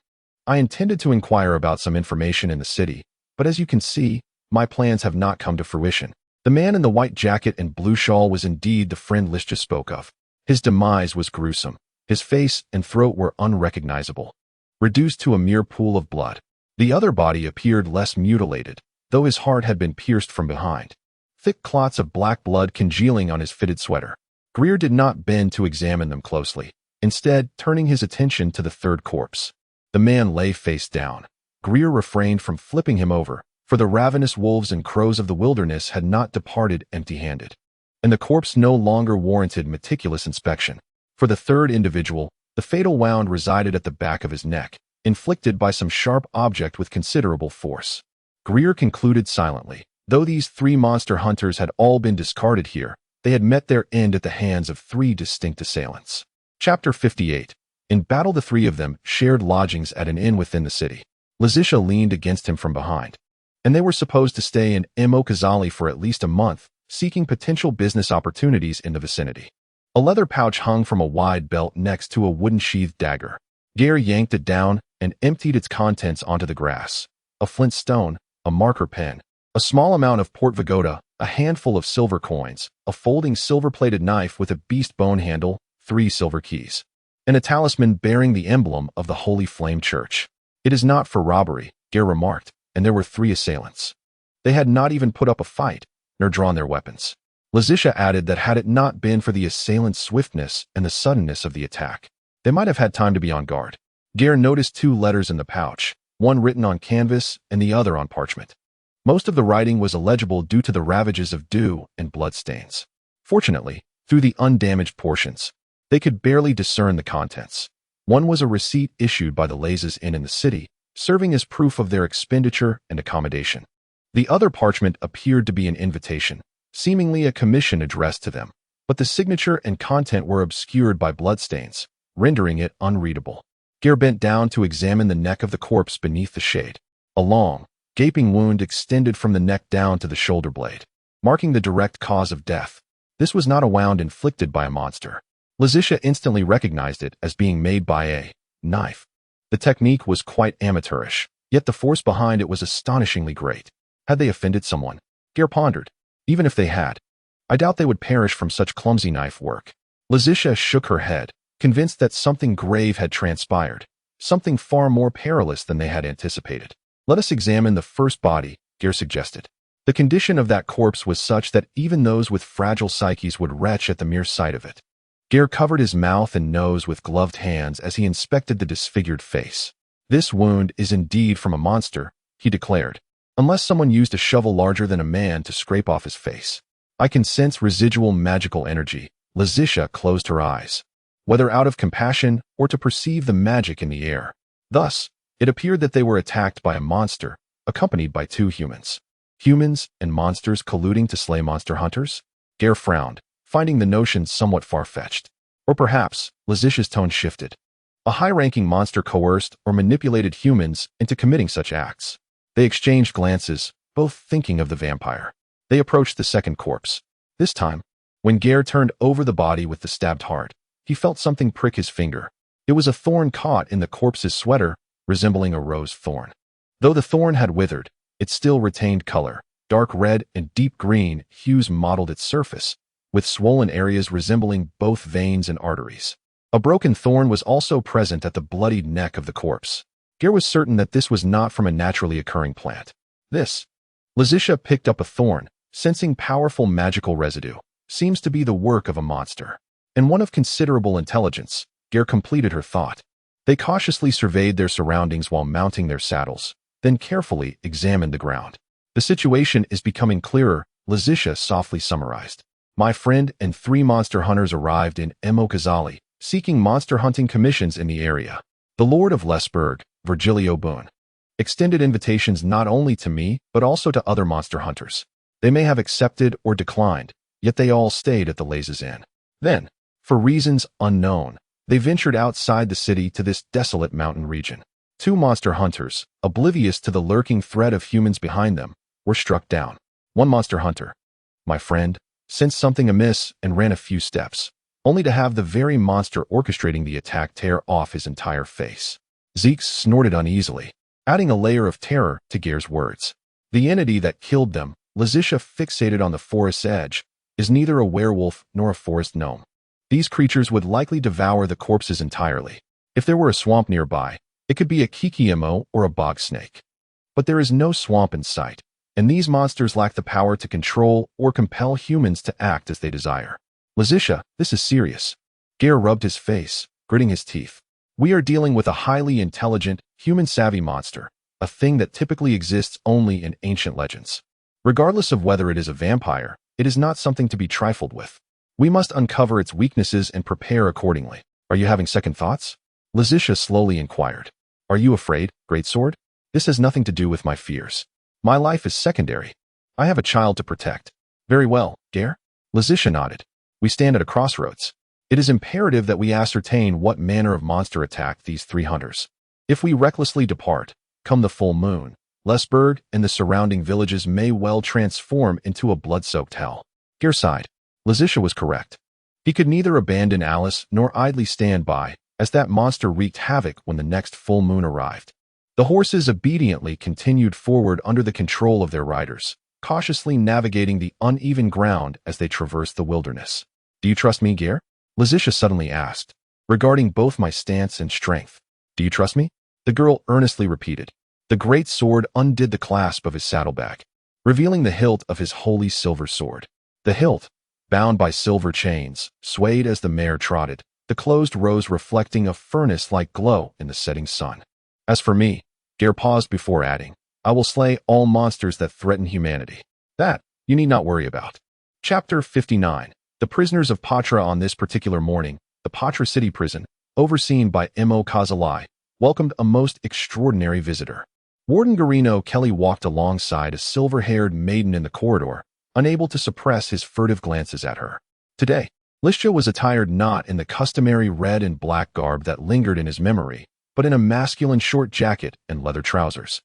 I intended to inquire about some information in the city, but as you can see, my plans have not come to fruition." The man in the white jacket and blue shawl was indeed the friend Listia spoke of. His demise was gruesome. His face and throat were unrecognizable, reduced to a mere pool of blood. The other body appeared less mutilated, though his heart had been pierced from behind, thick clots of black blood congealing on his fitted sweater. Gai'er did not bend to examine them closely, instead turning his attention to the third corpse. The man lay face down. Gai'er refrained from flipping him over, for the ravenous wolves and crows of the wilderness had not departed empty-handed, and the corpse no longer warranted meticulous inspection. For the third individual, the fatal wound resided at the back of his neck, inflicted by some sharp object with considerable force. Gai'er concluded silently, though these 3 monster hunters had all been discarded here, they had met their end at the hands of 3 distinct assailants. Chapter 58. In battle, the 3 of them shared lodgings at an inn within the city. Lizitia leaned against him from behind, and they were supposed to stay in Imokazali for at least a month, seeking potential business opportunities in the vicinity. A leather pouch hung from a wide belt next to a wooden-sheathed dagger. Gai'er yanked it down and emptied its contents onto the grass. A flint stone, a marker pen, a small amount of port vagoda, a handful of silver coins, a folding silver-plated knife with a beast bone handle, 3 silver keys, and a talisman bearing the emblem of the Holy Flame Church. "It is not for robbery," Gai'er remarked, and there were 3 assailants. They had not even put up a fight, nor drawn their weapons. Lizitia added that had it not been for the assailants' swiftness and the suddenness of the attack, they might have had time to be on guard. Gai'er noticed 2 letters in the pouch, one written on canvas and the other on parchment. Most of the writing was illegible due to the ravages of dew and bloodstains. Fortunately, through the undamaged portions, they could barely discern the contents. One was a receipt issued by the Lazes Inn in the city, serving as proof of their expenditure and accommodation. The other parchment appeared to be an invitation, seemingly a commission addressed to them, but the signature and content were obscured by bloodstains, rendering it unreadable. Gai'er bent down to examine the neck of the corpse beneath the shade. A long, gaping wound extended from the neck down to the shoulder blade, marking the direct cause of death. This was not a wound inflicted by a monster. Laetitia instantly recognized it as being made by a knife. The technique was quite amateurish, yet the force behind it was astonishingly great. Had they offended someone? Gai'er pondered. Even if they had, I doubt they would perish from such clumsy knife work. Laetitia shook her head, convinced that something grave had transpired, something far more perilous than they had anticipated. Let us examine the first body, Gai'er suggested. The condition of that corpse was such that even those with fragile psyches would retch at the mere sight of it. Gai'er covered his mouth and nose with gloved hands as he inspected the disfigured face. This wound is indeed from a monster, he declared, unless someone used a shovel larger than a man to scrape off his face. I can sense residual magical energy. Laetitia closed her eyes, whether out of compassion or to perceive the magic in the air. Thus, it appeared that they were attacked by a monster, accompanied by two humans. Humans and monsters colluding to slay monster hunters? Gai'er frowned, finding the notion somewhat far-fetched. Or perhaps, Laetitia's tone shifted. A high-ranking monster coerced or manipulated humans into committing such acts. They exchanged glances, both thinking of the vampire. They approached the second corpse. This time, when Gai'er turned over the body with the stabbed heart, he felt something prick his finger. It was a thorn caught in the corpse's sweater, resembling a rose thorn. Though the thorn had withered, it still retained color. Dark red and deep green hues mottled its surface, with swollen areas resembling both veins and arteries. A broken thorn was also present at the bloodied neck of the corpse. Gai'er was certain that this was not from a naturally occurring plant. Laetitia picked up a thorn, sensing powerful magical residue. Seems to be the work of a monster. And one of considerable intelligence. Gai'er completed her thought. They cautiously surveyed their surroundings while mounting their saddles, then carefully examined the ground. The situation is becoming clearer, Laetitia softly summarized. My friend and 3 monster hunters arrived in Emokazali, seeking monster hunting commissions in the area. The Lord of Lesburg, Virgilio Boone, extended invitations not only to me, but also to other monster hunters. They may have accepted or declined, yet they all stayed at the Laze's Inn. Then, for reasons unknown, they ventured outside the city to this desolate mountain region. 2 monster hunters, oblivious to the lurking threat of humans behind them, were struck down. One monster hunter, my friend, sensed something amiss and ran a few steps, only to have the very monster orchestrating the attack tear off his entire face. Zeke snorted uneasily, adding a layer of terror to Gai'er's words. The entity that killed them, Laetitia fixated on the forest's edge, is neither a werewolf nor a forest gnome. These creatures would likely devour the corpses entirely. If there were a swamp nearby, it could be a kikimo or a bog snake. But there is no swamp in sight, and these monsters lack the power to control or compel humans to act as they desire. Laetitia, this is serious. Gai'er rubbed his face, gritting his teeth. We are dealing with a highly intelligent, human-savvy monster, a thing that typically exists only in ancient legends. Regardless of whether it is a vampire, it is not something to be trifled with. We must uncover its weaknesses and prepare accordingly. Are you having second thoughts? Laetitia slowly inquired. Are you afraid, Greatsword? This has nothing to do with my fears. My life is secondary. I have a child to protect. Very well, Gai'er. Laetitia nodded. We stand at a crossroads. It is imperative that we ascertain what manner of monster attacked these 3 hunters. If we recklessly depart, come the full moon, Lesburg and the surrounding villages may well transform into a blood-soaked hell. Gai'er sighed. Laetitia was correct. He could neither abandon Alice nor idly stand by, as that monster wreaked havoc when the next full moon arrived. The horses obediently continued forward under the control of their riders, cautiously navigating the uneven ground as they traversed the wilderness. Do you trust me, Gai'er? Laetitia suddenly asked, regarding both my stance and strength. Do you trust me? The girl earnestly repeated. The great sword undid the clasp of his saddlebag, revealing the hilt of his holy silver sword. The hilt, bound by silver chains, swayed as the mare trotted, the closed rose reflecting a furnace-like glow in the setting sun. As for me, Gai'er paused before adding, I will slay all monsters that threaten humanity. That, you need not worry about. Chapter 59. The prisoners of Patra. On this particular morning, the Patra city prison, overseen by Mo Kazalai, welcomed a most extraordinary visitor. Warden Kelly walked alongside a silver-haired maiden in the corridor, unable to suppress his furtive glances at her. Today, Listia was attired not in the customary red and black garb that lingered in his memory, but in a masculine short jacket and leather trousers.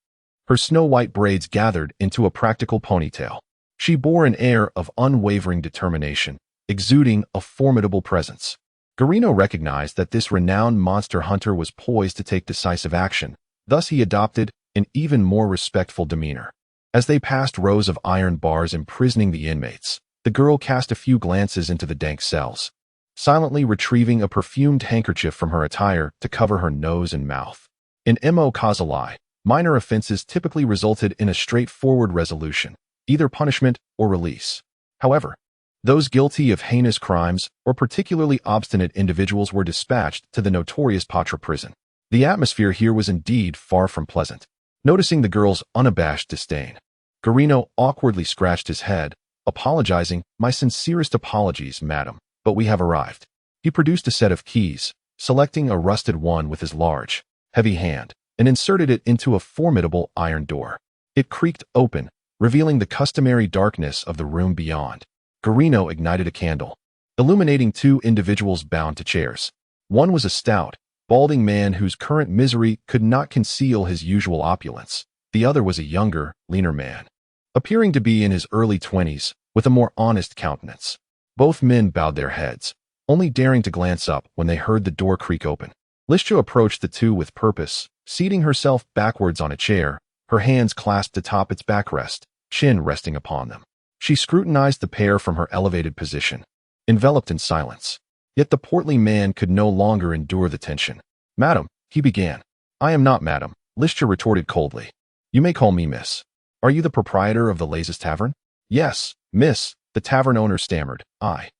Her snow-white braids gathered into a practical ponytail. She bore an air of unwavering determination, exuding a formidable presence. Garino recognized that this renowned monster hunter was poised to take decisive action, thus he adopted an even more respectful demeanor. As they passed rows of iron bars imprisoning the inmates, the girl cast a few glances into the dank cells, silently retrieving a perfumed handkerchief from her attire to cover her nose and mouth. In Mo Kazalai, minor offenses typically resulted in a straightforward resolution, either punishment or release. However, those guilty of heinous crimes or particularly obstinate individuals were dispatched to the notorious Patra prison. The atmosphere here was indeed far from pleasant. Noticing the girl's unabashed disdain, Garino awkwardly scratched his head, apologizing, "My sincerest apologies, madam, but we have arrived." He produced a set of keys, selecting a rusted one with his large, heavy hand, and inserted it into a formidable iron door. It creaked open, revealing the customary darkness of the room beyond. Garino ignited a candle, illuminating two individuals bound to chairs. One was a stout, balding man whose current misery could not conceal his usual opulence. The other was a younger, leaner man, appearing to be in his early 20s, with a more honest countenance. Both men bowed their heads, only daring to glance up when they heard the door creak open. Listia approached the two with purpose, seating herself backwards on a chair, her hands clasped atop its backrest, chin resting upon them. She scrutinized the pair from her elevated position, enveloped in silence. Yet the portly man could no longer endure the tension. "Madam," he began. "I am not madam," Listia retorted coldly. "You may call me miss. Are you the proprietor of the Lazes Tavern?" "Yes, miss," the tavern owner stammered. I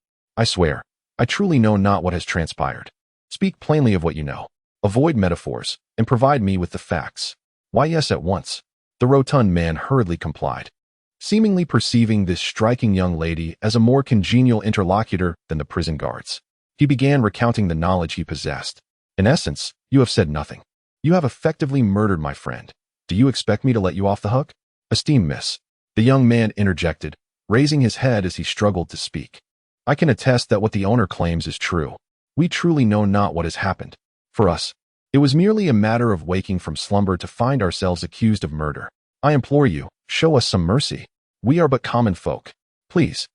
swear, I truly know not what has transpired. Speak plainly of what you know. Avoid metaphors, and provide me with the facts." "Why, yes, at once." The rotund man hurriedly complied, seemingly perceiving this striking young lady as a more congenial interlocutor than the prison guards. He began recounting the knowledge he possessed. "In essence, you have said nothing. You have effectively murdered my friend. Do you expect me to let you off the hook?" "Esteemed miss," the young man interjected, raising his head as he struggled to speak, "I can attest that what the owner claims is true. We truly know not what has happened. For us, it was merely a matter of waking from slumber to find ourselves accused of murder. I implore you, show us some mercy. We are but common folk. Please,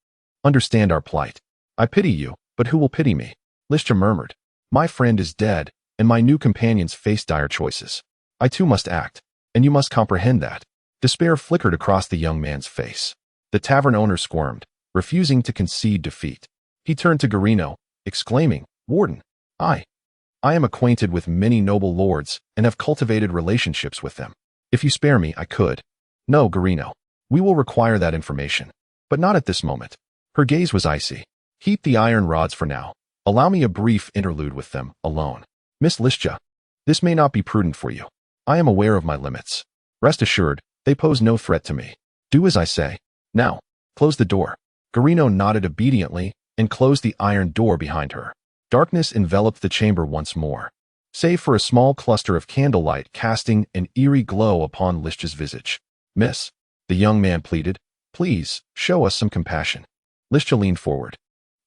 understand our plight." "I pity you, but who will pity me?" Listia murmured. "My friend is dead, and my new companions face dire choices. I too must act, and you must comprehend that." Despair flickered across the young man's face. The tavern owner squirmed, refusing to concede defeat. He turned to Garino, exclaiming, "Warden, I am acquainted with many noble lords and have cultivated relationships with them. If you spare me, I could." "No, Garino. We will require that information, but not at this moment." Her gaze was icy. "Heap the iron rods for now. Allow me a brief interlude with them, alone. Miss Listia, this may not be prudent for you. I am aware of my limits. Rest assured, they pose no threat to me. Do as I say. Now, close the door." Garino nodded obediently and closed the iron door behind her. Darkness enveloped the chamber once more, save for a small cluster of candlelight casting an eerie glow upon Listia's visage. "Miss," the young man pleaded, "please, show us some compassion." Listia leaned forward,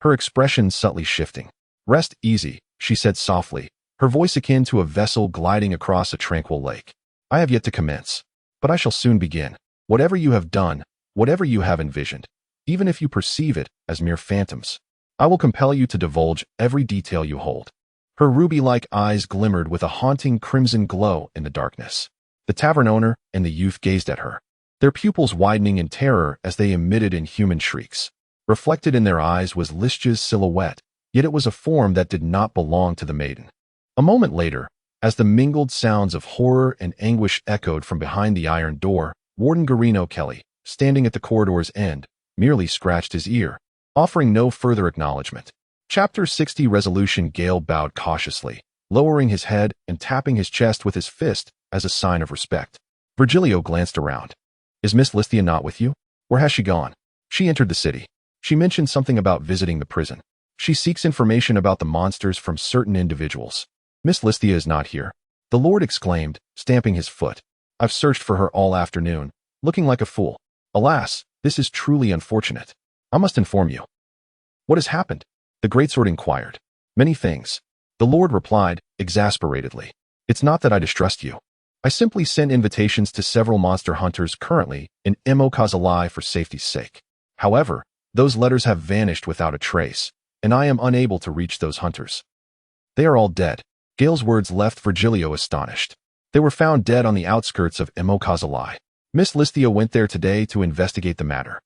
her expression subtly shifting. "Rest easy," she said softly, her voice akin to a vessel gliding across a tranquil lake. "I have yet to commence, but I shall soon begin. Whatever you have done, whatever you have envisioned, even if you perceive it as mere phantoms, I will compel you to divulge every detail you hold." Her ruby-like eyes glimmered with a haunting crimson glow in the darkness. The tavern owner and the youth gazed at her, their pupils widening in terror as they emitted inhuman shrieks. Reflected in their eyes was Listia's silhouette, yet it was a form that did not belong to the maiden. A moment later, as the mingled sounds of horror and anguish echoed from behind the iron door, Warden Kelly, standing at the corridor's end, merely scratched his ear, offering no further acknowledgement. Chapter 60 Resolution. Gai'er bowed cautiously, lowering his head and tapping his chest with his fist as a sign of respect. Virgilio glanced around. "Is Miss Listia not with you? Where has she gone?" "She entered the city. She mentioned something about visiting the prison. She seeks information about the monsters from certain individuals." "Miss Listia is not here," the Lord exclaimed, stamping his foot. I've searched for her all afternoon, looking like a fool. Alas, this is truly unfortunate. I must inform you. What has happened? The greatsword inquired. Many things. The Lord replied, exasperatedly. It's not that I distrust you. I simply sent invitations to several monster hunters currently in Embarking for safety's sake. However, those letters have vanished without a trace, and I am unable to reach those hunters. They are all dead. Gai'er's words left Virgilio astonished. They were found dead on the outskirts of Embarking. Miss Listia went there today to investigate the matter.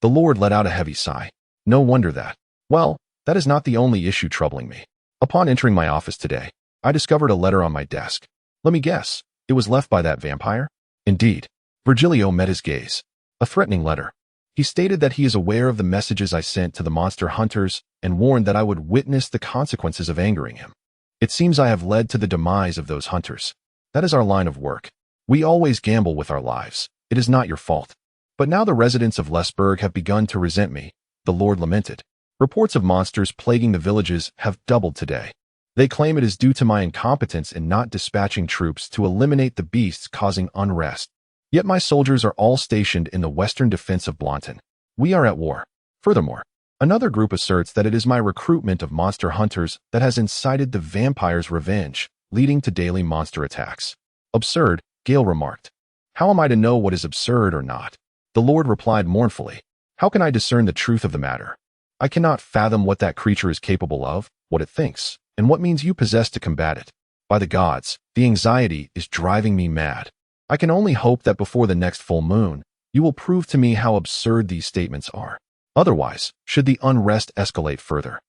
The Lord let out a heavy sigh. No wonder that. Well, that is not the only issue troubling me. Upon entering my office today, I discovered a letter on my desk. Let me guess, it was left by that vampire? Indeed. Virgilio met his gaze. A threatening letter. He stated that he is aware of the messages I sent to the monster hunters and warned that I would witness the consequences of angering him. It seems I have led to the demise of those hunters. That is our line of work. We always gamble with our lives. It is not your fault. But now the residents of Lesburg have begun to resent me, the Lord lamented. Reports of monsters plaguing the villages have doubled today. They claim it is due to my incompetence in not dispatching troops to eliminate the beasts causing unrest. Yet my soldiers are all stationed in the western defense of Blanton. We are at war. Furthermore, another group asserts that it is my recruitment of monster hunters that has incited the vampire's revenge, leading to daily monster attacks. Absurd, Gai'er remarked. How am I to know what is absurd or not? The Lord replied mournfully. How can I discern the truth of the matter? I cannot fathom what that creature is capable of, what it thinks, and what means you possess to combat it. By the gods, the anxiety is driving me mad. I can only hope that before the next full moon, you will prove to me how absurd these statements are. Otherwise, should the unrest escalate further,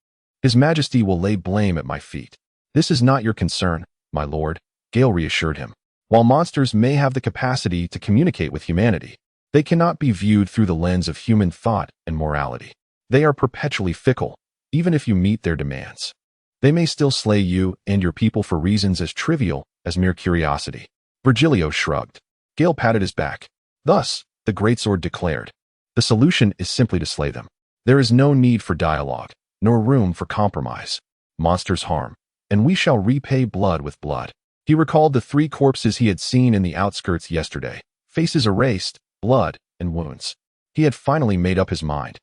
His Majesty will lay blame at my feet. This is not your concern, my lord, Gai'er reassured him. While monsters may have the capacity to communicate with humanity, they cannot be viewed through the lens of human thought and morality. They are perpetually fickle, even if you meet their demands. They may still slay you and your people for reasons as trivial as mere curiosity. Virgilio shrugged. Gai'er patted his back. Thus, the greatsword declared, the solution is simply to slay them. There is no need for dialogue, nor room for compromise. Monsters harm, and we shall repay blood with blood. He recalled the 3 corpses he had seen in the outskirts yesterday, faces erased, blood, and wounds. He had finally made up his mind.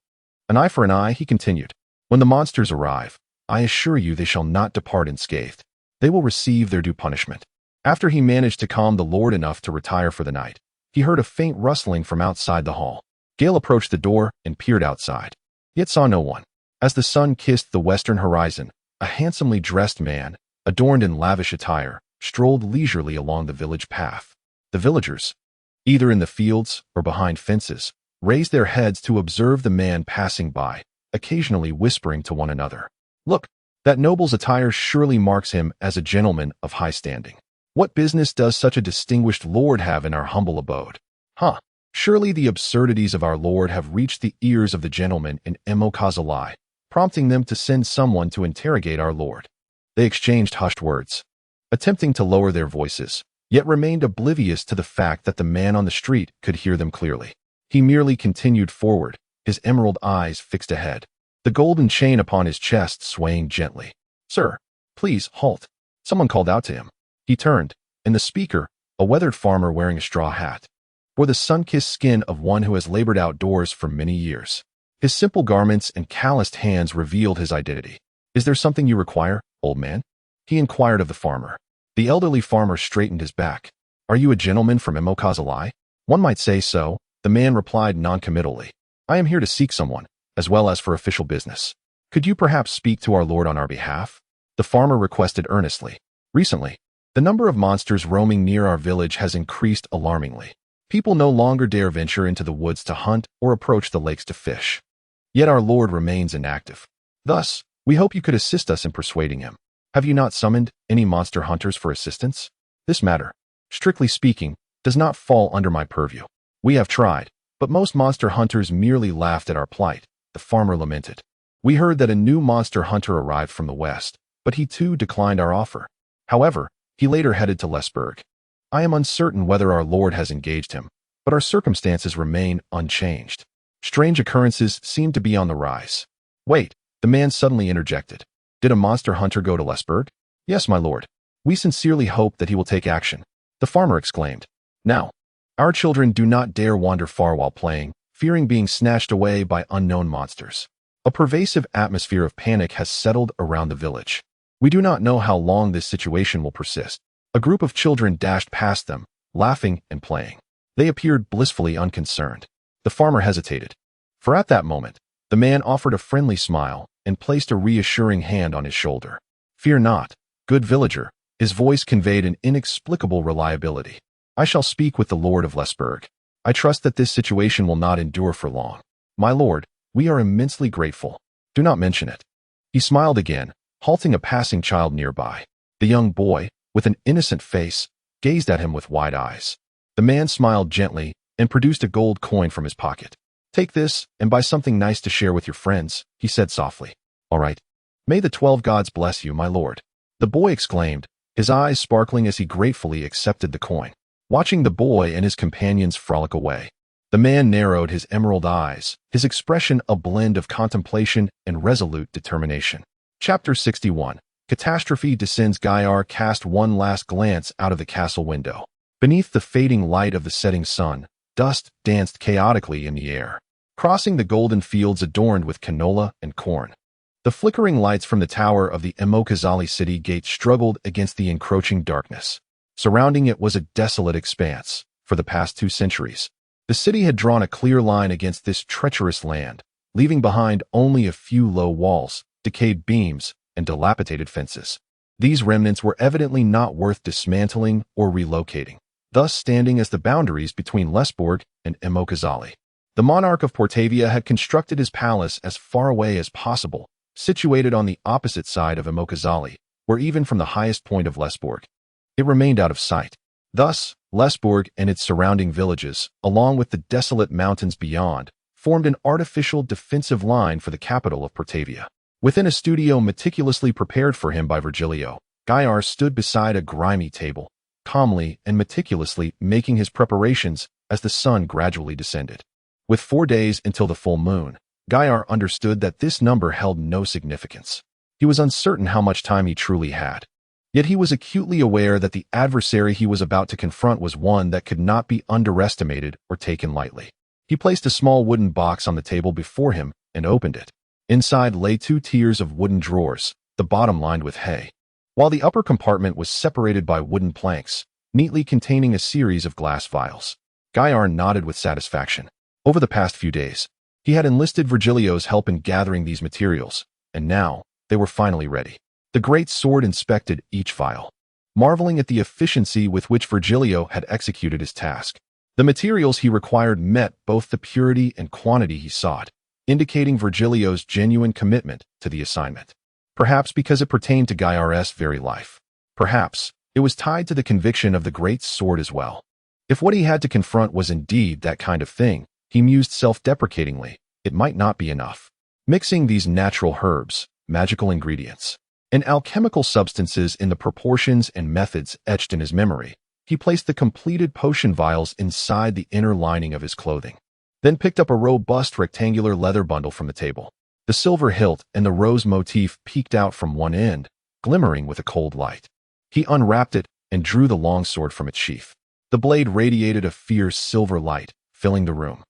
An eye for an eye, he continued. When the monsters arrive, I assure you they shall not depart unscathed. They will receive their due punishment. After he managed to calm the Lord enough to retire for the night, he heard a faint rustling from outside the hall. Gai'er approached the door and peered outside, yet saw no one. As the sun kissed the western horizon, a handsomely dressed man, adorned in lavish attire, strolled leisurely along the village path. The villagers, either in the fields or behind fences, raised their heads to observe the man passing by, occasionally whispering to one another. Look, that noble's attire surely marks him as a gentleman of high standing. What business does such a distinguished lord have in our humble abode? Surely the absurdities of our lord have reached the ears of the gentlemen in Embarking, prompting them to send someone to interrogate our lord. They exchanged hushed words, attempting to lower their voices, yet remained oblivious to the fact that the man on the street could hear them clearly. He merely continued forward, his emerald eyes fixed ahead, the golden chain upon his chest swaying gently. Sir, please halt. Someone called out to him. He turned, and the speaker, a weathered farmer wearing a straw hat, bore the sun-kissed skin of one who has labored outdoors for many years. His simple garments and calloused hands revealed his identity. Is there something you require, old man? He inquired of the farmer. The elderly farmer straightened his back. Are you a gentleman from Embarking? One might say so, the man replied noncommittally. I am here to seek someone, as well as for official business. Could you perhaps speak to our lord on our behalf? The farmer requested earnestly. Recently, the number of monsters roaming near our village has increased alarmingly. People no longer dare venture into the woods to hunt or approach the lakes to fish. Yet our lord remains inactive. Thus, we hope you could assist us in persuading him. Have you not summoned any monster hunters for assistance? This matter, strictly speaking, does not fall under my purview. We have tried, but most monster hunters merely laughed at our plight, the farmer lamented. We heard that a new monster hunter arrived from the west, but he too declined our offer. However, he later headed to Lesburg. I am uncertain whether our lord has engaged him, but our circumstances remain unchanged. Strange occurrences seem to be on the rise. Wait, the man suddenly interjected. Did a monster hunter go to Lesburg? Yes, my lord. We sincerely hope that he will take action. The farmer exclaimed. Now, our children do not dare wander far while playing, fearing being snatched away by unknown monsters. A pervasive atmosphere of panic has settled around the village. We do not know how long this situation will persist. A group of children dashed past them, laughing and playing. They appeared blissfully unconcerned. The farmer hesitated. For at that moment, the man offered a friendly smile and placed a reassuring hand on his shoulder. "Fear not, good villager," his voice conveyed an inexplicable reliability. "I shall speak with the Lord of Lesburg. I trust that this situation will not endure for long. My lord, we are immensely grateful. Do not mention it." He smiled again, halting a passing child nearby. The young boy, with an innocent face, gazed at him with wide eyes. The man smiled gently and produced a gold coin from his pocket. "Take this and buy something nice to share with your friends," he said softly. "All right. May the 12 gods bless you, my lord," the boy exclaimed, his eyes sparkling as he gratefully accepted the coin. Watching the boy and his companions frolic away, the man narrowed his emerald eyes, his expression a blend of contemplation and resolute determination. Chapter 61. Catastrophe descends. Gai'er cast one last glance out of the castle window. Beneath the fading light of the setting sun, dust danced chaotically in the air, crossing the golden fields adorned with canola and corn. The flickering lights from the tower of the Emokazali city gate struggled against the encroaching darkness. Surrounding it was a desolate expanse. For the past 2 centuries, the city had drawn a clear line against this treacherous land, leaving behind only a few low walls, decayed beams, and dilapidated fences. These remnants were evidently not worth dismantling or relocating, thus standing as the boundaries between Lesburg and Emokazali. The monarch of Portavia had constructed his palace as far away as possible, situated on the opposite side of Emokazali, where even from the highest point of Lesburg, it remained out of sight. Thus, Lesburg and its surrounding villages, along with the desolate mountains beyond, formed an artificial defensive line for the capital of Portavia. Within a studio meticulously prepared for him by Virgilio, Gai'er stood beside a grimy table, calmly and meticulously making his preparations as the sun gradually descended. With 4 days until the full moon, Gai'er understood that this number held no significance. He was uncertain how much time he truly had. Yet he was acutely aware that the adversary he was about to confront was one that could not be underestimated or taken lightly. He placed a small wooden box on the table before him and opened it. Inside lay 2 tiers of wooden drawers, the bottom lined with hay, while the upper compartment was separated by wooden planks, neatly containing a series of glass vials. Gai'er nodded with satisfaction. Over the past few days, he had enlisted Virgilio's help in gathering these materials, and now they were finally ready. The great sword inspected each vial, marveling at the efficiency with which Virgilio had executed his task. The materials he required met both the purity and quantity he sought, indicating Virgilio's genuine commitment to the assignment. Perhaps because it pertained to Gai'er's very life. Perhaps it was tied to the conviction of the great sword as well. If what he had to confront was indeed that kind of thing, he mused self-deprecatingly, it might not be enough. Mixing these natural herbs, magical ingredients, and alchemical substances in the proportions and methods etched in his memory, he placed the completed potion vials inside the inner lining of his clothing, then picked up a robust rectangular leather bundle from the table. The silver hilt and the rose motif peeked out from one end, glimmering with a cold light. He unwrapped it and drew the longsword from its sheath. The blade radiated a fierce silver light, filling the room,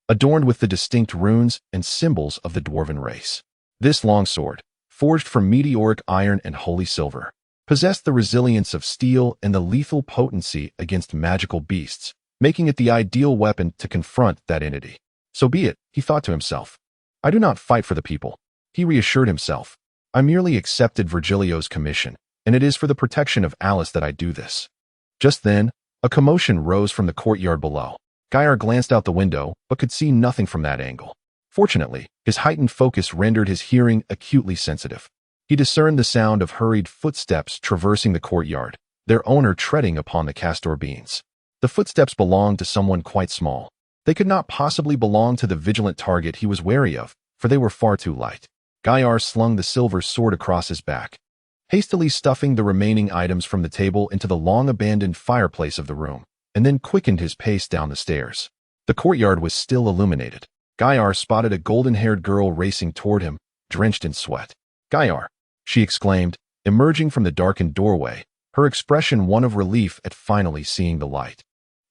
adorned with the distinct runes and symbols of the dwarven race. This longsword, forged from meteoric iron and holy silver, possessed the resilience of steel and the lethal potency against magical beasts, making it the ideal weapon to confront that entity. So be it, he thought to himself. I do not fight for the people, he reassured himself. I merely accepted Virgilio's commission, and it is for the protection of Alice that I do this. Just then, a commotion rose from the courtyard below. Gai'er glanced out the window, but could see nothing from that angle. Fortunately, his heightened focus rendered his hearing acutely sensitive. He discerned the sound of hurried footsteps traversing the courtyard, their owner treading upon the castor beans. The footsteps belonged to someone quite small. They could not possibly belong to the vigilant target he was wary of, for they were far too light. Gai'er slung the silver sword across his back, hastily stuffing the remaining items from the table into the long-abandoned fireplace of the room, and then quickened his pace down the stairs. The courtyard was still illuminated. Gai'er spotted a golden-haired girl racing toward him, drenched in sweat. "Gai'er," she exclaimed, emerging from the darkened doorway, her expression one of relief at finally seeing the light.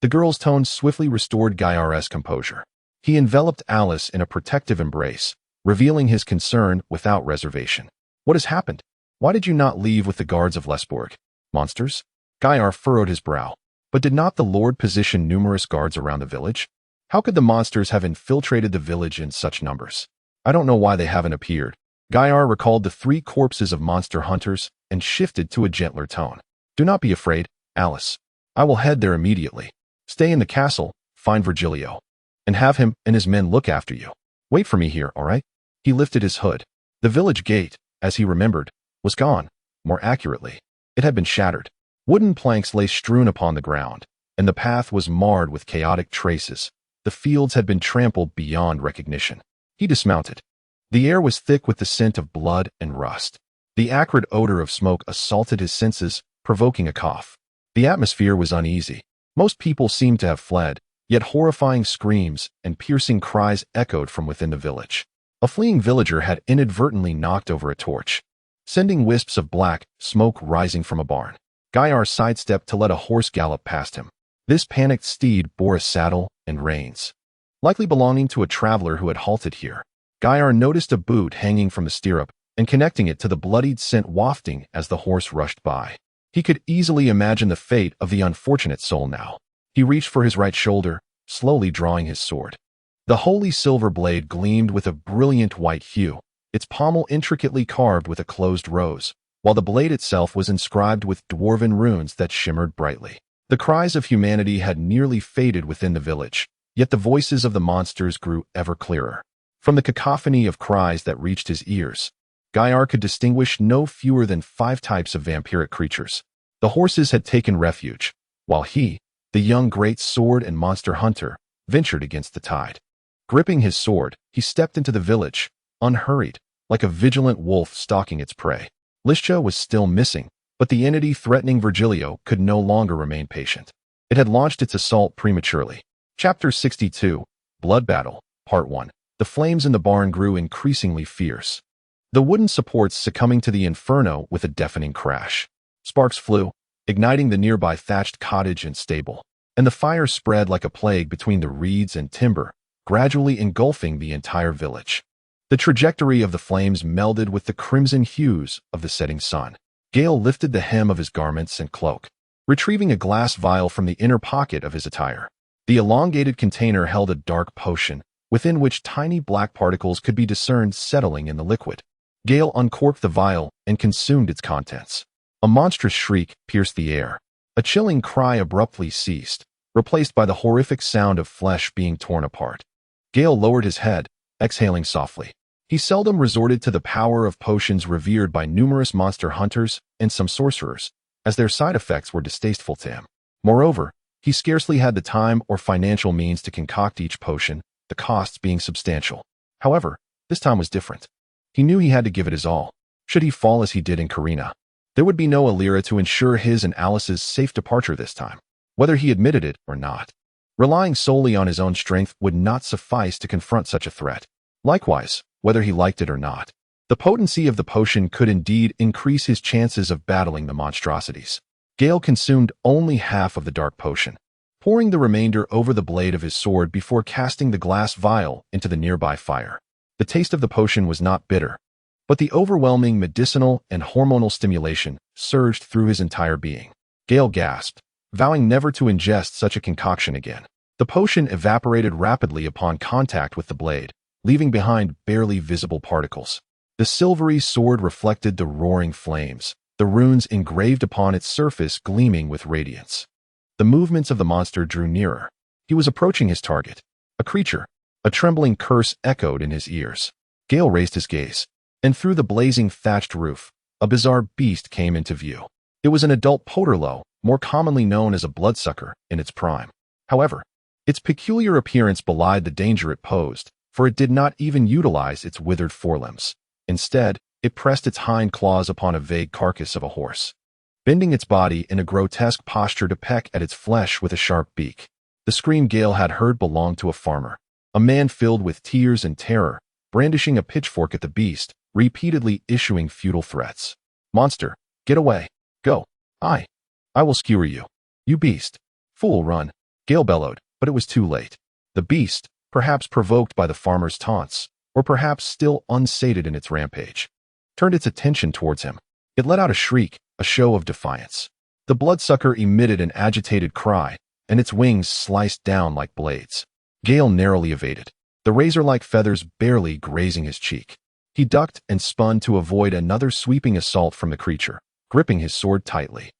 The girl's tone swiftly restored Gai'er's composure. He enveloped Alice in a protective embrace, revealing his concern without reservation. What has happened? Why did you not leave with the guards of Lesborg? Monsters? Gai'er furrowed his brow. But did not the Lord position numerous guards around the village? How could the monsters have infiltrated the village in such numbers? I don't know why they haven't appeared. Gai'er recalled the 3 corpses of monster hunters and shifted to a gentler tone. Do not be afraid, Alice. I will head there immediately. Stay in the castle, find Virgilio, and have him and his men look after you. Wait for me here, all right? He lifted his hood. The village gate, as he remembered, was gone. More accurately, it had been shattered. Wooden planks lay strewn upon the ground, and the path was marred with chaotic traces. The fields had been trampled beyond recognition. He dismounted. The air was thick with the scent of blood and rust. The acrid odor of smoke assaulted his senses, provoking a cough. The atmosphere was uneasy. Most people seemed to have fled, yet horrifying screams and piercing cries echoed from within the village. A fleeing villager had inadvertently knocked over a torch, sending wisps of black smoke rising from a barn. Gai'er sidestepped to let a horse gallop past him. This panicked steed bore a saddle and reins, likely belonging to a traveler who had halted here. Gai'er noticed a boot hanging from the stirrup and connecting it to the bloodied scent wafting as the horse rushed by. He could easily imagine the fate of the unfortunate soul now. He reached for his right shoulder, slowly drawing his sword. The holy silver blade gleamed with a brilliant white hue, its pommel intricately carved with a closed rose, while the blade itself was inscribed with dwarven runes that shimmered brightly. The cries of humanity had nearly faded within the village, yet the voices of the monsters grew ever clearer. From the cacophony of cries that reached his ears, Gai'er could distinguish no fewer than 5 types of vampiric creatures. The horses had taken refuge, while he, the young great sword and monster hunter, ventured against the tide. Gripping his sword, he stepped into the village, unhurried, like a vigilant wolf stalking its prey. Liscia was still missing, but the entity threatening Virgilio could no longer remain patient. It had launched its assault prematurely. Chapter 62, Blood Battle, Part 1. The flames in the barn grew increasingly fierce, the wooden supports succumbing to the inferno with a deafening crash. Sparks flew, igniting the nearby thatched cottage and stable, and the fire spread like a plague between the reeds and timber, gradually engulfing the entire village. The trajectory of the flames melded with the crimson hues of the setting sun. Gai'er lifted the hem of his garments and cloak, retrieving a glass vial from the inner pocket of his attire. The elongated container held a dark potion, within which tiny black particles could be discerned settling in the liquid. Gai'er uncorked the vial and consumed its contents. A monstrous shriek pierced the air. A chilling cry abruptly ceased, replaced by the horrific sound of flesh being torn apart. Gai'er lowered his head, exhaling softly. He seldom resorted to the power of potions revered by numerous monster hunters and some sorcerers, as their side effects were distasteful to him. Moreover, he scarcely had the time or financial means to concoct each potion, the costs being substantial. However, this time was different. He knew he had to give it his all. Should he fall as he did in Carina, there would be no Alira to ensure his and Alice's safe departure this time, whether he admitted it or not. Relying solely on his own strength would not suffice to confront such a threat. Likewise, whether he liked it or not, the potency of the potion could indeed increase his chances of battling the monstrosities. Gai'er consumed only half of the dark potion, pouring the remainder over the blade of his sword before casting the glass vial into the nearby fire. The taste of the potion was not bitter, but the overwhelming medicinal and hormonal stimulation surged through his entire being. Gai'er gasped, vowing never to ingest such a concoction again. The potion evaporated rapidly upon contact with the blade, leaving behind barely visible particles. The silvery sword reflected the roaring flames, the runes engraved upon its surface gleaming with radiance. The movements of the monster drew nearer. He was approaching his target, a creature. A trembling curse echoed in his ears. Gai'er raised his gaze, and through the blazing thatched roof, a bizarre beast came into view. It was an adult poterlo, more commonly known as a bloodsucker, in its prime. However, its peculiar appearance belied the danger it posed, for it did not even utilize its withered forelimbs. Instead, it pressed its hind claws upon a vague carcass of a horse, bending its body in a grotesque posture to peck at its flesh with a sharp beak. The scream Gai'er had heard belonged to a farmer, a man filled with tears and terror, brandishing a pitchfork at the beast, repeatedly issuing futile threats. Monster, get away. Go. I will skewer you. You beast. Fool, run. Gale bellowed, but it was too late. The beast, perhaps provoked by the farmer's taunts, or perhaps still unsated in its rampage, turned its attention towards him. It let out a shriek, a show of defiance. The bloodsucker emitted an agitated cry, and its wings sliced down like blades. Gale narrowly evaded, the razor-like feathers barely grazing his cheek. He ducked and spun to avoid another sweeping assault from the creature, gripping his sword tightly.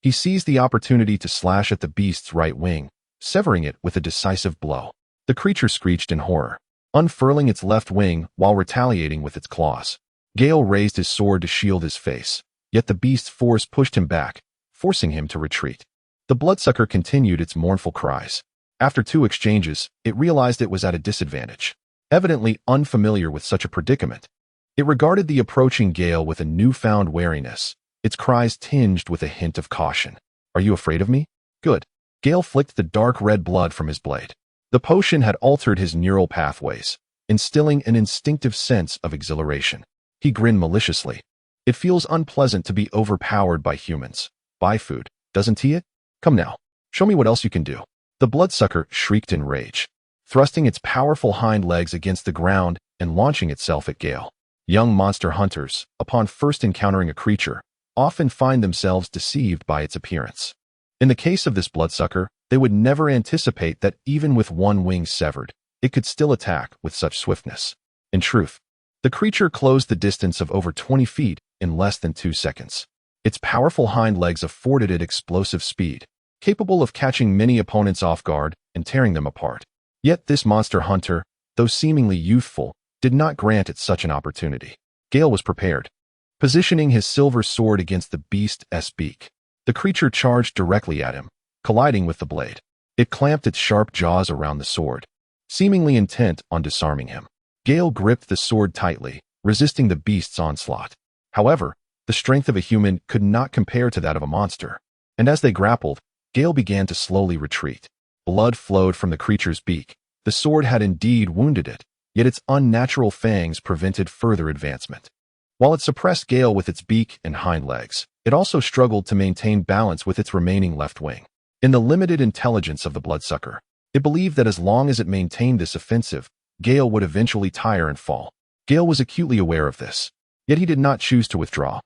He seized the opportunity to slash at the beast's right wing, severing it with a decisive blow. The creature screeched in horror, unfurling its left wing while retaliating with its claws. Gale raised his sword to shield his face, yet the beast's force pushed him back, forcing him to retreat. The bloodsucker continued its mournful cries. After 2 exchanges, it realized it was at a disadvantage. Evidently unfamiliar with such a predicament, it regarded the approaching Gale with a newfound wariness, its cries tinged with a hint of caution. "Are you afraid of me?" "Good." Gale flicked the dark red blood from his blade. The potion had altered his neural pathways, instilling an instinctive sense of exhilaration. He grinned maliciously. "It feels unpleasant to be overpowered by humans. Buy food, doesn't he it? Come now, show me what else you can do." The bloodsucker shrieked in rage, thrusting its powerful hind legs against the ground and launching itself at Gale. Young monster hunters, upon first encountering a creature, often find themselves deceived by its appearance. In the case of this bloodsucker, they would never anticipate that even with one wing severed, it could still attack with such swiftness. In truth, the creature closed the distance of over 20 feet in less than 2 seconds. Its powerful hind legs afforded it explosive speed, capable of catching many opponents off guard and tearing them apart. Yet this monster hunter, though seemingly youthful, did not grant it such an opportunity. Gale was prepared, positioning his silver sword against the beast's beak. The creature charged directly at him, colliding with the blade. It clamped its sharp jaws around the sword, seemingly intent on disarming him. Gale gripped the sword tightly, resisting the beast's onslaught. However, the strength of a human could not compare to that of a monster, and as they grappled, Gale began to slowly retreat. Blood flowed from the creature's beak. The sword had indeed wounded it, yet its unnatural fangs prevented further advancement. While it suppressed Gale with its beak and hind legs, it also struggled to maintain balance with its remaining left wing. In the limited intelligence of the bloodsucker, it believed that as long as it maintained this offensive, Gale would eventually tire and fall. Gale was acutely aware of this, yet he did not choose to withdraw.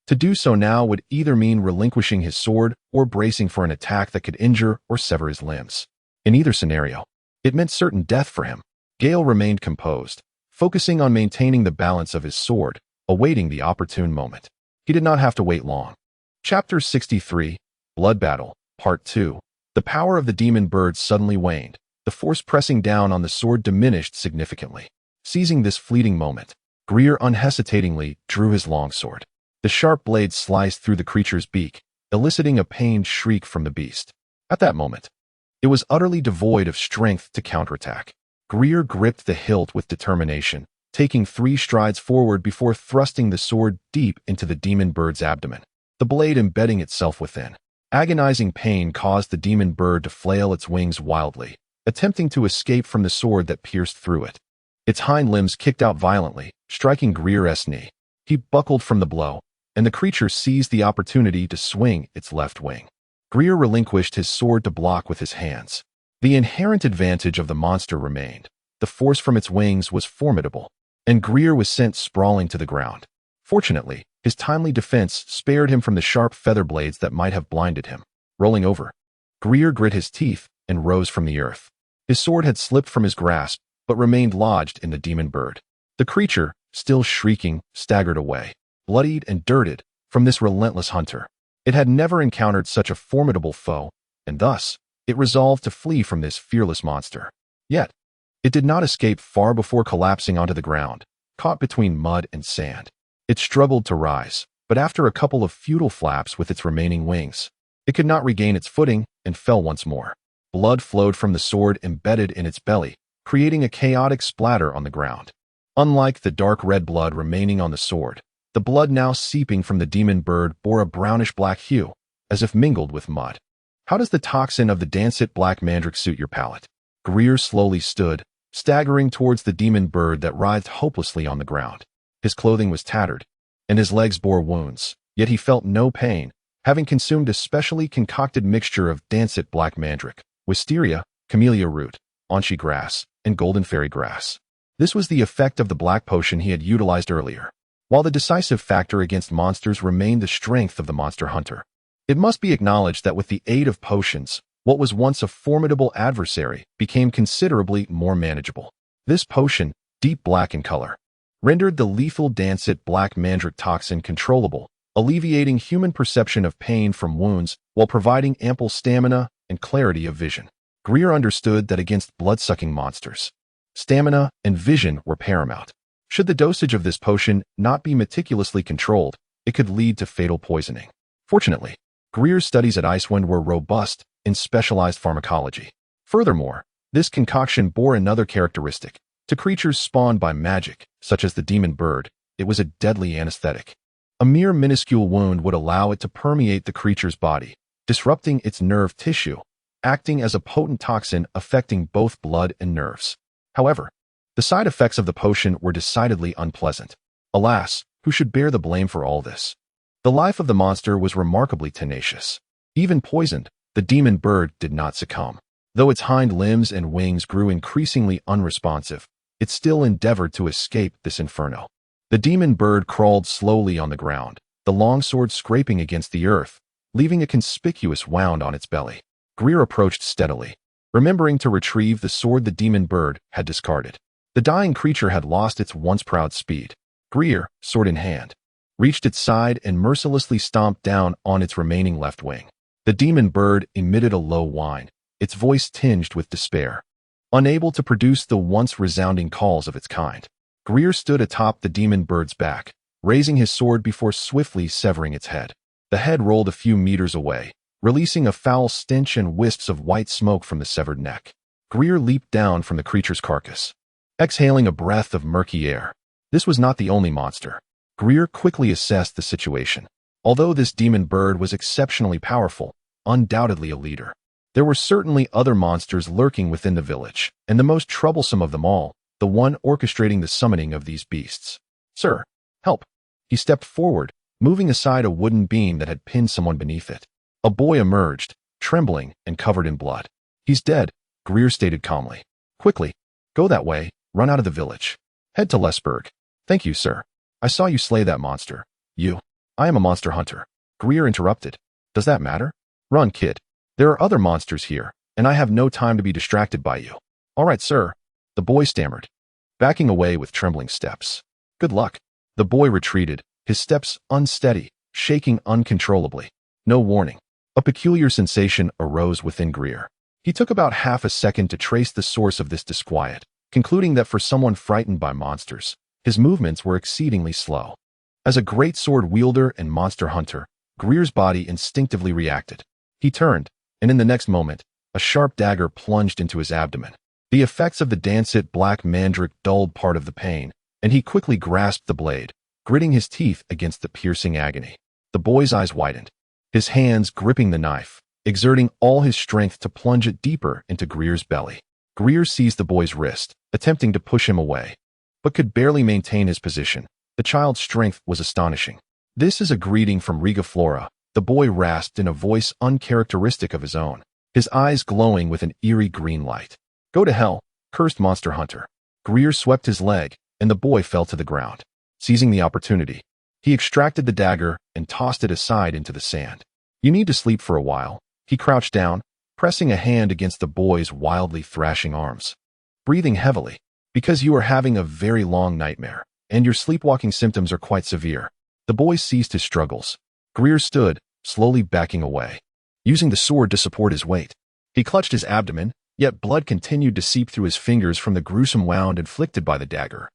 To do so now would either mean relinquishing his sword or bracing for an attack that could injure or sever his limbs. In either scenario, it meant certain death for him. Gale remained composed, focusing on maintaining the balance of his sword, awaiting the opportune moment. He did not have to wait long. Chapter 63, Blood Battle, Part 2. The power of the demon bird suddenly waned. The force pressing down on the sword diminished significantly. Seizing this fleeting moment, Gai'er unhesitatingly drew his longsword. The sharp blade sliced through the creature's beak, eliciting a pained shriek from the beast. At that moment, it was utterly devoid of strength to counterattack. Gai'er gripped the hilt with determination, taking 3 strides forward before thrusting the sword deep into the demon bird's abdomen, the blade embedding itself within. Agonizing pain caused the demon bird to flail its wings wildly, attempting to escape from the sword that pierced through it. Its hind limbs kicked out violently, striking Gai'er's knee. He buckled from the blow, and the creature seized the opportunity to swing its left wing. Gai'er relinquished his sword to block with his hands. The inherent advantage of the monster remained. The force from its wings was formidable, and Gai'er was sent sprawling to the ground. Fortunately, his timely defense spared him from the sharp feather blades that might have blinded him. Rolling over, Gai'er grit his teeth and rose from the earth. His sword had slipped from his grasp, but remained lodged in the demon bird. The creature, still shrieking, staggered away, bloodied and dirted, from this relentless hunter. It had never encountered such a formidable foe, and thus, it resolved to flee from this fearless monster. Yet, it did not escape far before collapsing onto the ground, caught between mud and sand. It struggled to rise, but after a couple of futile flaps with its remaining wings, it could not regain its footing and fell once more. Blood flowed from the sword embedded in its belly, creating a chaotic splatter on the ground. Unlike the dark red blood remaining on the sword, the blood now seeping from the demon bird bore a brownish-black hue, as if mingled with mud. How does the toxin of the Dancit black mandrake suit your palate? Gai'er slowly stood, staggering towards the demon bird that writhed hopelessly on the ground. His clothing was tattered, and his legs bore wounds, yet he felt no pain, having consumed a specially concocted mixture of Dancit black mandrake, wisteria, camellia root, onshi grass, and golden fairy grass. This was the effect of the black potion he had utilized earlier. While the decisive factor against monsters remained the strength of the monster hunter, it must be acknowledged that with the aid of potions, what was once a formidable adversary became considerably more manageable. This potion, deep black in color, rendered the lethal Dancit black mandrake toxin controllable, alleviating human perception of pain from wounds while providing ample stamina and clarity of vision. Gai'er understood that against blood-sucking monsters, stamina and vision were paramount. Should the dosage of this potion not be meticulously controlled, it could lead to fatal poisoning. Fortunately, Gai'er's studies at Icewind were robust in specialized pharmacology. Furthermore, this concoction bore another characteristic. To creatures spawned by magic, such as the demon bird, it was a deadly anesthetic. A mere minuscule wound would allow it to permeate the creature's body, disrupting its nerve tissue, acting as a potent toxin affecting both blood and nerves. However, the side effects of the potion were decidedly unpleasant. Alas, who should bear the blame for all this? The life of the monster was remarkably tenacious. Even poisoned, the demon bird did not succumb. Though its hind limbs and wings grew increasingly unresponsive, it still endeavored to escape this inferno. The demon bird crawled slowly on the ground, the long sword scraping against the earth, leaving a conspicuous wound on its belly. Gai'er approached steadily, remembering to retrieve the sword the demon bird had discarded. The dying creature had lost its once proud speed. Gai'er, sword in hand, reached its side and mercilessly stomped down on its remaining left wing. The demon bird emitted a low whine, its voice tinged with despair, unable to produce the once resounding calls of its kind. Gai'er stood atop the demon bird's back, raising his sword before swiftly severing its head. The head rolled a few meters away, releasing a foul stench and wisps of white smoke from the severed neck. Gai'er leaped down from the creature's carcass, exhaling a breath of murky air. This was not the only monster. Gai'er quickly assessed the situation. Although this demon bird was exceptionally powerful, undoubtedly a leader, there were certainly other monsters lurking within the village, and the most troublesome of them all, the one orchestrating the summoning of these beasts. "Sir, help!" He stepped forward, moving aside a wooden beam that had pinned someone beneath it. A boy emerged, trembling and covered in blood. "He's dead," Gai'er stated calmly. "Quickly, go that way, run out of the village. Head to Lesburg." "Thank you, sir. I saw you slay that monster." I am a monster hunter." Gai'er interrupted. "Does that matter? Run, kid. There are other monsters here, and I have no time to be distracted by you." "All right, sir," the boy stammered, backing away with trembling steps. "Good luck." The boy retreated, his steps unsteady, shaking uncontrollably. No warning. A peculiar sensation arose within Gai'er. He took about half a second to trace the source of this disquiet, concluding that for someone frightened by monsters, his movements were exceedingly slow. As a great sword wielder and monster hunter, Gai'er's body instinctively reacted. He turned, and in the next moment, a sharp dagger plunged into his abdomen. The effects of the Dancit black mandrake dulled part of the pain, and he quickly grasped the blade, gritting his teeth against the piercing agony. The boy's eyes widened, his hands gripping the knife, exerting all his strength to plunge it deeper into Gai'er's belly. Gai'er seized the boy's wrist, attempting to push him away, but could barely maintain his position. The child's strength was astonishing. "This is a greeting from Riga Flora," the boy rasped in a voice uncharacteristic of his own, his eyes glowing with an eerie green light. "Go to hell, cursed monster hunter." Gai'er swept his leg, and the boy fell to the ground. Seizing the opportunity, he extracted the dagger and tossed it aside into the sand. "You need to sleep for a while." He crouched down, pressing a hand against the boy's wildly thrashing arms. "Breathing heavily, because you are having a very long nightmare, and your sleepwalking symptoms are quite severe." The boy ceased his struggles. Gai'er stood, slowly backing away, using the sword to support his weight. He clutched his abdomen, yet blood continued to seep through his fingers from the gruesome wound inflicted by the dagger,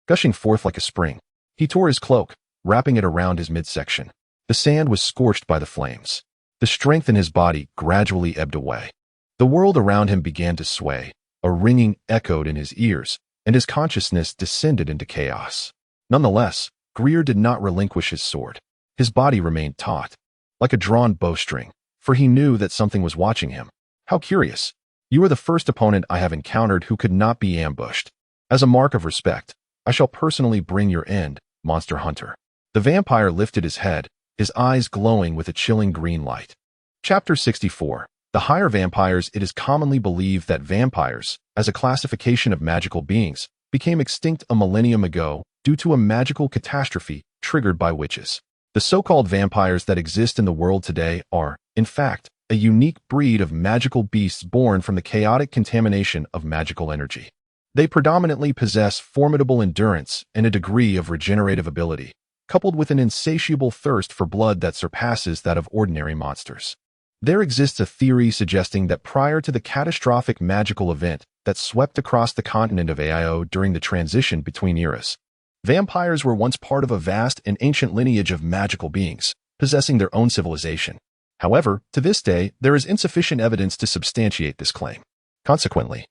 gushing forth like a spring. He tore his cloak, wrapping it around his midsection. The sand was scorched by the flames. The strength in his body gradually ebbed away. The world around him began to sway, a ringing echoed in his ears, and his consciousness descended into chaos. Nonetheless, Gai'er did not relinquish his sword. His body remained taut, like a drawn bowstring, for he knew that something was watching him. "How curious. You are the first opponent I have encountered who could not be ambushed. As a mark of respect, I shall personally bring your end, monster hunter." The vampire lifted his head, his eyes glowing with a chilling green light. Chapter 64. The higher vampires, it is commonly believed that vampires, as a classification of magical beings, became extinct a millennium ago due to a magical catastrophe triggered by witches. The so-called vampires that exist in the world today are, in fact, a unique breed of magical beasts born from the chaotic contamination of magical energy. They predominantly possess formidable endurance and a degree of regenerative ability, coupled with an insatiable thirst for blood that surpasses that of ordinary monsters. There exists a theory suggesting that prior to the catastrophic magical event that swept across the continent of AIO during the transition between eras, vampires were once part of a vast and ancient lineage of magical beings, possessing their own civilization. However, to this day, there is insufficient evidence to substantiate this claim. Consequently,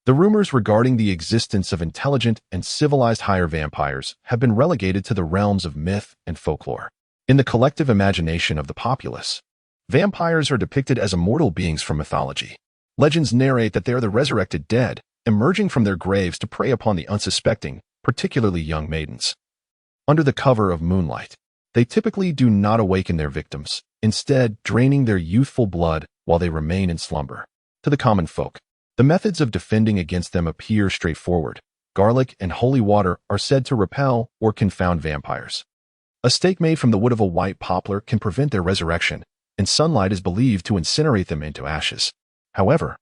the rumors regarding the existence of intelligent and civilized higher vampires have been relegated to the realms of myth and folklore. In the collective imagination of the populace, vampires are depicted as immortal beings from mythology. Legends narrate that they are the resurrected dead, emerging from their graves to prey upon the unsuspecting, particularly young maidens. Under the cover of moonlight, they typically do not awaken their victims, instead draining their youthful blood while they remain in slumber. To the common folk, the methods of defending against them appear straightforward. Garlic and holy water are said to repel or confound vampires. A stake made from the wood of a white poplar can prevent their resurrection, and sunlight is believed to incinerate them into ashes. However,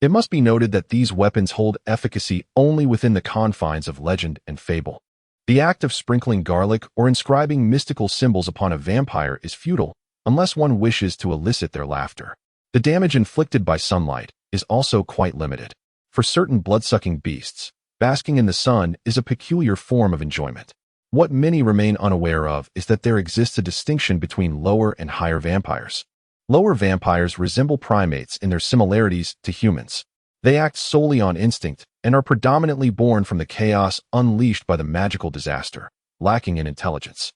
it must be noted that these weapons hold efficacy only within the confines of legend and fable. The act of sprinkling garlic or inscribing mystical symbols upon a vampire is futile unless one wishes to elicit their laughter. The damage inflicted by sunlight is also quite limited. For certain blood-sucking beasts, basking in the sun is a peculiar form of enjoyment. What many remain unaware of is that there exists a distinction between lower and higher vampires. Lower vampires resemble primates in their similarities to humans. They act solely on instinct and are predominantly born from the chaos unleashed by the magical disaster, lacking in intelligence.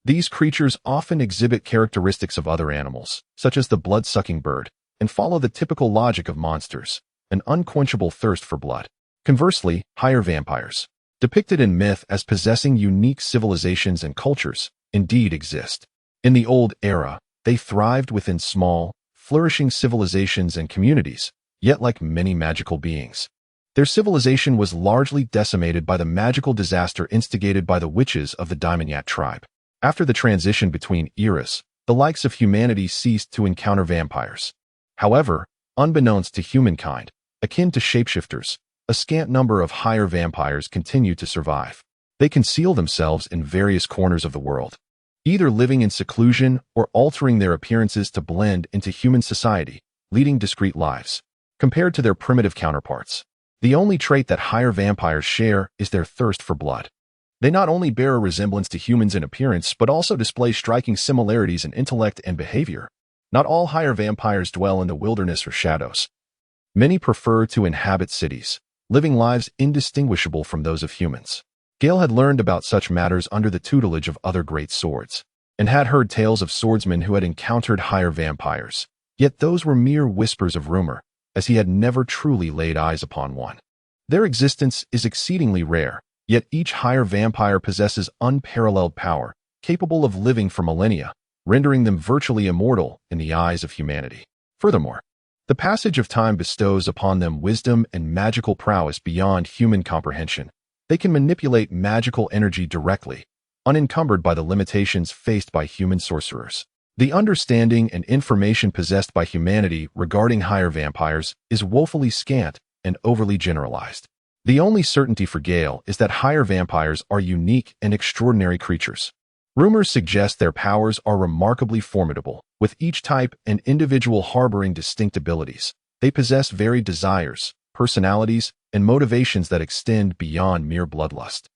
These creatures often exhibit characteristics of other animals, such as the blood-sucking bird, and follow the typical logic of monsters, an unquenchable thirst for blood. Conversely, higher vampires, depicted in myth as possessing unique civilizations and cultures, indeed exist. In the old era, they thrived within small, flourishing civilizations and communities, yet like many magical beings, their civilization was largely decimated by the magical disaster instigated by the witches of the Diamonyat tribe. After the transition between eras, the likes of humanity ceased to encounter vampires. However, unbeknownst to humankind, akin to shapeshifters, a scant number of higher vampires continue to survive. They conceal themselves in various corners of the world, either living in seclusion or altering their appearances to blend into human society, leading discreet lives. Compared to their primitive counterparts, the only trait that higher vampires share is their thirst for blood. They not only bear a resemblance to humans in appearance, but also display striking similarities in intellect and behavior. Not all higher vampires dwell in the wilderness or shadows. Many prefer to inhabit cities, living lives indistinguishable from those of humans. Gai'er had learned about such matters under the tutelage of other great swords, and had heard tales of swordsmen who had encountered higher vampires. Yet those were mere whispers of rumor, as he had never truly laid eyes upon one. Their existence is exceedingly rare, yet each higher vampire possesses unparalleled power, capable of living for millennia, rendering them virtually immortal in the eyes of humanity. Furthermore, the passage of time bestows upon them wisdom and magical prowess beyond human comprehension. They can manipulate magical energy directly, unencumbered by the limitations faced by human sorcerers. The understanding and information possessed by humanity regarding higher vampires is woefully scant and overly generalized. The only certainty for Gai'er is that higher vampires are unique and extraordinary creatures. Rumors suggest their powers are remarkably formidable, with each type and individual harboring distinct abilities. They possess varied desires, personalities, and motivations that extend beyond mere bloodlust.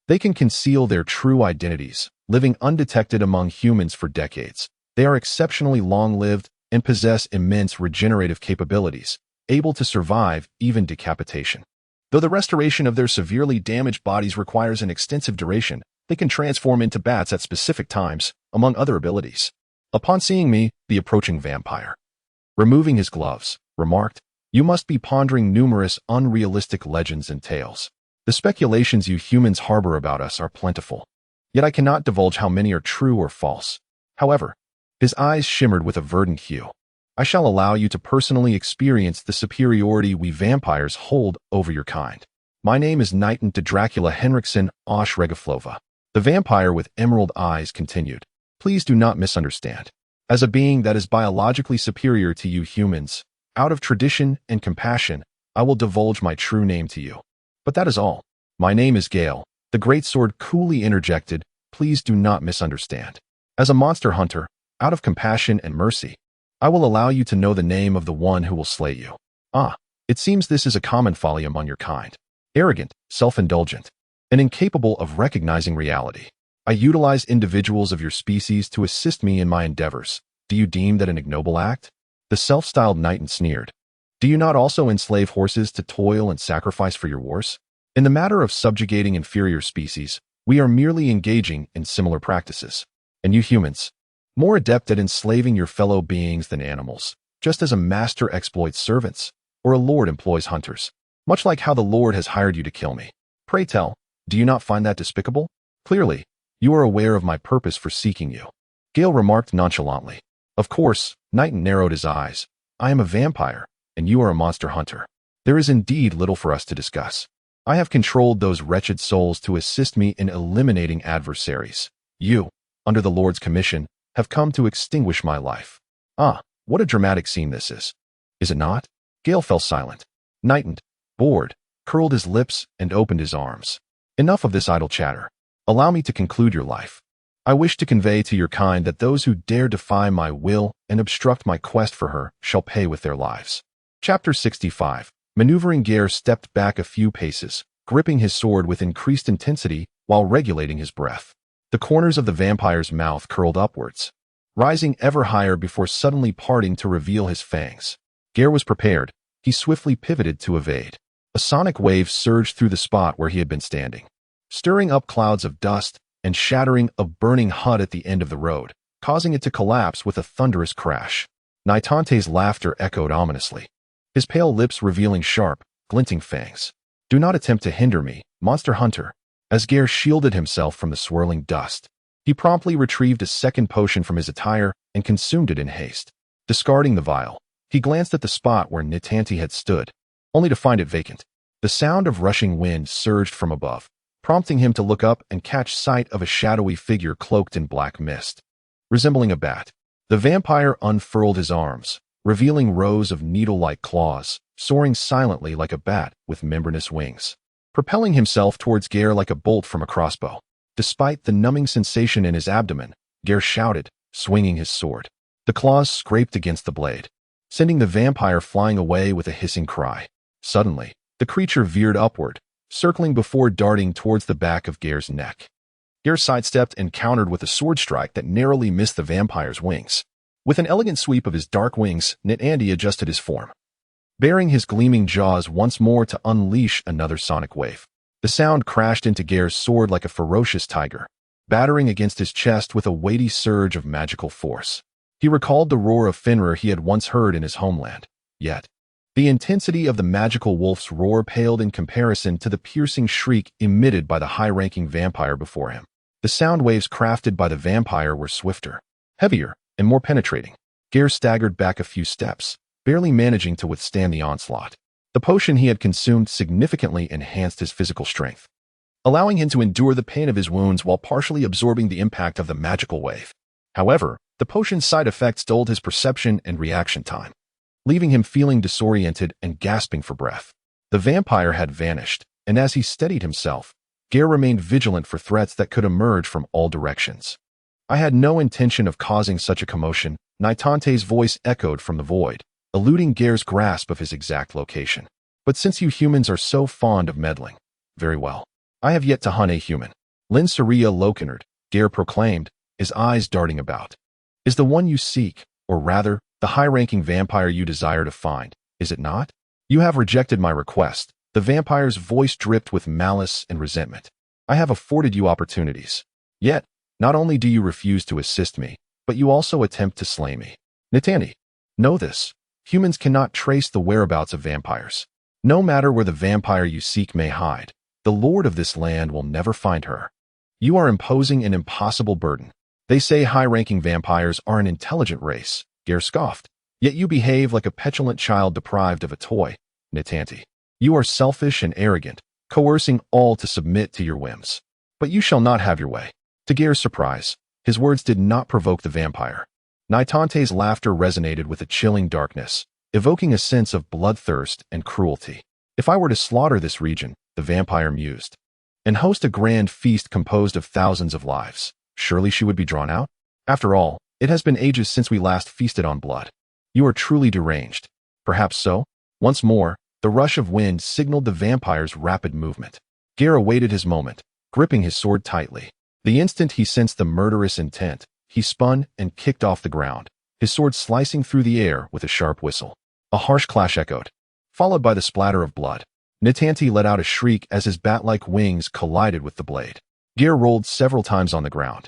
They can conceal their true identities, living undetected among humans for decades. They are exceptionally long-lived and possess immense regenerative capabilities, able to survive even decapitation. Though the restoration of their severely damaged bodies requires an extensive duration, they can transform into bats at specific times, among other abilities. Upon seeing me, the approaching vampire, removing his gloves, remarked, "You must be pondering numerous unrealistic legends and tales. The speculations you humans harbor about us are plentiful, yet I cannot divulge how many are true or false." However, his eyes shimmered with a verdant hue. I shall allow you to personally experience the superiority we vampires hold over your kind. My name is Knighton de Dracula Henriksen Osh Regaflova. The vampire with emerald eyes continued. Please do not misunderstand. As a being that is biologically superior to you humans, out of tradition and compassion, I will divulge my true name to you. But that is all. My name is Gai'er. The great sword coolly interjected, please do not misunderstand. As a monster hunter, out of compassion and mercy, I will allow you to know the name of the one who will slay you. Ah, it seems this is a common folly among your kind. Arrogant, self-indulgent, and incapable of recognizing reality. I utilize individuals of your species to assist me in my endeavors. Do you deem that an ignoble act? The self-styled Knighton sneered. Do you not also enslave horses to toil and sacrifice for your wars? In the matter of subjugating inferior species, we are merely engaging in similar practices. And you humans, more adept at enslaving your fellow beings than animals, just as a master exploits servants, or a lord employs hunters, much like how the Lord has hired you to kill me. Pray tell, do you not find that despicable? Clearly, you are aware of my purpose for seeking you. Gai'er remarked nonchalantly. Of course, Knighton narrowed his eyes. I am a vampire, and you are a monster hunter. There is indeed little for us to discuss. I have controlled those wretched souls to assist me in eliminating adversaries. You, under the Lord's commission, have come to extinguish my life. Ah, what a dramatic scene this is. Is it not? Gai'er fell silent. Knighton, bored, curled his lips and opened his arms. Enough of this idle chatter. Allow me to conclude your life. I wish to convey to your kind that those who dare defy my will and obstruct my quest for her shall pay with their lives. Chapter 65. Maneuvering Gai'er stepped back a few paces, gripping his sword with increased intensity while regulating his breath. The corners of the vampire's mouth curled upwards, rising ever higher before suddenly parting to reveal his fangs. Gai'er was prepared. He swiftly pivoted to evade. A sonic wave surged through the spot where he had been standing, stirring up clouds of dust and shattering a burning hut at the end of the road, causing it to collapse with a thunderous crash. Nitante's laughter echoed ominously, his pale lips revealing sharp, glinting fangs. Do not attempt to hinder me, monster hunter. As Gai'er shielded himself from the swirling dust, he promptly retrieved a second potion from his attire and consumed it in haste. Discarding the vial, he glanced at the spot where Nitante had stood, only to find it vacant. The sound of rushing wind surged from above, prompting him to look up and catch sight of a shadowy figure cloaked in black mist. Resembling a bat, the vampire unfurled his arms, revealing rows of needle-like claws, soaring silently like a bat with membranous wings, propelling himself towards Gai'er like a bolt from a crossbow. Despite the numbing sensation in his abdomen, Gai'er shouted, swinging his sword. The claws scraped against the blade, sending the vampire flying away with a hissing cry. Suddenly, the creature veered upward, circling before darting towards the back of Gai'er's neck. Gai'er sidestepped and countered with a sword strike that narrowly missed the vampire's wings. With an elegant sweep of his dark wings, Nitante adjusted his form, baring his gleaming jaws once more to unleash another sonic wave. The sound crashed into Gai'er's sword like a ferocious tiger, battering against his chest with a weighty surge of magical force. He recalled the roar of Fenrir he had once heard in his homeland. Yet, the intensity of the magical wolf's roar paled in comparison to the piercing shriek emitted by the high-ranking vampire before him. The sound waves crafted by the vampire were swifter, heavier, and more penetrating. Gai'er staggered back a few steps, barely managing to withstand the onslaught. The potion he had consumed significantly enhanced his physical strength, allowing him to endure the pain of his wounds while partially absorbing the impact of the magical wave. However, the potion's side effects dulled his perception and reaction time, leaving him feeling disoriented and gasping for breath. The vampire had vanished, and as he steadied himself, Gai'er remained vigilant for threats that could emerge from all directions. I had no intention of causing such a commotion, Nitante's voice echoed from the void, eluding Gai'er's grasp of his exact location. But since you humans are so fond of meddling, very well. I have yet to hunt a human. Lin Saria Lokenard, Gai'er proclaimed, his eyes darting about. Is the one you seek, or rather, the high-ranking vampire you desire to find, is it not? You have rejected my request. The vampire's voice dripped with malice and resentment. I have afforded you opportunities. Yet, not only do you refuse to assist me, but you also attempt to slay me. Nitante, know this. Humans cannot trace the whereabouts of vampires. No matter where the vampire you seek may hide, the lord of this land will never find her. You are imposing an impossible burden. They say high-ranking vampires are an intelligent race, Gai'er scoffed. Yet you behave like a petulant child deprived of a toy, Nitanti. You are selfish and arrogant, coercing all to submit to your whims. But you shall not have your way. To Gai'er's surprise, his words did not provoke the vampire. Nitante's laughter resonated with a chilling darkness, evoking a sense of bloodthirst and cruelty. If I were to slaughter this region, the vampire mused, and host a grand feast composed of thousands of lives, surely she would be drawn out? After all, it has been ages since we last feasted on blood. You are truly deranged. Perhaps so? Once more, the rush of wind signaled the vampire's rapid movement. Gai'er awaited his moment, gripping his sword tightly. The instant he sensed the murderous intent, he spun and kicked off the ground, his sword slicing through the air with a sharp whistle. A harsh clash echoed, followed by the splatter of blood. Nitanti let out a shriek as his bat-like wings collided with the blade. Gai'er rolled several times on the ground,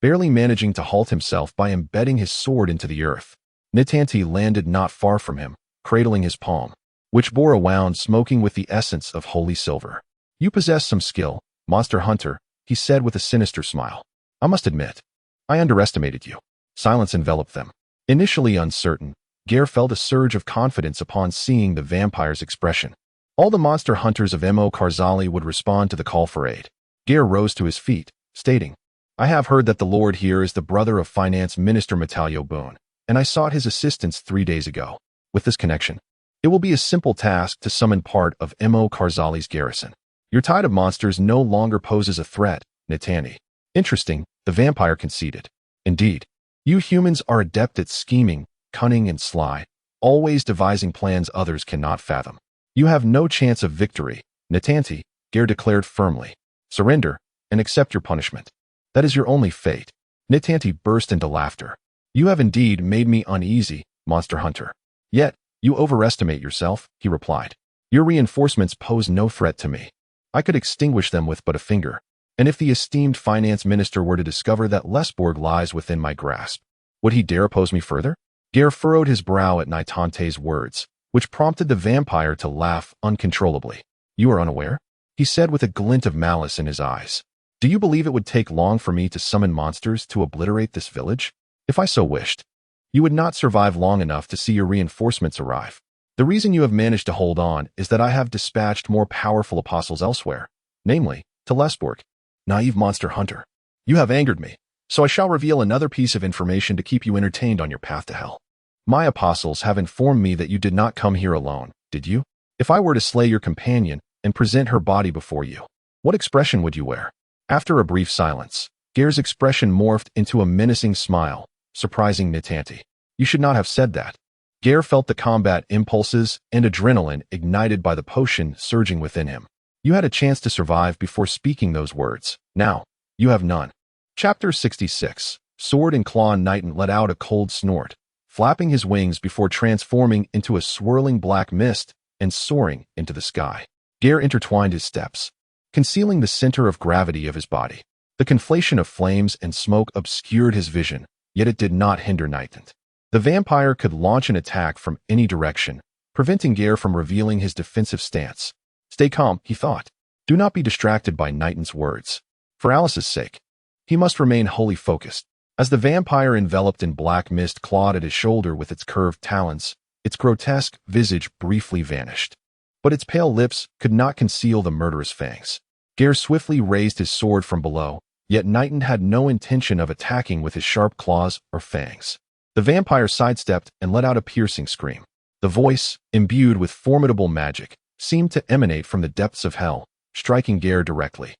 barely managing to halt himself by embedding his sword into the earth. Nitanti landed not far from him, cradling his palm, which bore a wound smoking with the essence of holy silver. You possess some skill, monster hunter, he said with a sinister smile. I must admit, I underestimated you. Silence enveloped them. Initially uncertain, Gai'er felt a surge of confidence upon seeing the vampire's expression. All the monster hunters of Mo Karzali would respond to the call for aid. Gai'er rose to his feet, stating, I have heard that the Lord here is the brother of Finance Minister Metalio Boone, and I sought his assistance 3 days ago. With this connection, it will be a simple task to summon part of Mo Karzali's garrison. Your tide of monsters no longer poses a threat, Nitanti. Interesting, the vampire conceded. Indeed, you humans are adept at scheming, cunning and sly, always devising plans others cannot fathom. You have no chance of victory, Nitanti, Gai'er declared firmly. Surrender, and accept your punishment. That is your only fate. Nitanti burst into laughter. You have indeed made me uneasy, monster hunter. Yet, you overestimate yourself, he replied. Your reinforcements pose no threat to me. I could extinguish them with but a finger. And if the esteemed finance minister were to discover that Lesborg lies within my grasp, would he dare oppose me further? Gai'er furrowed his brow at Nitante's words, which prompted the vampire to laugh uncontrollably. You are unaware? He said with a glint of malice in his eyes. Do you believe it would take long for me to summon monsters to obliterate this village? If I so wished, you would not survive long enough to see your reinforcements arrive. The reason you have managed to hold on is that I have dispatched more powerful apostles elsewhere, namely, to Lesborg. Naive monster hunter. You have angered me, so I shall reveal another piece of information to keep you entertained on your path to hell. My apostles have informed me that you did not come here alone, did you? If I were to slay your companion and present her body before you, what expression would you wear? After a brief silence, Gai'er's expression morphed into a menacing smile, surprising Nitanti. You should not have said that. Gai'er felt the combat impulses and adrenaline ignited by the potion surging within him. You had a chance to survive before speaking those words. Now, you have none. Chapter 66. Sword and claw. Nitan let out a cold snort, flapping his wings before transforming into a swirling black mist and soaring into the sky. Gai'er intertwined his steps, concealing the center of gravity of his body. The conflation of flames and smoke obscured his vision, yet it did not hinder Nitan. The vampire could launch an attack from any direction, preventing Gai'er from revealing his defensive stance. Stay calm, he thought. Do not be distracted by Nitan's words. For Alice's sake, he must remain wholly focused. As the vampire enveloped in black mist clawed at his shoulder with its curved talons, its grotesque visage briefly vanished. But its pale lips could not conceal the murderous fangs. Gai'er swiftly raised his sword from below, yet Nitan had no intention of attacking with his sharp claws or fangs. The vampire sidestepped and let out a piercing scream. The voice, imbued with formidable magic, seemed to emanate from the depths of hell, striking Gai'er directly.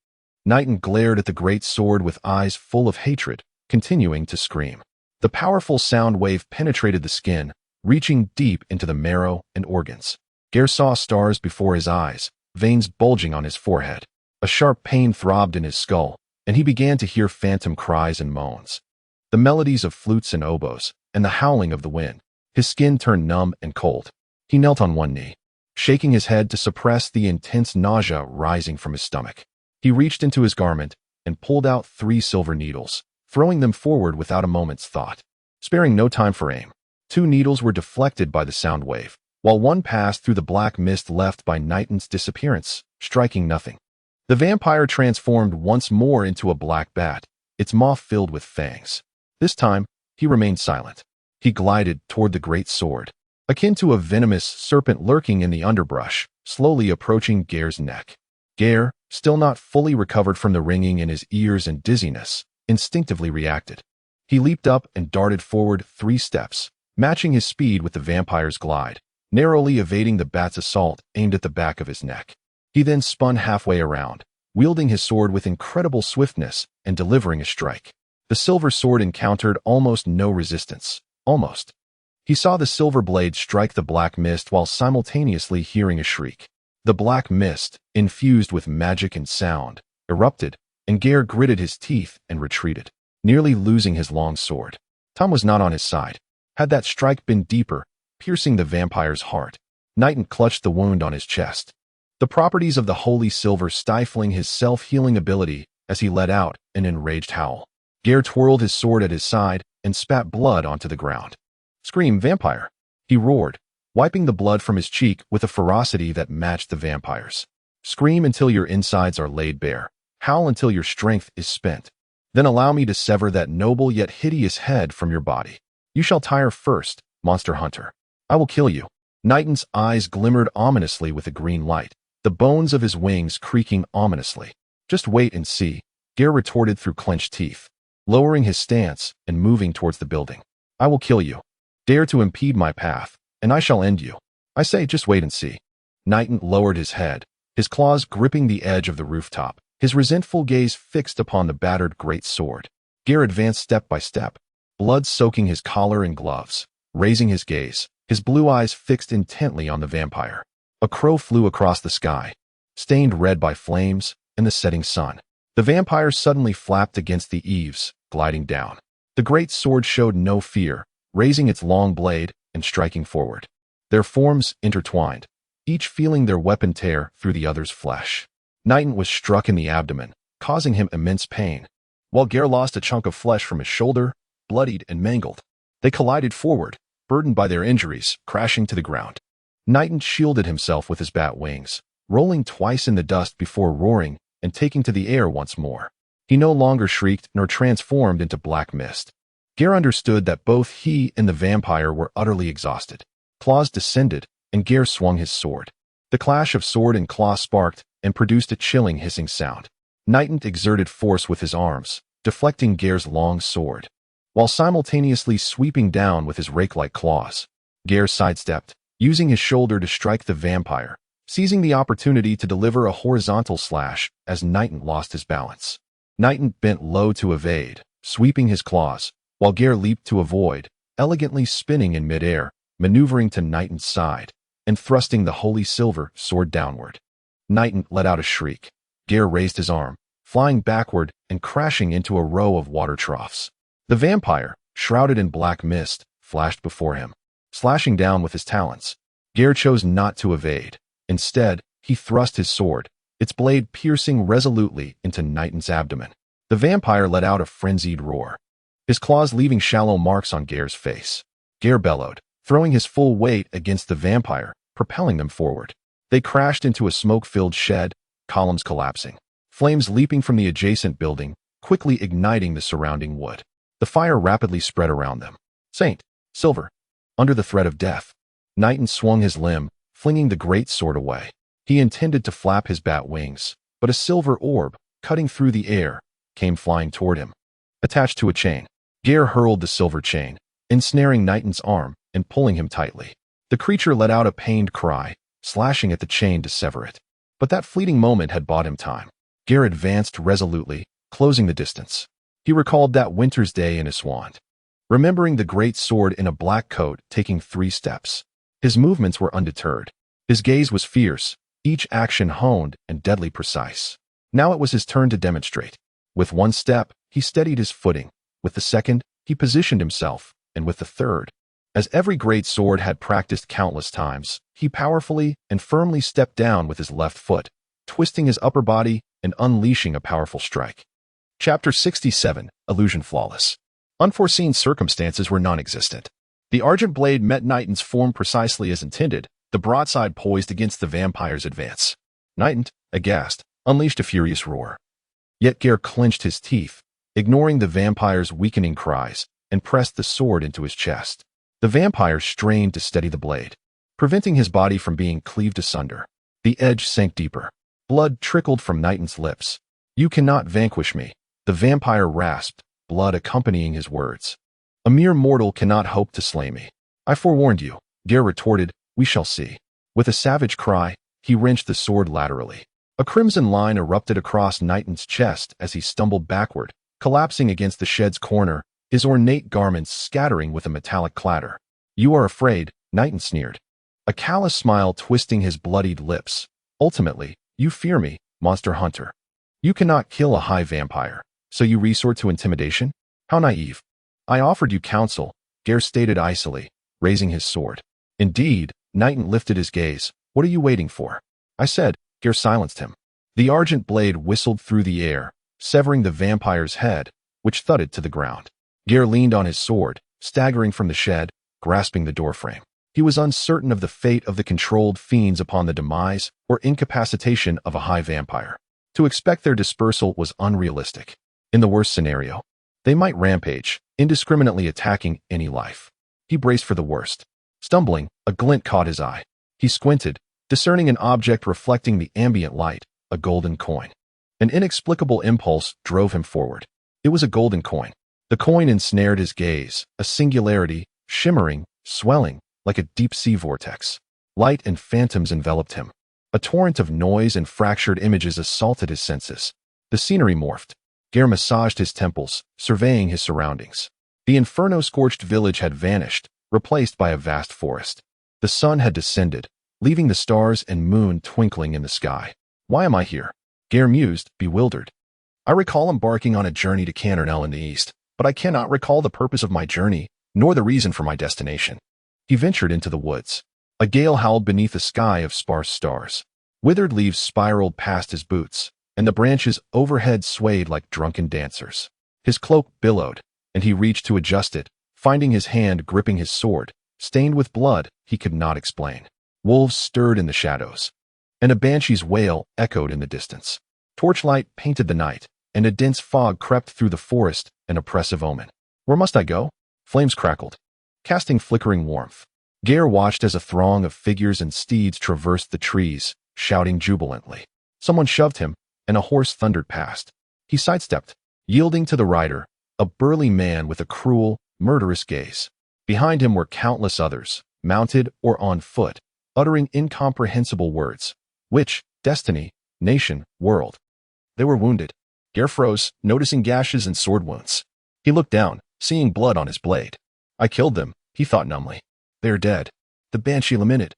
Nitan glared at the great sword with eyes full of hatred, continuing to scream. The powerful sound wave penetrated the skin, reaching deep into the marrow and organs. Gai'er saw stars before his eyes, veins bulging on his forehead. A sharp pain throbbed in his skull, and he began to hear phantom cries and moans. The melodies of flutes and oboes, and the howling of the wind. His skin turned numb and cold. He knelt on one knee, shaking his head to suppress the intense nausea rising from his stomach. He reached into his garment and pulled out 3 silver needles, throwing them forward without a moment's thought. Sparing no time for aim, 2 needles were deflected by the sound wave, while one passed through the black mist left by Nitan's disappearance, striking nothing. The vampire transformed once more into a black bat, its maw filled with fangs. This time, he remained silent. He glided toward the great sword, akin to a venomous serpent lurking in the underbrush, slowly approaching Gai'er's neck. Gai'er, still not fully recovered from the ringing in his ears and dizziness, instinctively reacted. He leaped up and darted forward 3 steps, matching his speed with the vampire's glide, narrowly evading the bat's assault aimed at the back of his neck. He then spun halfway around, wielding his sword with incredible swiftness and delivering a strike. The silver sword encountered almost no resistance. Almost. He saw the silver blade strike the black mist while simultaneously hearing a shriek. The black mist, infused with magic and sound, erupted, and Gai'er gritted his teeth and retreated, nearly losing his long sword. Tom was not on his side. Had that strike been deeper, piercing the vampire's heart, Knighton clutched the wound on his chest, the properties of the holy silver stifling his self-healing ability as he let out an enraged howl. Gai'er twirled his sword at his side and spat blood onto the ground. "Scream, vampire!" he roared, wiping the blood from his cheek with a ferocity that matched the vampire's. "Scream until your insides are laid bare. Howl until your strength is spent. Then allow me to sever that noble yet hideous head from your body. You shall tire first, monster hunter. I will kill you." Knighton's eyes glimmered ominously with a green light, the bones of his wings creaking ominously. "Just wait and see," Gai'er retorted through clenched teeth, lowering his stance and moving towards the building. "I will kill you. Dare to impede my path, and I shall end you. I say, just wait and see." Knighton lowered his head, his claws gripping the edge of the rooftop, his resentful gaze fixed upon the battered great sword. Gai'er advanced step by step, blood soaking his collar and gloves, raising his gaze, his blue eyes fixed intently on the vampire. A crow flew across the sky, stained red by flames and the setting sun. The vampire suddenly flapped against the eaves, gliding down. The great sword showed no fear, raising its long blade and striking forward. Their forms intertwined, each feeling their weapon tear through the other's flesh. Knighton was struck in the abdomen, causing him immense pain, while Gai'er lost a chunk of flesh from his shoulder, bloodied and mangled. They collided forward, burdened by their injuries, crashing to the ground. Knighton shielded himself with his bat wings, rolling twice in the dust before roaring and taking to the air once more. He no longer shrieked nor transformed into black mist. Gai'er understood that both he and the vampire were utterly exhausted. Claws descended, and Gai'er swung his sword. The clash of sword and claw sparked and produced a chilling hissing sound. Knighton exerted force with his arms, deflecting Gai'er's long sword, while simultaneously sweeping down with his rake-like claws. Gai'er sidestepped, using his shoulder to strike the vampire, seizing the opportunity to deliver a horizontal slash as Knighton lost his balance. Knighton bent low to evade, sweeping his claws, while Gai'er leaped to avoid, elegantly spinning in midair, maneuvering to Knighton's side, and thrusting the holy silver sword downward. Knighton let out a shriek. Gai'er raised his arm, flying backward and crashing into a row of water troughs. The vampire, shrouded in black mist, flashed before him, slashing down with his talons. Gai'er chose not to evade. Instead, he thrust his sword, its blade piercing resolutely into Knighton's abdomen. The vampire let out a frenzied roar, his claws leaving shallow marks on Gai'er's face. Gai'er bellowed, throwing his full weight against the vampire, propelling them forward. They crashed into a smoke-filled shed, columns collapsing, flames leaping from the adjacent building, quickly igniting the surrounding wood. The fire rapidly spread around them. Saint, Silver, under the threat of death. Knighton swung his limb, flinging the great sword away. He intended to flap his bat wings, but a silver orb, cutting through the air, came flying toward him. Attached to a chain, Gai'er hurled the silver chain, ensnaring Knighton's arm and pulling him tightly. The creature let out a pained cry, slashing at the chain to sever it. But that fleeting moment had bought him time. Gai'er advanced resolutely, closing the distance. He recalled that winter's day in Iswand, remembering the great sword in a black coat taking 3 steps. His movements were undeterred. His gaze was fierce, each action honed and deadly precise. Now it was his turn to demonstrate. With 1 step, he steadied his footing. With the second, he positioned himself, and with the third, as every great sword had practiced countless times, he powerfully and firmly stepped down with his left foot, twisting his upper body and unleashing a powerful strike. Chapter 67, Illusion Flawless. Unforeseen circumstances were non-existent. The argent blade met Knighton's form precisely as intended, the broadside poised against the vampire's advance. Knighton, aghast, unleashed a furious roar. Yet Gai'er clenched his teeth, ignoring the vampire's weakening cries, and pressed the sword into his chest. The vampire strained to steady the blade, preventing his body from being cleaved asunder. The edge sank deeper. Blood trickled from Knighton's lips. "You cannot vanquish me," the vampire rasped, blood accompanying his words. "A mere mortal cannot hope to slay me." "I forewarned you," Gai'er retorted. "We shall see." With a savage cry, he wrenched the sword laterally. A crimson line erupted across Knighton's chest as he stumbled backward, collapsing against the shed's corner, his ornate garments scattering with a metallic clatter. "You are afraid," Knighton sneered, a callous smile twisting his bloodied lips. "Ultimately, you fear me, monster hunter. You cannot kill a high vampire, so you resort to intimidation? How naive." "I offered you counsel," Gai'er stated icily, raising his sword. "Indeed," Knighton lifted his gaze. "What are you waiting for?" "I said," Gai'er silenced him. The argent blade whistled through the air, severing the vampire's head, which thudded to the ground. Gai'er leaned on his sword, staggering from the shed, grasping the doorframe. He was uncertain of the fate of the controlled fiends upon the demise or incapacitation of a high vampire. To expect their dispersal was unrealistic. In the worst scenario, they might rampage, indiscriminately attacking any life. He braced for the worst. Stumbling, a glint caught his eye. He squinted, discerning an object reflecting the ambient light, a golden coin. An inexplicable impulse drove him forward. It was a golden coin. The coin ensnared his gaze, a singularity, shimmering, swelling, like a deep-sea vortex. Light and phantoms enveloped him. A torrent of noise and fractured images assaulted his senses. The scenery morphed. Gai'er massaged his temples, surveying his surroundings. The inferno-scorched village had vanished, replaced by a vast forest. The sun had descended, leaving the stars and moon twinkling in the sky. "Why am I here?" Gai'er mused, bewildered. "I recall embarking on a journey to Cannernel in the east, but I cannot recall the purpose of my journey, nor the reason for my destination." He ventured into the woods. A gale howled beneath a sky of sparse stars. Withered leaves spiraled past his boots, and the branches overhead swayed like drunken dancers. His cloak billowed, and he reached to adjust it, finding his hand gripping his sword, stained with blood he could not explain. Wolves stirred in the shadows, and a banshee's wail echoed in the distance. Torchlight painted the night, and a dense fog crept through the forest, an oppressive omen. "Where must I go?" Flames crackled, casting flickering warmth. Gai'er watched as a throng of figures and steeds traversed the trees, shouting jubilantly. Someone shoved him, and a horse thundered past. He sidestepped, yielding to the rider, a burly man with a cruel, murderous gaze. Behind him were countless others, mounted or on foot, uttering incomprehensible words. Witch, destiny, nation, world. They were wounded. Gai'er froze, noticing gashes and sword wounds. He looked down, seeing blood on his blade. "I killed them," he thought numbly. "They are dead." The banshee lamented,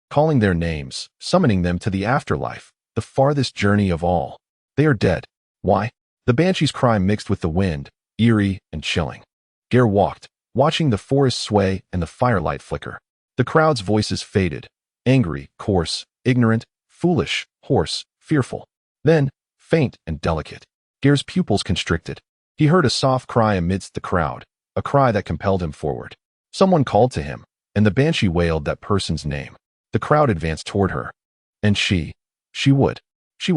calling their names, summoning them to the afterlife, the farthest journey of all. "They are dead." "Why?" The banshee's cry mixed with the wind, eerie and chilling. Gai'er walked, watching the forest sway and the firelight flicker. The crowd's voices faded, angry, coarse, ignorant, foolish, hoarse, fearful. Then, faint and delicate. Gai'er's pupils constricted. He heard a soft cry amidst the crowd, a cry that compelled him forward. Someone called to him, and the banshee wailed that person's name. The crowd advanced toward her. And she will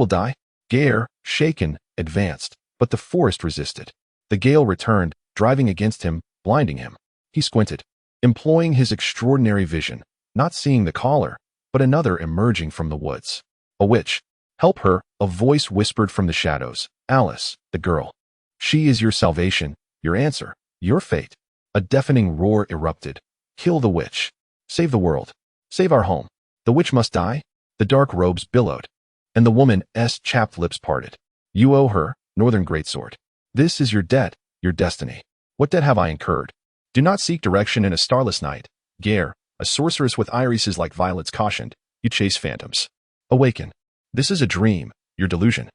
die? Gai'er, shaken, advanced, but the forest resisted. The gale returned, driving against him, blinding him. He squinted, employing his extraordinary vision, not seeing the caller, but another emerging from the woods. A witch. "Help her," a voice whispered from the shadows. "Alice, the girl. She is your salvation, your answer, your fate." A deafening roar erupted. "Kill the witch. Save the world. Save our home. The witch must die." The dark robes billowed, and the woman's chapped lips parted. "You owe her, Northern Greatsword. This is your debt, your destiny." "What debt have I incurred?" "Do not seek direction in a starless night. Gai'er, a sorceress with irises like violets cautioned, you chase phantoms. Awaken. This is a dream, your delusion.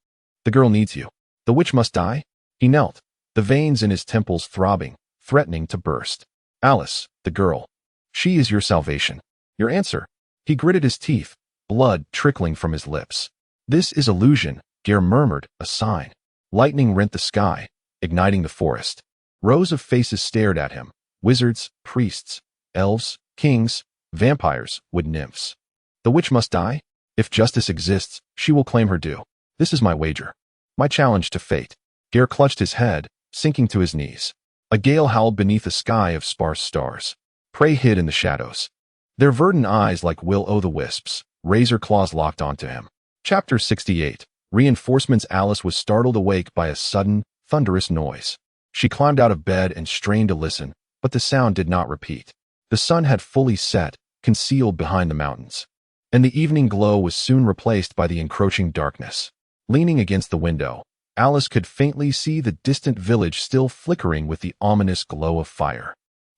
The girl needs you. The witch must die." He knelt, the veins in his temples throbbing, threatening to burst. "Alice, the girl. She is your salvation. Your answer." He gritted his teeth, blood trickling from his lips. "This is illusion," Gai'er murmured, a sign. Lightning rent the sky, igniting the forest. Rows of faces stared at him. Wizards, priests, elves, kings, vampires, wood nymphs. "The witch must die? If justice exists, she will claim her due. This is my wager. My challenge to fate." Gai'er clutched his head, sinking to his knees. A gale howled beneath a sky of sparse stars. Prey hid in the shadows. Their verdant eyes like will-o'-the-wisps, razor claws locked onto him. Chapter 68. Reinforcements. Alice was startled awake by a sudden, thunderous noise. She climbed out of bed and strained to listen, but the sound did not repeat. The sun had fully set, concealed behind the mountains, and the evening glow was soon replaced by the encroaching darkness. Leaning against the window, Alice could faintly see the distant village still flickering with the ominous glow of fire.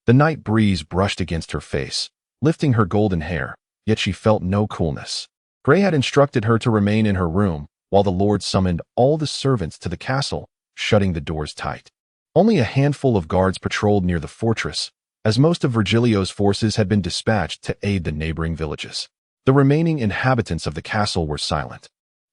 The night breeze brushed against her face, lifting her golden hair, yet she felt no coolness. Gray had instructed her to remain in her room, while the Lord summoned all the servants to the castle, shutting the doors tight. Only a handful of guards patrolled near the fortress, as most of Virgilio's forces had been dispatched to aid the neighboring villages. The remaining inhabitants of the castle were silent,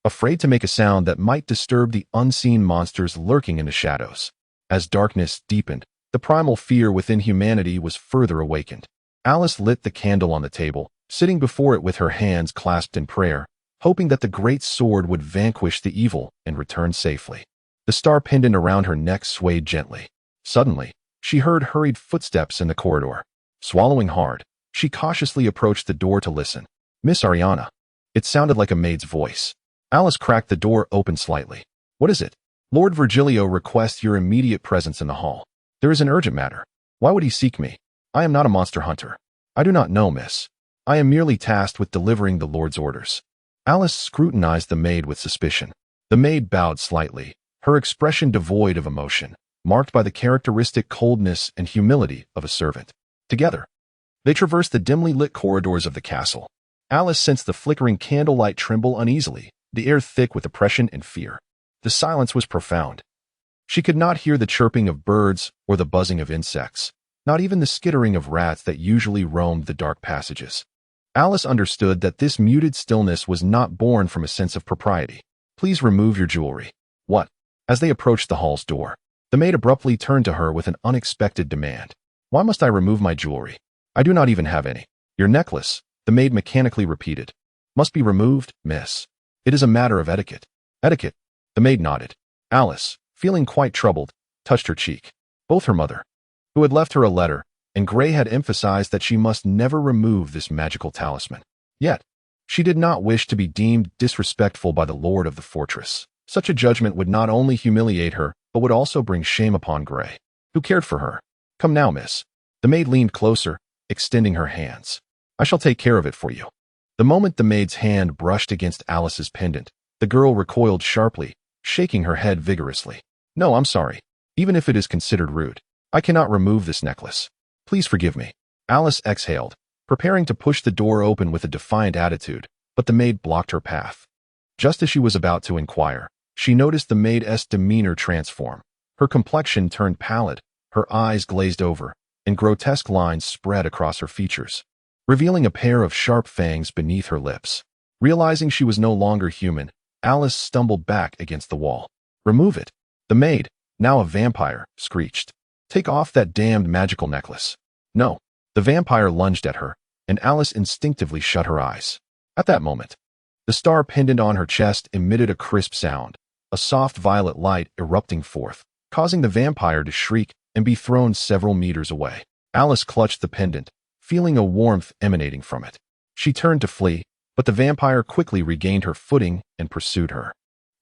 afraid to make a sound that might disturb the unseen monsters lurking in the shadows. As darkness deepened, the primal fear within humanity was further awakened. Alice lit the candle on the table, sitting before it with her hands clasped in prayer, hoping that the great sword would vanquish the evil and return safely. The star pendant around her neck swayed gently. Suddenly, she heard hurried footsteps in the corridor. Swallowing hard, she cautiously approached the door to listen. "Miss Ariana." It sounded like a maid's voice. Alice cracked the door open slightly. "What is it?" "Lord Virgilio requests your immediate presence in the hall. There is an urgent matter." "Why would he seek me? I am not a monster hunter." "I do not know, miss. I am merely tasked with delivering the Lord's orders." Alice scrutinized the maid with suspicion. The maid bowed slightly, her expression devoid of emotion, marked by the characteristic coldness and humility of a servant. Together, they traversed the dimly lit corridors of the castle. Alice sensed the flickering candlelight tremble uneasily, the air thick with oppression and fear. The silence was profound. She could not hear the chirping of birds or the buzzing of insects, not even the skittering of rats that usually roamed the dark passages. Alice understood that this muted stillness was not born from a sense of propriety. "Please remove your jewelry." "What?" As they approached the hall's door, the maid abruptly turned to her with an unexpected demand. "Why must I remove my jewelry? I do not even have any." "Your necklace," the maid mechanically repeated, "must be removed, miss. It is a matter of etiquette." "Etiquette?" The maid nodded. Alice, feeling quite troubled, touched her cheek. Both her mother, who had left her a letter, and Gray had emphasized that she must never remove this magical talisman. Yet, she did not wish to be deemed disrespectful by the lord of the fortress. Such a judgment would not only humiliate her, but would also bring shame upon Gray, who cared for her. "Come now, miss." The maid leaned closer, extending her hands. "I shall take care of it for you." The moment the maid's hand brushed against Alice's pendant, the girl recoiled sharply, shaking her head vigorously. "No, I'm sorry. Even if it is considered rude, I cannot remove this necklace. Please forgive me." Alice exhaled, preparing to push the door open with a defiant attitude, but the maid blocked her path. Just as she was about to inquire, she noticed the maid's demeanor transform. Her complexion turned pallid, her eyes glazed over, and grotesque lines spread across her features, revealing a pair of sharp fangs beneath her lips. Realizing she was no longer human, Alice stumbled back against the wall. "Remove it." The maid, now a vampire, screeched. "Take off that damned magical necklace." "No." The vampire lunged at her, and Alice instinctively shut her eyes. At that moment, the star pendant on her chest emitted a crisp sound, a soft violet light erupting forth, causing the vampire to shriek and be thrown several meters away. Alice clutched the pendant, feeling a warmth emanating from it. She turned to flee, but the vampire quickly regained her footing and pursued her.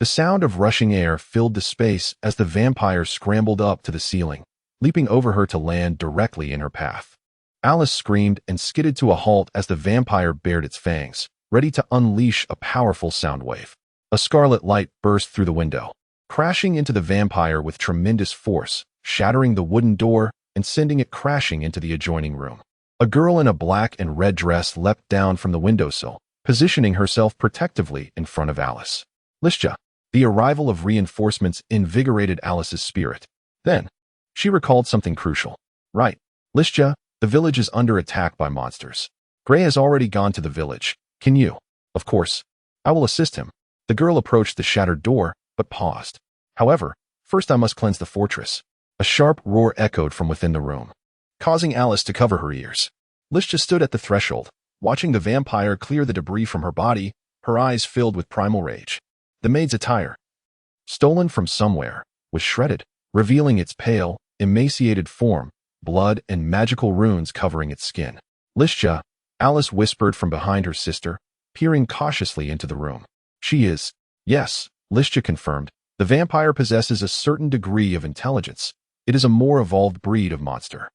The sound of rushing air filled the space as the vampire scrambled up to the ceiling, leaping over her to land directly in her path. Alice screamed and skidded to a halt as the vampire bared its fangs, ready to unleash a powerful sound wave. A scarlet light burst through the window, crashing into the vampire with tremendous force, shattering the wooden door and sending it crashing into the adjoining room. A girl in a black and red dress leapt down from the windowsill, positioning herself protectively in front of Alice. Listia. The arrival of reinforcements invigorated Alice's spirit. Then, she recalled something crucial. "Right, Listia, the village is under attack by monsters. Gray has already gone to the village. Can you?" "Of course. I will assist him." The girl approached the shattered door, but paused. "However, first I must cleanse the fortress." A sharp roar echoed from within the room, causing Alice to cover her ears. Listia stood at the threshold, watching the vampire clear the debris from her body, her eyes filled with primal rage. The maid's attire, stolen from somewhere, was shredded, revealing its pale, emaciated form, blood and magical runes covering its skin. Lystia, Alice whispered from behind her sister, peering cautiously into the room. She is. Yes, Lystia confirmed. The vampire possesses a certain degree of intelligence. It is a more evolved breed of monster.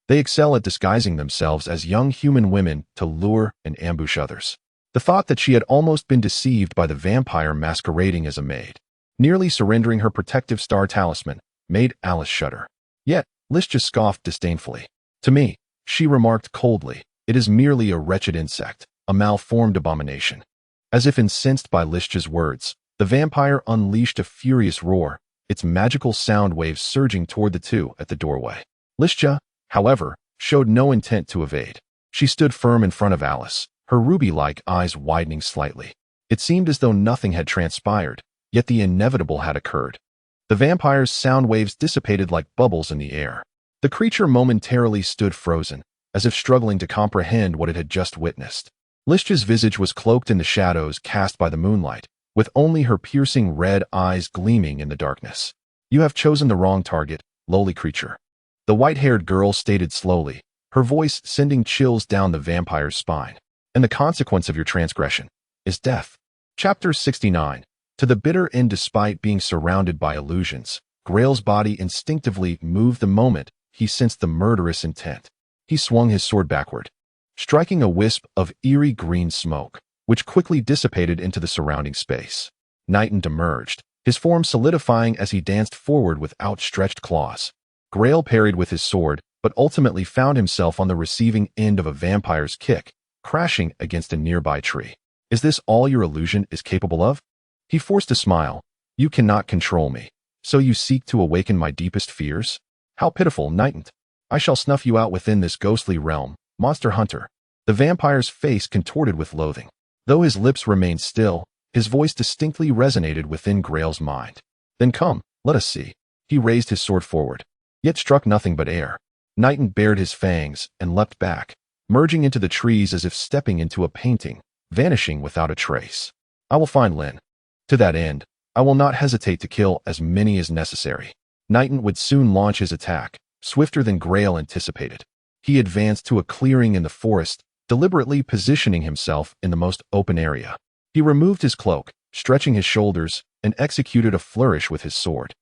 They excel at disguising themselves as young human women to lure and ambush others. The thought that she had almost been deceived by the vampire masquerading as a maid, nearly surrendering her protective star talisman, made Alice shudder. Yet, Lystia scoffed disdainfully. To me, she remarked coldly, it is merely a wretched insect, a malformed abomination. As if incensed by Lystia's words, the vampire unleashed a furious roar, its magical sound waves surging toward the two at the doorway. Lystia, however, showed no intent to evade. She stood firm in front of Alice, her ruby-like eyes widening slightly. It seemed as though nothing had transpired, yet the inevitable had occurred. The vampire's sound waves dissipated like bubbles in the air. The creature momentarily stood frozen, as if struggling to comprehend what it had just witnessed. Lystia's visage was cloaked in the shadows cast by the moonlight, with only her piercing red eyes gleaming in the darkness. You have chosen the wrong target, lowly creature. The white-haired girl stated slowly, her voice sending chills down the vampire's spine. And the consequence of your transgression is death. Chapter 69. To the bitter end. Despite being surrounded by illusions, Gai'er's body instinctively moved the moment he sensed the murderous intent. He swung his sword backward, striking a wisp of eerie green smoke, which quickly dissipated into the surrounding space. Nightingale emerged, his form solidifying as he danced forward with outstretched claws. Gai'er parried with his sword, but ultimately found himself on the receiving end of a vampire's kick, crashing against a nearby tree. Is this all your illusion is capable of? He forced a smile. You cannot control me. So you seek to awaken my deepest fears? How pitiful, Nightingale. I shall snuff you out within this ghostly realm, monster hunter. The vampire's face contorted with loathing. Though his lips remained still, his voice distinctly resonated within Gai'er's mind. Then come, let us see. He raised his sword forward, yet struck nothing but air. Nightingale bared his fangs and leapt back, merging into the trees as if stepping into a painting, vanishing without a trace. I will find Lyn. To that end, I will not hesitate to kill as many as necessary. Nightingale would soon launch his attack, swifter than Gai'er anticipated. He advanced to a clearing in the forest, deliberately positioning himself in the most open area. He removed his cloak, stretching his shoulders, and executed a flourish with his sword.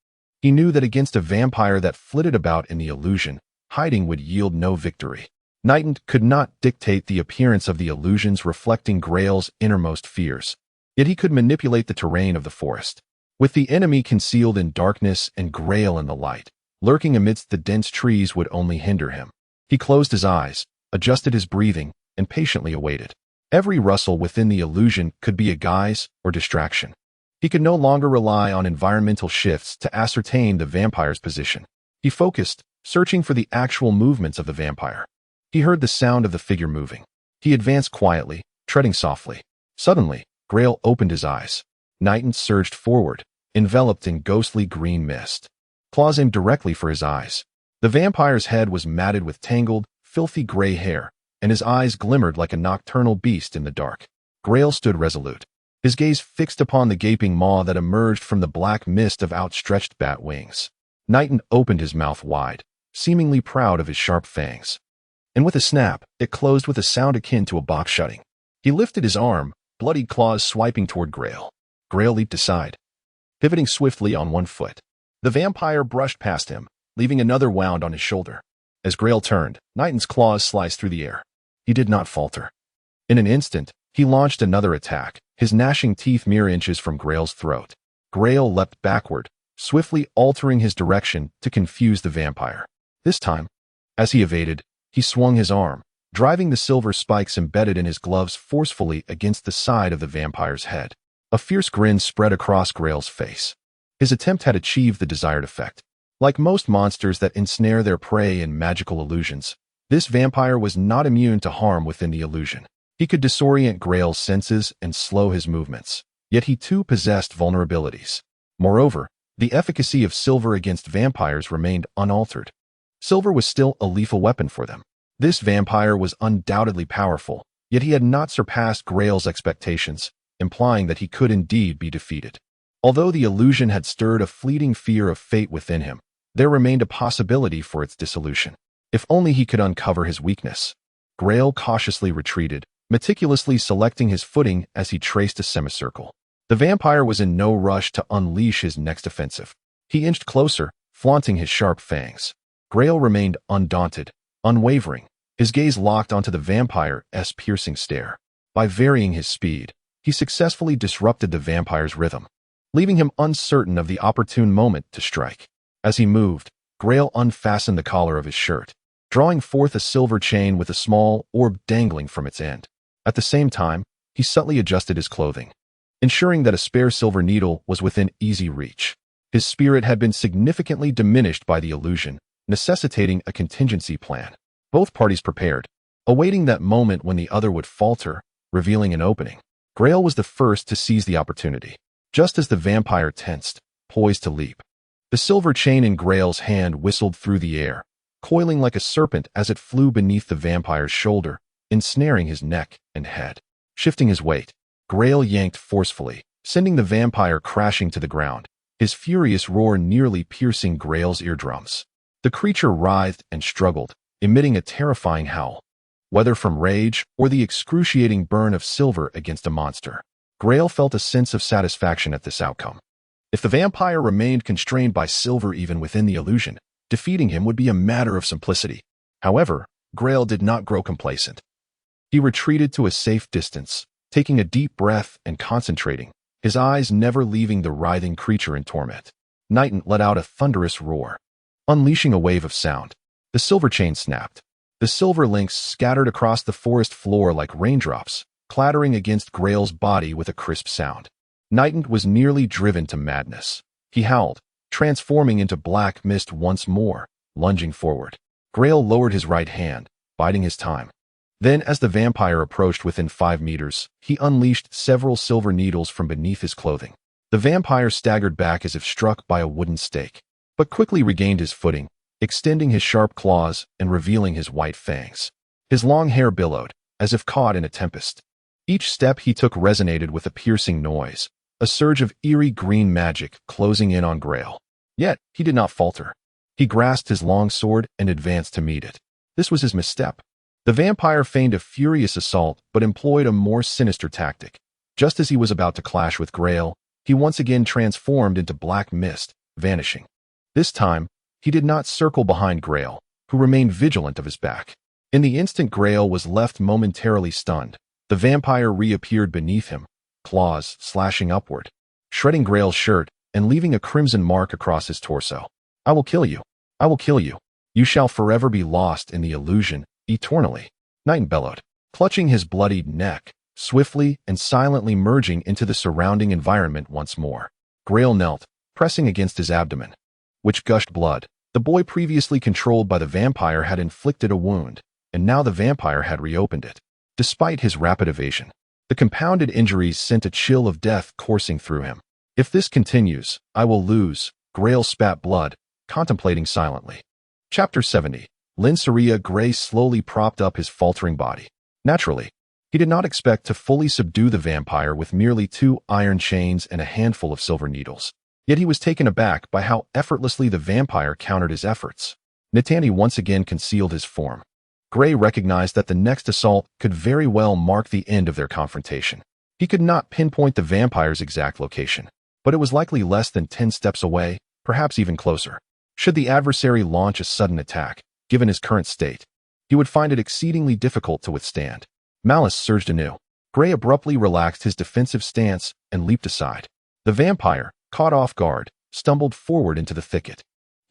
He knew that against a vampire that flitted about in the illusion, hiding would yield no victory. Nightingale could not dictate the appearance of the illusions reflecting Gai'er's innermost fears, yet he could manipulate the terrain of the forest. With the enemy concealed in darkness and Gai'er in the light, lurking amidst the dense trees would only hinder him. He closed his eyes, adjusted his breathing, and patiently awaited. Every rustle within the illusion could be a guise or distraction. He could no longer rely on environmental shifts to ascertain the vampire's position. He focused, searching for the actual movements of the vampire. He heard the sound of the figure moving. He advanced quietly, treading softly. Suddenly, Gai'er opened his eyes. Nightingale surged forward, enveloped in ghostly green mist. Claws aimed directly for his eyes. The vampire's head was matted with tangled, filthy gray hair, and his eyes glimmered like a nocturnal beast in the dark. Gai'er stood resolute, his gaze fixed upon the gaping maw that emerged from the black mist of outstretched bat wings. Nightingale opened his mouth wide, seemingly proud of his sharp fangs. And with a snap, it closed with a sound akin to a box shutting. He lifted his arm, bloodied claws swiping toward Gai'er. Gai'er leaped aside, pivoting swiftly on one foot. The vampire brushed past him, leaving another wound on his shoulder. As Gai'er turned, Nightingale's claws sliced through the air. He did not falter. In an instant, he launched another attack, his gnashing teeth mere inches from Gai'er's throat. Gai'er leapt backward, swiftly altering his direction to confuse the vampire. This time, as he evaded, he swung his arm, driving the silver spikes embedded in his gloves forcefully against the side of the vampire's head. A fierce grin spread across Gai'er's face. His attempt had achieved the desired effect. Like most monsters that ensnare their prey in magical illusions, this vampire was not immune to harm within the illusion. He could disorient Gai'er's senses and slow his movements, yet he too possessed vulnerabilities. Moreover, the efficacy of silver against vampires remained unaltered. Silver was still a lethal weapon for them. This vampire was undoubtedly powerful, yet he had not surpassed Gai'er's expectations, implying that he could indeed be defeated. Although the illusion had stirred a fleeting fear of fate within him, there remained a possibility for its dissolution. If only he could uncover his weakness. Gai'er cautiously retreated, meticulously selecting his footing as he traced a semicircle. The vampire was in no rush to unleash his next offensive. He inched closer, flaunting his sharp fangs. Gai'er remained undaunted, unwavering, his gaze locked onto the vampire's piercing stare. By varying his speed, he successfully disrupted the vampire's rhythm, leaving him uncertain of the opportune moment to strike. As he moved, Gai'er unfastened the collar of his shirt, drawing forth a silver chain with a small orb dangling from its end. At the same time, he subtly adjusted his clothing, ensuring that a spare silver needle was within easy reach. His spirit had been significantly diminished by the illusion, necessitating a contingency plan. Both parties prepared, awaiting that moment when the other would falter, revealing an opening. Gai'er was the first to seize the opportunity. Just as the vampire tensed, poised to leap, the silver chain in Gai'er's hand whistled through the air, coiling like a serpent as it flew beneath the vampire's shoulder, ensnaring his neck and head. Shifting his weight, Gai'er yanked forcefully, sending the vampire crashing to the ground, his furious roar nearly piercing Gai'er's eardrums. The creature writhed and struggled, emitting a terrifying howl, whether from rage or the excruciating burn of silver against a monster. Gai'er felt a sense of satisfaction at this outcome. If the vampire remained constrained by silver even within the illusion, defeating him would be a matter of simplicity. However, Gai'er did not grow complacent. He retreated to a safe distance, taking a deep breath and concentrating, his eyes never leaving the writhing creature in torment. Nighton let out a thunderous roar, unleashing a wave of sound. The silver chain snapped. The silver links scattered across the forest floor like raindrops, clattering against Gai'er's body with a crisp sound. Nighton was nearly driven to madness. He howled, transforming into black mist once more, lunging forward. Gai'er lowered his right hand, biding his time. Then, as the vampire approached within 5 meters, he unleashed several silver needles from beneath his clothing. The vampire staggered back as if struck by a wooden stake, but quickly regained his footing, extending his sharp claws and revealing his white fangs. His long hair billowed, as if caught in a tempest. Each step he took resonated with a piercing noise, a surge of eerie green magic closing in on Gai'er. Yet, he did not falter. He grasped his long sword and advanced to meet it. This was his misstep. The vampire feigned a furious assault but employed a more sinister tactic. Just as he was about to clash with Gai'er, he once again transformed into black mist, vanishing. This time, he did not circle behind Gai'er, who remained vigilant of his back. In the instant Gai'er was left momentarily stunned, the vampire reappeared beneath him, claws slashing upward, shredding Gai'er's shirt and leaving a crimson mark across his torso. "I will kill you. I will kill you. You shall forever be lost in the illusion, eternally," Nighton bellowed, clutching his bloodied neck, swiftly and silently merging into the surrounding environment once more. Gai'er knelt, pressing against his abdomen, which gushed blood. The boy previously controlled by the vampire had inflicted a wound, and now the vampire had reopened it. Despite his rapid evasion, the compounded injuries sent a chill of death coursing through him. "If this continues, I will lose," Gai'er spat blood, contemplating silently. Chapter 70. Linsaria. Gai'er slowly propped up his faltering body. Naturally, he did not expect to fully subdue the vampire with merely 2 iron chains and a handful of silver needles. Yet he was taken aback by how effortlessly the vampire countered his efforts. Nitanti once again concealed his form. Gai'er recognized that the next assault could very well mark the end of their confrontation. He could not pinpoint the vampire's exact location, but it was likely less than 10 steps away, perhaps even closer. Should the adversary launch a sudden attack, given his current state, he would find it exceedingly difficult to withstand. Malice surged anew. Gai'er abruptly relaxed his defensive stance and leaped aside. The vampire, caught off guard, stumbled forward into the thicket.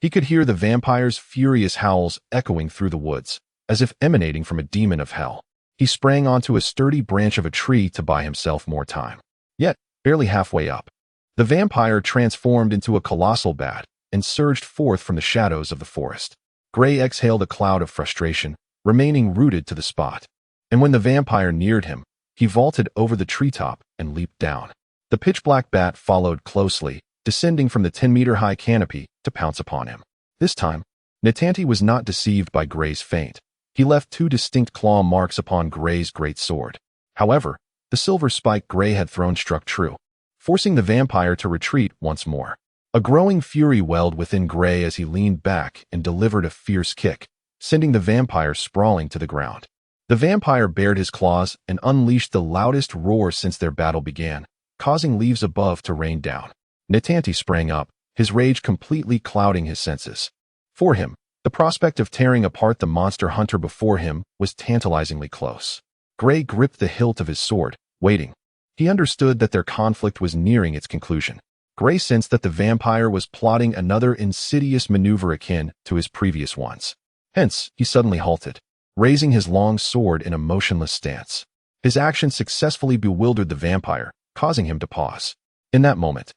He could hear the vampire's furious howls echoing through the woods, as if emanating from a demon of hell. He sprang onto a sturdy branch of a tree to buy himself more time. Yet, barely halfway up, the vampire transformed into a colossal bat and surged forth from the shadows of the forest. Gai'er exhaled a cloud of frustration, remaining rooted to the spot. And when the vampire neared him, he vaulted over the treetop and leaped down. The pitch-black bat followed closely, descending from the 10-meter-high canopy to pounce upon him. This time, Nitanti was not deceived by Gai'er's feint. He left 2 distinct claw marks upon Gai'er's great sword. However, the silver spike Gai'er had thrown struck true, forcing the vampire to retreat once more. A growing fury welled within Gai'er as he leaned back and delivered a fierce kick, sending the vampire sprawling to the ground. The vampire bared his claws and unleashed the loudest roar since their battle began, causing leaves above to rain down. Nitanti sprang up, his rage completely clouding his senses. For him, the prospect of tearing apart the monster hunter before him was tantalizingly close. Gray gripped the hilt of his sword, waiting. He understood that their conflict was nearing its conclusion. Gray sensed that the vampire was plotting another insidious maneuver akin to his previous ones. Hence, he suddenly halted, raising his long sword in a motionless stance. His action successfully bewildered the vampire, causing him to pause. In that moment,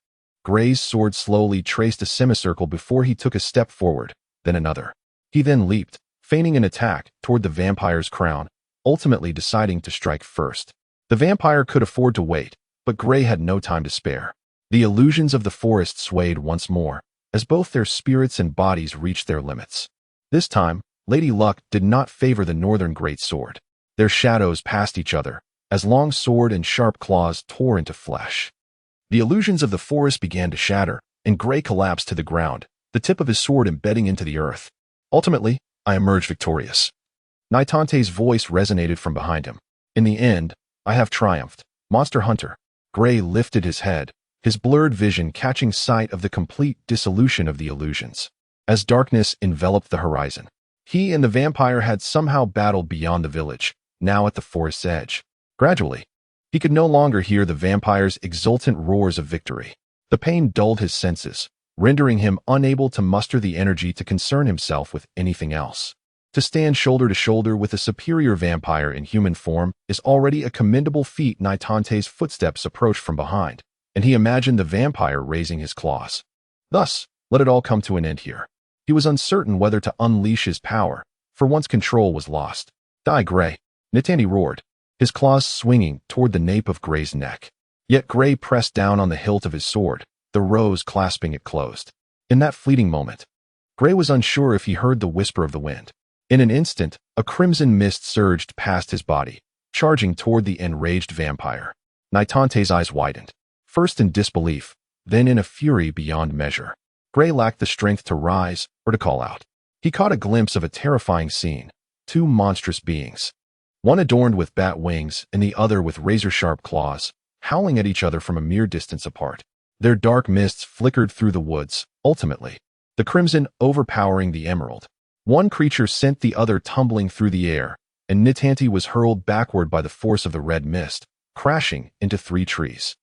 Gray's sword slowly traced a semicircle before he took a step forward, then another. He then leaped, feigning an attack toward the vampire's crown, ultimately deciding to strike first. The vampire could afford to wait, but Gray had no time to spare. The illusions of the forest swayed once more, as both their spirits and bodies reached their limits. This time, Lady Luck did not favor the northern greatsword. Their shadows passed each other, as long sword and sharp claws tore into flesh. The illusions of the forest began to shatter, and Gray collapsed to the ground, the tip of his sword embedding into the earth. Ultimately, I emerged victorious. Nitante's voice resonated from behind him. In the end, I have triumphed. Monster Hunter. Gray lifted his head, his blurred vision catching sight of the complete dissolution of the illusions. As darkness enveloped the horizon, he and the vampire had somehow battled beyond the village, now at the forest's edge. Gradually, he could no longer hear the vampire's exultant roars of victory. The pain dulled his senses, rendering him unable to muster the energy to concern himself with anything else. To stand shoulder to shoulder with a superior vampire in human form is already a commendable feat. Nitante's footsteps approached from behind, and he imagined the vampire raising his claws. Thus, let it all come to an end here. He was uncertain whether to unleash his power, for once control was lost. Die, Gray! Nitanti roared, his claws swinging toward the nape of Gray's neck. Yet Gray pressed down on the hilt of his sword, the rose clasping it closed. In that fleeting moment, Gray was unsure if he heard the whisper of the wind. In an instant, a crimson mist surged past his body, charging toward the enraged vampire. Nitante's eyes widened, first in disbelief, then in a fury beyond measure. Gray lacked the strength to rise or to call out. He caught a glimpse of a terrifying scene, two monstrous beings, one adorned with bat wings and the other with razor-sharp claws, howling at each other from a mere distance apart. Their dark mists flickered through the woods, ultimately, the crimson overpowering the emerald. One creature sent the other tumbling through the air, and Nitanti was hurled backward by the force of the red mist, crashing into 3 trees.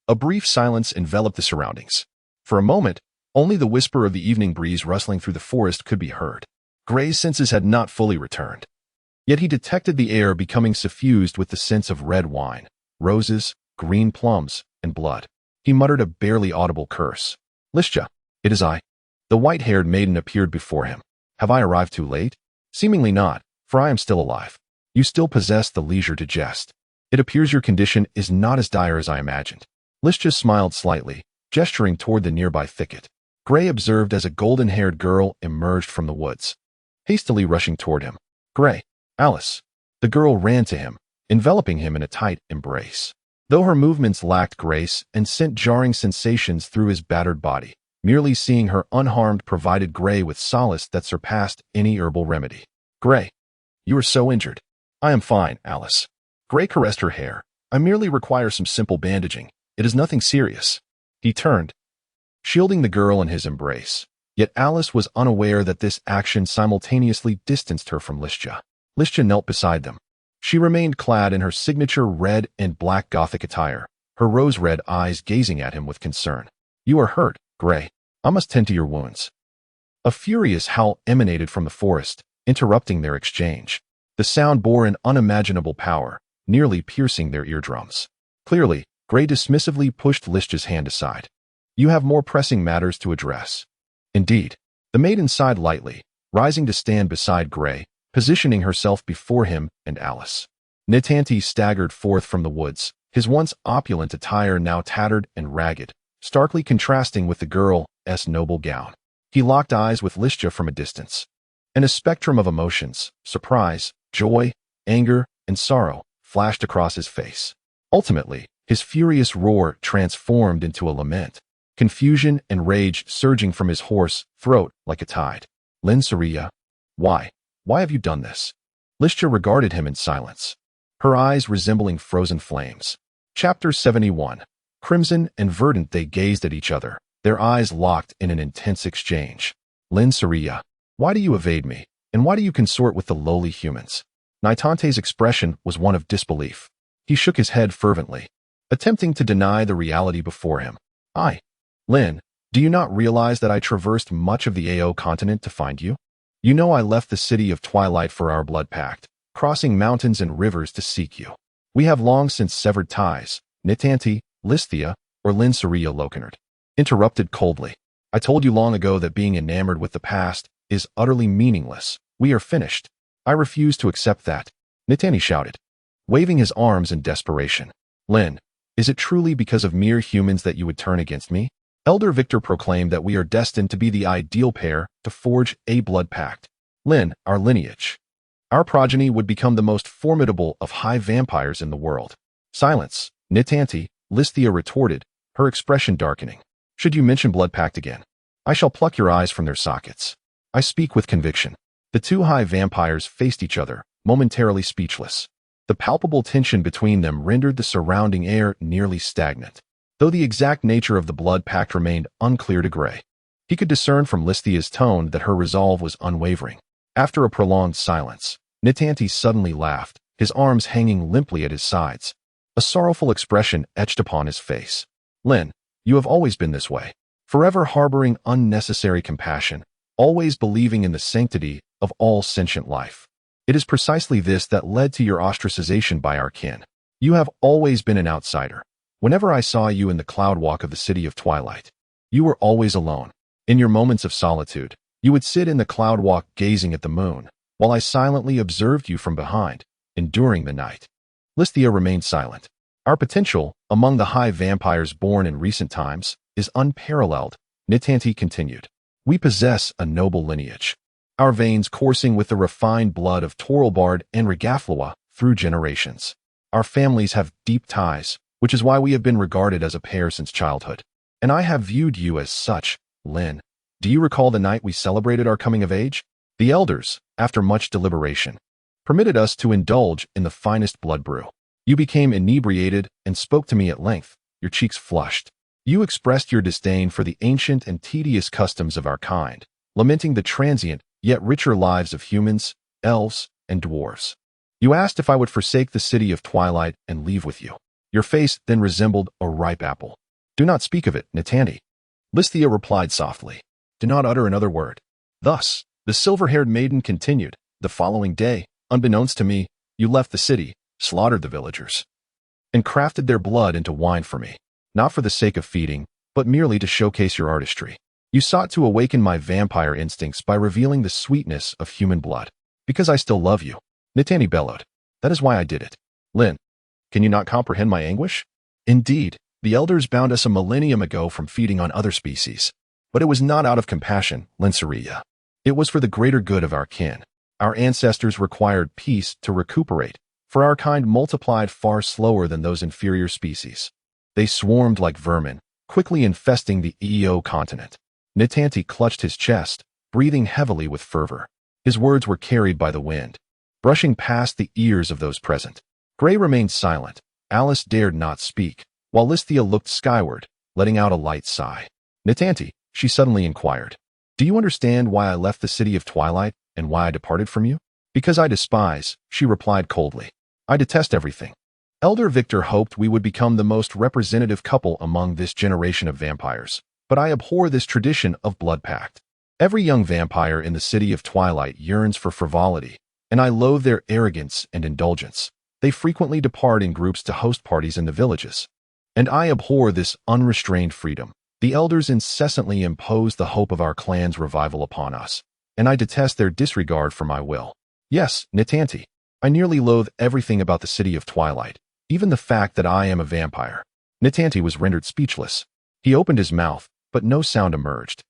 A brief silence enveloped the surroundings. For a moment, only the whisper of the evening breeze rustling through the forest could be heard. Gray's senses had not fully returned. Yet he detected the air becoming suffused with the scents of red wine, roses, green plums, and blood. He muttered a barely audible curse. Listja, it is I. The white-haired maiden appeared before him. Have I arrived too late? Seemingly not, for I am still alive. You still possess the leisure to jest. It appears your condition is not as dire as I imagined. Listja smiled slightly, gesturing toward the nearby thicket. Gray observed as a golden-haired girl emerged from the woods, hastily rushing toward him. Gray, Alice. The girl ran to him, enveloping him in a tight embrace. Though her movements lacked grace and sent jarring sensations through his battered body, merely seeing her unharmed provided Gray with solace that surpassed any herbal remedy. Gray, you are so injured. I am fine, Alice. Gray caressed her hair. I merely require some simple bandaging. It is nothing serious. He turned, shielding the girl in his embrace. Yet Alice was unaware that this action simultaneously distanced her from Listja. Listja knelt beside them. She remained clad in her signature red and black Gothic attire, her rose-red eyes gazing at him with concern. You are hurt, Gray. I must tend to your wounds. A furious howl emanated from the forest, interrupting their exchange. The sound bore an unimaginable power, nearly piercing their eardrums. Clearly, Gray dismissively pushed Listja's hand aside. You have more pressing matters to address. Indeed. The maiden sighed lightly, rising to stand beside Gray, positioning herself before him and Alice. Nitanti staggered forth from the woods, his once opulent attire now tattered and ragged, starkly contrasting with the girl's noble gown. He locked eyes with Listja from a distance, and a spectrum of emotions, surprise, joy, anger, and sorrow, flashed across his face. Ultimately, his furious roar transformed into a lament, confusion and rage surging from his hoarse throat like a tide. Lin Saria. Why Why have you done this? Lystia regarded him in silence, her eyes resembling frozen flames. Chapter 71. Crimson and verdant they gazed at each other, their eyes locked in an intense exchange. Lyn Saria, why do you evade me, and why do you consort with the lowly humans? Nitante's expression was one of disbelief. He shook his head fervently, attempting to deny the reality before him. Lyn, do you not realize that I traversed much of the AO continent to find you? You know I left the city of Twilight for our blood pact, crossing mountains and rivers to seek you. We have long since severed ties, Nitante, Lystia, or Lyn Saria Locanard. Interrupted coldly. I told you long ago that being enamored with the past is utterly meaningless. We are finished. I refuse to accept that, Nitante shouted, waving his arms in desperation. Lyn, is it truly because of mere humans that you would turn against me? Elder Victor proclaimed that we are destined to be the ideal pair to forge a blood pact. Lyn, our lineage. Our progeny would become the most formidable of high vampires in the world. Silence, Nitante, Lystia retorted, her expression darkening. Should you mention blood pact again, I shall pluck your eyes from their sockets. I speak with conviction. The two high vampires faced each other, momentarily speechless. The palpable tension between them rendered the surrounding air nearly stagnant, though the exact nature of the blood pact remained unclear to Gray. He could discern from Lystia's tone that her resolve was unwavering. After a prolonged silence, Nitante suddenly laughed, his arms hanging limply at his sides. A sorrowful expression etched upon his face. Lyn, you have always been this way, forever harboring unnecessary compassion, always believing in the sanctity of all sentient life. It is precisely this that led to your ostracization by our kin. You have always been an outsider. Whenever I saw you in the cloud walk of the city of Twilight, you were always alone. In your moments of solitude, you would sit in the cloud walk gazing at the moon, while I silently observed you from behind, enduring the night. Lystia remained silent. Our potential, among the high vampires born in recent times, is unparalleled, Nitante continued. We possess a noble lineage, our veins coursing with the refined blood of Torelbard and Regaflua through generations. Our families have deep ties, which is why we have been regarded as a pair since childhood. And I have viewed you as such, Lyn. Do you recall the night we celebrated our coming of age? The elders, after much deliberation, permitted us to indulge in the finest blood brew. You became inebriated and spoke to me at length, your cheeks flushed. You expressed your disdain for the ancient and tedious customs of our kind, lamenting the transient yet richer lives of humans, elves, and dwarves. You asked if I would forsake the city of Twilight and leave with you. Your face then resembled a ripe apple. Do not speak of it, Nitante. Lystia replied softly. Do not utter another word. Thus, the silver-haired maiden continued. The following day, unbeknownst to me, you left the city, slaughtered the villagers, and crafted their blood into wine for me, not for the sake of feeding, but merely to showcase your artistry. You sought to awaken my vampire instincts by revealing the sweetness of human blood. Because I still love you, Nitante bellowed. That is why I did it. Lyn, can you not comprehend my anguish? Indeed, the elders bound us a millennium ago from feeding on other species. But it was not out of compassion, Lyn Saria. It was for the greater good of our kin. Our ancestors required peace to recuperate, for our kind multiplied far slower than those inferior species. They swarmed like vermin, quickly infesting the EO continent. Nitante clutched his chest, breathing heavily with fervor. His words were carried by the wind, brushing past the ears of those present. Gray remained silent. Alice dared not speak, while Lystia looked skyward, letting out a light sigh. Nitante, she suddenly inquired, do you understand why I left the city of Twilight and why I departed from you? Because I despise, she replied coldly. I detest everything. Elder Victor hoped we would become the most representative couple among this generation of vampires, but I abhor this tradition of blood pact. Every young vampire in the city of Twilight yearns for frivolity, and I loathe their arrogance and indulgence. They frequently depart in groups to host parties in the villages, and I abhor this unrestrained freedom. The elders incessantly impose the hope of our clan's revival upon us, and I detest their disregard for my will. Yes, Nitante, I nearly loathe everything about the city of Twilight, even the fact that I am a vampire. Nitante was rendered speechless. He opened his mouth, but no sound emerged.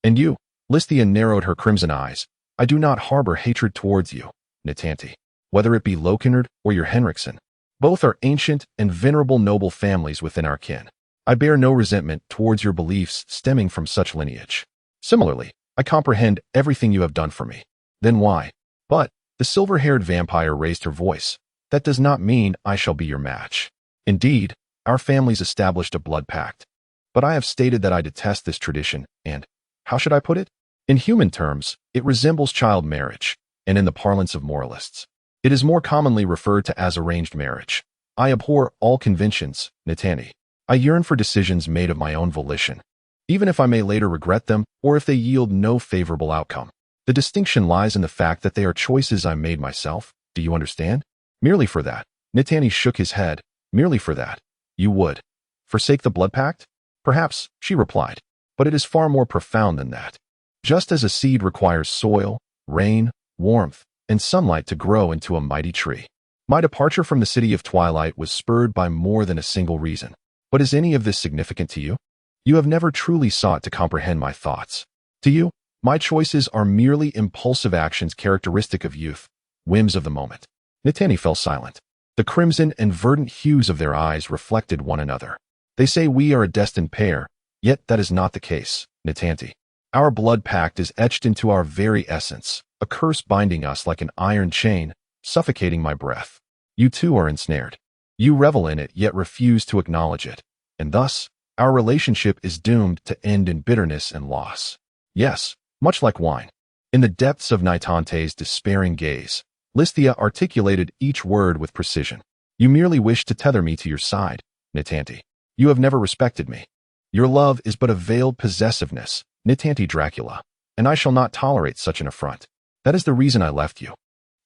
And you? Lystia narrowed her crimson eyes. I do not harbor hatred towards you, Nitante, whether it be Locanard or your Henriksen. Both are ancient and venerable noble families within our kin. I bear no resentment towards your beliefs stemming from such lineage. Similarly, I comprehend everything you have done for me. Then why? But the silver-haired vampire raised her voice. That does not mean I shall be your match. Indeed, our families established a blood pact. But I have stated that I detest this tradition, and, how should I put it? In human terms, it resembles child marriage, and in the parlance of moralists, it is more commonly referred to as arranged marriage. I abhor all conventions, Nitani. I yearn for decisions made of my own volition, even if I may later regret them or if they yield no favorable outcome. The distinction lies in the fact that they are choices I made myself. Do you understand? Merely for that. Nitani shook his head. Merely for that. You would forsake the blood pact? Perhaps, she replied, but it is far more profound than that. Just as a seed requires soil, rain, warmth, and sunlight to grow into a mighty tree, my departure from the City of Twilight was spurred by more than a single reason. But is any of this significant to you? You have never truly sought to comprehend my thoughts. To you, my choices are merely impulsive actions characteristic of youth, whims of the moment. Nitani fell silent. The crimson and verdant hues of their eyes reflected one another. They say we are a destined pair, yet that is not the case, Nitanti. Our blood pact is etched into our very essence, a curse binding us like an iron chain, suffocating my breath. You too are ensnared. You revel in it yet refuse to acknowledge it, and thus, our relationship is doomed to end in bitterness and loss. Yes, much like wine. In the depths of Nitante's despairing gaze, Listia articulated each word with precision. You merely wish to tether me to your side, Nitanti. You have never respected me. Your love is but a veiled possessiveness, Nitanti Dracula, and I shall not tolerate such an affront. That is the reason I left you.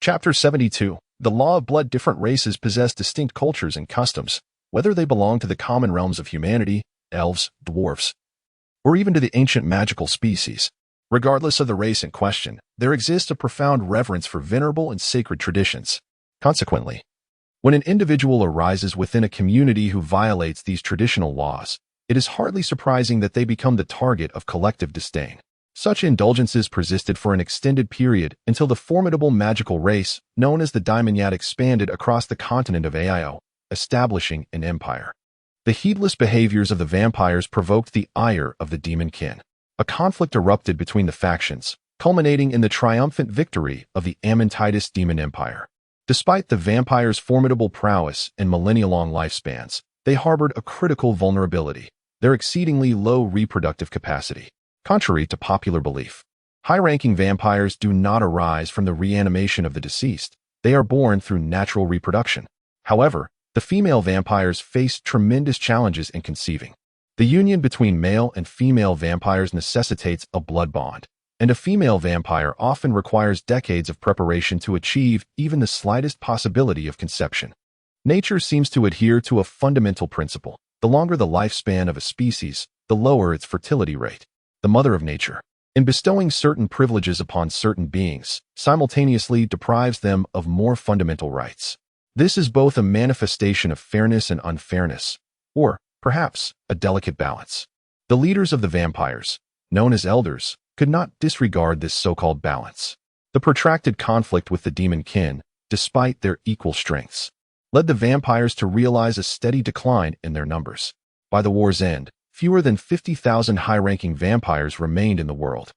Chapter 72. The Law of Blood. Different races possess distinct cultures and customs, whether they belong to the common realms of humanity, elves, dwarfs, or even to the ancient magical species. Regardless of the race in question, there exists a profound reverence for venerable and sacred traditions. Consequently, when an individual arises within a community who violates these traditional laws, it is hardly surprising that they become the target of collective disdain. Such indulgences persisted for an extended period until the formidable magical race known as the Daimoniad expanded across the continent of Aio, establishing an empire. The heedless behaviors of the vampires provoked the ire of the demon kin. A conflict erupted between the factions, culminating in the triumphant victory of the Amidst demon empire. Despite the vampires' formidable prowess and millennia-long lifespans, they harbored a critical vulnerability: their exceedingly low reproductive capacity. Contrary to popular belief, high-ranking vampires do not arise from the reanimation of the deceased. They are born through natural reproduction. However, the female vampires face tremendous challenges in conceiving. The union between male and female vampires necessitates a blood bond, and a female vampire often requires decades of preparation to achieve even the slightest possibility of conception. Nature seems to adhere to a fundamental principle: the longer the lifespan of a species, the lower its fertility rate. The mother of nature, in bestowing certain privileges upon certain beings, simultaneously deprives them of more fundamental rights. This is both a manifestation of fairness and unfairness, or, perhaps, a delicate balance. The leaders of the vampires, known as elders, could not disregard this so-called balance. The protracted conflict with the demon kin, despite their equal strengths, led the vampires to realize a steady decline in their numbers. By the war's end, fewer than 50,000 high-ranking vampires remained in the world.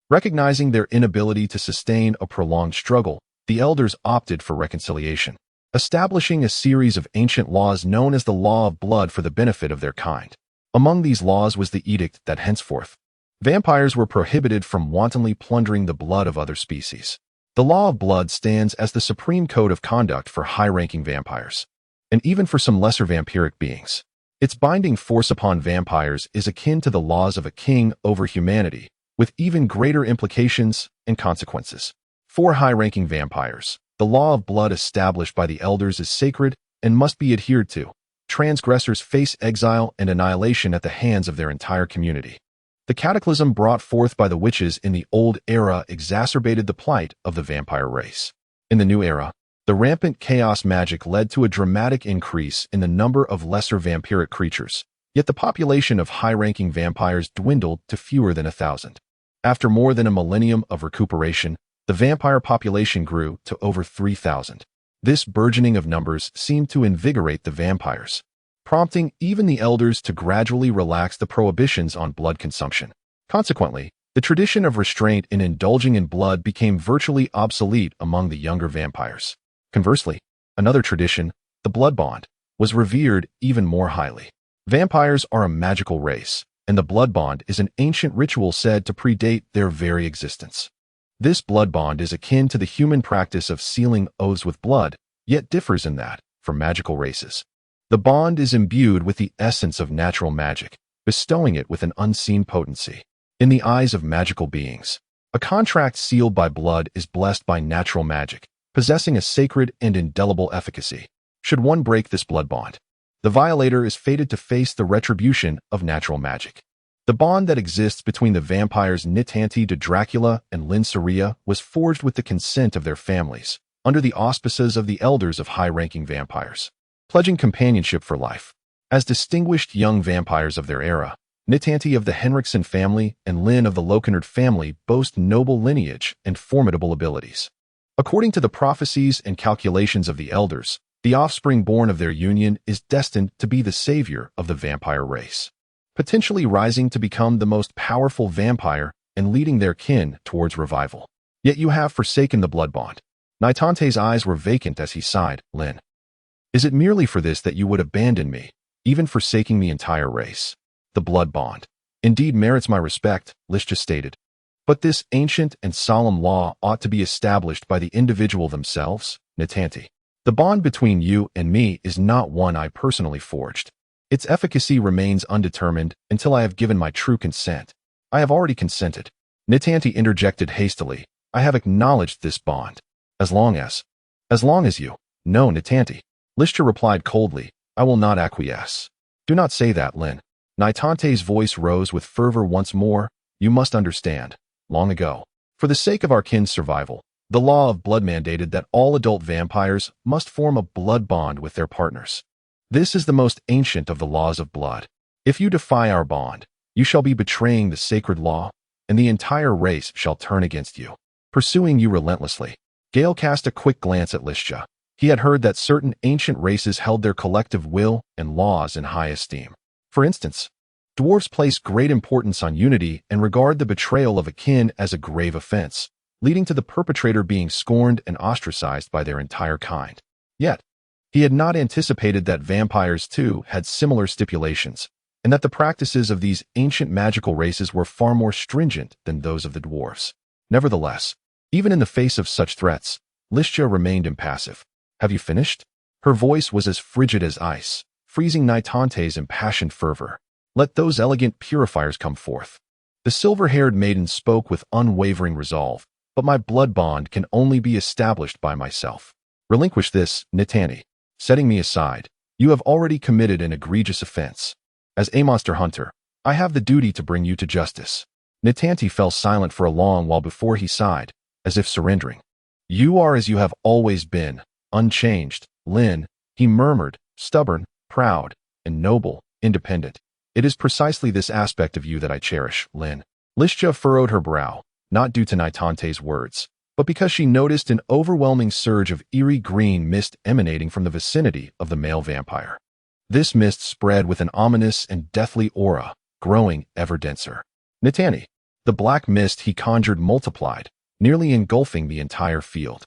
Recognizing their inability to sustain a prolonged struggle, the elders opted for reconciliation, establishing a series of ancient laws known as the Law of Blood for the benefit of their kind. Among these laws was the edict that henceforth, vampires were prohibited from wantonly plundering the blood of other species. The Law of Blood stands as the supreme code of conduct for high-ranking vampires, and even for some lesser vampiric beings. Its binding force upon vampires is akin to the laws of a king over humanity, with even greater implications and consequences. For high-ranking vampires, the Law of Blood established by the elders is sacred and must be adhered to. Transgressors face exile and annihilation at the hands of their entire community. The cataclysm brought forth by the witches in the old era exacerbated the plight of the vampire race. In the new era, the rampant chaos magic led to a dramatic increase in the number of lesser vampiric creatures, yet the population of high-ranking vampires dwindled to fewer than 1,000. After more than a millennium of recuperation, the vampire population grew to over 3,000. This burgeoning of numbers seemed to invigorate the vampires, prompting even the elders to gradually relax the prohibitions on blood consumption. Consequently, The tradition of restraint in indulging in blood became virtually obsolete among the younger vampires. Conversely, another tradition, the blood bond, was revered even more highly. Vampires are a magical race, and the blood bond is an ancient ritual said to predate their very existence. This blood bond is akin to the human practice of sealing oaths with blood, yet differs in that, for magical races, the bond is imbued with the essence of natural magic, bestowing it with an unseen potency. In the eyes of magical beings, a contract sealed by blood is blessed by natural magic, possessing a sacred and indelible efficacy. Should one break this blood bond, the violator is fated to face the retribution of natural magic. The bond that exists between the vampires Nitanti de Dracula and Lynn Soria was forged with the consent of their families, under the auspices of the elders of high-ranking vampires, pledging companionship for life. As distinguished young vampires of their era, Nitanti of the Henriksen family and Lynn of the Lokenard family boast noble lineage and formidable abilities. According to the prophecies and calculations of the elders, the offspring born of their union is destined to be the savior of the vampire race, potentially rising to become the most powerful vampire and leading their kin towards revival. Yet you have forsaken the blood bond. Nitante's eyes were vacant as he sighed. Lynn, is it merely for this that you would abandon me, even forsaking the entire race? The blood bond indeed merits my respect, Listia stated. But this ancient and solemn law ought to be established by the individual themselves, Nitanti. The bond between you and me is not one I personally forged. Its efficacy remains undetermined until I have given my true consent. I have already consented. Nitanti interjected hastily. I have acknowledged this bond. As long as you. No, Nitanti. Listia replied coldly. I will not acquiesce. Do not say that, Lynn. Nitante's voice rose with fervor once more. You must understand. Long ago, for the sake of our kin's survival, the law of blood mandated that all adult vampires must form a blood bond with their partners. This is the most ancient of the laws of blood. If you defy our bond, you shall be betraying the sacred law, and the entire race shall turn against you, pursuing you relentlessly. Gai'er cast a quick glance at Listia. He had heard that certain ancient races held their collective will and laws in high esteem. For instance, dwarves place great importance on unity and regard the betrayal of a kin as a grave offense, leading to the perpetrator being scorned and ostracized by their entire kind. Yet, he had not anticipated that vampires too had similar stipulations, and that the practices of these ancient magical races were far more stringent than those of the dwarves. Nevertheless, even in the face of such threats, Listia remained impassive. Have you finished? Her voice was as frigid as ice, freezing Nitante's impassioned fervor. Let those elegant purifiers come forth. The silver-haired maiden spoke with unwavering resolve. But my blood bond can only be established by myself. Relinquish this, Nitanti. Setting me aside, you have already committed an egregious offense. As a monster hunter, I have the duty to bring you to justice. Nitanti fell silent for a long while before he sighed, as if surrendering. You are as you have always been, unchanged, Lynn, he murmured, stubborn, proud, and noble, independent. It is precisely this aspect of you that I cherish, Lynn. Listia furrowed her brow, not due to Nitante's words, but because she noticed an overwhelming surge of eerie green mist emanating from the vicinity of the male vampire. This mist spread with an ominous and deathly aura, growing ever denser. Nitanti, the black mist he conjured multiplied, nearly engulfing the entire field.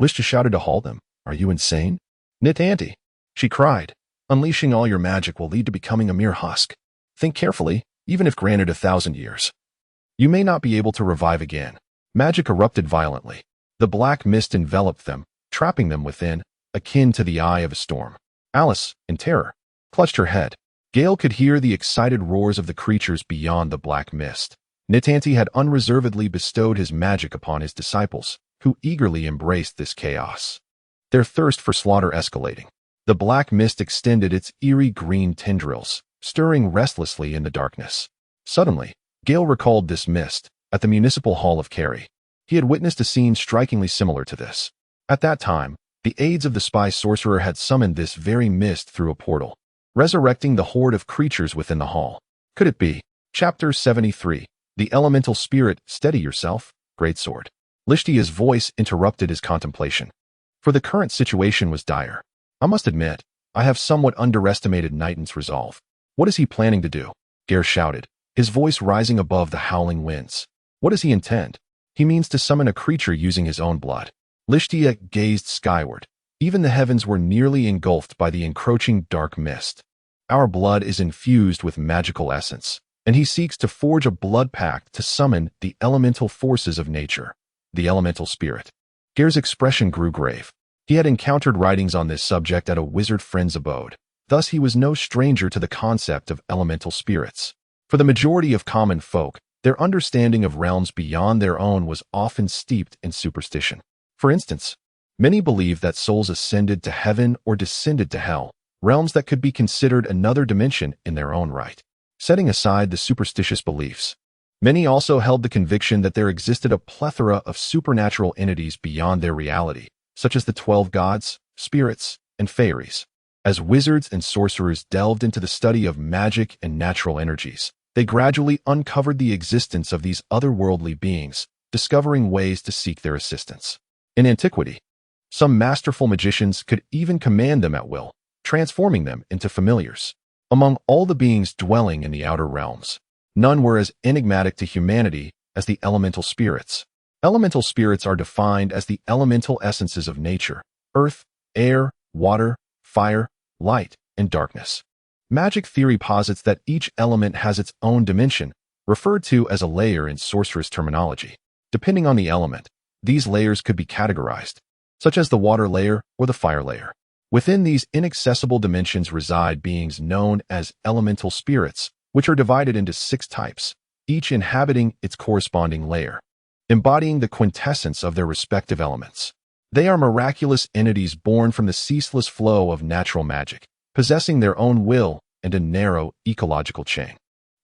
Listia shouted to halt them. Are you insane? Nitanti, she cried, unleashing all your magic will lead to becoming a mere husk. Think carefully, even if granted 1,000 years. You may not be able to revive again. Magic erupted violently. The black mist enveloped them, trapping them within, akin to the eye of a storm. Alice, in terror, clutched her head. Gai'er could hear the excited roars of the creatures beyond the black mist. Nitanti had unreservedly bestowed his magic upon his disciples, who eagerly embraced this chaos. Their thirst for slaughter escalating. The black mist extended its eerie green tendrils, stirring restlessly in the darkness. Suddenly, Gai'er recalled this mist at the municipal hall of Carey. He had witnessed a scene strikingly similar to this. At that time, the aides of the spy sorcerer had summoned this very mist through a portal, resurrecting the horde of creatures within the hall. Could it be? Chapter 73. The elemental spirit, steady yourself, greatsword. Listia's voice interrupted his contemplation. For the current situation was dire. I must admit, I have somewhat underestimated Nitan's resolve. What is he planning to do? Gai'er shouted, his voice rising above the howling winds. What does he intend? He means to summon a creature using his own blood. Lishtia gazed skyward. Even the heavens were nearly engulfed by the encroaching dark mist. Our blood is infused with magical essence, and he seeks to forge a blood pact to summon the elemental forces of nature, the elemental spirit. Gai'er's expression grew grave. He had encountered writings on this subject at a wizard friend's abode. Thus he was no stranger to the concept of elemental spirits. For the majority of common folk, their understanding of realms beyond their own was often steeped in superstition. For instance, many believed that souls ascended to heaven or descended to hell, realms that could be considered another dimension in their own right. Setting aside the superstitious beliefs, many also held the conviction that there existed a plethora of supernatural entities beyond their reality, such as the 12 gods, spirits, and fairies. As wizards and sorcerers delved into the study of magic and natural energies, they gradually uncovered the existence of these otherworldly beings, discovering ways to seek their assistance. In antiquity, some masterful magicians could even command them at will, transforming them into familiars. Among all the beings dwelling in the outer realms, none were as enigmatic to humanity as the elemental spirits. Elemental spirits are defined as the elemental essences of nature: earth, air, water, fire, light, and darkness. Magic theory posits that each element has its own dimension, referred to as a layer in sorceress terminology. Depending on the element, these layers could be categorized, such as the water layer or the fire layer. Within these inaccessible dimensions reside beings known as elemental spirits, which are divided into 6 types, each inhabiting its corresponding layer, embodying the quintessence of their respective elements. They are miraculous entities born from the ceaseless flow of natural magic, possessing their own will and a narrow ecological chain.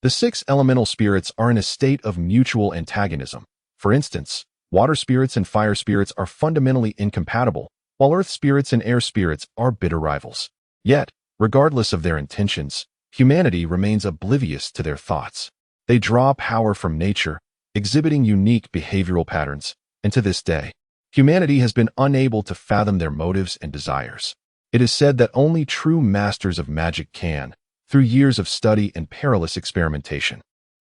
The 6 elemental spirits are in a state of mutual antagonism. For instance, water spirits and fire spirits are fundamentally incompatible, while earth spirits and air spirits are bitter rivals. Yet, regardless of their intentions, humanity remains oblivious to their thoughts. They draw power from nature, exhibiting unique behavioral patterns, and to this day, humanity has been unable to fathom their motives and desires. It is said that only true masters of magic can, through years of study and perilous experimentation,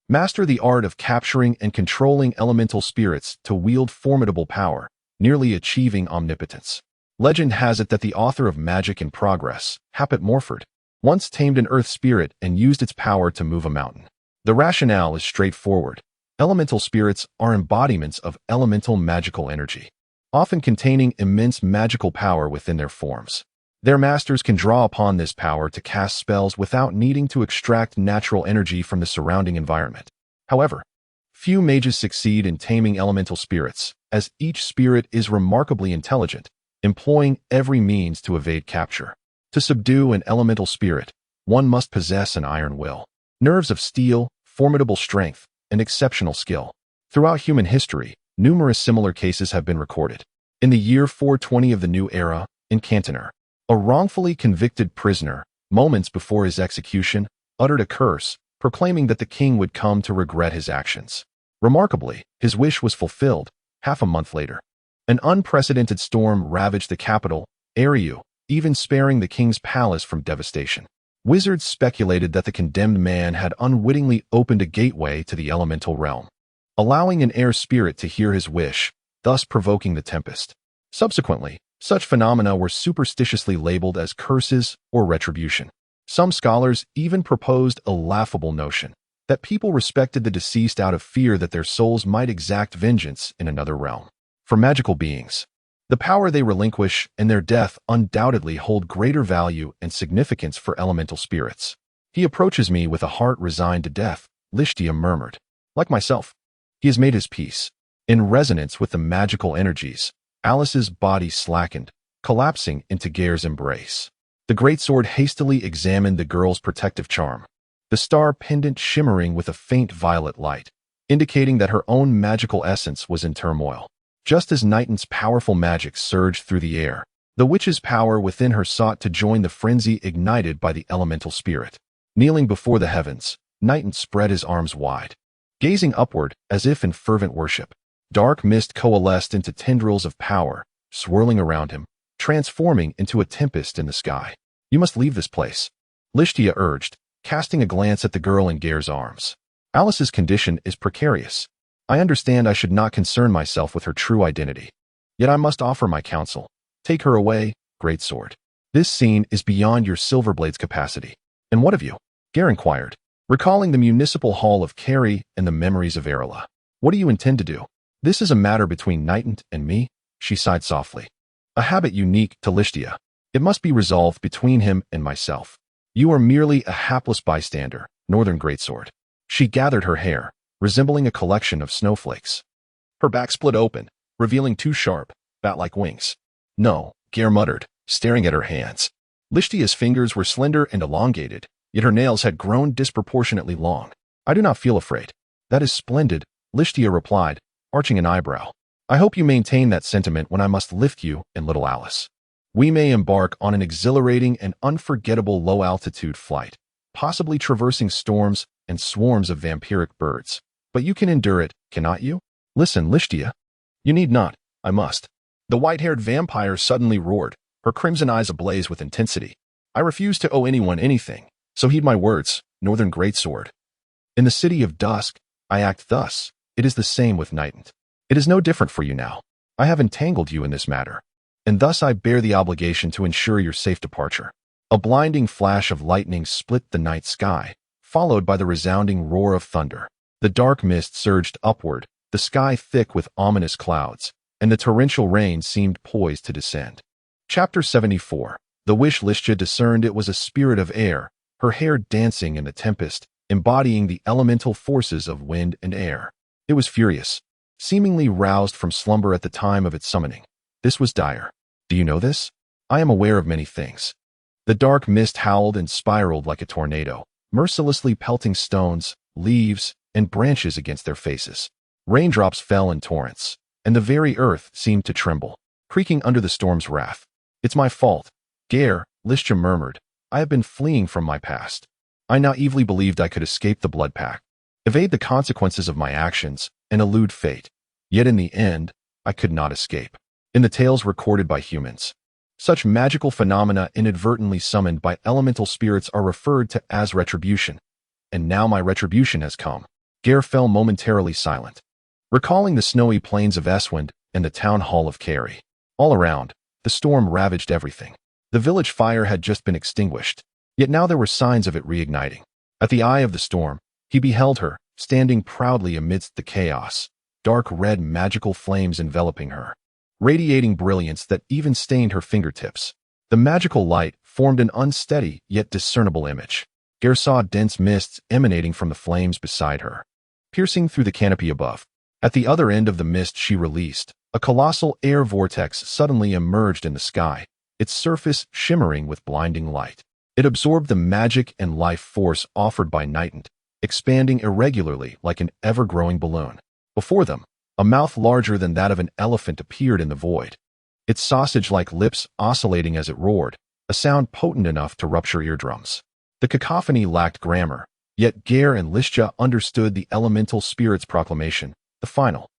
master the art of capturing and controlling elemental spirits to wield formidable power, nearly achieving omnipotence. Legend has it that the author of Magic in Progress, Hapit Morford, once tamed an earth spirit and used its power to move a mountain. The rationale is straightforward. Elemental spirits are embodiments of elemental magical energy, often containing immense magical power within their forms. Their masters can draw upon this power to cast spells without needing to extract natural energy from the surrounding environment. However, few mages succeed in taming elemental spirits, as each spirit is remarkably intelligent, employing every means to evade capture. To subdue an elemental spirit, one must possess an iron will, nerves of steel, formidable strength, and exceptional skill. Throughout human history, numerous similar cases have been recorded. In the year 420 of the New Era, in Cantoner, a wrongfully convicted prisoner, moments before his execution, uttered a curse, proclaiming that the king would come to regret his actions. Remarkably, his wish was fulfilled, half a month later. An unprecedented storm ravaged the capital, Eriu, even sparing the king's palace from devastation. Wizards speculated that the condemned man had unwittingly opened a gateway to the elemental realm, allowing an air spirit to hear his wish, thus provoking the tempest. Subsequently, such phenomena were superstitiously labeled as curses or retribution. Some scholars even proposed a laughable notion that people respected the deceased out of fear that their souls might exact vengeance in another realm. For magical beings, the power they relinquish and their death undoubtedly hold greater value and significance for elemental spirits. He approaches me with a heart resigned to death, Lishtia murmured. Like myself, he has made his peace. In resonance with the magical energies, Alice's body slackened, collapsing into Gai'er's embrace. The greatsword hastily examined the girl's protective charm, the star pendant shimmering with a faint violet light, indicating that her own magical essence was in turmoil. Just as Nighton's powerful magic surged through the air, the witch's power within her sought to join the frenzy ignited by the elemental spirit. Kneeling before the heavens, Nighton spread his arms wide, gazing upward as if in fervent worship. Dark mist coalesced into tendrils of power, swirling around him, transforming into a tempest in the sky. You must leave this place, Lishtia urged, casting a glance at the girl in Gai'er's arms. Alice's condition is precarious. I understand I should not concern myself with her true identity. Yet I must offer my counsel. Take her away, great sword. This scene is beyond your Silverblade's capacity. And what of you? Gai'er inquired, recalling the municipal hall of Carrie and the memories of Erila. What do you intend to do? This is a matter between Nightingale and me, she sighed softly. A habit unique to Listia. It must be resolved between him and myself. You are merely a hapless bystander, Northern Greatsword. She gathered her hair, resembling a collection of snowflakes. Her back split open, revealing two sharp, bat-like wings. No, Gai'er muttered, staring at her hands. Listia's fingers were slender and elongated, yet her nails had grown disproportionately long. I do not feel afraid. That is splendid, Listia replied, arching an eyebrow. I hope you maintain that sentiment when I must lift you and little Alice. We may embark on an exhilarating and unforgettable low-altitude flight, possibly traversing storms and swarms of vampiric birds. But you can endure it, cannot you? Listen, Listia. You need not. I must. The white-haired vampire suddenly roared, her crimson eyes ablaze with intensity. I refuse to owe anyone anything, so heed my words, Northern Greatsword. In the city of dusk, I act thus. It is the same with Nightingale. It is no different for you now. I have entangled you in this matter, and thus I bear the obligation to ensure your safe departure. A blinding flash of lightning split the night sky, followed by the resounding roar of thunder. The dark mist surged upward, the sky thick with ominous clouds, and the torrential rain seemed poised to descend. Chapter 74. The wish. Listia discerned it was a spirit of air, her hair dancing in the tempest, embodying the elemental forces of wind and air. It was furious, seemingly roused from slumber at the time of its summoning. This was dire. Do you know this? I am aware of many things. The dark mist howled and spiraled like a tornado, mercilessly pelting stones, leaves, and branches against their faces. Raindrops fell in torrents, and the very earth seemed to tremble, creaking under the storm's wrath. It's my fault, Gai'er, Listia murmured. I have been fleeing from my past. I naively believed I could escape the blood pact, evade the consequences of my actions, and elude fate. Yet in the end, I could not escape. In the tales recorded by humans, such magical phenomena inadvertently summoned by elemental spirits are referred to as retribution. And now my retribution has come. Gai'er fell momentarily silent, recalling the snowy plains of Eswind and the town hall of Carrie. All around, the storm ravaged everything. The village fire had just been extinguished, yet now there were signs of it reigniting. At the eye of the storm, he beheld her, standing proudly amidst the chaos, dark red magical flames enveloping her, radiating brilliance that even stained her fingertips. The magical light formed an unsteady yet discernible image. Gai'er saw dense mists emanating from the flames beside her, piercing through the canopy above. At the other end of the mist she released, a colossal air vortex suddenly emerged in the sky, its surface shimmering with blinding light. It absorbed the magic and life force offered by Nightingale, expanding irregularly like an ever-growing balloon. Before them, a mouth larger than that of an elephant appeared in the void, its sausage-like lips oscillating as it roared, a sound potent enough to rupture eardrums. The cacophony lacked grammar, yet Gai'er and Listia understood the elemental spirit's proclamation, the final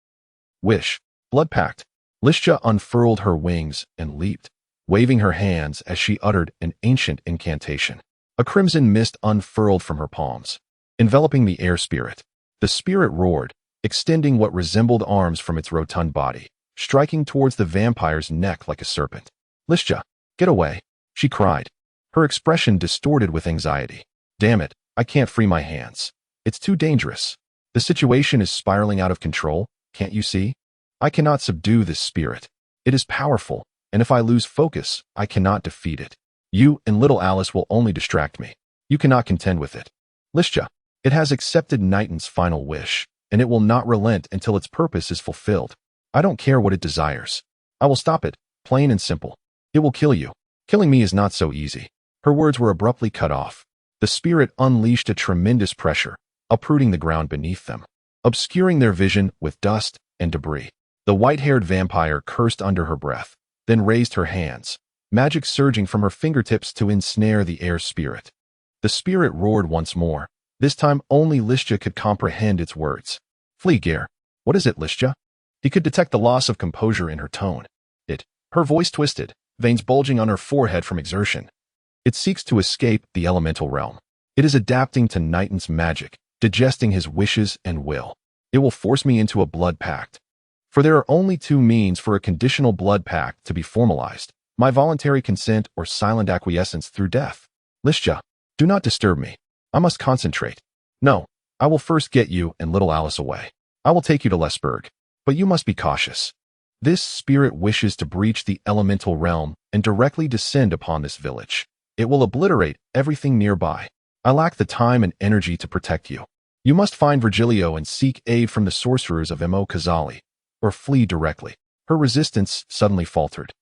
wish. Blood pact. Listia unfurled her wings and leaped, waving her hands as she uttered an ancient incantation. A crimson mist unfurled from her palms, enveloping the air spirit. The spirit roared, extending what resembled arms from its rotund body, striking towards the vampire's neck like a serpent. Listia, get away, she cried, her expression distorted with anxiety. Damn it, I can't free my hands. It's too dangerous. The situation is spiraling out of control, can't you see? I cannot subdue this spirit. It is powerful, and if I lose focus, I cannot defeat it. You and little Alice will only distract me. You cannot contend with it. Listia, it has accepted Nightingale's final wish, and it will not relent until its purpose is fulfilled. I don't care what it desires. I will stop it, plain and simple. It will kill you. Killing me is not so easy. Her words were abruptly cut off. The spirit unleashed a tremendous pressure, uprooting the ground beneath them, obscuring their vision with dust and debris. The white-haired vampire cursed under her breath, then raised her hands, magic surging from her fingertips to ensnare the air spirit. The spirit roared once more. This time only Listia could comprehend its words. Flee, Gai'er. What is it, Listia? He could detect the loss of composure in her tone. Her voice twisted, veins bulging on her forehead from exertion. It seeks to escape the elemental realm. It is adapting to Nightingale's magic, digesting his wishes and will. It will force me into a blood pact. For there are only two means for a conditional blood pact to be formalized: my voluntary consent or silent acquiescence through death. Listja, do not disturb me. I must concentrate. No, I will first get you and little Alice away. I will take you to Lesburg, but you must be cautious. This spirit wishes to breach the elemental realm and directly descend upon this village. It will obliterate everything nearby. I lack the time and energy to protect you. You must find Virgilio and seek aid from the sorcerers of Mo Kazali, or flee directly. Her resistance suddenly faltered.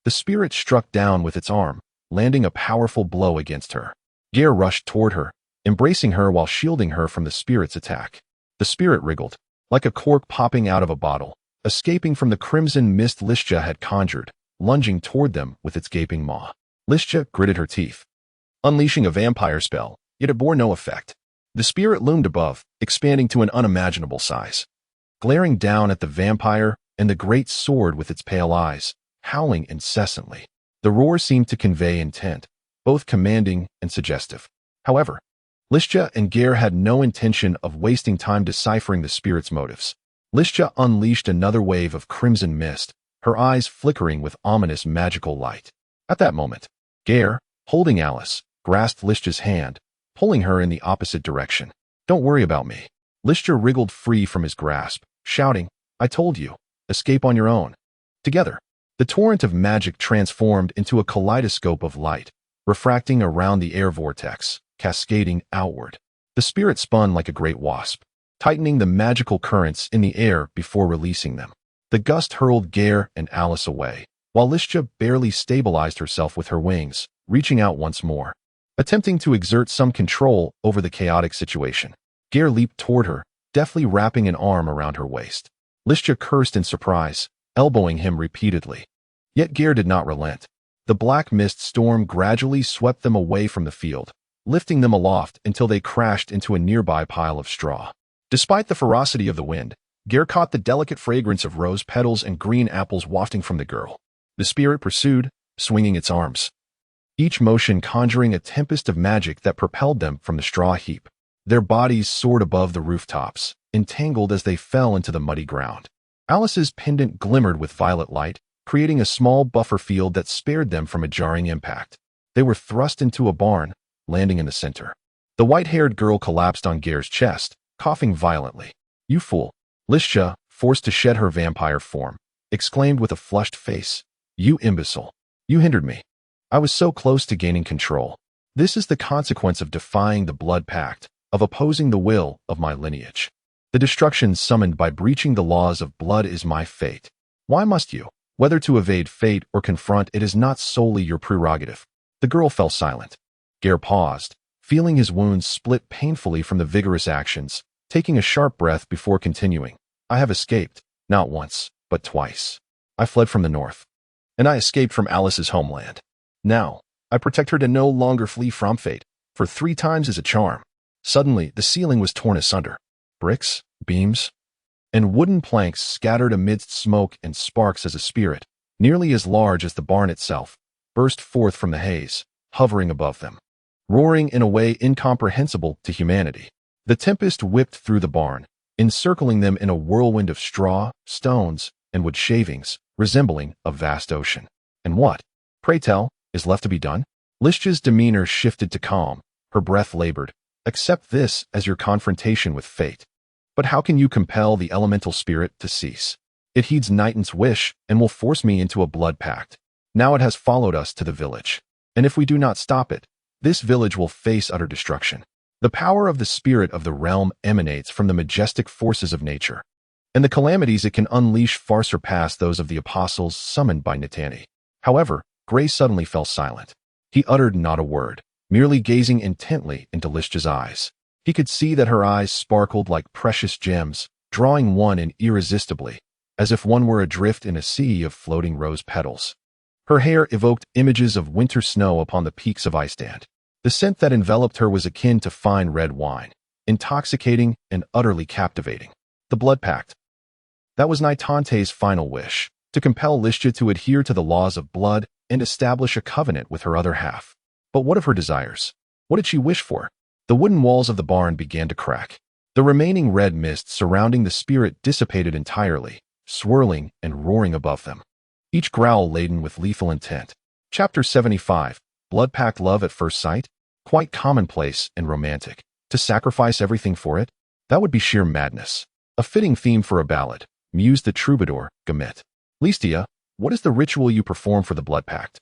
The spirit struck down with its arm, landing a powerful blow against her. Gai'er rushed toward her, embracing her while shielding her from the spirit's attack. The spirit wriggled, like a cork popping out of a bottle, escaping from the crimson mist Listja had conjured, lunging toward them with its gaping maw. Listja gritted her teeth, unleashing a vampire spell, yet it bore no effect. The spirit loomed above, expanding to an unimaginable size, glaring down at the vampire and the great sword with its pale eyes, howling incessantly. The roar seemed to convey intent, both commanding and suggestive. However, Listja and Gai'er had no intention of wasting time deciphering the spirit's motives. Listja unleashed another wave of crimson mist, her eyes flickering with ominous magical light. At that moment, Gai'er, holding Alice, grasped Listja's hand, pulling her in the opposite direction. Don't worry about me. Listja wriggled free from his grasp, shouting, I told you, escape on your own. Together, the torrent of magic transformed into a kaleidoscope of light, refracting around the air vortex, cascading outward. The spirit spun like a great wasp, tightening the magical currents in the air before releasing them. The gust hurled Gai'er and Alice away, while Listja barely stabilized herself with her wings, reaching out once more, attempting to exert some control over the chaotic situation. Gai'er leaped toward her, deftly wrapping an arm around her waist. Listja cursed in surprise, elbowing him repeatedly. Yet Gai'er did not relent. The black mist storm gradually swept them away from the field, lifting them aloft until they crashed into a nearby pile of straw. Despite the ferocity of the wind, Gai'er caught the delicate fragrance of rose petals and green apples wafting from the girl. The spirit pursued, swinging its arms, each motion conjuring a tempest of magic that propelled them from the straw heap. Their bodies soared above the rooftops, entangled as they fell into the muddy ground. Alice's pendant glimmered with violet light, creating a small buffer field that spared them from a jarring impact. They were thrust into a barn, landing in the center. The white-haired girl collapsed on Gai'er's chest, coughing violently. You fool. Listja, forced to shed her vampire form, exclaimed with a flushed face. You imbecile. You hindered me. I was so close to gaining control. This is the consequence of defying the blood pact, of opposing the will of my lineage. The destruction summoned by breaching the laws of blood is my fate. Why must you? Whether to evade fate or confront it is not solely your prerogative. The girl fell silent. Gai'er paused, feeling his wounds split painfully from the vigorous actions, taking a sharp breath before continuing. I have escaped, not once, but twice. I fled from the north, and I escaped from Alice's homeland. Now, I protect her to no longer flee from fate, for 3 times is a charm. Suddenly, the ceiling was torn asunder. Bricks, beams, and wooden planks scattered amidst smoke and sparks as a spirit, nearly as large as the barn itself, burst forth from the haze, hovering above them, roaring in a way incomprehensible to humanity. The tempest whipped through the barn, encircling them in a whirlwind of straw, stones, and wood shavings, resembling a vast ocean. And what, pray tell, is left to be done? Listja's demeanor shifted to calm, her breath labored. Accept this as your confrontation with fate. But how can you compel the elemental spirit to cease? It heeds Nighton's wish and will force me into a blood pact. Now it has followed us to the village. And if we do not stop it, this village will face utter destruction. The power of the spirit of the realm emanates from the majestic forces of nature, and the calamities it can unleash far surpass those of the apostles summoned by Nitani. However, Gray suddenly fell silent. He uttered not a word, merely gazing intently into Listja's eyes. He could see that her eyes sparkled like precious gems, drawing one in irresistibly, as if one were adrift in a sea of floating rose petals. Her hair evoked images of winter snow upon the peaks of Iceland. The scent that enveloped her was akin to fine red wine, intoxicating and utterly captivating. The blood pact. That was Nightonte's final wish, to compel Listja to adhere to the laws of blood and establish a covenant with her other half. But what of her desires? What did she wish for? The wooden walls of the barn began to crack. The remaining red mist surrounding the spirit dissipated entirely, swirling and roaring above them, each growl laden with lethal intent. Chapter 75. Blood-pact love at first sight? Quite commonplace and romantic. To sacrifice everything for it? That would be sheer madness. A fitting theme for a ballad, mused the troubadour, Gamit. Listia, what is the ritual you perform for the blood-pact?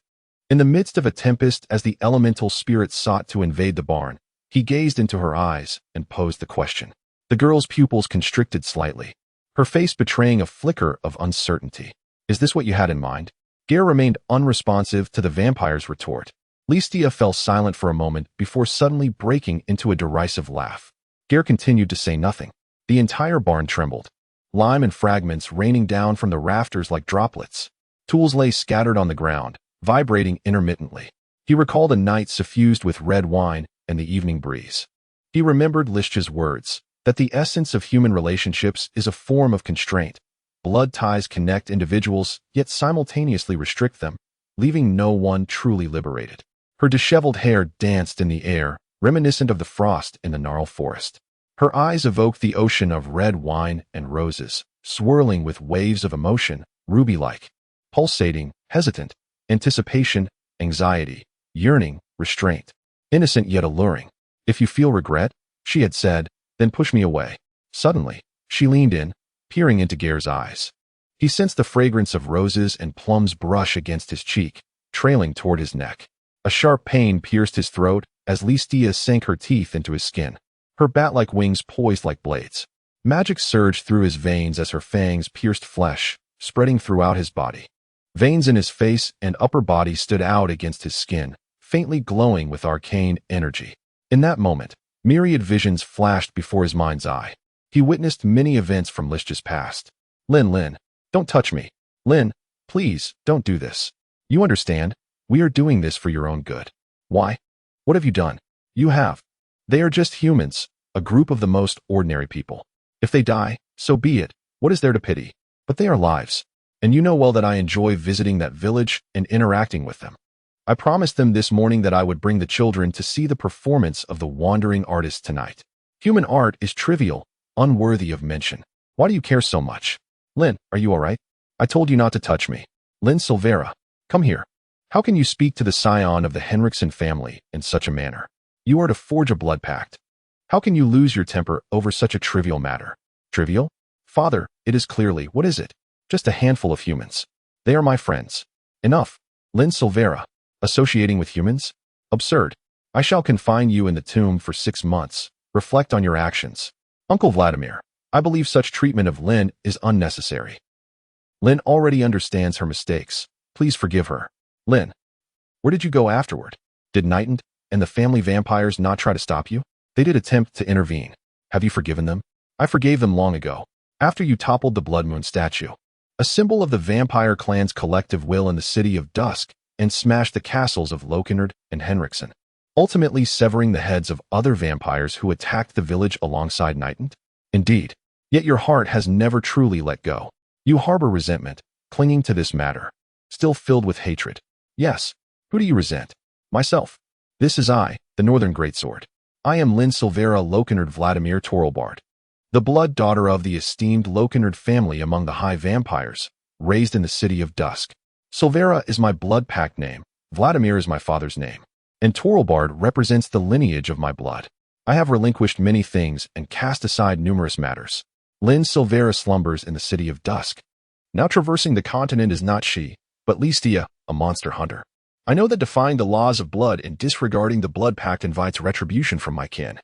In the midst of a tempest, as the elemental spirit sought to invade the barn, he gazed into her eyes and posed the question. The girl's pupils constricted slightly, her face betraying a flicker of uncertainty. Is this what you had in mind? Gai'er remained unresponsive to the vampire's retort. Listia fell silent for a moment before suddenly breaking into a derisive laugh. Gai'er continued to say nothing. The entire barn trembled, lime and fragments raining down from the rafters like droplets. Tools lay scattered on the ground, vibrating intermittently. He recalled a night suffused with red wine and the evening breeze. He remembered Listia's words, that the essence of human relationships is a form of constraint. Blood ties connect individuals, yet simultaneously restrict them, leaving no one truly liberated. Her disheveled hair danced in the air, reminiscent of the frost in the gnarled forest. Her eyes evoked the ocean of red wine and roses, swirling with waves of emotion, ruby-like, pulsating, hesitant, anticipation, anxiety, yearning, restraint. Innocent yet alluring. If you feel regret, she had said, then push me away. Suddenly, she leaned in, peering into Gai'er's eyes. He sensed the fragrance of roses and plums brush against his cheek, trailing toward his neck. A sharp pain pierced his throat as Listia sank her teeth into his skin, her bat-like wings poised like blades. Magic surged through his veins as her fangs pierced flesh, spreading throughout his body. Veins in his face and upper body stood out against his skin, faintly glowing with arcane energy. In that moment, myriad visions flashed before his mind's eye. He witnessed many events from Listia's past. Lin, don't touch me. Lin, please, don't do this. You understand? We are doing this for your own good. Why? What have you done? You have. They are just humans, a group of the most ordinary people. If they die, so be it. What is there to pity? But they are lives. And you know well that I enjoy visiting that village and interacting with them. I promised them this morning that I would bring the children to see the performance of the wandering artist tonight. Human art is trivial, unworthy of mention. Why do you care so much? Lin, are you all right? I told you not to touch me. Lin Silvera, come here. How can you speak to the scion of the Henriksen family in such a manner? You are to forge a blood pact. How can you lose your temper over such a trivial matter? Trivial? Father, it is clearly, what is it? Just a handful of humans. They are my friends. Enough. Lin Silvera. Associating with humans? Absurd. I shall confine you in the tomb for 6 months. Reflect on your actions. Uncle Vladimir, I believe such treatment of Lin is unnecessary. Lin already understands her mistakes. Please forgive her. Lin, where did you go afterward? Did Nightingale and the family vampires not try to stop you? They did attempt to intervene. Have you forgiven them? I forgave them long ago, after you toppled the Blood Moon statue, a symbol of the vampire clan's collective will in the city of Dusk, and smashed the castles of Lokenard and Henriksen, ultimately severing the heads of other vampires who attacked the village alongside Nightingale. Indeed, yet your heart has never truly let go. You harbor resentment, clinging to this matter, still filled with hatred. Yes, who do you resent? Myself. This is I, the Northern Greatsword. I am Lin Silvera Lokenard Vladimir Torelbard, the blood daughter of the esteemed Lokenard family among the High Vampires, raised in the city of Dusk. Silvera is my blood pact name, Vladimir is my father's name, and Torelbard represents the lineage of my blood. I have relinquished many things and cast aside numerous matters. Lin Silvera slumbers in the city of Dusk. Now traversing the continent is not she, but Listia, a monster hunter. I know that defying the laws of blood and disregarding the blood pact invites retribution from my kin.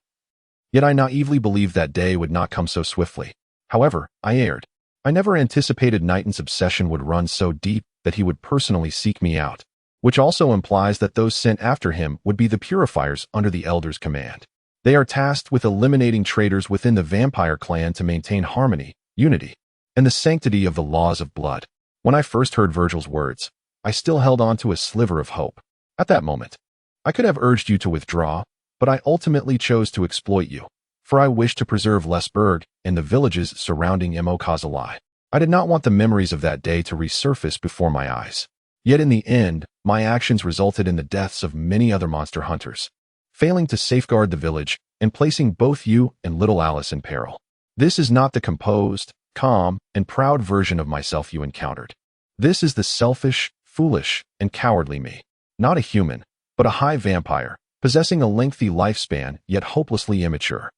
Yet I naively believed that day would not come so swiftly. However, I erred. I never anticipated Nightingale's obsession would run so deep that he would personally seek me out, which also implies that those sent after him would be the purifiers under the Elder's command. They are tasked with eliminating traitors within the vampire clan to maintain harmony, unity, and the sanctity of the laws of blood. When I first heard Virgil's words, I still held on to a sliver of hope. At that moment, I could have urged you to withdraw, but I ultimately chose to exploit you, for I wished to preserve Lesburg and the villages surrounding Kazalai. I did not want the memories of that day to resurface before my eyes. Yet in the end, my actions resulted in the deaths of many other monster hunters. Failing to safeguard the village, and placing both you and little Alice in peril. This is not the composed, calm, and proud version of myself you encountered. This is the selfish, foolish, and cowardly me. Not a human, but a high vampire, possessing a lengthy lifespan yet hopelessly immature.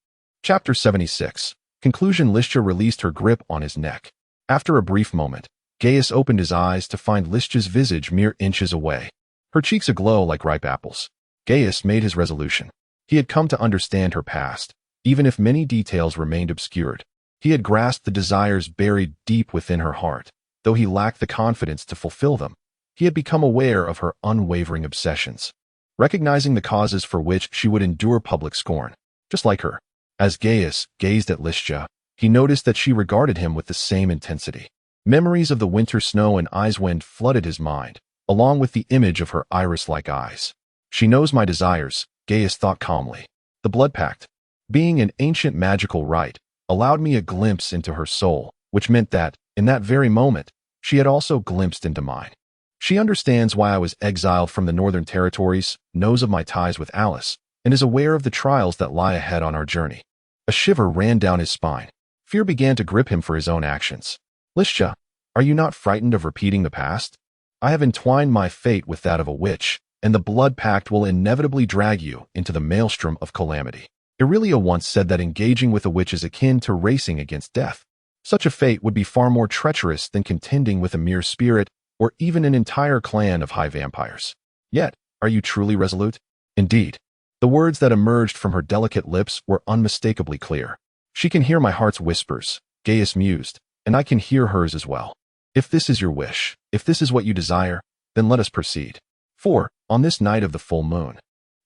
Chapter 76. Conclusion. Lystia released her grip on his neck. After a brief moment, Gaius opened his eyes to find Lystia's visage mere inches away, her cheeks aglow like ripe apples. Gaius made his resolution. He had come to understand her past, even if many details remained obscured. He had grasped the desires buried deep within her heart, though he lacked the confidence to fulfill them. He had become aware of her unwavering obsessions, recognizing the causes for which she would endure public scorn, just like her. As Gaius gazed at Lystia, he noticed that she regarded him with the same intensity. Memories of the winter snow and ice wind flooded his mind, along with the image of her iris-like eyes. She knows my desires, Gaius thought calmly. The blood pact, being an ancient magical rite, allowed me a glimpse into her soul, which meant that, in that very moment, she had also glimpsed into mine. She understands why I was exiled from the Northern Territories, knows of my ties with Alice, and is aware of the trials that lie ahead on our journey. A shiver ran down his spine. Fear began to grip him for his own actions. Lystia, are you not frightened of repeating the past? I have entwined my fate with that of a witch, and the blood pact will inevitably drag you into the maelstrom of calamity. Aurelia once said that engaging with a witch is akin to racing against death. Such a fate would be far more treacherous than contending with a mere spirit or even an entire clan of high vampires. Yet, are you truly resolute? Indeed. The words that emerged from her delicate lips were unmistakably clear. She can hear my heart's whispers, Gaius mused, and I can hear hers as well. If this is your wish, if this is what you desire, then let us proceed. For, on this night of the full moon,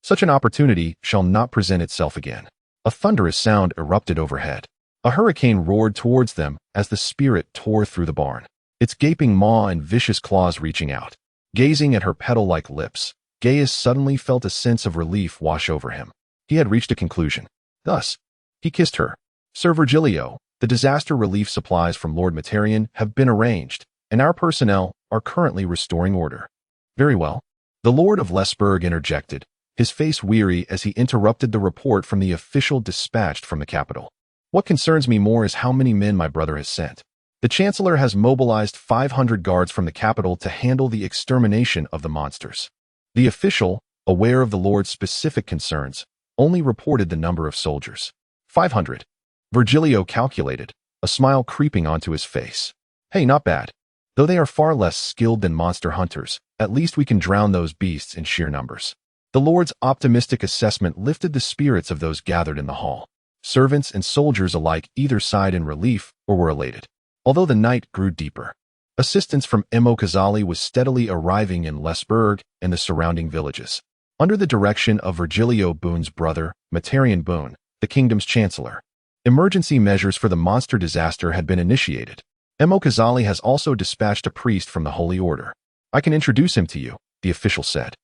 such an opportunity shall not present itself again. A thunderous sound erupted overhead. A hurricane roared towards them as the spirit tore through the barn, its gaping maw and vicious claws reaching out. Gazing at her petal-like lips, Gaius suddenly felt a sense of relief wash over him. He had reached a conclusion. Thus, he kissed her. Sir Virgilio, the disaster relief supplies from Lord Materian have been arranged, and our personnel are currently restoring order. Very well. The Lord of Lesburg interjected, his face weary as he interrupted the report from the official dispatched from the capital. What concerns me more is how many men my brother has sent. The Chancellor has mobilized 500 guards from the capital to handle the extermination of the monsters. The official, aware of the Lord's specific concerns, only reported the number of soldiers. 500. Virgilio calculated, a smile creeping onto his face. Hey, not bad. Though they are far less skilled than monster hunters, at least we can drown those beasts in sheer numbers. The Lord's optimistic assessment lifted the spirits of those gathered in the hall. Servants and soldiers alike either sighed in relief or were elated. Although the night grew deeper, assistance from Emokazali was steadily arriving in Lesburg and the surrounding villages. Under the direction of Virgilio Boone's brother, Materian Boone, the kingdom's chancellor, emergency measures for the monster disaster had been initiated. Emokazali has also dispatched a priest from the Holy Order. I can introduce him to you, the official said.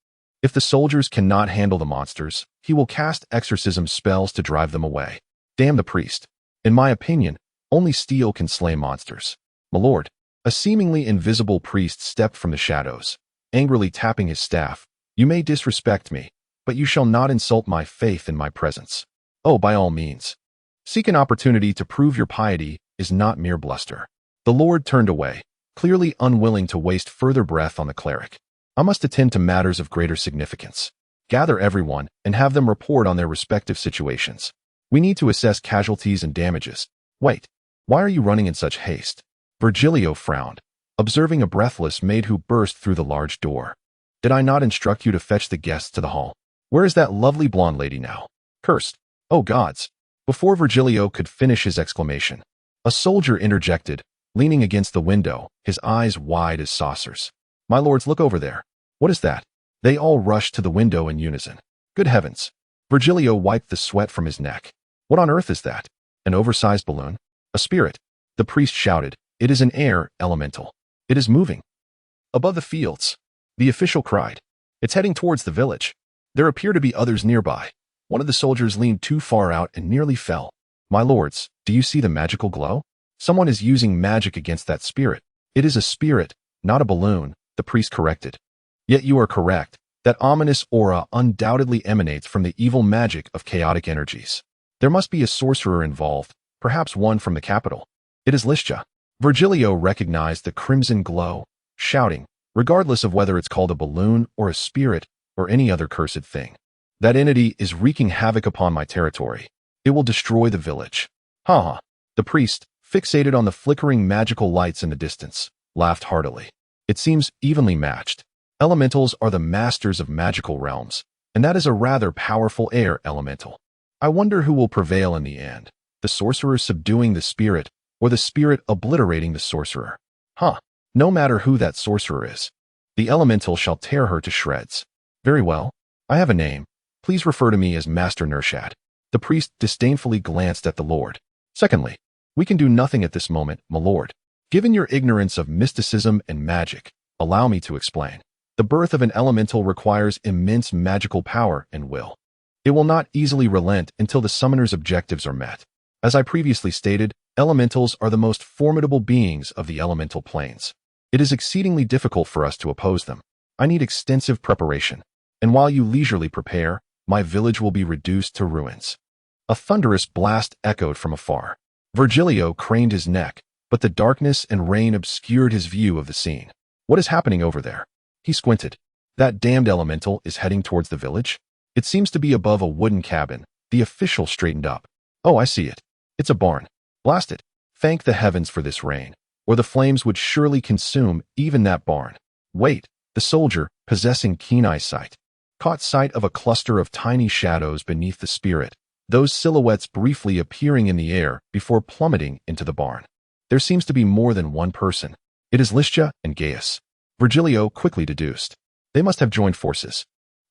If the soldiers cannot handle the monsters, he will cast exorcism spells to drive them away. Damn the priest. In my opinion, only steel can slay monsters. My lord, a seemingly invisible priest stepped from the shadows, angrily tapping his staff. You may disrespect me, but you shall not insult my faith in my presence. Oh, by all means. Seek an opportunity to prove your piety is not mere bluster. The Lord turned away, clearly unwilling to waste further breath on the cleric. I must attend to matters of greater significance. Gather everyone and have them report on their respective situations. We need to assess casualties and damages. Wait, why are you running in such haste? Virgilio frowned, observing a breathless maid who burst through the large door. Did I not instruct you to fetch the guests to the hall? Where is that lovely blonde lady now? Cursed. Oh gods. Before Virgilio could finish his exclamation, a soldier interjected, leaning against the window, his eyes wide as saucers. My lords, look over there. What is that? They all rushed to the window in unison. Good heavens. Virgilio wiped the sweat from his neck. What on earth is that? An oversized balloon? A spirit? The priest shouted. It is an air elemental. It is moving. Above the fields. The official cried. It's heading towards the village. There appear to be others nearby. One of the soldiers leaned too far out and nearly fell. My lords, do you see the magical glow? Someone is using magic against that spirit. It is a spirit, not a balloon, the priest corrected. Yet you are correct. That ominous aura undoubtedly emanates from the evil magic of chaotic energies. There must be a sorcerer involved, perhaps one from the capital. It is Listia. Virgilio recognized the crimson glow, shouting, regardless of whether it's called a balloon or a spirit or any other cursed thing. That entity is wreaking havoc upon my territory. It will destroy the village. Ha ha. The priest, fixated on the flickering magical lights in the distance, laughed heartily. It seems evenly matched. Elementals are the masters of magical realms, and that is a rather powerful air elemental. I wonder who will prevail in the end, the sorcerer subduing the spirit or the spirit obliterating the sorcerer. Huh. No matter who that sorcerer is, the elemental shall tear her to shreds. Very well. I have a name. Please refer to me as Master Nershad. The priest disdainfully glanced at the lord. Secondly, we can do nothing at this moment, my lord. Given your ignorance of mysticism and magic, allow me to explain. The birth of an elemental requires immense magical power and will. It will not easily relent until the summoner's objectives are met. As I previously stated, elementals are the most formidable beings of the elemental planes. It is exceedingly difficult for us to oppose them. I need extensive preparation, and while you leisurely prepare, my village will be reduced to ruins. A thunderous blast echoed from afar. Virgilio craned his neck, but the darkness and rain obscured his view of the scene. What is happening over there? He squinted. That damned elemental is heading towards the village? It seems to be above a wooden cabin. The official straightened up. Oh, I see it. It's a barn. Blast it. Thank the heavens for this rain, or the flames would surely consume even that barn. Wait, the soldier, possessing keen eyesight, caught sight of a cluster of tiny shadows beneath the spirit, those silhouettes briefly appearing in the air before plummeting into the barn. There seems to be more than one person. It is Listia and Gaius. Virgilio quickly deduced. They must have joined forces.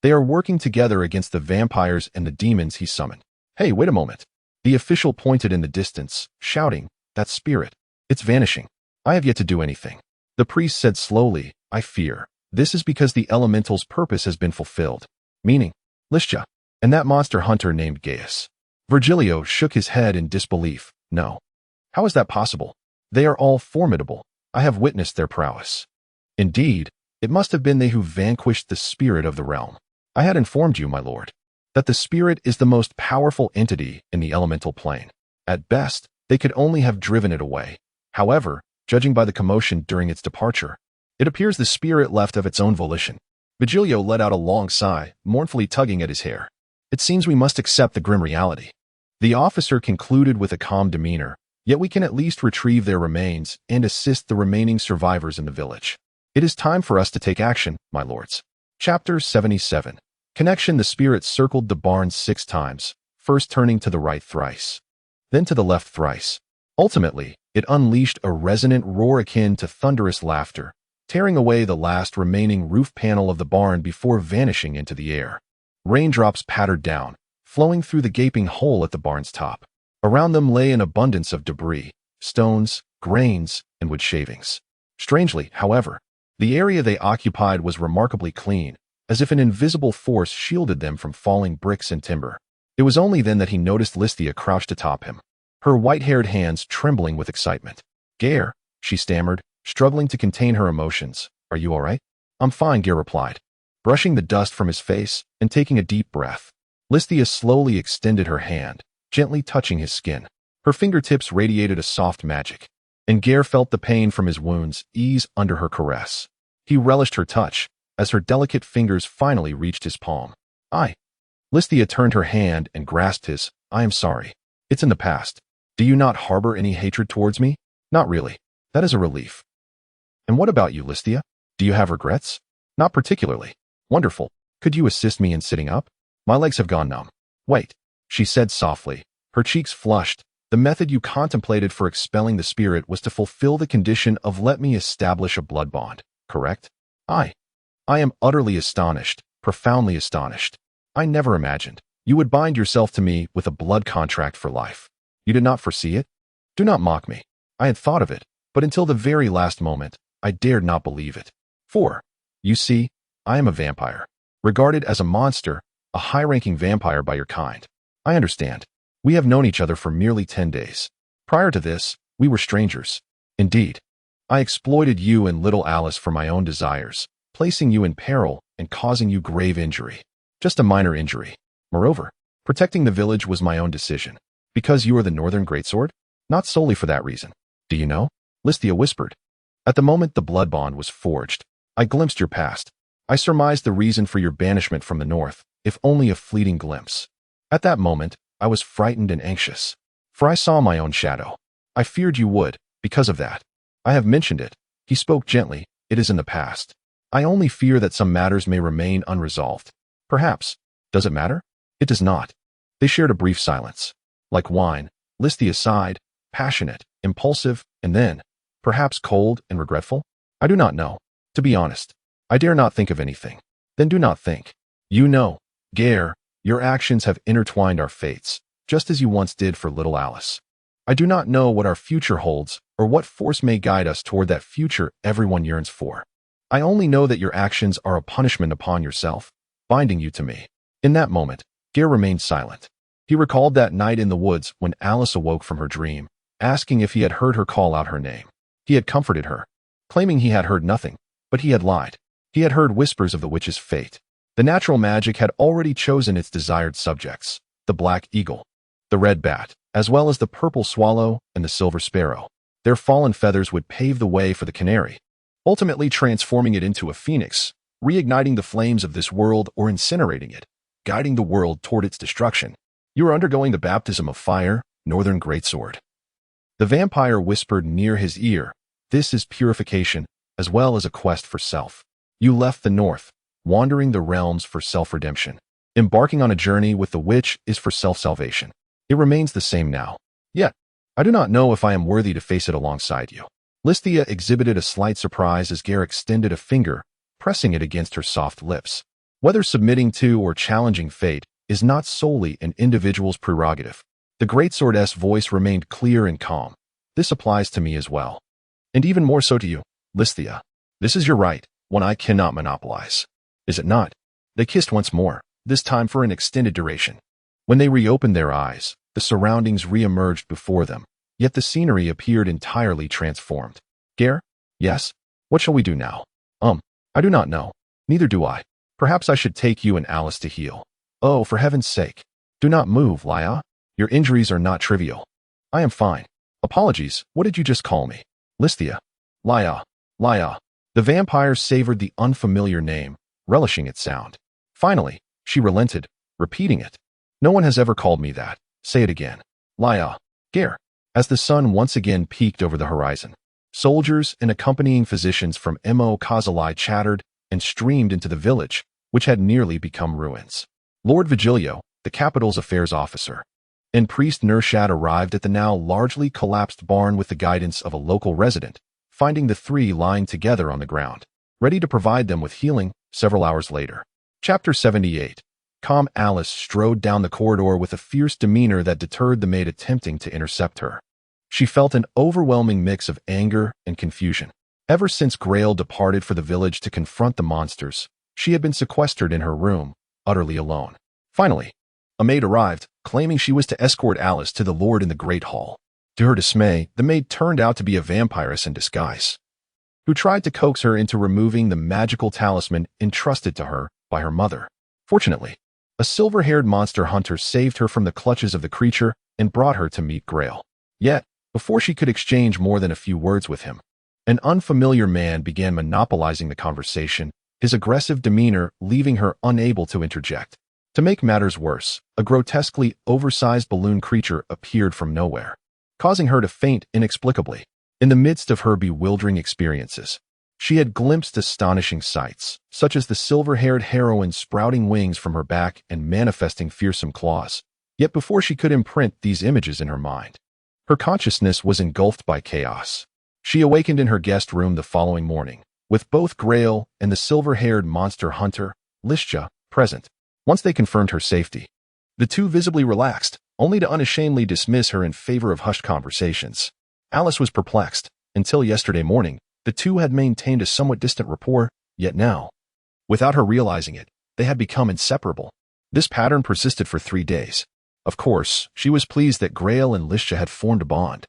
They are working together against the vampires and the demons he summoned. Hey, wait a moment. The official pointed in the distance, shouting, that spirit. It's vanishing. I have yet to do anything. The priest said slowly, I fear. This is because the elemental's purpose has been fulfilled. Meaning, Listia, and that monster hunter named Gaius. Virgilio shook his head in disbelief. No. How is that possible? They are all formidable. I have witnessed their prowess. Indeed, it must have been they who vanquished the spirit of the realm. I had informed you, my lord, that the spirit is the most powerful entity in the elemental plane. At best, they could only have driven it away. However, judging by the commotion during its departure, it appears the spirit left of its own volition. Virgilio let out a long sigh, mournfully tugging at his hair. It seems we must accept the grim reality. The officer concluded with a calm demeanor, yet we can at least retrieve their remains and assist the remaining survivors in the village. It is time for us to take action, my lords. Chapter 77. Connection. The spirit circled the barn 6 times, first turning to the right thrice, then to the left thrice. Ultimately, it unleashed a resonant roar akin to thunderous laughter, tearing away the last remaining roof panel of the barn before vanishing into the air. Raindrops pattered down, flowing through the gaping hole at the barn's top. Around them lay an abundance of debris, stones, grains, and wood shavings. Strangely, however, the area they occupied was remarkably clean, as if an invisible force shielded them from falling bricks and timber. It was only then that he noticed Listia crouched atop him, her white-haired hands trembling with excitement. Gai'er, she stammered, struggling to contain her emotions. Are you all right? I'm fine, Gai'er replied, brushing the dust from his face and taking a deep breath. Listia slowly extended her hand, gently touching his skin. Her fingertips radiated a soft magic, and Gai'er felt the pain from his wounds ease under her caress. He relished her touch, as her delicate fingers finally reached his palm. Listia turned her hand and grasped his. I am sorry. It's in the past. Do you not harbor any hatred towards me? Not really. That is a relief. And what about you, Listia? Do you have regrets? Not particularly. Wonderful. Could you assist me in sitting up? My legs have gone numb. Wait, she said softly, her cheeks flushed. The method you contemplated for expelling the spirit was to fulfill the condition of let me establish a blood bond, correct? I am utterly astonished, profoundly astonished. I never imagined you would bind yourself to me with a blood contract for life. You did not foresee it? Do not mock me. I had thought of it, but until the very last moment, I dared not believe it. For, you see, I am a vampire, regarded as a monster, a high-ranking vampire by your kind. I understand. We have known each other for merely 10 days. Prior to this, we were strangers. Indeed, I exploited you and little Alice for my own desires, placing you in peril and causing you grave injury. Just a minor injury. Moreover, protecting the village was my own decision. Because you are the Northern Greatsword? Not solely for that reason. Do you know? Listia whispered. At the moment the blood bond was forged, I glimpsed your past. I surmised the reason for your banishment from the north, if only a fleeting glimpse. At that moment, I was frightened and anxious. For I saw my own shadow. I feared you would, because of that. I have mentioned it. He spoke gently. It is in the past. I only fear that some matters may remain unresolved. Perhaps. Does it matter? It does not. They shared a brief silence. Like wine, Listia sighed, passionate, impulsive, and then, perhaps cold and regretful? I do not know. To be honest, I dare not think of anything. Then do not think. You know, Gai'er, your actions have intertwined our fates, just as you once did for little Alice. I do not know what our future holds or what force may guide us toward that future everyone yearns for. I only know that your actions are a punishment upon yourself, binding you to me. In that moment, Gai'er remained silent. He recalled that night in the woods when Alice awoke from her dream, asking if he had heard her call out her name. He had comforted her, claiming he had heard nothing, but he had lied. He had heard whispers of the witch's fate. The natural magic had already chosen its desired subjects, the black eagle, the red bat, as well as the purple swallow and the silver sparrow. Their fallen feathers would pave the way for the canary, ultimately transforming it into a phoenix, reigniting the flames of this world or incinerating it, guiding the world toward its destruction. You are undergoing the baptism of fire, Northern Greatsword. The vampire whispered near his ear, this is purification, as well as a quest for self. You left the north, wandering the realms for self-redemption. Embarking on a journey with the witch is for self-salvation. It remains the same now. Yet, I do not know if I am worthy to face it alongside you. Listia exhibited a slight surprise as Gai'er extended a finger, pressing it against her soft lips. Whether submitting to or challenging fate is not solely an individual's prerogative. The Greatsword's voice remained clear and calm. This applies to me as well. And even more so to you, Listia. This is your right, one I cannot monopolize. Is it not? They kissed once more, this time for an extended duration. When they reopened their eyes, the surroundings re-emerged before them, yet the scenery appeared entirely transformed. Gai'er? Yes? What shall we do now? I do not know. Neither do I. Perhaps I should take you and Alice to heal. Oh, for heaven's sake. Do not move, Laia. Your injuries are not trivial. I am fine. Apologies, what did you just call me? Listia. Laia. Laia. The vampire savored the unfamiliar name, relishing its sound. Finally, she relented, repeating it. No one has ever called me that. Say it again. Laia. Gai'er. As the sun once again peeked over the horizon, soldiers and accompanying physicians from Mo Kazalai chattered and streamed into the village, which had nearly become ruins. Lord Vigilio, the capital's affairs officer, and priest Nershad arrived at the now largely collapsed barn with the guidance of a local resident, finding the three lying together on the ground, ready to provide them with healing several hours later. Chapter 78. Calm Alice strode down the corridor with a fierce demeanor that deterred the maid attempting to intercept her. She felt an overwhelming mix of anger and confusion. Ever since Grail departed for the village to confront the monsters, she had been sequestered in her room, utterly alone. Finally, a maid arrived, claiming she was to escort Alice to the Lord in the Great Hall. To her dismay, the maid turned out to be a vampiress in disguise, who tried to coax her into removing the magical talisman entrusted to her by her mother. Fortunately, a silver-haired monster hunter saved her from the clutches of the creature and brought her to meet Grail. Yet, before she could exchange more than a few words with him, an unfamiliar man began monopolizing the conversation, his aggressive demeanor leaving her unable to interject. To make matters worse, a grotesquely oversized balloon creature appeared from nowhere, causing her to faint inexplicably. In the midst of her bewildering experiences, she had glimpsed astonishing sights, such as the silver-haired heroine sprouting wings from her back and manifesting fearsome claws. Yet before she could imprint these images in her mind, her consciousness was engulfed by chaos. She awakened in her guest room the following morning, with both Grail and the silver-haired monster hunter, Listia, present. Once they confirmed her safety, the two visibly relaxed, only to unashamedly dismiss her in favor of hushed conversations. Alice was perplexed. Until yesterday morning, the two had maintained a somewhat distant rapport, yet now, without her realizing it, they had become inseparable. This pattern persisted for 3 days. Of course, she was pleased that Grail and Listia had formed a bond,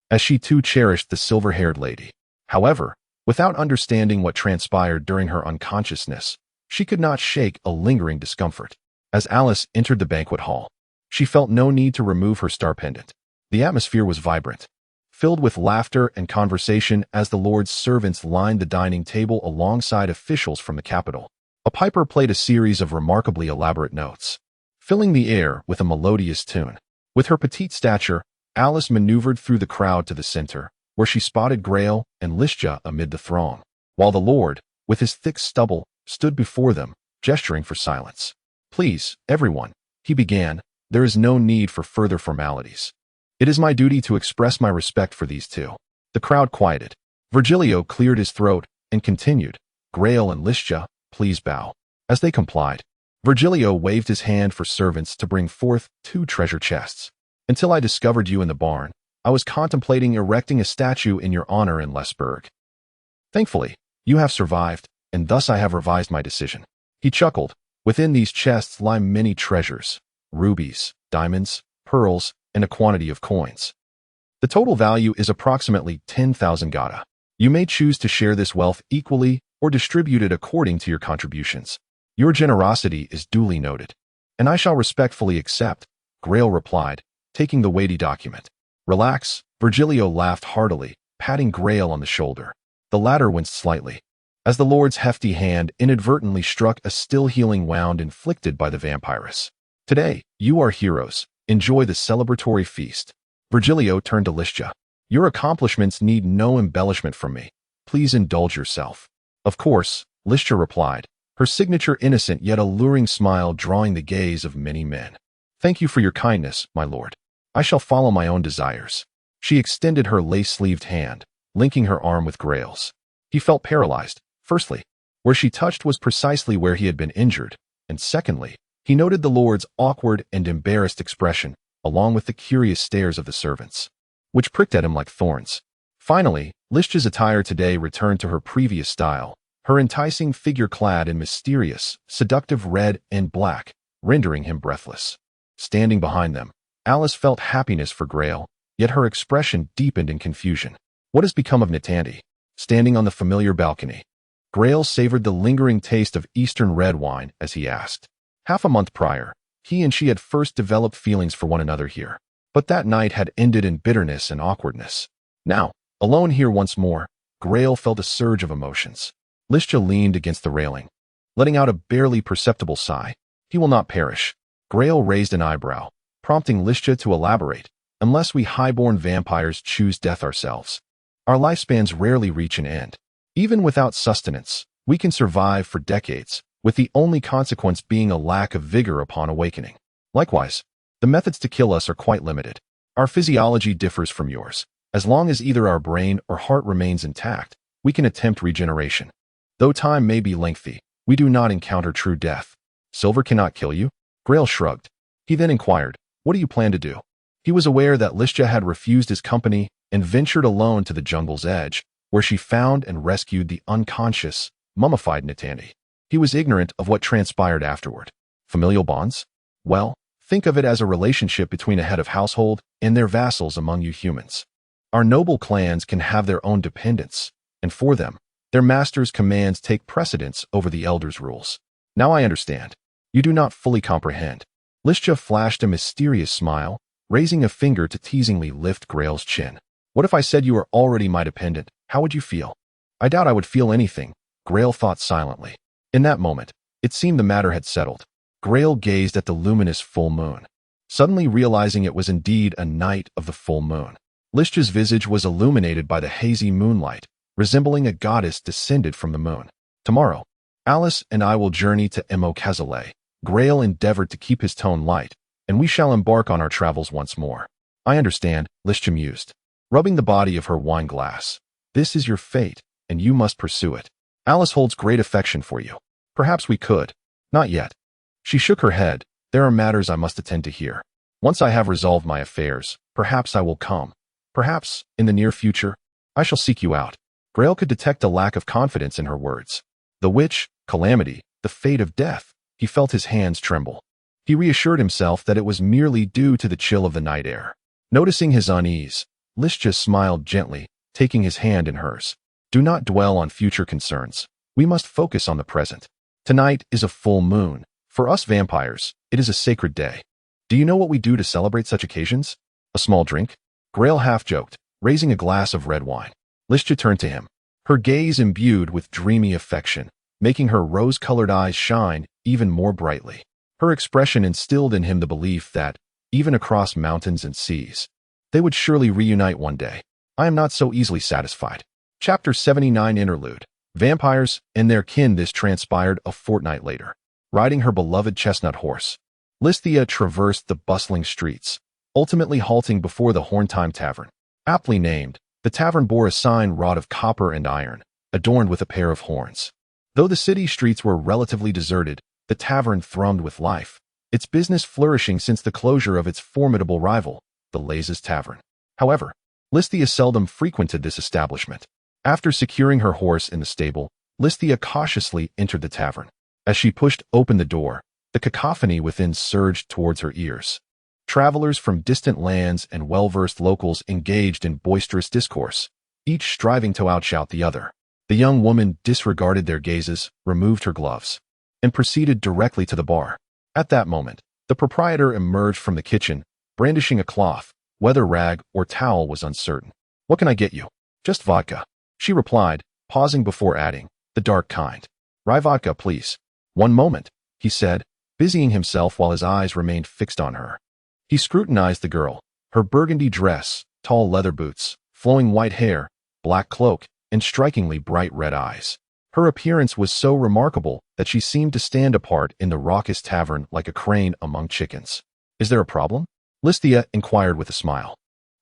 as she too cherished the silver-haired lady. However, Without understanding what transpired during her unconsciousness, she could not shake a lingering discomfort. As Alice entered the banquet hall, she felt no need to remove her star pendant. The atmosphere was vibrant, filled with laughter and conversation as the Lord's servants lined the dining table alongside officials from the capital. A piper played a series of remarkably elaborate notes, filling the air with a melodious tune. With her petite stature, Alice maneuvered through the crowd to the center, where she spotted Gai'er and Lystia amid the throng, while the Lord, with his thick stubble, stood before them, gesturing for silence. "Please, everyone," he began, "there is no need for further formalities. It is my duty to express my respect for these two." The crowd quieted. Virgilio cleared his throat and continued, "Gai'er and Lystia, please bow." As they complied, Virgilio waved his hand for servants to bring forth 2 treasure chests. "Until I discovered you in the barn, I was contemplating erecting a statue in your honor in Lesburg. Thankfully, you have survived, and thus I have revised my decision." He chuckled. "Within these chests lie many treasures, rubies, diamonds, pearls, and a quantity of coins. The total value is approximately 10,000 gata. You may choose to share this wealth equally or distribute it according to your contributions. Your generosity is duly noted, and I shall respectfully accept," Gai'er replied, taking the weighty document. "Relax," Virgilio laughed heartily, patting Gai'er on the shoulder. The latter winced slightly, as the Lord's hefty hand inadvertently struck a still-healing wound inflicted by the vampiress. "Today, you are heroes. Enjoy the celebratory feast." Virgilio turned to Lystia. "Your accomplishments need no embellishment from me. Please indulge yourself." "Of course," Lystia replied, her signature innocent yet alluring smile drawing the gaze of many men. "Thank you for your kindness, my lord. I shall follow my own desires." She extended her lace-sleeved hand, linking her arm with Gai'er's. He felt paralyzed. Firstly, where she touched was precisely where he had been injured, and secondly, he noted the Lord's awkward and embarrassed expression, along with the curious stares of the servants, which pricked at him like thorns. Finally, Lystia's attire today returned to her previous style, her enticing figure clad in mysterious, seductive red and black, rendering him breathless. Standing behind them, Alice felt happiness for Gai'er, yet her expression deepened in confusion. What has become of Natandi? Standing on the familiar balcony, Gai'er savored the lingering taste of Eastern red wine as he asked. Half a month prior, he and she had first developed feelings for one another here, but that night had ended in bitterness and awkwardness. Now, alone here once more, Gai'er felt a surge of emotions. Lystia leaned against the railing, letting out a barely perceptible sigh. "He will not perish." Gai'er raised an eyebrow, prompting Lystia to elaborate. "Unless we highborn vampires choose death ourselves. Our lifespans rarely reach an end. Even without sustenance, we can survive for decades, with the only consequence being a lack of vigor upon awakening. Likewise, the methods to kill us are quite limited. Our physiology differs from yours. As long as either our brain or heart remains intact, we can attempt regeneration. Though time may be lengthy, we do not encounter true death. Silver cannot kill you?" Gai'er shrugged. He then inquired, "What do you plan to do?" He was aware that Lystia had refused his company and ventured alone to the jungle's edge, where she found and rescued the unconscious, mummified Natandi. He was ignorant of what transpired afterward. Familial bonds? Well, think of it as a relationship between a head of household and their vassals among you humans. Our noble clans can have their own dependents, and for them, their master's commands take precedence over the elders' rules. Now I understand. You do not fully comprehend. Lystia flashed a mysterious smile, raising a finger to teasingly lift Gai'er's chin. "What if I said you were already my dependent? How would you feel?" "I doubt I would feel anything," Gai'er thought silently. In that moment, it seemed the matter had settled. Gai'er gazed at the luminous full moon, suddenly realizing it was indeed a night of the full moon. Lystia's visage was illuminated by the hazy moonlight, resembling a goddess descended from the moon. "Tomorrow, Alice and I will journey to Emokazale." Gai'er endeavored to keep his tone light, "and we shall embark on our travels once more." "I understand," Lystia mused, rubbing the body of her wine glass. "This is your fate, and you must pursue it. Alice holds great affection for you. Perhaps we could." "Not yet." She shook her head. "There are matters I must attend to here. Once I have resolved my affairs, perhaps I will come. Perhaps, in the near future, I shall seek you out." Gai'er could detect a lack of confidence in her words. The witch, calamity, the fate of death. He felt his hands tremble. He reassured himself that it was merely due to the chill of the night air. Noticing his unease, Lystia smiled gently, taking his hand in hers. Do not dwell on future concerns. We must focus on the present. Tonight is a full moon. For us vampires, it is a sacred day. Do you know what we do to celebrate such occasions? A small drink? Grail half-joked, raising a glass of red wine. Listia turned to him, her gaze imbued with dreamy affection, making her rose-colored eyes shine even more brightly. Her expression instilled in him the belief that, even across mountains and seas, they would surely reunite one day. I am not so easily satisfied. Chapter 79 Interlude. Vampires and their kin. This transpired a fortnight later. Riding her beloved chestnut horse, Listia traversed the bustling streets, ultimately halting before the Horntime Tavern. Aptly named, the tavern bore a sign wrought of copper and iron, adorned with a pair of horns. Though the city streets were relatively deserted, the tavern thrummed with life, its business flourishing since the closure of its formidable rival, the Laze's Tavern. However, Listia seldom frequented this establishment. After securing her horse in the stable, Listia cautiously entered the tavern. As she pushed open the door, the cacophony within surged towards her ears. Travelers from distant lands and well-versed locals engaged in boisterous discourse, each striving to outshout the other. The young woman disregarded their gazes, removed her gloves, and proceeded directly to the bar. At that moment, the proprietor emerged from the kitchen, brandishing a cloth. Whether rag or towel was uncertain. What can I get you? Just vodka, she replied, pausing before adding, the dark kind. Rye vodka, please. One moment, he said, busying himself while his eyes remained fixed on her. He scrutinized the girl, her burgundy dress, tall leather boots, flowing white hair, black cloak, and strikingly bright red eyes. Her appearance was so remarkable that she seemed to stand apart in the raucous tavern like a crane among chickens. Is there a problem? Listia inquired with a smile.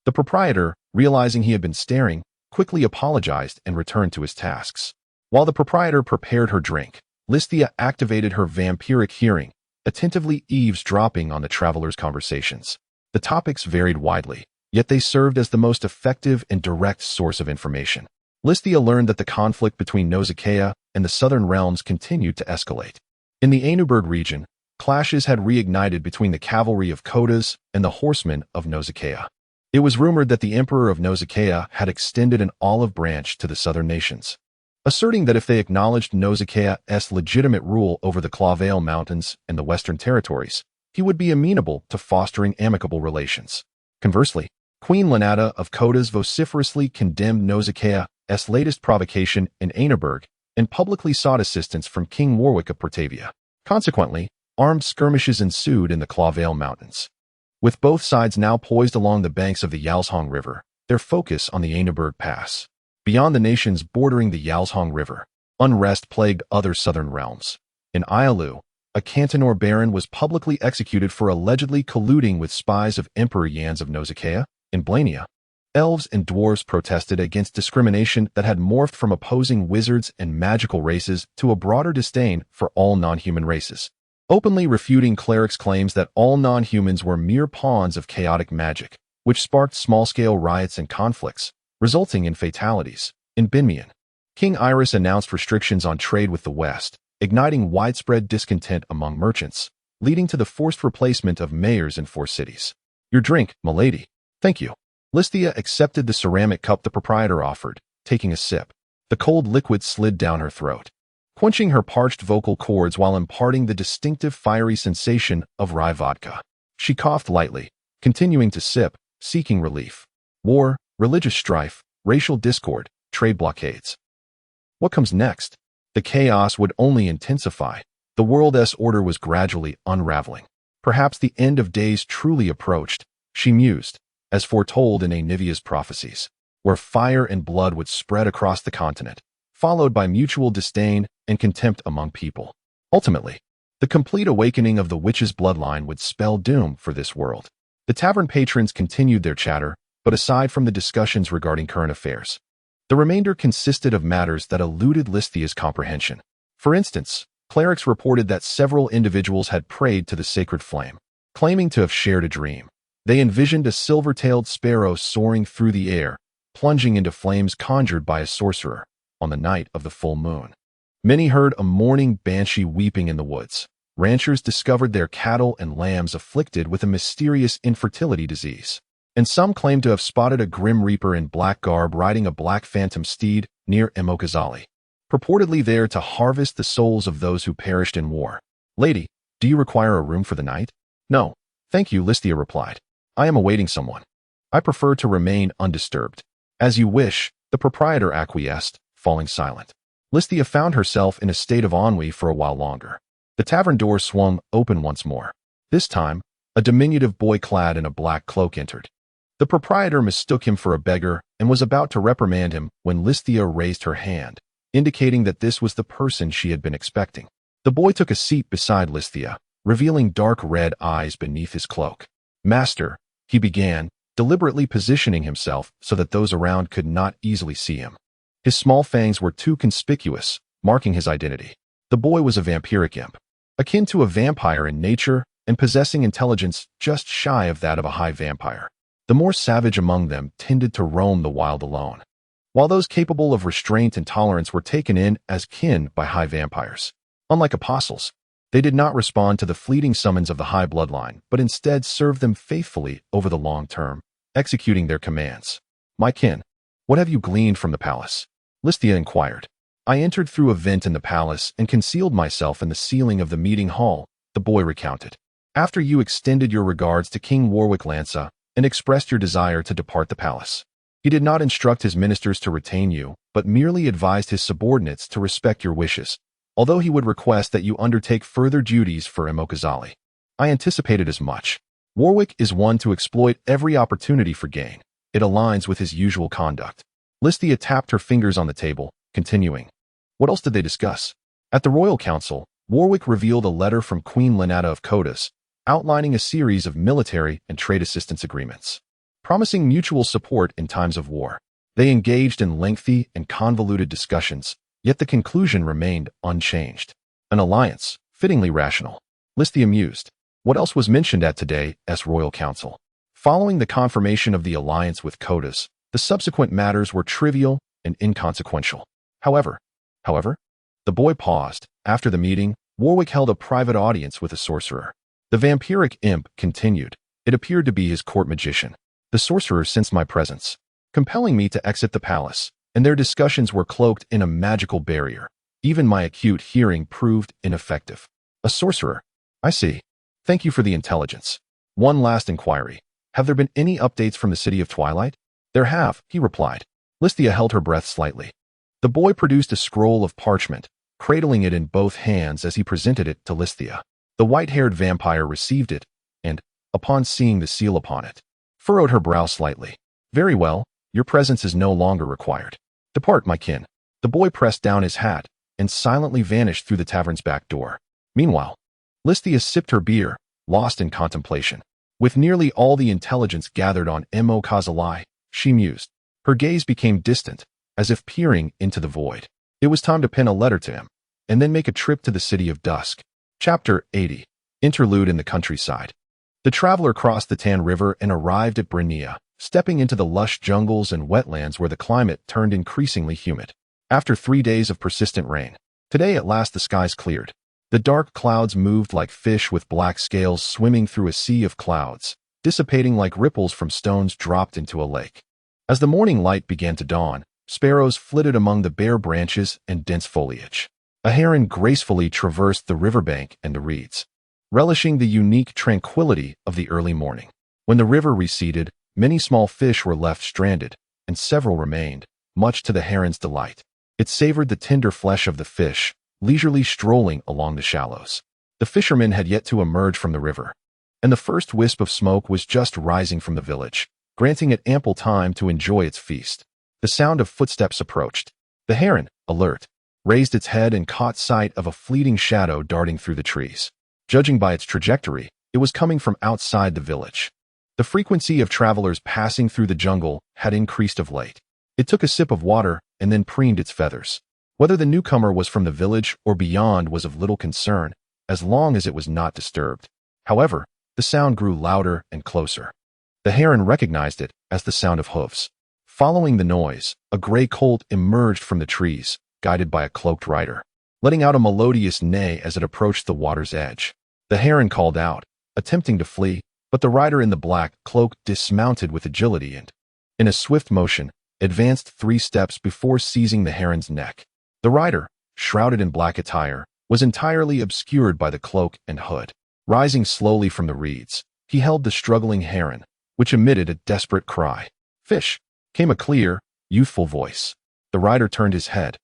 The proprietor, realizing he had been staring, quickly apologized and returned to his tasks. While the proprietor prepared her drink, Listia activated her vampiric hearing, attentively eavesdropping on the travelers' conversations. The topics varied widely, yet they served as the most effective and direct source of information. Listia learned that the conflict between Nausicaa and the southern realms continued to escalate. In the Ainuberg region, clashes had reignited between the cavalry of Codas and the horsemen of Nausicaa. It was rumored that the Emperor of Nausicaa had extended an olive branch to the southern nations, asserting that if they acknowledged Nausicaa's legitimate rule over the Clawvale Mountains and the Western Territories, he would be amenable to fostering amicable relations. Conversely, Queen Lenata of Codas vociferously condemned Nausicaa's latest provocation in Ainuberg and publicly sought assistance from King Warwick of Portavia. Consequently, armed skirmishes ensued in the Clawvale Mountains. With both sides now poised along the banks of the Yalzhong River, their focus on the Ainuberg Pass. Beyond the nations bordering the Yalzhong River, unrest plagued other southern realms. In Ialu, a Cantonor baron was publicly executed for allegedly colluding with spies of Emperor Yans of Nausicaa. In Blania, elves and dwarves protested against discrimination that had morphed from opposing wizards and magical races to a broader disdain for all non-human races, openly refuting clerics' claims that all non-humans were mere pawns of chaotic magic, which sparked small-scale riots and conflicts, resulting in fatalities. In Binmian, King Iris announced restrictions on trade with the West, igniting widespread discontent among merchants, leading to the forced replacement of mayors in 4 cities. Your drink, milady. Thank you. Listia accepted the ceramic cup the proprietor offered, taking a sip. The cold liquid slid down her throat, quenching her parched vocal cords while imparting the distinctive fiery sensation of rye vodka. She coughed lightly, continuing to sip, seeking relief. War, religious strife, racial discord, trade blockades. What comes next? The chaos would only intensify. The world's order was gradually unraveling. Perhaps the end of days truly approached, she mused, as foretold in Anivia's prophecies, where fire and blood would spread across the continent, followed by mutual disdain and contempt among people. Ultimately, the complete awakening of the witch's bloodline would spell doom for this world. The tavern patrons continued their chatter, but aside from the discussions regarding current affairs, the remainder consisted of matters that eluded Listia's comprehension. For instance, clerics reported that several individuals had prayed to the sacred flame, claiming to have shared a dream. They envisioned a silver-tailed sparrow soaring through the air, plunging into flames conjured by a sorcerer on the night of the full moon. Many heard a mourning banshee weeping in the woods. Ranchers discovered their cattle and lambs afflicted with a mysterious infertility disease. and some claim to have spotted a grim reaper in black garb riding a black phantom steed near Emokazali, purportedly there to harvest the souls of those who perished in war. Lady, do you require a room for the night? No, thank you, Listia replied. I am awaiting someone. I prefer to remain undisturbed. As you wish, the proprietor acquiesced, falling silent. Listia found herself in a state of ennui for a while longer. The tavern door swung open once more. This time, a diminutive boy clad in a black cloak entered. The proprietor mistook him for a beggar and was about to reprimand him when Listia raised her hand, indicating that this was the person she had been expecting. The boy took a seat beside Listia, revealing dark red eyes beneath his cloak. Master, he began, deliberately positioning himself so that those around could not easily see him. His small fangs were too conspicuous, marking his identity. The boy was a vampiric imp, akin to a vampire in nature and possessing intelligence just shy of that of a high vampire. The more savage among them tended to roam the wild alone, while those capable of restraint and tolerance were taken in as kin by high vampires. Unlike apostles, they did not respond to the fleeting summons of the high bloodline, but instead served them faithfully over the long term, executing their commands. My kin, what have you gleaned from the palace? Listia inquired. I entered through a vent in the palace and concealed myself in the ceiling of the meeting hall, the boy recounted. After you extended your regards to King Warwick Lansa and expressed your desire to depart the palace. He did not instruct his ministers to retain you, but merely advised his subordinates to respect your wishes, although he would request that you undertake further duties for Emokazali. I anticipated as much. Warwick is one to exploit every opportunity for gain. It aligns with his usual conduct. Listia tapped her fingers on the table, continuing. What else did they discuss? At the Royal Council, Warwick revealed a letter from Queen Lenata of Kodas, outlining a series of military and trade assistance agreements, promising mutual support in times of war. They engaged in lengthy and convoluted discussions, yet the conclusion remained unchanged. An alliance, fittingly rational. Listia mused. What else was mentioned at today's Royal Council? Following the confirmation of the alliance with Kodas, the subsequent matters were trivial and inconsequential. However, the boy paused. After the meeting, Warwick held a private audience with a sorcerer. The vampiric imp continued. It appeared to be his court magician. The sorcerer sensed my presence, compelling me to exit the palace, and their discussions were cloaked in a magical barrier. Even my acute hearing proved ineffective. A sorcerer? I see. Thank you for the intelligence. One last inquiry. Have there been any updates from the City of Twilight? There have, he replied. Listia held her breath slightly. The boy produced a scroll of parchment, cradling it in both hands as he presented it to Listia. The white-haired vampire received it, and, upon seeing the seal upon it, furrowed her brow slightly. Very well, your presence is no longer required. Depart, my kin. The boy pressed down his hat and silently vanished through the tavern's back door. Meanwhile, Listia sipped her beer, lost in contemplation. With nearly all the intelligence gathered on Emokazali, she mused. Her gaze became distant, as if peering into the void. It was time to pen a letter to him, and then make a trip to the City of Dusk. Chapter 80. Interlude in the countryside. The traveler crossed the Tan River and arrived at Brenia, stepping into the lush jungles and wetlands where the climate turned increasingly humid. After 3 days of persistent rain, today at last the skies cleared. The dark clouds moved like fish with black scales swimming through a sea of clouds, dissipating like ripples from stones dropped into a lake. As the morning light began to dawn, sparrows flitted among the bare branches and dense foliage. A heron gracefully traversed the riverbank and the reeds, relishing the unique tranquility of the early morning. When the river receded, many small fish were left stranded, and several remained, much to the heron's delight. It savored the tender flesh of the fish, leisurely strolling along the shallows. The fishermen had yet to emerge from the river, and the first wisp of smoke was just rising from the village, granting it ample time to enjoy its feast. The sound of footsteps approached. The heron, alert, raised its head and caught sight of a fleeting shadow darting through the trees. Judging by its trajectory, it was coming from outside the village. The frequency of travelers passing through the jungle had increased of late. It took a sip of water and then preened its feathers. Whether the newcomer was from the village or beyond was of little concern, as long as it was not disturbed. However, the sound grew louder and closer. The heron recognized it as the sound of hoofs. Following the noise, a gray colt emerged from the trees, guided by a cloaked rider, letting out a melodious neigh as it approached the water's edge. The heron called out, attempting to flee, but the rider in the black cloak dismounted with agility and, in a swift motion, advanced 3 steps before seizing the heron's neck. The rider, shrouded in black attire, was entirely obscured by the cloak and hood. Rising slowly from the reeds, he held the struggling heron, which emitted a desperate cry. "Fish!" came a clear, youthful voice. The rider turned his head,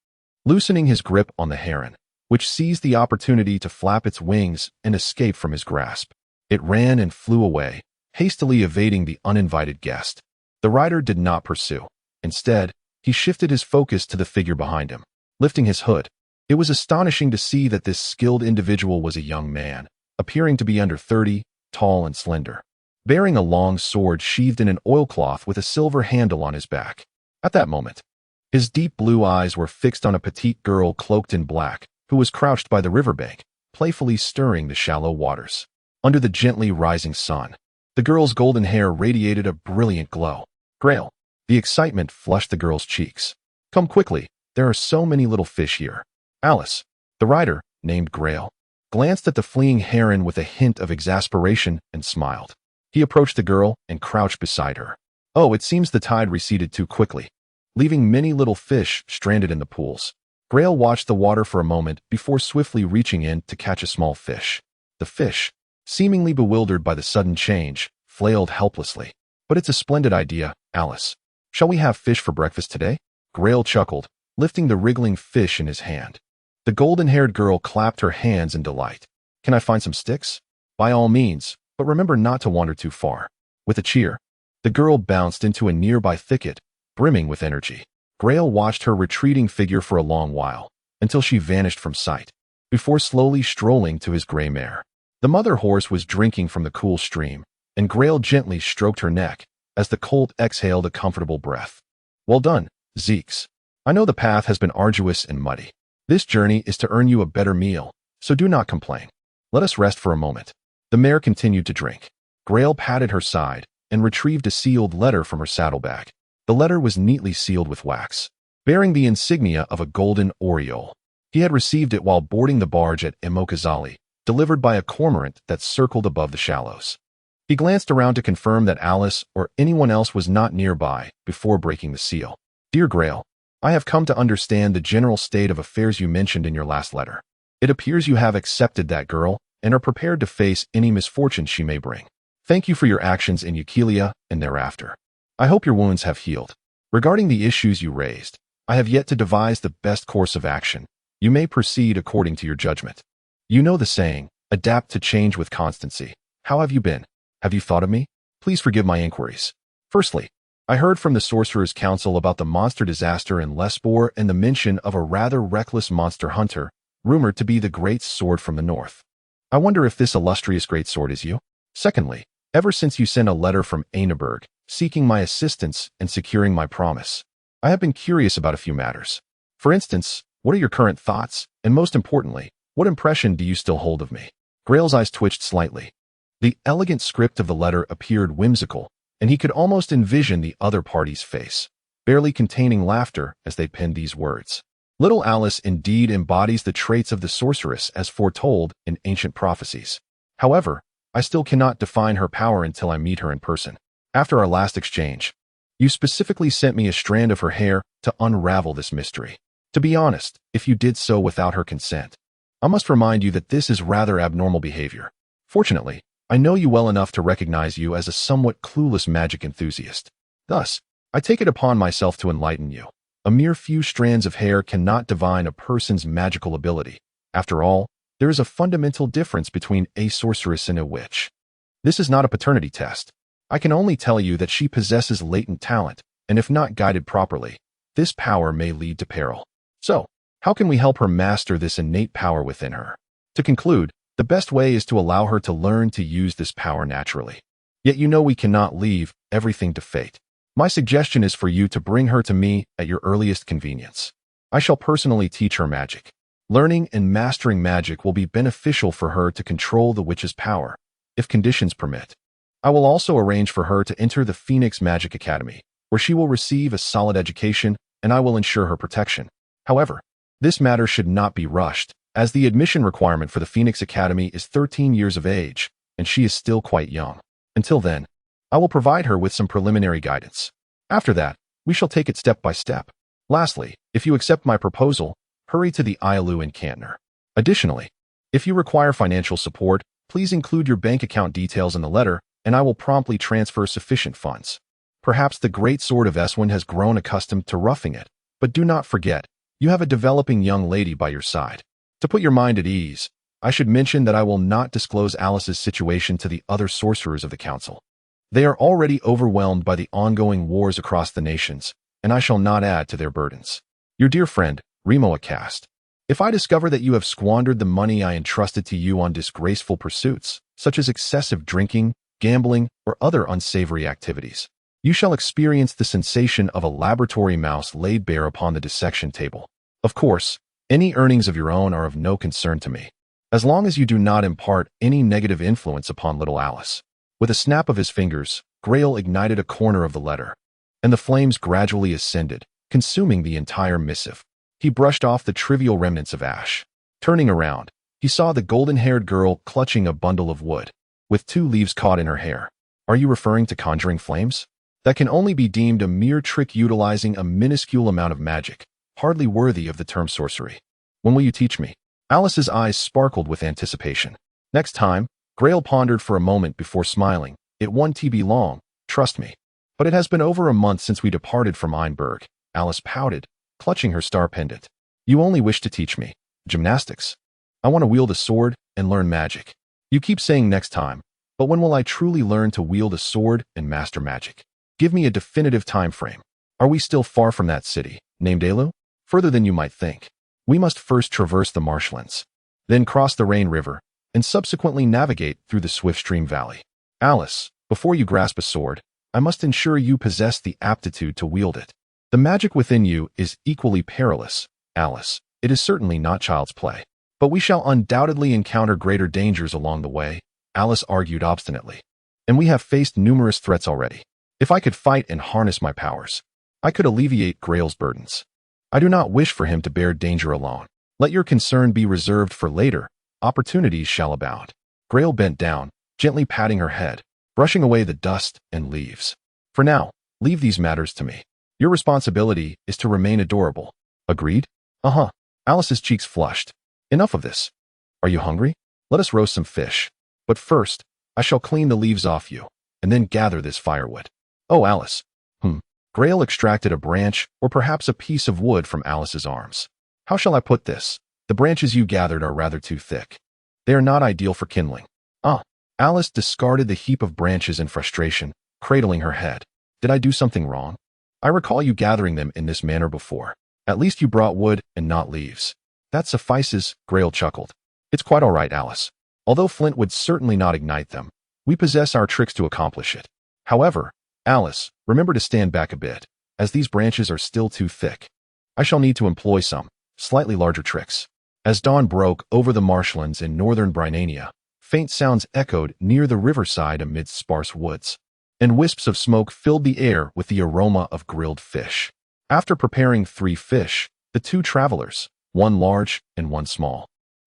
loosening his grip on the heron, which seized the opportunity to flap its wings and escape from his grasp. It ran and flew away, hastily evading the uninvited guest. The rider did not pursue. Instead, he shifted his focus to the figure behind him. Lifting his hood, it was astonishing to see that this skilled individual was a young man, appearing to be under 30, tall and slender, bearing a long sword sheathed in an oilcloth with a silver handle on his back. At that moment, his deep blue eyes were fixed on a petite girl cloaked in black, who was crouched by the riverbank, playfully stirring the shallow waters. Under the gently rising sun, the girl's golden hair radiated a brilliant glow. "Grail!" The excitement flushed the girl's cheeks. "Come quickly, there are so many little fish here." Alice, the rider, named Grail, glanced at the fleeing heron with a hint of exasperation and smiled. He approached the girl and crouched beside her. Oh, it seems the tide receded too quickly, leaving many little fish stranded in the pools. Grail watched the water for a moment before swiftly reaching in to catch a small fish. The fish, seemingly bewildered by the sudden change, flailed helplessly. "But it's a splendid idea, Alice. Shall we have fish for breakfast today?" Grail chuckled, lifting the wriggling fish in his hand. The golden-haired girl clapped her hands in delight. "Can I find some sticks?" "By all means, but remember not to wander too far." With a cheer, the girl bounced into a nearby thicket, brimming with energy. Grail watched her retreating figure for a long while, until she vanished from sight, before slowly strolling to his gray mare. The mother horse was drinking from the cool stream, and Grail gently stroked her neck as the colt exhaled a comfortable breath. "Well done, Zeeks. I know the path has been arduous and muddy. This journey is to earn you a better meal, so do not complain. Let us rest for a moment." The mare continued to drink. Grail patted her side and retrieved a sealed letter from her saddlebag. The letter was neatly sealed with wax, bearing the insignia of a golden aureole. He had received it while boarding the barge at Emokazali, delivered by a cormorant that circled above the shallows. He glanced around to confirm that Alice or anyone else was not nearby before breaking the seal. "Dear Grail, I have come to understand the general state of affairs you mentioned in your last letter. It appears you have accepted that girl and are prepared to face any misfortune she may bring. Thank you for your actions in Eukelia and thereafter. I hope your wounds have healed. Regarding the issues you raised, I have yet to devise the best course of action. You may proceed according to your judgment. You know the saying, adapt to change with constancy. How have you been? Have you thought of me? Please forgive my inquiries. Firstly, I heard from the Sorcerer's Council about the monster disaster in Lesbor and the mention of a rather reckless monster hunter, rumored to be the Great Sword from the north. I wonder if this illustrious Great Sword is you? Secondly, ever since you sent a letter from Aineberg, seeking my assistance and securing my promise, I have been curious about a few matters. For instance, what are your current thoughts? And most importantly, what impression do you still hold of me?" Grail's eyes twitched slightly. The elegant script of the letter appeared whimsical, and he could almost envision the other party's face, barely containing laughter as they penned these words. Little Alice indeed embodies the traits of the sorceress as foretold in ancient prophecies. However, I still cannot define her power until I meet her in person. After our last exchange, you specifically sent me a strand of her hair to unravel this mystery. To be honest, if you did so without her consent, I must remind you that this is rather abnormal behavior. Fortunately, I know you well enough to recognize you as a somewhat clueless magic enthusiast. Thus, I take it upon myself to enlighten you. A mere few strands of hair cannot divine a person's magical ability. After all, there is a fundamental difference between a sorceress and a witch. This is not a paternity test. I can only tell you that she possesses latent talent, and if not guided properly, this power may lead to peril. So, how can we help her master this innate power within her? To conclude, the best way is to allow her to learn to use this power naturally. Yet you know we cannot leave everything to fate. My suggestion is for you to bring her to me at your earliest convenience. I shall personally teach her magic. Learning and mastering magic will be beneficial for her to control the witch's power, if conditions permit. I will also arrange for her to enter the Phoenix Magic Academy, where she will receive a solid education, and I will ensure her protection. However, this matter should not be rushed, as the admission requirement for the Phoenix Academy is 13 years of age, and she is still quite young. Until then, I will provide her with some preliminary guidance. After that, we shall take it step by step. Lastly, if you accept my proposal, hurry to the Ialu in Cantner. Additionally, if you require financial support, please include your bank account details in the letter, and I will promptly transfer sufficient funds. Perhaps the great sword of Eswin has grown accustomed to roughing it, but do not forget, you have a developing young lady by your side. To put your mind at ease, I should mention that I will not disclose Alice's situation to the other sorcerers of the council. They are already overwhelmed by the ongoing wars across the nations, and I shall not add to their burdens. Your dear friend, Remo Acast. If I discover that you have squandered the money I entrusted to you on disgraceful pursuits, such as excessive drinking, gambling, or other unsavory activities, you shall experience the sensation of a laboratory mouse laid bare upon the dissection table. Of course, any earnings of your own are of no concern to me, as long as you do not impart any negative influence upon little Alice. With a snap of his fingers, Gai'er ignited a corner of the letter, and the flames gradually ascended, consuming the entire missive. He brushed off the trivial remnants of ash. Turning around, he saw the golden-haired girl clutching a bundle of wood, with 2 leaves caught in her hair. Are you referring to conjuring flames? That can only be deemed a mere trick utilizing a minuscule amount of magic, hardly worthy of the term sorcery. When will you teach me? Alice's eyes sparkled with anticipation. Next time, Gai'er pondered for a moment before smiling. It won't be long, trust me. But it has been over a month since we departed from Einberg. Alice pouted, clutching her star pendant. You only wish to teach me gymnastics. I want to wield a sword and learn magic. You keep saying next time, but when will I truly learn to wield a sword and master magic? Give me a definitive time frame. Are we still far from that city, named Elu? Further than you might think. We must first traverse the marshlands, then cross the Rain River, and subsequently navigate through the swift stream valley. Alice, before you grasp a sword, I must ensure you possess the aptitude to wield it. The magic within you is equally perilous, Alice. It is certainly not child's play. But we shall undoubtedly encounter greater dangers along the way, Alice argued obstinately. And we have faced numerous threats already. If I could fight and harness my powers, I could alleviate Gai'er's burdens. I do not wish for him to bear danger alone. Let your concern be reserved for later. Opportunities shall abound. Gai'er bent down, gently patting her head, brushing away the dust and leaves. For now, leave these matters to me. Your responsibility is to remain adorable. Agreed? Uh-huh. Alice's cheeks flushed. Enough of this. Are you hungry? Let us roast some fish. But first, I shall clean the leaves off you, and then gather this firewood. Oh, Alice. Gai'er extracted a branch or perhaps a piece of wood from Alice's arms. How shall I put this? The branches you gathered are rather too thick. They are not ideal for kindling. Alice discarded the heap of branches in frustration, cradling her head. Did I do something wrong? I recall you gathering them in this manner before. At least you brought wood and not leaves. That suffices, Gai'er chuckled. It's quite all right, Alice. Although flint would certainly not ignite them, we possess our tricks to accomplish it. However, Alice, remember to stand back a bit, as these branches are still too thick. I shall need to employ some slightly larger tricks. As dawn broke over the marshlands in northern Brinania, faint sounds echoed near the riverside amidst sparse woods, and wisps of smoke filled the air with the aroma of grilled fish. After preparing 3 fish, the 2 travelers, one large and one small,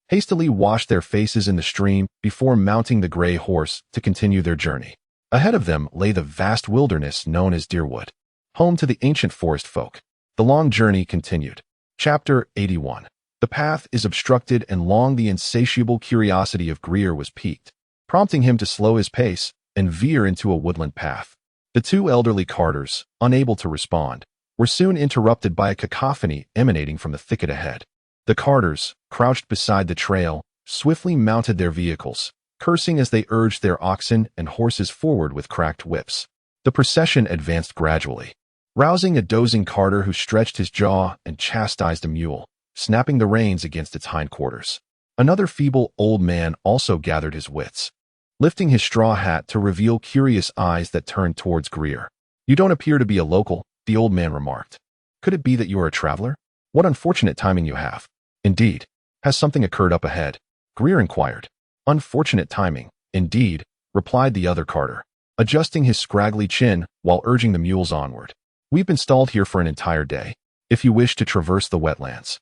hastily washed their faces in the stream before mounting the gray horse to continue their journey. Ahead of them lay the vast wilderness known as Deerwood, home to the ancient forest folk. The long journey continued. Chapter 81. The path is obstructed, and long the insatiable curiosity of Gai'er was piqued, prompting him to slow his pace and veer into a woodland path. The 2 elderly carters, unable to respond, were soon interrupted by a cacophony emanating from the thicket ahead. The carters, crouched beside the trail, swiftly mounted their vehicles, cursing as they urged their oxen and horses forward with cracked whips. The procession advanced gradually, rousing a dozing carter who stretched his jaw and chastised a mule, snapping the reins against its hindquarters. Another feeble old man also gathered his wits, lifting his straw hat to reveal curious eyes that turned towards Gai'er. You don't appear to be a local, the old man remarked. Could it be that you are a traveler? What unfortunate timing you have. Indeed. Has something occurred up ahead? Gai'er inquired. Unfortunate timing, indeed, replied the other carter, adjusting his scraggly chin while urging the mules onward. We've been stalled here for an entire day. If you wish to traverse the wetlands,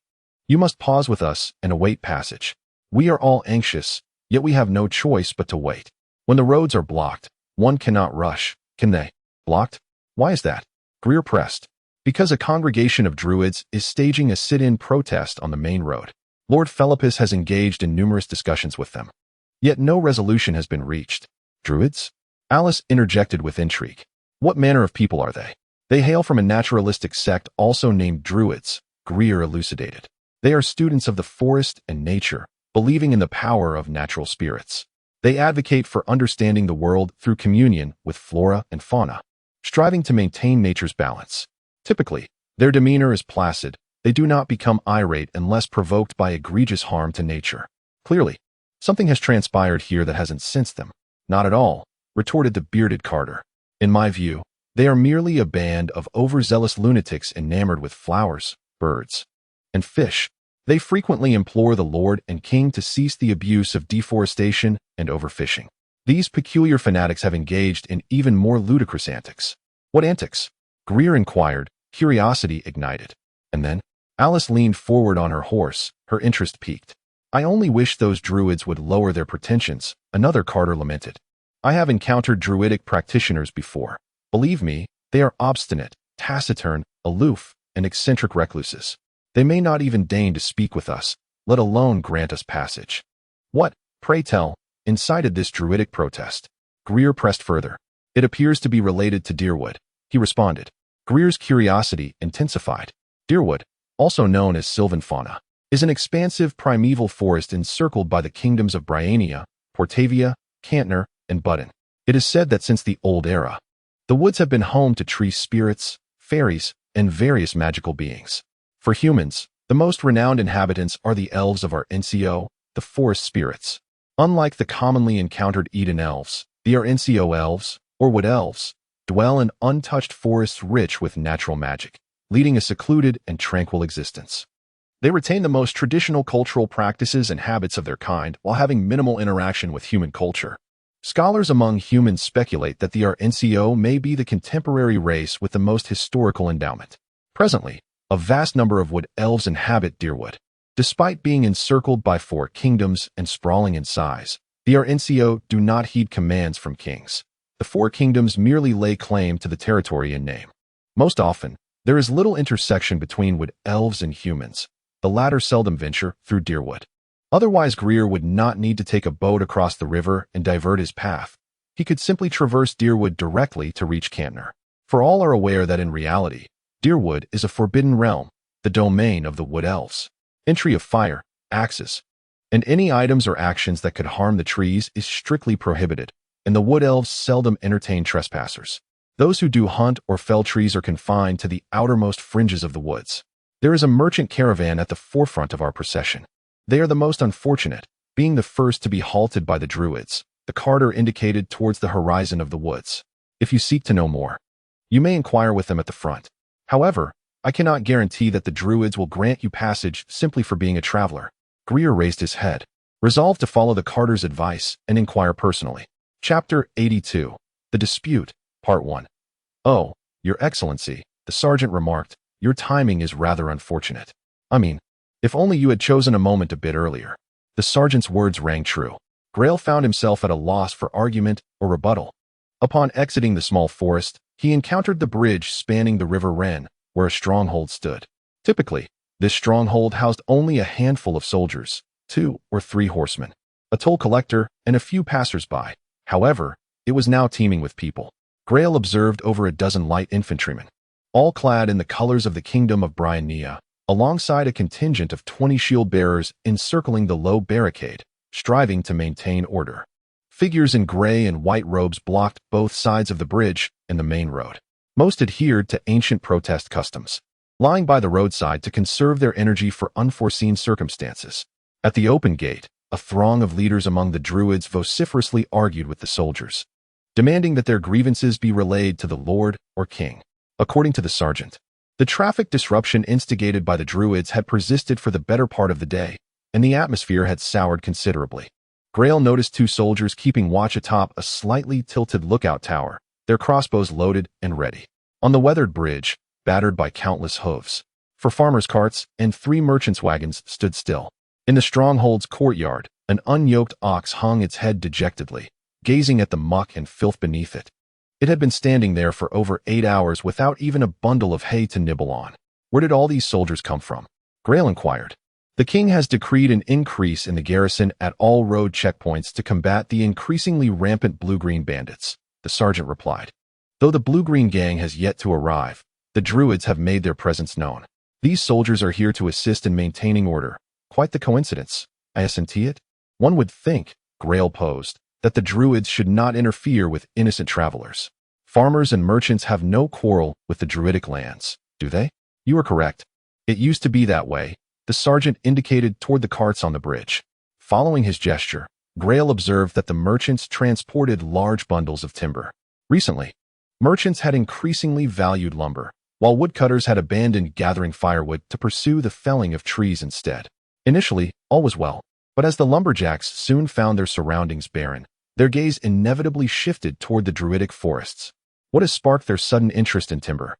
you must pause with us and await passage. We are all anxious, yet we have no choice but to wait. When the roads are blocked, One cannot rush, can they? Blocked? Why is that? Gai'er pressed. Because a congregation of druids is staging a sit-in protest on the main road. Lord Philippus has engaged in numerous discussions with them. Yet no resolution has been reached. Druids? Alice interjected with intrigue. What manner of people are they? They hail from a naturalistic sect also named Druids, Gai'er elucidated. They are students of the forest and nature, believing in the power of natural spirits. They advocate for understanding the world through communion with flora and fauna, striving to maintain nature's balance. Typically, their demeanor is placid. They do not become irate unless provoked by egregious harm to nature. Clearly, something has transpired here that hasn't sensed them. Not at all, retorted the bearded carter. In my view, they are merely a band of overzealous lunatics enamored with flowers, birds, and fish. They frequently implore the Lord and King to cease the abuse of deforestation and overfishing. These peculiar fanatics have engaged in even more ludicrous antics. What antics? Gai'er inquired, curiosity ignited. And then, Alice leaned forward on her horse, her interest piqued. I only wish those druids would lower their pretensions, another carter lamented. I have encountered druidic practitioners before. Believe me, they are obstinate, taciturn, aloof, and eccentric recluses. They may not even deign to speak with us, let alone grant us passage. What, pray tell, incited this druidic protest? Gai'er pressed further. It appears to be related to Deerwood, he responded. Gai'er's curiosity intensified. Deerwood, also known as sylvan fauna, is an expansive primeval forest encircled by the kingdoms of Briannia, Portavia, Cantner, and Budden. It is said that since the Old Era, the woods have been home to tree spirits, fairies, and various magical beings. For humans, the most renowned inhabitants are the elves of our NCO, the forest spirits. Unlike the commonly encountered Eden elves, the NCO elves, or wood elves, dwell in untouched forests rich with natural magic, leading a secluded and tranquil existence. They retain the most traditional cultural practices and habits of their kind while having minimal interaction with human culture. Scholars among humans speculate that the NCO may be the contemporary race with the most historical endowment. Presently, a vast number of wood elves inhabit Deerwood. Despite being encircled by 4 kingdoms and sprawling in size, the NCO do not heed commands from kings. The 4 kingdoms merely lay claim to the territory in name. Most often, there is little intersection between wood elves and humans. The latter seldom venture through Deerwood. Otherwise, Gai'er would not need to take a boat across the river and divert his path. He could simply traverse Deerwood directly to reach Cantner. For all are aware that in reality, Deerwood is a forbidden realm, the domain of the wood elves. Entry of fire, axes, and any items or actions that could harm the trees is strictly prohibited, and the wood elves seldom entertain trespassers. Those who do hunt or fell trees are confined to the outermost fringes of the woods. There is a merchant caravan at the forefront of our procession. They are the most unfortunate, being the first to be halted by the druids. The carter indicated towards the horizon of the woods. If you seek to know more, you may inquire with them at the front. However, I cannot guarantee that the druids will grant you passage simply for being a traveler. Gai'er raised his head, resolved to follow the carter's advice and inquire personally. Chapter 82. The Dispute, Part 1. Oh, Your Excellency, the sergeant remarked, your timing is rather unfortunate. I mean, if only you had chosen a moment a bit earlier. The sergeant's words rang true. Gai'er found himself at a loss for argument or rebuttal. Upon exiting the small forest, he encountered the bridge spanning the River Wren, where a stronghold stood. Typically, this stronghold housed only a handful of soldiers, 2 or 3 horsemen, a toll collector, and a few passers-by. However, it was now teeming with people. Gai'er observed over a dozen light infantrymen, all clad in the colors of the Kingdom of Briannia, alongside a contingent of 20 shield-bearers encircling the low barricade, striving to maintain order. Figures in gray and white robes blocked both sides of the bridge and the main road. Most adhered to ancient protest customs, lying by the roadside to conserve their energy for unforeseen circumstances. At the open gate, a throng of leaders among the druids vociferously argued with the soldiers, demanding that their grievances be relayed to the Lord or King. According to the sergeant, the traffic disruption instigated by the druids had persisted for the better part of the day, and the atmosphere had soured considerably. Gai'er noticed 2 soldiers keeping watch atop a slightly tilted lookout tower, their crossbows loaded and ready. On the weathered bridge, battered by countless hooves, 4 farmers' carts and 3 merchants' wagons stood still. In the stronghold's courtyard, an unyoked ox hung its head dejectedly, gazing at the muck and filth beneath it. It had been standing there for over 8 hours without even a bundle of hay to nibble on. Where did all these soldiers come from? Gai'er inquired. The king has decreed an increase in the garrison at all road checkpoints to combat the increasingly rampant blue-green bandits, the sergeant replied. Though the blue-green gang has yet to arrive, the druids have made their presence known. These soldiers are here to assist in maintaining order. Quite the coincidence, isn't it? One would think, Gai'er posed, that the druids should not interfere with innocent travelers. Farmers and merchants have no quarrel with the druidic lands, do they? You are correct. It used to be that way, the sergeant indicated toward the carts on the bridge. Following his gesture, Gai'er observed that the merchants transported large bundles of timber. Recently, merchants had increasingly valued lumber, while woodcutters had abandoned gathering firewood to pursue the felling of trees instead. Initially, all was well, but as the lumberjacks soon found their surroundings barren, their gaze inevitably shifted toward the druidic forests. What has sparked their sudden interest in timber?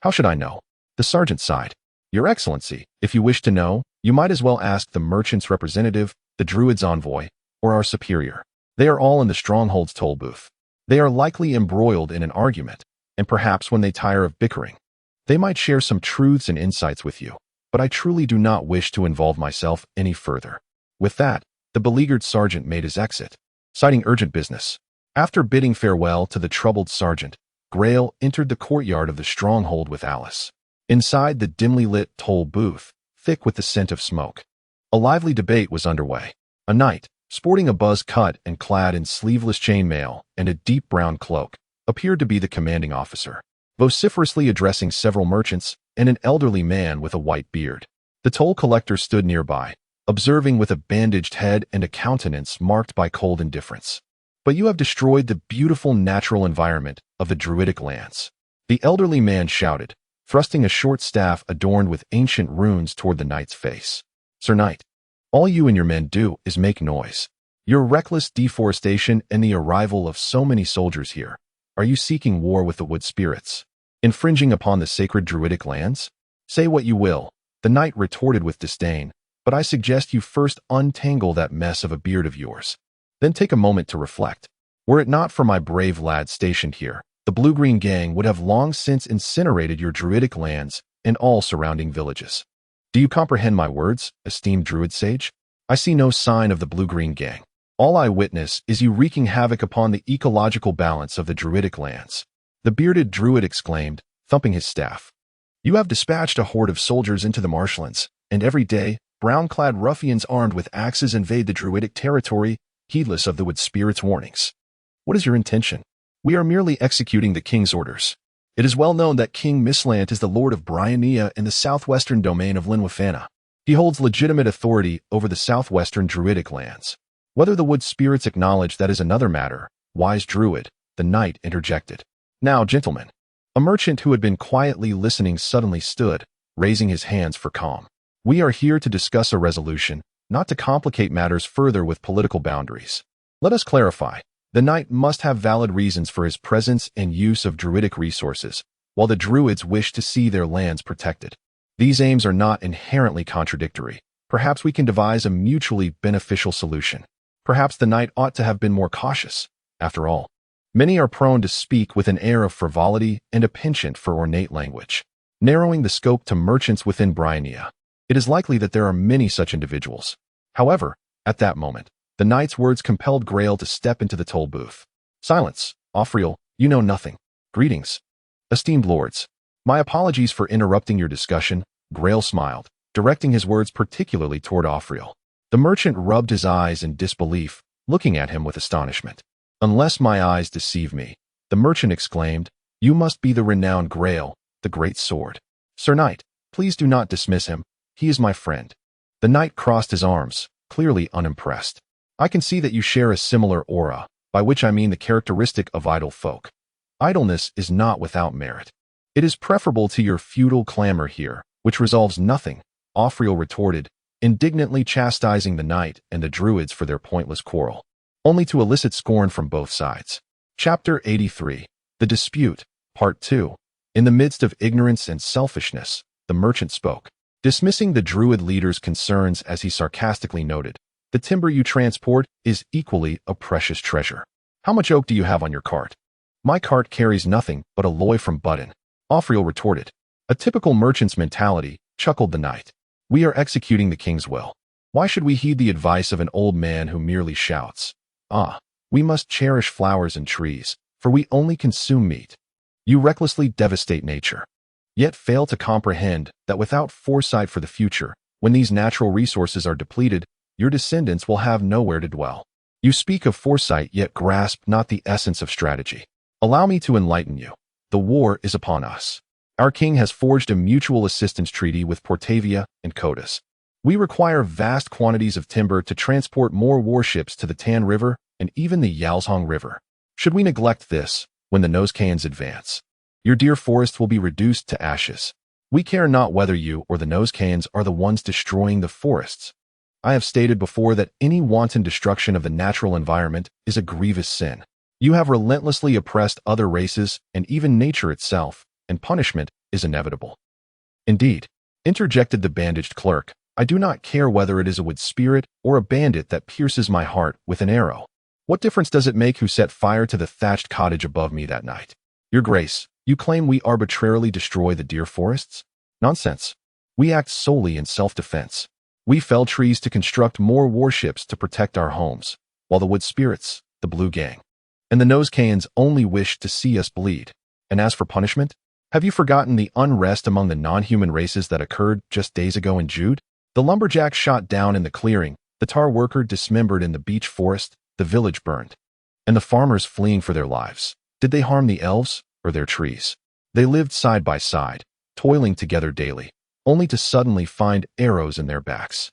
How should I know? The sergeant sighed. Your Excellency, if you wish to know, you might as well ask the merchant's representative, the druid's envoy, or our superior. They are all in the stronghold's toll booth. They are likely embroiled in an argument, and perhaps when they tire of bickering, they might share some truths and insights with you, but I truly do not wish to involve myself any further. With that, the beleaguered sergeant made his exit, citing urgent business. After bidding farewell to the troubled sergeant, Gai'er entered the courtyard of the stronghold with Alice. Inside the dimly lit toll booth, thick with the scent of smoke, a lively debate was underway. A knight, sporting a buzz cut and clad in sleeveless chainmail and a deep brown cloak, appeared to be the commanding officer, vociferously addressing several merchants and an elderly man with a white beard. The toll collector stood nearby, observing with a bandaged head and a countenance marked by cold indifference. But you have destroyed the beautiful natural environment of the druidic lands, the elderly man shouted, thrusting a short staff adorned with ancient runes toward the knight's face. Sir Knight, all you and your men do is make noise. Your reckless deforestation and the arrival of so many soldiers here. Are you seeking war with the wood spirits? Infringing upon the sacred druidic lands? Say what you will, the knight retorted with disdain, but I suggest you first untangle that mess of a beard of yours. Then take a moment to reflect. Were it not for my brave lads stationed here, the blue-green gang would have long since incinerated your druidic lands and all surrounding villages. Do you comprehend my words, esteemed druid sage? I see no sign of the blue-green gang. All I witness is you wreaking havoc upon the ecological balance of the druidic lands. The bearded druid exclaimed, thumping his staff. You have dispatched a horde of soldiers into the marshlands, and every day, brown-clad ruffians armed with axes invade the druidic territory, heedless of the wood spirit's warnings. What is your intention? We are merely executing the king's orders. It is well known that King Mislant is the lord of Briannia in the southwestern domain of Linwafana. He holds legitimate authority over the southwestern druidic lands. Whether the wood spirits acknowledge that is another matter, wise druid, the knight interjected. Now, gentlemen. A merchant who had been quietly listening suddenly stood, raising his hands for calm. We are here to discuss a resolution, not to complicate matters further with political boundaries. Let us clarify. The knight must have valid reasons for his presence and use of druidic resources, while the druids wish to see their lands protected. These aims are not inherently contradictory. Perhaps we can devise a mutually beneficial solution. Perhaps the knight ought to have been more cautious. After all, many are prone to speak with an air of frivolity and a penchant for ornate language. Narrowing the scope to merchants within Briannia, it is likely that there are many such individuals. However, at that moment, the knight's words compelled Gai'er to step into the toll booth. Silence, Offriel, you know nothing. Greetings. Esteemed lords, my apologies for interrupting your discussion, Gai'er smiled, directing his words particularly toward Offriel. The merchant rubbed his eyes in disbelief, looking at him with astonishment. Unless my eyes deceive me, the merchant exclaimed, you must be the renowned Gai'er, the great sword. Sir Knight, please do not dismiss him, he is my friend. The knight crossed his arms, clearly unimpressed. I can see that you share a similar aura, by which I mean the characteristic of idle folk. Idleness is not without merit. It is preferable to your futile clamor here, which resolves nothing, Offriel retorted, indignantly chastising the knight and the druids for their pointless quarrel, only to elicit scorn from both sides. Chapter 83. The Dispute, Part 2. In the midst of ignorance and selfishness, the merchant spoke, dismissing the druid leader's concerns as he sarcastically noted, the timber you transport is equally a precious treasure. How much oak do you have on your cart? My cart carries nothing but a loy from Button, Offriel retorted. A typical merchant's mentality, chuckled the knight. We are executing the king's will. Why should we heed the advice of an old man who merely shouts? Ah, we must cherish flowers and trees, for we only consume meat. You recklessly devastate nature, yet fail to comprehend that without foresight for the future, when these natural resources are depleted, your descendants will have nowhere to dwell. You speak of foresight yet grasp not the essence of strategy. Allow me to enlighten you. The war is upon us. Our king has forged a mutual assistance treaty with Portavia and Codas. We require vast quantities of timber to transport more warships to the Tan River and even the Yalzhong River. Should we neglect this, when the Nosecans advance, your dear forest will be reduced to ashes. We care not whether you or the Nosecans are the ones destroying the forests. I have stated before that any wanton destruction of the natural environment is a grievous sin. You have relentlessly oppressed other races and even nature itself, and punishment is inevitable. Indeed, interjected the bandaged clerk, I do not care whether it is a wood spirit or a bandit that pierces my heart with an arrow. What difference does it make who set fire to the thatched cottage above me that night? Your Grace, you claim we arbitrarily destroy the deer forests? Nonsense. We act solely in self-defense. We fell trees to construct more warships to protect our homes, while the wood spirits, the blue gang, and the Nosecans only wish to see us bleed. And as for punishment, have you forgotten the unrest among the non-human races that occurred just days ago in Jude? The lumberjack shot down in the clearing, the tar worker dismembered in the beech forest, the village burned, and the farmers fleeing for their lives. Did they harm the elves or their trees? They lived side by side, toiling together daily, only to suddenly find arrows in their backs.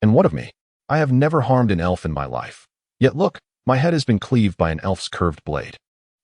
And what of me? I have never harmed an elf in my life. Yet look, my head has been cleaved by an elf's curved blade.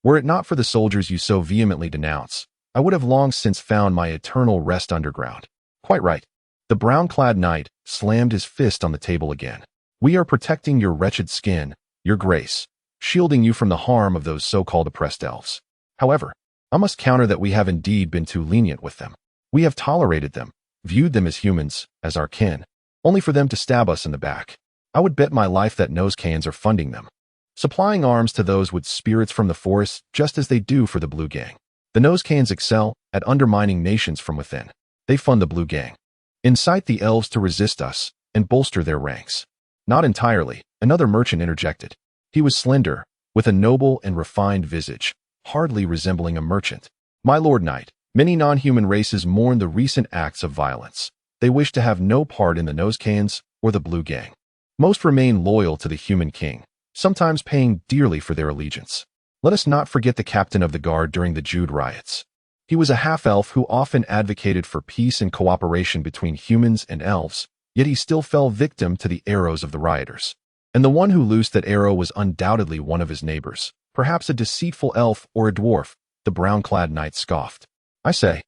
Were it not for the soldiers you so vehemently denounce, I would have long since found my eternal rest underground. Quite right. The brown-clad knight slammed his fist on the table again. We are protecting your wretched skin, your Grace, shielding you from the harm of those so-called oppressed elves. However, I must counter that we have indeed been too lenient with them. We have tolerated them, viewed them as humans, as our kin, only for them to stab us in the back. I would bet my life that Nosecans are funding them, supplying arms to those with spirits from the forests just as they do for the Blue Gang. The Nosecans excel at undermining nations from within. They fund the Blue Gang, incite the elves to resist us, and bolster their ranks. Not entirely, another merchant interjected. He was slender, with a noble and refined visage, hardly resembling a merchant. My lord knight, many non-human races mourn the recent acts of violence. They wish to have no part in the Nosecans or the Blue Gang. Most remain loyal to the human king, sometimes paying dearly for their allegiance. Let us not forget the captain of the guard during the Jude riots. He was a half-elf who often advocated for peace and cooperation between humans and elves, yet he still fell victim to the arrows of the rioters. And the one who loosed that arrow was undoubtedly one of his neighbors, perhaps a deceitful elf or a dwarf, the brown-clad knight scoffed. I say,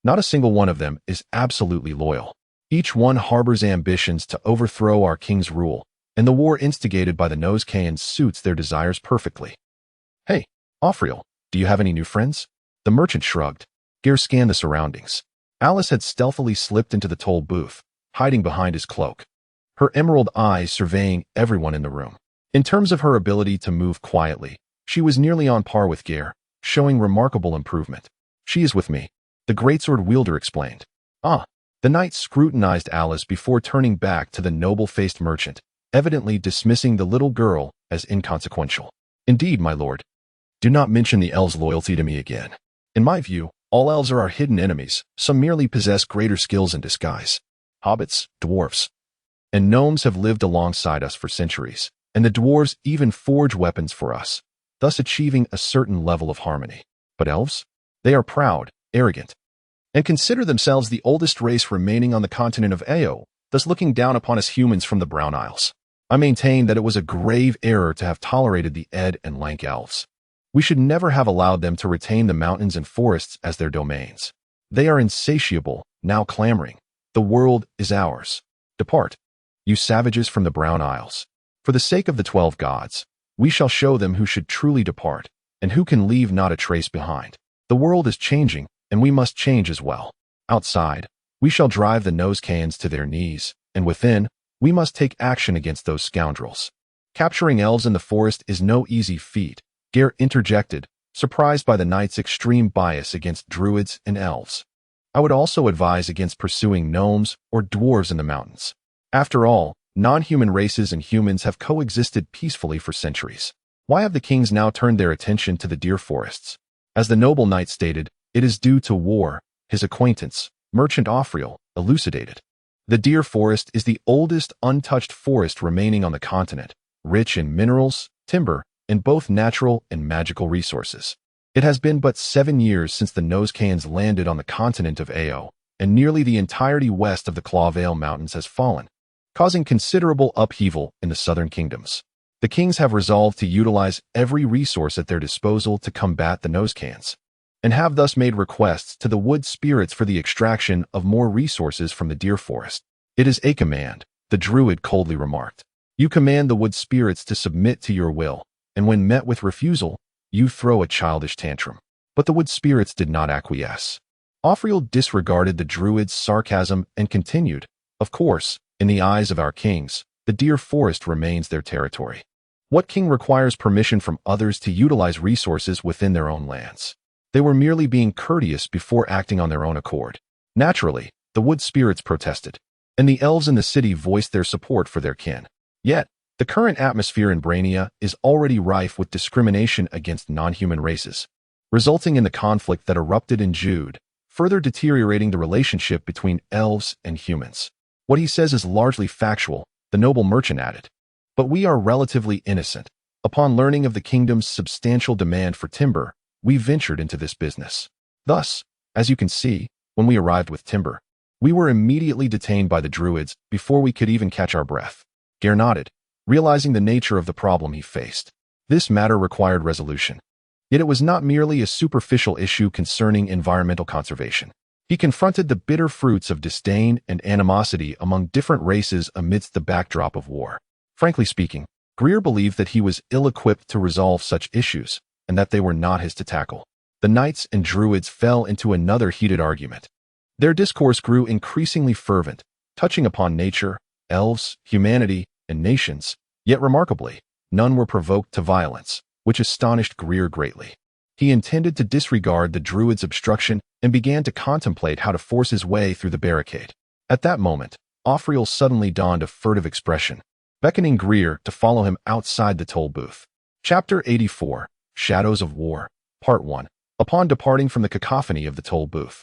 not a single one of them is absolutely loyal. Each one harbors ambitions to overthrow our king's rule, and the war instigated by the Nosecans suits their desires perfectly. Hey, Offriel, do you have any new friends? The merchant shrugged. Gai'er scanned the surroundings. Alice had stealthily slipped into the toll booth, hiding behind his cloak, her emerald eyes surveying everyone in the room. In terms of her ability to move quietly, she was nearly on par with Gai'er, showing remarkable improvement. She is with me, the greatsword wielder explained. Ah, the knight scrutinized Alice before turning back to the noble-faced merchant, evidently dismissing the little girl as inconsequential. Indeed, my lord. Do not mention the elves' loyalty to me again. In my view, all elves are our hidden enemies. Some merely possess greater skills in disguise. Hobbits, dwarves, and gnomes have lived alongside us for centuries, and the dwarves even forge weapons for us, thus achieving a certain level of harmony. But elves? They are proud, arrogant, and consider themselves the oldest race remaining on the continent of Ao, thus looking down upon us humans from the Brown Isles. I maintain that it was a grave error to have tolerated the Ed and Lank elves. We should never have allowed them to retain the mountains and forests as their domains. They are insatiable, now clamoring. The world is ours. Depart, you savages from the Brown Isles. For the sake of the 12 gods, we shall show them who should truly depart, and who can leave not a trace behind. The world is changing, and we must change as well. Outside, we shall drive the Nosecans to their knees, and within, we must take action against those scoundrels. Capturing elves in the forest is no easy feat, Gai'er interjected, surprised by the knight's extreme bias against druids and elves. I would also advise against pursuing gnomes or dwarves in the mountains. After all, non-human races and humans have coexisted peacefully for centuries. Why have the kings now turned their attention to the deer forests? As the noble knight stated, it is due to war, his acquaintance, merchant Offriel, elucidated. The deer forest is the oldest untouched forest remaining on the continent, rich in minerals, timber, and both natural and magical resources. It has been but 7 years since the Nosecanes landed on the continent of Ao, and nearly the entirety west of the Clawvale Mountains has fallen, causing considerable upheaval in the southern kingdoms. The kings have resolved to utilize every resource at their disposal to combat the Nosecanes, and have thus made requests to the wood spirits for the extraction of more resources from the deer forest. It is a command, the druid coldly remarked. You command the wood spirits to submit to your will, and when met with refusal, you throw a childish tantrum. But the wood spirits did not acquiesce. Offriel disregarded the druid's sarcasm and continued, of course, in the eyes of our kings, the deer forest remains their territory. What king requires permission from others to utilize resources within their own lands? They were merely being courteous before acting on their own accord. Naturally, the wood spirits protested, and the elves in the city voiced their support for their kin. Yet, the current atmosphere in Brainia is already rife with discrimination against non-human races, resulting in the conflict that erupted in Jude, further deteriorating the relationship between elves and humans. What he says is largely factual, the noble merchant added. But we are relatively innocent. Upon learning of the kingdom's substantial demand for timber, we ventured into this business. Thus, as you can see, when we arrived with timber, we were immediately detained by the druids before we could even catch our breath. Gai'er nodded, realizing the nature of the problem he faced. This matter required resolution. Yet it was not merely a superficial issue concerning environmental conservation. He confronted the bitter fruits of disdain and animosity among different races amidst the backdrop of war. Frankly speaking, Gai'er believed that he was ill-equipped to resolve such issues, and that they were not his to tackle. The knights and druids fell into another heated argument. Their discourse grew increasingly fervent, touching upon nature, elves, humanity, and nations, yet remarkably, none were provoked to violence, which astonished Gai'er greatly. He intended to disregard the druid's obstruction and began to contemplate how to force his way through the barricade. At that moment, Offriel suddenly donned a furtive expression, beckoning Gai'er to follow him outside the toll booth. Chapter 84, Shadows of War, Part 1. Upon departing from the cacophony of the toll booth,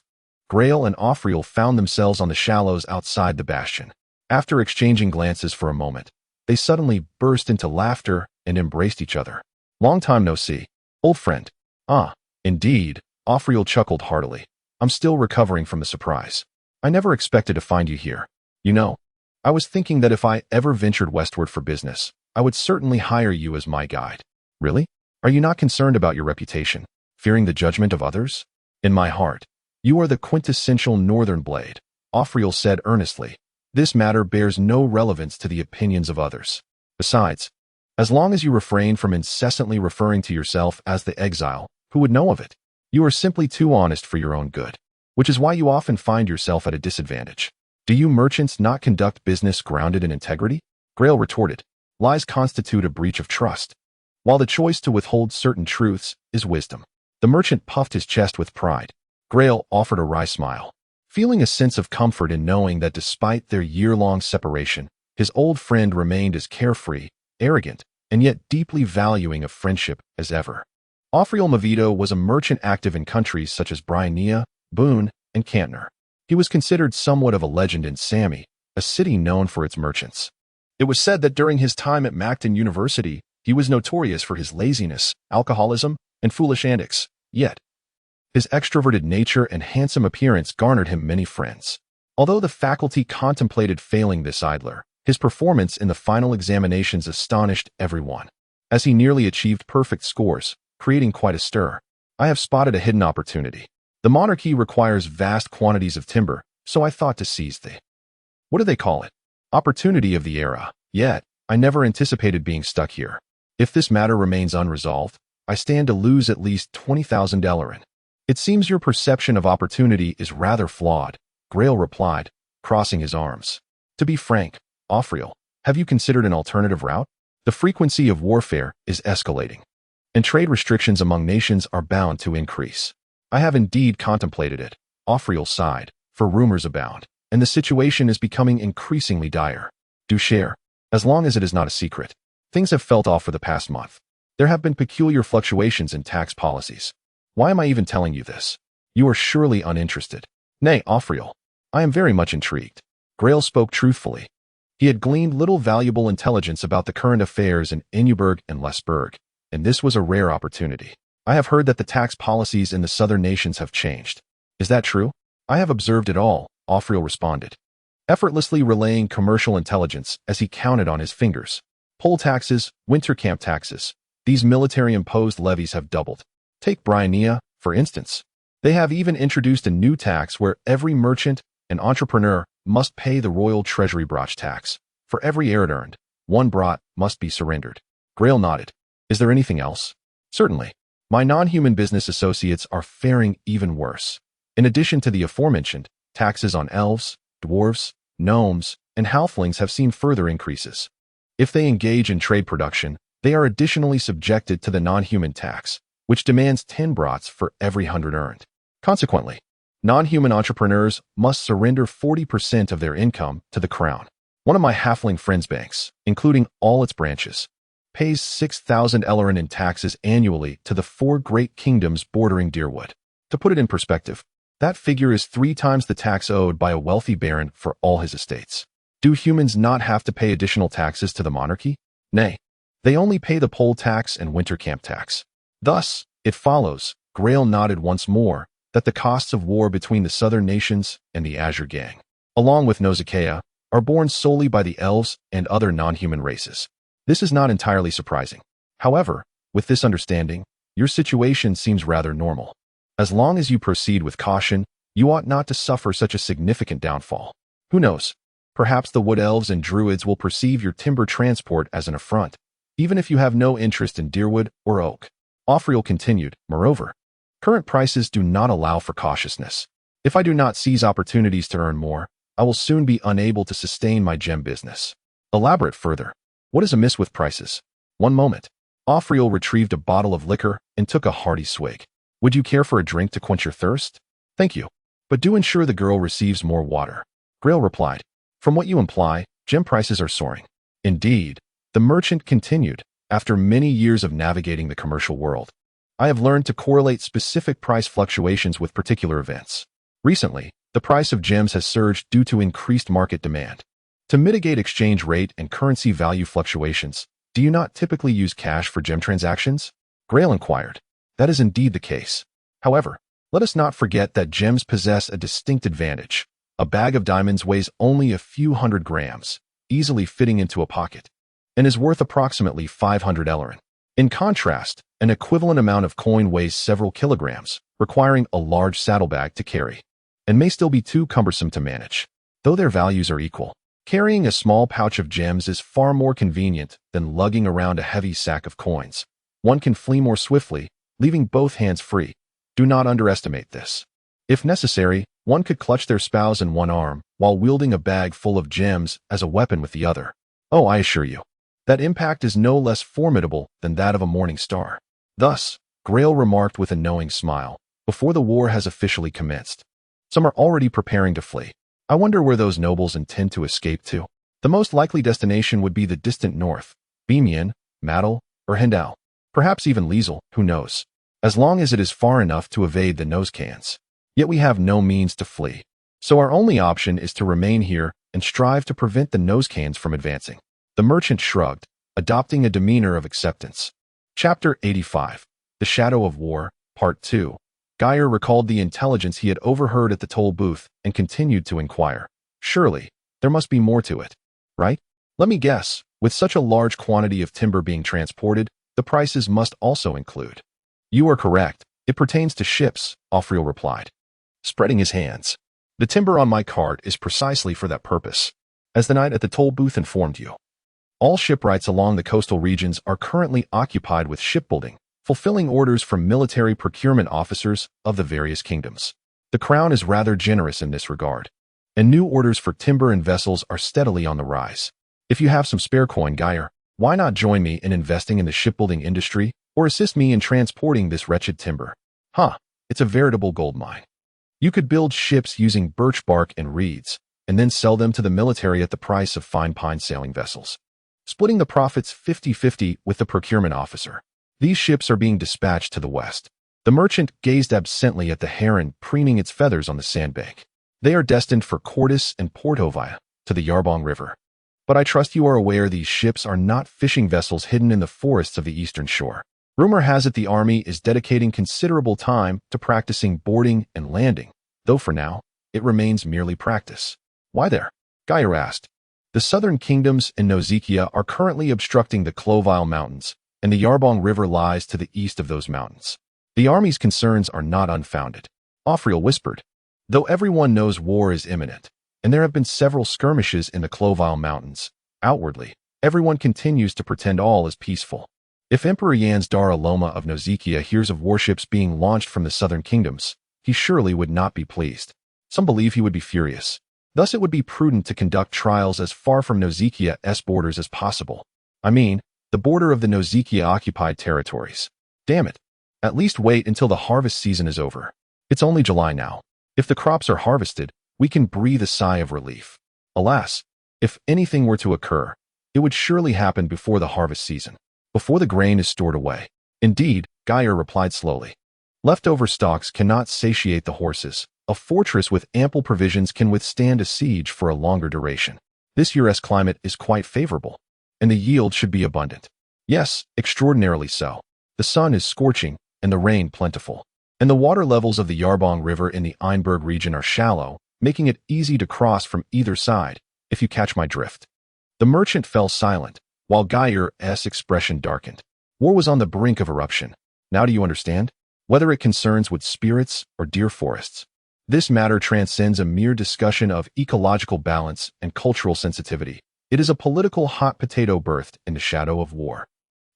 Gai'er and Offriel found themselves on the shallows outside the bastion. After exchanging glances for a moment, they suddenly burst into laughter and embraced each other. Long time no see, old friend. Ah, indeed, Offriel chuckled heartily. I'm still recovering from the surprise. I never expected to find you here. You know, I was thinking that if I ever ventured westward for business, I would certainly hire you as my guide. Really? Are you not concerned about your reputation, fearing the judgment of others? In my heart, you are the quintessential northern blade, Offriel said earnestly. This matter bears no relevance to the opinions of others. Besides, as long as you refrain from incessantly referring to yourself as the exile, who would know of it? You are simply too honest for your own good, which is why you often find yourself at a disadvantage. Do you merchants not conduct business grounded in integrity? Gai'er retorted. Lies constitute a breach of trust, while the choice to withhold certain truths is wisdom. The merchant puffed his chest with pride. Gai'er offered a wry smile, feeling a sense of comfort in knowing that despite their year-long separation, his old friend remained as carefree, arrogant, and yet deeply valuing of friendship as ever. Offriel Mavito was a merchant active in countries such as Brainia, Boone, and Cantner. He was considered somewhat of a legend in Sami, a city known for its merchants. It was said that during his time at Macton University, he was notorious for his laziness, alcoholism, and foolish antics, yet his extroverted nature and handsome appearance garnered him many friends. Although the faculty contemplated failing this idler, his performance in the final examinations astonished everyone, as he nearly achieved perfect scores, creating quite a stir. I have spotted a hidden opportunity. The monarchy requires vast quantities of timber, so I thought to seize the, what do they call it? Opportunity of the era. Yet, I never anticipated being stuck here. If this matter remains unresolved, I stand to lose at least 20,000 Delarin. It seems your perception of opportunity is rather flawed, Gai'er replied, crossing his arms. To be frank, Offriel, have you considered an alternative route? The frequency of warfare is escalating, and trade restrictions among nations are bound to increase. I have indeed contemplated it, Offriel sighed, for rumors abound, and the situation is becoming increasingly dire. Do share, as long as it is not a secret. Things have felt off for the past month. There have been peculiar fluctuations in tax policies. Why am I even telling you this? You are surely uninterested. Nay, Offriel, I am very much intrigued. Gai'er spoke truthfully. He had gleaned little valuable intelligence about the current affairs in Inuberg and Lesberg, and this was a rare opportunity. I have heard that the tax policies in the southern nations have changed. Is that true? I have observed it all, Offriel responded, effortlessly relaying commercial intelligence as he counted on his fingers. Poll taxes, winter camp taxes. These military-imposed levies have doubled. Take Briannia, for instance. They have even introduced a new tax where every merchant and entrepreneur must pay the royal treasury broch tax. For every air it earned, 1 brot must be surrendered. Gai'er nodded. Is there anything else? Certainly. My non-human business associates are faring even worse. In addition to the aforementioned, taxes on elves, dwarves, gnomes, and halflings have seen further increases. If they engage in trade production, they are additionally subjected to the non-human tax, which demands 10 brots for every 100 earned. Consequently, non-human entrepreneurs must surrender 40% of their income to the crown. One of my halfling friends' banks, including all its branches, pays 6,000 Ellerin in taxes annually to the 4 great kingdoms bordering Deerwood. To put it in perspective, that figure is 3 times the tax owed by a wealthy baron for all his estates. Do humans not have to pay additional taxes to the monarchy? Nay, they only pay the poll tax and winter camp tax. Thus, it follows, Gai'er nodded once more, that the costs of war between the southern nations and the Azure Gang, along with Nausicaa, are borne solely by the elves and other non-human races. This is not entirely surprising. However, with this understanding, your situation seems rather normal. As long as you proceed with caution, you ought not to suffer such a significant downfall. Who knows? Perhaps the wood elves and druids will perceive your timber transport as an affront, even if you have no interest in deerwood or oak. Offriel continued, moreover, current prices do not allow for cautiousness. If I do not seize opportunities to earn more, I will soon be unable to sustain my gem business. Elaborate further. What is amiss with prices? One moment. Offriel retrieved a bottle of liquor and took a hearty swig. Would you care for a drink to quench your thirst? Thank you. But do ensure the girl receives more water. Gai'er replied. From what you imply, gem prices are soaring. Indeed, the merchant continued, after many years of navigating the commercial world, I have learned to correlate specific price fluctuations with particular events. Recently, the price of gems has surged due to increased market demand. To mitigate exchange rate and currency value fluctuations, do you not typically use cash for gem transactions? Gai'er inquired. That is indeed the case. However, let us not forget that gems possess a distinct advantage. A bag of diamonds weighs only a few hundred grams, easily fitting into a pocket, and is worth approximately 500 Ellerin. In contrast, an equivalent amount of coin weighs several kilograms, requiring a large saddlebag to carry, and may still be too cumbersome to manage. Though their values are equal, carrying a small pouch of gems is far more convenient than lugging around a heavy sack of coins. One can flee more swiftly, leaving both hands free. Do not underestimate this. If necessary, one could clutch their spouse in one arm while wielding a bag full of gems as a weapon with the other. Oh, I assure you, that impact is no less formidable than that of a morning star. Thus, Gai'er remarked with a knowing smile, before the war has officially commenced. Some are already preparing to flee. I wonder where those nobles intend to escape to. The most likely destination would be the distant north, Beamian, Maddel, or Hendal. Perhaps even Liesel, who knows? As long as it is far enough to evade the nosecans. Yet we have no means to flee. So our only option is to remain here and strive to prevent the nosecans from advancing. The merchant shrugged, adopting a demeanor of acceptance. Chapter 85. The Shadow of War, Part 2. Gai'er recalled the intelligence he had overheard at the toll booth and continued to inquire. Surely, there must be more to it, right? Let me guess, with such a large quantity of timber being transported, the prices must also include. You are correct. It pertains to ships, Offriel replied, spreading his hands. The timber on my cart is precisely for that purpose, as the knight at the toll booth informed you. All shipwrights along the coastal regions are currently occupied with shipbuilding, fulfilling orders from military procurement officers of the various kingdoms. The crown is rather generous in this regard, and new orders for timber and vessels are steadily on the rise. If you have some spare coin, Gai'er, Why not join me in investing in the shipbuilding industry or assist me in transporting this wretched timber? It's a veritable goldmine. You could build ships using birch bark and reeds, and then sell them to the military at the price of fine pine sailing vessels, splitting the profits 50-50 with the procurement officer. These ships are being dispatched to the west. The merchant gazed absently at the heron preening its feathers on the sandbank. They are destined for Cordis and Portovaya, to the Yarbong River. But I trust you are aware these ships are not fishing vessels hidden in the forests of the eastern shore. Rumor has it the army is dedicating considerable time to practicing boarding and landing, though for now, it remains merely practice. Why there? Gai'er asked. The southern kingdoms in Nozikia are currently obstructing the Clovile Mountains, and the Yarbong River lies to the east of those mountains. The army's concerns are not unfounded, Offriel whispered. Though everyone knows war is imminent, and there have been several skirmishes in the Clovile Mountains, outwardly, everyone continues to pretend all is peaceful. If Emperor Yansdar Aloma of Nozikia hears of warships being launched from the southern kingdoms, he surely would not be pleased. Some believe he would be furious. Thus it would be prudent to conduct trials as far from Nozikia's borders as possible. I mean, the border of the Nozikia-occupied territories. Damn it. At least wait until the harvest season is over. It's only July now. If the crops are harvested, we can breathe a sigh of relief. Alas, if anything were to occur, it would surely happen before the harvest season, before the grain is stored away. Indeed, Gai'er replied slowly. Leftover stocks cannot satiate the horses. A fortress with ample provisions can withstand a siege for a longer duration. This year's climate is quite favorable, and the yield should be abundant. Yes, extraordinarily so. The sun is scorching, and the rain plentiful. And the water levels of the Yarbong River in the Einberg region are shallow, making it easy to cross from either side, if you catch my drift. The merchant fell silent, while Gai'er's expression darkened. War was on the brink of eruption. Now do you understand? Whether it concerns wood spirits or deer forests. This matter transcends a mere discussion of ecological balance and cultural sensitivity. It is a political hot potato birthed in the shadow of war.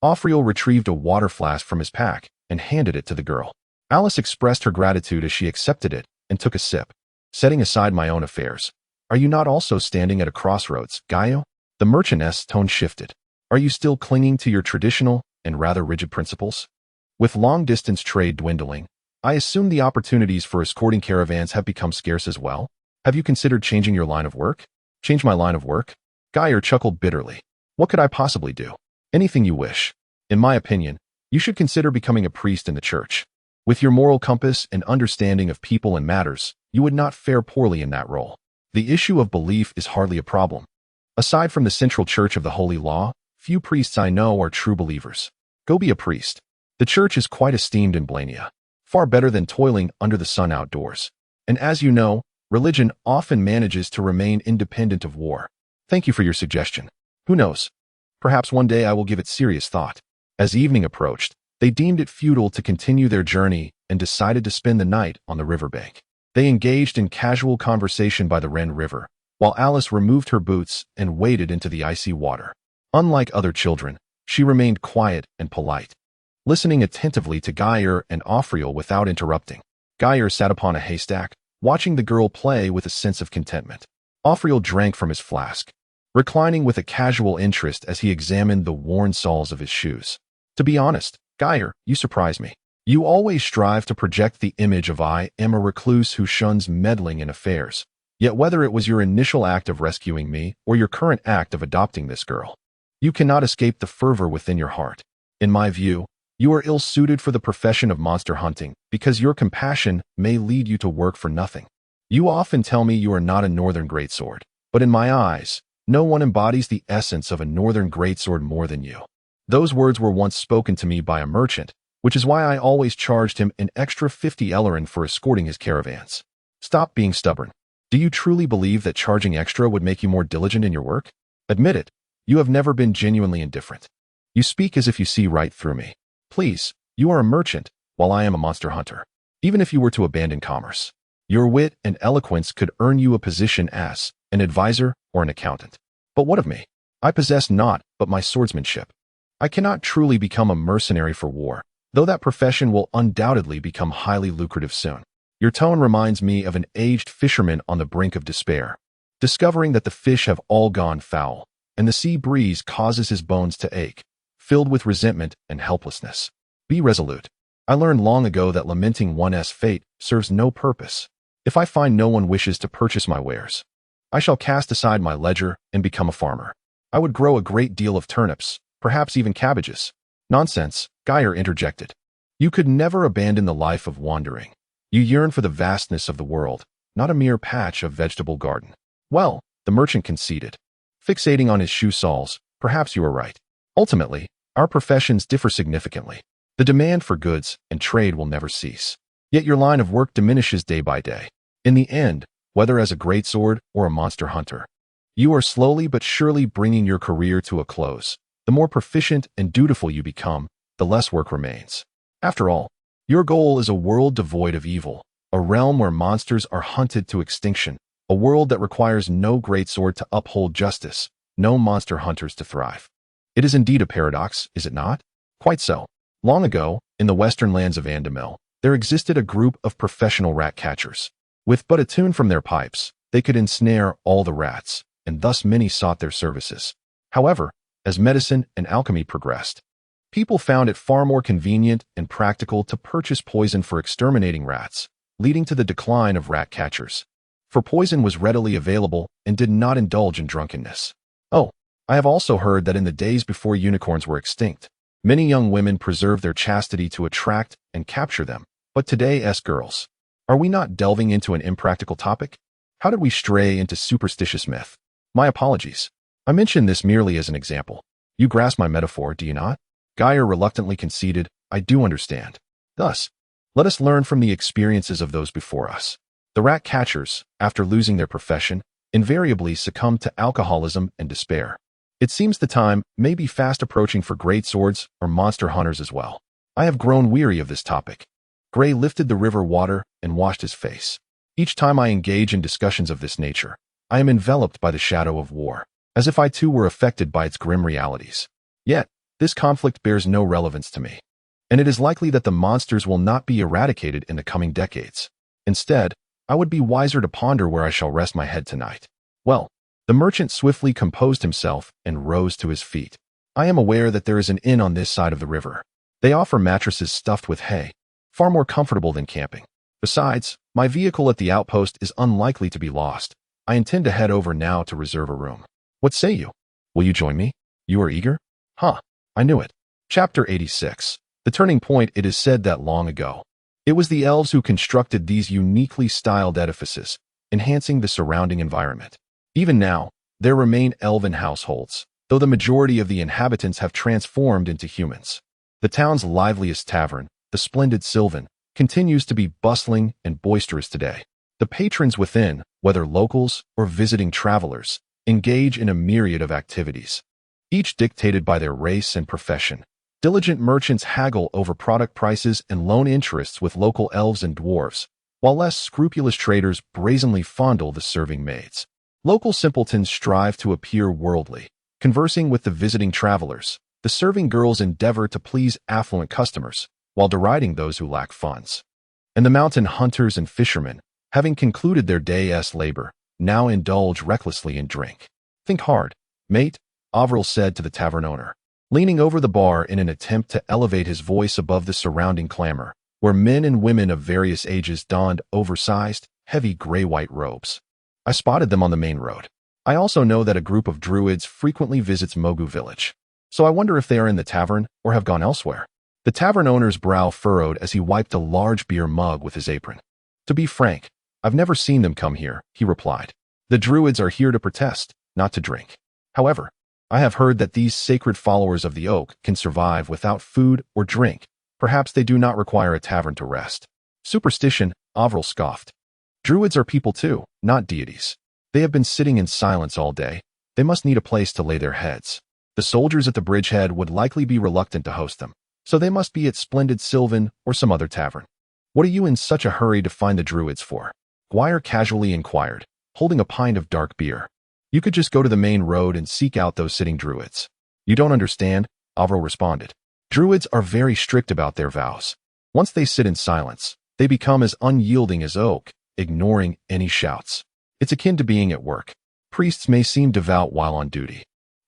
Offriel retrieved a water flask from his pack and handed it to the girl. Alice expressed her gratitude as she accepted it and took a sip. Setting aside my own affairs, are you not also standing at a crossroads, Gai'er? The merchantess' tone shifted. Are you still clinging to your traditional and rather rigid principles? With long-distance trade dwindling, I assume the opportunities for escorting caravans have become scarce as well? Have you considered changing your line of work? Change my line of work? Gai'er chuckled bitterly. What could I possibly do? Anything you wish. In my opinion, you should consider becoming a priest in the church. With your moral compass and understanding of people and matters, you would not fare poorly in that role. The issue of belief is hardly a problem. Aside from the central church of the Holy Law, few priests I know are true believers. Go be a priest. The church is quite esteemed in Blania. Far better than toiling under the sun outdoors. And as you know, religion often manages to remain independent of war. Thank you for your suggestion. Who knows? Perhaps one day I will give it serious thought. As evening approached, they deemed it futile to continue their journey and decided to spend the night on the riverbank. They engaged in casual conversation by the Ren River, while Alice removed her boots and waded into the icy water. Unlike other children, she remained quiet and polite, listening attentively to Gai'er and Offriel without interrupting. Gai'er sat upon a haystack, watching the girl play with a sense of contentment. Offriel drank from his flask, reclining with a casual interest as he examined the worn soles of his shoes. To be honest, Gai'er, you surprise me. You always strive to project the image of I am a recluse who shuns meddling in affairs. Yet whether it was your initial act of rescuing me or your current act of adopting this girl, you cannot escape the fervor within your heart. In my view, you are ill-suited for the profession of monster hunting because your compassion may lead you to work for nothing. You often tell me you are not a northern greatsword, but in my eyes, no one embodies the essence of a northern greatsword more than you. Those words were once spoken to me by a merchant, which is why I always charged him an extra 50 Ellerin for escorting his caravans. Stop being stubborn. Do you truly believe that charging extra would make you more diligent in your work? Admit it. You have never been genuinely indifferent. You speak as if you see right through me. Please, you are a merchant, while I am a monster hunter. Even if you were to abandon commerce, your wit and eloquence could earn you a position as an advisor or an accountant. But what of me? I possess naught but my swordsmanship. I cannot truly become a mercenary for war, though that profession will undoubtedly become highly lucrative soon. Your tone reminds me of an aged fisherman on the brink of despair, discovering that the fish have all gone foul, and the sea breeze causes his bones to ache, filled with resentment and helplessness. Be resolute. I learned long ago that lamenting one's fate serves no purpose. If I find no one wishes to purchase my wares, I shall cast aside my ledger and become a farmer. I would grow a great deal of turnips, perhaps even cabbages. Nonsense, Gai'er interjected. You could never abandon the life of wandering. You yearn for the vastness of the world, not a mere patch of vegetable garden. Well, the merchant conceded, fixating on his shoe soles. Perhaps you are right. Ultimately, our professions differ significantly. The demand for goods and trade will never cease. Yet your line of work diminishes day by day. In the end, whether as a greatsword or a monster hunter, you are slowly but surely bringing your career to a close. The more proficient and dutiful you become, the less work remains. After all, your goal is a world devoid of evil, a realm where monsters are hunted to extinction, a world that requires no greatsword to uphold justice, no monster hunters to thrive. It is indeed a paradox, is it not? Quite so. Long ago, in the western lands of Andamel, there existed a group of professional rat catchers. With but a tune from their pipes, they could ensnare all the rats, and thus many sought their services. However, as medicine and alchemy progressed, people found it far more convenient and practical to purchase poison for exterminating rats, leading to the decline of rat catchers. For poison was readily available and did not indulge in drunkenness. Oh, I have also heard that in the days before unicorns were extinct, many young women preserved their chastity to attract and capture them. But today's girls, are we not delving into an impractical topic? How did we stray into superstitious myth? My apologies. I mention this merely as an example. You grasp my metaphor, do you not? Gai'er reluctantly conceded, I do understand. Thus, let us learn from the experiences of those before us. The rat catchers, after losing their profession, invariably succumbed to alcoholism and despair. It seems the time may be fast approaching for greatswords or monster hunters as well. I have grown weary of this topic. Gray lifted the river water and washed his face. Each time I engage in discussions of this nature, I am enveloped by the shadow of war, as if I too were affected by its grim realities. Yet, this conflict bears no relevance to me, and it is likely that the monsters will not be eradicated in the coming decades. Instead, I would be wiser to ponder where I shall rest my head tonight. Well, the merchant swiftly composed himself and rose to his feet. I am aware that there is an inn on this side of the river. They offer mattresses stuffed with hay, far more comfortable than camping. Besides, my vehicle at the outpost is unlikely to be lost. I intend to head over now to reserve a room. What say you? Will you join me? You are eager? Huh, I knew it. Chapter 86. The turning point. It is said that long ago, it was the elves who constructed these uniquely styled edifices, enhancing the surrounding environment. Even now, there remain elven households, though the majority of the inhabitants have transformed into humans. The town's liveliest tavern, the splendid Sylvan, continues to be bustling and boisterous today. The patrons within, whether locals or visiting travelers, engage in a myriad of activities, each dictated by their race and profession. Diligent merchants haggle over product prices and loan interests with local elves and dwarves, while less scrupulous traders brazenly fondle the serving maids. Local simpletons strive to appear worldly, conversing with the visiting travelers. The serving girls endeavor to please affluent customers, while deriding those who lack funds. And the mountain hunters and fishermen, having concluded their day's labor, now indulge recklessly in drink. Think hard, mate, Avril said to the tavern owner, leaning over the bar in an attempt to elevate his voice above the surrounding clamor, where men and women of various ages donned oversized, heavy gray-white robes. I spotted them on the main road. I also know that a group of druids frequently visits Mogu village, so I wonder if they are in the tavern or have gone elsewhere. The tavern owner's brow furrowed as he wiped a large beer mug with his apron. To be frank, I've never seen them come here, he replied. The druids are here to protest, not to drink. However, I have heard that these sacred followers of the oak can survive without food or drink. Perhaps they do not require a tavern to rest. Superstition, Avril scoffed. Druids are people too, not deities. They have been sitting in silence all day. They must need a place to lay their heads. The soldiers at the bridgehead would likely be reluctant to host them, so they must be at Splendid Sylvan or some other tavern. What are you in such a hurry to find the druids for? Gai'er casually inquired, holding a pint of dark beer. You could just go to the main road and seek out those sitting druids. You don't understand, Avril responded. Druids are very strict about their vows. Once they sit in silence, they become as unyielding as oak, ignoring any shouts. It's akin to being at work. Priests may seem devout while on duty,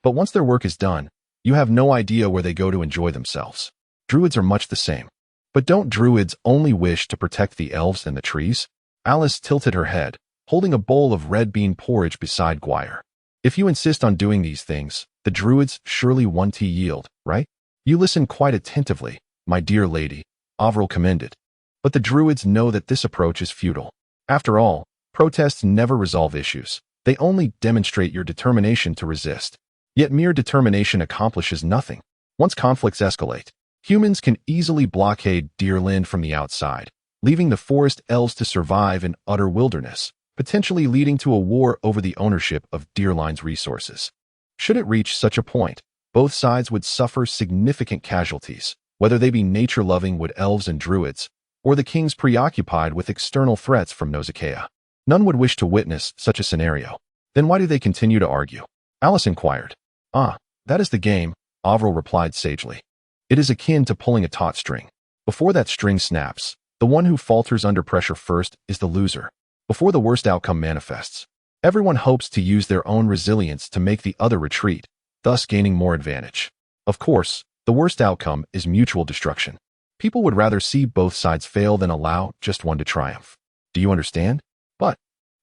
But once their work is done, you have no idea where they go to enjoy themselves. Druids are much the same. But don't druids only wish to protect the elves and the trees? Alice tilted her head, holding a bowl of red bean porridge beside Gai'er. If you insist on doing these things, the druids surely want to yield, right? You listen quite attentively, my dear lady, Avril commended. But the druids know that this approach is futile. After all, protests never resolve issues. They only demonstrate your determination to resist. Yet mere determination accomplishes nothing. Once conflicts escalate, humans can easily blockade Deerland from the outside, leaving the forest elves to survive in utter wilderness, potentially leading to a war over the ownership of Deerline's resources. Should it reach such a point, both sides would suffer significant casualties, whether they be nature-loving wood elves and druids, or the kings preoccupied with external threats from Nausicaa. None would wish to witness such a scenario. Then why do they continue to argue? Alice inquired. That is the game, Avril replied sagely. It is akin to pulling a taut string. Before that string snaps, the one who falters under pressure first is the loser. Before the worst outcome manifests, everyone hopes to use their own resilience to make the other retreat, thus gaining more advantage. Of course, the worst outcome is mutual destruction. People would rather see both sides fail than allow just one to triumph. Do you understand? But,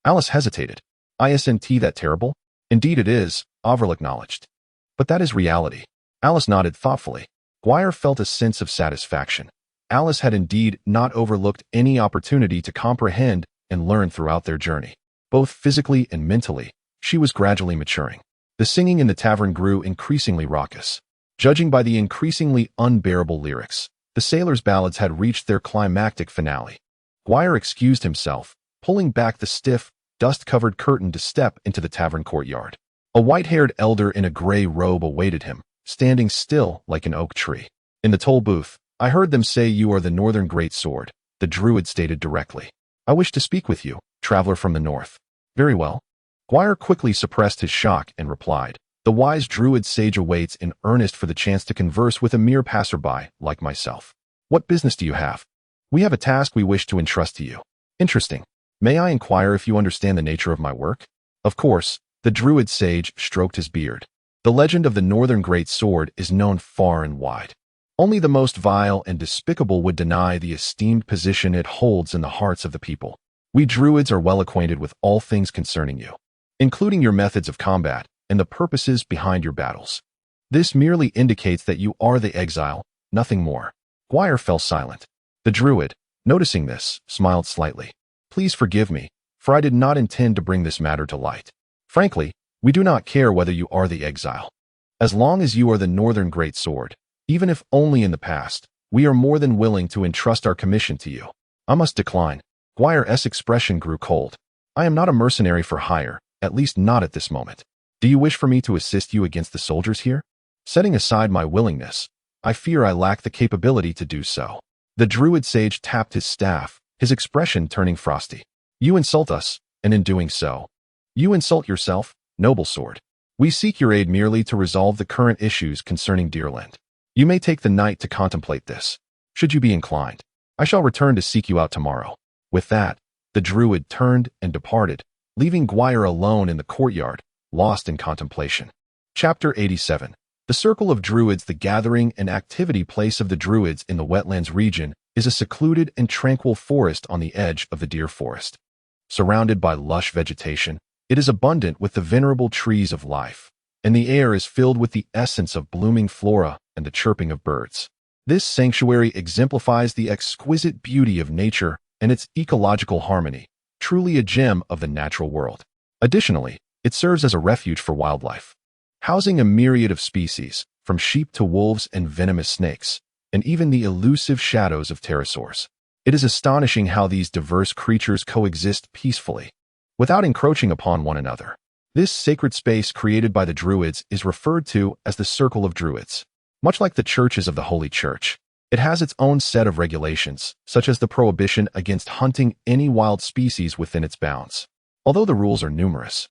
Alice hesitated. Isn't that terrible? Indeed it is, Avril acknowledged. But that is reality. Alice nodded thoughtfully. Gai'er felt a sense of satisfaction. Alice had indeed not overlooked any opportunity to comprehend and learn throughout their journey. Both physically and mentally, she was gradually maturing. The singing in the tavern grew increasingly raucous. Judging by the increasingly unbearable lyrics, the sailors' ballads had reached their climactic finale. Gai'er excused himself, pulling back the stiff, dust-covered curtain to step into the tavern courtyard. A white-haired elder in a gray robe awaited him, standing still like an oak tree. In the toll booth, I heard them say you are the Northern Great Sword, the druid stated directly. I wish to speak with you, traveler from the north. Very well. Gai'er quickly suppressed his shock and replied, the wise druid sage awaits in earnest for the chance to converse with a mere passerby like myself. What business do you have? We have a task we wish to entrust to you. Interesting. May I inquire if you understand the nature of my work? Of course, the druid sage stroked his beard. The legend of the Northern Great Sword is known far and wide. Only the most vile and despicable would deny the esteemed position it holds in the hearts of the people. We druids are well acquainted with all things concerning you, including your methods of combat and the purposes behind your battles. This merely indicates that you are the exile, nothing more. Gai'er fell silent. The druid, noticing this, smiled slightly. Please forgive me, for I did not intend to bring this matter to light. Frankly, we do not care whether you are the exile. As long as you are the Northern Great Sword, even if only in the past, we are more than willing to entrust our commission to you. I must decline. Gai'er's expression grew cold. I am not a mercenary for hire, at least not at this moment. Do you wish for me to assist you against the soldiers here? Setting aside my willingness, I fear I lack the capability to do so. The druid sage tapped his staff, his expression turning frosty. You insult us, and in doing so, you insult yourself, noble sword. We seek your aid merely to resolve the current issues concerning Deerland. You may take the night to contemplate this. Should you be inclined, I shall return to seek you out tomorrow. With that, the druid turned and departed, leaving Gai'er alone in the courtyard, lost in contemplation. Chapter 87. The Circle of Druids. The gathering and activity place of the druids in the wetlands region is a secluded and tranquil forest on the edge of the Deer Forest. Surrounded by lush vegetation, it is abundant with the venerable trees of life, and the air is filled with the essence of blooming flora and the chirping of birds. This sanctuary exemplifies the exquisite beauty of nature and its ecological harmony, truly a gem of the natural world. Additionally, it serves as a refuge for wildlife, housing a myriad of species, from sheep to wolves and venomous snakes, and even the elusive shadows of pterosaurs. It is astonishing how these diverse creatures coexist peacefully, without encroaching upon one another. This sacred space created by the druids is referred to as the Circle of Druids. Much like the churches of the Holy Church, it has its own set of regulations, such as the prohibition against hunting any wild species within its bounds. Although the rules are numerous,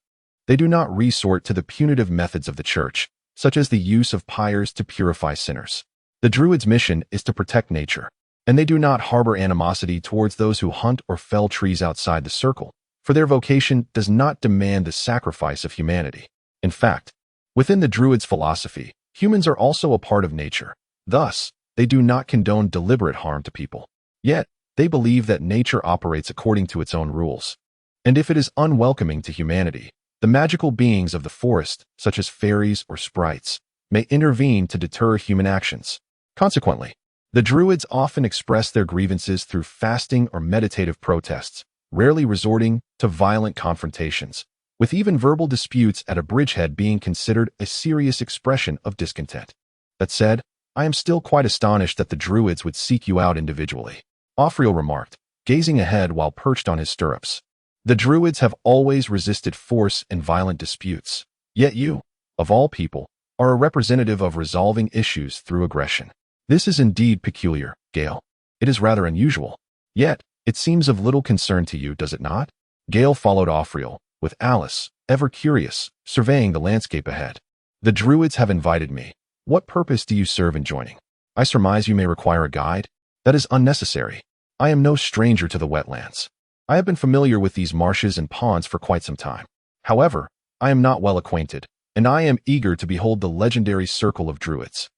they do not resort to the punitive methods of the church, such as the use of pyres to purify sinners. The druids' mission is to protect nature, and they do not harbor animosity towards those who hunt or fell trees outside the circle, for their vocation does not demand the sacrifice of humanity. In fact, Within the Druids' philosophy, humans are also a part of nature. Thus, they do not condone deliberate harm to people. Yet, they believe that nature operates according to its own rules. And if it is unwelcoming to humanity, the magical beings of the forest, such as fairies or sprites, may intervene to deter human actions. Consequently, the Druids often express their grievances through fasting or meditative protests, rarely resorting to violent confrontations, with even verbal disputes at a bridgehead being considered a serious expression of discontent. That said, I am still quite astonished that the Druids would seek you out individually, Offriel remarked, gazing ahead while perched on his stirrups. The Druids have always resisted force and violent disputes, yet you, of all people, are a representative of resolving issues through aggression. This is indeed peculiar, Gai'er. It is rather unusual. Yet, it seems of little concern to you, does it not? Gai'er followed Offriel, with Alice, ever curious, surveying the landscape ahead. The Druids have invited me. What purpose do you serve in joining? I surmise you may require a guide? That is unnecessary. I am no stranger to the wetlands. I have been familiar with these marshes and ponds for quite some time. However, I am not well acquainted, and I am eager to behold the legendary circle of Druids.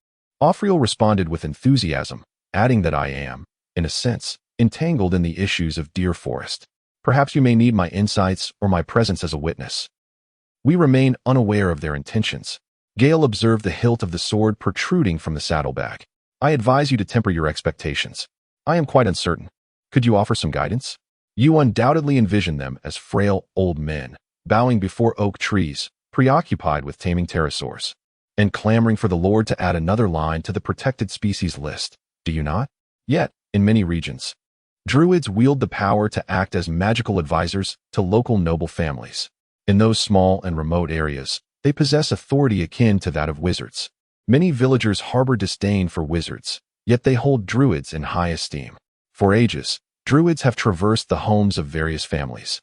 Offriel responded with enthusiasm, adding that I am, in a sense, entangled in the issues of Deer Forest. Perhaps you may need my insights or my presence as a witness. We remain unaware of their intentions. Gai'er observed the hilt of the sword protruding from the saddlebag. I advise you to temper your expectations. I am quite uncertain. Could you offer some guidance? You undoubtedly envision them as frail old men, bowing before oak trees, preoccupied with taming pterosaurs, and clamoring for the Lord to add another line to the protected species list, do you not? Yet, in many regions, Druids wield the power to act as magical advisors to local noble families. In those small and remote areas, they possess authority akin to that of wizards. Many villagers harbor disdain for wizards, yet they hold Druids in high esteem. For ages, Druids have traversed the homes of various families,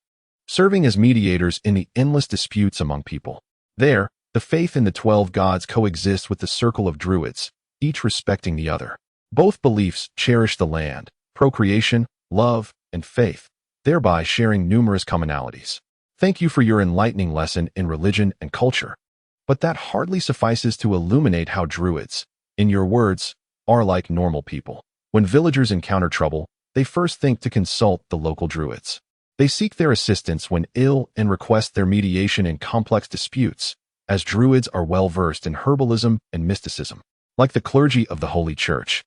serving as mediators in the endless disputes among people. There, the faith in the 12 gods coexist with the circle of Druids, each respecting the other. Both beliefs cherish the land, procreation, love, and faith, thereby sharing numerous commonalities. Thank you for your enlightening lesson in religion and culture. But that hardly suffices to illuminate how Druids, in your words, are like normal people. When villagers encounter trouble, they first think to consult the local Druids. They seek their assistance when ill and request their mediation in complex disputes, as Druids are well-versed in herbalism and mysticism. Like the clergy of the Holy Church,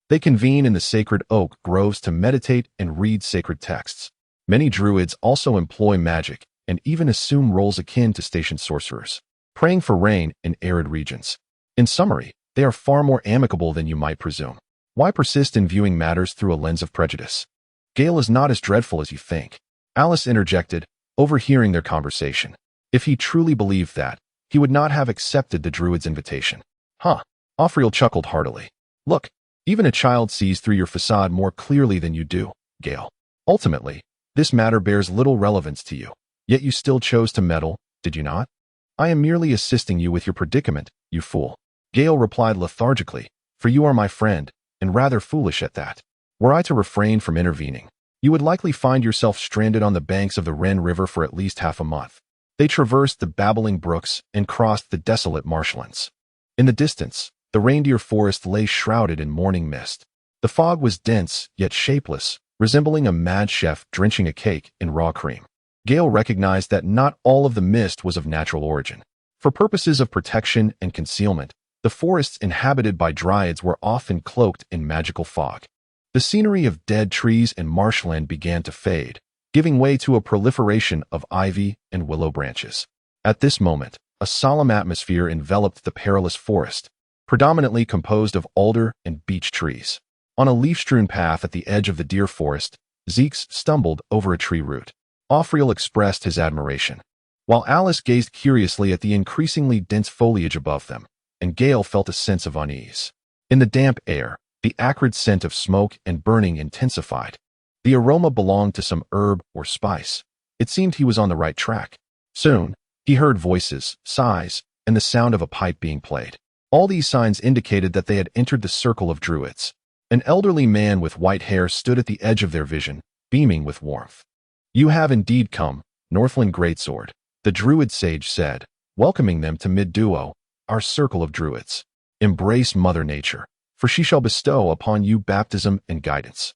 they convene in the sacred oak groves to meditate and read sacred texts. Many Druids also employ magic and even assume roles akin to station sorcerers, praying for rain in arid regions. In summary, they are far more amicable than you might presume. Why persist in viewing matters through a lens of prejudice? Gai'er is not as dreadful as you think. Alice interjected, overhearing their conversation. If he truly believed that, he would not have accepted the Druid's invitation. Huh. Offriel chuckled heartily. Look, even a child sees through your facade more clearly than you do, Gai'er. Ultimately, this matter bears little relevance to you. Yet you still chose to meddle, did you not? I am merely assisting you with your predicament, you fool. Gai'er replied lethargically, for you are my friend, and rather foolish at that. Were I to refrain from intervening, you would likely find yourself stranded on the banks of the Ren River for at least half a month. They traversed the babbling brooks and crossed the desolate marshlands. In the distance, the reindeer forest lay shrouded in morning mist. The fog was dense, yet shapeless, resembling a mad chef drenching a cake in raw cream. Gai'er recognized that not all of the mist was of natural origin. For purposes of protection and concealment, the forests inhabited by dryads were often cloaked in magical fog. The scenery of dead trees and marshland began to fade, giving way to a proliferation of ivy and willow branches. At this moment, a solemn atmosphere enveloped the perilous forest, predominantly composed of alder and beech trees. On a leaf-strewn path at the edge of the deer forest, Zeeks stumbled over a tree root. Offriel expressed his admiration, while Alice gazed curiously at the increasingly dense foliage above them, and Gai'er felt a sense of unease. In the damp air, the acrid scent of smoke and burning intensified. The aroma belonged to some herb or spice. It seemed he was on the right track. Soon, he heard voices, sighs, and the sound of a pipe being played. All these signs indicated that they had entered the circle of Druids. An elderly man with white hair stood at the edge of their vision, beaming with warmth. You have indeed come, Northland Greatsword, the Druid sage said, welcoming them to mid-duo our circle of druids. Embrace Mother Nature, for she shall bestow upon you baptism and guidance.